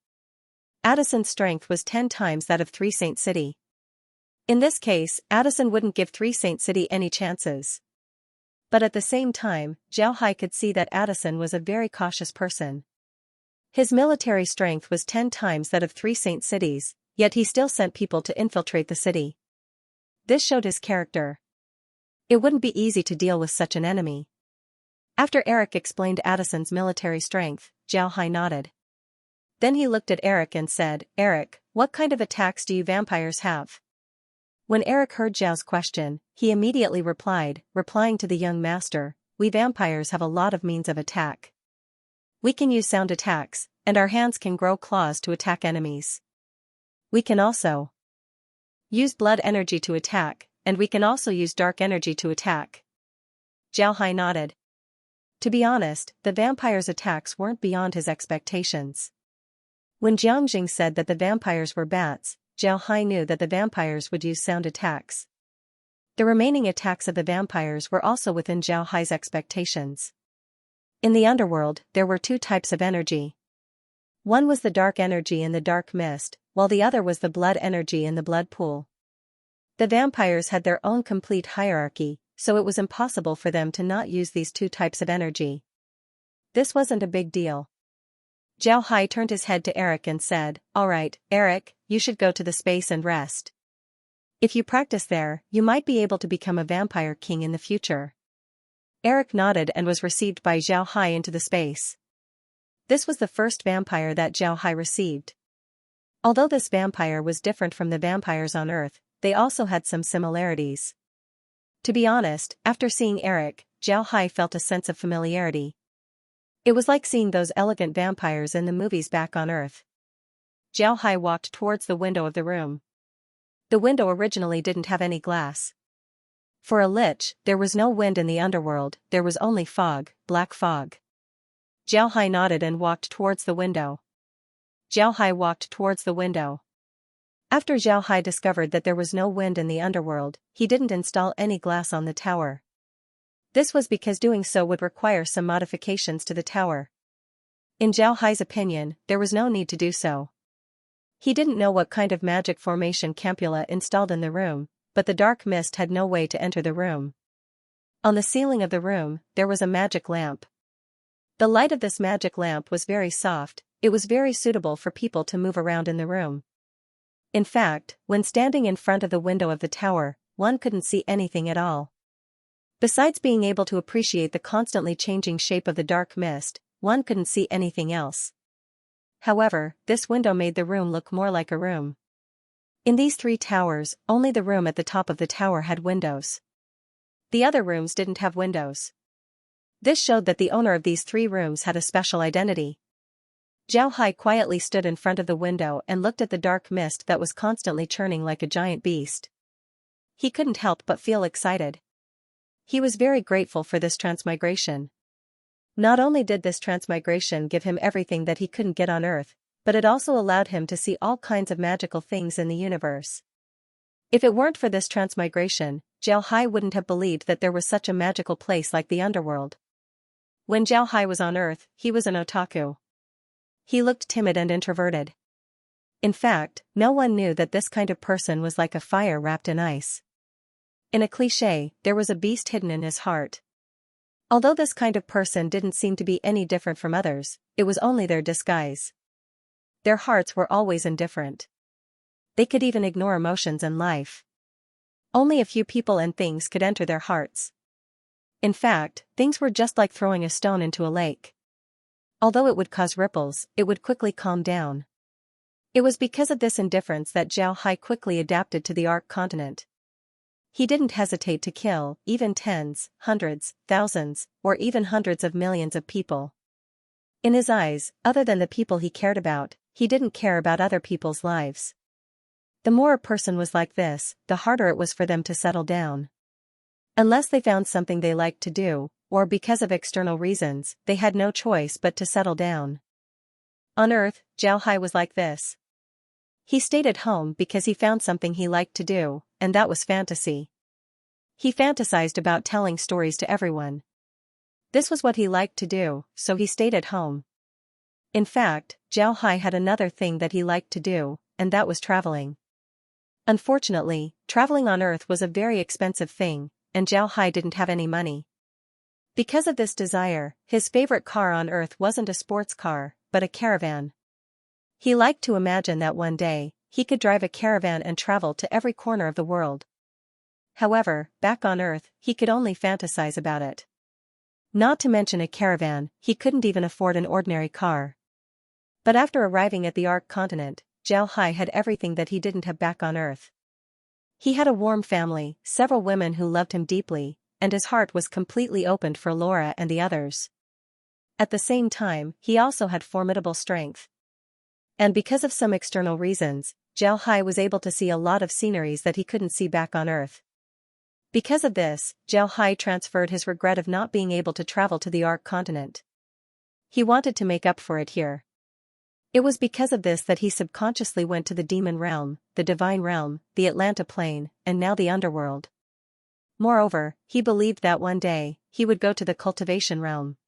Addison's strength was 10 times that of Three Saint City. In this case, Addison wouldn't give Three Saint City any chances. But at the same time, Zhao Hai could see that Addison was a very cautious person. His military strength was 10 times that of Three Saint Cities, yet he still sent people to infiltrate the city. This showed his character. It wouldn't be easy to deal with such an enemy. After Eric explained Addison's military strength, Zhao Hai nodded. Then he looked at Eric and said, Eric, what kind of attacks do you vampires have? When Eric heard Zhao's question, he immediately replying to the young master, we vampires have a lot of means of attack. We can use sound attacks, and our hands can grow claws to attack enemies. We can also use blood energy to attack, and we can also use dark energy to attack. Zhao Hai nodded. To be honest, the vampire's attacks weren't beyond his expectations. When Jiangjing said that the vampires were bats, Zhao Hai knew that the vampires would use sound attacks. The remaining attacks of the vampires were also within Zhao Hai's expectations. In the underworld, there were 2 types of energy. One was the dark energy in the dark mist, while the other was the blood energy in the blood pool. The vampires had their own complete hierarchy, so it was impossible for them to not use these 2 types of energy. This wasn't a big deal. Zhao Hai turned his head to Eric and said, Alright, Eric, you should go to the space and rest. If you practice there, you might be able to become a vampire king in the future. Eric nodded and was received by Zhao Hai into the space. This was the first vampire that Zhao Hai received. Although this vampire was different from the vampires on Earth, they also had some similarities. To be honest, after seeing Eric, Zhao Hai felt a sense of familiarity. It was like seeing those elegant vampires in the movies back on Earth. Zhao Hai walked towards the window of the room. The window originally didn't have any glass. For a lich, there was no wind in the underworld, there was only fog, black fog. Zhao Hai nodded and walked towards the window. Zhao Hai walked towards the window. After Zhao Hai discovered that there was no wind in the underworld, he didn't install any glass on the tower. This was because doing so would require some modifications to the tower. In Zhao Hai's opinion, there was no need to do so. He didn't know what kind of magic formation Campula installed in the room, but the dark mist had no way to enter the room. On the ceiling of the room, there was a magic lamp. The light of this magic lamp was very soft, it was very suitable for people to move around in the room. In fact, when standing in front of the window of the tower, one couldn't see anything at all. Besides being able to appreciate the constantly changing shape of the dark mist, one couldn't see anything else. However, this window made the room look more like a room. In these 3 towers, only the room at the top of the tower had windows. The other rooms didn't have windows. This showed that the owner of these 3 rooms had a special identity. Zhao Hai quietly stood in front of the window and looked at the dark mist that was constantly churning like a giant beast. He couldn't help but feel excited. He was very grateful for this transmigration. Not only did this transmigration give him everything that he couldn't get on Earth, but it also allowed him to see all kinds of magical things in the universe. If it weren't for this transmigration, Zhao Hai wouldn't have believed that there was such a magical place like the underworld. When Zhao Hai was on Earth, he was an otaku. He looked timid and introverted. In fact, no one knew that this kind of person was like a fire wrapped in ice. In a cliché, there was a beast hidden in his heart. Although this kind of person didn't seem to be any different from others, it was only their disguise. Their hearts were always indifferent. They could even ignore emotions and life. Only a few people and things could enter their hearts. In fact, things were just like throwing a stone into a lake. Although it would cause ripples, it would quickly calm down. It was because of this indifference that Zhao Hai quickly adapted to the Ark continent. He didn't hesitate to kill even tens, hundreds, thousands, or even hundreds of millions of people. In his eyes, other than the people he cared about, he didn't care about other people's lives. The more a person was like this, the harder it was for them to settle down. Unless they found something they liked to do, or because of external reasons, they had no choice but to settle down. On Earth, Zhao Hai was like this. He stayed at home because he found something he liked to do, and that was fantasy. He fantasized about telling stories to everyone. This was what he liked to do, so he stayed at home. In fact, Zhao Hai had another thing that he liked to do, and that was traveling. Unfortunately, traveling on Earth was a very expensive thing, and Zhao Hai didn't have any money. Because of this desire, his favorite car on Earth wasn't a sports car, but a caravan. He liked to imagine that one day, he could drive a caravan and travel to every corner of the world. However, back on Earth, he could only fantasize about it. Not to mention a caravan, he couldn't even afford an ordinary car. But after arriving at the Ark continent, Zhao Hai had everything that he didn't have back on Earth. He had a warm family, several women who loved him deeply, and his heart was completely opened for Laura and the others. At the same time, he also had formidable strength. And because of some external reasons, Zhao Hai was able to see a lot of sceneries that he couldn't see back on Earth. Because of this, Zhao Hai transferred his regret of not being able to travel to the Ark continent. He wanted to make up for it here. It was because of this that he subconsciously went to the demon realm, the divine realm, the Atlanta plane, and now the underworld. Moreover, he believed that one day, he would go to the cultivation realm.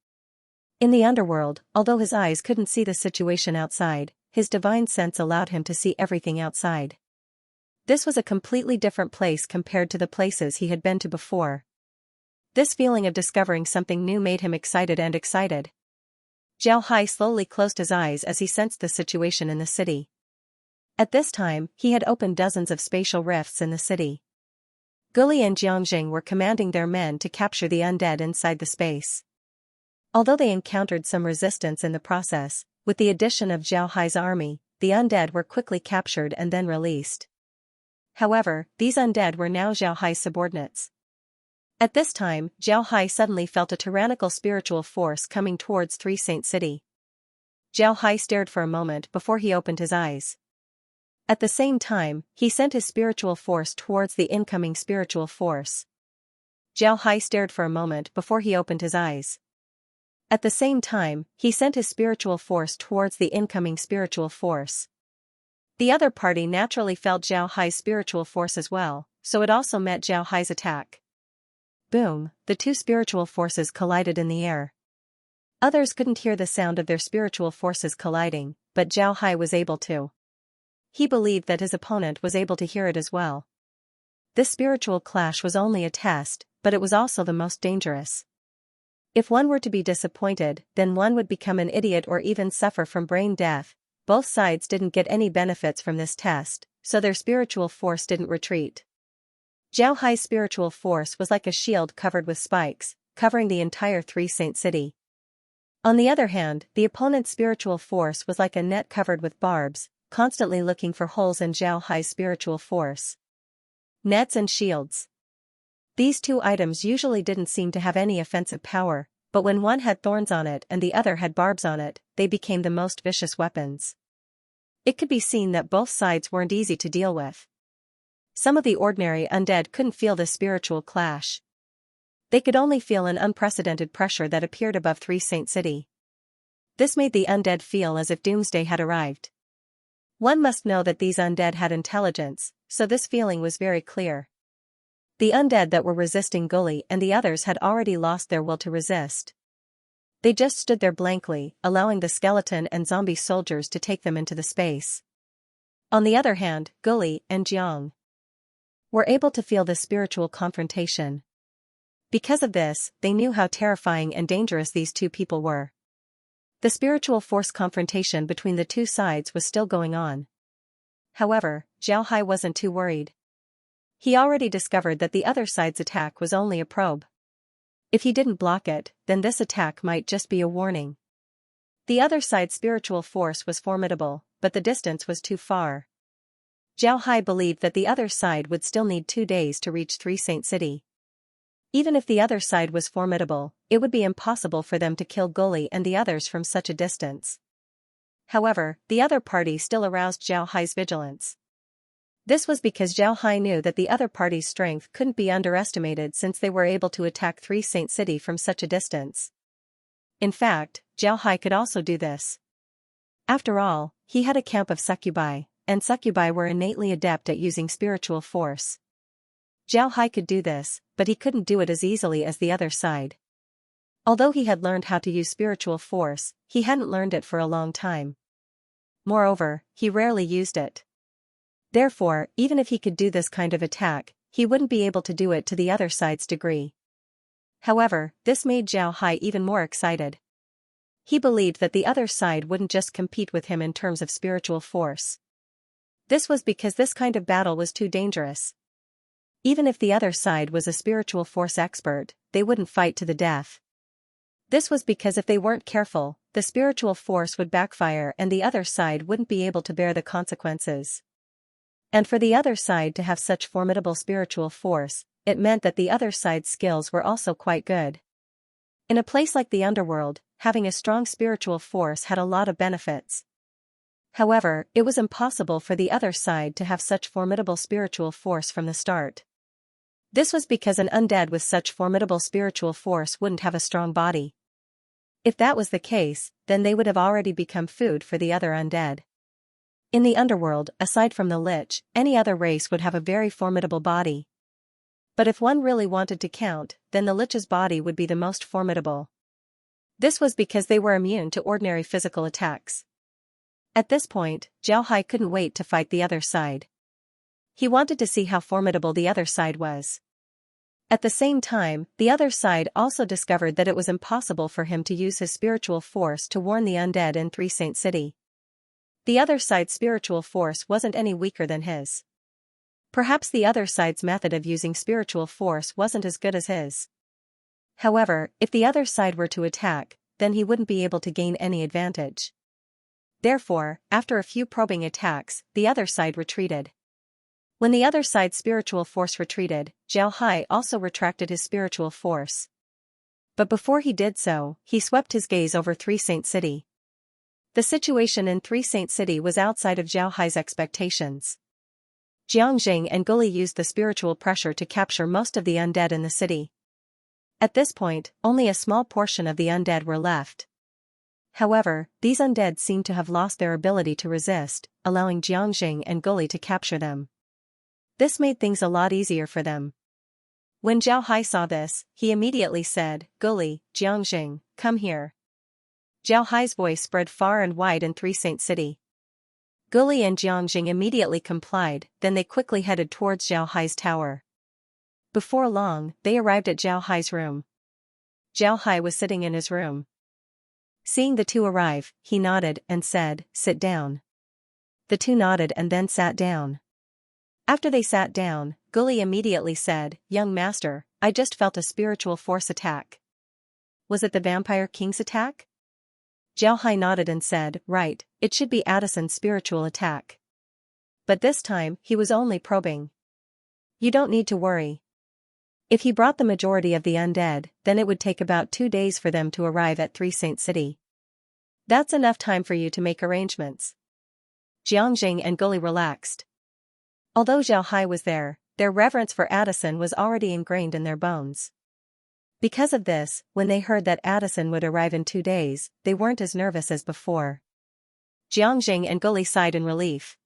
In the underworld, although his eyes couldn't see the situation outside, his divine sense allowed him to see everything outside. This was a completely different place compared to the places he had been to before. This feeling of discovering something new made him excited and excited. Zhao Hai slowly closed his eyes as he sensed the situation in the city. At this time, he had opened dozens of spatial rifts in the city. Guli and Jiangjing were commanding their men to capture the undead inside the space. Although they encountered some resistance in the process, with the addition of Zhao Hai's army, the undead were quickly captured and then released. However, these undead were now Zhao Hai's subordinates. At this time, Zhao Hai suddenly felt a tyrannical spiritual force coming towards Three Saint City. Zhao Hai stared for a moment before he opened his eyes. At the same time, he sent his spiritual force towards the incoming spiritual force. Zhao Hai stared for a moment before he opened his eyes. At the same time, he sent his spiritual force towards the incoming spiritual force. The other party naturally felt Zhao Hai's spiritual force as well, so it also met Zhao Hai's attack. Boom, the two spiritual forces collided in the air. Others couldn't hear the sound of their spiritual forces colliding, but Zhao Hai was able to. He believed that his opponent was able to hear it as well. This spiritual clash was only a test, but it was also the most dangerous. If one were to be disappointed, then one would become an idiot or even suffer from brain death. Both sides didn't get any benefits from this test, so their spiritual force didn't retreat. Zhao Hai's spiritual force was like a shield covered with spikes, covering the entire Three Saint City. On the other hand, the opponent's spiritual force was like a net covered with barbs, constantly looking for holes in Zhao Hai's spiritual force. Nets and shields. These two items usually didn't seem to have any offensive power, but when one had thorns on it and the other had barbs on it, they became the most vicious weapons. It could be seen that both sides weren't easy to deal with. Some of the ordinary undead couldn't feel the spiritual clash. They could only feel an unprecedented pressure that appeared above Three Saint City. This made the undead feel as if doomsday had arrived. One must know that these undead had intelligence, so this feeling was very clear. The undead that were resisting Gully and the others had already lost their will to resist. They just stood there blankly, allowing the skeleton and zombie soldiers to take them into the space. On the other hand, Gully and Jiang were able to feel the spiritual confrontation. Because of this, they knew how terrifying and dangerous these two people were. The spiritual force confrontation between the two sides was still going on. However, Zhao Hai wasn't too worried. He already discovered that the other side's attack was only a probe. If he didn't block it, then this attack might just be a warning. The other side's spiritual force was formidable, but the distance was too far. Zhao Hai believed that the other side would still need 2 days to reach Three Saint City. Even if the other side was formidable, it would be impossible for them to kill Gully and the others from such a distance. However, the other party still aroused Zhao Hai's vigilance. This was because Zhao Hai knew that the other party's strength couldn't be underestimated since they were able to attack Three Saint City from such a distance. In fact, Zhao Hai could also do this. After all, he had a camp of succubi, and succubi were innately adept at using spiritual force. Zhao Hai could do this, but he couldn't do it as easily as the other side. Although he had learned how to use spiritual force, he hadn't learned it for a long time. Moreover, he rarely used it. Therefore, even if he could do this kind of attack, he wouldn't be able to do it to the other side's degree. However, this made Zhao Hai even more excited. He believed that the other side wouldn't just compete with him in terms of spiritual force. This was because this kind of battle was too dangerous. Even if the other side was a spiritual force expert, they wouldn't fight to the death. This was because if they weren't careful, the spiritual force would backfire and the other side wouldn't be able to bear the consequences. And for the other side to have such formidable spiritual force, it meant that the other side's skills were also quite good. In a place like the underworld, having a strong spiritual force had a lot of benefits. However, it was impossible for the other side to have such formidable spiritual force from the start. This was because an undead with such formidable spiritual force wouldn't have a strong body. If that was the case, then they would have already become food for the other undead. In the underworld, aside from the Lich, any other race would have a very formidable body. But if one really wanted to count, then the Lich's body would be the most formidable. This was because they were immune to ordinary physical attacks. At this point, Zhao Hai couldn't wait to fight the other side. He wanted to see how formidable the other side was. At the same time, the other side also discovered that it was impossible for him to use his spiritual force to warn the undead in Three Saint City. The other side's spiritual force wasn't any weaker than his. Perhaps the other side's method of using spiritual force wasn't as good as his. However, if the other side were to attack, then he wouldn't be able to gain any advantage. Therefore, after a few probing attacks, the other side retreated. When the other side's spiritual force retreated, Zhao Hai also retracted his spiritual force. But before he did so, he swept his gaze over Three Saint City. The situation in Three Saint City was outside of Zhao Hai's expectations. Jiangjing and Guli used the spiritual pressure to capture most of the undead in the city. At this point, only a small portion of the undead were left. However, these undead seemed to have lost their ability to resist, allowing Jiangjing and Guli to capture them. This made things a lot easier for them. When Zhao Hai saw this, he immediately said, "Guli, Jiangjing, come here." Zhao Hai's voice spread far and wide in Three Saint City. Guli and Jiangjing immediately complied, then they quickly headed towards Zhao Hai's tower. Before long, they arrived at Zhao Hai's room. Zhao Hai was sitting in his room. Seeing the two arrive, he nodded and said, "Sit down." The two nodded and then sat down. After they sat down, Guli immediately said, "Young master, I just felt a spiritual force attack." "Was it the Vampire King's attack?" Zhao Hai nodded and said, "Right, it should be Addison's spiritual attack. But this time, he was only probing. You don't need to worry. If he brought the majority of the undead, then it would take about 2 days for them to arrive at Three Saint City. That's enough time for you to make arrangements." Jiangjing and Guli relaxed. Although Zhao Hai was there, their reverence for Addison was already ingrained in their bones. Because of this, when they heard that Addison would arrive in 2 days, they weren't as nervous as before. Jiangjing and Guli sighed in relief.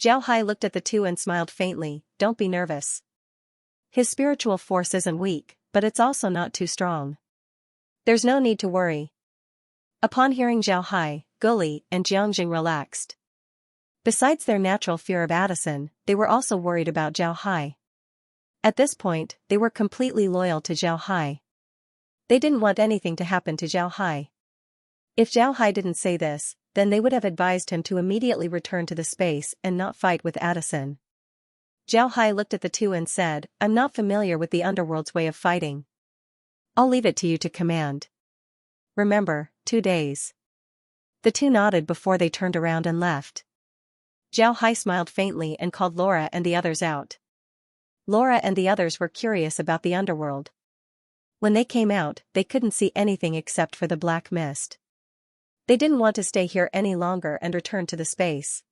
Zhao Hai looked at the two and smiled faintly, "Don't be nervous. His spiritual force isn't weak, but it's also not too strong. There's no need to worry." Upon hearing Zhao Hai, Guli and Jiangjing relaxed. Besides their natural fear of Addison, they were also worried about Zhao Hai. At this point, they were completely loyal to Zhao Hai. They didn't want anything to happen to Zhao Hai. If Zhao Hai didn't say this, then they would have advised him to immediately return to the space and not fight with Addison. Zhao Hai looked at the two and said, "I'm not familiar with the underworld's way of fighting. I'll leave it to you to command. Remember, 2 days." The two nodded before they turned around and left. Zhao Hai smiled faintly and called Laura and the others out. Laura and the others were curious about the underworld. When they came out, they couldn't see anything except for the black mist. They didn't want to stay here any longer and return to the space.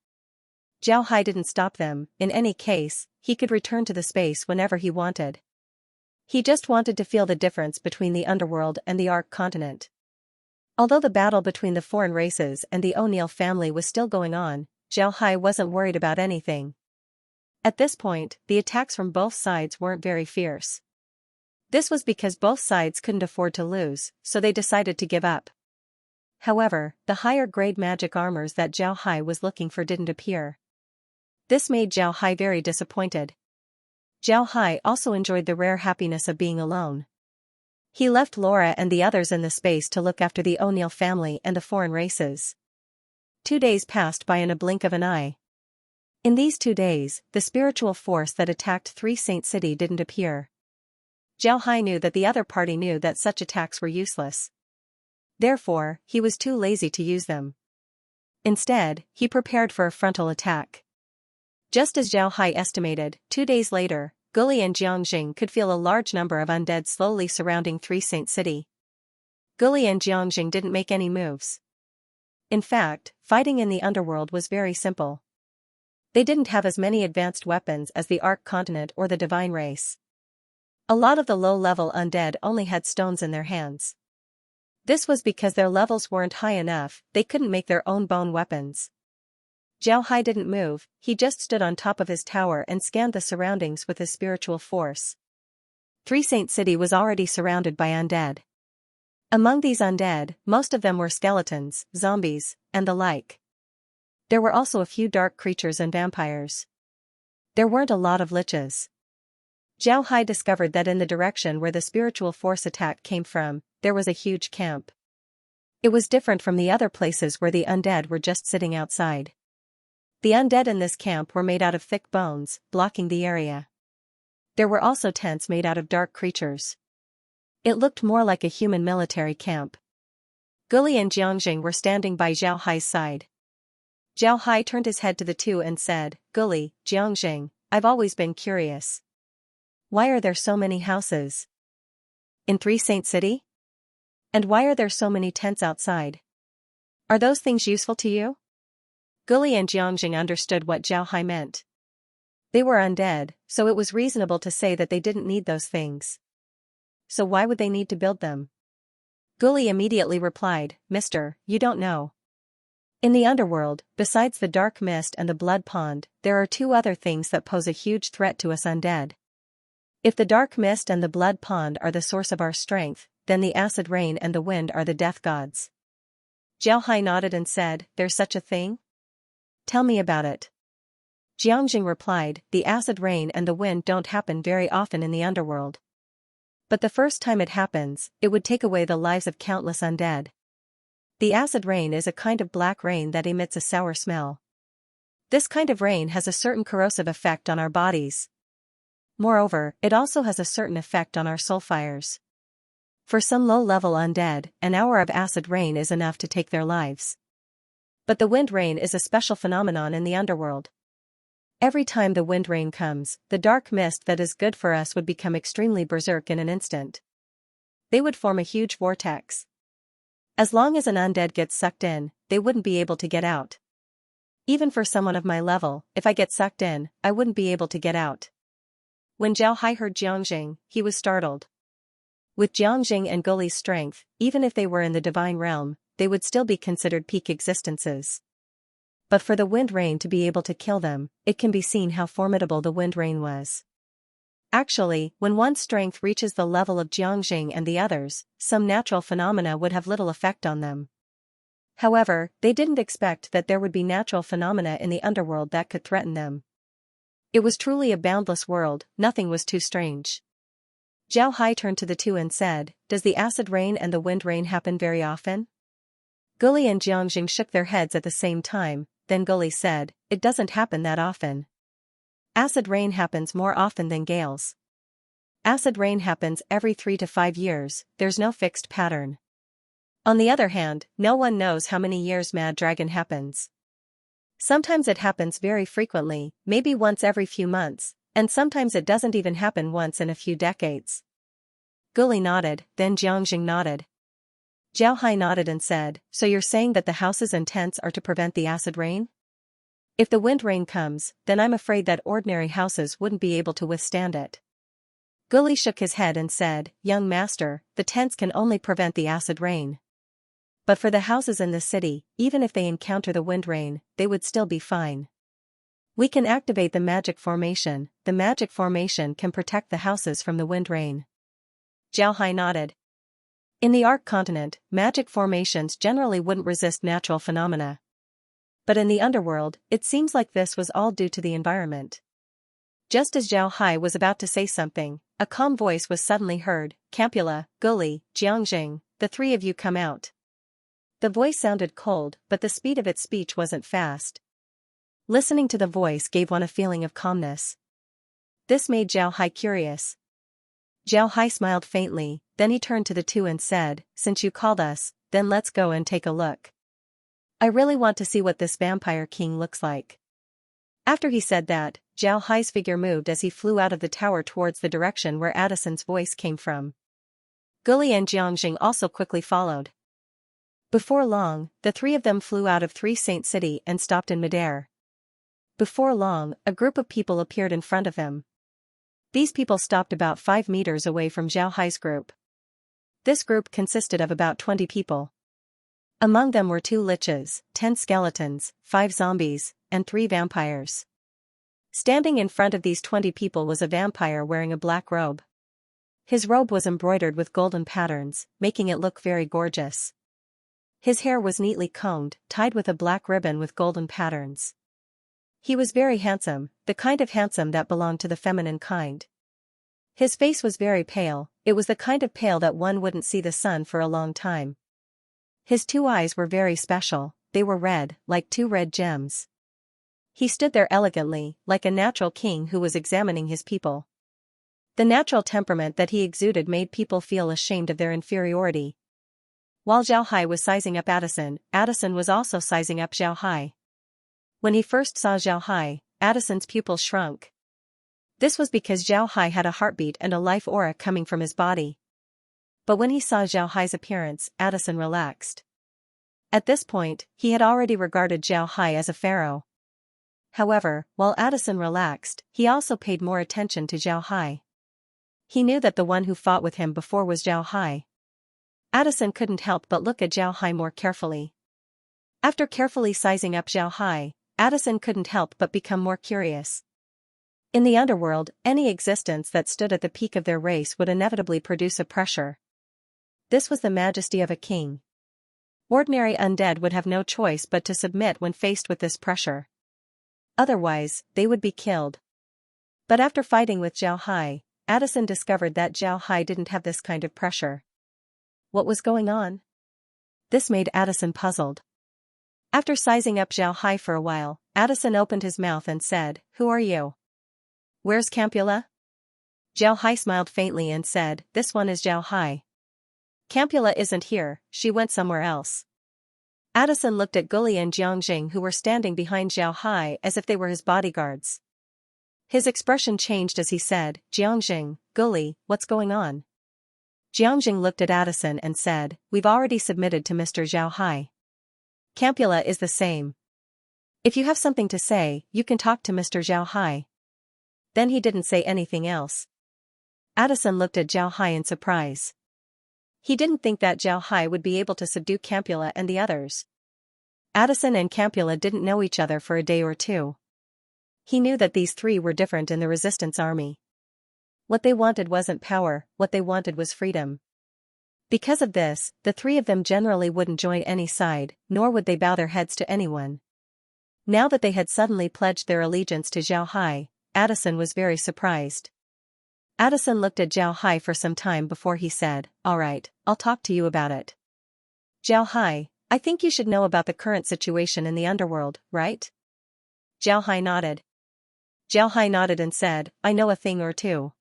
Zhao Hai didn't stop them. In any case, he could return to the space whenever he wanted. He just wanted to feel the difference between the underworld and the Ark continent. Although the battle between the foreign races and the O'Neill family was still going on, Zhao Hai wasn't worried about anything. At this point, the attacks from both sides weren't very fierce. This was because both sides couldn't afford to lose, so they decided to give up. However, the higher-grade magic armors that Zhao Hai was looking for didn't appear. This made Zhao Hai very disappointed. Zhao Hai also enjoyed the rare happiness of being alone. He left Laura and the others in the space to look after the O'Neill family and the foreign races. 2 days passed by in a blink of an eye. In these 2 days, the spiritual force that attacked Three Saint City didn't appear. Zhao Hai knew that the other party knew that such attacks were useless. Therefore, he was too lazy to use them. Instead, he prepared for a frontal attack. Just as Zhao Hai estimated, 2 days later, Guli and Jiangjing could feel a large number of undead slowly surrounding Three Saint City. Guli and Jiangjing didn't make any moves. In fact, fighting in the underworld was very simple. They didn't have as many advanced weapons as the Ark continent or the divine race. A lot of the low-level undead only had stones in their hands. This was because their levels weren't high enough, they couldn't make their own bone weapons. Zhao Hai didn't move, he just stood on top of his tower and scanned the surroundings with his spiritual force. Three Saint City was already surrounded by undead. Among these undead, most of them were skeletons, zombies, and the like. There were also a few dark creatures and vampires. There weren't a lot of liches. Zhao Hai discovered that in the direction where the spiritual force attack came from, there was a huge camp. It was different from the other places where the undead were just sitting outside. The undead in this camp were made out of thick bones, blocking the area. There were also tents made out of dark creatures. It looked more like a human military camp. Guli and Jiangjing were standing by Zhao Hai's side. Zhao Hai turned his head to the two and said, "Guli, Jiangjing, I've always been curious. Why are there so many houses in Three Saint City? And why are there so many tents outside? Are those things useful to you? Guli and Jiangjing understood what Zhao Hai meant. They were undead, so it was reasonable to say that they didn't need those things. So why would they need to build them? Guli immediately replied, Mister, you don't know. In the underworld, besides the dark mist and the blood pond, there are two other things that pose a huge threat to us undead. If the dark mist and the blood pond are the source of our strength, then the acid rain and the wind are the death gods. Zhao Hai nodded and said, There's such a thing? Tell me about it. Jiangjing replied, The acid rain and the wind don't happen very often in the underworld. But the first time it happens, it would take away the lives of countless undead. The acid rain is a kind of black rain that emits a sour smell. This kind of rain has a certain corrosive effect on our bodies. Moreover, it also has a certain effect on our soul fires. For some low-level undead, an hour of acid rain is enough to take their lives. But the wind rain is a special phenomenon in the underworld. Every time the wind rain comes, the dark mist that is good for us would become extremely berserk in an instant. They would form a huge vortex. As long as an undead gets sucked in, they wouldn't be able to get out. Even for someone of my level, if I get sucked in, I wouldn't be able to get out. When Zhao Hai heard Jiangjing, he was startled. With Jiangjing and Guli's strength, even if they were in the divine realm, they would still be considered peak existences. But for the wind rain to be able to kill them, it can be seen how formidable the wind rain was. Actually, when one's strength reaches the level of Jiangjing and the others, some natural phenomena would have little effect on them. However, they didn't expect that there would be natural phenomena in the underworld that could threaten them. It was truly a boundless world, nothing was too strange. Zhao Hai turned to the two and said, Does the acid rain and the wind rain happen very often? Guli and Jiangjing shook their heads at the same time, then Guli said, It doesn't happen that often. Acid rain happens more often than gales. Acid rain happens every 3 to 5 years, there's no fixed pattern. On the other hand, no one knows how many years Mad Dragon happens. Sometimes it happens very frequently, maybe once every few months, and sometimes it doesn't even happen once in a few decades. Guli nodded, then Jiangjing nodded. Zhao Hai nodded and said, So you're saying that the houses and tents are to prevent the acid rain? If the wind rain comes, then I'm afraid that ordinary houses wouldn't be able to withstand it. Guli shook his head and said, Young master, the tents can only prevent the acid rain. But for the houses in the city, even if they encounter the wind rain, they would still be fine. We can activate the magic formation can protect the houses from the wind rain. Zhao Hai nodded. In the Ark continent, magic formations generally wouldn't resist natural phenomena. But in the underworld, it seems like this was all due to the environment. Just as Zhao Hai was about to say something, a calm voice was suddenly heard, Campula, Guli, Jiangjing, the three of you come out. The voice sounded cold, but the speed of its speech wasn't fast. Listening to the voice gave one a feeling of calmness. This made Zhao Hai curious. Zhao Hai smiled faintly, then he turned to the two and said, Since you called us, then let's go and take a look. I really want to see what this vampire king looks like. After he said that, Zhao Hai's figure moved as he flew out of the tower towards the direction where Addison's voice came from. Guli and Jiangjing also quickly followed. Before long, the three of them flew out of Three Saint City and stopped in midair. Before long, a group of people appeared in front of him. These people stopped about 5 meters away from Zhao Hai's group. This group consisted of about 20 people. Among them were 2 liches, 10 skeletons, 5 zombies, and 3 vampires. Standing in front of these 20 people was a vampire wearing a black robe. His robe was embroidered with golden patterns, making it look very gorgeous. His hair was neatly combed, tied with a black ribbon with golden patterns. He was very handsome, the kind of handsome that belonged to the feminine kind. His face was very pale, it was the kind of pale that one wouldn't see the sun for a long time. His 2 eyes were very special, they were red, like 2 red gems. He stood there elegantly, like a natural king who was examining his people. The natural temperament that he exuded made people feel ashamed of their inferiority. While Zhao Hai was sizing up Addison, Addison was also sizing up Zhao Hai. When he first saw Zhao Hai, Addison's pupils shrunk. This was because Zhao Hai had a heartbeat and a life aura coming from his body. But when he saw Zhao Hai's appearance, Addison relaxed. At this point, he had already regarded Zhao Hai as a pharaoh. However, while Addison relaxed, he also paid more attention to Zhao Hai. He knew that the one who fought with him before was Zhao Hai. Addison couldn't help but look at Zhao Hai more carefully. After carefully sizing up Zhao Hai, Addison couldn't help but become more curious. In the underworld, any existence that stood at the peak of their race would inevitably produce a pressure. This was the majesty of a king. Ordinary undead would have no choice but to submit when faced with this pressure. Otherwise, they would be killed. But after fighting with Zhao Hai, Addison discovered that Zhao Hai didn't have this kind of pressure. What was going on? This made Addison puzzled. After sizing up Zhao Hai for a while, Addison opened his mouth and said, "Who are you? Where's Campula?" Zhao Hai smiled faintly and said, "This one is Zhao Hai. Campula isn't here, she went somewhere else." Addison looked at Guli and Jiangjing, who were standing behind Zhao Hai as if they were his bodyguards. His expression changed as he said, "Jiangjing, Guli, what's going on?" Jiangjing looked at Addison and said, "We've already submitted to Mr. Zhao Hai. Campula is the same. If you have something to say, you can talk to Mr. Zhao Hai." Then he didn't say anything else. Addison looked at Zhao Hai in surprise. He didn't think that Zhao Hai would be able to subdue Campula and the others. Addison and Campula didn't know each other for a day or two. He knew that these three were different in the resistance army. What they wanted wasn't power, what they wanted was freedom. Because of this, the three of them generally wouldn't join any side, nor would they bow their heads to anyone. Now that they had suddenly pledged their allegiance to Zhao Hai, Addison was very surprised. Addison looked at Zhao Hai for some time before he said, "All right, I'll talk to you about it. Zhao Hai, I think you should know about the current situation in the underworld, right?" Zhao Hai nodded. Zhao Hai nodded and said, "I know a thing or two."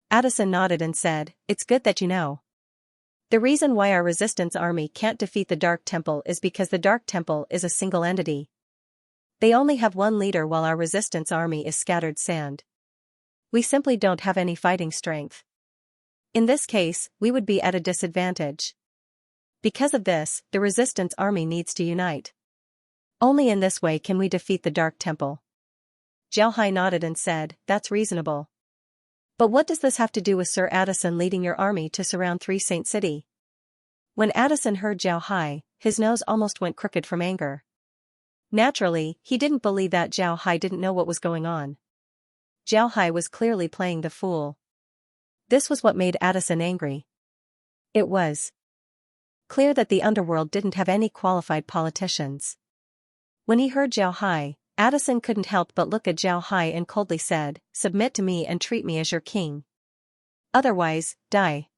Addison nodded and said, "It's good that you know. The reason why our resistance army can't defeat the Dark Temple is because the Dark Temple is a single entity. They only have one leader while our resistance army is scattered sand. We simply don't have any fighting strength. In this case, we would be at a disadvantage. Because of this, the resistance army needs to unite. Only in this way can we defeat the Dark Temple." Zhao Hai nodded and said, "That's reasonable. But what does this have to do with Sir Addison leading your army to surround Three Saint City?" When Addison heard Zhao Hai, his nose almost went crooked from anger. Naturally, he didn't believe that Zhao Hai didn't know what was going on. Zhao Hai was clearly playing the fool. This was what made Addison angry. It was clear that the underworld didn't have any qualified politicians. When he heard Zhao Hai, Addison couldn't help but look at Zhao Hai and coldly said, "Submit to me and treat me as your king. Otherwise, die."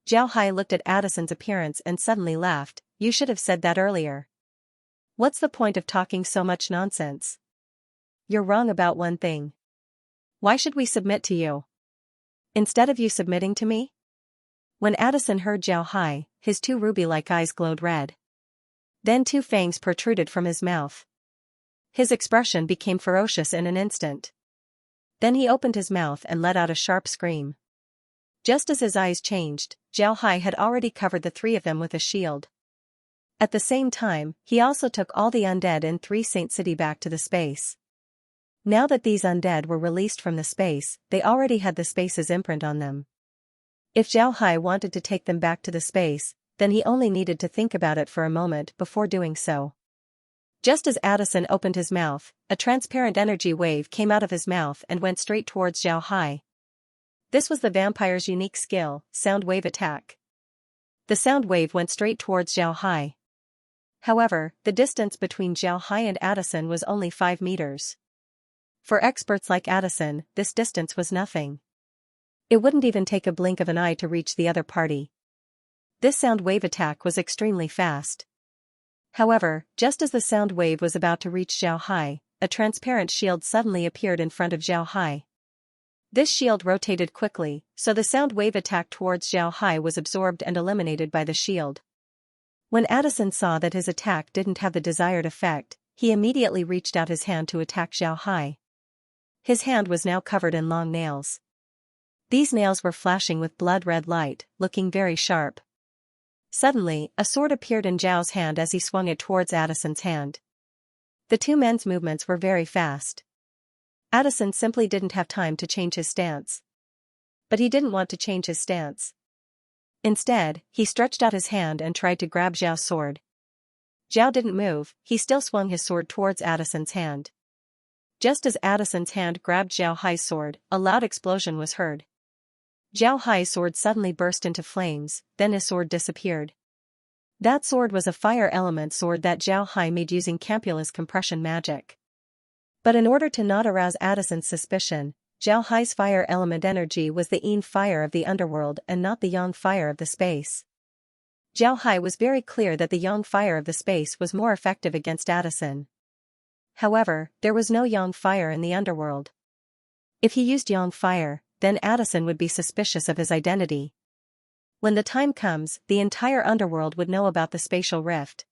Zhao Hai looked at Addison's appearance and suddenly laughed. "You should have said that earlier. What's the point of talking so much nonsense? You're wrong about one thing. Why should we submit to you? Instead of you submitting to me?" When Addison heard Zhao Hai, his two ruby-like eyes glowed red. Then two fangs protruded from his mouth. His expression became ferocious in an instant. Then he opened his mouth and let out a sharp scream. Just as his eyes changed, Zhao Hai had already covered the three of them with a shield. At the same time, he also took all the undead in Three Saint City back to the space. Now that these undead were released from the space, they already had the space's imprint on them. If Zhao Hai wanted to take them back to the space, then he only needed to think about it for a moment before doing so. Just as Addison opened his mouth, a transparent energy wave came out of his mouth and went straight towards Zhao Hai. This was the vampire's unique skill, sound wave attack. The sound wave went straight towards Zhao Hai. However, the distance between Zhao Hai and Addison was only 5 meters. For experts like Addison, this distance was nothing. It wouldn't even take a blink of an eye to reach the other party. This sound wave attack was extremely fast. However, just as the sound wave was about to reach Zhao Hai, a transparent shield suddenly appeared in front of Zhao Hai. This shield rotated quickly, so the sound wave attack towards Zhao Hai was absorbed and eliminated by the shield. When Addison saw that his attack didn't have the desired effect, he immediately reached out his hand to attack Zhao Hai. His hand was now covered in long nails. These nails were flashing with blood-red light, looking very sharp. Suddenly, a sword appeared in Zhao's hand as he swung it towards Addison's hand. The two men's movements were very fast. Addison simply didn't have time to change his stance. But he didn't want to change his stance. Instead, he stretched out his hand and tried to grab Zhao's sword. Zhao didn't move, he still swung his sword towards Addison's hand. Just as Addison's hand grabbed Zhao Hai's sword, a loud explosion was heard. Zhao Hai's sword suddenly burst into flames, then his sword disappeared. That sword was a fire element sword that Zhao Hai made using Campula's compression magic. But in order to not arouse Addison's suspicion, Zhao Hai's fire element energy was the Yin fire of the underworld and not the Yang fire of the space. Zhao Hai was very clear that the Yang fire of the space was more effective against Addison. However, there was no Yang fire in the underworld. If he used Yang fire, then Addison would be suspicious of his identity. When the time comes, the entire underworld would know about the spatial rift.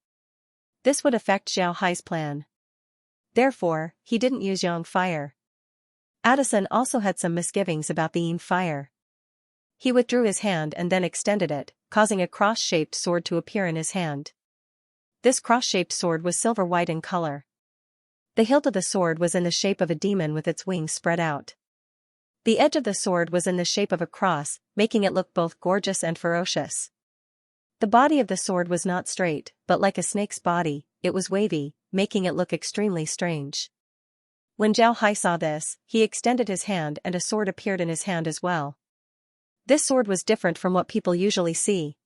This would affect Zhao Hai's plan. Therefore, he didn't use Yang fire. Addison also had some misgivings about the Yin fire. He withdrew his hand and then extended it, causing a cross-shaped sword to appear in his hand. This cross-shaped sword was silver-white in color. The hilt of the sword was in the shape of a demon with its wings spread out. The edge of the sword was in the shape of a cross, making it look both gorgeous and ferocious. The body of the sword was not straight, but like a snake's body, it was wavy, making it look extremely strange. When Zhao Hai saw this, he extended his hand and a sword appeared in his hand as well. This sword was different from what people usually see.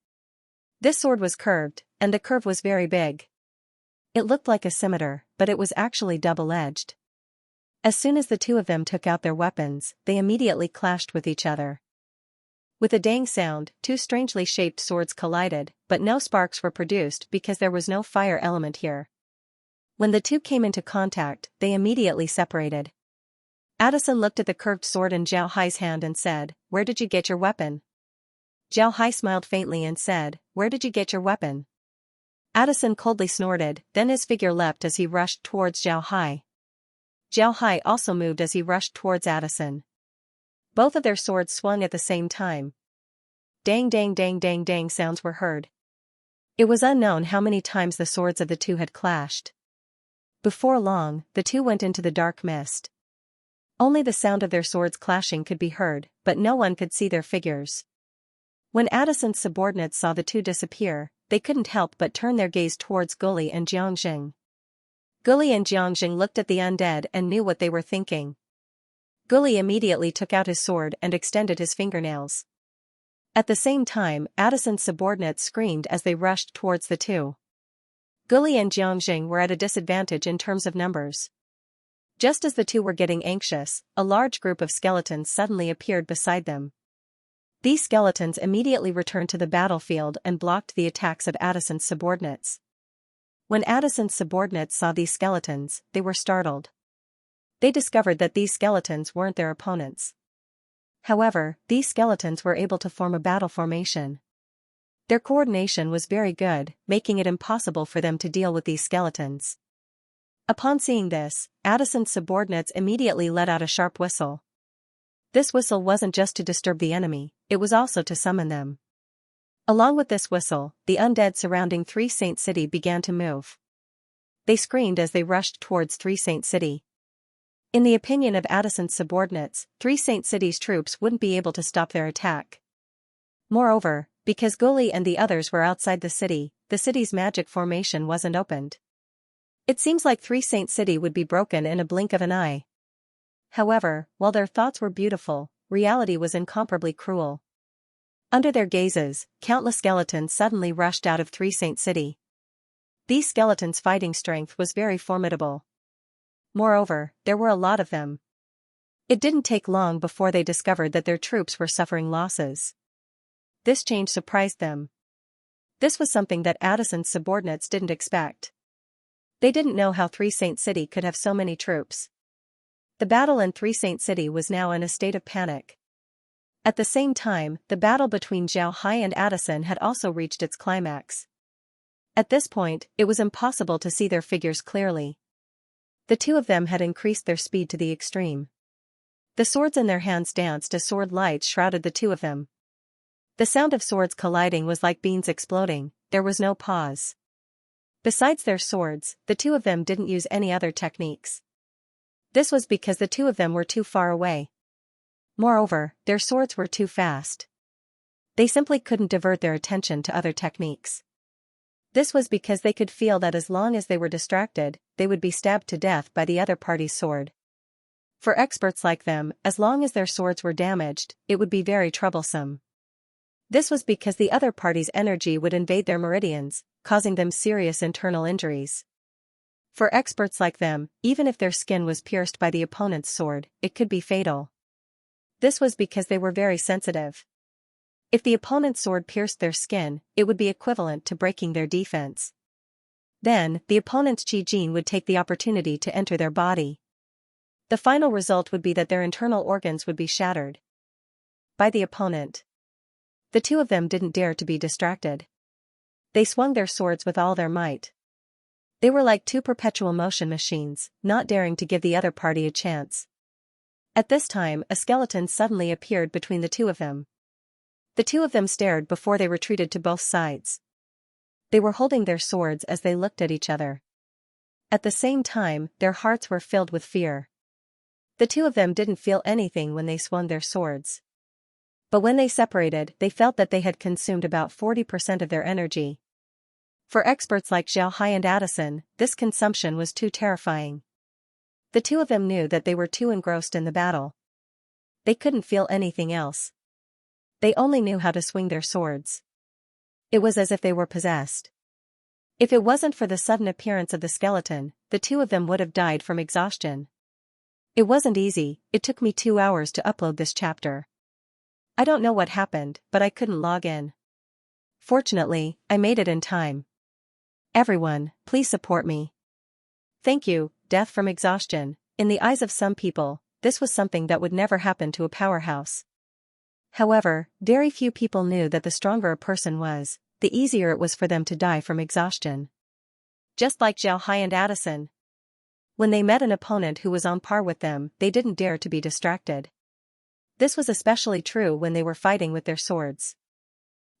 This sword was curved, and the curve was very big. It looked like a scimitar, but it was actually double-edged. As soon as the two of them took out their weapons, they immediately clashed with each other. With a dang sound, two strangely shaped swords collided, but no sparks were produced because there was no fire element here. When the two came into contact, they immediately separated. Addison looked at the curved sword in Zhao Hai's hand and said, "Where did you get your weapon?" Zhao Hai smiled faintly and said, "Where did you get your weapon?" Addison coldly snorted, then his figure leapt as he rushed towards Zhao Hai. Zhao Hai also moved as he rushed towards Addison. Both of their swords swung at the same time. Dang dang dang dang dang sounds were heard. It was unknown how many times the swords of the two had clashed. Before long, the two went into the dark mist. Only the sound of their swords clashing could be heard, but no one could see their figures. When Addison's subordinates saw the two disappear, they couldn't help but turn their gaze towards Guli and Jiangjing. Guli and Jiangjing looked at the undead and knew what they were thinking. Guli immediately took out his sword and extended his fingernails. At the same time, Addison's subordinates screamed as they rushed towards the two. Guli and Jiangjing were at a disadvantage in terms of numbers. Just as the two were getting anxious, a large group of skeletons suddenly appeared beside them. These skeletons immediately returned to the battlefield and blocked the attacks of Addison's subordinates. When Addison's subordinates saw these skeletons, they were startled. They discovered that these skeletons weren't their opponents. However, these skeletons were able to form a battle formation. Their coordination was very good, making it impossible for them to deal with these skeletons. Upon seeing this, Addison's subordinates immediately let out a sharp whistle. This whistle wasn't just to disturb the enemy, it was also to summon them. Along with this whistle, the undead surrounding Three Saint City began to move. They screamed as they rushed towards Three Saint City. In the opinion of Addison's subordinates, Three Saint City's troops wouldn't be able to stop their attack. Moreover, because Guli and the others were outside the city's magic formation wasn't opened. It seems like Three Saint City would be broken in a blink of an eye. However, while their thoughts were beautiful, reality was incomparably cruel. Under their gazes, countless skeletons suddenly rushed out of Three Saint City. These skeletons' fighting strength was very formidable. Moreover, there were a lot of them. It didn't take long before they discovered that their troops were suffering losses. This change surprised them. This was something that Addison's subordinates didn't expect. They didn't know how Three Saint City could have so many troops. The battle in Three Saint City was now in a state of panic. At the same time, the battle between Zhao Hai and Addison had also reached its climax. At this point, it was impossible to see their figures clearly. The two of them had increased their speed to the extreme. The swords in their hands danced as sword lights shrouded the two of them. The sound of swords colliding was like beans exploding, there was no pause. Besides their swords, the two of them didn't use any other techniques. This was because the two of them were too far away. Moreover, their swords were too fast. They simply couldn't divert their attention to other techniques. This was because they could feel that as long as they were distracted, they would be stabbed to death by the other party's sword. For experts like them, as long as their swords were damaged, it would be very troublesome. This was because the other party's energy would invade their meridians, causing them serious internal injuries. For experts like them, even if their skin was pierced by the opponent's sword, it could be fatal. This was because they were very sensitive. If the opponent's sword pierced their skin, it would be equivalent to breaking their defense. Then, the opponent's Qi Jin would take the opportunity to enter their body. The final result would be that their internal organs would be shattered by the opponent. The two of them didn't dare to be distracted. They swung their swords with all their might. They were like two perpetual motion machines, not daring to give the other party a chance. At this time, a skeleton suddenly appeared between the two of them. The two of them stared before they retreated to both sides. They were holding their swords as they looked at each other. At the same time, their hearts were filled with fear. The two of them didn't feel anything when they swung their swords. But when they separated, they felt that they had consumed about 40% of their energy. For experts like Xiaohai and Addison, this consumption was too terrifying. The two of them knew that they were too engrossed in the battle. They couldn't feel anything else. They only knew how to swing their swords. It was as if they were possessed. If it wasn't for the sudden appearance of the skeleton, the two of them would have died from exhaustion. It wasn't easy, it took me 2 hours to upload this chapter. I don't know what happened, but I couldn't log in. Fortunately, I made it in time. Everyone, please support me. Thank you. Death from exhaustion. In the eyes of some people, this was something that would never happen to a powerhouse. However, very few people knew that the stronger a person was, the easier it was for them to die from exhaustion. Just like Xiaohai and Addison. When they met an opponent who was on par with them, they didn't dare to be distracted. This was especially true when they were fighting with their swords.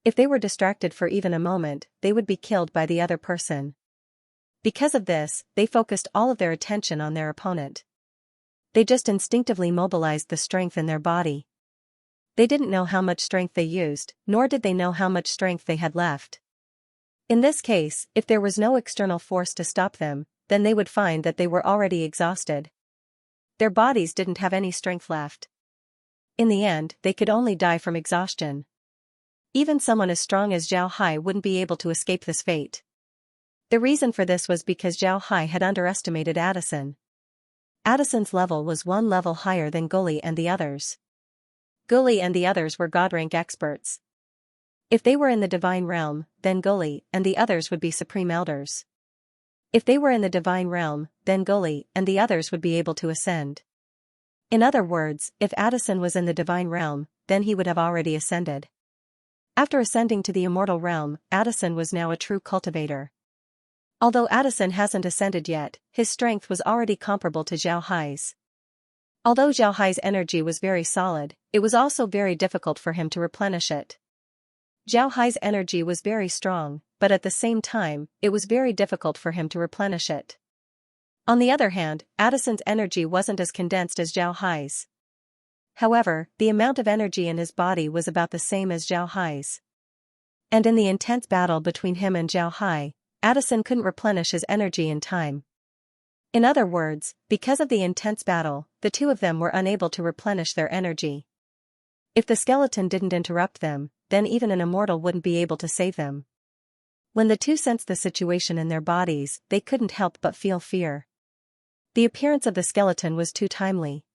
If they were distracted for even a moment, they would be killed by the other person. Because of this, they focused all of their attention on their opponent. They just instinctively mobilized the strength in their body. They didn't know how much strength they used, nor did they know how much strength they had left. In this case, if there was no external force to stop them, then they would find that they were already exhausted. Their bodies didn't have any strength left. In the end, they could only die from exhaustion. Even someone as strong as Zhao Hai wouldn't be able to escape this fate. The reason for this was because Zhao Hai had underestimated Addison. Addison's level was 1 level higher than Guli and the others. Guli and the others were God-rank experts. If they were in the divine realm, then Guli and the others would be supreme elders. If they were in the divine realm, then Guli and the others would be able to ascend. In other words, if Addison was in the divine realm, then he would have already ascended. After ascending to the immortal realm, Addison was now a true cultivator. Although Addison hasn't ascended yet, his strength was already comparable to Zhao Hai's. Although Zhao Hai's energy was very solid, it was also very difficult for him to replenish it. Zhao Hai's energy was very strong, but at the same time, it was very difficult for him to replenish it. On the other hand, Addison's energy wasn't as condensed as Zhao Hai's. However, the amount of energy in his body was about the same as Zhao Hai's. And in the intense battle between him and Zhao Hai, Addison couldn't replenish his energy in time. In other words, because of the intense battle, the two of them were unable to replenish their energy. If the skeleton didn't interrupt them, then even an immortal wouldn't be able to save them. When the two sensed the situation in their bodies, they couldn't help but feel fear. The appearance of the skeleton was too timely.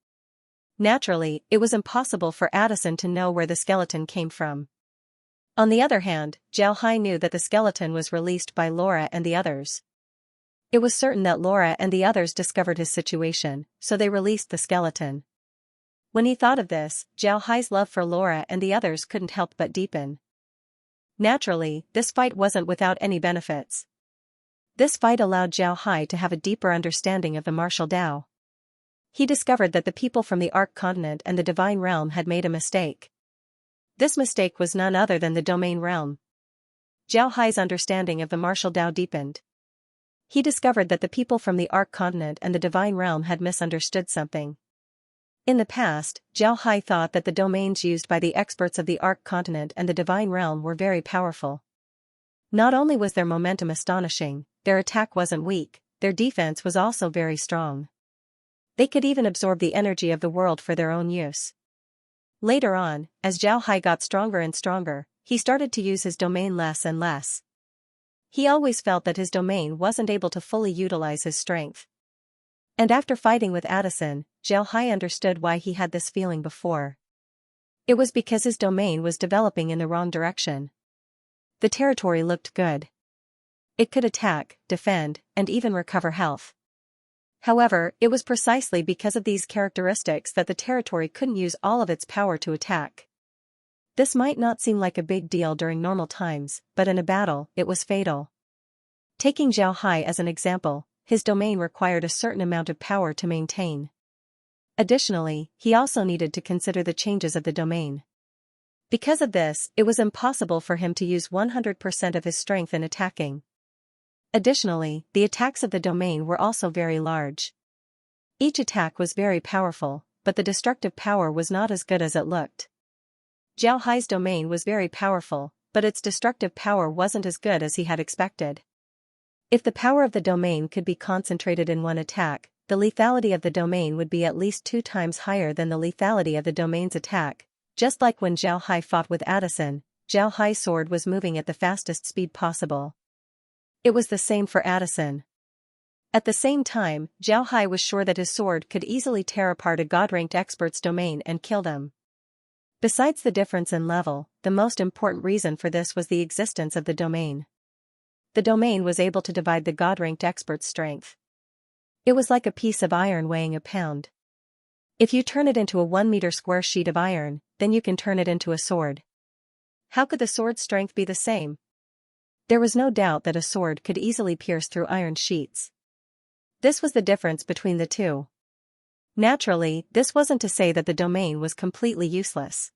Naturally, it was impossible for Addison to know where the skeleton came from. On the other hand, Zhao Hai knew that the skeleton was released by Laura and the others. It was certain that Laura and the others discovered his situation, so they released the skeleton. When he thought of this, Zhao Hai's love for Laura and the others couldn't help but deepen. Naturally, this fight wasn't without any benefits. This fight allowed Zhao Hai to have a deeper understanding of the martial Tao. He discovered that the people from the Ark continent and the divine realm had made a mistake. This mistake was none other than the domain realm. Zhao Hai's understanding of the martial Tao deepened. He discovered that the people from the Arc continent and the divine realm had misunderstood something. In the past, Zhao Hai thought that the domains used by the experts of the Arc continent and the divine realm were very powerful. Not only was their momentum astonishing, their attack wasn't weak, their defense was also very strong. They could even absorb the energy of the world for their own use. Later on, as Zhao Hai got stronger and stronger, he started to use his domain less and less. He always felt that his domain wasn't able to fully utilize his strength. And after fighting with Addison, Zhao Hai understood why he had this feeling before. It was because his domain was developing in the wrong direction. The territory looked good. It could attack, defend, and even recover health. However, it was precisely because of these characteristics that the territory couldn't use all of its power to attack. This might not seem like a big deal during normal times, but in a battle, it was fatal. Taking Zhao Hai as an example, his domain required a certain amount of power to maintain. Additionally, he also needed to consider the changes of the domain. Because of this, it was impossible for him to use 100% of his strength in attacking. Additionally, the attacks of the domain were also very large. Each attack was very powerful, but the destructive power was not as good as it looked. Zhao Hai's domain was very powerful, but its destructive power wasn't as good as he had expected. If the power of the domain could be concentrated in one attack, the lethality of the domain would be at least 2 times higher than the lethality of the domain's attack. Just like when Zhao Hai fought with Addison, Zhao Hai's sword was moving at the fastest speed possible. It was the same for Addison. At the same time, Zhao Hai was sure that his sword could easily tear apart a god-ranked expert's domain and kill them. Besides the difference in level, the most important reason for this was the existence of the domain. The domain was able to divide the god-ranked expert's strength. It was like a piece of iron weighing a pound. If you turn it into a 1-meter square sheet of iron, then you can turn it into a sword. How could the sword's strength be the same? There was no doubt that a sword could easily pierce through iron sheets. This was the difference between the two. Naturally, this wasn't to say that the domain was completely useless.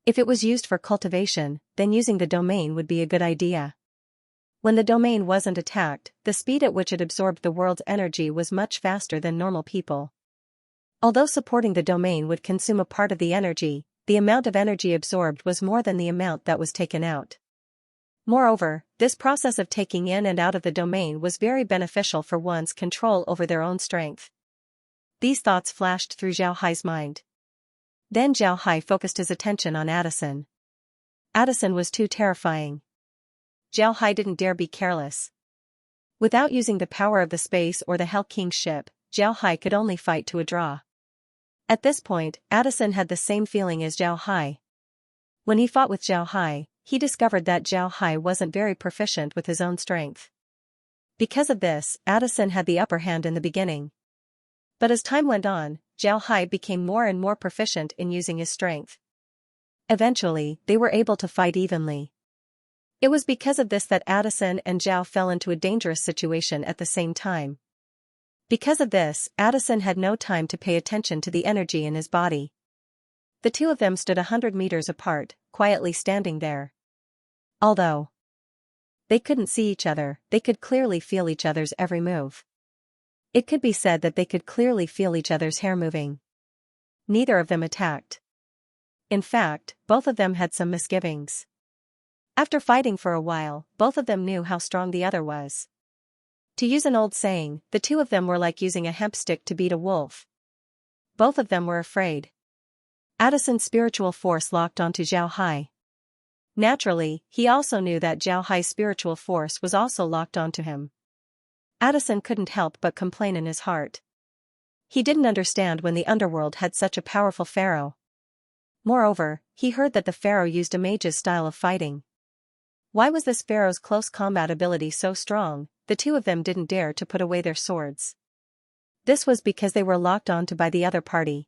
If it was used for cultivation, then using the domain would be a good idea. When the domain wasn't attacked, the speed at which it absorbed the world's energy was much faster than normal people. Although supporting the domain would consume a part of the energy, the amount of energy absorbed was more than the amount that was taken out. Moreover, this process of taking in and out of the domain was very beneficial for one's control over their own strength. These thoughts flashed through Zhao Hai's mind. Then Zhao Hai focused his attention on Addison. Addison was too terrifying. Zhao Hai didn't dare be careless. Without using the power of the space or the Hell King's ship, Zhao Hai could only fight to a draw. At this point, Addison had the same feeling as Zhao Hai. When he fought with Zhao Hai, he discovered that Zhao Hai wasn't very proficient with his own strength. Because of this, Addison had the upper hand in the beginning. But as time went on, Zhao Hai became more and more proficient in using his strength. Eventually, they were able to fight evenly. It was because of this that Addison and Zhao fell into a dangerous situation at the same time. Because of this, Addison had no time to pay attention to the energy in his body. The two of them stood 100 meters apart, quietly standing there. Although they couldn't see each other, they could clearly feel each other's every move. It could be said that they could clearly feel each other's hair moving. Neither of them attacked. In fact, both of them had some misgivings. After fighting for a while, both of them knew how strong the other was. To use an old saying, the two of them were like using a hemp stick to beat a wolf. Both of them were afraid. Addison's spiritual force locked onto Zhao Hai. Naturally, he also knew that Zhao Hai's spiritual force was also locked onto him. Addison couldn't help but complain in his heart. He didn't understand when the underworld had such a powerful pharaoh. Moreover, he heard that the pharaoh used a mage's style of fighting. Why was this pharaoh's close combat ability so strong? The two of them didn't dare to put away their swords. This was because they were locked onto by the other party.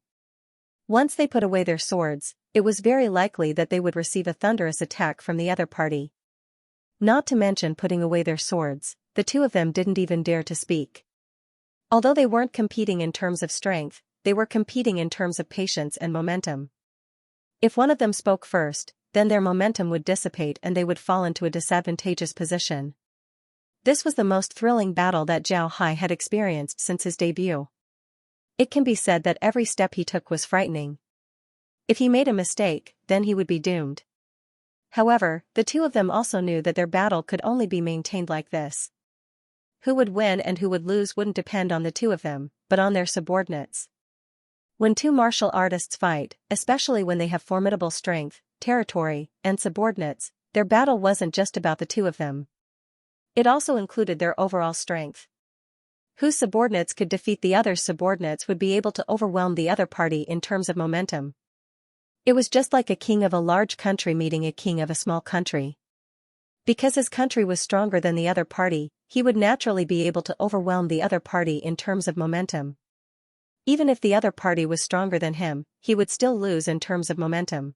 Once they put away their swords, it was very likely that they would receive a thunderous attack from the other party. Not to mention putting away their swords, the two of them didn't even dare to speak. Although they weren't competing in terms of strength, they were competing in terms of patience and momentum. If one of them spoke first, then their momentum would dissipate and they would fall into a disadvantageous position. This was the most thrilling battle that Zhao Hai had experienced since his debut. It can be said that every step he took was frightening. If he made a mistake, then he would be doomed. However, the two of them also knew that their battle could only be maintained like this. Who would win and who would lose wouldn't depend on the two of them, but on their subordinates. When two martial artists fight, especially when they have formidable strength, territory, and subordinates, their battle wasn't just about the two of them. It also included their overall strength. Whose subordinates could defeat the other's subordinates would be able to overwhelm the other party in terms of momentum. It was just like a king of a large country meeting a king of a small country. Because his country was stronger than the other party, he would naturally be able to overwhelm the other party in terms of momentum. Even if the other party was stronger than him, he would still lose in terms of momentum.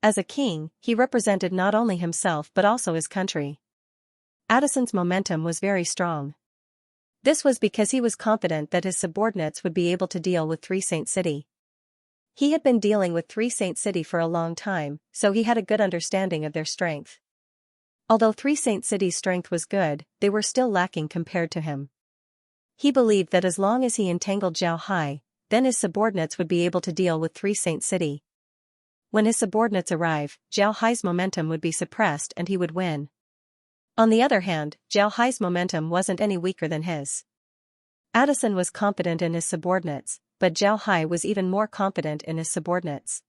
As a king, he represented not only himself but also his country. Addison's momentum was very strong. This was because he was confident that his subordinates would be able to deal with Three Saint City. He had been dealing with Three Saint City for a long time, so he had a good understanding of their strength. Although Three Saint City's strength was good, they were still lacking compared to him. He believed that as long as he entangled Zhao Hai, then his subordinates would be able to deal with Three Saint City. When his subordinates arrive, Zhao Hai's momentum would be suppressed and he would win. On the other hand, Zhao Hai's momentum wasn't any weaker than his. Addison was confident in his subordinates, but Zhao Hai was even more confident in his subordinates.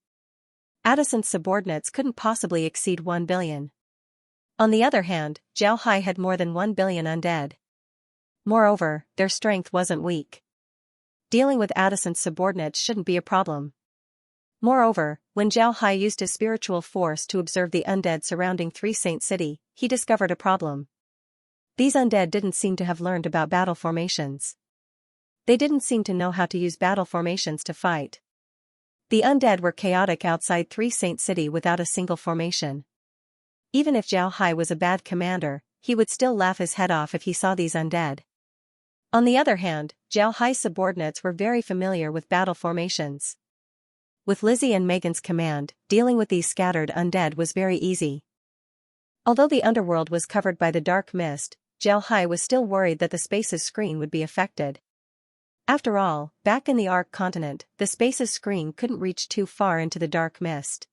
Addison's subordinates couldn't possibly exceed 1 billion. On the other hand, Zhao Hai had more than 1 billion undead. Moreover, their strength wasn't weak. Dealing with Addison's subordinates shouldn't be a problem. Moreover, when Zhao Hai used his spiritual force to observe the undead surrounding Three Saint City, he discovered a problem. These undead didn't seem to have learned about battle formations. They didn't seem to know how to use battle formations to fight. The undead were chaotic outside Three Saint City without a single formation. Even if Zhao Hai was a bad commander, he would still laugh his head off if he saw these undead. On the other hand, Zhao Hai's subordinates were very familiar with battle formations. With Lizzie and Megan's command, dealing with these scattered undead was very easy. Although the underworld was covered by the dark mist, Zhao Hai was still worried that the Space's screen would be affected. After all, back in the Ark continent, the Space's screen couldn't reach too far into the dark mist.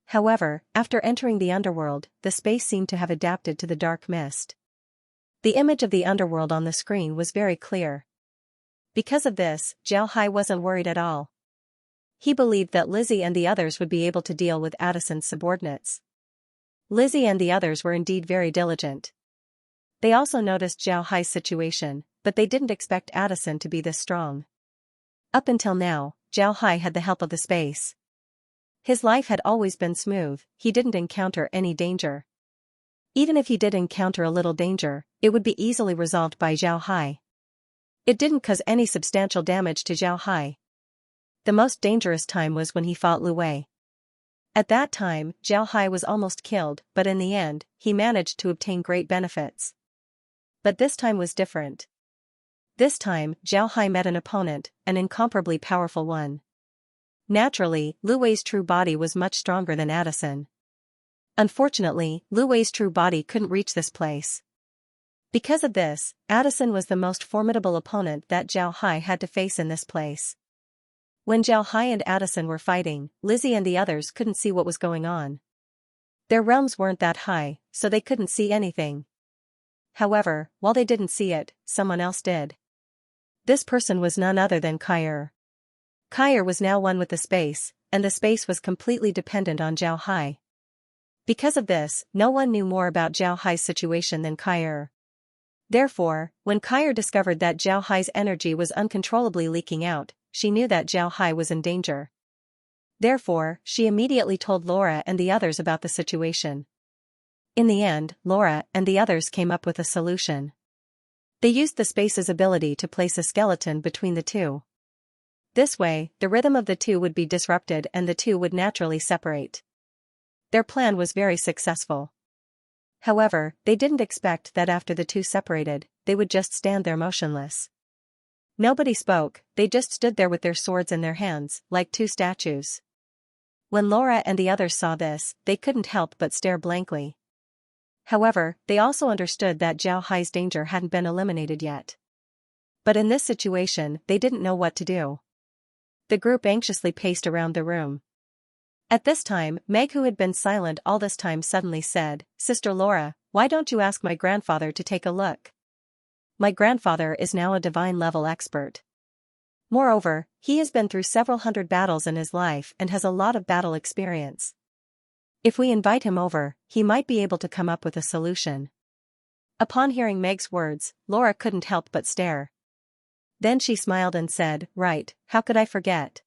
However, after entering the underworld, the Space seemed to have adapted to the dark mist. The image of the underworld on the screen was very clear. Because of this, Zhao Hai wasn't worried at all. He believed that Lizzie and the others would be able to deal with Addison's subordinates. Lizzie and the others were indeed very diligent. They also noticed Zhao Hai's situation, but they didn't expect Addison to be this strong. Up until now, Zhao Hai had the help of the Space. His life had always been smooth, he didn't encounter any danger. Even if he did encounter a little danger, it would be easily resolved by Zhao Hai. It didn't cause any substantial damage to Zhao Hai. The most dangerous time was when he fought Lu Wei. At that time, Zhao Hai was almost killed, but in the end, he managed to obtain great benefits. But this time was different. This time, Zhao Hai met an opponent, an incomparably powerful one. Naturally, Lu Wei's true body was much stronger than Addison. Unfortunately, Lu Wei's true body couldn't reach this place. Because of this, Addison was the most formidable opponent that Zhao Hai had to face in this place. When Zhao Hai and Addison were fighting, Lizzie and the others couldn't see what was going on. Their realms weren't that high, so they couldn't see anything. However, while they didn't see it, someone else did. This person was none other than Kair. Kair was now one with the Space, and the Space was completely dependent on Zhao Hai. Because of this, no one knew more about Zhao Hai's situation than Kair. Therefore, when Kair discovered that Zhao Hai's energy was uncontrollably leaking out, she knew that Zhao Hai was in danger. Therefore, she immediately told Laura and the others about the situation. In the end, Laura and the others came up with a solution. They used the Space's ability to place a skeleton between the two. This way, the rhythm of the two would be disrupted and the two would naturally separate. Their plan was very successful. However, they didn't expect that after the two separated, they would just stand there motionless. Nobody spoke, they just stood there with their swords in their hands, like two statues. When Laura and the others saw this, they couldn't help but stare blankly. However, they also understood that Zhao Hai's danger hadn't been eliminated yet. But in this situation, they didn't know what to do. The group anxiously paced around the room. At this time, Meg, who had been silent all this time, suddenly said, "Sister Laura, why don't you ask my grandfather to take a look? My grandfather is now a divine-level expert. Moreover, he has been through several hundred battles in his life and has a lot of battle experience. If we invite him over, he might be able to come up with a solution." Upon hearing Meg's words, Laura couldn't help but stare. Then she smiled and said, "Right, how could I forget?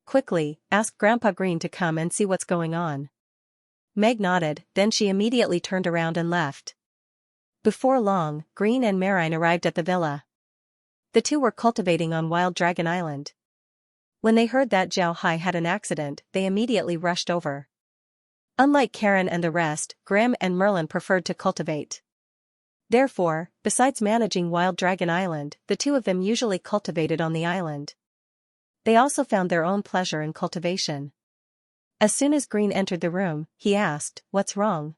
Quickly, ask Grandpa Green to come and see what's going on." Meg nodded, then she immediately turned around and left. Before long, Green and Marine arrived at the villa. The two were cultivating on Wild Dragon Island. When they heard that Zhao Hai had an accident, they immediately rushed over. Unlike Karen and the rest, Grim and Merlin preferred to cultivate. Therefore, besides managing Wild Dragon Island, the two of them usually cultivated on the island. They also found their own pleasure in cultivation. As soon as Green entered the room, he asked, "What's wrong?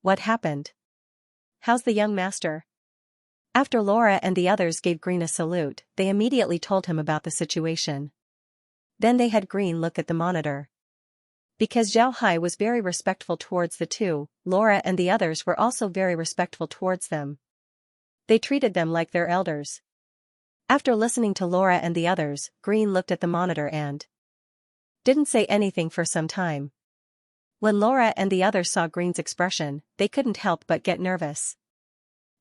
What happened? How's the young master?" After Laura and the others gave Green a salute, they immediately told him about the situation. Then they had Green look at the monitor. Because Zhao Hai was very respectful towards the two, Laura and the others were also very respectful towards them. They treated them like their elders. After listening to Laura and the others, Green looked at the monitor and didn't say anything for some time. When Laura and the others saw Green's expression, they couldn't help but get nervous.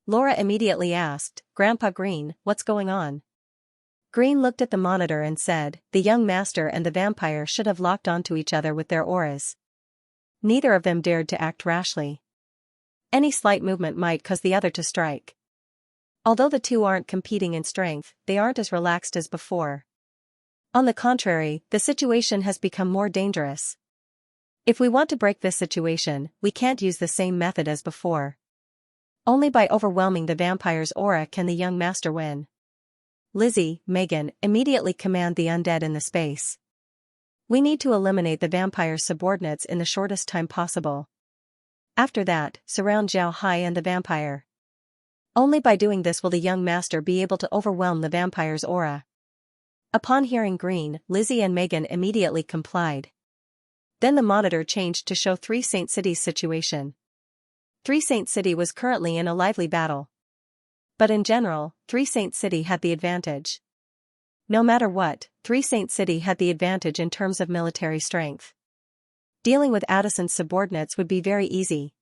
Laura immediately asked, "Grandpa Green, what's going on?" Green looked at the monitor and said, "The young master and the vampire should have locked onto each other with their auras. Neither of them dared to act rashly. Any slight movement might cause the other to strike. Although the two aren't competing in strength, they aren't as relaxed as before. On the contrary, the situation has become more dangerous. If we want to break this situation, we can't use the same method as before. Only by overwhelming the vampire's aura can the young master win." Lizzie, Megan, immediately command the undead in the space. "We need to eliminate the vampire's subordinates in the shortest time possible. After that, surround Zhao Hai and the vampire. Only by doing this will the young master be able to overwhelm the vampire's aura." Upon hearing Green, Lizzie and Megan immediately complied. Then the monitor changed to show Three Saint City's situation. Three Saint City was currently in a lively battle. But in general, Three Saint City had the advantage. No matter what, Three Saint City had the advantage in terms of military strength. Dealing with Addison's subordinates would be very easy.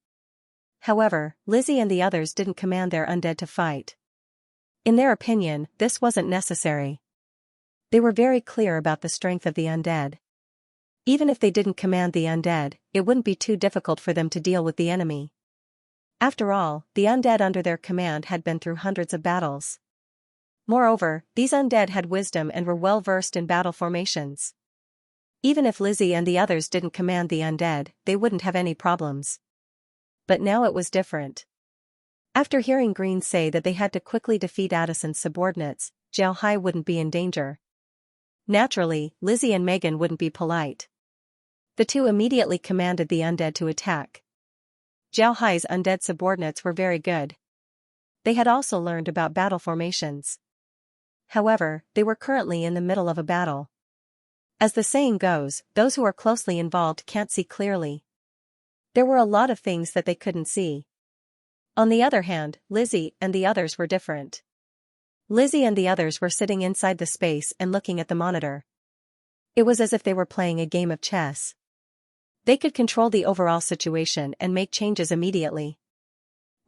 However, Lizzie and the others didn't command their undead to fight. In their opinion, this wasn't necessary. They were very clear about the strength of the undead. Even if they didn't command the undead, it wouldn't be too difficult for them to deal with the enemy. After all, the undead under their command had been through hundreds of battles. Moreover, these undead had wisdom and were well versed in battle formations. Even if Lizzie and the others didn't command the undead, they wouldn't have any problems. But now it was different. After hearing Green say that they had to quickly defeat Addison's subordinates, Zhao Hai wouldn't be in danger. Naturally, Lizzie and Megan wouldn't be polite. The two immediately commanded the undead to attack. Zhao Hai's undead subordinates were very good. They had also learned about battle formations. However, they were currently in the middle of a battle. As the saying goes, those who are closely involved can't see clearly. There were a lot of things that they couldn't see. On the other hand, Lizzie and the others were different. Lizzie and the others were sitting inside the space and looking at the monitor. It was as if they were playing a game of chess. They could control the overall situation and make changes immediately.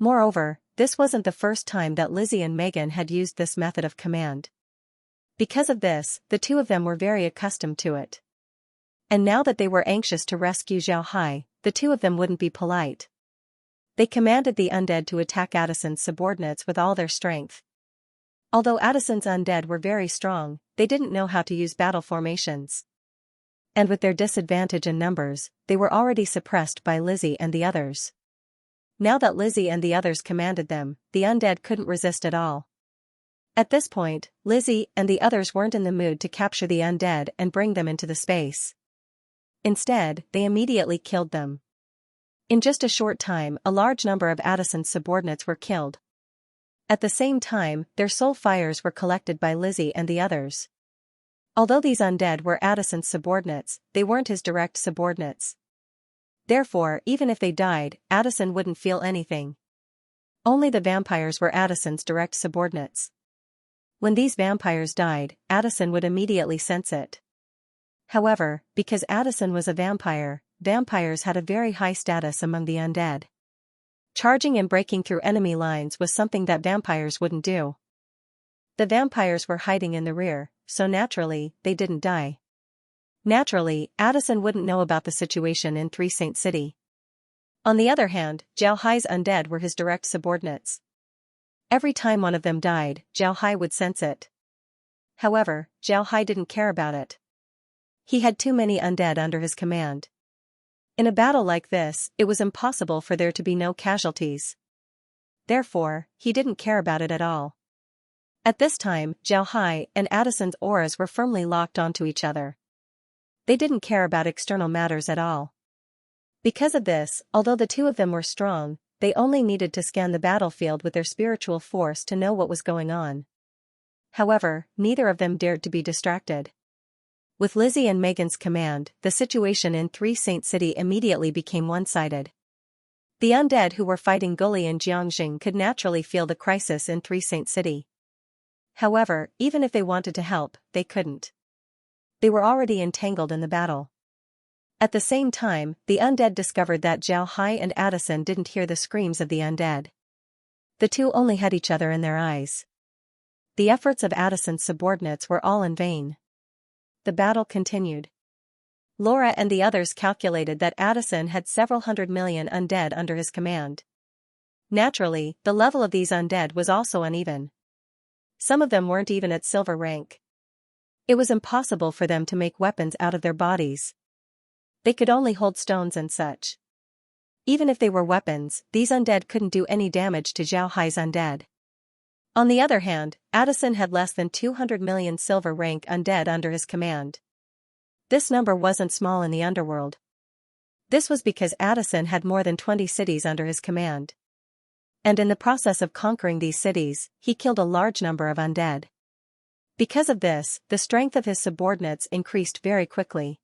Moreover, this wasn't the first time that Lizzie and Megan had used this method of command. Because of this, the two of them were very accustomed to it. And now that they were anxious to rescue Zhao Hai, the two of them wouldn't be polite. They commanded the undead to attack Addison's subordinates with all their strength. Although Addison's undead were very strong, they didn't know how to use battle formations. And with their disadvantage in numbers, they were already suppressed by Lizzie and the others. Now that Lizzie and the others commanded them, the undead couldn't resist at all. At this point, Lizzie and the others weren't in the mood to capture the undead and bring them into the space. Instead, they immediately killed them. In just a short time, a large number of Addison's subordinates were killed. At the same time, their soul fires were collected by Lizzie and the others. Although these undead were Addison's subordinates, they weren't his direct subordinates. Therefore, even if they died, Addison wouldn't feel anything. Only the vampires were Addison's direct subordinates. When these vampires died, Addison would immediately sense it. However, because Addison was a vampire, vampires had a very high status among the undead. Charging and breaking through enemy lines was something that vampires wouldn't do. The vampires were hiding in the rear, so naturally, they didn't die. Naturally, Addison wouldn't know about the situation in Three Saint City. On the other hand, Zhao Hai's undead were his direct subordinates. Every time one of them died, Zhao Hai would sense it. However, Zhao Hai didn't care about it. He had too many undead under his command. In a battle like this, it was impossible for there to be no casualties. Therefore, he didn't care about it at all. At this time, Zhao Hai and Addison's auras were firmly locked onto each other. They didn't care about external matters at all. Because of this, although the two of them were strong, they only needed to scan the battlefield with their spiritual force to know what was going on. However, neither of them dared to be distracted. With Lizzie and Megan's command, the situation in Three Saint City immediately became one-sided. The undead who were fighting Gully and Jiangxing could naturally feel the crisis in Three Saint City. However, even if they wanted to help, they couldn't. They were already entangled in the battle. At the same time, the undead discovered that Zhao Hai and Addison didn't hear the screams of the undead. The two only had each other in their eyes. The efforts of Addison's subordinates were all in vain. The battle continued. Laura and the others calculated that Addison had several 100 million undead under his command. Naturally, the level of these undead was also uneven. Some of them weren't even at silver rank. It was impossible for them to make weapons out of their bodies. They could only hold stones and such. Even if they were weapons, these undead couldn't do any damage to Zhao Hai's undead. On the other hand, Addison had less than 200 million silver rank undead under his command. This number wasn't small in the underworld. This was because Addison had more than 20 cities under his command. And in the process of conquering these cities, he killed a large number of undead. Because of this, the strength of his subordinates increased very quickly.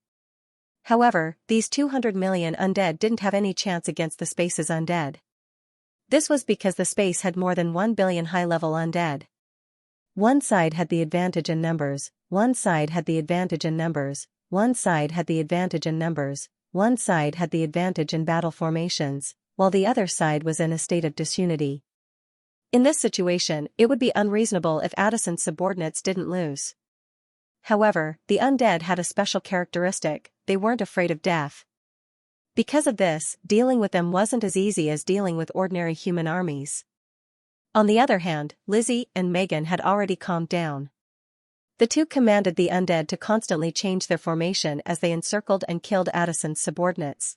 However, these 200 million undead didn't have any chance against the space's undead. This was because the space had more than 1 billion high-level undead. One side had the advantage in numbers, one side had the advantage in numbers, one side had the advantage in numbers, one side had the advantage in battle formations, while the other side was in a state of disunity. In this situation, it would be unreasonable if Addison's subordinates didn't lose. However, the undead had a special characteristic: they weren't afraid of death. Because of this, dealing with them wasn't as easy as dealing with ordinary human armies. On the other hand, Lizzie and Megan had already calmed down. The two commanded the undead to constantly change their formation as they encircled and killed Addison's subordinates.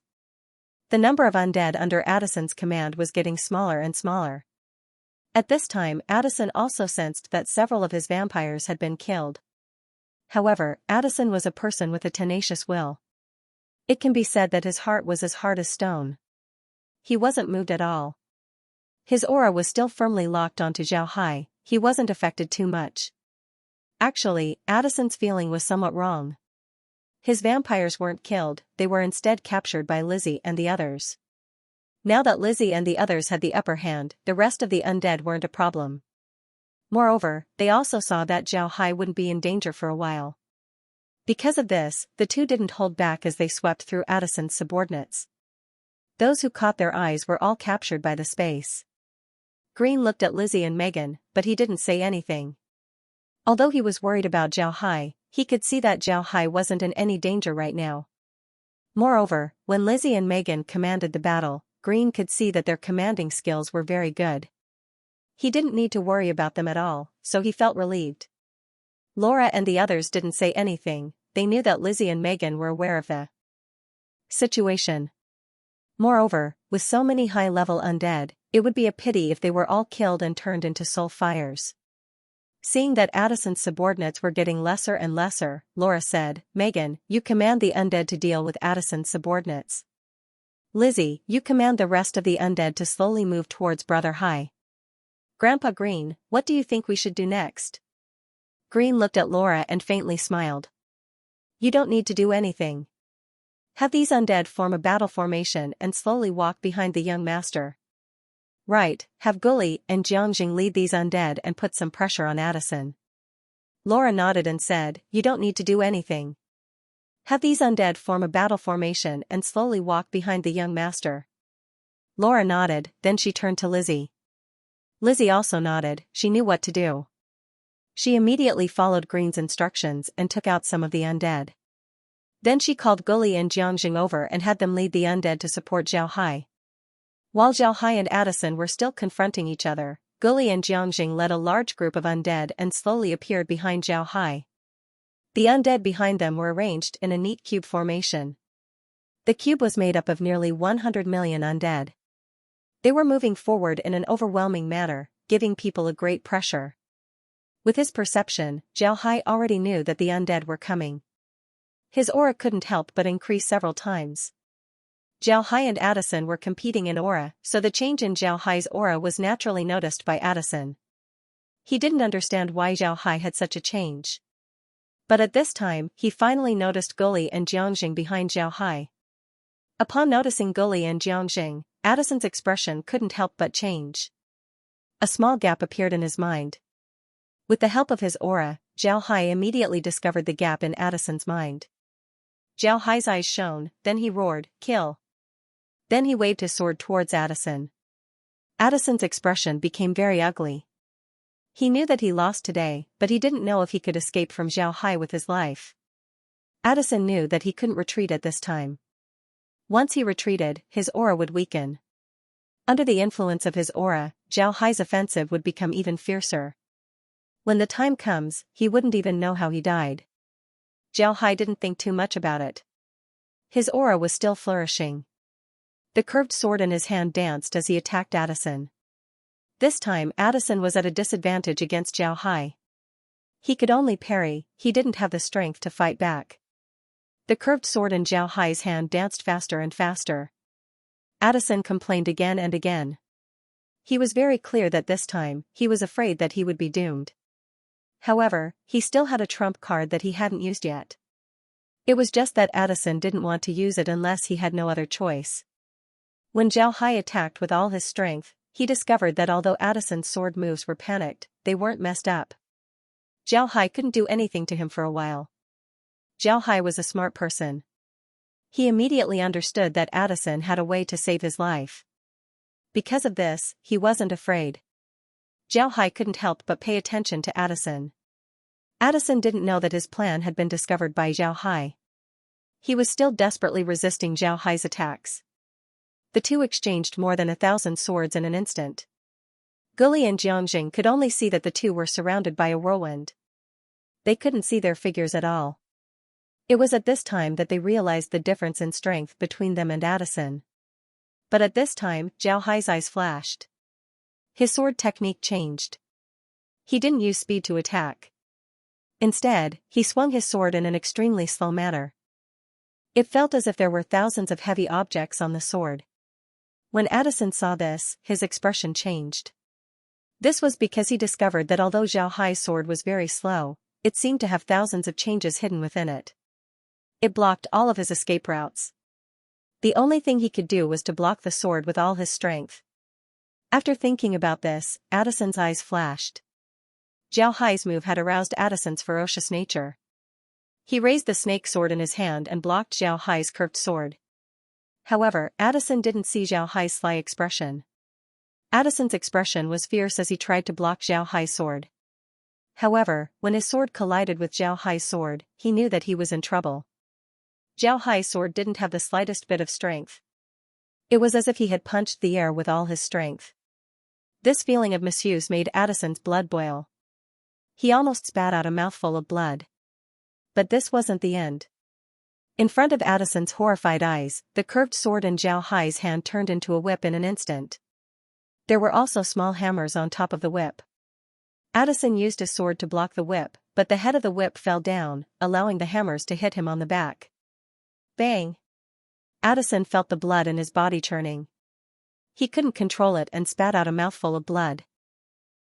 The number of undead under Addison's command was getting smaller and smaller. At this time, Addison also sensed that several of his vampires had been killed. However, Addison was a person with a tenacious will. It can be said that his heart was as hard as stone. He wasn't moved at all. His aura was still firmly locked onto Zhao Hai, he wasn't affected too much. Actually, Addison's feeling was somewhat wrong. His vampires weren't killed, they were instead captured by Lizzie and the others. Now that Lizzie and the others had the upper hand, the rest of the undead weren't a problem. Moreover, they also saw that Zhao Hai wouldn't be in danger for a while. Because of this, the two didn't hold back as they swept through Addison's subordinates. Those who caught their eyes were all captured by the space. Green looked at Lizzie and Megan, but he didn't say anything. Although he was worried about Zhao Hai, he could see that Zhao Hai wasn't in any danger right now. Moreover, when Lizzie and Megan commanded the battle, Green could see that their commanding skills were very good. He didn't need to worry about them at all, so he felt relieved. Laura and the others didn't say anything, they knew that Lizzie and Megan were aware of the situation. Moreover, with so many high-level undead, it would be a pity if they were all killed and turned into soul fires. Seeing that Addison's subordinates were getting lesser and lesser, Laura said, Megan, you command the undead to deal with Addison's subordinates. Lizzie, you command the rest of the undead to slowly move towards Brother High. Grandpa Green, what do you think we should do next? Green looked at Laura and faintly smiled. You don't need to do anything. Have these undead form a battle formation and slowly walk behind the young master. Right, have Gully and Xianxia lead these undead and put some pressure on Addison. Laura nodded and said, you don't need to do anything. Have these undead form a battle formation and slowly walk behind the young master. Laura nodded, then she turned to Lizzie. Lizzie also nodded, she knew what to do. She immediately followed Green's instructions and took out some of the undead. Then she called Gully and Xianxia over and had them lead the undead to support Zhao Hai. While Zhao Hai and Addison were still confronting each other, Gully and Xianxia led a large group of undead and slowly appeared behind Zhao Hai. The undead behind them were arranged in a neat cube formation. The cube was made up of nearly 100 million undead. They were moving forward in an overwhelming manner, giving people a great pressure. With his perception, Zhao Hai already knew that the undead were coming. His aura couldn't help but increase several times. Zhao Hai and Addison were competing in aura, so the change in Zhao Hai's aura was naturally noticed by Addison. He didn't understand why Zhao Hai had such a change. But at this time, he finally noticed Gully and Xianxia behind Zhao Hai. Upon noticing Gully and Xianxia, Addison's expression couldn't help but change. A small gap appeared in his mind. With the help of his aura, Zhao Hai immediately discovered the gap in Addison's mind. Zhao Hai's eyes shone, then he roared, kill. Then he waved his sword towards Addison. Addison's expression became very ugly. He knew that he lost today, but he didn't know if he could escape from Zhao Hai with his life. Addison knew that he couldn't retreat at this time. Once he retreated, his aura would weaken. Under the influence of his aura, Zhao Hai's offensive would become even fiercer. When the time comes, he wouldn't even know how he died. Zhao Hai didn't think too much about it. His aura was still flourishing. The curved sword in his hand danced as he attacked Addison. This time Addison was at a disadvantage against Zhao Hai. He could only parry, he didn't have the strength to fight back. The curved sword in Zhao Hai's hand danced faster and faster. Addison complained again and again. He was very clear that this time, he was afraid that he would be doomed. However, he still had a trump card that he hadn't used yet. It was just that Addison didn't want to use it unless he had no other choice. When Zhao Hai attacked with all his strength, he discovered that although Addison's sword moves were panicked, they weren't messed up. Zhao Hai couldn't do anything to him for a while. Zhao Hai was a smart person. He immediately understood that Addison had a way to save his life. Because of this, he wasn't afraid. Zhao Hai couldn't help but pay attention to Addison. Addison didn't know that his plan had been discovered by Zhao Hai. He was still desperately resisting Zhao Hai's attacks. The two exchanged more than 1,000 swords in an instant. Gully and Xianxia could only see that the two were surrounded by a whirlwind. They couldn't see their figures at all. It was at this time that they realized the difference in strength between them and Addison. But at this time, Zhao Hai's eyes flashed. His sword technique changed. He didn't use speed to attack. Instead, he swung his sword in an extremely slow manner. It felt as if there were thousands of heavy objects on the sword. When Addison saw this, his expression changed. This was because he discovered that although Zhao Hai's sword was very slow, it seemed to have thousands of changes hidden within it. It blocked all of his escape routes. The only thing he could do was to block the sword with all his strength. After thinking about this, Addison's eyes flashed. Zhao Hai's move had aroused Addison's ferocious nature. He raised the snake sword in his hand and blocked Zhao Hai's curved sword. However, Addison didn't see Zhao Hai's sly expression. Addison's expression was fierce as he tried to block Zhao Hai's sword. However, when his sword collided with Zhao Hai's sword, he knew that he was in trouble. Zhao Hai's sword didn't have the slightest bit of strength. It was as if he had punched the air with all his strength. This feeling of misuse made Addison's blood boil. He almost spat out a mouthful of blood. But this wasn't the end. In front of Addison's horrified eyes, the curved sword in Zhao Hai's hand turned into a whip in an instant. There were also small hammers on top of the whip. Addison used his sword to block the whip, but the head of the whip fell down, allowing the hammers to hit him on the back. Bang! Addison felt the blood in his body churning. He couldn't control it and spat out a mouthful of blood.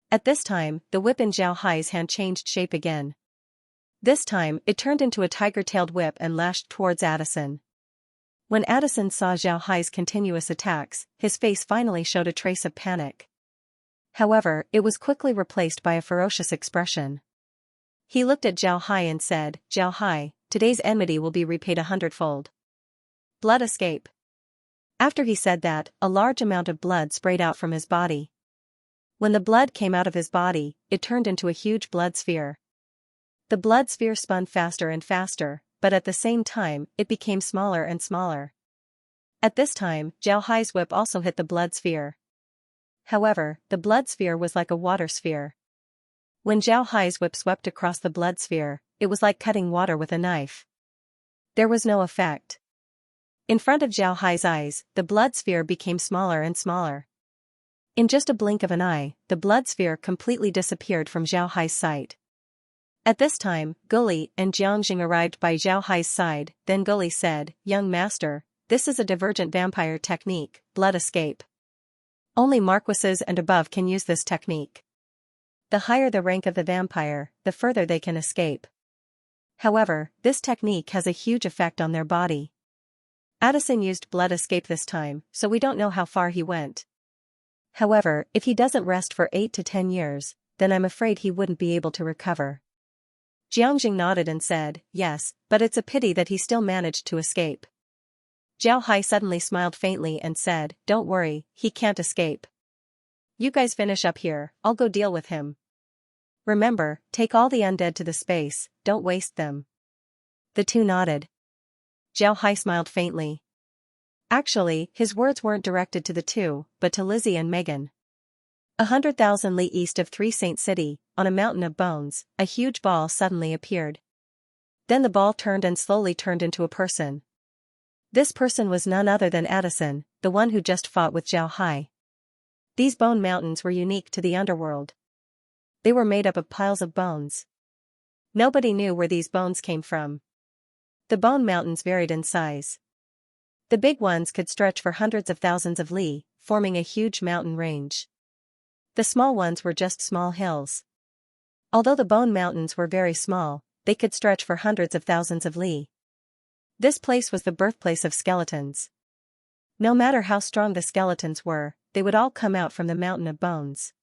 At this time, the whip in Zhao Hai's hand changed shape again. This time, it turned into a tiger-tailed whip and lashed towards Addison. When Addison saw Zhao Hai's continuous attacks, his face finally showed a trace of panic. However, it was quickly replaced by a ferocious expression. He looked at Zhao Hai and said, "Zhao Hai, today's enmity will be repaid 100-fold. Blood escape." After he said that, a large amount of blood sprayed out from his body. When the blood came out of his body, it turned into a huge blood sphere. The blood sphere spun faster and faster, but at the same time, it became smaller and smaller. At this time, Zhao Hai's whip also hit the blood sphere. However, the blood sphere was like a water sphere. When Zhao Hai's whip swept across the blood sphere, it was like cutting water with a knife. There was no effect. In front of Zhao Hai's eyes, the blood sphere became smaller and smaller. In just a blink of an eye, the blood sphere completely disappeared from Zhao Hai's sight. At this time, Guli and Jiangjing arrived by Zhao Hai's side. Then Guli said, "Young master, this is a divergent vampire technique, blood escape. Only marquises and above can use this technique. The higher the rank of the vampire, the further they can escape. However, this technique has a huge effect on their body. Addison used blood escape this time, so we don't know how far he went. However, if he doesn't rest for 8 to 10 years, then I'm afraid he wouldn't be able to recover." Jiangjing nodded and said, "Yes, but it's a pity that he still managed to escape." Zhao Hai suddenly smiled faintly and said, "Don't worry, he can't escape. You guys finish up here, I'll go deal with him. Remember, take all the undead to the space, don't waste them." The two nodded. Zhao Hai smiled faintly. Actually, his words weren't directed to the two, but to Lizzie and Megan. 100,000 li east of Three Saint City, on a mountain of bones, a huge ball suddenly appeared. Then the ball turned and slowly turned into a person. This person was none other than Addison, the one who just fought with Zhao Hai. These bone mountains were unique to the underworld. They were made up of piles of bones. Nobody knew where these bones came from. The bone mountains varied in size. The big ones could stretch for hundreds of thousands of li, forming a huge mountain range. The small ones were just small hills. Although the bone mountains were very small, they could stretch for hundreds of thousands of li. This place was the birthplace of skeletons. No matter how strong the skeletons were, they would all come out from the mountain of bones.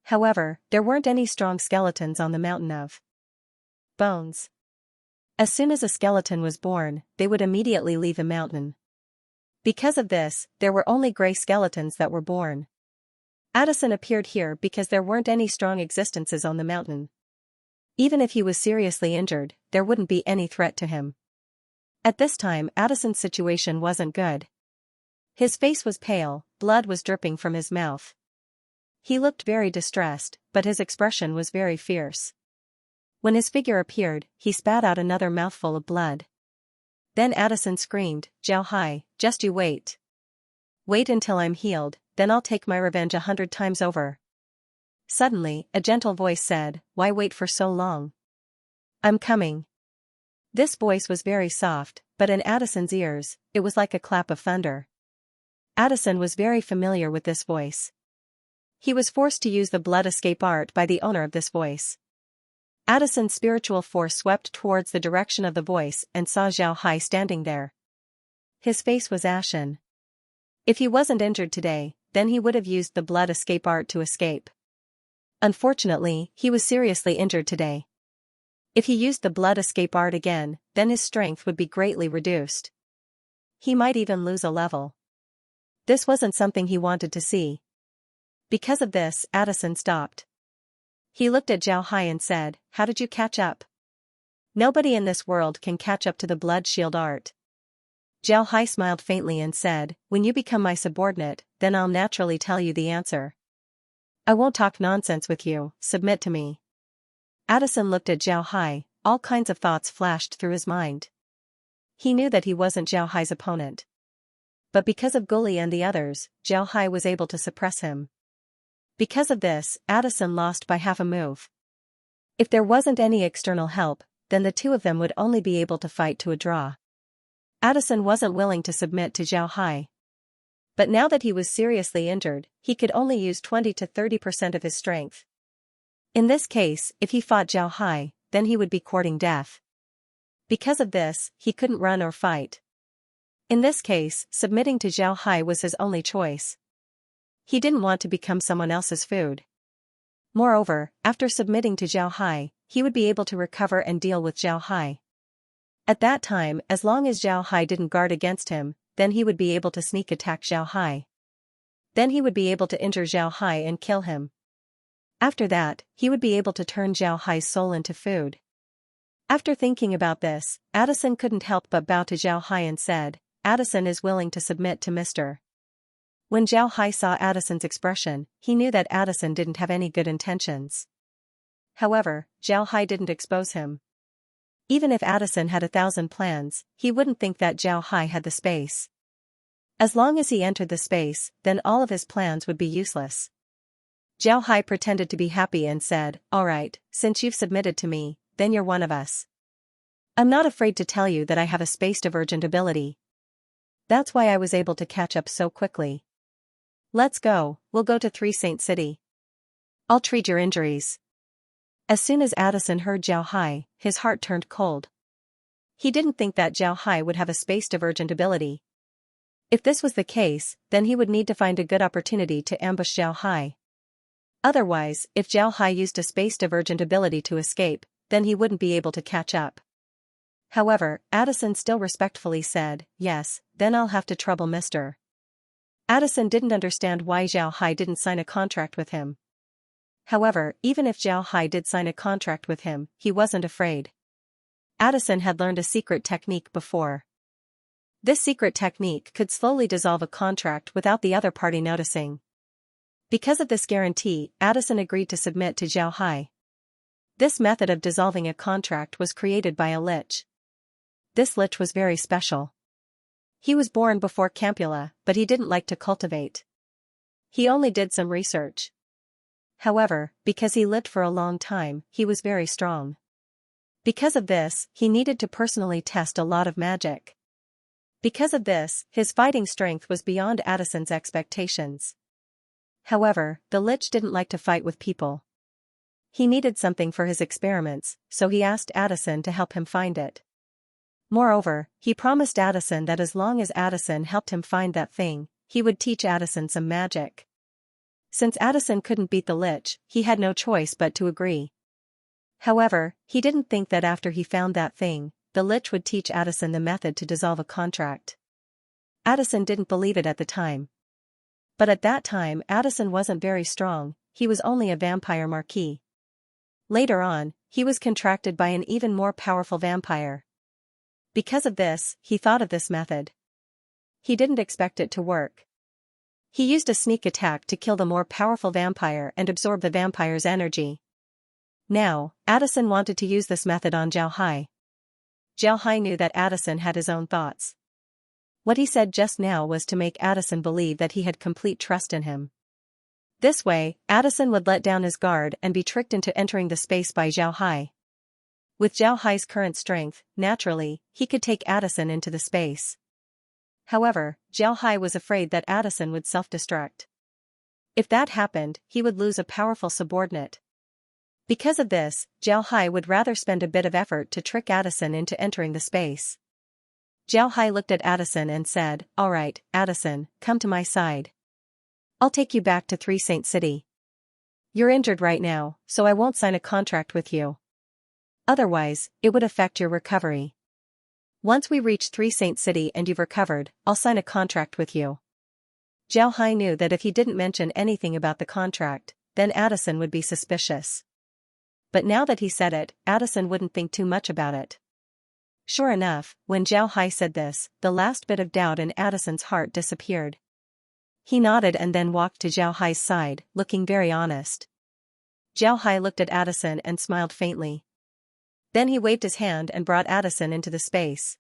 However, there weren't any strong skeletons on the mountain of bones. As soon as a skeleton was born, they would immediately leave the mountain. Because of this, there were only gray skeletons that were born. Addison appeared here because there weren't any strong existences on the mountain. Even if he was seriously injured, there wouldn't be any threat to him. At this time, Addison's situation wasn't good. His face was pale, blood was dripping from his mouth. He looked very distressed, but his expression was very fierce. When his figure appeared, he spat out another mouthful of blood. Then Addison screamed, "Zhao Hai, just you wait. Wait until I'm healed, then I'll take my revenge 100 times over." Suddenly, a gentle voice said, "Why wait for so long? I'm coming." This voice was very soft, but in Addison's ears, it was like a clap of thunder. Addison was very familiar with this voice. He was forced to use the blood escape art by the owner of this voice. Addison's spiritual force swept towards the direction of the voice and saw Zhao Hai standing there. His face was ashen. If he wasn't injured today, then he would have used the blood escape art to escape. Unfortunately, he was seriously injured today. If he used the blood escape art again, then his strength would be greatly reduced. He might even lose a level. This wasn't something he wanted to see. Because of this, Addison stopped. He looked at Zhao Hai and said, "How did you catch up? Nobody in this world can catch up to the blood shield art." Zhao Hai smiled faintly and said, "When you become my subordinate, then I'll naturally tell you the answer. I won't talk nonsense with you, submit to me." Addison looked at Zhao Hai, all kinds of thoughts flashed through his mind. He knew that he wasn't Zhao Hai's opponent. But because of Guli and the others, Zhao Hai was able to suppress him. Because of this, Addison lost by half a move. If there wasn't any external help, then the two of them would only be able to fight to a draw. Addison wasn't willing to submit to Zhao Hai. But now that he was seriously injured, he could only use 20 to 30% of his strength. In this case, if he fought Zhao Hai, then he would be courting death. Because of this, he couldn't run or fight. In this case, submitting to Zhao Hai was his only choice. He didn't want to become someone else's food. Moreover, after submitting to Zhao Hai, he would be able to recover and deal with Zhao Hai. At that time, as long as Zhao Hai didn't guard against him, then he would be able to sneak attack Zhao Hai. Then he would be able to injure Zhao Hai and kill him. After that, he would be able to turn Zhao Hai's soul into food. After thinking about this, Addison couldn't help but bow to Zhao Hai and said, "Addison is willing to submit to Mr." When Zhao Hai saw Addison's expression, he knew that Addison didn't have any good intentions. However, Zhao Hai didn't expose him. Even if Addison had 1,000 plans, he wouldn't think that Zhao Hai had the space. As long as he entered the space, then all of his plans would be useless. Zhao Hai pretended to be happy and said, "All right, since you've submitted to me, then you're one of us. I'm not afraid to tell you that I have a space-divergent ability. That's why I was able to catch up so quickly. Let's go, we'll go to 3 Saint City. I'll treat your injuries." As soon as Addison heard Zhao Hai, his heart turned cold. He didn't think that Zhao Hai would have a space-divergent ability. If this was the case, then he would need to find a good opportunity to ambush Zhao Hai. Otherwise, if Zhao Hai used a space-divergent ability to escape, then he wouldn't be able to catch up. However, Addison still respectfully said, "Yes, then I'll have to trouble Mr." Addison didn't understand why Zhao Hai didn't sign a contract with him. However, even if Zhao Hai did sign a contract with him, he wasn't afraid. Addison had learned a secret technique before. This secret technique could slowly dissolve a contract without the other party noticing. Because of this guarantee, Addison agreed to submit to Zhao Hai. This method of dissolving a contract was created by a lich. This lich was very special. He was born before Campula, but he didn't like to cultivate. He only did some research. However, because he lived for a long time, he was very strong. Because of this, he needed to personally test a lot of magic. Because of this, his fighting strength was beyond Addison's expectations. However, the lich didn't like to fight with people. He needed something for his experiments, so he asked Addison to help him find it. Moreover, he promised Addison that as long as Addison helped him find that thing, he would teach Addison some magic. Since Addison couldn't beat the lich, he had no choice but to agree. However, he didn't think that after he found that thing, the lich would teach Addison the method to dissolve a contract. Addison didn't believe it at the time. But at that time Addison wasn't very strong, he was only a vampire marquis. Later on, he was contracted by an even more powerful vampire. Because of this, he thought of this method. He didn't expect it to work. He used a sneak attack to kill the more powerful vampire and absorb the vampire's energy. Now, Addison wanted to use this method on Zhao Hai. Zhao Hai knew that Addison had his own thoughts. What he said just now was to make Addison believe that he had complete trust in him. This way, Addison would let down his guard and be tricked into entering the space by Zhao Hai. With Zhao Hai's current strength, naturally, he could take Addison into the space. However, Zhao Hai was afraid that Addison would self-destruct. If that happened, he would lose a powerful subordinate. Because of this, Zhao Hai would rather spend a bit of effort to trick Addison into entering the space. Zhao Hai looked at Addison and said, "All right, Addison, come to my side. I'll take you back to 3 Saint City. You're injured right now, so I won't sign a contract with you. Otherwise, it would affect your recovery. Once we reach 3 Saint City and you've recovered, I'll sign a contract with you." Zhao Hai knew that if he didn't mention anything about the contract, then Addison would be suspicious. But now that he said it, Addison wouldn't think too much about it. Sure enough, when Zhao Hai said this, the last bit of doubt in Addison's heart disappeared. He nodded and then walked to Zhao Hai's side, looking very honest. Zhao Hai looked at Addison and smiled faintly. Then he waved his hand and brought Addison into the space.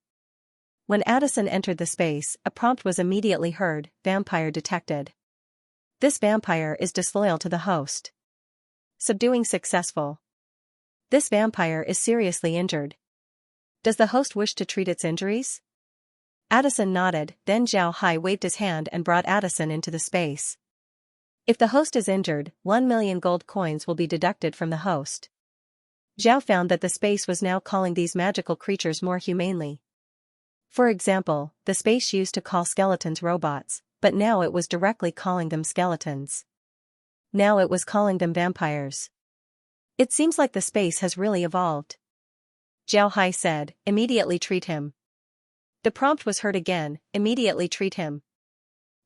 When Addison entered the space, a prompt was immediately heard, "Vampire detected." This vampire is disloyal to the host. Subduing successful. This vampire is seriously injured. Does the host wish to treat its injuries? Addison nodded, then Zhao Hai waved his hand and brought Addison into the space. If the host is injured, 1,000,000 gold coins will be deducted from the host. Zhao found that the space was now calling these magical creatures more humanely. For example, the space used to call skeletons robots, but now it was directly calling them skeletons. Now it was calling them vampires. It seems like the space has really evolved. Zhao Hai said, immediately treat him. The prompt was heard again, immediately treat him.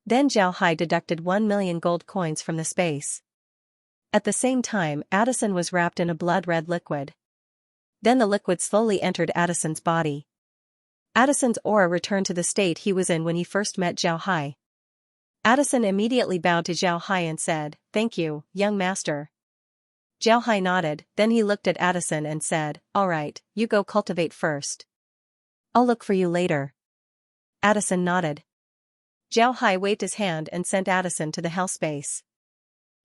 Then Zhao Hai deducted 1,000,000 gold coins from the space. At the same time, Addison was wrapped in a blood-red liquid. Then the liquid slowly entered Addison's body. Addison's aura returned to the state he was in when he first met Zhao Hai. Addison immediately bowed to Zhao Hai and said, "Thank you, young master." Zhao Hai nodded, then he looked at Addison and said, "All right, you go cultivate first. I'll look for you later." Addison nodded. Zhao Hai waved his hand and sent Addison to the hell space.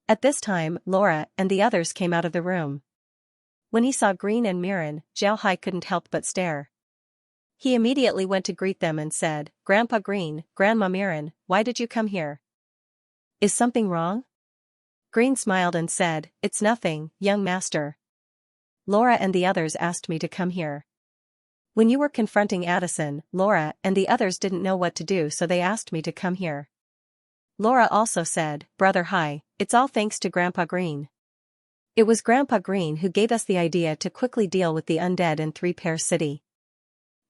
At this time, Laura and the others came out of the room. When he saw Green and Mirren, Zhao Hai couldn't help but stare. He immediately went to greet them and said, "Grandpa Green, Grandma Mirren, why did you come here? Is something wrong?" Green smiled and said, "It's nothing, young master. Laura and the others asked me to come here. When you were confronting Addison, Laura and the others didn't know what to do, so they asked me to come here." Laura also said, "Brother Hai, it's all thanks to Grandpa Green. It was Grandpa Green who gave us the idea to quickly deal with the undead in Three Pear City.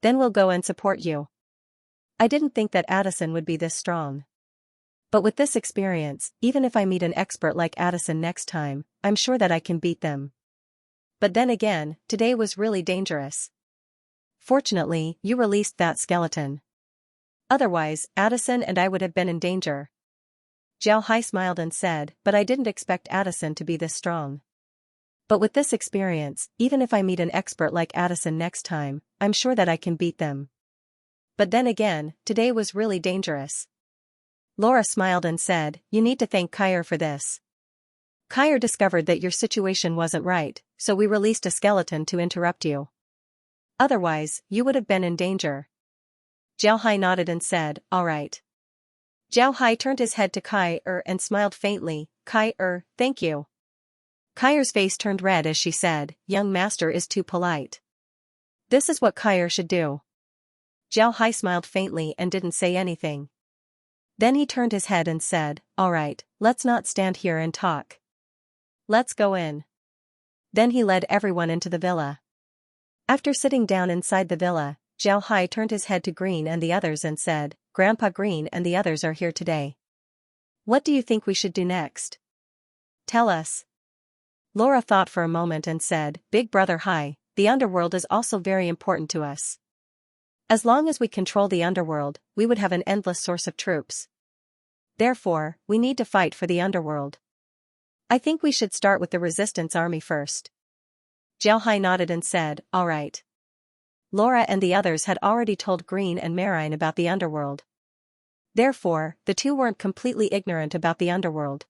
Then we'll go and support you." I didn't think that Addison would be this strong. But with this experience, even if I meet an expert like Addison next time, I'm sure that I can beat them. But then again, today was really dangerous. Fortunately, you released that skeleton. Otherwise, Addison and I would have been in danger. Zhao Hai smiled and said, "But I didn't expect Addison to be this strong. But with this experience, even if I meet an expert like Addison next time, I'm sure that I can beat them. But then again, today was really dangerous." Laura smiled and said, "You need to thank Kyer for this. Kyer discovered that your situation wasn't right, so we released a skeleton to interrupt you. Otherwise, you would have been in danger." Zhao Hai nodded and said, "All right." Zhao Hai turned his head to Kyer and smiled faintly, "Kyer, thank you." Kyer's face turned red as she said, "Young master is too polite. This is what Kyer should do." Zhao Hai smiled faintly and didn't say anything. Then he turned his head and said, "All right, let's not stand here and talk. Let's go in." Then he led everyone into the villa. After sitting down inside the villa, Zhao Hai turned his head to Green and the others and said, "Grandpa Green and the others are here today. What do you think we should do next? Tell us." Laura thought for a moment and said, "Big Brother Hai, the underworld is also very important to us. As long as we control the underworld, we would have an endless source of troops. Therefore, we need to fight for the underworld. I think we should start with the resistance army first." Zhao Hai nodded and said, "All right." Laura and the others had already told Green and Marine about the underworld. Therefore, the two weren't completely ignorant about the underworld.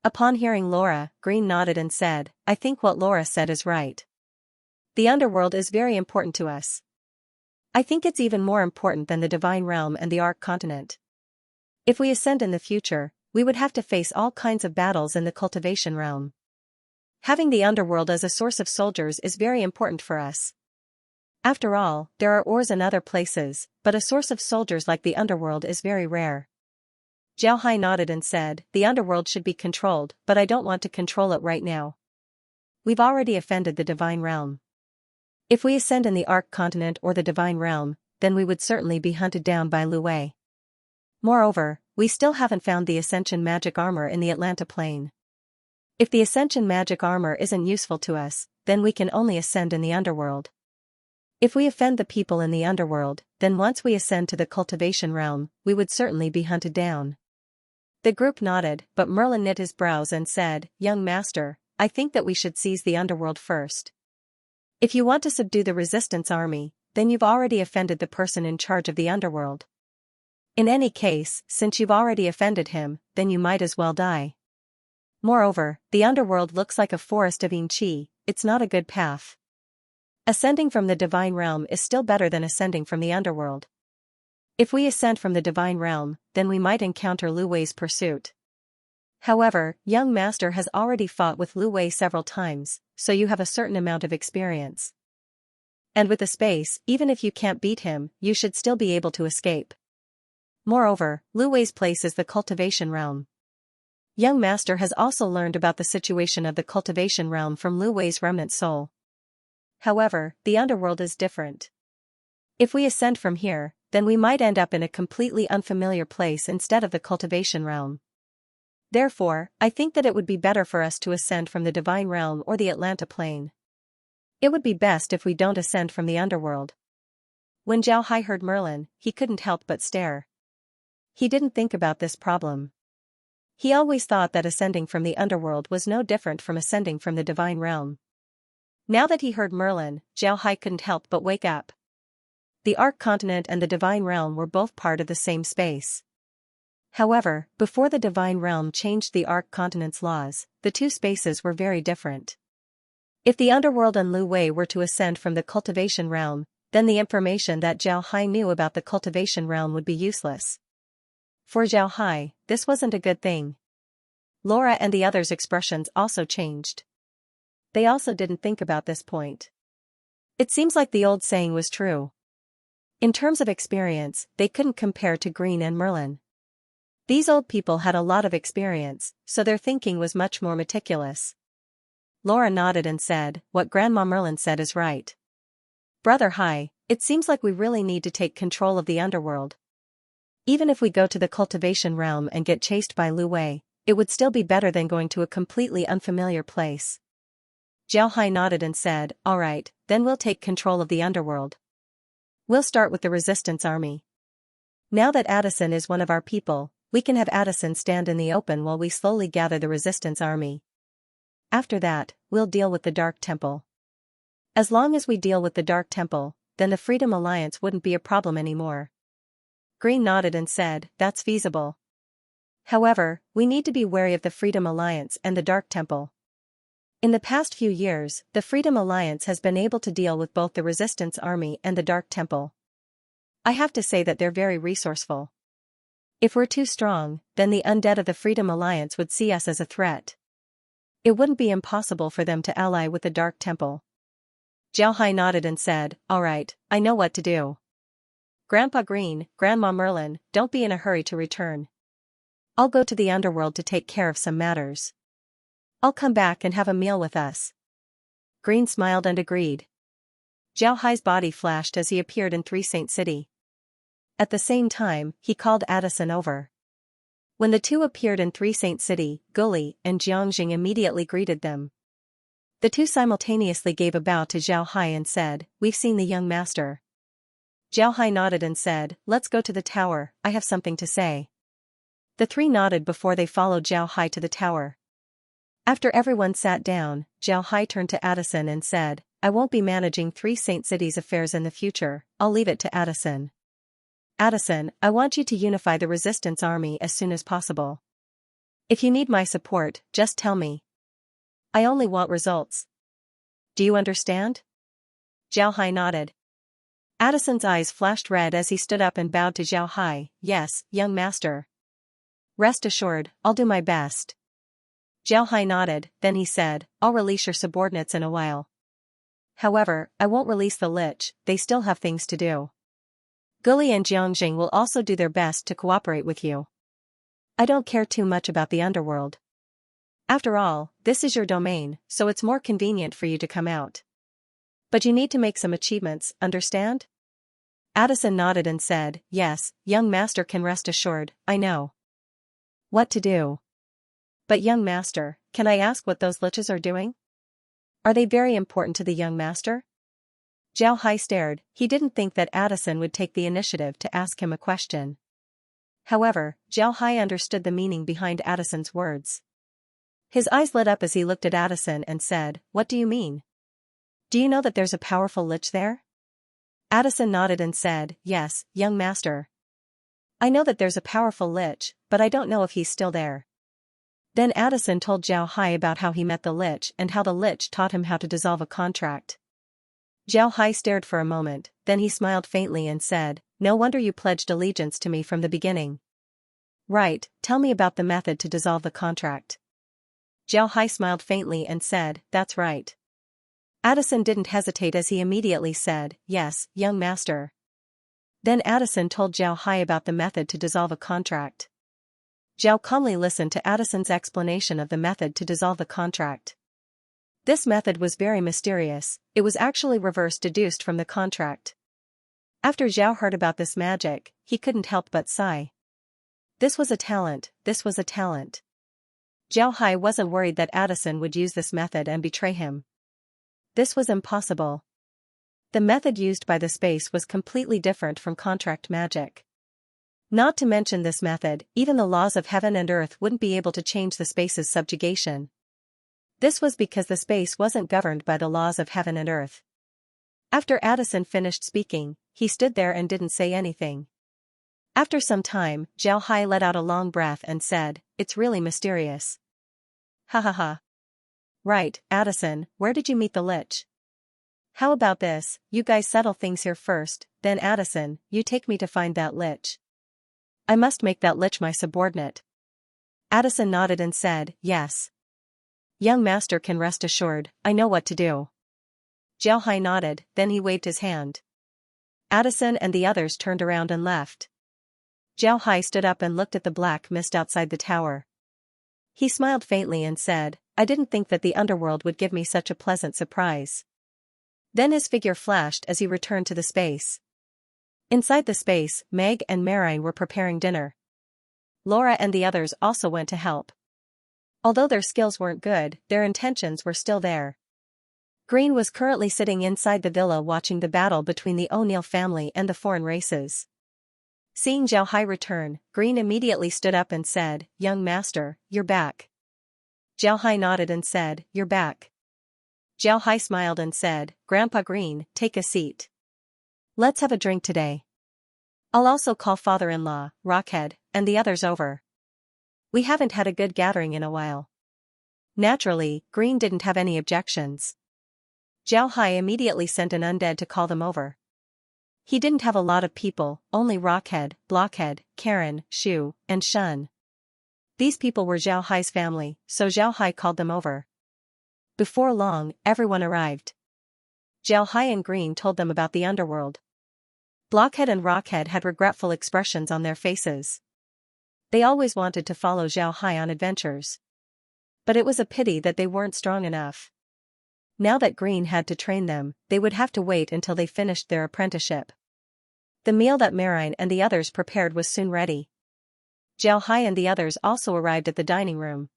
Upon hearing Laura, Green nodded and said, "I think what Laura said is right. The underworld is very important to us. I think it's even more important than the Divine Realm and the Ark Continent. If we ascend in the future, we would have to face all kinds of battles in the Cultivation Realm. Having the underworld as a source of soldiers is very important for us. After all, there are ores in other places, but a source of soldiers like the underworld is very rare." Zhao Hai nodded and said, "The underworld should be controlled, but I don't want to control it right now. We've already offended the Divine Realm. If we ascend in the Ark Continent or the Divine Realm, then we would certainly be hunted down by Lu Wei. Moreover, we still haven't found the Ascension magic armor in the Atlanta Plain. If the Ascension magic armor isn't useful to us, then we can only ascend in the underworld. If we offend the people in the underworld, then once we ascend to the Cultivation Realm, we would certainly be hunted down." The group nodded, but Merlin knit his brows and said, "Young master, I think that we should seize the underworld first. If you want to subdue the resistance army, then you've already offended the person in charge of the underworld. In any case, since you've already offended him, then you might as well die. Moreover, the underworld looks like a forest of Xianxia, it's not a good path. Ascending from the divine realm is still better than ascending from the underworld. If we ascend from the divine realm, then we might encounter Lu Wei's pursuit. However, young master has already fought with Lu Wei several times, so you have a certain amount of experience. And with the space, even if you can't beat him, you should still be able to escape. Moreover, Lu Wei's place is the cultivation realm. Young master has also learned about the situation of the cultivation realm from Lu Wei's remnant soul. However, the underworld is different. If we ascend from here, then we might end up in a completely unfamiliar place instead of the cultivation realm. Therefore, I think that it would be better for us to ascend from the divine realm or the Atlanta plane. It would be best if we don't ascend from the underworld. When Zhao Hai heard Merlin, he couldn't help but stare. He didn't think about this problem. He always thought that ascending from the underworld was no different from ascending from the divine realm. Now that he heard Merlin, Zhao Hai couldn't help but wake up. The Arc Continent and the divine realm were both part of the same space. However, before the divine realm changed the Arc Continent's laws, the two spaces were very different. If the underworld and Lu Wei were to ascend from the cultivation realm, then the information that Zhao Hai knew about the cultivation realm would be useless. For Zhao Hai, this wasn't a good thing. Laura and the others' expressions also changed. They also didn't think about this point. It seems like the old saying was true. In terms of experience, they couldn't compare to Green and Merlin. These old people had a lot of experience, so their thinking was much more meticulous. Laura nodded and said, "What Grandma Merlin said is right. Brother Hai, it seems like we really need to take control of the underworld. Even if we go to the cultivation realm and get chased by Lu Wei, it would still be better than going to a completely unfamiliar place." Zhao Hai nodded and said, "All right, then we'll take control of the underworld. We'll start with the resistance army. Now that Addison is one of our people, we can have Addison stand in the open while we slowly gather the resistance army. After that, we'll deal with the Dark Temple. As long as we deal with the Dark Temple, then the Freedom Alliance wouldn't be a problem anymore." Green nodded and said, "That's feasible. However, we need to be wary of the Freedom Alliance and the Dark Temple. In the past few years, the Freedom Alliance has been able to deal with both the Resistance Army and the Dark Temple. I have to say that they're very resourceful. If we're too strong, then the undead of the Freedom Alliance would see us as a threat. It wouldn't be impossible for them to ally with the Dark Temple." Zhao Hai nodded and said, "All right, I know what to do. Grandpa Green, Grandma Merlin, don't be in a hurry to return. I'll go to the underworld to take care of some matters. I'll come back and have a meal with us." Green smiled and agreed. Zhao Hai's body flashed as he appeared in Three Saint City. At the same time, he called Addison over. When the two appeared in Three Saint City, Guli and Jiangjing immediately greeted them. The two simultaneously gave a bow to Zhao Hai and said, "We've seen the young master." Zhao Hai nodded and said, "Let's go to the tower, I have something to say." The three nodded before they followed Zhao Hai to the tower. After everyone sat down, Zhao Hai turned to Addison and said, "I won't be managing Three Saint City's affairs in the future, I'll leave it to Addison. Addison, I want you to unify the resistance army as soon as possible. If you need my support, just tell me. I only want results. Do you understand?" Zhao Hai nodded. Addison's eyes flashed red as he stood up and bowed to Zhao Hai, "Yes, young master. Rest assured, I'll do my best." Zhao Hai nodded, then he said, "I'll release your subordinates in a while. However, I won't release the Lich, they still have things to do. Guli and Jiangjing will also do their best to cooperate with you. I don't care too much about the underworld. After all, this is your domain, so it's more convenient for you to come out. But you need to make some achievements, understand?" Addison nodded and said, "Yes, young master can rest assured, I know what to do. But young master, can I ask what those liches are doing? Are they very important to the young master?" Zhao Hai stared, he didn't think that Addison would take the initiative to ask him a question. However, Zhao Hai understood the meaning behind Addison's words. His eyes lit up as he looked at Addison and said, "What do you mean? Do you know that there's a powerful lich there?" Addison nodded and said, "Yes, young master. I know that there's a powerful lich, but I don't know if he's still there. Then Addison told Zhao Hai about how he met the lich and how the lich taught him how to dissolve a contract. Zhao Hai stared for a moment, then he smiled faintly and said, "No wonder you pledged allegiance to me from the beginning." "Right, tell me about the method to dissolve the contract." Zhao Hai smiled faintly and said, "That's right." Addison didn't hesitate as he immediately said, "Yes, young master." Then Addison told Zhao Hai about the method to dissolve a contract. Zhao calmly listened to Addison's explanation of the method to dissolve the contract. This method was very mysterious, it was actually reverse deduced from the contract. After Zhao heard about this magic, he couldn't help but sigh. This was a talent, this was a talent. Zhao Hai wasn't worried that Addison would use this method and betray him. This was impossible. The method used by the space was completely different from contract magic. Not to mention this method, even the laws of heaven and earth wouldn't be able to change the space's subjugation. This was because the space wasn't governed by the laws of heaven and earth. After Addison finished speaking, he stood there and didn't say anything. After some time, Zhao Hai let out a long breath and said, "It's really mysterious." Ha ha ha. Right, Addison, where did you meet the lich? How about this, you guys settle things here first, then Addison, you take me to find that lich. I must make that lich my subordinate. Addison nodded and said, "Yes. Young master can rest assured, I know what to do." Zhao Hai nodded, then he waved his hand. Addison and the others turned around and left. Zhao Hai stood up and looked at the black mist outside the tower. He smiled faintly and said, "I didn't think that the underworld would give me such a pleasant surprise." Then his figure flashed as he returned to the space. Inside the space, Meg and Marine were preparing dinner. Laura and the others also went to help. Although their skills weren't good, their intentions were still there. Green was currently sitting inside the villa watching the battle between the O'Neill family and the foreign races. Seeing Zhao Hai return, Green immediately stood up and said, "Young master, you're back." Zhao Hai nodded and said, "You're back." Zhao Hai smiled and said, "Grandpa Green, take a seat. Let's have a drink today. I'll also call father-in-law, Rockhead, and the others over. We haven't had a good gathering in a while." Naturally, Green didn't have any objections. Zhao Hai immediately sent an undead to call them over. He didn't have a lot of people, only Rockhead, Blockhead, Karen, Shu, and Shun. These people were Zhao Hai's family, so Zhao Hai called them over. Before long, everyone arrived. Zhao Hai and Green told them about the underworld. Blockhead and Rockhead had regretful expressions on their faces. They always wanted to follow Zhao Hai on adventures. But it was a pity that they weren't strong enough. Now that Green had to train them, they would have to wait until they finished their apprenticeship. The meal that Marine and the others prepared was soon ready. Zhao Hai and the others also arrived at the dining room.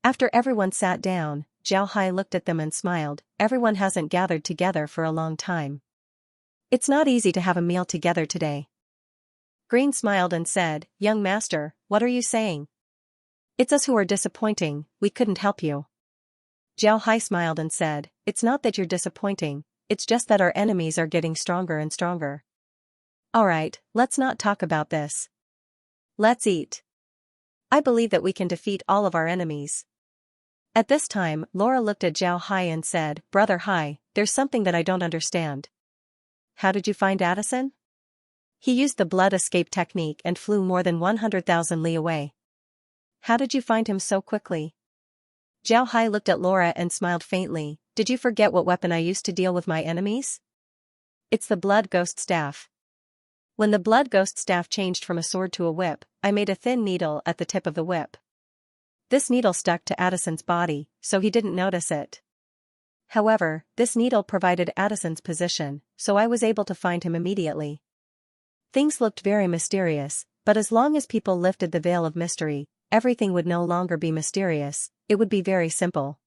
After everyone sat down, Zhao Hai looked at them and smiled. "Everyone hasn't gathered together for a long time. It's not easy to have a meal together today." Green smiled and said, "Young master, what are you saying? It's us who are disappointing, we couldn't help you." Zhao Hai smiled and said, "It's not that you're disappointing, it's just that our enemies are getting stronger and stronger. Alright, let's not talk about this. Let's eat. I believe that we can defeat all of our enemies." At this time, Laura looked at Zhao Hai and said, "Brother Hai, there's something that I don't understand. How did you find Addison? He used the blood escape technique and flew more than 100,000 li away. How did you find him so quickly?" Zhao Hai looked at Laura and smiled faintly. "Did you forget what weapon I used to deal with my enemies? It's the blood ghost staff. When the blood ghost staff changed from a sword to a whip, I made a thin needle at the tip of the whip. This needle stuck to Addison's body, so he didn't notice it. However, this needle provided Addison's position, so I was able to find him immediately." Things looked very mysterious, but as long as people lifted the veil of mystery, everything would no longer be mysterious, it would be very simple.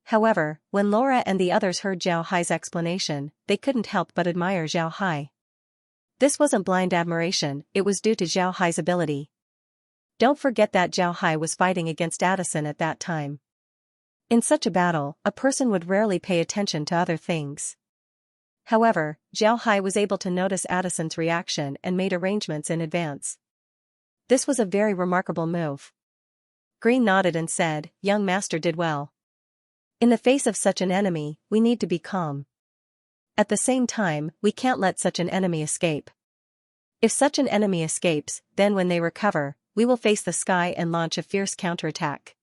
However, when Laura and the others heard Zhao Hai's explanation, they couldn't help but admire Zhao Hai. This wasn't blind admiration, it was due to Zhao Hai's ability. Don't forget that Zhao Hai was fighting against Addison at that time. In such a battle, a person would rarely pay attention to other things. However, Zhao Hai was able to notice Addison's reaction and made arrangements in advance. This was a very remarkable move. Green nodded and said, "Young master did well. In the face of such an enemy, we need to be calm. At the same time, we can't let such an enemy escape. If such an enemy escapes, then when they recover, we will face the sky and launch a fierce counterattack.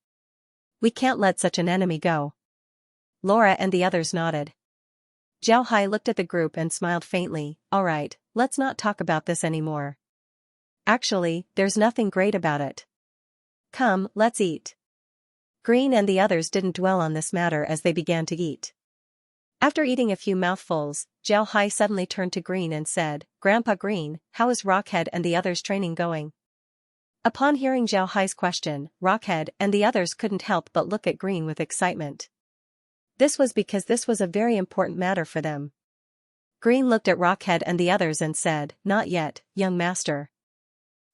We can't let such an enemy go." Laura and the others nodded. Zhao Hai looked at the group and smiled faintly. "All right, let's not talk about this anymore. Actually, there's nothing great about it. Come, let's eat." Green and the others didn't dwell on this matter as they began to eat. After eating a few mouthfuls, Zhao Hai suddenly turned to Green and said, "Grandpa Green, how is Rockhead and the others' training going?" Upon hearing Zhao Hai's question, Rockhead and the others couldn't help but look at Green with excitement. This was because this was a very important matter for them. Green looked at Rockhead and the others and said, "Not yet, young master."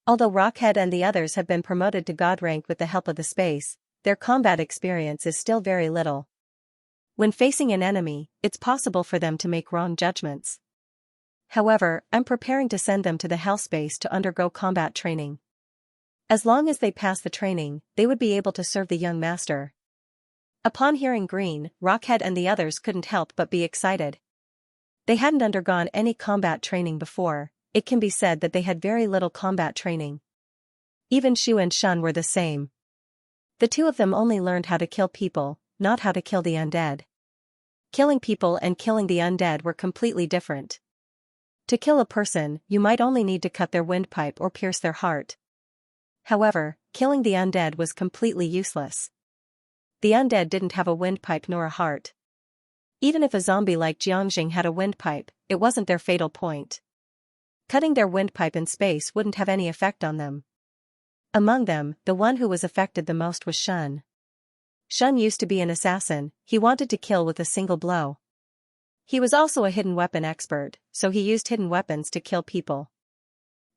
Although Rockhead and the others have been promoted to God rank with the help of the space, their combat experience is still very little. When facing an enemy, it's possible for them to make wrong judgments. However, I'm preparing to send them to the hell space to undergo combat training. As long as they pass the training, they would be able to serve the young master. Upon hearing Green, Rockhead and the others couldn't help but be excited. They hadn't undergone any combat training before. It can be said that they had very little combat training. Even Shu and Shun were the same. The two of them only learned how to kill people, not how to kill the undead. Killing people and killing the undead were completely different. To kill a person, you might only need to cut their windpipe or pierce their heart. However, killing the undead was completely useless. The undead didn't have a windpipe nor a heart. Even if a zombie like Xianxia had a windpipe, it wasn't their fatal point. Cutting their windpipe in space wouldn't have any effect on them. Among them, the one who was affected the most was Shun. Shun used to be an assassin. He wanted to kill with a single blow. He was also a hidden weapon expert, so he used hidden weapons to kill people.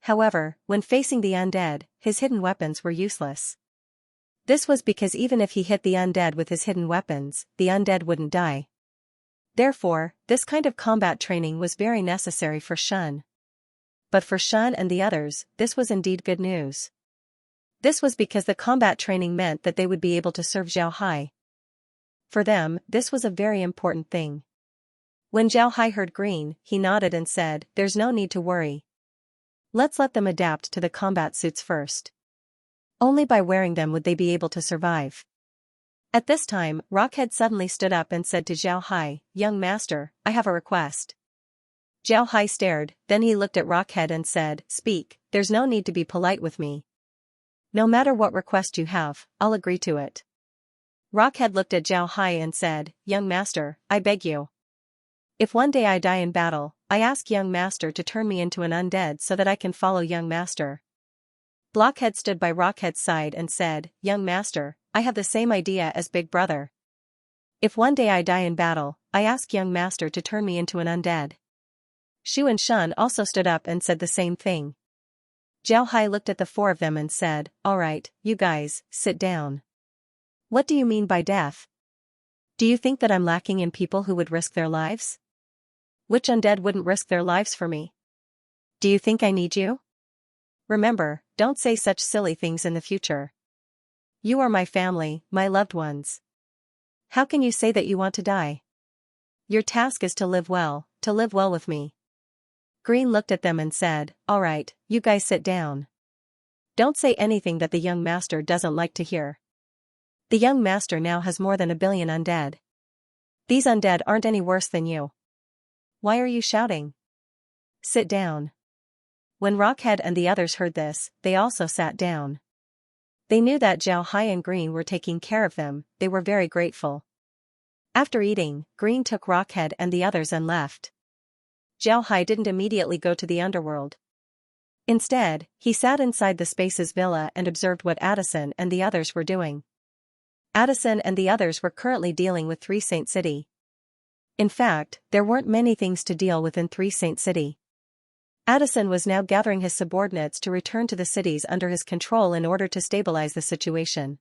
However, when facing the undead, his hidden weapons were useless. This was because even if he hit the undead with his hidden weapons, the undead wouldn't die. Therefore, this kind of combat training was very necessary for Shun. But for Shun and the others, this was indeed good news. This was because the combat training meant that they would be able to serve Zhao Hai. For them, this was a very important thing. When Zhao Hai heard Green, he nodded and said, "There's no need to worry. Let's let them adapt to the combat suits first. Only by wearing them would they be able to survive." At this time, Rockhead suddenly stood up and said to Zhao Hai, "Young master, I have a request." Zhao Hai stared, then he looked at Rockhead and said, "Speak, there's no need to be polite with me. No matter what request you have, I'll agree to it." Rockhead looked at Zhao Hai and said, "Young master, I beg you. If one day I die in battle, I ask young master to turn me into an undead so that I can follow young master." Blockhead stood by Rockhead's side and said, "Young master, I have the same idea as Big Brother. If one day I die in battle, I ask young master to turn me into an undead." Shu and Shun also stood up and said the same thing. Zhao Hai looked at the four of them and said, "All right, you guys, sit down. What do you mean by death? Do you think that I'm lacking in people who would risk their lives? Which undead wouldn't risk their lives for me? Do you think I need you? Remember, don't say such silly things in the future. You are my family, my loved ones. How can you say that you want to die? Your task is to live well with me." Green looked at them and said, "All right, you guys sit down. Don't say anything that the young master doesn't like to hear. The young master now has more than 1 billion undead. These undead aren't any worse than you. Why are you shouting? Sit down." When Rockhead and the others heard this, they also sat down. They knew that Zhao Hai and Green were taking care of them. They were very grateful. After eating, Green took Rockhead and the others and left. Zhao Hai didn't immediately go to the underworld. Instead, he sat inside the Space's villa and observed what Addison and the others were doing. Addison and the others were currently dealing with Three Saint City. In fact, there weren't many things to deal with in Three Saint City. Addison was now gathering his subordinates to return to the cities under his control in order to stabilize the situation.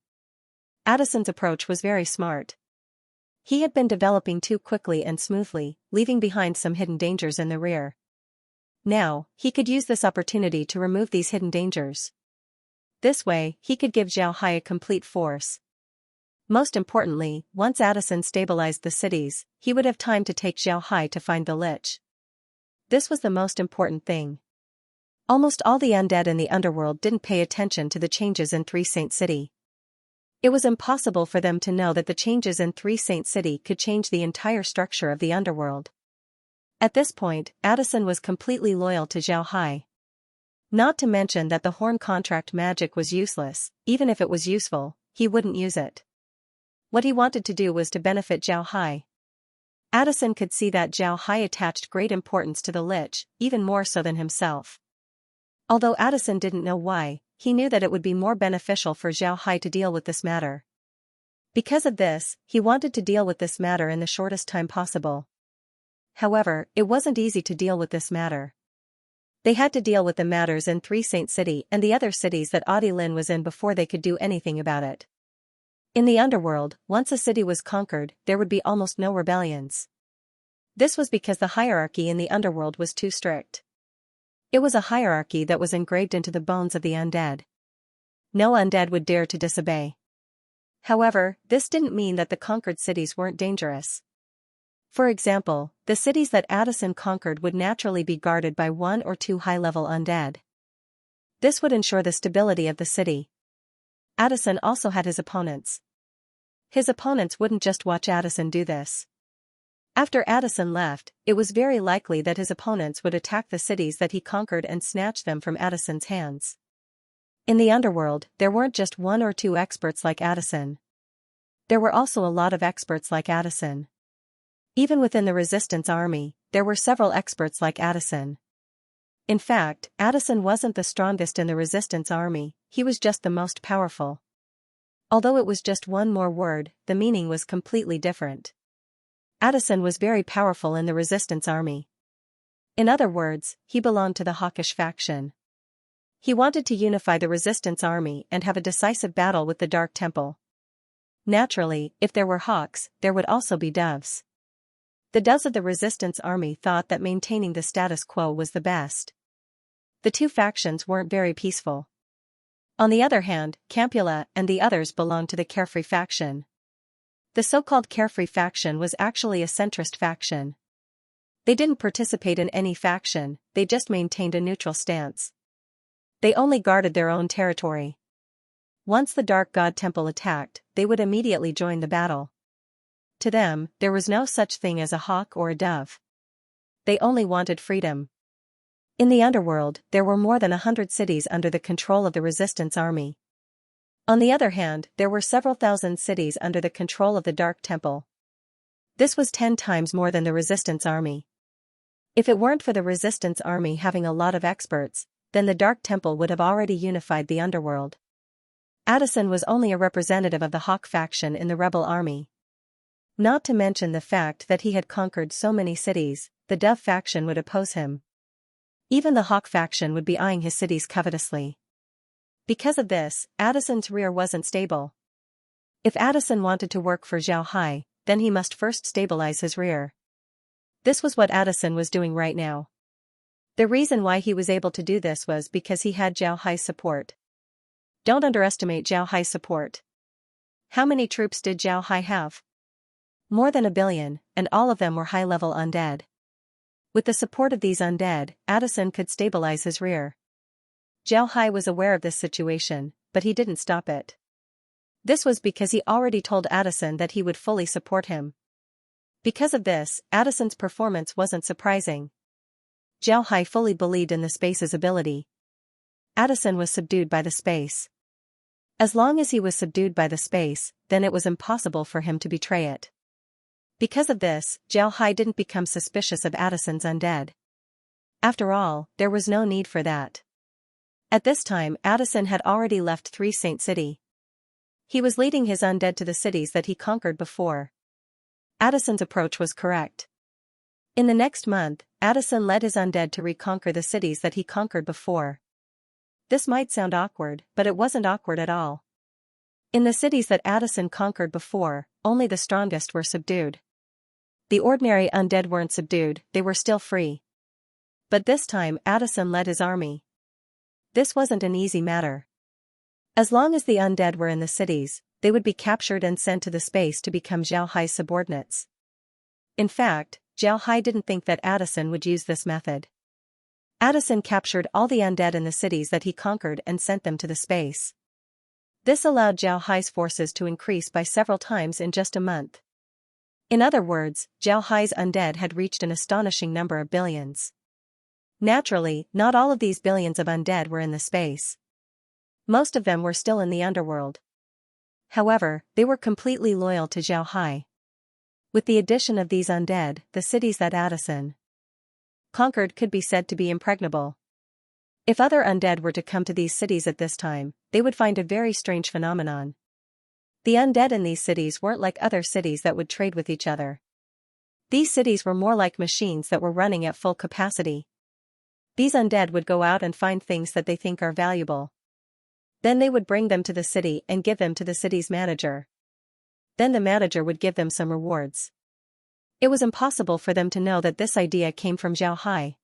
Addison's approach was very smart. He had been developing too quickly and smoothly, leaving behind some hidden dangers in the rear. Now, he could use this opportunity to remove these hidden dangers. This way, he could give Xiaohai a complete force. Most importantly, once Addison stabilized the cities, he would have time to take Xiaohai to find the Lich. This was the most important thing. Almost all the undead in the underworld didn't pay attention to the changes in Three Saint City. It was impossible for them to know that the changes in Three Saint City could change the entire structure of the underworld. At this point, Addison was completely loyal to Xiaohai. Not to mention that the horn contract magic was useless. Even if it was useful, he wouldn't use it. What he wanted to do was to benefit Xiaohai. Addison could see that Xiaohai attached great importance to the Lich, even more so than himself. Although Addison didn't know why, he knew that it would be more beneficial for Xiaohai to deal with this matter. Because of this, he wanted to deal with this matter in the shortest time possible. However, it wasn't easy to deal with this matter. They had to deal with the matters in Three Saint City and the other cities that Audilin was in before they could do anything about it. In the underworld, once a city was conquered, there would be almost no rebellions. This was because the hierarchy in the underworld was too strict. It was a hierarchy that was engraved into the bones of the undead. No undead would dare to disobey. However, this didn't mean that the conquered cities weren't dangerous. For example, the cities that Addison conquered would naturally be guarded by 1 or 2 high-level undead. This would ensure the stability of the city. Addison also had his opponents. His opponents wouldn't just watch Addison do this. After Addison left, it was very likely that his opponents would attack the cities that he conquered and snatch them from Addison's hands. In the underworld, there weren't just 1 or 2 experts like Addison. There were also a lot of experts like Addison. Even within the resistance army, there were several experts like Addison. In fact, Addison wasn't the strongest in the resistance army, he was just the most powerful. Although it was just one more word, the meaning was completely different. Addison was very powerful in the resistance army. In other words, he belonged to the hawkish faction. He wanted to unify the resistance army and have a decisive battle with the Dark Temple. Naturally, if there were hawks, there would also be doves. The doves of the resistance army thought that maintaining the status quo was the best. The two factions weren't very peaceful. On the other hand, Campula and the others belonged to the carefree faction. The so-called carefree faction was actually a centrist faction. They didn't participate in any faction, they just maintained a neutral stance. They only guarded their own territory. Once the Dark God Temple attacked, they would immediately join the battle. To them, there was no such thing as a hawk or a dove. They only wanted freedom. In the underworld, there were more than 100 cities under the control of the resistance army. On the other hand, there were several thousand cities under the control of the Dark Temple. This was 10 times more than the resistance army. If it weren't for the resistance army having a lot of experts, then the Dark Temple would have already unified the underworld. Addison was only a representative of the Hawk faction in the rebel army. Not to mention the fact that he had conquered so many cities, the Dove faction would oppose him. Even the Hawk faction would be eyeing his cities covetously. Because of this, Addison's rear wasn't stable. If Addison wanted to work for Xiaohai, then he must first stabilize his rear. This was what Addison was doing right now. The reason why he was able to do this was because he had Xiaohai's support. Don't underestimate Xiaohai's support. How many troops did Xiaohai have? More than 1 billion, and all of them were high-level undead. With the support of these undead, Addison could stabilize his rear. Xiaohai was aware of this situation, but he didn't stop it. This was because he already told Addison that he would fully support him. Because of this, Addison's performance wasn't surprising. Xiaohai fully believed in the space's ability. Addison was subdued by the space. As long as he was subdued by the space, then it was impossible for him to betray it. Because of this, Xiaohai didn't become suspicious of Addison's undead. After all, there was no need for that. At this time, Addison had already left Three Saint City. He was leading his undead to the cities that he conquered before. Addison's approach was correct. In the next month, Addison led his undead to reconquer the cities that he conquered before. This might sound awkward, but it wasn't awkward at all. In the cities that Addison conquered before, only the strongest were subdued. The ordinary undead weren't subdued, they were still free. But this time Addison led his army. This wasn't an easy matter. As long as the undead were in the cities, they would be captured and sent to the space to become Zhao Hai's subordinates. In fact, Zhao Hai didn't think that Addison would use this method. Addison captured all the undead in the cities that he conquered and sent them to the space. This allowed Zhao Hai's forces to increase by several times in just a month. In other words, Zhao Hai's undead had reached an astonishing number of billions. Naturally, not all of these billions of undead were in the space. Most of them were still in the underworld. However, they were completely loyal to Zhao Hai. With the addition of these undead, the cities that Addison conquered could be said to be impregnable. If other undead were to come to these cities at this time, they would find a very strange phenomenon. The undead in these cities weren't like other cities that would trade with each other. These cities were more like machines that were running at full capacity. These undead would go out and find things that they think are valuable. Then they would bring them to the city and give them to the city's manager. Then the manager would give them some rewards. It was impossible for them to know that this idea came from Zhao Hai.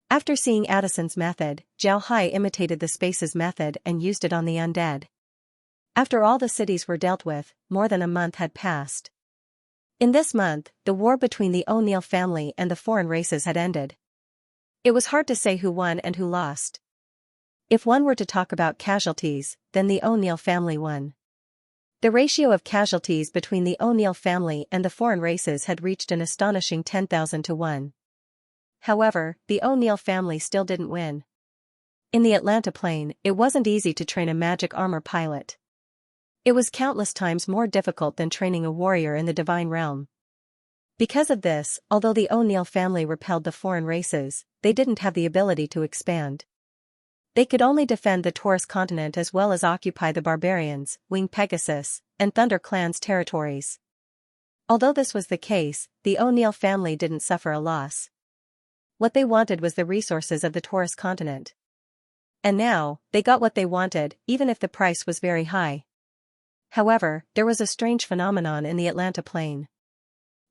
After seeing Addison's method, Zhao Hai imitated the space's method and used it on the undead. After all the cities were dealt with, more than a month had passed. In this month, the war between the O'Neill family and the foreign races had ended. It was hard to say who won and who lost. If one were to talk about casualties, then the O'Neill family won. The ratio of casualties between the O'Neill family and the foreign races had reached an astonishing 10,000 to 1. However, the O'Neill family still didn't win. In the Atlanta Plain, it wasn't easy to train a magic armor pilot. It was countless times more difficult than training a warrior in the divine realm. Because of this, although the O'Neill family repelled the foreign races, they didn't have the ability to expand. They could only defend the Taurus continent as well as occupy the Barbarians, Winged Pegasus, and Thunder Clan's territories. Although this was the case, the O'Neill family didn't suffer a loss. What they wanted was the resources of the Taurus continent. And now, they got what they wanted, even if the price was very high. However, there was a strange phenomenon in the Atlanta Plain.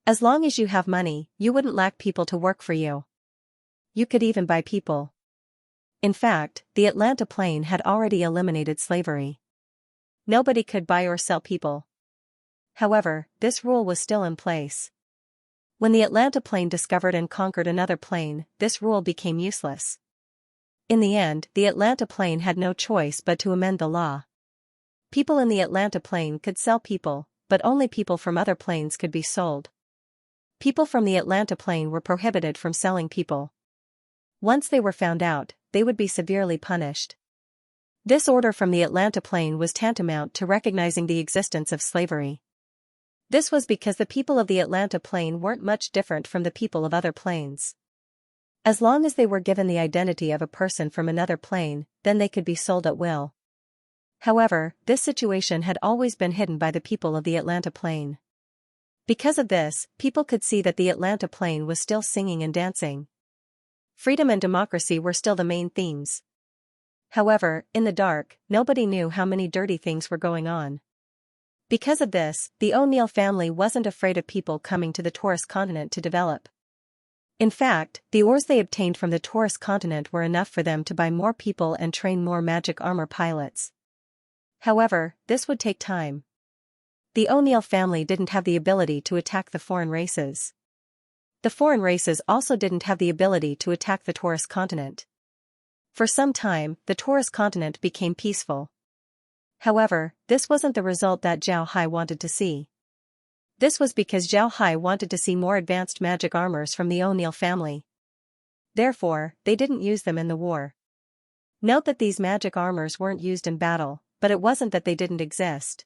As long as you have money, you wouldn't lack people to work for you. You could even buy people. In fact, the Atlanta Plain had already eliminated slavery. Nobody could buy or sell people. However, this rule was still in place. When the Atlanta Plain discovered and conquered another plain, this rule became useless. In the end, the Atlanta Plain had no choice but to amend the law. People in the Atlanta Plain could sell people, but only people from other plains could be sold. People from the Atlanta Plain were prohibited from selling people. Once they were found out, they would be severely punished. This order from the Atlanta Plain was tantamount to recognizing the existence of slavery. This was because the people of the Atlanta Plain weren't much different from the people of other plains. As long as they were given the identity of a person from another plain, then they could be sold at will. However, this situation had always been hidden by the people of the Atlanta Plain. Because of this, people could see that the Atlanta Plain was still singing and dancing. Freedom and democracy were still the main themes. However, in the dark, nobody knew how many dirty things were going on. Because of this, the O'Neill family wasn't afraid of people coming to the Taurus continent to develop. In fact, the ores they obtained from the Taurus continent were enough for them to buy more people and train more magic armor pilots. However, this would take time. The O'Neill family didn't have the ability to attack the foreign races. The foreign races also didn't have the ability to attack the Taurus continent. For some time, the Taurus continent became peaceful. However, this wasn't the result that Zhao Hai wanted to see. This was because Zhao Hai wanted to see more advanced magic armors from the O'Neill family. Therefore, they didn't use them in the war. Note that these magic armors weren't used in battle, but it wasn't that they didn't exist.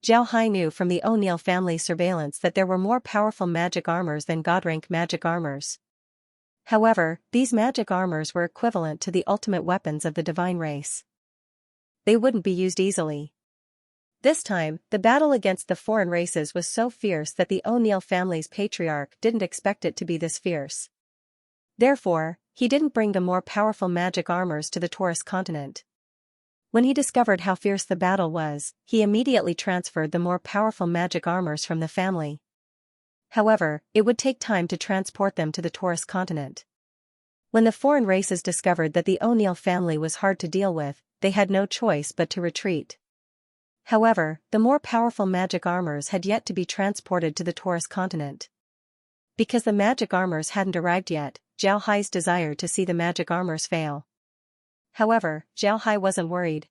Zhao Hai knew from the O'Neill family's surveillance that there were more powerful magic armors than God-rank magic armors. However, these magic armors were equivalent to the ultimate weapons of the divine race. They wouldn't be used easily. This time, the battle against the foreign races was so fierce that the O'Neill family's patriarch didn't expect it to be this fierce. Therefore, he didn't bring the more powerful magic armors to the Taurus continent. When he discovered how fierce the battle was, he immediately transferred the more powerful magic armors from the family. However, it would take time to transport them to the Taurus continent. When the foreign races discovered that the O'Neill family was hard to deal with, they had no choice but to retreat. However, the more powerful magic armors had yet to be transported to the Taurus continent. Because the magic armors hadn't arrived yet, Zhao Hai's desire to see the magic armors fail. However, Zhao Hai wasn't worried.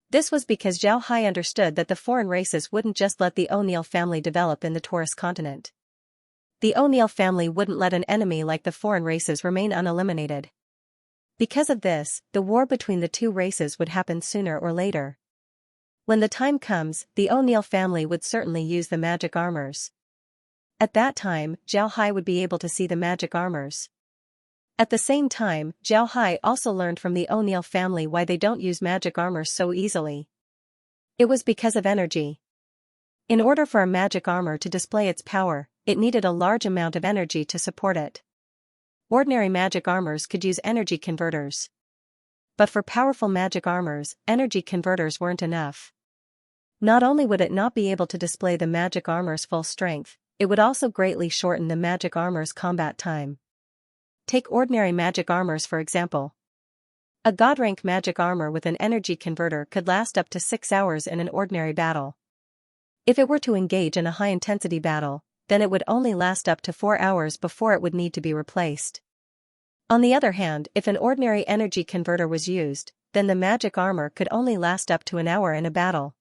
This was because Zhao Hai understood that the foreign races wouldn't just let the O'Neill family develop in the Taurus continent. The O'Neill family wouldn't let an enemy like the foreign races remain uneliminated. Because of this, the war between the two races would happen sooner or later. When the time comes, the O'Neill family would certainly use the magic armors. At that time, Zhao Hai would be able to see the magic armors. At the same time, Zhao Hai also learned from the O'Neill family why they don't use magic armors so easily. It was because of energy. In order for a magic armor to display its power, it needed a large amount of energy to support it. Ordinary magic armors could use energy converters. But for powerful magic armors, energy converters weren't enough. Not only would it not be able to display the magic armor's full strength, it would also greatly shorten the magic armor's combat time. Take ordinary magic armors for example. A god-rank magic armor with an energy converter could last up to 6 hours in an ordinary battle. If it were to engage in a high-intensity battle, then it would only last up to 4 hours before it would need to be replaced. On the other hand, if an ordinary energy converter was used, then the magic armor could only last up to an hour in a battle.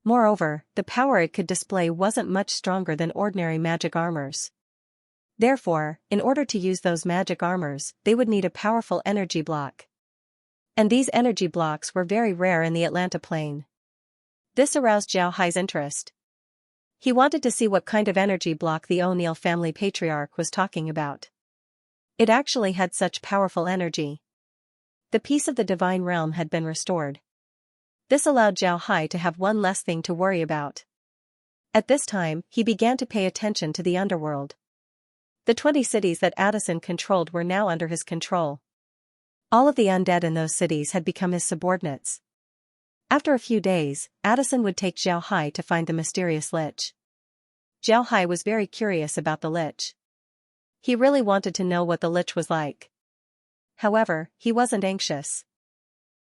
Moreover, the power it could display wasn't much stronger than ordinary magic armors. Therefore, in order to use those magic armors, they would need a powerful energy block. And these energy blocks were very rare in the Atlanta Plain. This aroused Zhao Hai's interest. He wanted to see what kind of energy block the O'Neill family patriarch was talking about. It actually had such powerful energy. The peace of the divine realm had been restored. This allowed Zhao Hai to have one less thing to worry about. At this time, he began to pay attention to the underworld. The 20 cities that Addison controlled were now under his control. All of the undead in those cities had become his subordinates. After a few days, Addison would take Zhao Hai to find the mysterious lich. Zhao Hai was very curious about the lich. He really wanted to know what the lich was like. However, he wasn't anxious.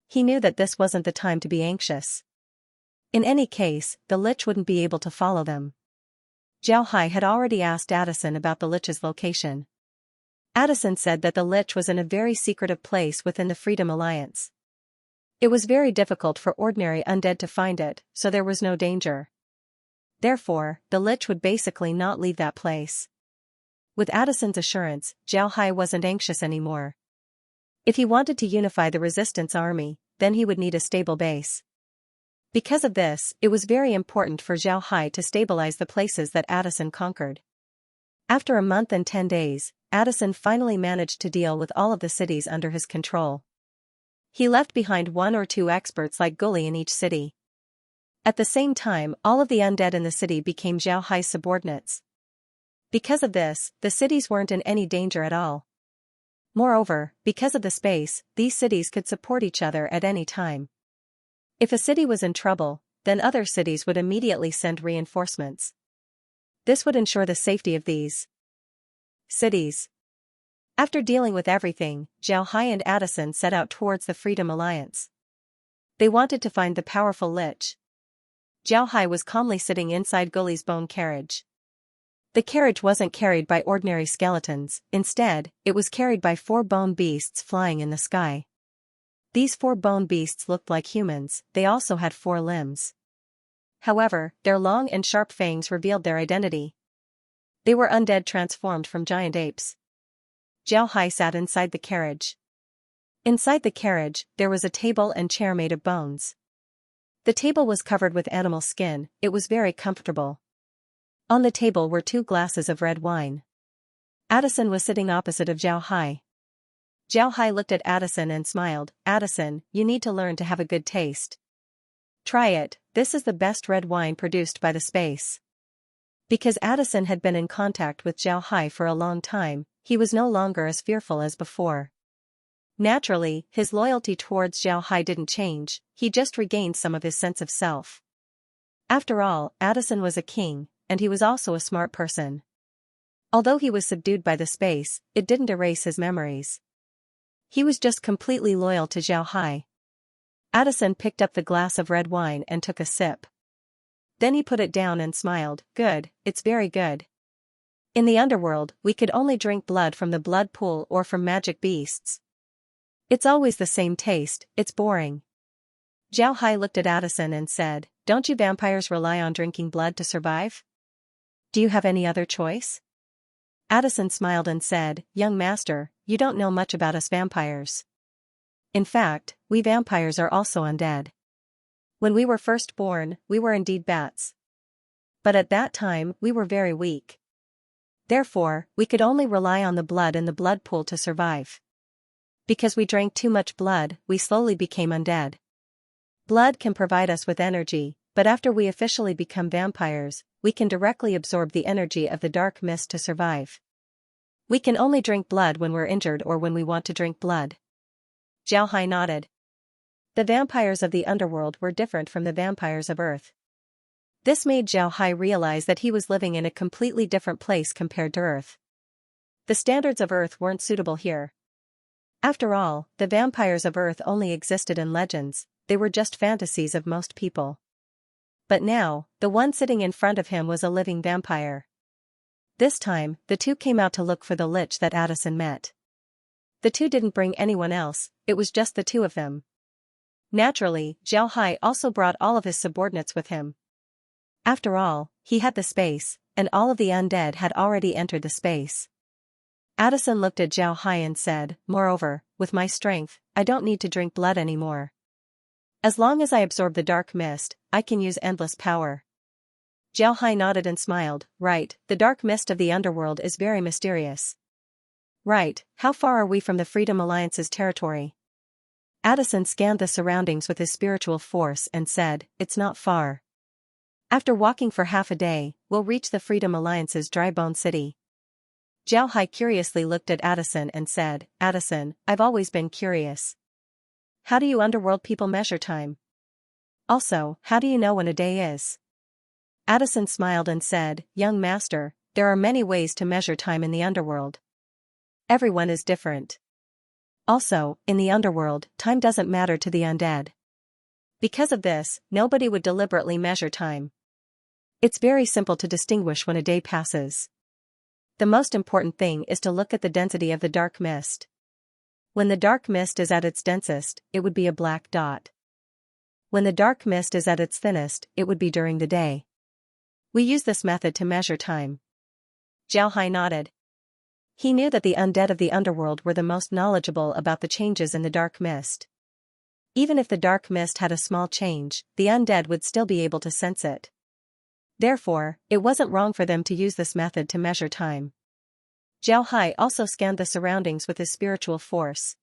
He knew that this wasn't the time to be anxious. In any case, the lich wouldn't be able to follow them. Zhao Hai had already asked Addison about the lich's location. Addison said that the lich was in a very secretive place within the Freedom Alliance. It was very difficult for ordinary undead to find it, so there was no danger. Therefore, the lich would basically not leave that place. With Addison's assurance, Zhao Hai wasn't anxious anymore. If he wanted to unify the resistance army, then he would need a stable base. Because of this, it was very important for Zhao Hai to stabilize the places that Addison conquered. After a month and 10 days, Addison finally managed to deal with all of the cities under his control. He left behind 1 or 2 experts like Gully in each city. At the same time, all of the undead in the city became Zhao Hai's subordinates. Because of this, the cities weren't in any danger at all. Moreover, because of the space, these cities could support each other at any time. If a city was in trouble, then other cities would immediately send reinforcements. This would ensure the safety of these cities. After dealing with everything, Zhao Hai and Addison set out towards the Freedom Alliance. They wanted to find the powerful lich. Zhao Hai was calmly sitting inside Gully's bone carriage. The carriage wasn't carried by ordinary skeletons, instead, it was carried by 4 bone beasts flying in the sky. These 4 bone beasts looked like humans, they also had 4 limbs. However, their long and sharp fangs revealed their identity. They were undead transformed from giant apes. Zhao Hai sat inside the carriage. Inside the carriage, there was a table and chair made of bones. The table was covered with animal skin, it was very comfortable. On the table were 2 glasses of red wine. Addison was sitting opposite of Zhao Hai. Zhao Hai looked at Addison and smiled. Addison, you need to learn to have a good taste. Try it, this is the best red wine produced by the space. Because Addison had been in contact with Zhao Hai for a long time, he was no longer as fearful as before. Naturally, his loyalty towards Zhao Hai didn't change, he just regained some of his sense of self. After all, Addison was a king, and he was also a smart person. Although he was subdued by the space, it didn't erase his memories. He was just completely loyal to Zhao Hai. Addison picked up the glass of red wine and took a sip. Then he put it down and smiled. Good, it's very good. In the underworld, we could only drink blood from the blood pool or from magic beasts. It's always the same taste, it's boring. Zhao Hai looked at Addison and said, don't you vampires rely on drinking blood to survive? Do you have any other choice? Addison smiled and said, young master, you don't know much about us vampires. In fact, we vampires are also undead. When we were first born, we were indeed bats. But at that time, we were very weak. Therefore, we could only rely on the blood in the blood pool to survive. Because we drank too much blood, we slowly became undead. Blood can provide us with energy, but after we officially become vampires, we can directly absorb the energy of the dark mist to survive. We can only drink blood when we're injured or when we want to drink blood. Zhao Hai nodded. The vampires of the underworld were different from the vampires of Earth. This made Zhao Hai realize that he was living in a completely different place compared to Earth. The standards of Earth weren't suitable here. After all, the vampires of Earth only existed in legends, they were just fantasies of most people. But now, the one sitting in front of him was a living vampire. This time, the two came out to look for the lich that Addison met. The two didn't bring anyone else, it was just the two of them. Naturally, Zhao Hai also brought all of his subordinates with him. After all, he had the space, and all of the undead had already entered the space. Addison looked at Zhao Hai and said, moreover, with my strength, I don't need to drink blood anymore. As long as I absorb the dark mist, I can use endless power. Zhao Hai nodded and smiled. Right, the dark mist of the underworld is very mysterious. Right, how far are we from the Freedom Alliance's territory? Addison scanned the surroundings with his spiritual force and said, it's not far. After walking for half a day, we'll reach the Freedom Alliance's dry bone city. Zhao Hai curiously looked at Addison and said, Addison, I've always been curious. How do you underworld people measure time? Also, how do you know when a day is? Addison smiled and said, young master, there are many ways to measure time in the underworld. Everyone is different. Also, in the underworld, time doesn't matter to the undead. Because of this, nobody would deliberately measure time. It's very simple to distinguish when a day passes. The most important thing is to look at the density of the dark mist. When the dark mist is at its densest, it would be a black dot. When the dark mist is at its thinnest, it would be during the day. We use this method to measure time. Zhao Hai nodded. He knew that the undead of the underworld were the most knowledgeable about the changes in the dark mist. Even if the dark mist had a small change, the undead would still be able to sense it. Therefore, it wasn't wrong for them to use this method to measure time. Zhao Hai also scanned the surroundings with his spiritual force.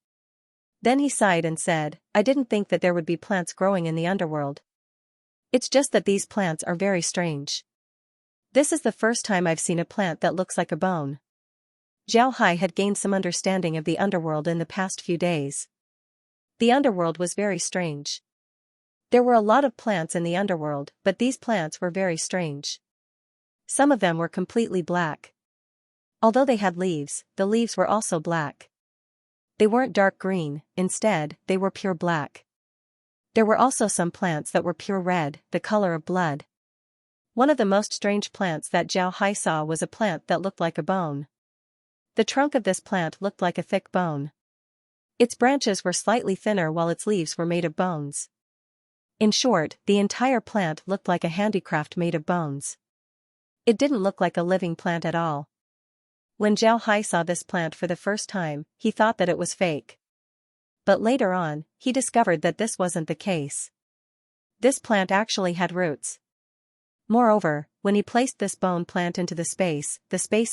Then he sighed and said, I didn't think that there would be plants growing in the underworld. It's just that these plants are very strange. This is the first time I've seen a plant that looks like a bone. Zhao Hai had gained some understanding of the underworld in the past few days. The underworld was very strange. There were a lot of plants in the underworld, but these plants were very strange. Some of them were completely black. Although they had leaves, the leaves were also black. They weren't dark green, instead, they were pure black. There were also some plants that were pure red, the color of blood. One of the most strange plants that Zhao Hai saw was a plant that looked like a bone. The trunk of this plant looked like a thick bone. Its branches were slightly thinner while its leaves were made of bones. In short, the entire plant looked like a handicraft made of bones. It didn't look like a living plant at all. When Zhao Hai saw this plant for the first time, he thought that it was fake. But later on, he discovered that this wasn't the case. This plant actually had roots. Moreover, when he placed this bone plant into the space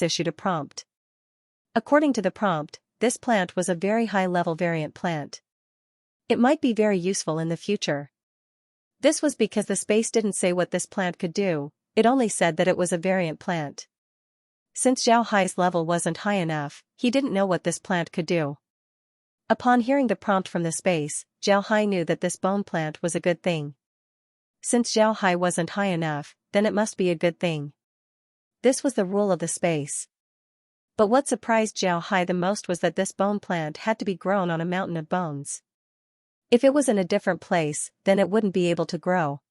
issued a prompt. According to the prompt, this plant was a very high-level variant plant. It might be very useful in the future. This was because the space didn't say what this plant could do, it only said that it was a variant plant. Since Zhao Hai's level wasn't high enough, he didn't know what this plant could do. Upon hearing the prompt from the space, Xiaohai knew that this bone plant was a good thing. Since Xiaohai wasn't high enough, then it must be a good thing. This was the rule of the space. But what surprised Xiaohai the most was that this bone plant had to be grown on a mountain of bones. If it was in a different place, then it wouldn't be able to grow.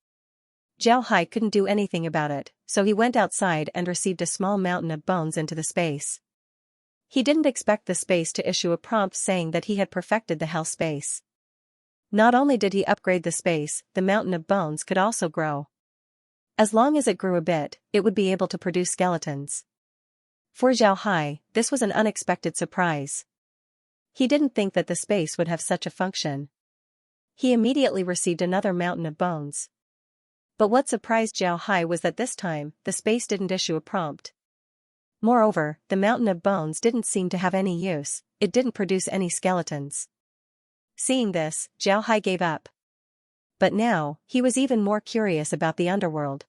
Xiaohai couldn't do anything about it, so he went outside and received a small mountain of bones into the space. He didn't expect the space to issue a prompt saying that he had perfected the hell space. Not only did he upgrade the space, the mountain of bones could also grow. As long as it grew a bit, it would be able to produce skeletons. For Xiaohai, this was an unexpected surprise. He didn't think that the space would have such a function. He immediately received another mountain of bones. But what surprised Xiaohai was that this time, the space didn't issue a prompt. Moreover, the mountain of bones didn't seem to have any use, it didn't produce any skeletons. Seeing this, Xiaohai gave up. But now, he was even more curious about the underworld.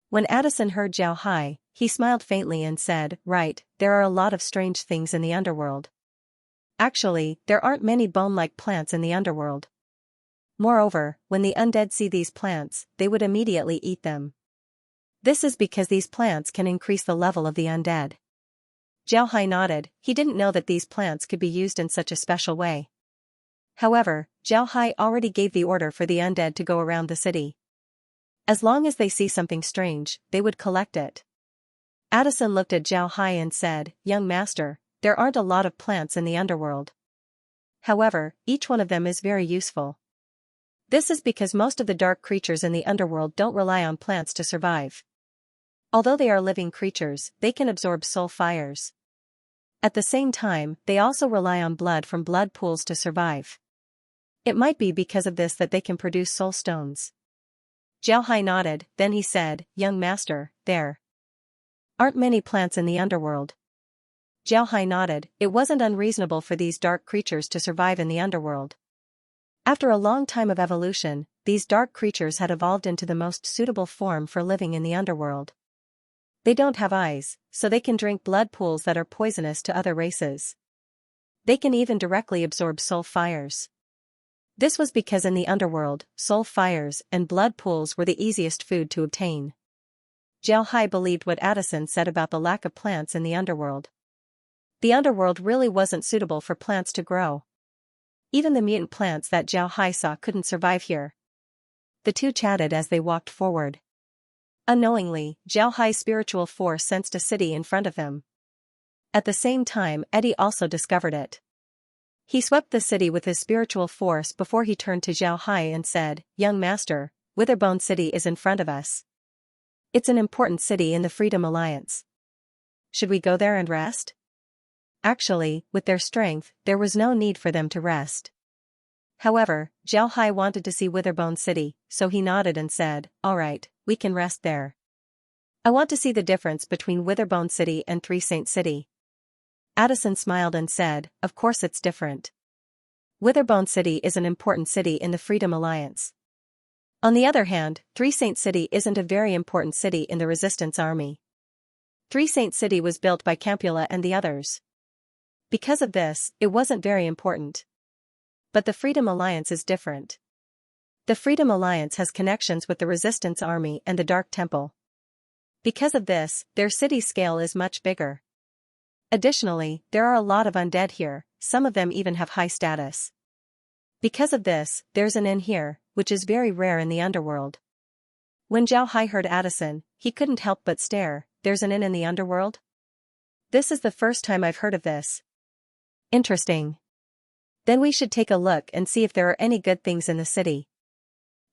When Addison heard Xiaohai, he smiled faintly and said, "Right, there are a lot of strange things in the underworld. Actually, there aren't many bone-like plants in the underworld. Moreover, when the undead see these plants, they would immediately eat them. This is because these plants can increase the level of the undead." Xiaohai nodded, he didn't know that these plants could be used in such a special way. However, Xiaohai already gave the order for the undead to go around the city. As long as they see something strange, they would collect it. Addison looked at Xiaohai and said, "Young master, there aren't a lot of plants in the underworld. However, each one of them is very useful. This is because most of the dark creatures in the underworld don't rely on plants to survive. Although they are living creatures, they can absorb soul fires. At the same time, they also rely on blood from blood pools to survive. It might be because of this that they can produce soul stones." Xiaohai nodded, then he said, "Young master, there aren't many plants in the underworld." Xiaohai nodded, it wasn't unreasonable for these dark creatures to survive in the underworld. After a long time of evolution, these dark creatures had evolved into the most suitable form for living in the underworld. They don't have eyes, so they can drink blood pools that are poisonous to other races. They can even directly absorb soul fires. This was because in the underworld, soul fires and blood pools were the easiest food to obtain. Xiaohai believed what Addison said about the lack of plants in the underworld. The underworld really wasn't suitable for plants to grow. Even the mutant plants that Xiaohai saw couldn't survive here. The two chatted as they walked forward. Unknowingly, Xiaohai's spiritual force sensed a city in front of him. At the same time, Eddie also discovered it. He swept the city with his spiritual force before he turned to Xiaohai and said, "Young master, Witherbone City is in front of us. It's an important city in the Freedom Alliance. Should we go there and rest?" Actually, with their strength, there was no need for them to rest. However, Xiaohai wanted to see Witherbone City, so he nodded and said, "All right, we can rest there. I want to see the difference between Witherbone City and Three Saint City." Addison smiled and said, "Of course it's different. Witherbone City is an important city in the Freedom Alliance. On the other hand, Three Saint City isn't a very important city in the Resistance Army. Three Saint City was built by Campula and the others. Because of this, it wasn't very important. But the Freedom Alliance is different. The Freedom Alliance has connections with the Resistance Army and the Dark Temple. Because of this, their city scale is much bigger. Additionally, there are a lot of undead here, some of them even have high status. Because of this, there's an inn here, which is very rare in the underworld." When Xiaohai heard Addison, he couldn't help but stare. "There's an inn in the underworld? This is the first time I've heard of this. Interesting. Then we should take a look and see if there are any good things in the city."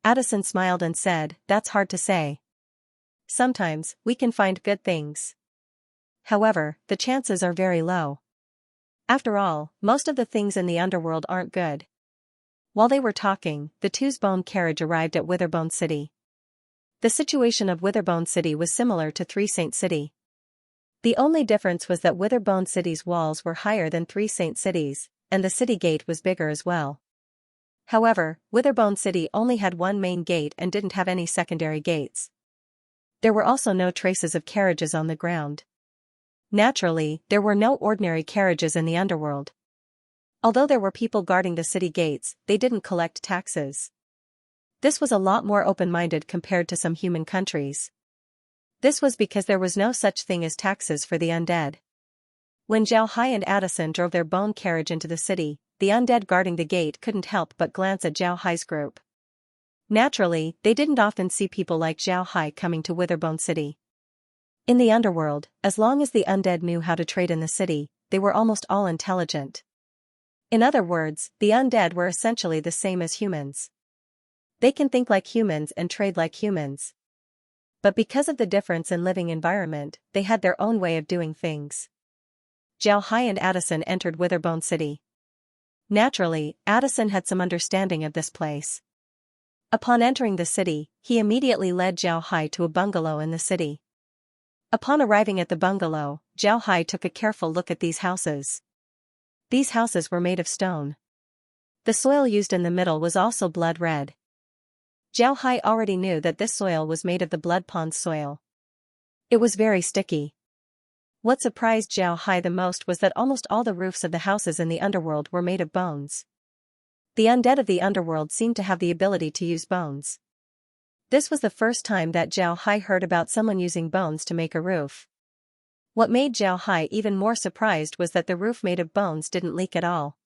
Addison smiled and said, "That's hard to say. Sometimes, we can find good things. However, the chances are very low. After all, most of the things in the underworld aren't good." While they were talking, the two's bone carriage arrived at Witherbone City. The situation of Witherbone City was similar to Three Saint City. The only difference was that Witherbone City's walls were higher than Three Saint City's, and the city gate was bigger as well. However, Witherbone City only had one main gate and didn't have any secondary gates. There were also no traces of carriages on the ground. Naturally, there were no ordinary carriages in the underworld. Although there were people guarding the city gates, they didn't collect taxes. This was a lot more open-minded compared to some human countries. This was because there was no such thing as taxes for the undead. When Zhao Hai and Addison drove their bone carriage into the city, the undead guarding the gate couldn't help but glance at Zhao Hai's group. Naturally, they didn't often see people like Zhao Hai coming to Witherbone City. In the underworld, as long as the undead knew how to trade in the city, they were almost all intelligent. In other words, the undead were essentially the same as humans. They can think like humans and trade like humans. But because of the difference in living environment, they had their own way of doing things. Zhao Hai and Addison entered Witherbone City. Naturally, Addison had some understanding of this place. Upon entering the city, he immediately led Zhao Hai to a bungalow in the city. Upon arriving at the bungalow, Zhao Hai took a careful look at these houses. These houses were made of stone. The soil used in the middle was also blood red. Zhao Hai already knew that this soil was made of the blood pond soil. It was very sticky. What surprised Zhao Hai the most was that almost all the roofs of the houses in the underworld were made of bones. The undead of the underworld seemed to have the ability to use bones. This was the first time that Zhao Hai heard about someone using bones to make a roof. What made Zhao Hai even more surprised was that the roof made of bones didn't leak at all.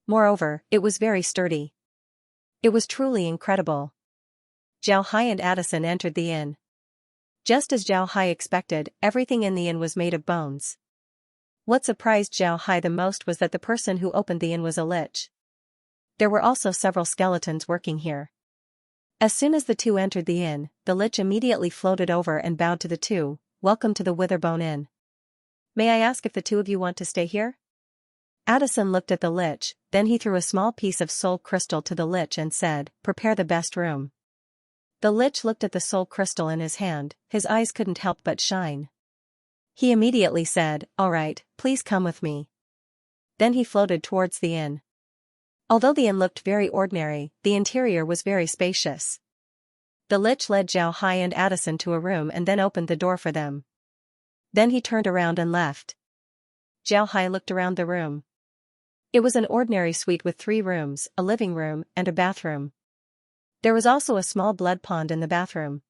Moreover, it was very sturdy. It was truly incredible. Zhao Hai and Addison entered the inn. Just as Zhao Hai expected, everything in the inn was made of bones. What surprised Zhao Hai the most was that the person who opened the inn was a lich. There were also several skeletons working here. As soon as the two entered the inn, the lich immediately floated over and bowed to the two. "Welcome to the Witherbone Inn. May I ask if the two of you want to stay here?" Addison looked at the lich, then he threw a small piece of soul crystal to the lich and said, "Prepare the best room." The lich looked at the soul crystal in his hand, his eyes couldn't help but shine. He immediately said, "All right, please come with me." Then he floated towards the inn. Although the inn looked very ordinary, the interior was very spacious. The lich led Zhao Hai and Addison to a room and then opened the door for them. Then he turned around and left. Zhao Hai looked around the room. It was an ordinary suite with 3 rooms, a living room, and a bathroom. There was also a small blood pond in the bathroom.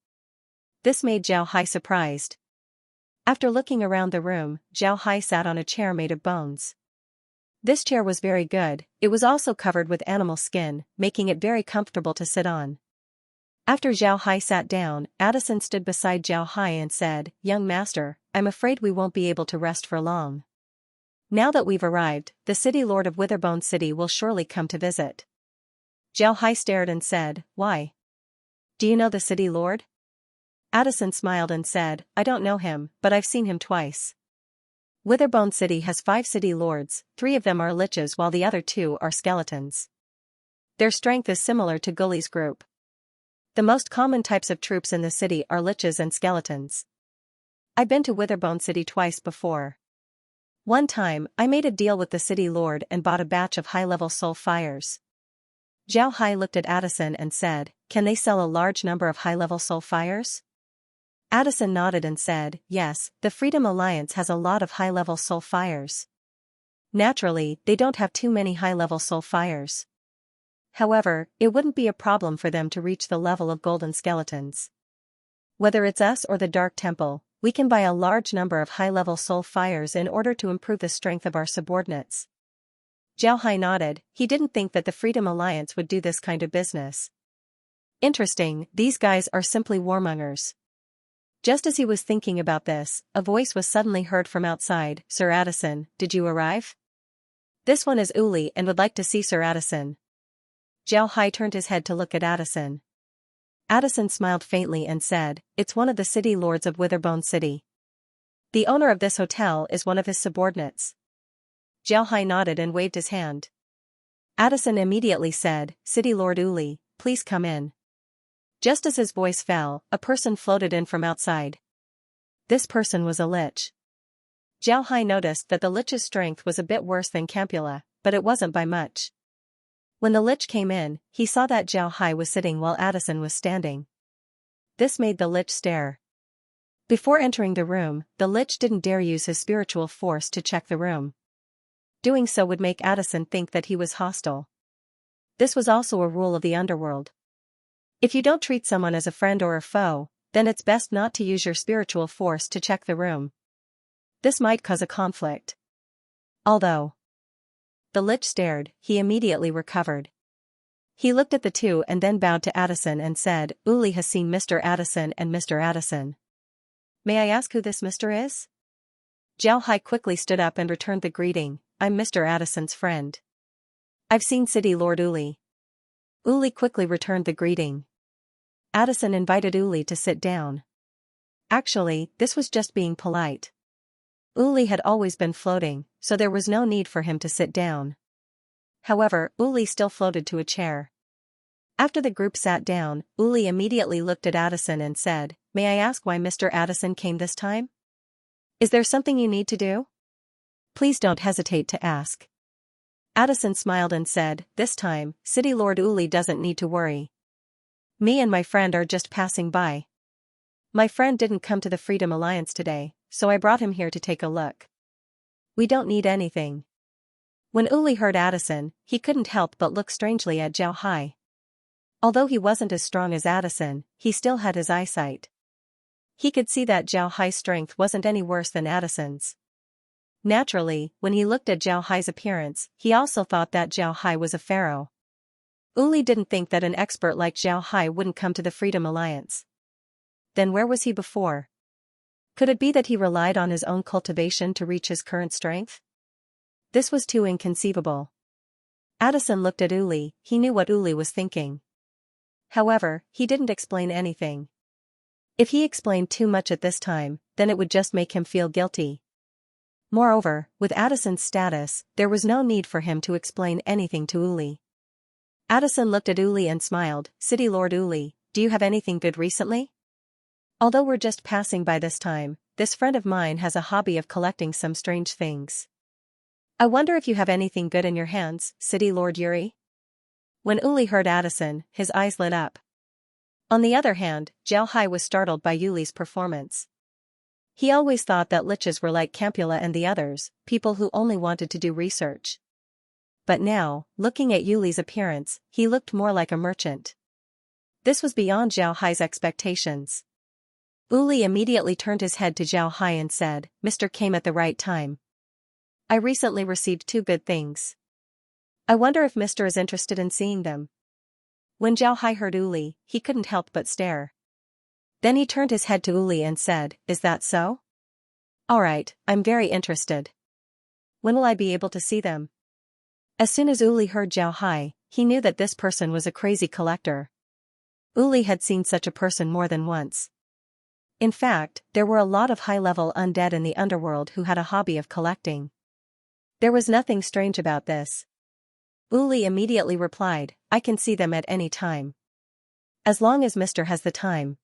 This made Zhao Hai surprised. After looking around the room, Zhao Hai sat on a chair made of bones. This chair was very good, it was also covered with animal skin, making it very comfortable to sit on. After Zhao Hai sat down, Addison stood beside Zhao Hai and said, "Young master, I'm afraid we won't be able to rest for long. Now that we've arrived, the city lord of Witherbone City will surely come to visit." Zhao Hai stared and said, "Why? Do you know the city lord?" Addison smiled and said, "I don't know him, but I've seen him twice. Witherbone City has 5 city lords, 3 of them are liches while the other 2 are skeletons. Their strength is similar to Gully's group. The most common types of troops in the city are liches and skeletons. I've been to Witherbone City twice before. One time, I made a deal with the city lord and bought a batch of high-level soul fires." Zhao Hai looked at Addison and said, "Can they sell a large number of high-level soul fires?" Addison nodded and said, "Yes, the Freedom Alliance has a lot of high-level soul fires. Naturally, they don't have too many high-level soul fires. However, it wouldn't be a problem for them to reach the level of golden skeletons. Whether it's us or the Dark Temple, we can buy a large number of high-level soul fires in order to improve the strength of our subordinates." Zhao Hai nodded, he didn't think that the Freedom Alliance would do this kind of business. Interesting, these guys are simply warmongers. Just as he was thinking about this, a voice was suddenly heard from outside, "Sir Addison, did you arrive? This one is Uli and would like to see Sir Addison." Zhao Hai turned his head to look at Addison. Addison smiled faintly and said, "It's one of the city lords of Witherbone City. The owner of this hotel is one of his subordinates." Zhao Hai nodded and waved his hand. Addison immediately said, "City Lord Uli, please come in." Just as his voice fell, a person floated in from outside. This person was a lich. Zhao Hai noticed that the lich's strength was a bit worse than Campula, but it wasn't by much. When the lich came in, he saw that Zhao Hai was sitting while Addison was standing. This made the lich stare. Before entering the room, the lich didn't dare use his spiritual force to check the room. Doing so would make Addison think that he was hostile. This was also a rule of the underworld. If you don't treat someone as a friend or a foe, then it's best not to use your spiritual force to check the room. This might cause a conflict. Although the Lich stared, he immediately recovered. He looked at the two and then bowed to Addison and said, Uli has seen Mr. Addison and Mr. Addison. May I ask who this Mr. is? Xiaohai quickly stood up and returned the greeting, I'm Mr. Addison's friend. I've seen City Lord Uli. Uli quickly returned the greeting. Addison invited Uli to sit down. Actually, this was just being polite. Uli had always been floating, so there was no need for him to sit down. However, Uli still floated to a chair. After the group sat down, Uli immediately looked at Addison and said, May I ask why Mr. Addison came this time? Is there something you need to do? Please don't hesitate to ask. Addison smiled and said, This time, City Lord Uli doesn't need to worry. Me and my friend are just passing by. My friend didn't come to the Freedom Alliance today, so I brought him here to take a look. We don't need anything. When Uli heard Addison, he couldn't help but look strangely at Xiaohai. Although he wasn't as strong as Addison, he still had his eyesight. He could see that Xiaohai's strength wasn't any worse than Addison's. Naturally, when he looked at Xiaohai's appearance, he also thought that Xiaohai was a pharaoh. Uli didn't think that an expert like Xiaohai wouldn't come to the Freedom Alliance. Then where was he before? Could it be that he relied on his own cultivation to reach his current strength? This was too inconceivable. Addison looked at Uli, he knew what Uli was thinking. However, he didn't explain anything. If he explained too much at this time, then it would just make him feel guilty. Moreover, with Addison's status, there was no need for him to explain anything to Uli. Addison looked at Uli and smiled, City Lord Uli, do you have anything good recently? Although we're just passing by this time, this friend of mine has a hobby of collecting some strange things. I wonder if you have anything good in your hands, City Lord Yuri? When Uli heard Addison, his eyes lit up. On the other hand, Xiaohai was startled by Uli's performance. He always thought that liches were like Campula and the others, people who only wanted to do research. But now, looking at Uli's appearance, he looked more like a merchant. This was beyond Xiaohai's expectations. Uli immediately turned his head to Xiaohai and said, Mr. came at the right time. I recently received 2 good things. I wonder if Mr. is interested in seeing them. When Xiaohai heard Uli, he couldn't help but stare. Then he turned his head to Uli and said, Is that so? Alright, I'm very interested. When will I be able to see them? As soon as Uli heard Xiaohai, he knew that this person was a crazy collector. Uli had seen such a person more than once. In fact, there were a lot of high-level undead in the underworld who had a hobby of collecting. There was nothing strange about this. Uli immediately replied, I can see them at any time. As long as Mr. has the time.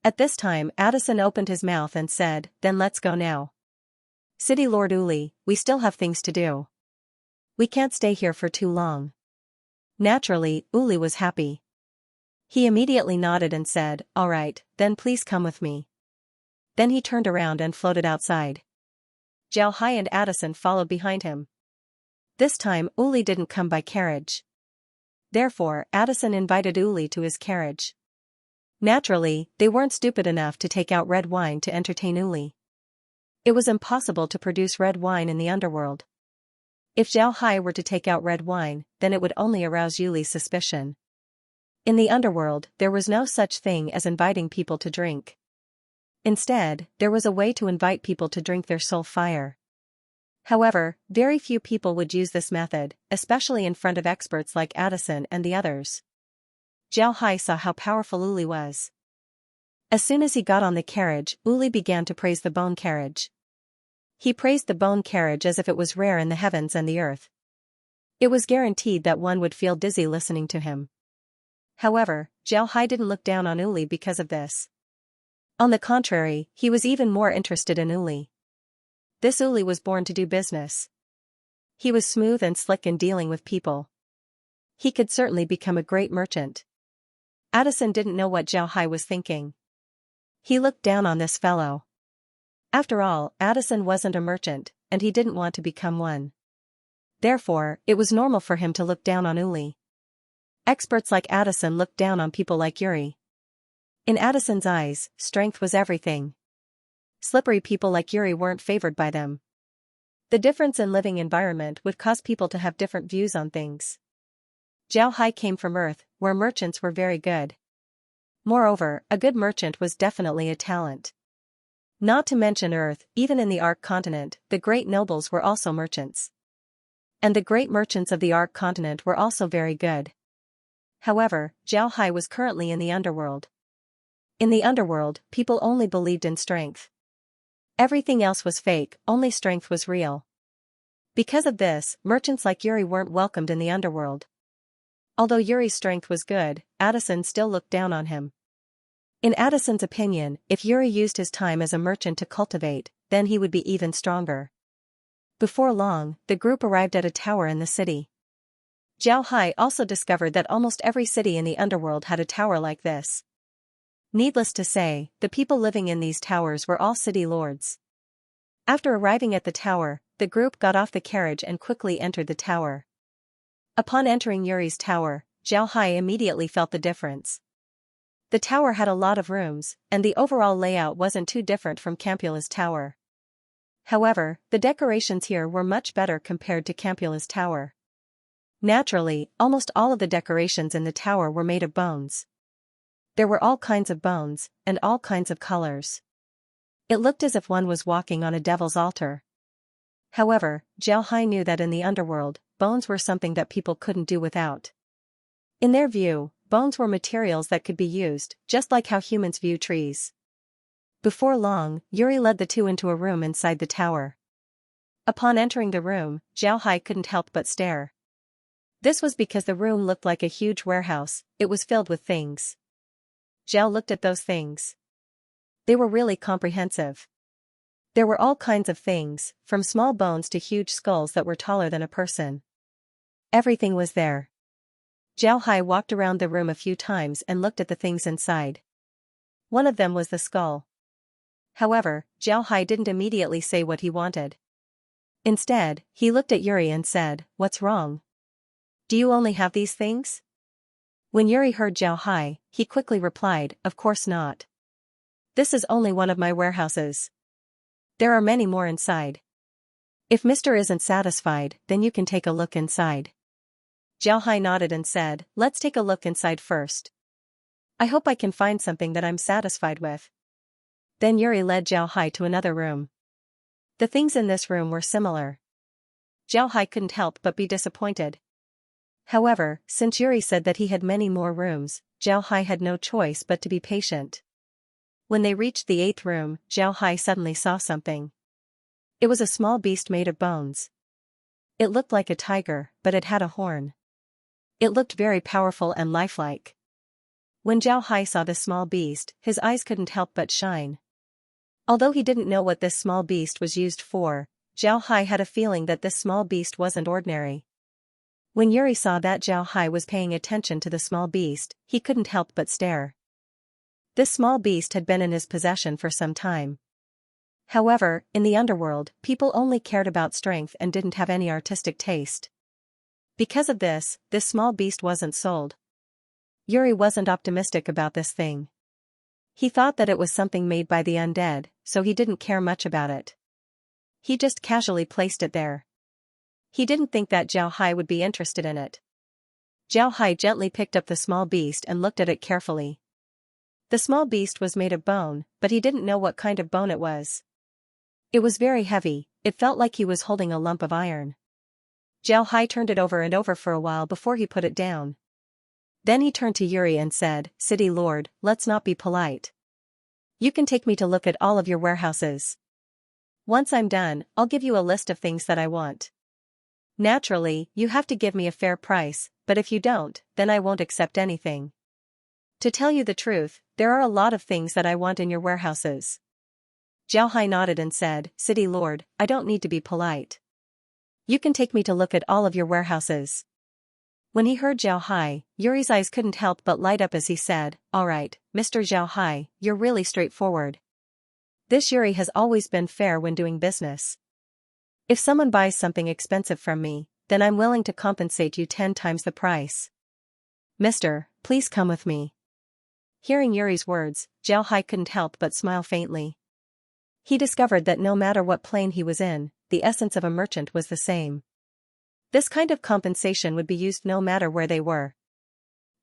At this time, Addison opened his mouth and said, Then let's go now. City Lord Uli, we still have things to do. We can't stay here for too long. Naturally, Uli was happy. He immediately nodded and said, Alright, then please come with me. Then he turned around and floated outside. Xiaohai and Addison followed behind him. This time, Uli didn't come by carriage. Therefore, Addison invited Uli to his carriage. Naturally, they weren't stupid enough to take out red wine to entertain Uli. It was impossible to produce red wine in the underworld. If Xiaohai were to take out red wine, then it would only arouse Uli's suspicion. In the underworld, there was no such thing as inviting people to drink. Instead, there was a way to invite people to drink their soul fire. However, very few people would use this method, especially in front of experts like Addison and the others. Xiaohai saw how powerful Uli was. As soon as he got on the carriage, Uli began to praise the bone carriage. He praised the bone carriage as if it was rare in the heavens and the earth. It was guaranteed that one would feel dizzy listening to him. However, Xiaohai didn't look down on Uli because of this. On the contrary, he was even more interested in Uli. This Uli was born to do business. He was smooth and slick in dealing with people. He could certainly become a great merchant. Addison didn't know what Xiaohai was thinking. He looked down on this fellow. After all, Addison wasn't a merchant, and he didn't want to become one. Therefore, it was normal for him to look down on Uli. Experts like Addison looked down on people like Yuri. In Addison's eyes, strength was everything. Slippery people like Yuri weren't favored by them. The difference in living environment would cause people to have different views on things. Zhao Hai came from Earth, where merchants were very good. Moreover, a good merchant was definitely a talent. Not to mention Earth, even in the Ark continent, the great nobles were also merchants. And the great merchants of the Ark continent were also very good. However, Zhao Hai was currently in the underworld. In the underworld, people only believed in strength. Everything else was fake, only strength was real. Because of this, merchants like Yuri weren't welcomed in the underworld. Although Yuri's strength was good, Addison still looked down on him. In Addison's opinion, if Yuri used his time as a merchant to cultivate, then he would be even stronger. Before long, the group arrived at a tower in the city. Zhao Hai also discovered that almost every city in the underworld had a tower like this. Needless to say, the people living in these towers were all city lords. After arriving at the tower, the group got off the carriage and quickly entered the tower. Upon entering Yuri's tower, Zhao Hai immediately felt the difference. The tower had a lot of rooms, and the overall layout wasn't too different from Campula's tower. However, the decorations here were much better compared to Campula's tower. Naturally, almost all of the decorations in the tower were made of bones. There were all kinds of bones, and all kinds of colors. It looked as if one was walking on a devil's altar. However, Zhao Hai knew that in the underworld, bones were something that people couldn't do without. In their view, bones were materials that could be used, just like how humans view trees. Before long, Yuri led the two into a room inside the tower. Upon entering the room, Zhao Hai couldn't help but stare. This was because the room looked like a huge warehouse, it was filled with things. Zhao looked at those things. They were really comprehensive. There were all kinds of things, from small bones to huge skulls that were taller than a person. Everything was there. Zhao Hai walked around the room a few times and looked at the things inside. One of them was the skull. However, Zhao Hai didn't immediately say what he wanted. Instead, he looked at Yuri and said, "What's wrong? Do you only have these things?" When Yuri heard Zhao Hai, he quickly replied, "Of course not. This is only one of my warehouses. There are many more inside. If Mr. isn't satisfied, then you can take a look inside." Zhao Hai nodded and said, "Let's take a look inside first. I hope I can find something that I'm satisfied with." Then Yuri led Zhao Hai to another room. The things in this room were similar. Zhao Hai couldn't help but be disappointed. However, since Yuri said that he had many more rooms, Zhao Hai had no choice but to be patient. When they reached the 8th room, Zhao Hai suddenly saw something. It was a small beast made of bones. It looked like a tiger, but it had a horn. It looked very powerful and lifelike. When Zhao Hai saw this small beast, his eyes couldn't help but shine. Although he didn't know what this small beast was used for, Zhao Hai had a feeling that this small beast wasn't ordinary. When Yuri saw that Zhao Hai was paying attention to the small beast, he couldn't help but stare. This small beast had been in his possession for some time. However, in the underworld, people only cared about strength and didn't have any artistic taste. Because of this small beast wasn't sold. Yuri wasn't optimistic about this thing. He thought that it was something made by the undead, so he didn't care much about it. He just casually placed it there. He didn't think that Zhao Hai would be interested in it. Zhao Hai gently picked up the small beast and looked at it carefully. The small beast was made of bone, but he didn't know what kind of bone it was. It was very heavy, it felt like he was holding a lump of iron. Zhao Hai turned it over and over for a while before he put it down. Then he turned to Yuri and said, "City Lord, let's not be polite. You can take me to look at all of your warehouses. Once I'm done, I'll give you a list of things that I want. Naturally, you have to give me a fair price, but if you don't, then I won't accept anything. To tell you the truth, there are a lot of things that I want in your warehouses." Zhao Hai nodded and said, "City Lord, I don't need to be polite. You can take me to look at all of your warehouses." When he heard Zhao Hai, Yuri's eyes couldn't help but light up as he said, "All right, Mr. Zhao Hai, you're really straightforward. This Yuri has always been fair when doing business. If someone buys something expensive from me, then I'm willing to compensate you 10 times the price. Mister, please come with me. Hearing Yuri's words, Xiaohai couldn't help but smile faintly. He discovered that no matter what plane he was in, the essence of a merchant was the same. This kind of compensation would be used no matter where they were.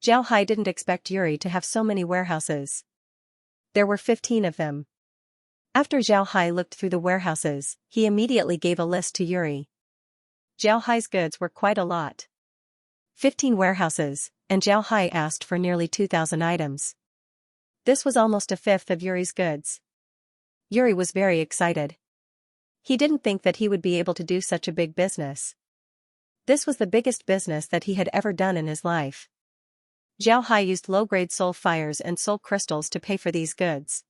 Xiaohai didn't expect Yuri to have so many warehouses. There were 15 of them. After Xiaohai looked through the warehouses, he immediately gave a list to Yuri. Xiaohai's goods were quite a lot. 15 warehouses, and Xiaohai asked for nearly 2,000 items. This was almost a fifth of Yuri's goods. Yuri was very excited. He didn't think that he would be able to do such a big business. This was the biggest business that he had ever done in his life. Xiaohai used low-grade soul fires and soul crystals to pay for these goods.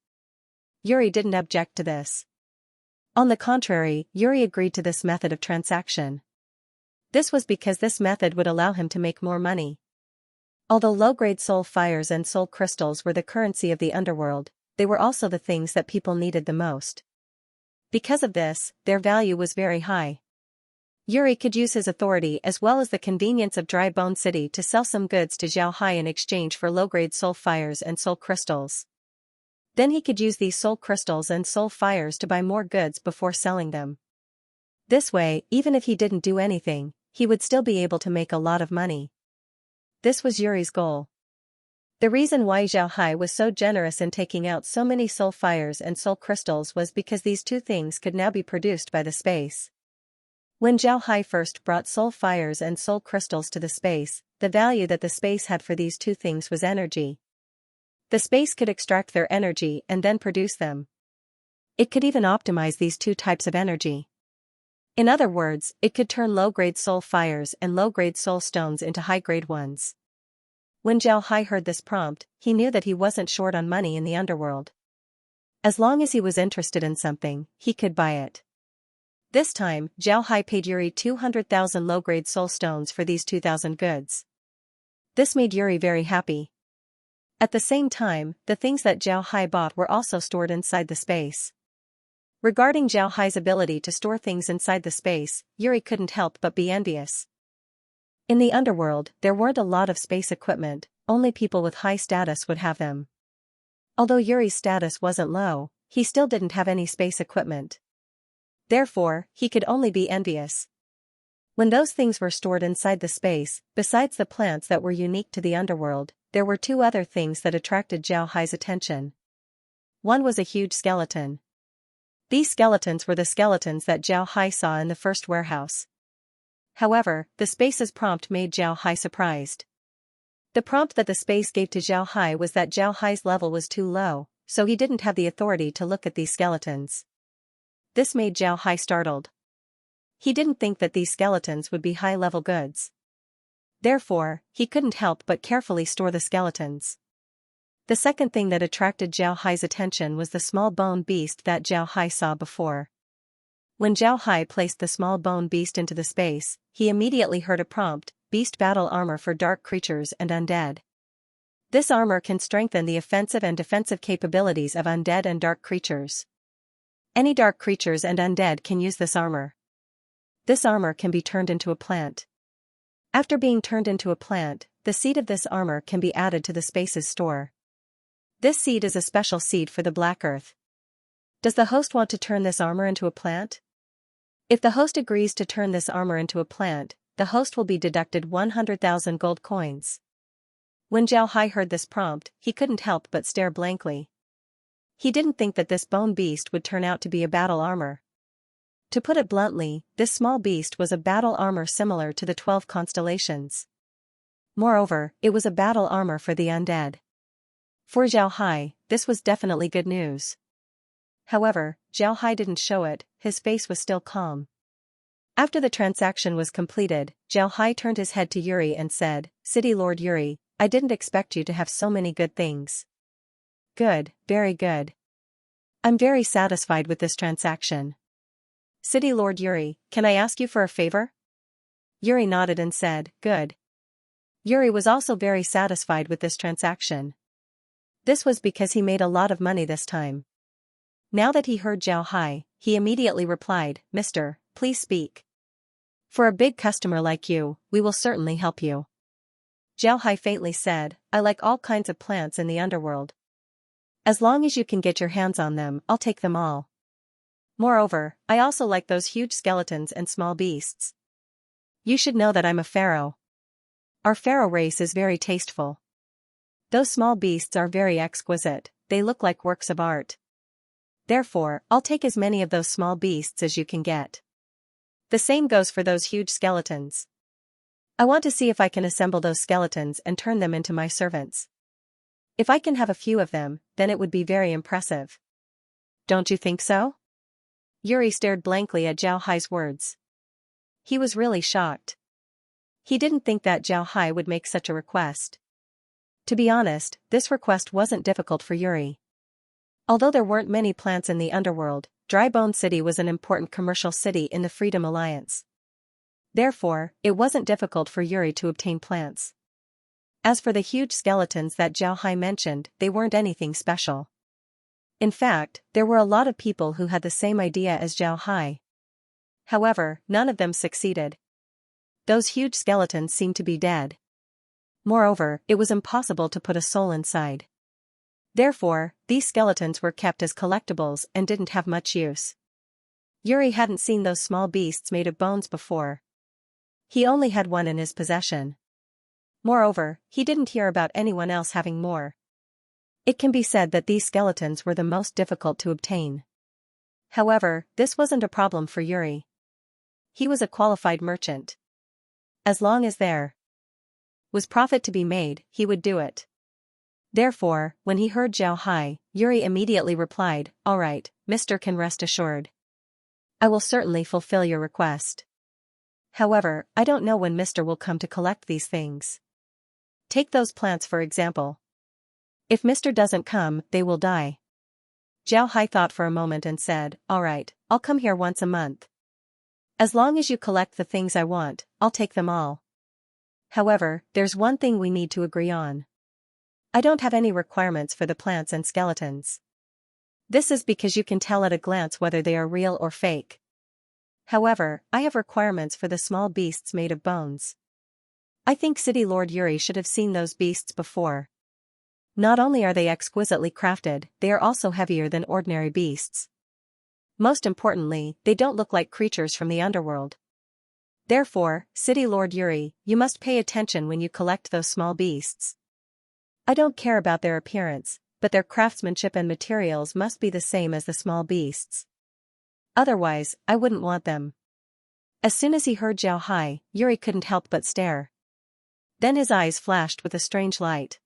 Yuri didn't object to this. On the contrary, Yuri agreed to this method of transaction. This was because this method would allow him to make more money. Although low-grade soul fires and soul crystals were the currency of the underworld, they were also the things that people needed the most. Because of this, their value was very high. Yuri could use his authority as well as the convenience of Dry Bone City to sell some goods to Xiaohai in exchange for low-grade soul fires and soul crystals. Then he could use these soul crystals and soul fires to buy more goods before selling them. This way, even if he didn't do anything, he would still be able to make a lot of money. This was Yuri's goal. The reason why Xiaohai was so generous in taking out so many soul fires and soul crystals was because these two things could now be produced by the space. When Xiaohai first brought soul fires and soul crystals to the space, the value that the space had for these two things was energy. The space could extract their energy and then produce them. It could even optimize these two types of energy. In other words, it could turn low-grade soul fires and low-grade soul stones into high-grade ones. When Xiaohai heard this prompt, he knew that he wasn't short on money in the underworld. As long as he was interested in something, he could buy it. This time, Xiaohai paid Yuri 200,000 low-grade soul stones for these 2,000 goods. This made Yuri very happy. At the same time, the things that Xiaohai bought were also stored inside the space. Regarding Xiaohai's ability to store things inside the space, Yuri couldn't help but be envious. In the underworld, there weren't a lot of space equipment, only people with high status would have them. Although Yuri's status wasn't low, he still didn't have any space equipment. Therefore, he could only be envious. When those things were stored inside the space, besides the plants that were unique to the underworld, there were two other things that attracted Xiaohai's attention. One was a huge skeleton. These skeletons were the skeletons that Xiaohai saw in the first warehouse. However, the space's prompt made Xiaohai surprised. The prompt that the space gave to Xiaohai was that Xiaohai's level was too low, so he didn't have the authority to look at these skeletons. This made Xiaohai startled. He didn't think that these skeletons would be high-level goods. Therefore, he couldn't help but carefully store the skeletons. The second thing that attracted Xiaohai's attention was the small bone beast that Xiaohai saw before. When Xiaohai placed the small bone beast into the space, he immediately heard a prompt, beast battle armor for dark creatures and undead. This armor can strengthen the offensive and defensive capabilities of undead and dark creatures. Any dark creatures and undead can use this armor. This armor can be turned into a plant. After being turned into a plant, the seed of this armor can be added to the space's store. This seed is a special seed for the Black Earth. Does the host want to turn this armor into a plant? If the host agrees to turn this armor into a plant, the host will be deducted 100,000 gold coins. When Xiaohai heard this prompt, he couldn't help but stare blankly. He didn't think that this bone beast would turn out to be a battle armor. To put it bluntly, this small beast was a battle armor similar to the 12 constellations. Moreover, it was a battle armor for the undead. For Xiaohai, this was definitely good news. However, Xiaohai didn't show it, his face was still calm. After the transaction was completed, Xiaohai turned his head to Yuri and said, "City Lord Yuri, I didn't expect you to have so many good things." "Good, very good. I'm very satisfied with this transaction." "City Lord Yuri, can I ask you for a favor?" Yuri nodded and said, "Good." Yuri was also very satisfied with this transaction. This was because he made a lot of money this time. Now that he heard Xiaohai, he immediately replied, "Mister, please speak." For a big customer like you, we will certainly help you. Zhao Hai faintly said, I like all kinds of plants in the underworld. As long as you can get your hands on them, I'll take them all. Moreover, I also like those huge skeletons and small beasts. You should know that I'm a pharaoh. Our pharaoh race is very tasteful. Those small beasts are very exquisite, they look like works of art. Therefore, I'll take as many of those small beasts as you can get. The same goes for those huge skeletons. I want to see if I can assemble those skeletons and turn them into my servants. If I can have a few of them, then it would be very impressive. Don't you think so? Yuri stared blankly at Zhao Hai's words. He was really shocked. He didn't think that Zhao Hai would make such a request. To be honest, this request wasn't difficult for Yuri. Although there weren't many plants in the underworld, Dry Bone City was an important commercial city in the Freedom Alliance. Therefore, it wasn't difficult for Yuri to obtain plants. As for the huge skeletons that Zhao Hai mentioned, they weren't anything special. In fact, there were a lot of people who had the same idea as Zhao Hai. However, none of them succeeded. Those huge skeletons seemed to be dead. Moreover, it was impossible to put a soul inside. Therefore, these skeletons were kept as collectibles and didn't have much use. Yuri hadn't seen those small beasts made of bones before. He only had one in his possession. Moreover, he didn't hear about anyone else having more. It can be said that these skeletons were the most difficult to obtain. However, this wasn't a problem for Yuri. He was a qualified merchant. As long as there was profit to be made, he would do it. Therefore, when he heard Zhao Hai, Yuri immediately replied, All right, Mr. Can rest assured. I will certainly fulfill your request. However, I don't know when Mr. will come to collect these things. Take those plants for example. If Mr. doesn't come, they will die. Zhao Hai thought for a moment and said, All right, I'll come here once a month. As long as you collect the things I want, I'll take them all. However, there's one thing we need to agree on. I don't have any requirements for the plants and skeletons. This is because you can tell at a glance whether they are real or fake. However, I have requirements for the small beasts made of bones. I think City Lord Yuri should have seen those beasts before. Not only are they exquisitely crafted, they are also heavier than ordinary beasts. Most importantly, they don't look like creatures from the underworld. Therefore, City Lord Yuri, you must pay attention when you collect those small beasts. I don't care about their appearance, but their craftsmanship and materials must be the same as the small beasts. Otherwise, I wouldn't want them. As soon as he heard Zhao Hai, Yuri couldn't help but stare. Then his eyes flashed with a strange light.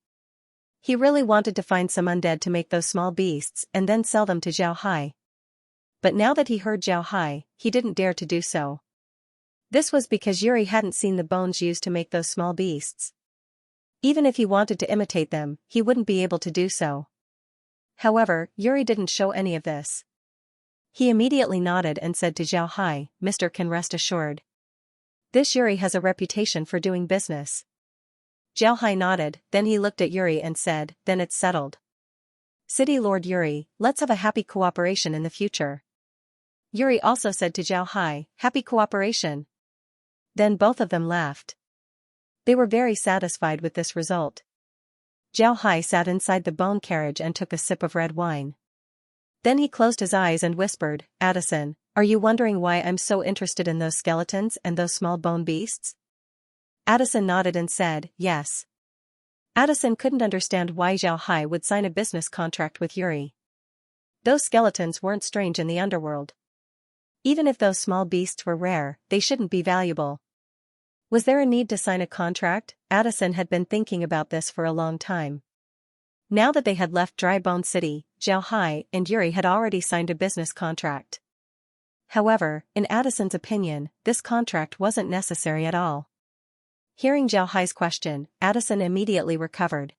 He really wanted to find some undead to make those small beasts and then sell them to Zhao Hai. But now that he heard Zhao Hai, he didn't dare to do so. This was because Yuri hadn't seen the bones used to make those small beasts. Even if he wanted to imitate them, he wouldn't be able to do so. However, Yuri didn't show any of this. He immediately nodded and said to Zhao Hai, Mr. Can rest assured. This Yuri has a reputation for doing business. Zhao Hai nodded, then he looked at Yuri and said, Then it's settled. City Lord Yuri, let's have a happy cooperation in the future. Yuri also said to Zhao Hai, Happy cooperation. Then both of them laughed. They were very satisfied with this result. Zhao Hai sat inside the bone carriage and took a sip of red wine. Then he closed his eyes and whispered, Addison, are you wondering why I'm so interested in those skeletons and those small bone beasts? Addison nodded and said, Yes. Addison couldn't understand why Zhao Hai would sign a business contract with Yuri. Those skeletons weren't strange in the underworld. Even if those small beasts were rare, they shouldn't be valuable. Was there a need to sign a contract? Addison had been thinking about this for a long time. Now that they had left Dry Bone City, Zhao Hai and Yuri had already signed a business contract. However, in Addison's opinion, this contract wasn't necessary at all. Hearing Zhao Hai's question, Addison immediately recovered.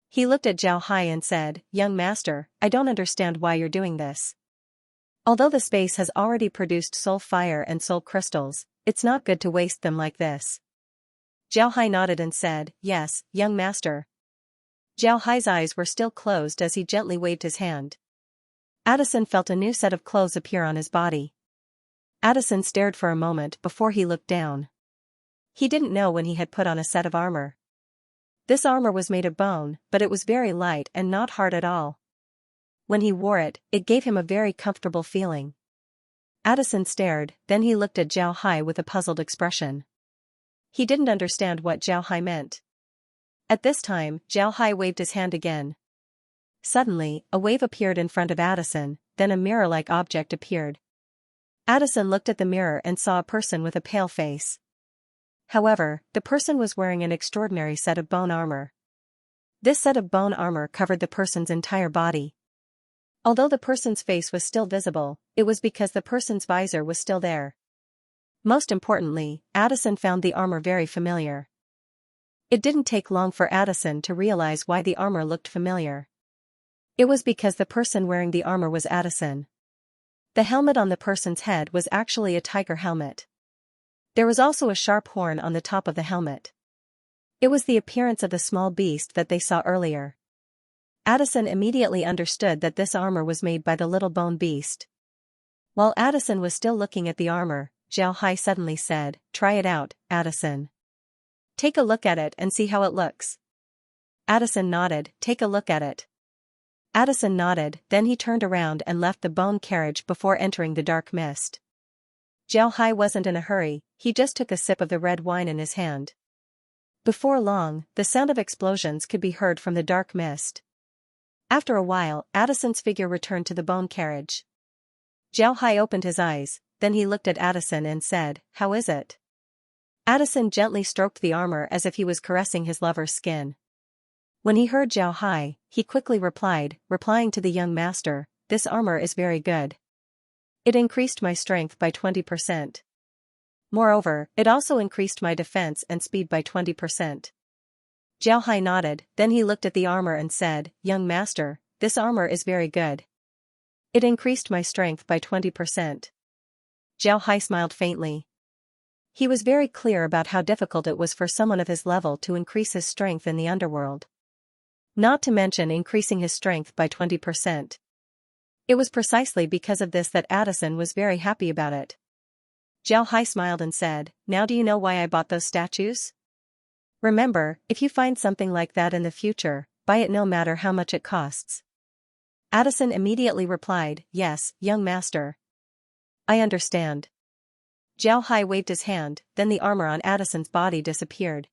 He looked at Zhao Hai and said, Young master, I don't understand why you're doing this. Although the space has already produced soul fire and soul crystals, it's not good to waste them like this. Zhao Hai nodded and said, Yes, young master. Zhao Hai's eyes were still closed as he gently waved his hand. Addison felt a new set of clothes appear on his body. Addison stared for a moment before he looked down. He didn't know when he had put on a set of armor. This armor was made of bone, but it was very light and not hard at all. When he wore it, it gave him a very comfortable feeling. Addison stared, then he looked at Zhao Hai with a puzzled expression. He didn't understand what Zhao Hai meant. At this time, Zhao Hai waved his hand again. Suddenly, a wave appeared in front of Addison, then a mirror-like object appeared. Addison looked at the mirror and saw a person with a pale face. However, the person was wearing an extraordinary set of bone armor. This set of bone armor covered the person's entire body. Although the person's face was still visible, it was because the person's visor was still there. Most importantly, Addison found the armor very familiar. It didn't take long for Addison to realize why the armor looked familiar. It was because the person wearing the armor was Addison. The helmet on the person's head was actually a tiger helmet. There was also a sharp horn on the top of the helmet. It was the appearance of the small beast that they saw earlier. Addison immediately understood that this armor was made by the little bone beast. While Addison was still looking at the armor, Zhao Hai suddenly said, "Try it out, Addison. Take a look at it and see how it looks." Addison nodded, "Take a look at it." Addison nodded, then he turned around and left the bone carriage before entering the dark mist. Zhao Hai wasn't in a hurry, he just took a sip of the red wine in his hand. Before long, the sound of explosions could be heard from the dark mist. After a while, Addison's figure returned to the bone carriage. Zhao Hai opened his eyes, then he looked at Addison and said, "How is it?" Addison gently stroked the armor as if he was caressing his lover's skin. When he heard Zhao Hai, he quickly replying to the young master, "This armor is very good. It increased my strength by 20%. Moreover, it also increased my defense and speed by 20%. Zhao Hai nodded, then he looked at the armor and said, "Young master, this armor is very good. It increased my strength by 20%. Zhao Hai smiled faintly. He was very clear about how difficult it was for someone of his level to increase his strength in the underworld. Not to mention increasing his strength by 20%. It was precisely because of this that Addison was very happy about it. Zhao Hai smiled and said, "Now do you know why I bought those statues? Remember, if you find something like that in the future, buy it no matter how much it costs." Addison immediately replied, "Yes, young master. I understand." Zhao Hai waved his hand, then the armor on Addison's body disappeared.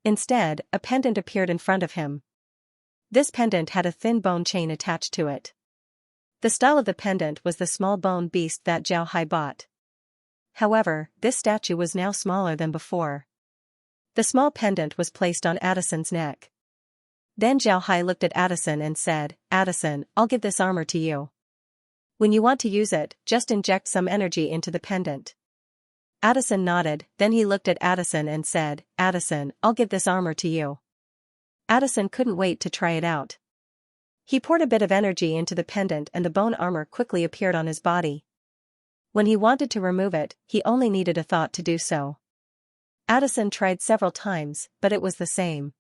Instead, a pendant appeared in front of him. This pendant had a thin bone chain attached to it. The style of the pendant was the small bone beast that Zhao Hai bought. However, this statue was now smaller than before. The small pendant was placed on Addison's neck. Then Zhao Hai looked at Addison and said, "Addison, I'll give this armor to you. When you want to use it, just inject some energy into the pendant." Addison nodded, then he looked at Addison and said, "Addison, I'll give this armor to you." Addison couldn't wait to try it out. He poured a bit of energy into the pendant and the bone armor quickly appeared on his body. When he wanted to remove it, he only needed a thought to do so. Addison tried several times, but it was the same.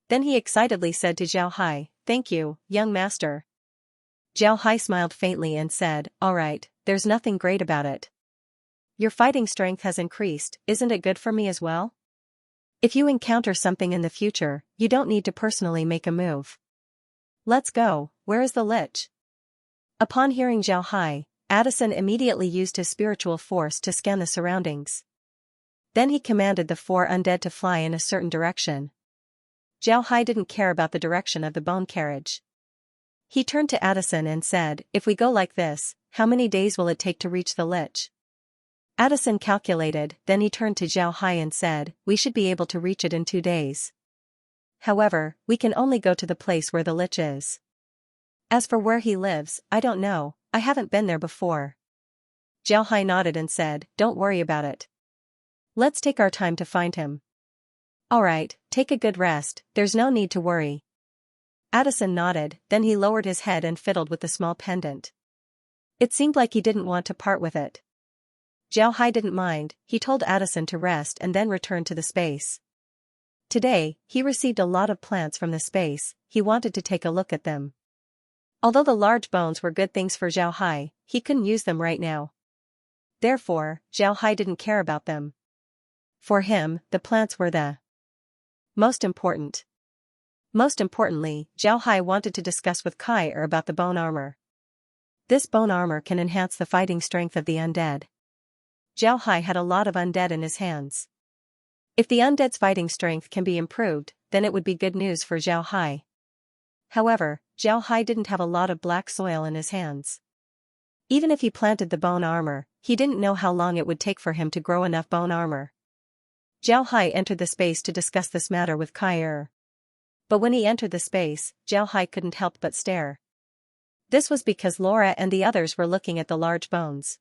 Then he excitedly said to Zhao Hai, "Thank you, young master." Zhao Hai smiled faintly and said, "All right, there's nothing great about it. Your fighting strength has increased, isn't it good for me as well? If you encounter something in the future, you don't need to personally make a move. Let's go, where is the lich?" Upon hearing Zhao Hai, Addison immediately used his spiritual force to scan the surroundings. Then he commanded the 4 undead to fly in a certain direction. Zhao Hai didn't care about the direction of the bone carriage. He turned to Addison and said, "If we go like this, how many days will it take to reach the lich?" Addison calculated, then he turned to Zhao Hai and said, "We should be able to reach it in 2 days. However, we can only go to the place where the lich is. As for where he lives, I don't know, I haven't been there before." Zhao Hai nodded and said, "Don't worry about it. Let's take our time to find him." "Alright, take a good rest, there's no need to worry." Addison nodded, then he lowered his head and fiddled with the small pendant. It seemed like he didn't want to part with it. Zhao Hai didn't mind, he told Addison to rest and then returned to the space. Today, he received a lot of plants from the space, he wanted to take a look at them. Although the large bones were good things for Zhao Hai, he couldn't use them right now. Therefore, Zhao Hai didn't care about them. For him, the plants were the most important. Most importantly, Zhao Hai wanted to discuss with Kai Er about the bone armor. This bone armor can enhance the fighting strength of the undead. Zhao Hai had a lot of undead in his hands. If the undead's fighting strength can be improved, then it would be good news for Zhao Hai. However, Zhao Hai didn't have a lot of black soil in his hands. Even if he planted the bone armor, he didn't know how long it would take for him to grow enough bone armor. Zhao Hai entered the space to discuss this matter with Kai Er. But when he entered the space, Zhao Hai couldn't help but stare. This was because Laura and the others were looking at the large bones.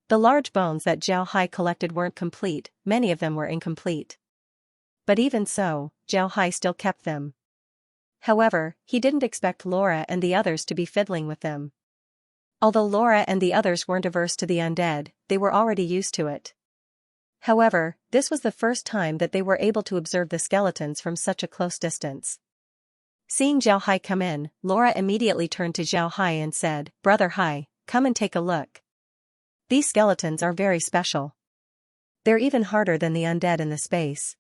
The large bones that Zhao Hai collected weren't complete, many of them were incomplete. But even so, Zhao Hai still kept them. However, he didn't expect Laura and the others to be fiddling with them. Although Laura and the others weren't averse to the undead, they were already used to it. However, this was the first time that they were able to observe the skeletons from such a close distance. Seeing Zhao Hai come in, Laura immediately turned to Zhao Hai and said, "Brother Hai, come and take a look. These skeletons are very special. They're even harder than the undead in the space.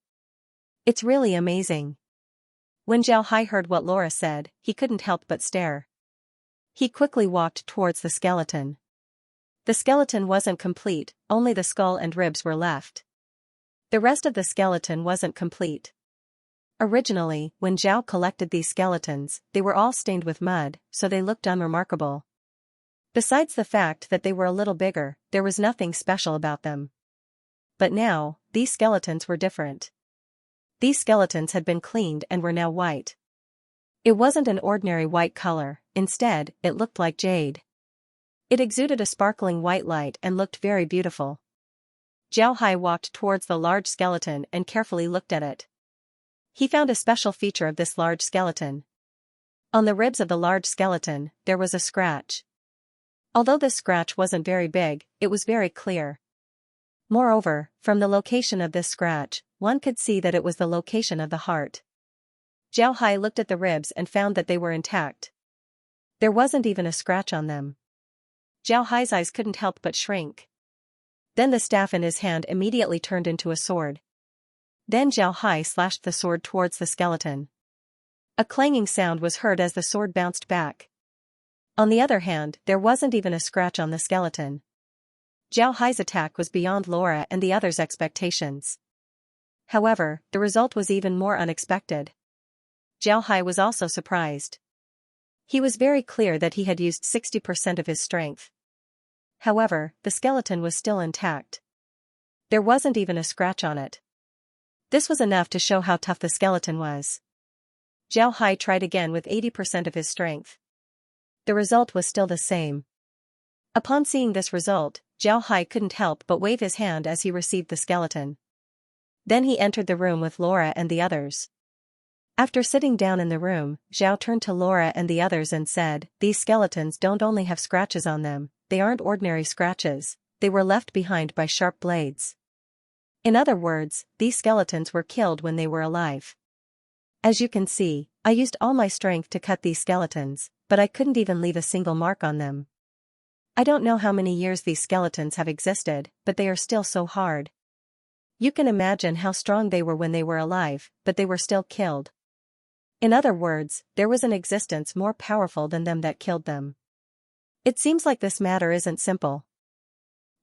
It's really amazing." When Zhao Hai heard what Laura said, he couldn't help but stare. He quickly walked towards the skeleton. The skeleton wasn't complete, only the skull and ribs were left. The rest of the skeleton wasn't complete. Originally, when Zhao collected these skeletons, they were all stained with mud, so they looked unremarkable. Besides the fact that they were a little bigger, there was nothing special about them. But now, these skeletons were different. These skeletons had been cleaned and were now white. It wasn't an ordinary white color, instead, it looked like jade. It exuded a sparkling white light and looked very beautiful. Zhao Hai walked towards the large skeleton and carefully looked at it. He found a special feature of this large skeleton. On the ribs of the large skeleton, there was a scratch. Although this scratch wasn't very big, it was very clear. Moreover, from the location of this scratch, one could see that it was the location of the heart. Zhao Hai looked at the ribs and found that they were intact. There wasn't even a scratch on them. Zhao Hai's eyes couldn't help but shrink. Then the staff in his hand immediately turned into a sword. Then Zhao Hai slashed the sword towards the skeleton. A clanging sound was heard as the sword bounced back. On the other hand, there wasn't even a scratch on the skeleton. Zhao Hai's attack was beyond Laura and the others' expectations. However, the result was even more unexpected. Zhao Hai was also surprised. He was very clear that he had used 60% of his strength. However, the skeleton was still intact. There wasn't even a scratch on it. This was enough to show how tough the skeleton was. Zhao Hai tried again with 80% of his strength. The result was still the same. Upon seeing this result, Zhao Hai couldn't help but wave his hand as he received the skeleton. Then he entered the room with Laura and the others. After sitting down in the room, Zhao turned to Laura and the others and said, "These skeletons don't only have scratches on them, they aren't ordinary scratches, they were left behind by sharp blades. In other words, these skeletons were killed when they were alive. As you can see, I used all my strength to cut these skeletons, but I couldn't even leave a single mark on them. I don't know how many years these skeletons have existed, but they are still so hard. You can imagine how strong they were when they were alive, but they were still killed. In other words, there was an existence more powerful than them that killed them. It seems like this matter isn't simple."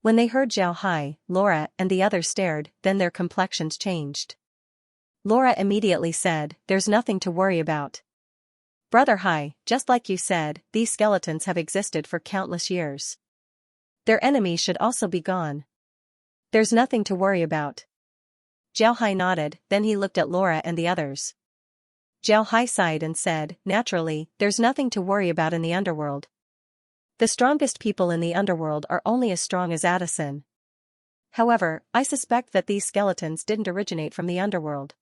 When they heard Zhao Hai, Laura and the others stared, then their complexions changed. Laura immediately said, "There's nothing to worry about. Brother Hai, just like you said, these skeletons have existed for countless years. Their enemies should also be gone. There's nothing to worry about." Zhao Hai nodded, then he looked at Laura and the others. Zhao Hai sighed and said, "Naturally, there's nothing to worry about in the underworld. The strongest people in the underworld are only as strong as Addison. However, I suspect that these skeletons didn't originate from the underworld.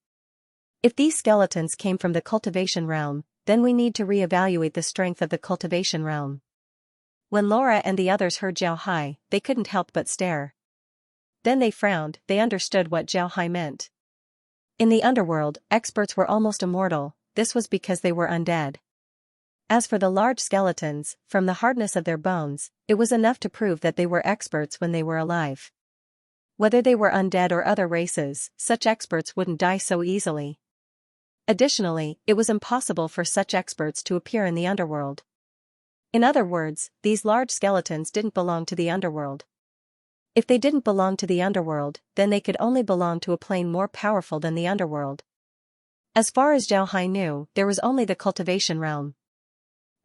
If these skeletons came from the cultivation realm, then we need to re-evaluate the strength of the cultivation realm." When Laura and the others heard Zhao Hai, they couldn't help but stare. Then they frowned, they understood what Zhao Hai meant. In the underworld, experts were almost immortal, this was because they were undead. As for the large skeletons, from the hardness of their bones, it was enough to prove that they were experts when they were alive. Whether they were undead or other races, such experts wouldn't die so easily. Additionally, it was impossible for such experts to appear in the underworld. In other words, these large skeletons didn't belong to the underworld. If they didn't belong to the underworld, then they could only belong to a plane more powerful than the underworld. As far as Zhao Hai knew, there was only the cultivation realm.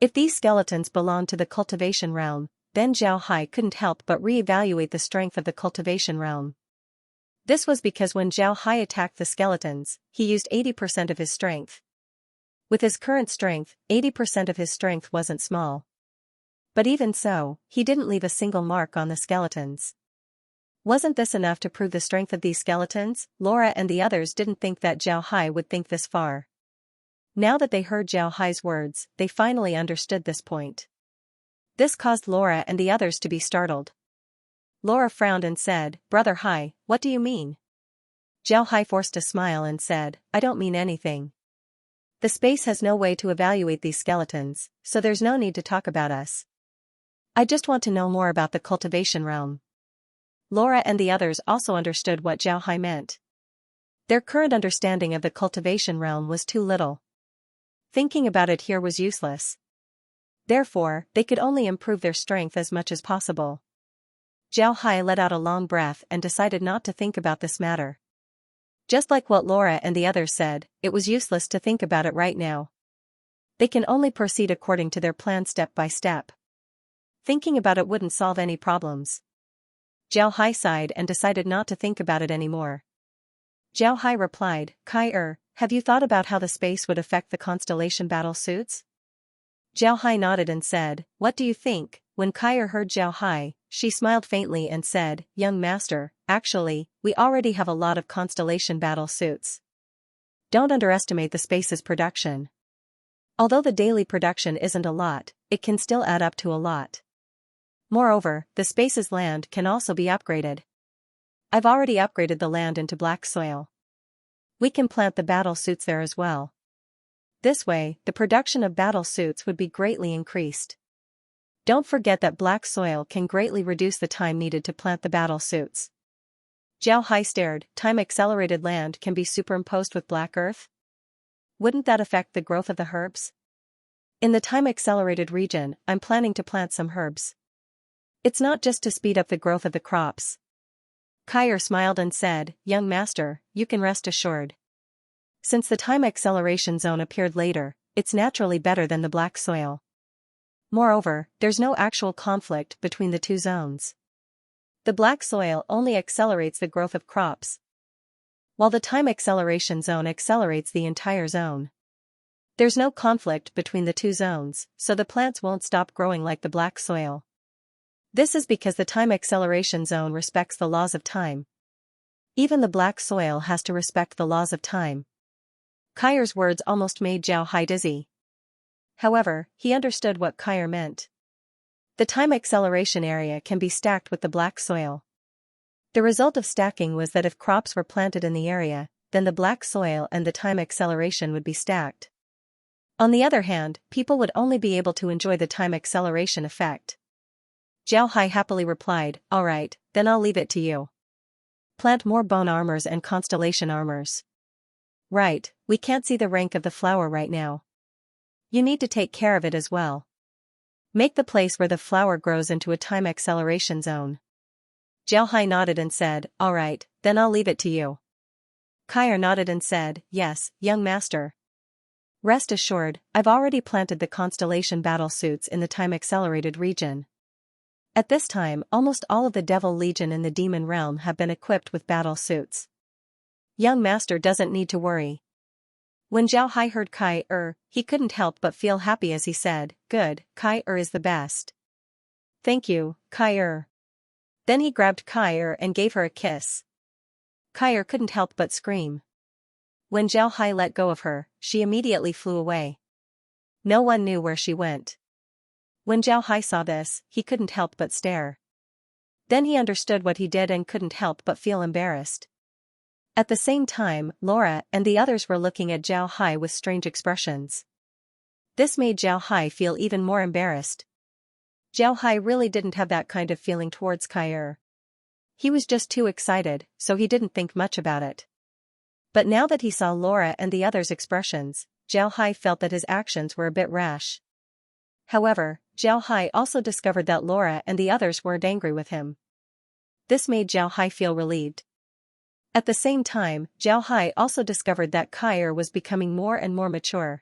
If these skeletons belonged to the cultivation realm, then Zhao Hai couldn't help but re-evaluate the strength of the cultivation realm. This was because when Zhao Hai attacked the skeletons, he used 80% of his strength. With his current strength, 80% of his strength wasn't small. But even so, he didn't leave a single mark on the skeletons. Wasn't this enough to prove the strength of these skeletons? Laura and the others didn't think that Zhao Hai would think this far. Now that they heard Zhao Hai's words, they finally understood this point. This caused Laura and the others to be startled. Laura frowned and said, "Brother Hai, what do you mean?" Zhao Hai forced a smile and said, "I don't mean anything. The space has no way to evaluate these skeletons, so there's no need to talk about us. I just want to know more about the cultivation realm." Laura and the others also understood what Zhao Hai meant. Their current understanding of the cultivation realm was too little. Thinking about it here was useless. Therefore, they could only improve their strength as much as possible. Zhao Hai let out a long breath and decided not to think about this matter. Just like what Laura and the others said, it was useless to think about it right now. They can only proceed according to their plan step by step. Thinking about it wouldn't solve any problems. Zhao Hai sighed and decided not to think about it anymore. Zhao Hai replied, "Kai have you thought about how the space would affect the constellation battle suits?" Zhao Hai nodded and said, "What do you think?" When Kai heard Zhao Hai, she smiled faintly and said, "Young master, actually, we already have a lot of constellation battle suits. Don't underestimate the space's production. Although the daily production isn't a lot, it can still add up to a lot. Moreover, the space's land can also be upgraded. I've already upgraded the land into black soil. We can plant the battle suits there as well. This way, the production of battle suits would be greatly increased. Don't forget that black soil can greatly reduce the time needed to plant the battle suits." Zhao Hai stared. Time-accelerated land can be superimposed with black earth? Wouldn't that affect the growth of the herbs? In the time-accelerated region, I'm planning to plant some herbs. It's not just to speed up the growth of the crops. Kai smiled and said, "Young master, you can rest assured. Since the time acceleration zone appeared later, it's naturally better than the black soil. Moreover, there's no actual conflict between the two zones. The black soil only accelerates the growth of crops, while the time acceleration zone accelerates the entire zone. There's no conflict between the two zones, so the plants won't stop growing like the black soil. This is because the time acceleration zone respects the laws of time. Even the black soil has to respect the laws of time." Kai's words almost made Zhao Hai dizzy. However, he understood what Kai meant. The time acceleration area can be stacked with the black soil. The result of stacking was that if crops were planted in the area, then the black soil and the time acceleration would be stacked. On the other hand, people would only be able to enjoy the time acceleration effect. Zhao Hai happily replied, "Alright, then I'll leave it to you. Plant more bone armors and constellation armors. Right, we can't see the rank of the flower right now. You need to take care of it as well. Make the place where the flower grows into a time acceleration zone." Zhao Hai nodded and said, "Alright, then I'll leave it to you." Kai nodded and said, "Yes, young master. Rest assured, I've already planted the constellation battle suits in the time accelerated region. At this time, almost all of the Devil Legion in the Demon Realm have been equipped with battle suits. Young master doesn't need to worry." When Zhao Hai heard Kai he couldn't help but feel happy as he said, "Good, Kai is the best. Thank you, Kai." Then he grabbed Kai and gave her a kiss. Kai couldn't help but scream. When Zhao Hai let go of her, she immediately flew away. No one knew where she went. When Zhao Hai saw this, he couldn't help but stare. Then he understood what he did and couldn't help but feel embarrassed. At the same time, Laura and the others were looking at Zhao Hai with strange expressions. This made Zhao Hai feel even more embarrassed. Zhao Hai really didn't have that kind of feeling towards Kai. He was just too excited, so he didn't think much about it. But now that he saw Laura and the others' expressions, Zhao Hai felt that his actions were a bit rash. However, Zhao Hai also discovered that Laura and the others weren't angry with him. This made Zhao Hai feel relieved. At the same time, Zhao Hai also discovered that Kai was becoming more and more mature.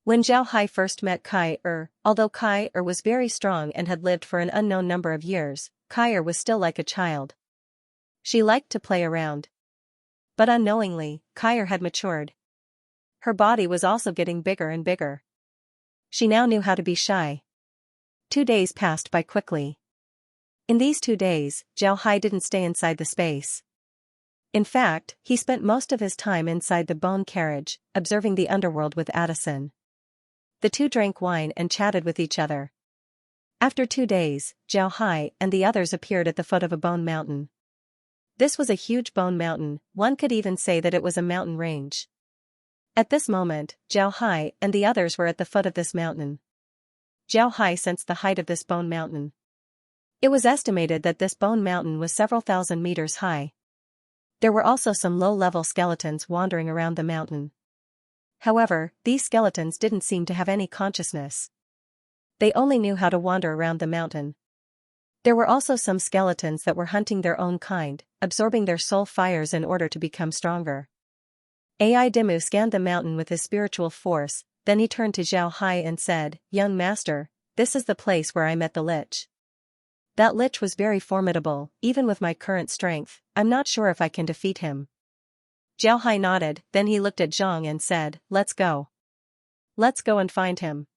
When Zhao Hai first met Kai, although Kai was very strong and had lived for an unknown number of years, Kai was still like a child. She liked to play around. But unknowingly, Kai had matured. Her body was also getting bigger and bigger. She now knew how to be shy. 2 days passed by quickly. In these 2 days, Zhao Hai didn't stay inside the space. In fact, he spent most of his time inside the bone carriage, observing the underworld with Addison. The two drank wine and chatted with each other. After 2 days, Zhao Hai and the others appeared at the foot of a bone mountain. This was a huge bone mountain, one could even say that it was a mountain range. At this moment, Zhao Hai and the others were at the foot of this mountain. Zhao Hai sensed the height of this bone mountain. It was estimated that this bone mountain was several thousand meters high. There were also some low-level skeletons wandering around the mountain. However, these skeletons didn't seem to have any consciousness. They only knew how to wander around the mountain. There were also some skeletons that were hunting their own kind, absorbing their soul fires in order to become stronger. Ai Dimu scanned the mountain with his spiritual force, then he turned to Zhao Hai and said, "Young master, this is the place where I met the lich. That lich was very formidable, even with my current strength, I'm not sure if I can defeat him." Zhao Hai nodded, then he looked at Zhang and said, "Let's go. Let's go and find him.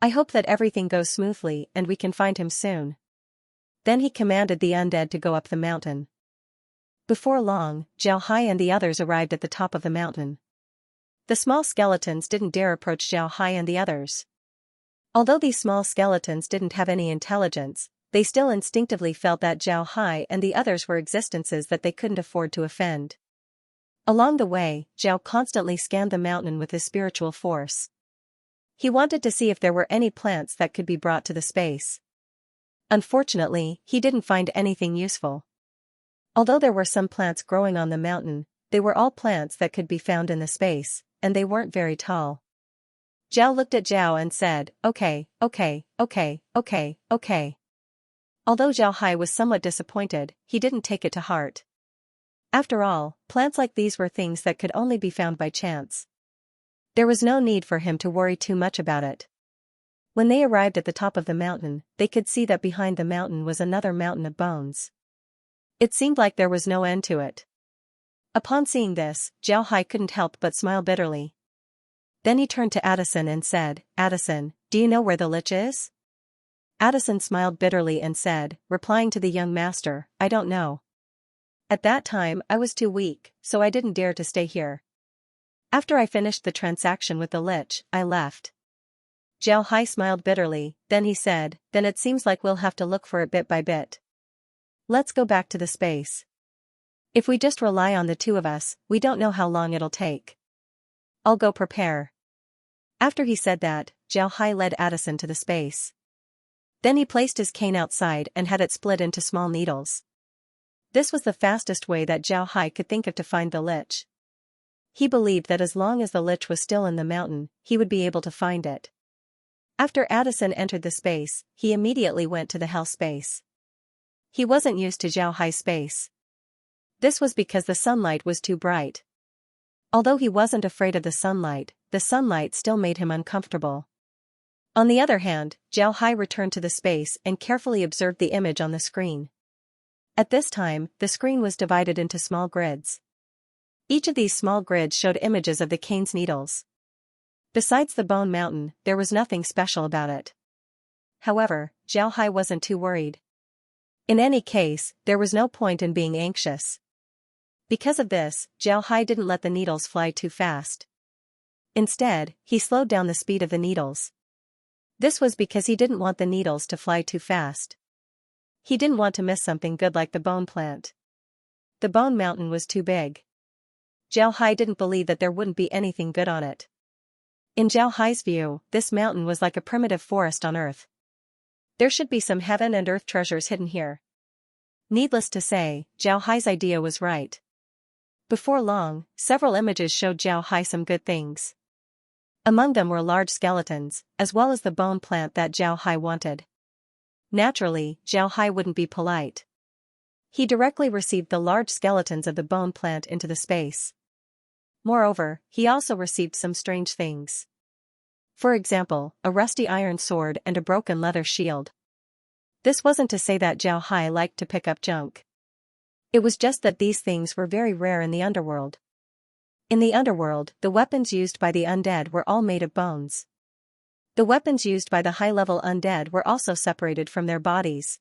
I hope that everything goes smoothly and we can find him soon." Then he commanded the undead to go up the mountain. Before long, Zhao Hai and the others arrived at the top of the mountain. The small skeletons didn't dare approach Zhao Hai and the others. Although these small skeletons didn't have any intelligence, they still instinctively felt that Zhao Hai and the others were existences that they couldn't afford to offend. Along the way, Zhao constantly scanned the mountain with his spiritual force. He wanted to see if there were any plants that could be brought to the space. Unfortunately, he didn't find anything useful. Although there were some plants growing on the mountain, they were all plants that could be found in the space, and they weren't very tall. Zhao looked at Zhao and said, okay. Although Zhao Hai was somewhat disappointed, he didn't take it to heart. After all, plants like these were things that could only be found by chance. There was no need for him to worry too much about it. When they arrived at the top of the mountain, they could see that behind the mountain was another mountain of bones. It seemed like there was no end to it. Upon seeing this, Zhao Hai couldn't help but smile bitterly. Then he turned to Addison and said, "Addison, do you know where the lich is?" Addison smiled bitterly and said, replying to the young master, "I don't know. At that time I was too weak, so I didn't dare to stay here. After I finished the transaction with the lich, I left." Zhao Hai smiled bitterly, then he said, "Then it seems like we'll have to look for it bit by bit. Let's go back to the space. If we just rely on the two of us, we don't know how long it'll take. I'll go prepare." After he said that, Zhao Hai led Addison to the space. Then he placed his cane outside and had it split into small needles. This was the fastest way that Zhao Hai could think of to find the lich. He believed that as long as the lich was still in the mountain, he would be able to find it. After Addison entered the space, he immediately went to the hell space. He wasn't used to Zhao Hai's space. This was because the sunlight was too bright. Although he wasn't afraid of the sunlight still made him uncomfortable. On the other hand, Zhao Hai returned to the space and carefully observed the image on the screen. At this time, the screen was divided into small grids. Each of these small grids showed images of the cane's needles. Besides the bone mountain, there was nothing special about it. However, Zhao Hai wasn't too worried. In any case, there was no point in being anxious. Because of this, Zhao Hai didn't let the needles fly too fast. Instead, he slowed down the speed of the needles. This was because he didn't want the needles to fly too fast. He didn't want to miss something good like the bone plant. The bone mountain was too big. Zhao Hai didn't believe that there wouldn't be anything good on it. In Zhao Hai's view, this mountain was like a primitive forest on Earth. There should be some heaven and earth treasures hidden here. Needless to say, Zhao Hai's idea was right. Before long, several images showed Zhao Hai some good things. Among them were large skeletons, as well as the bone plant that Zhao Hai wanted. Naturally, Zhao Hai wouldn't be polite. He directly received the large skeletons of the bone plant into the space. Moreover, he also received some strange things. For example, a rusty iron sword and a broken leather shield. This wasn't to say that Zhao Hai liked to pick up junk. It was just that these things were very rare in the underworld. In the underworld, the weapons used by the undead were all made of bones. The weapons used by the high-level undead were also separated from their bodies.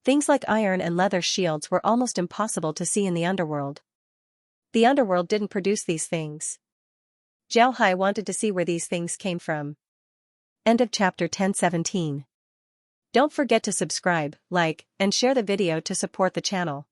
Things like iron and leather shields were almost impossible to see in the underworld. The underworld didn't produce these things. Zhao Hai wanted to see where these things came from. End of chapter 1017. Don't forget to subscribe, like, and share the video to support the channel.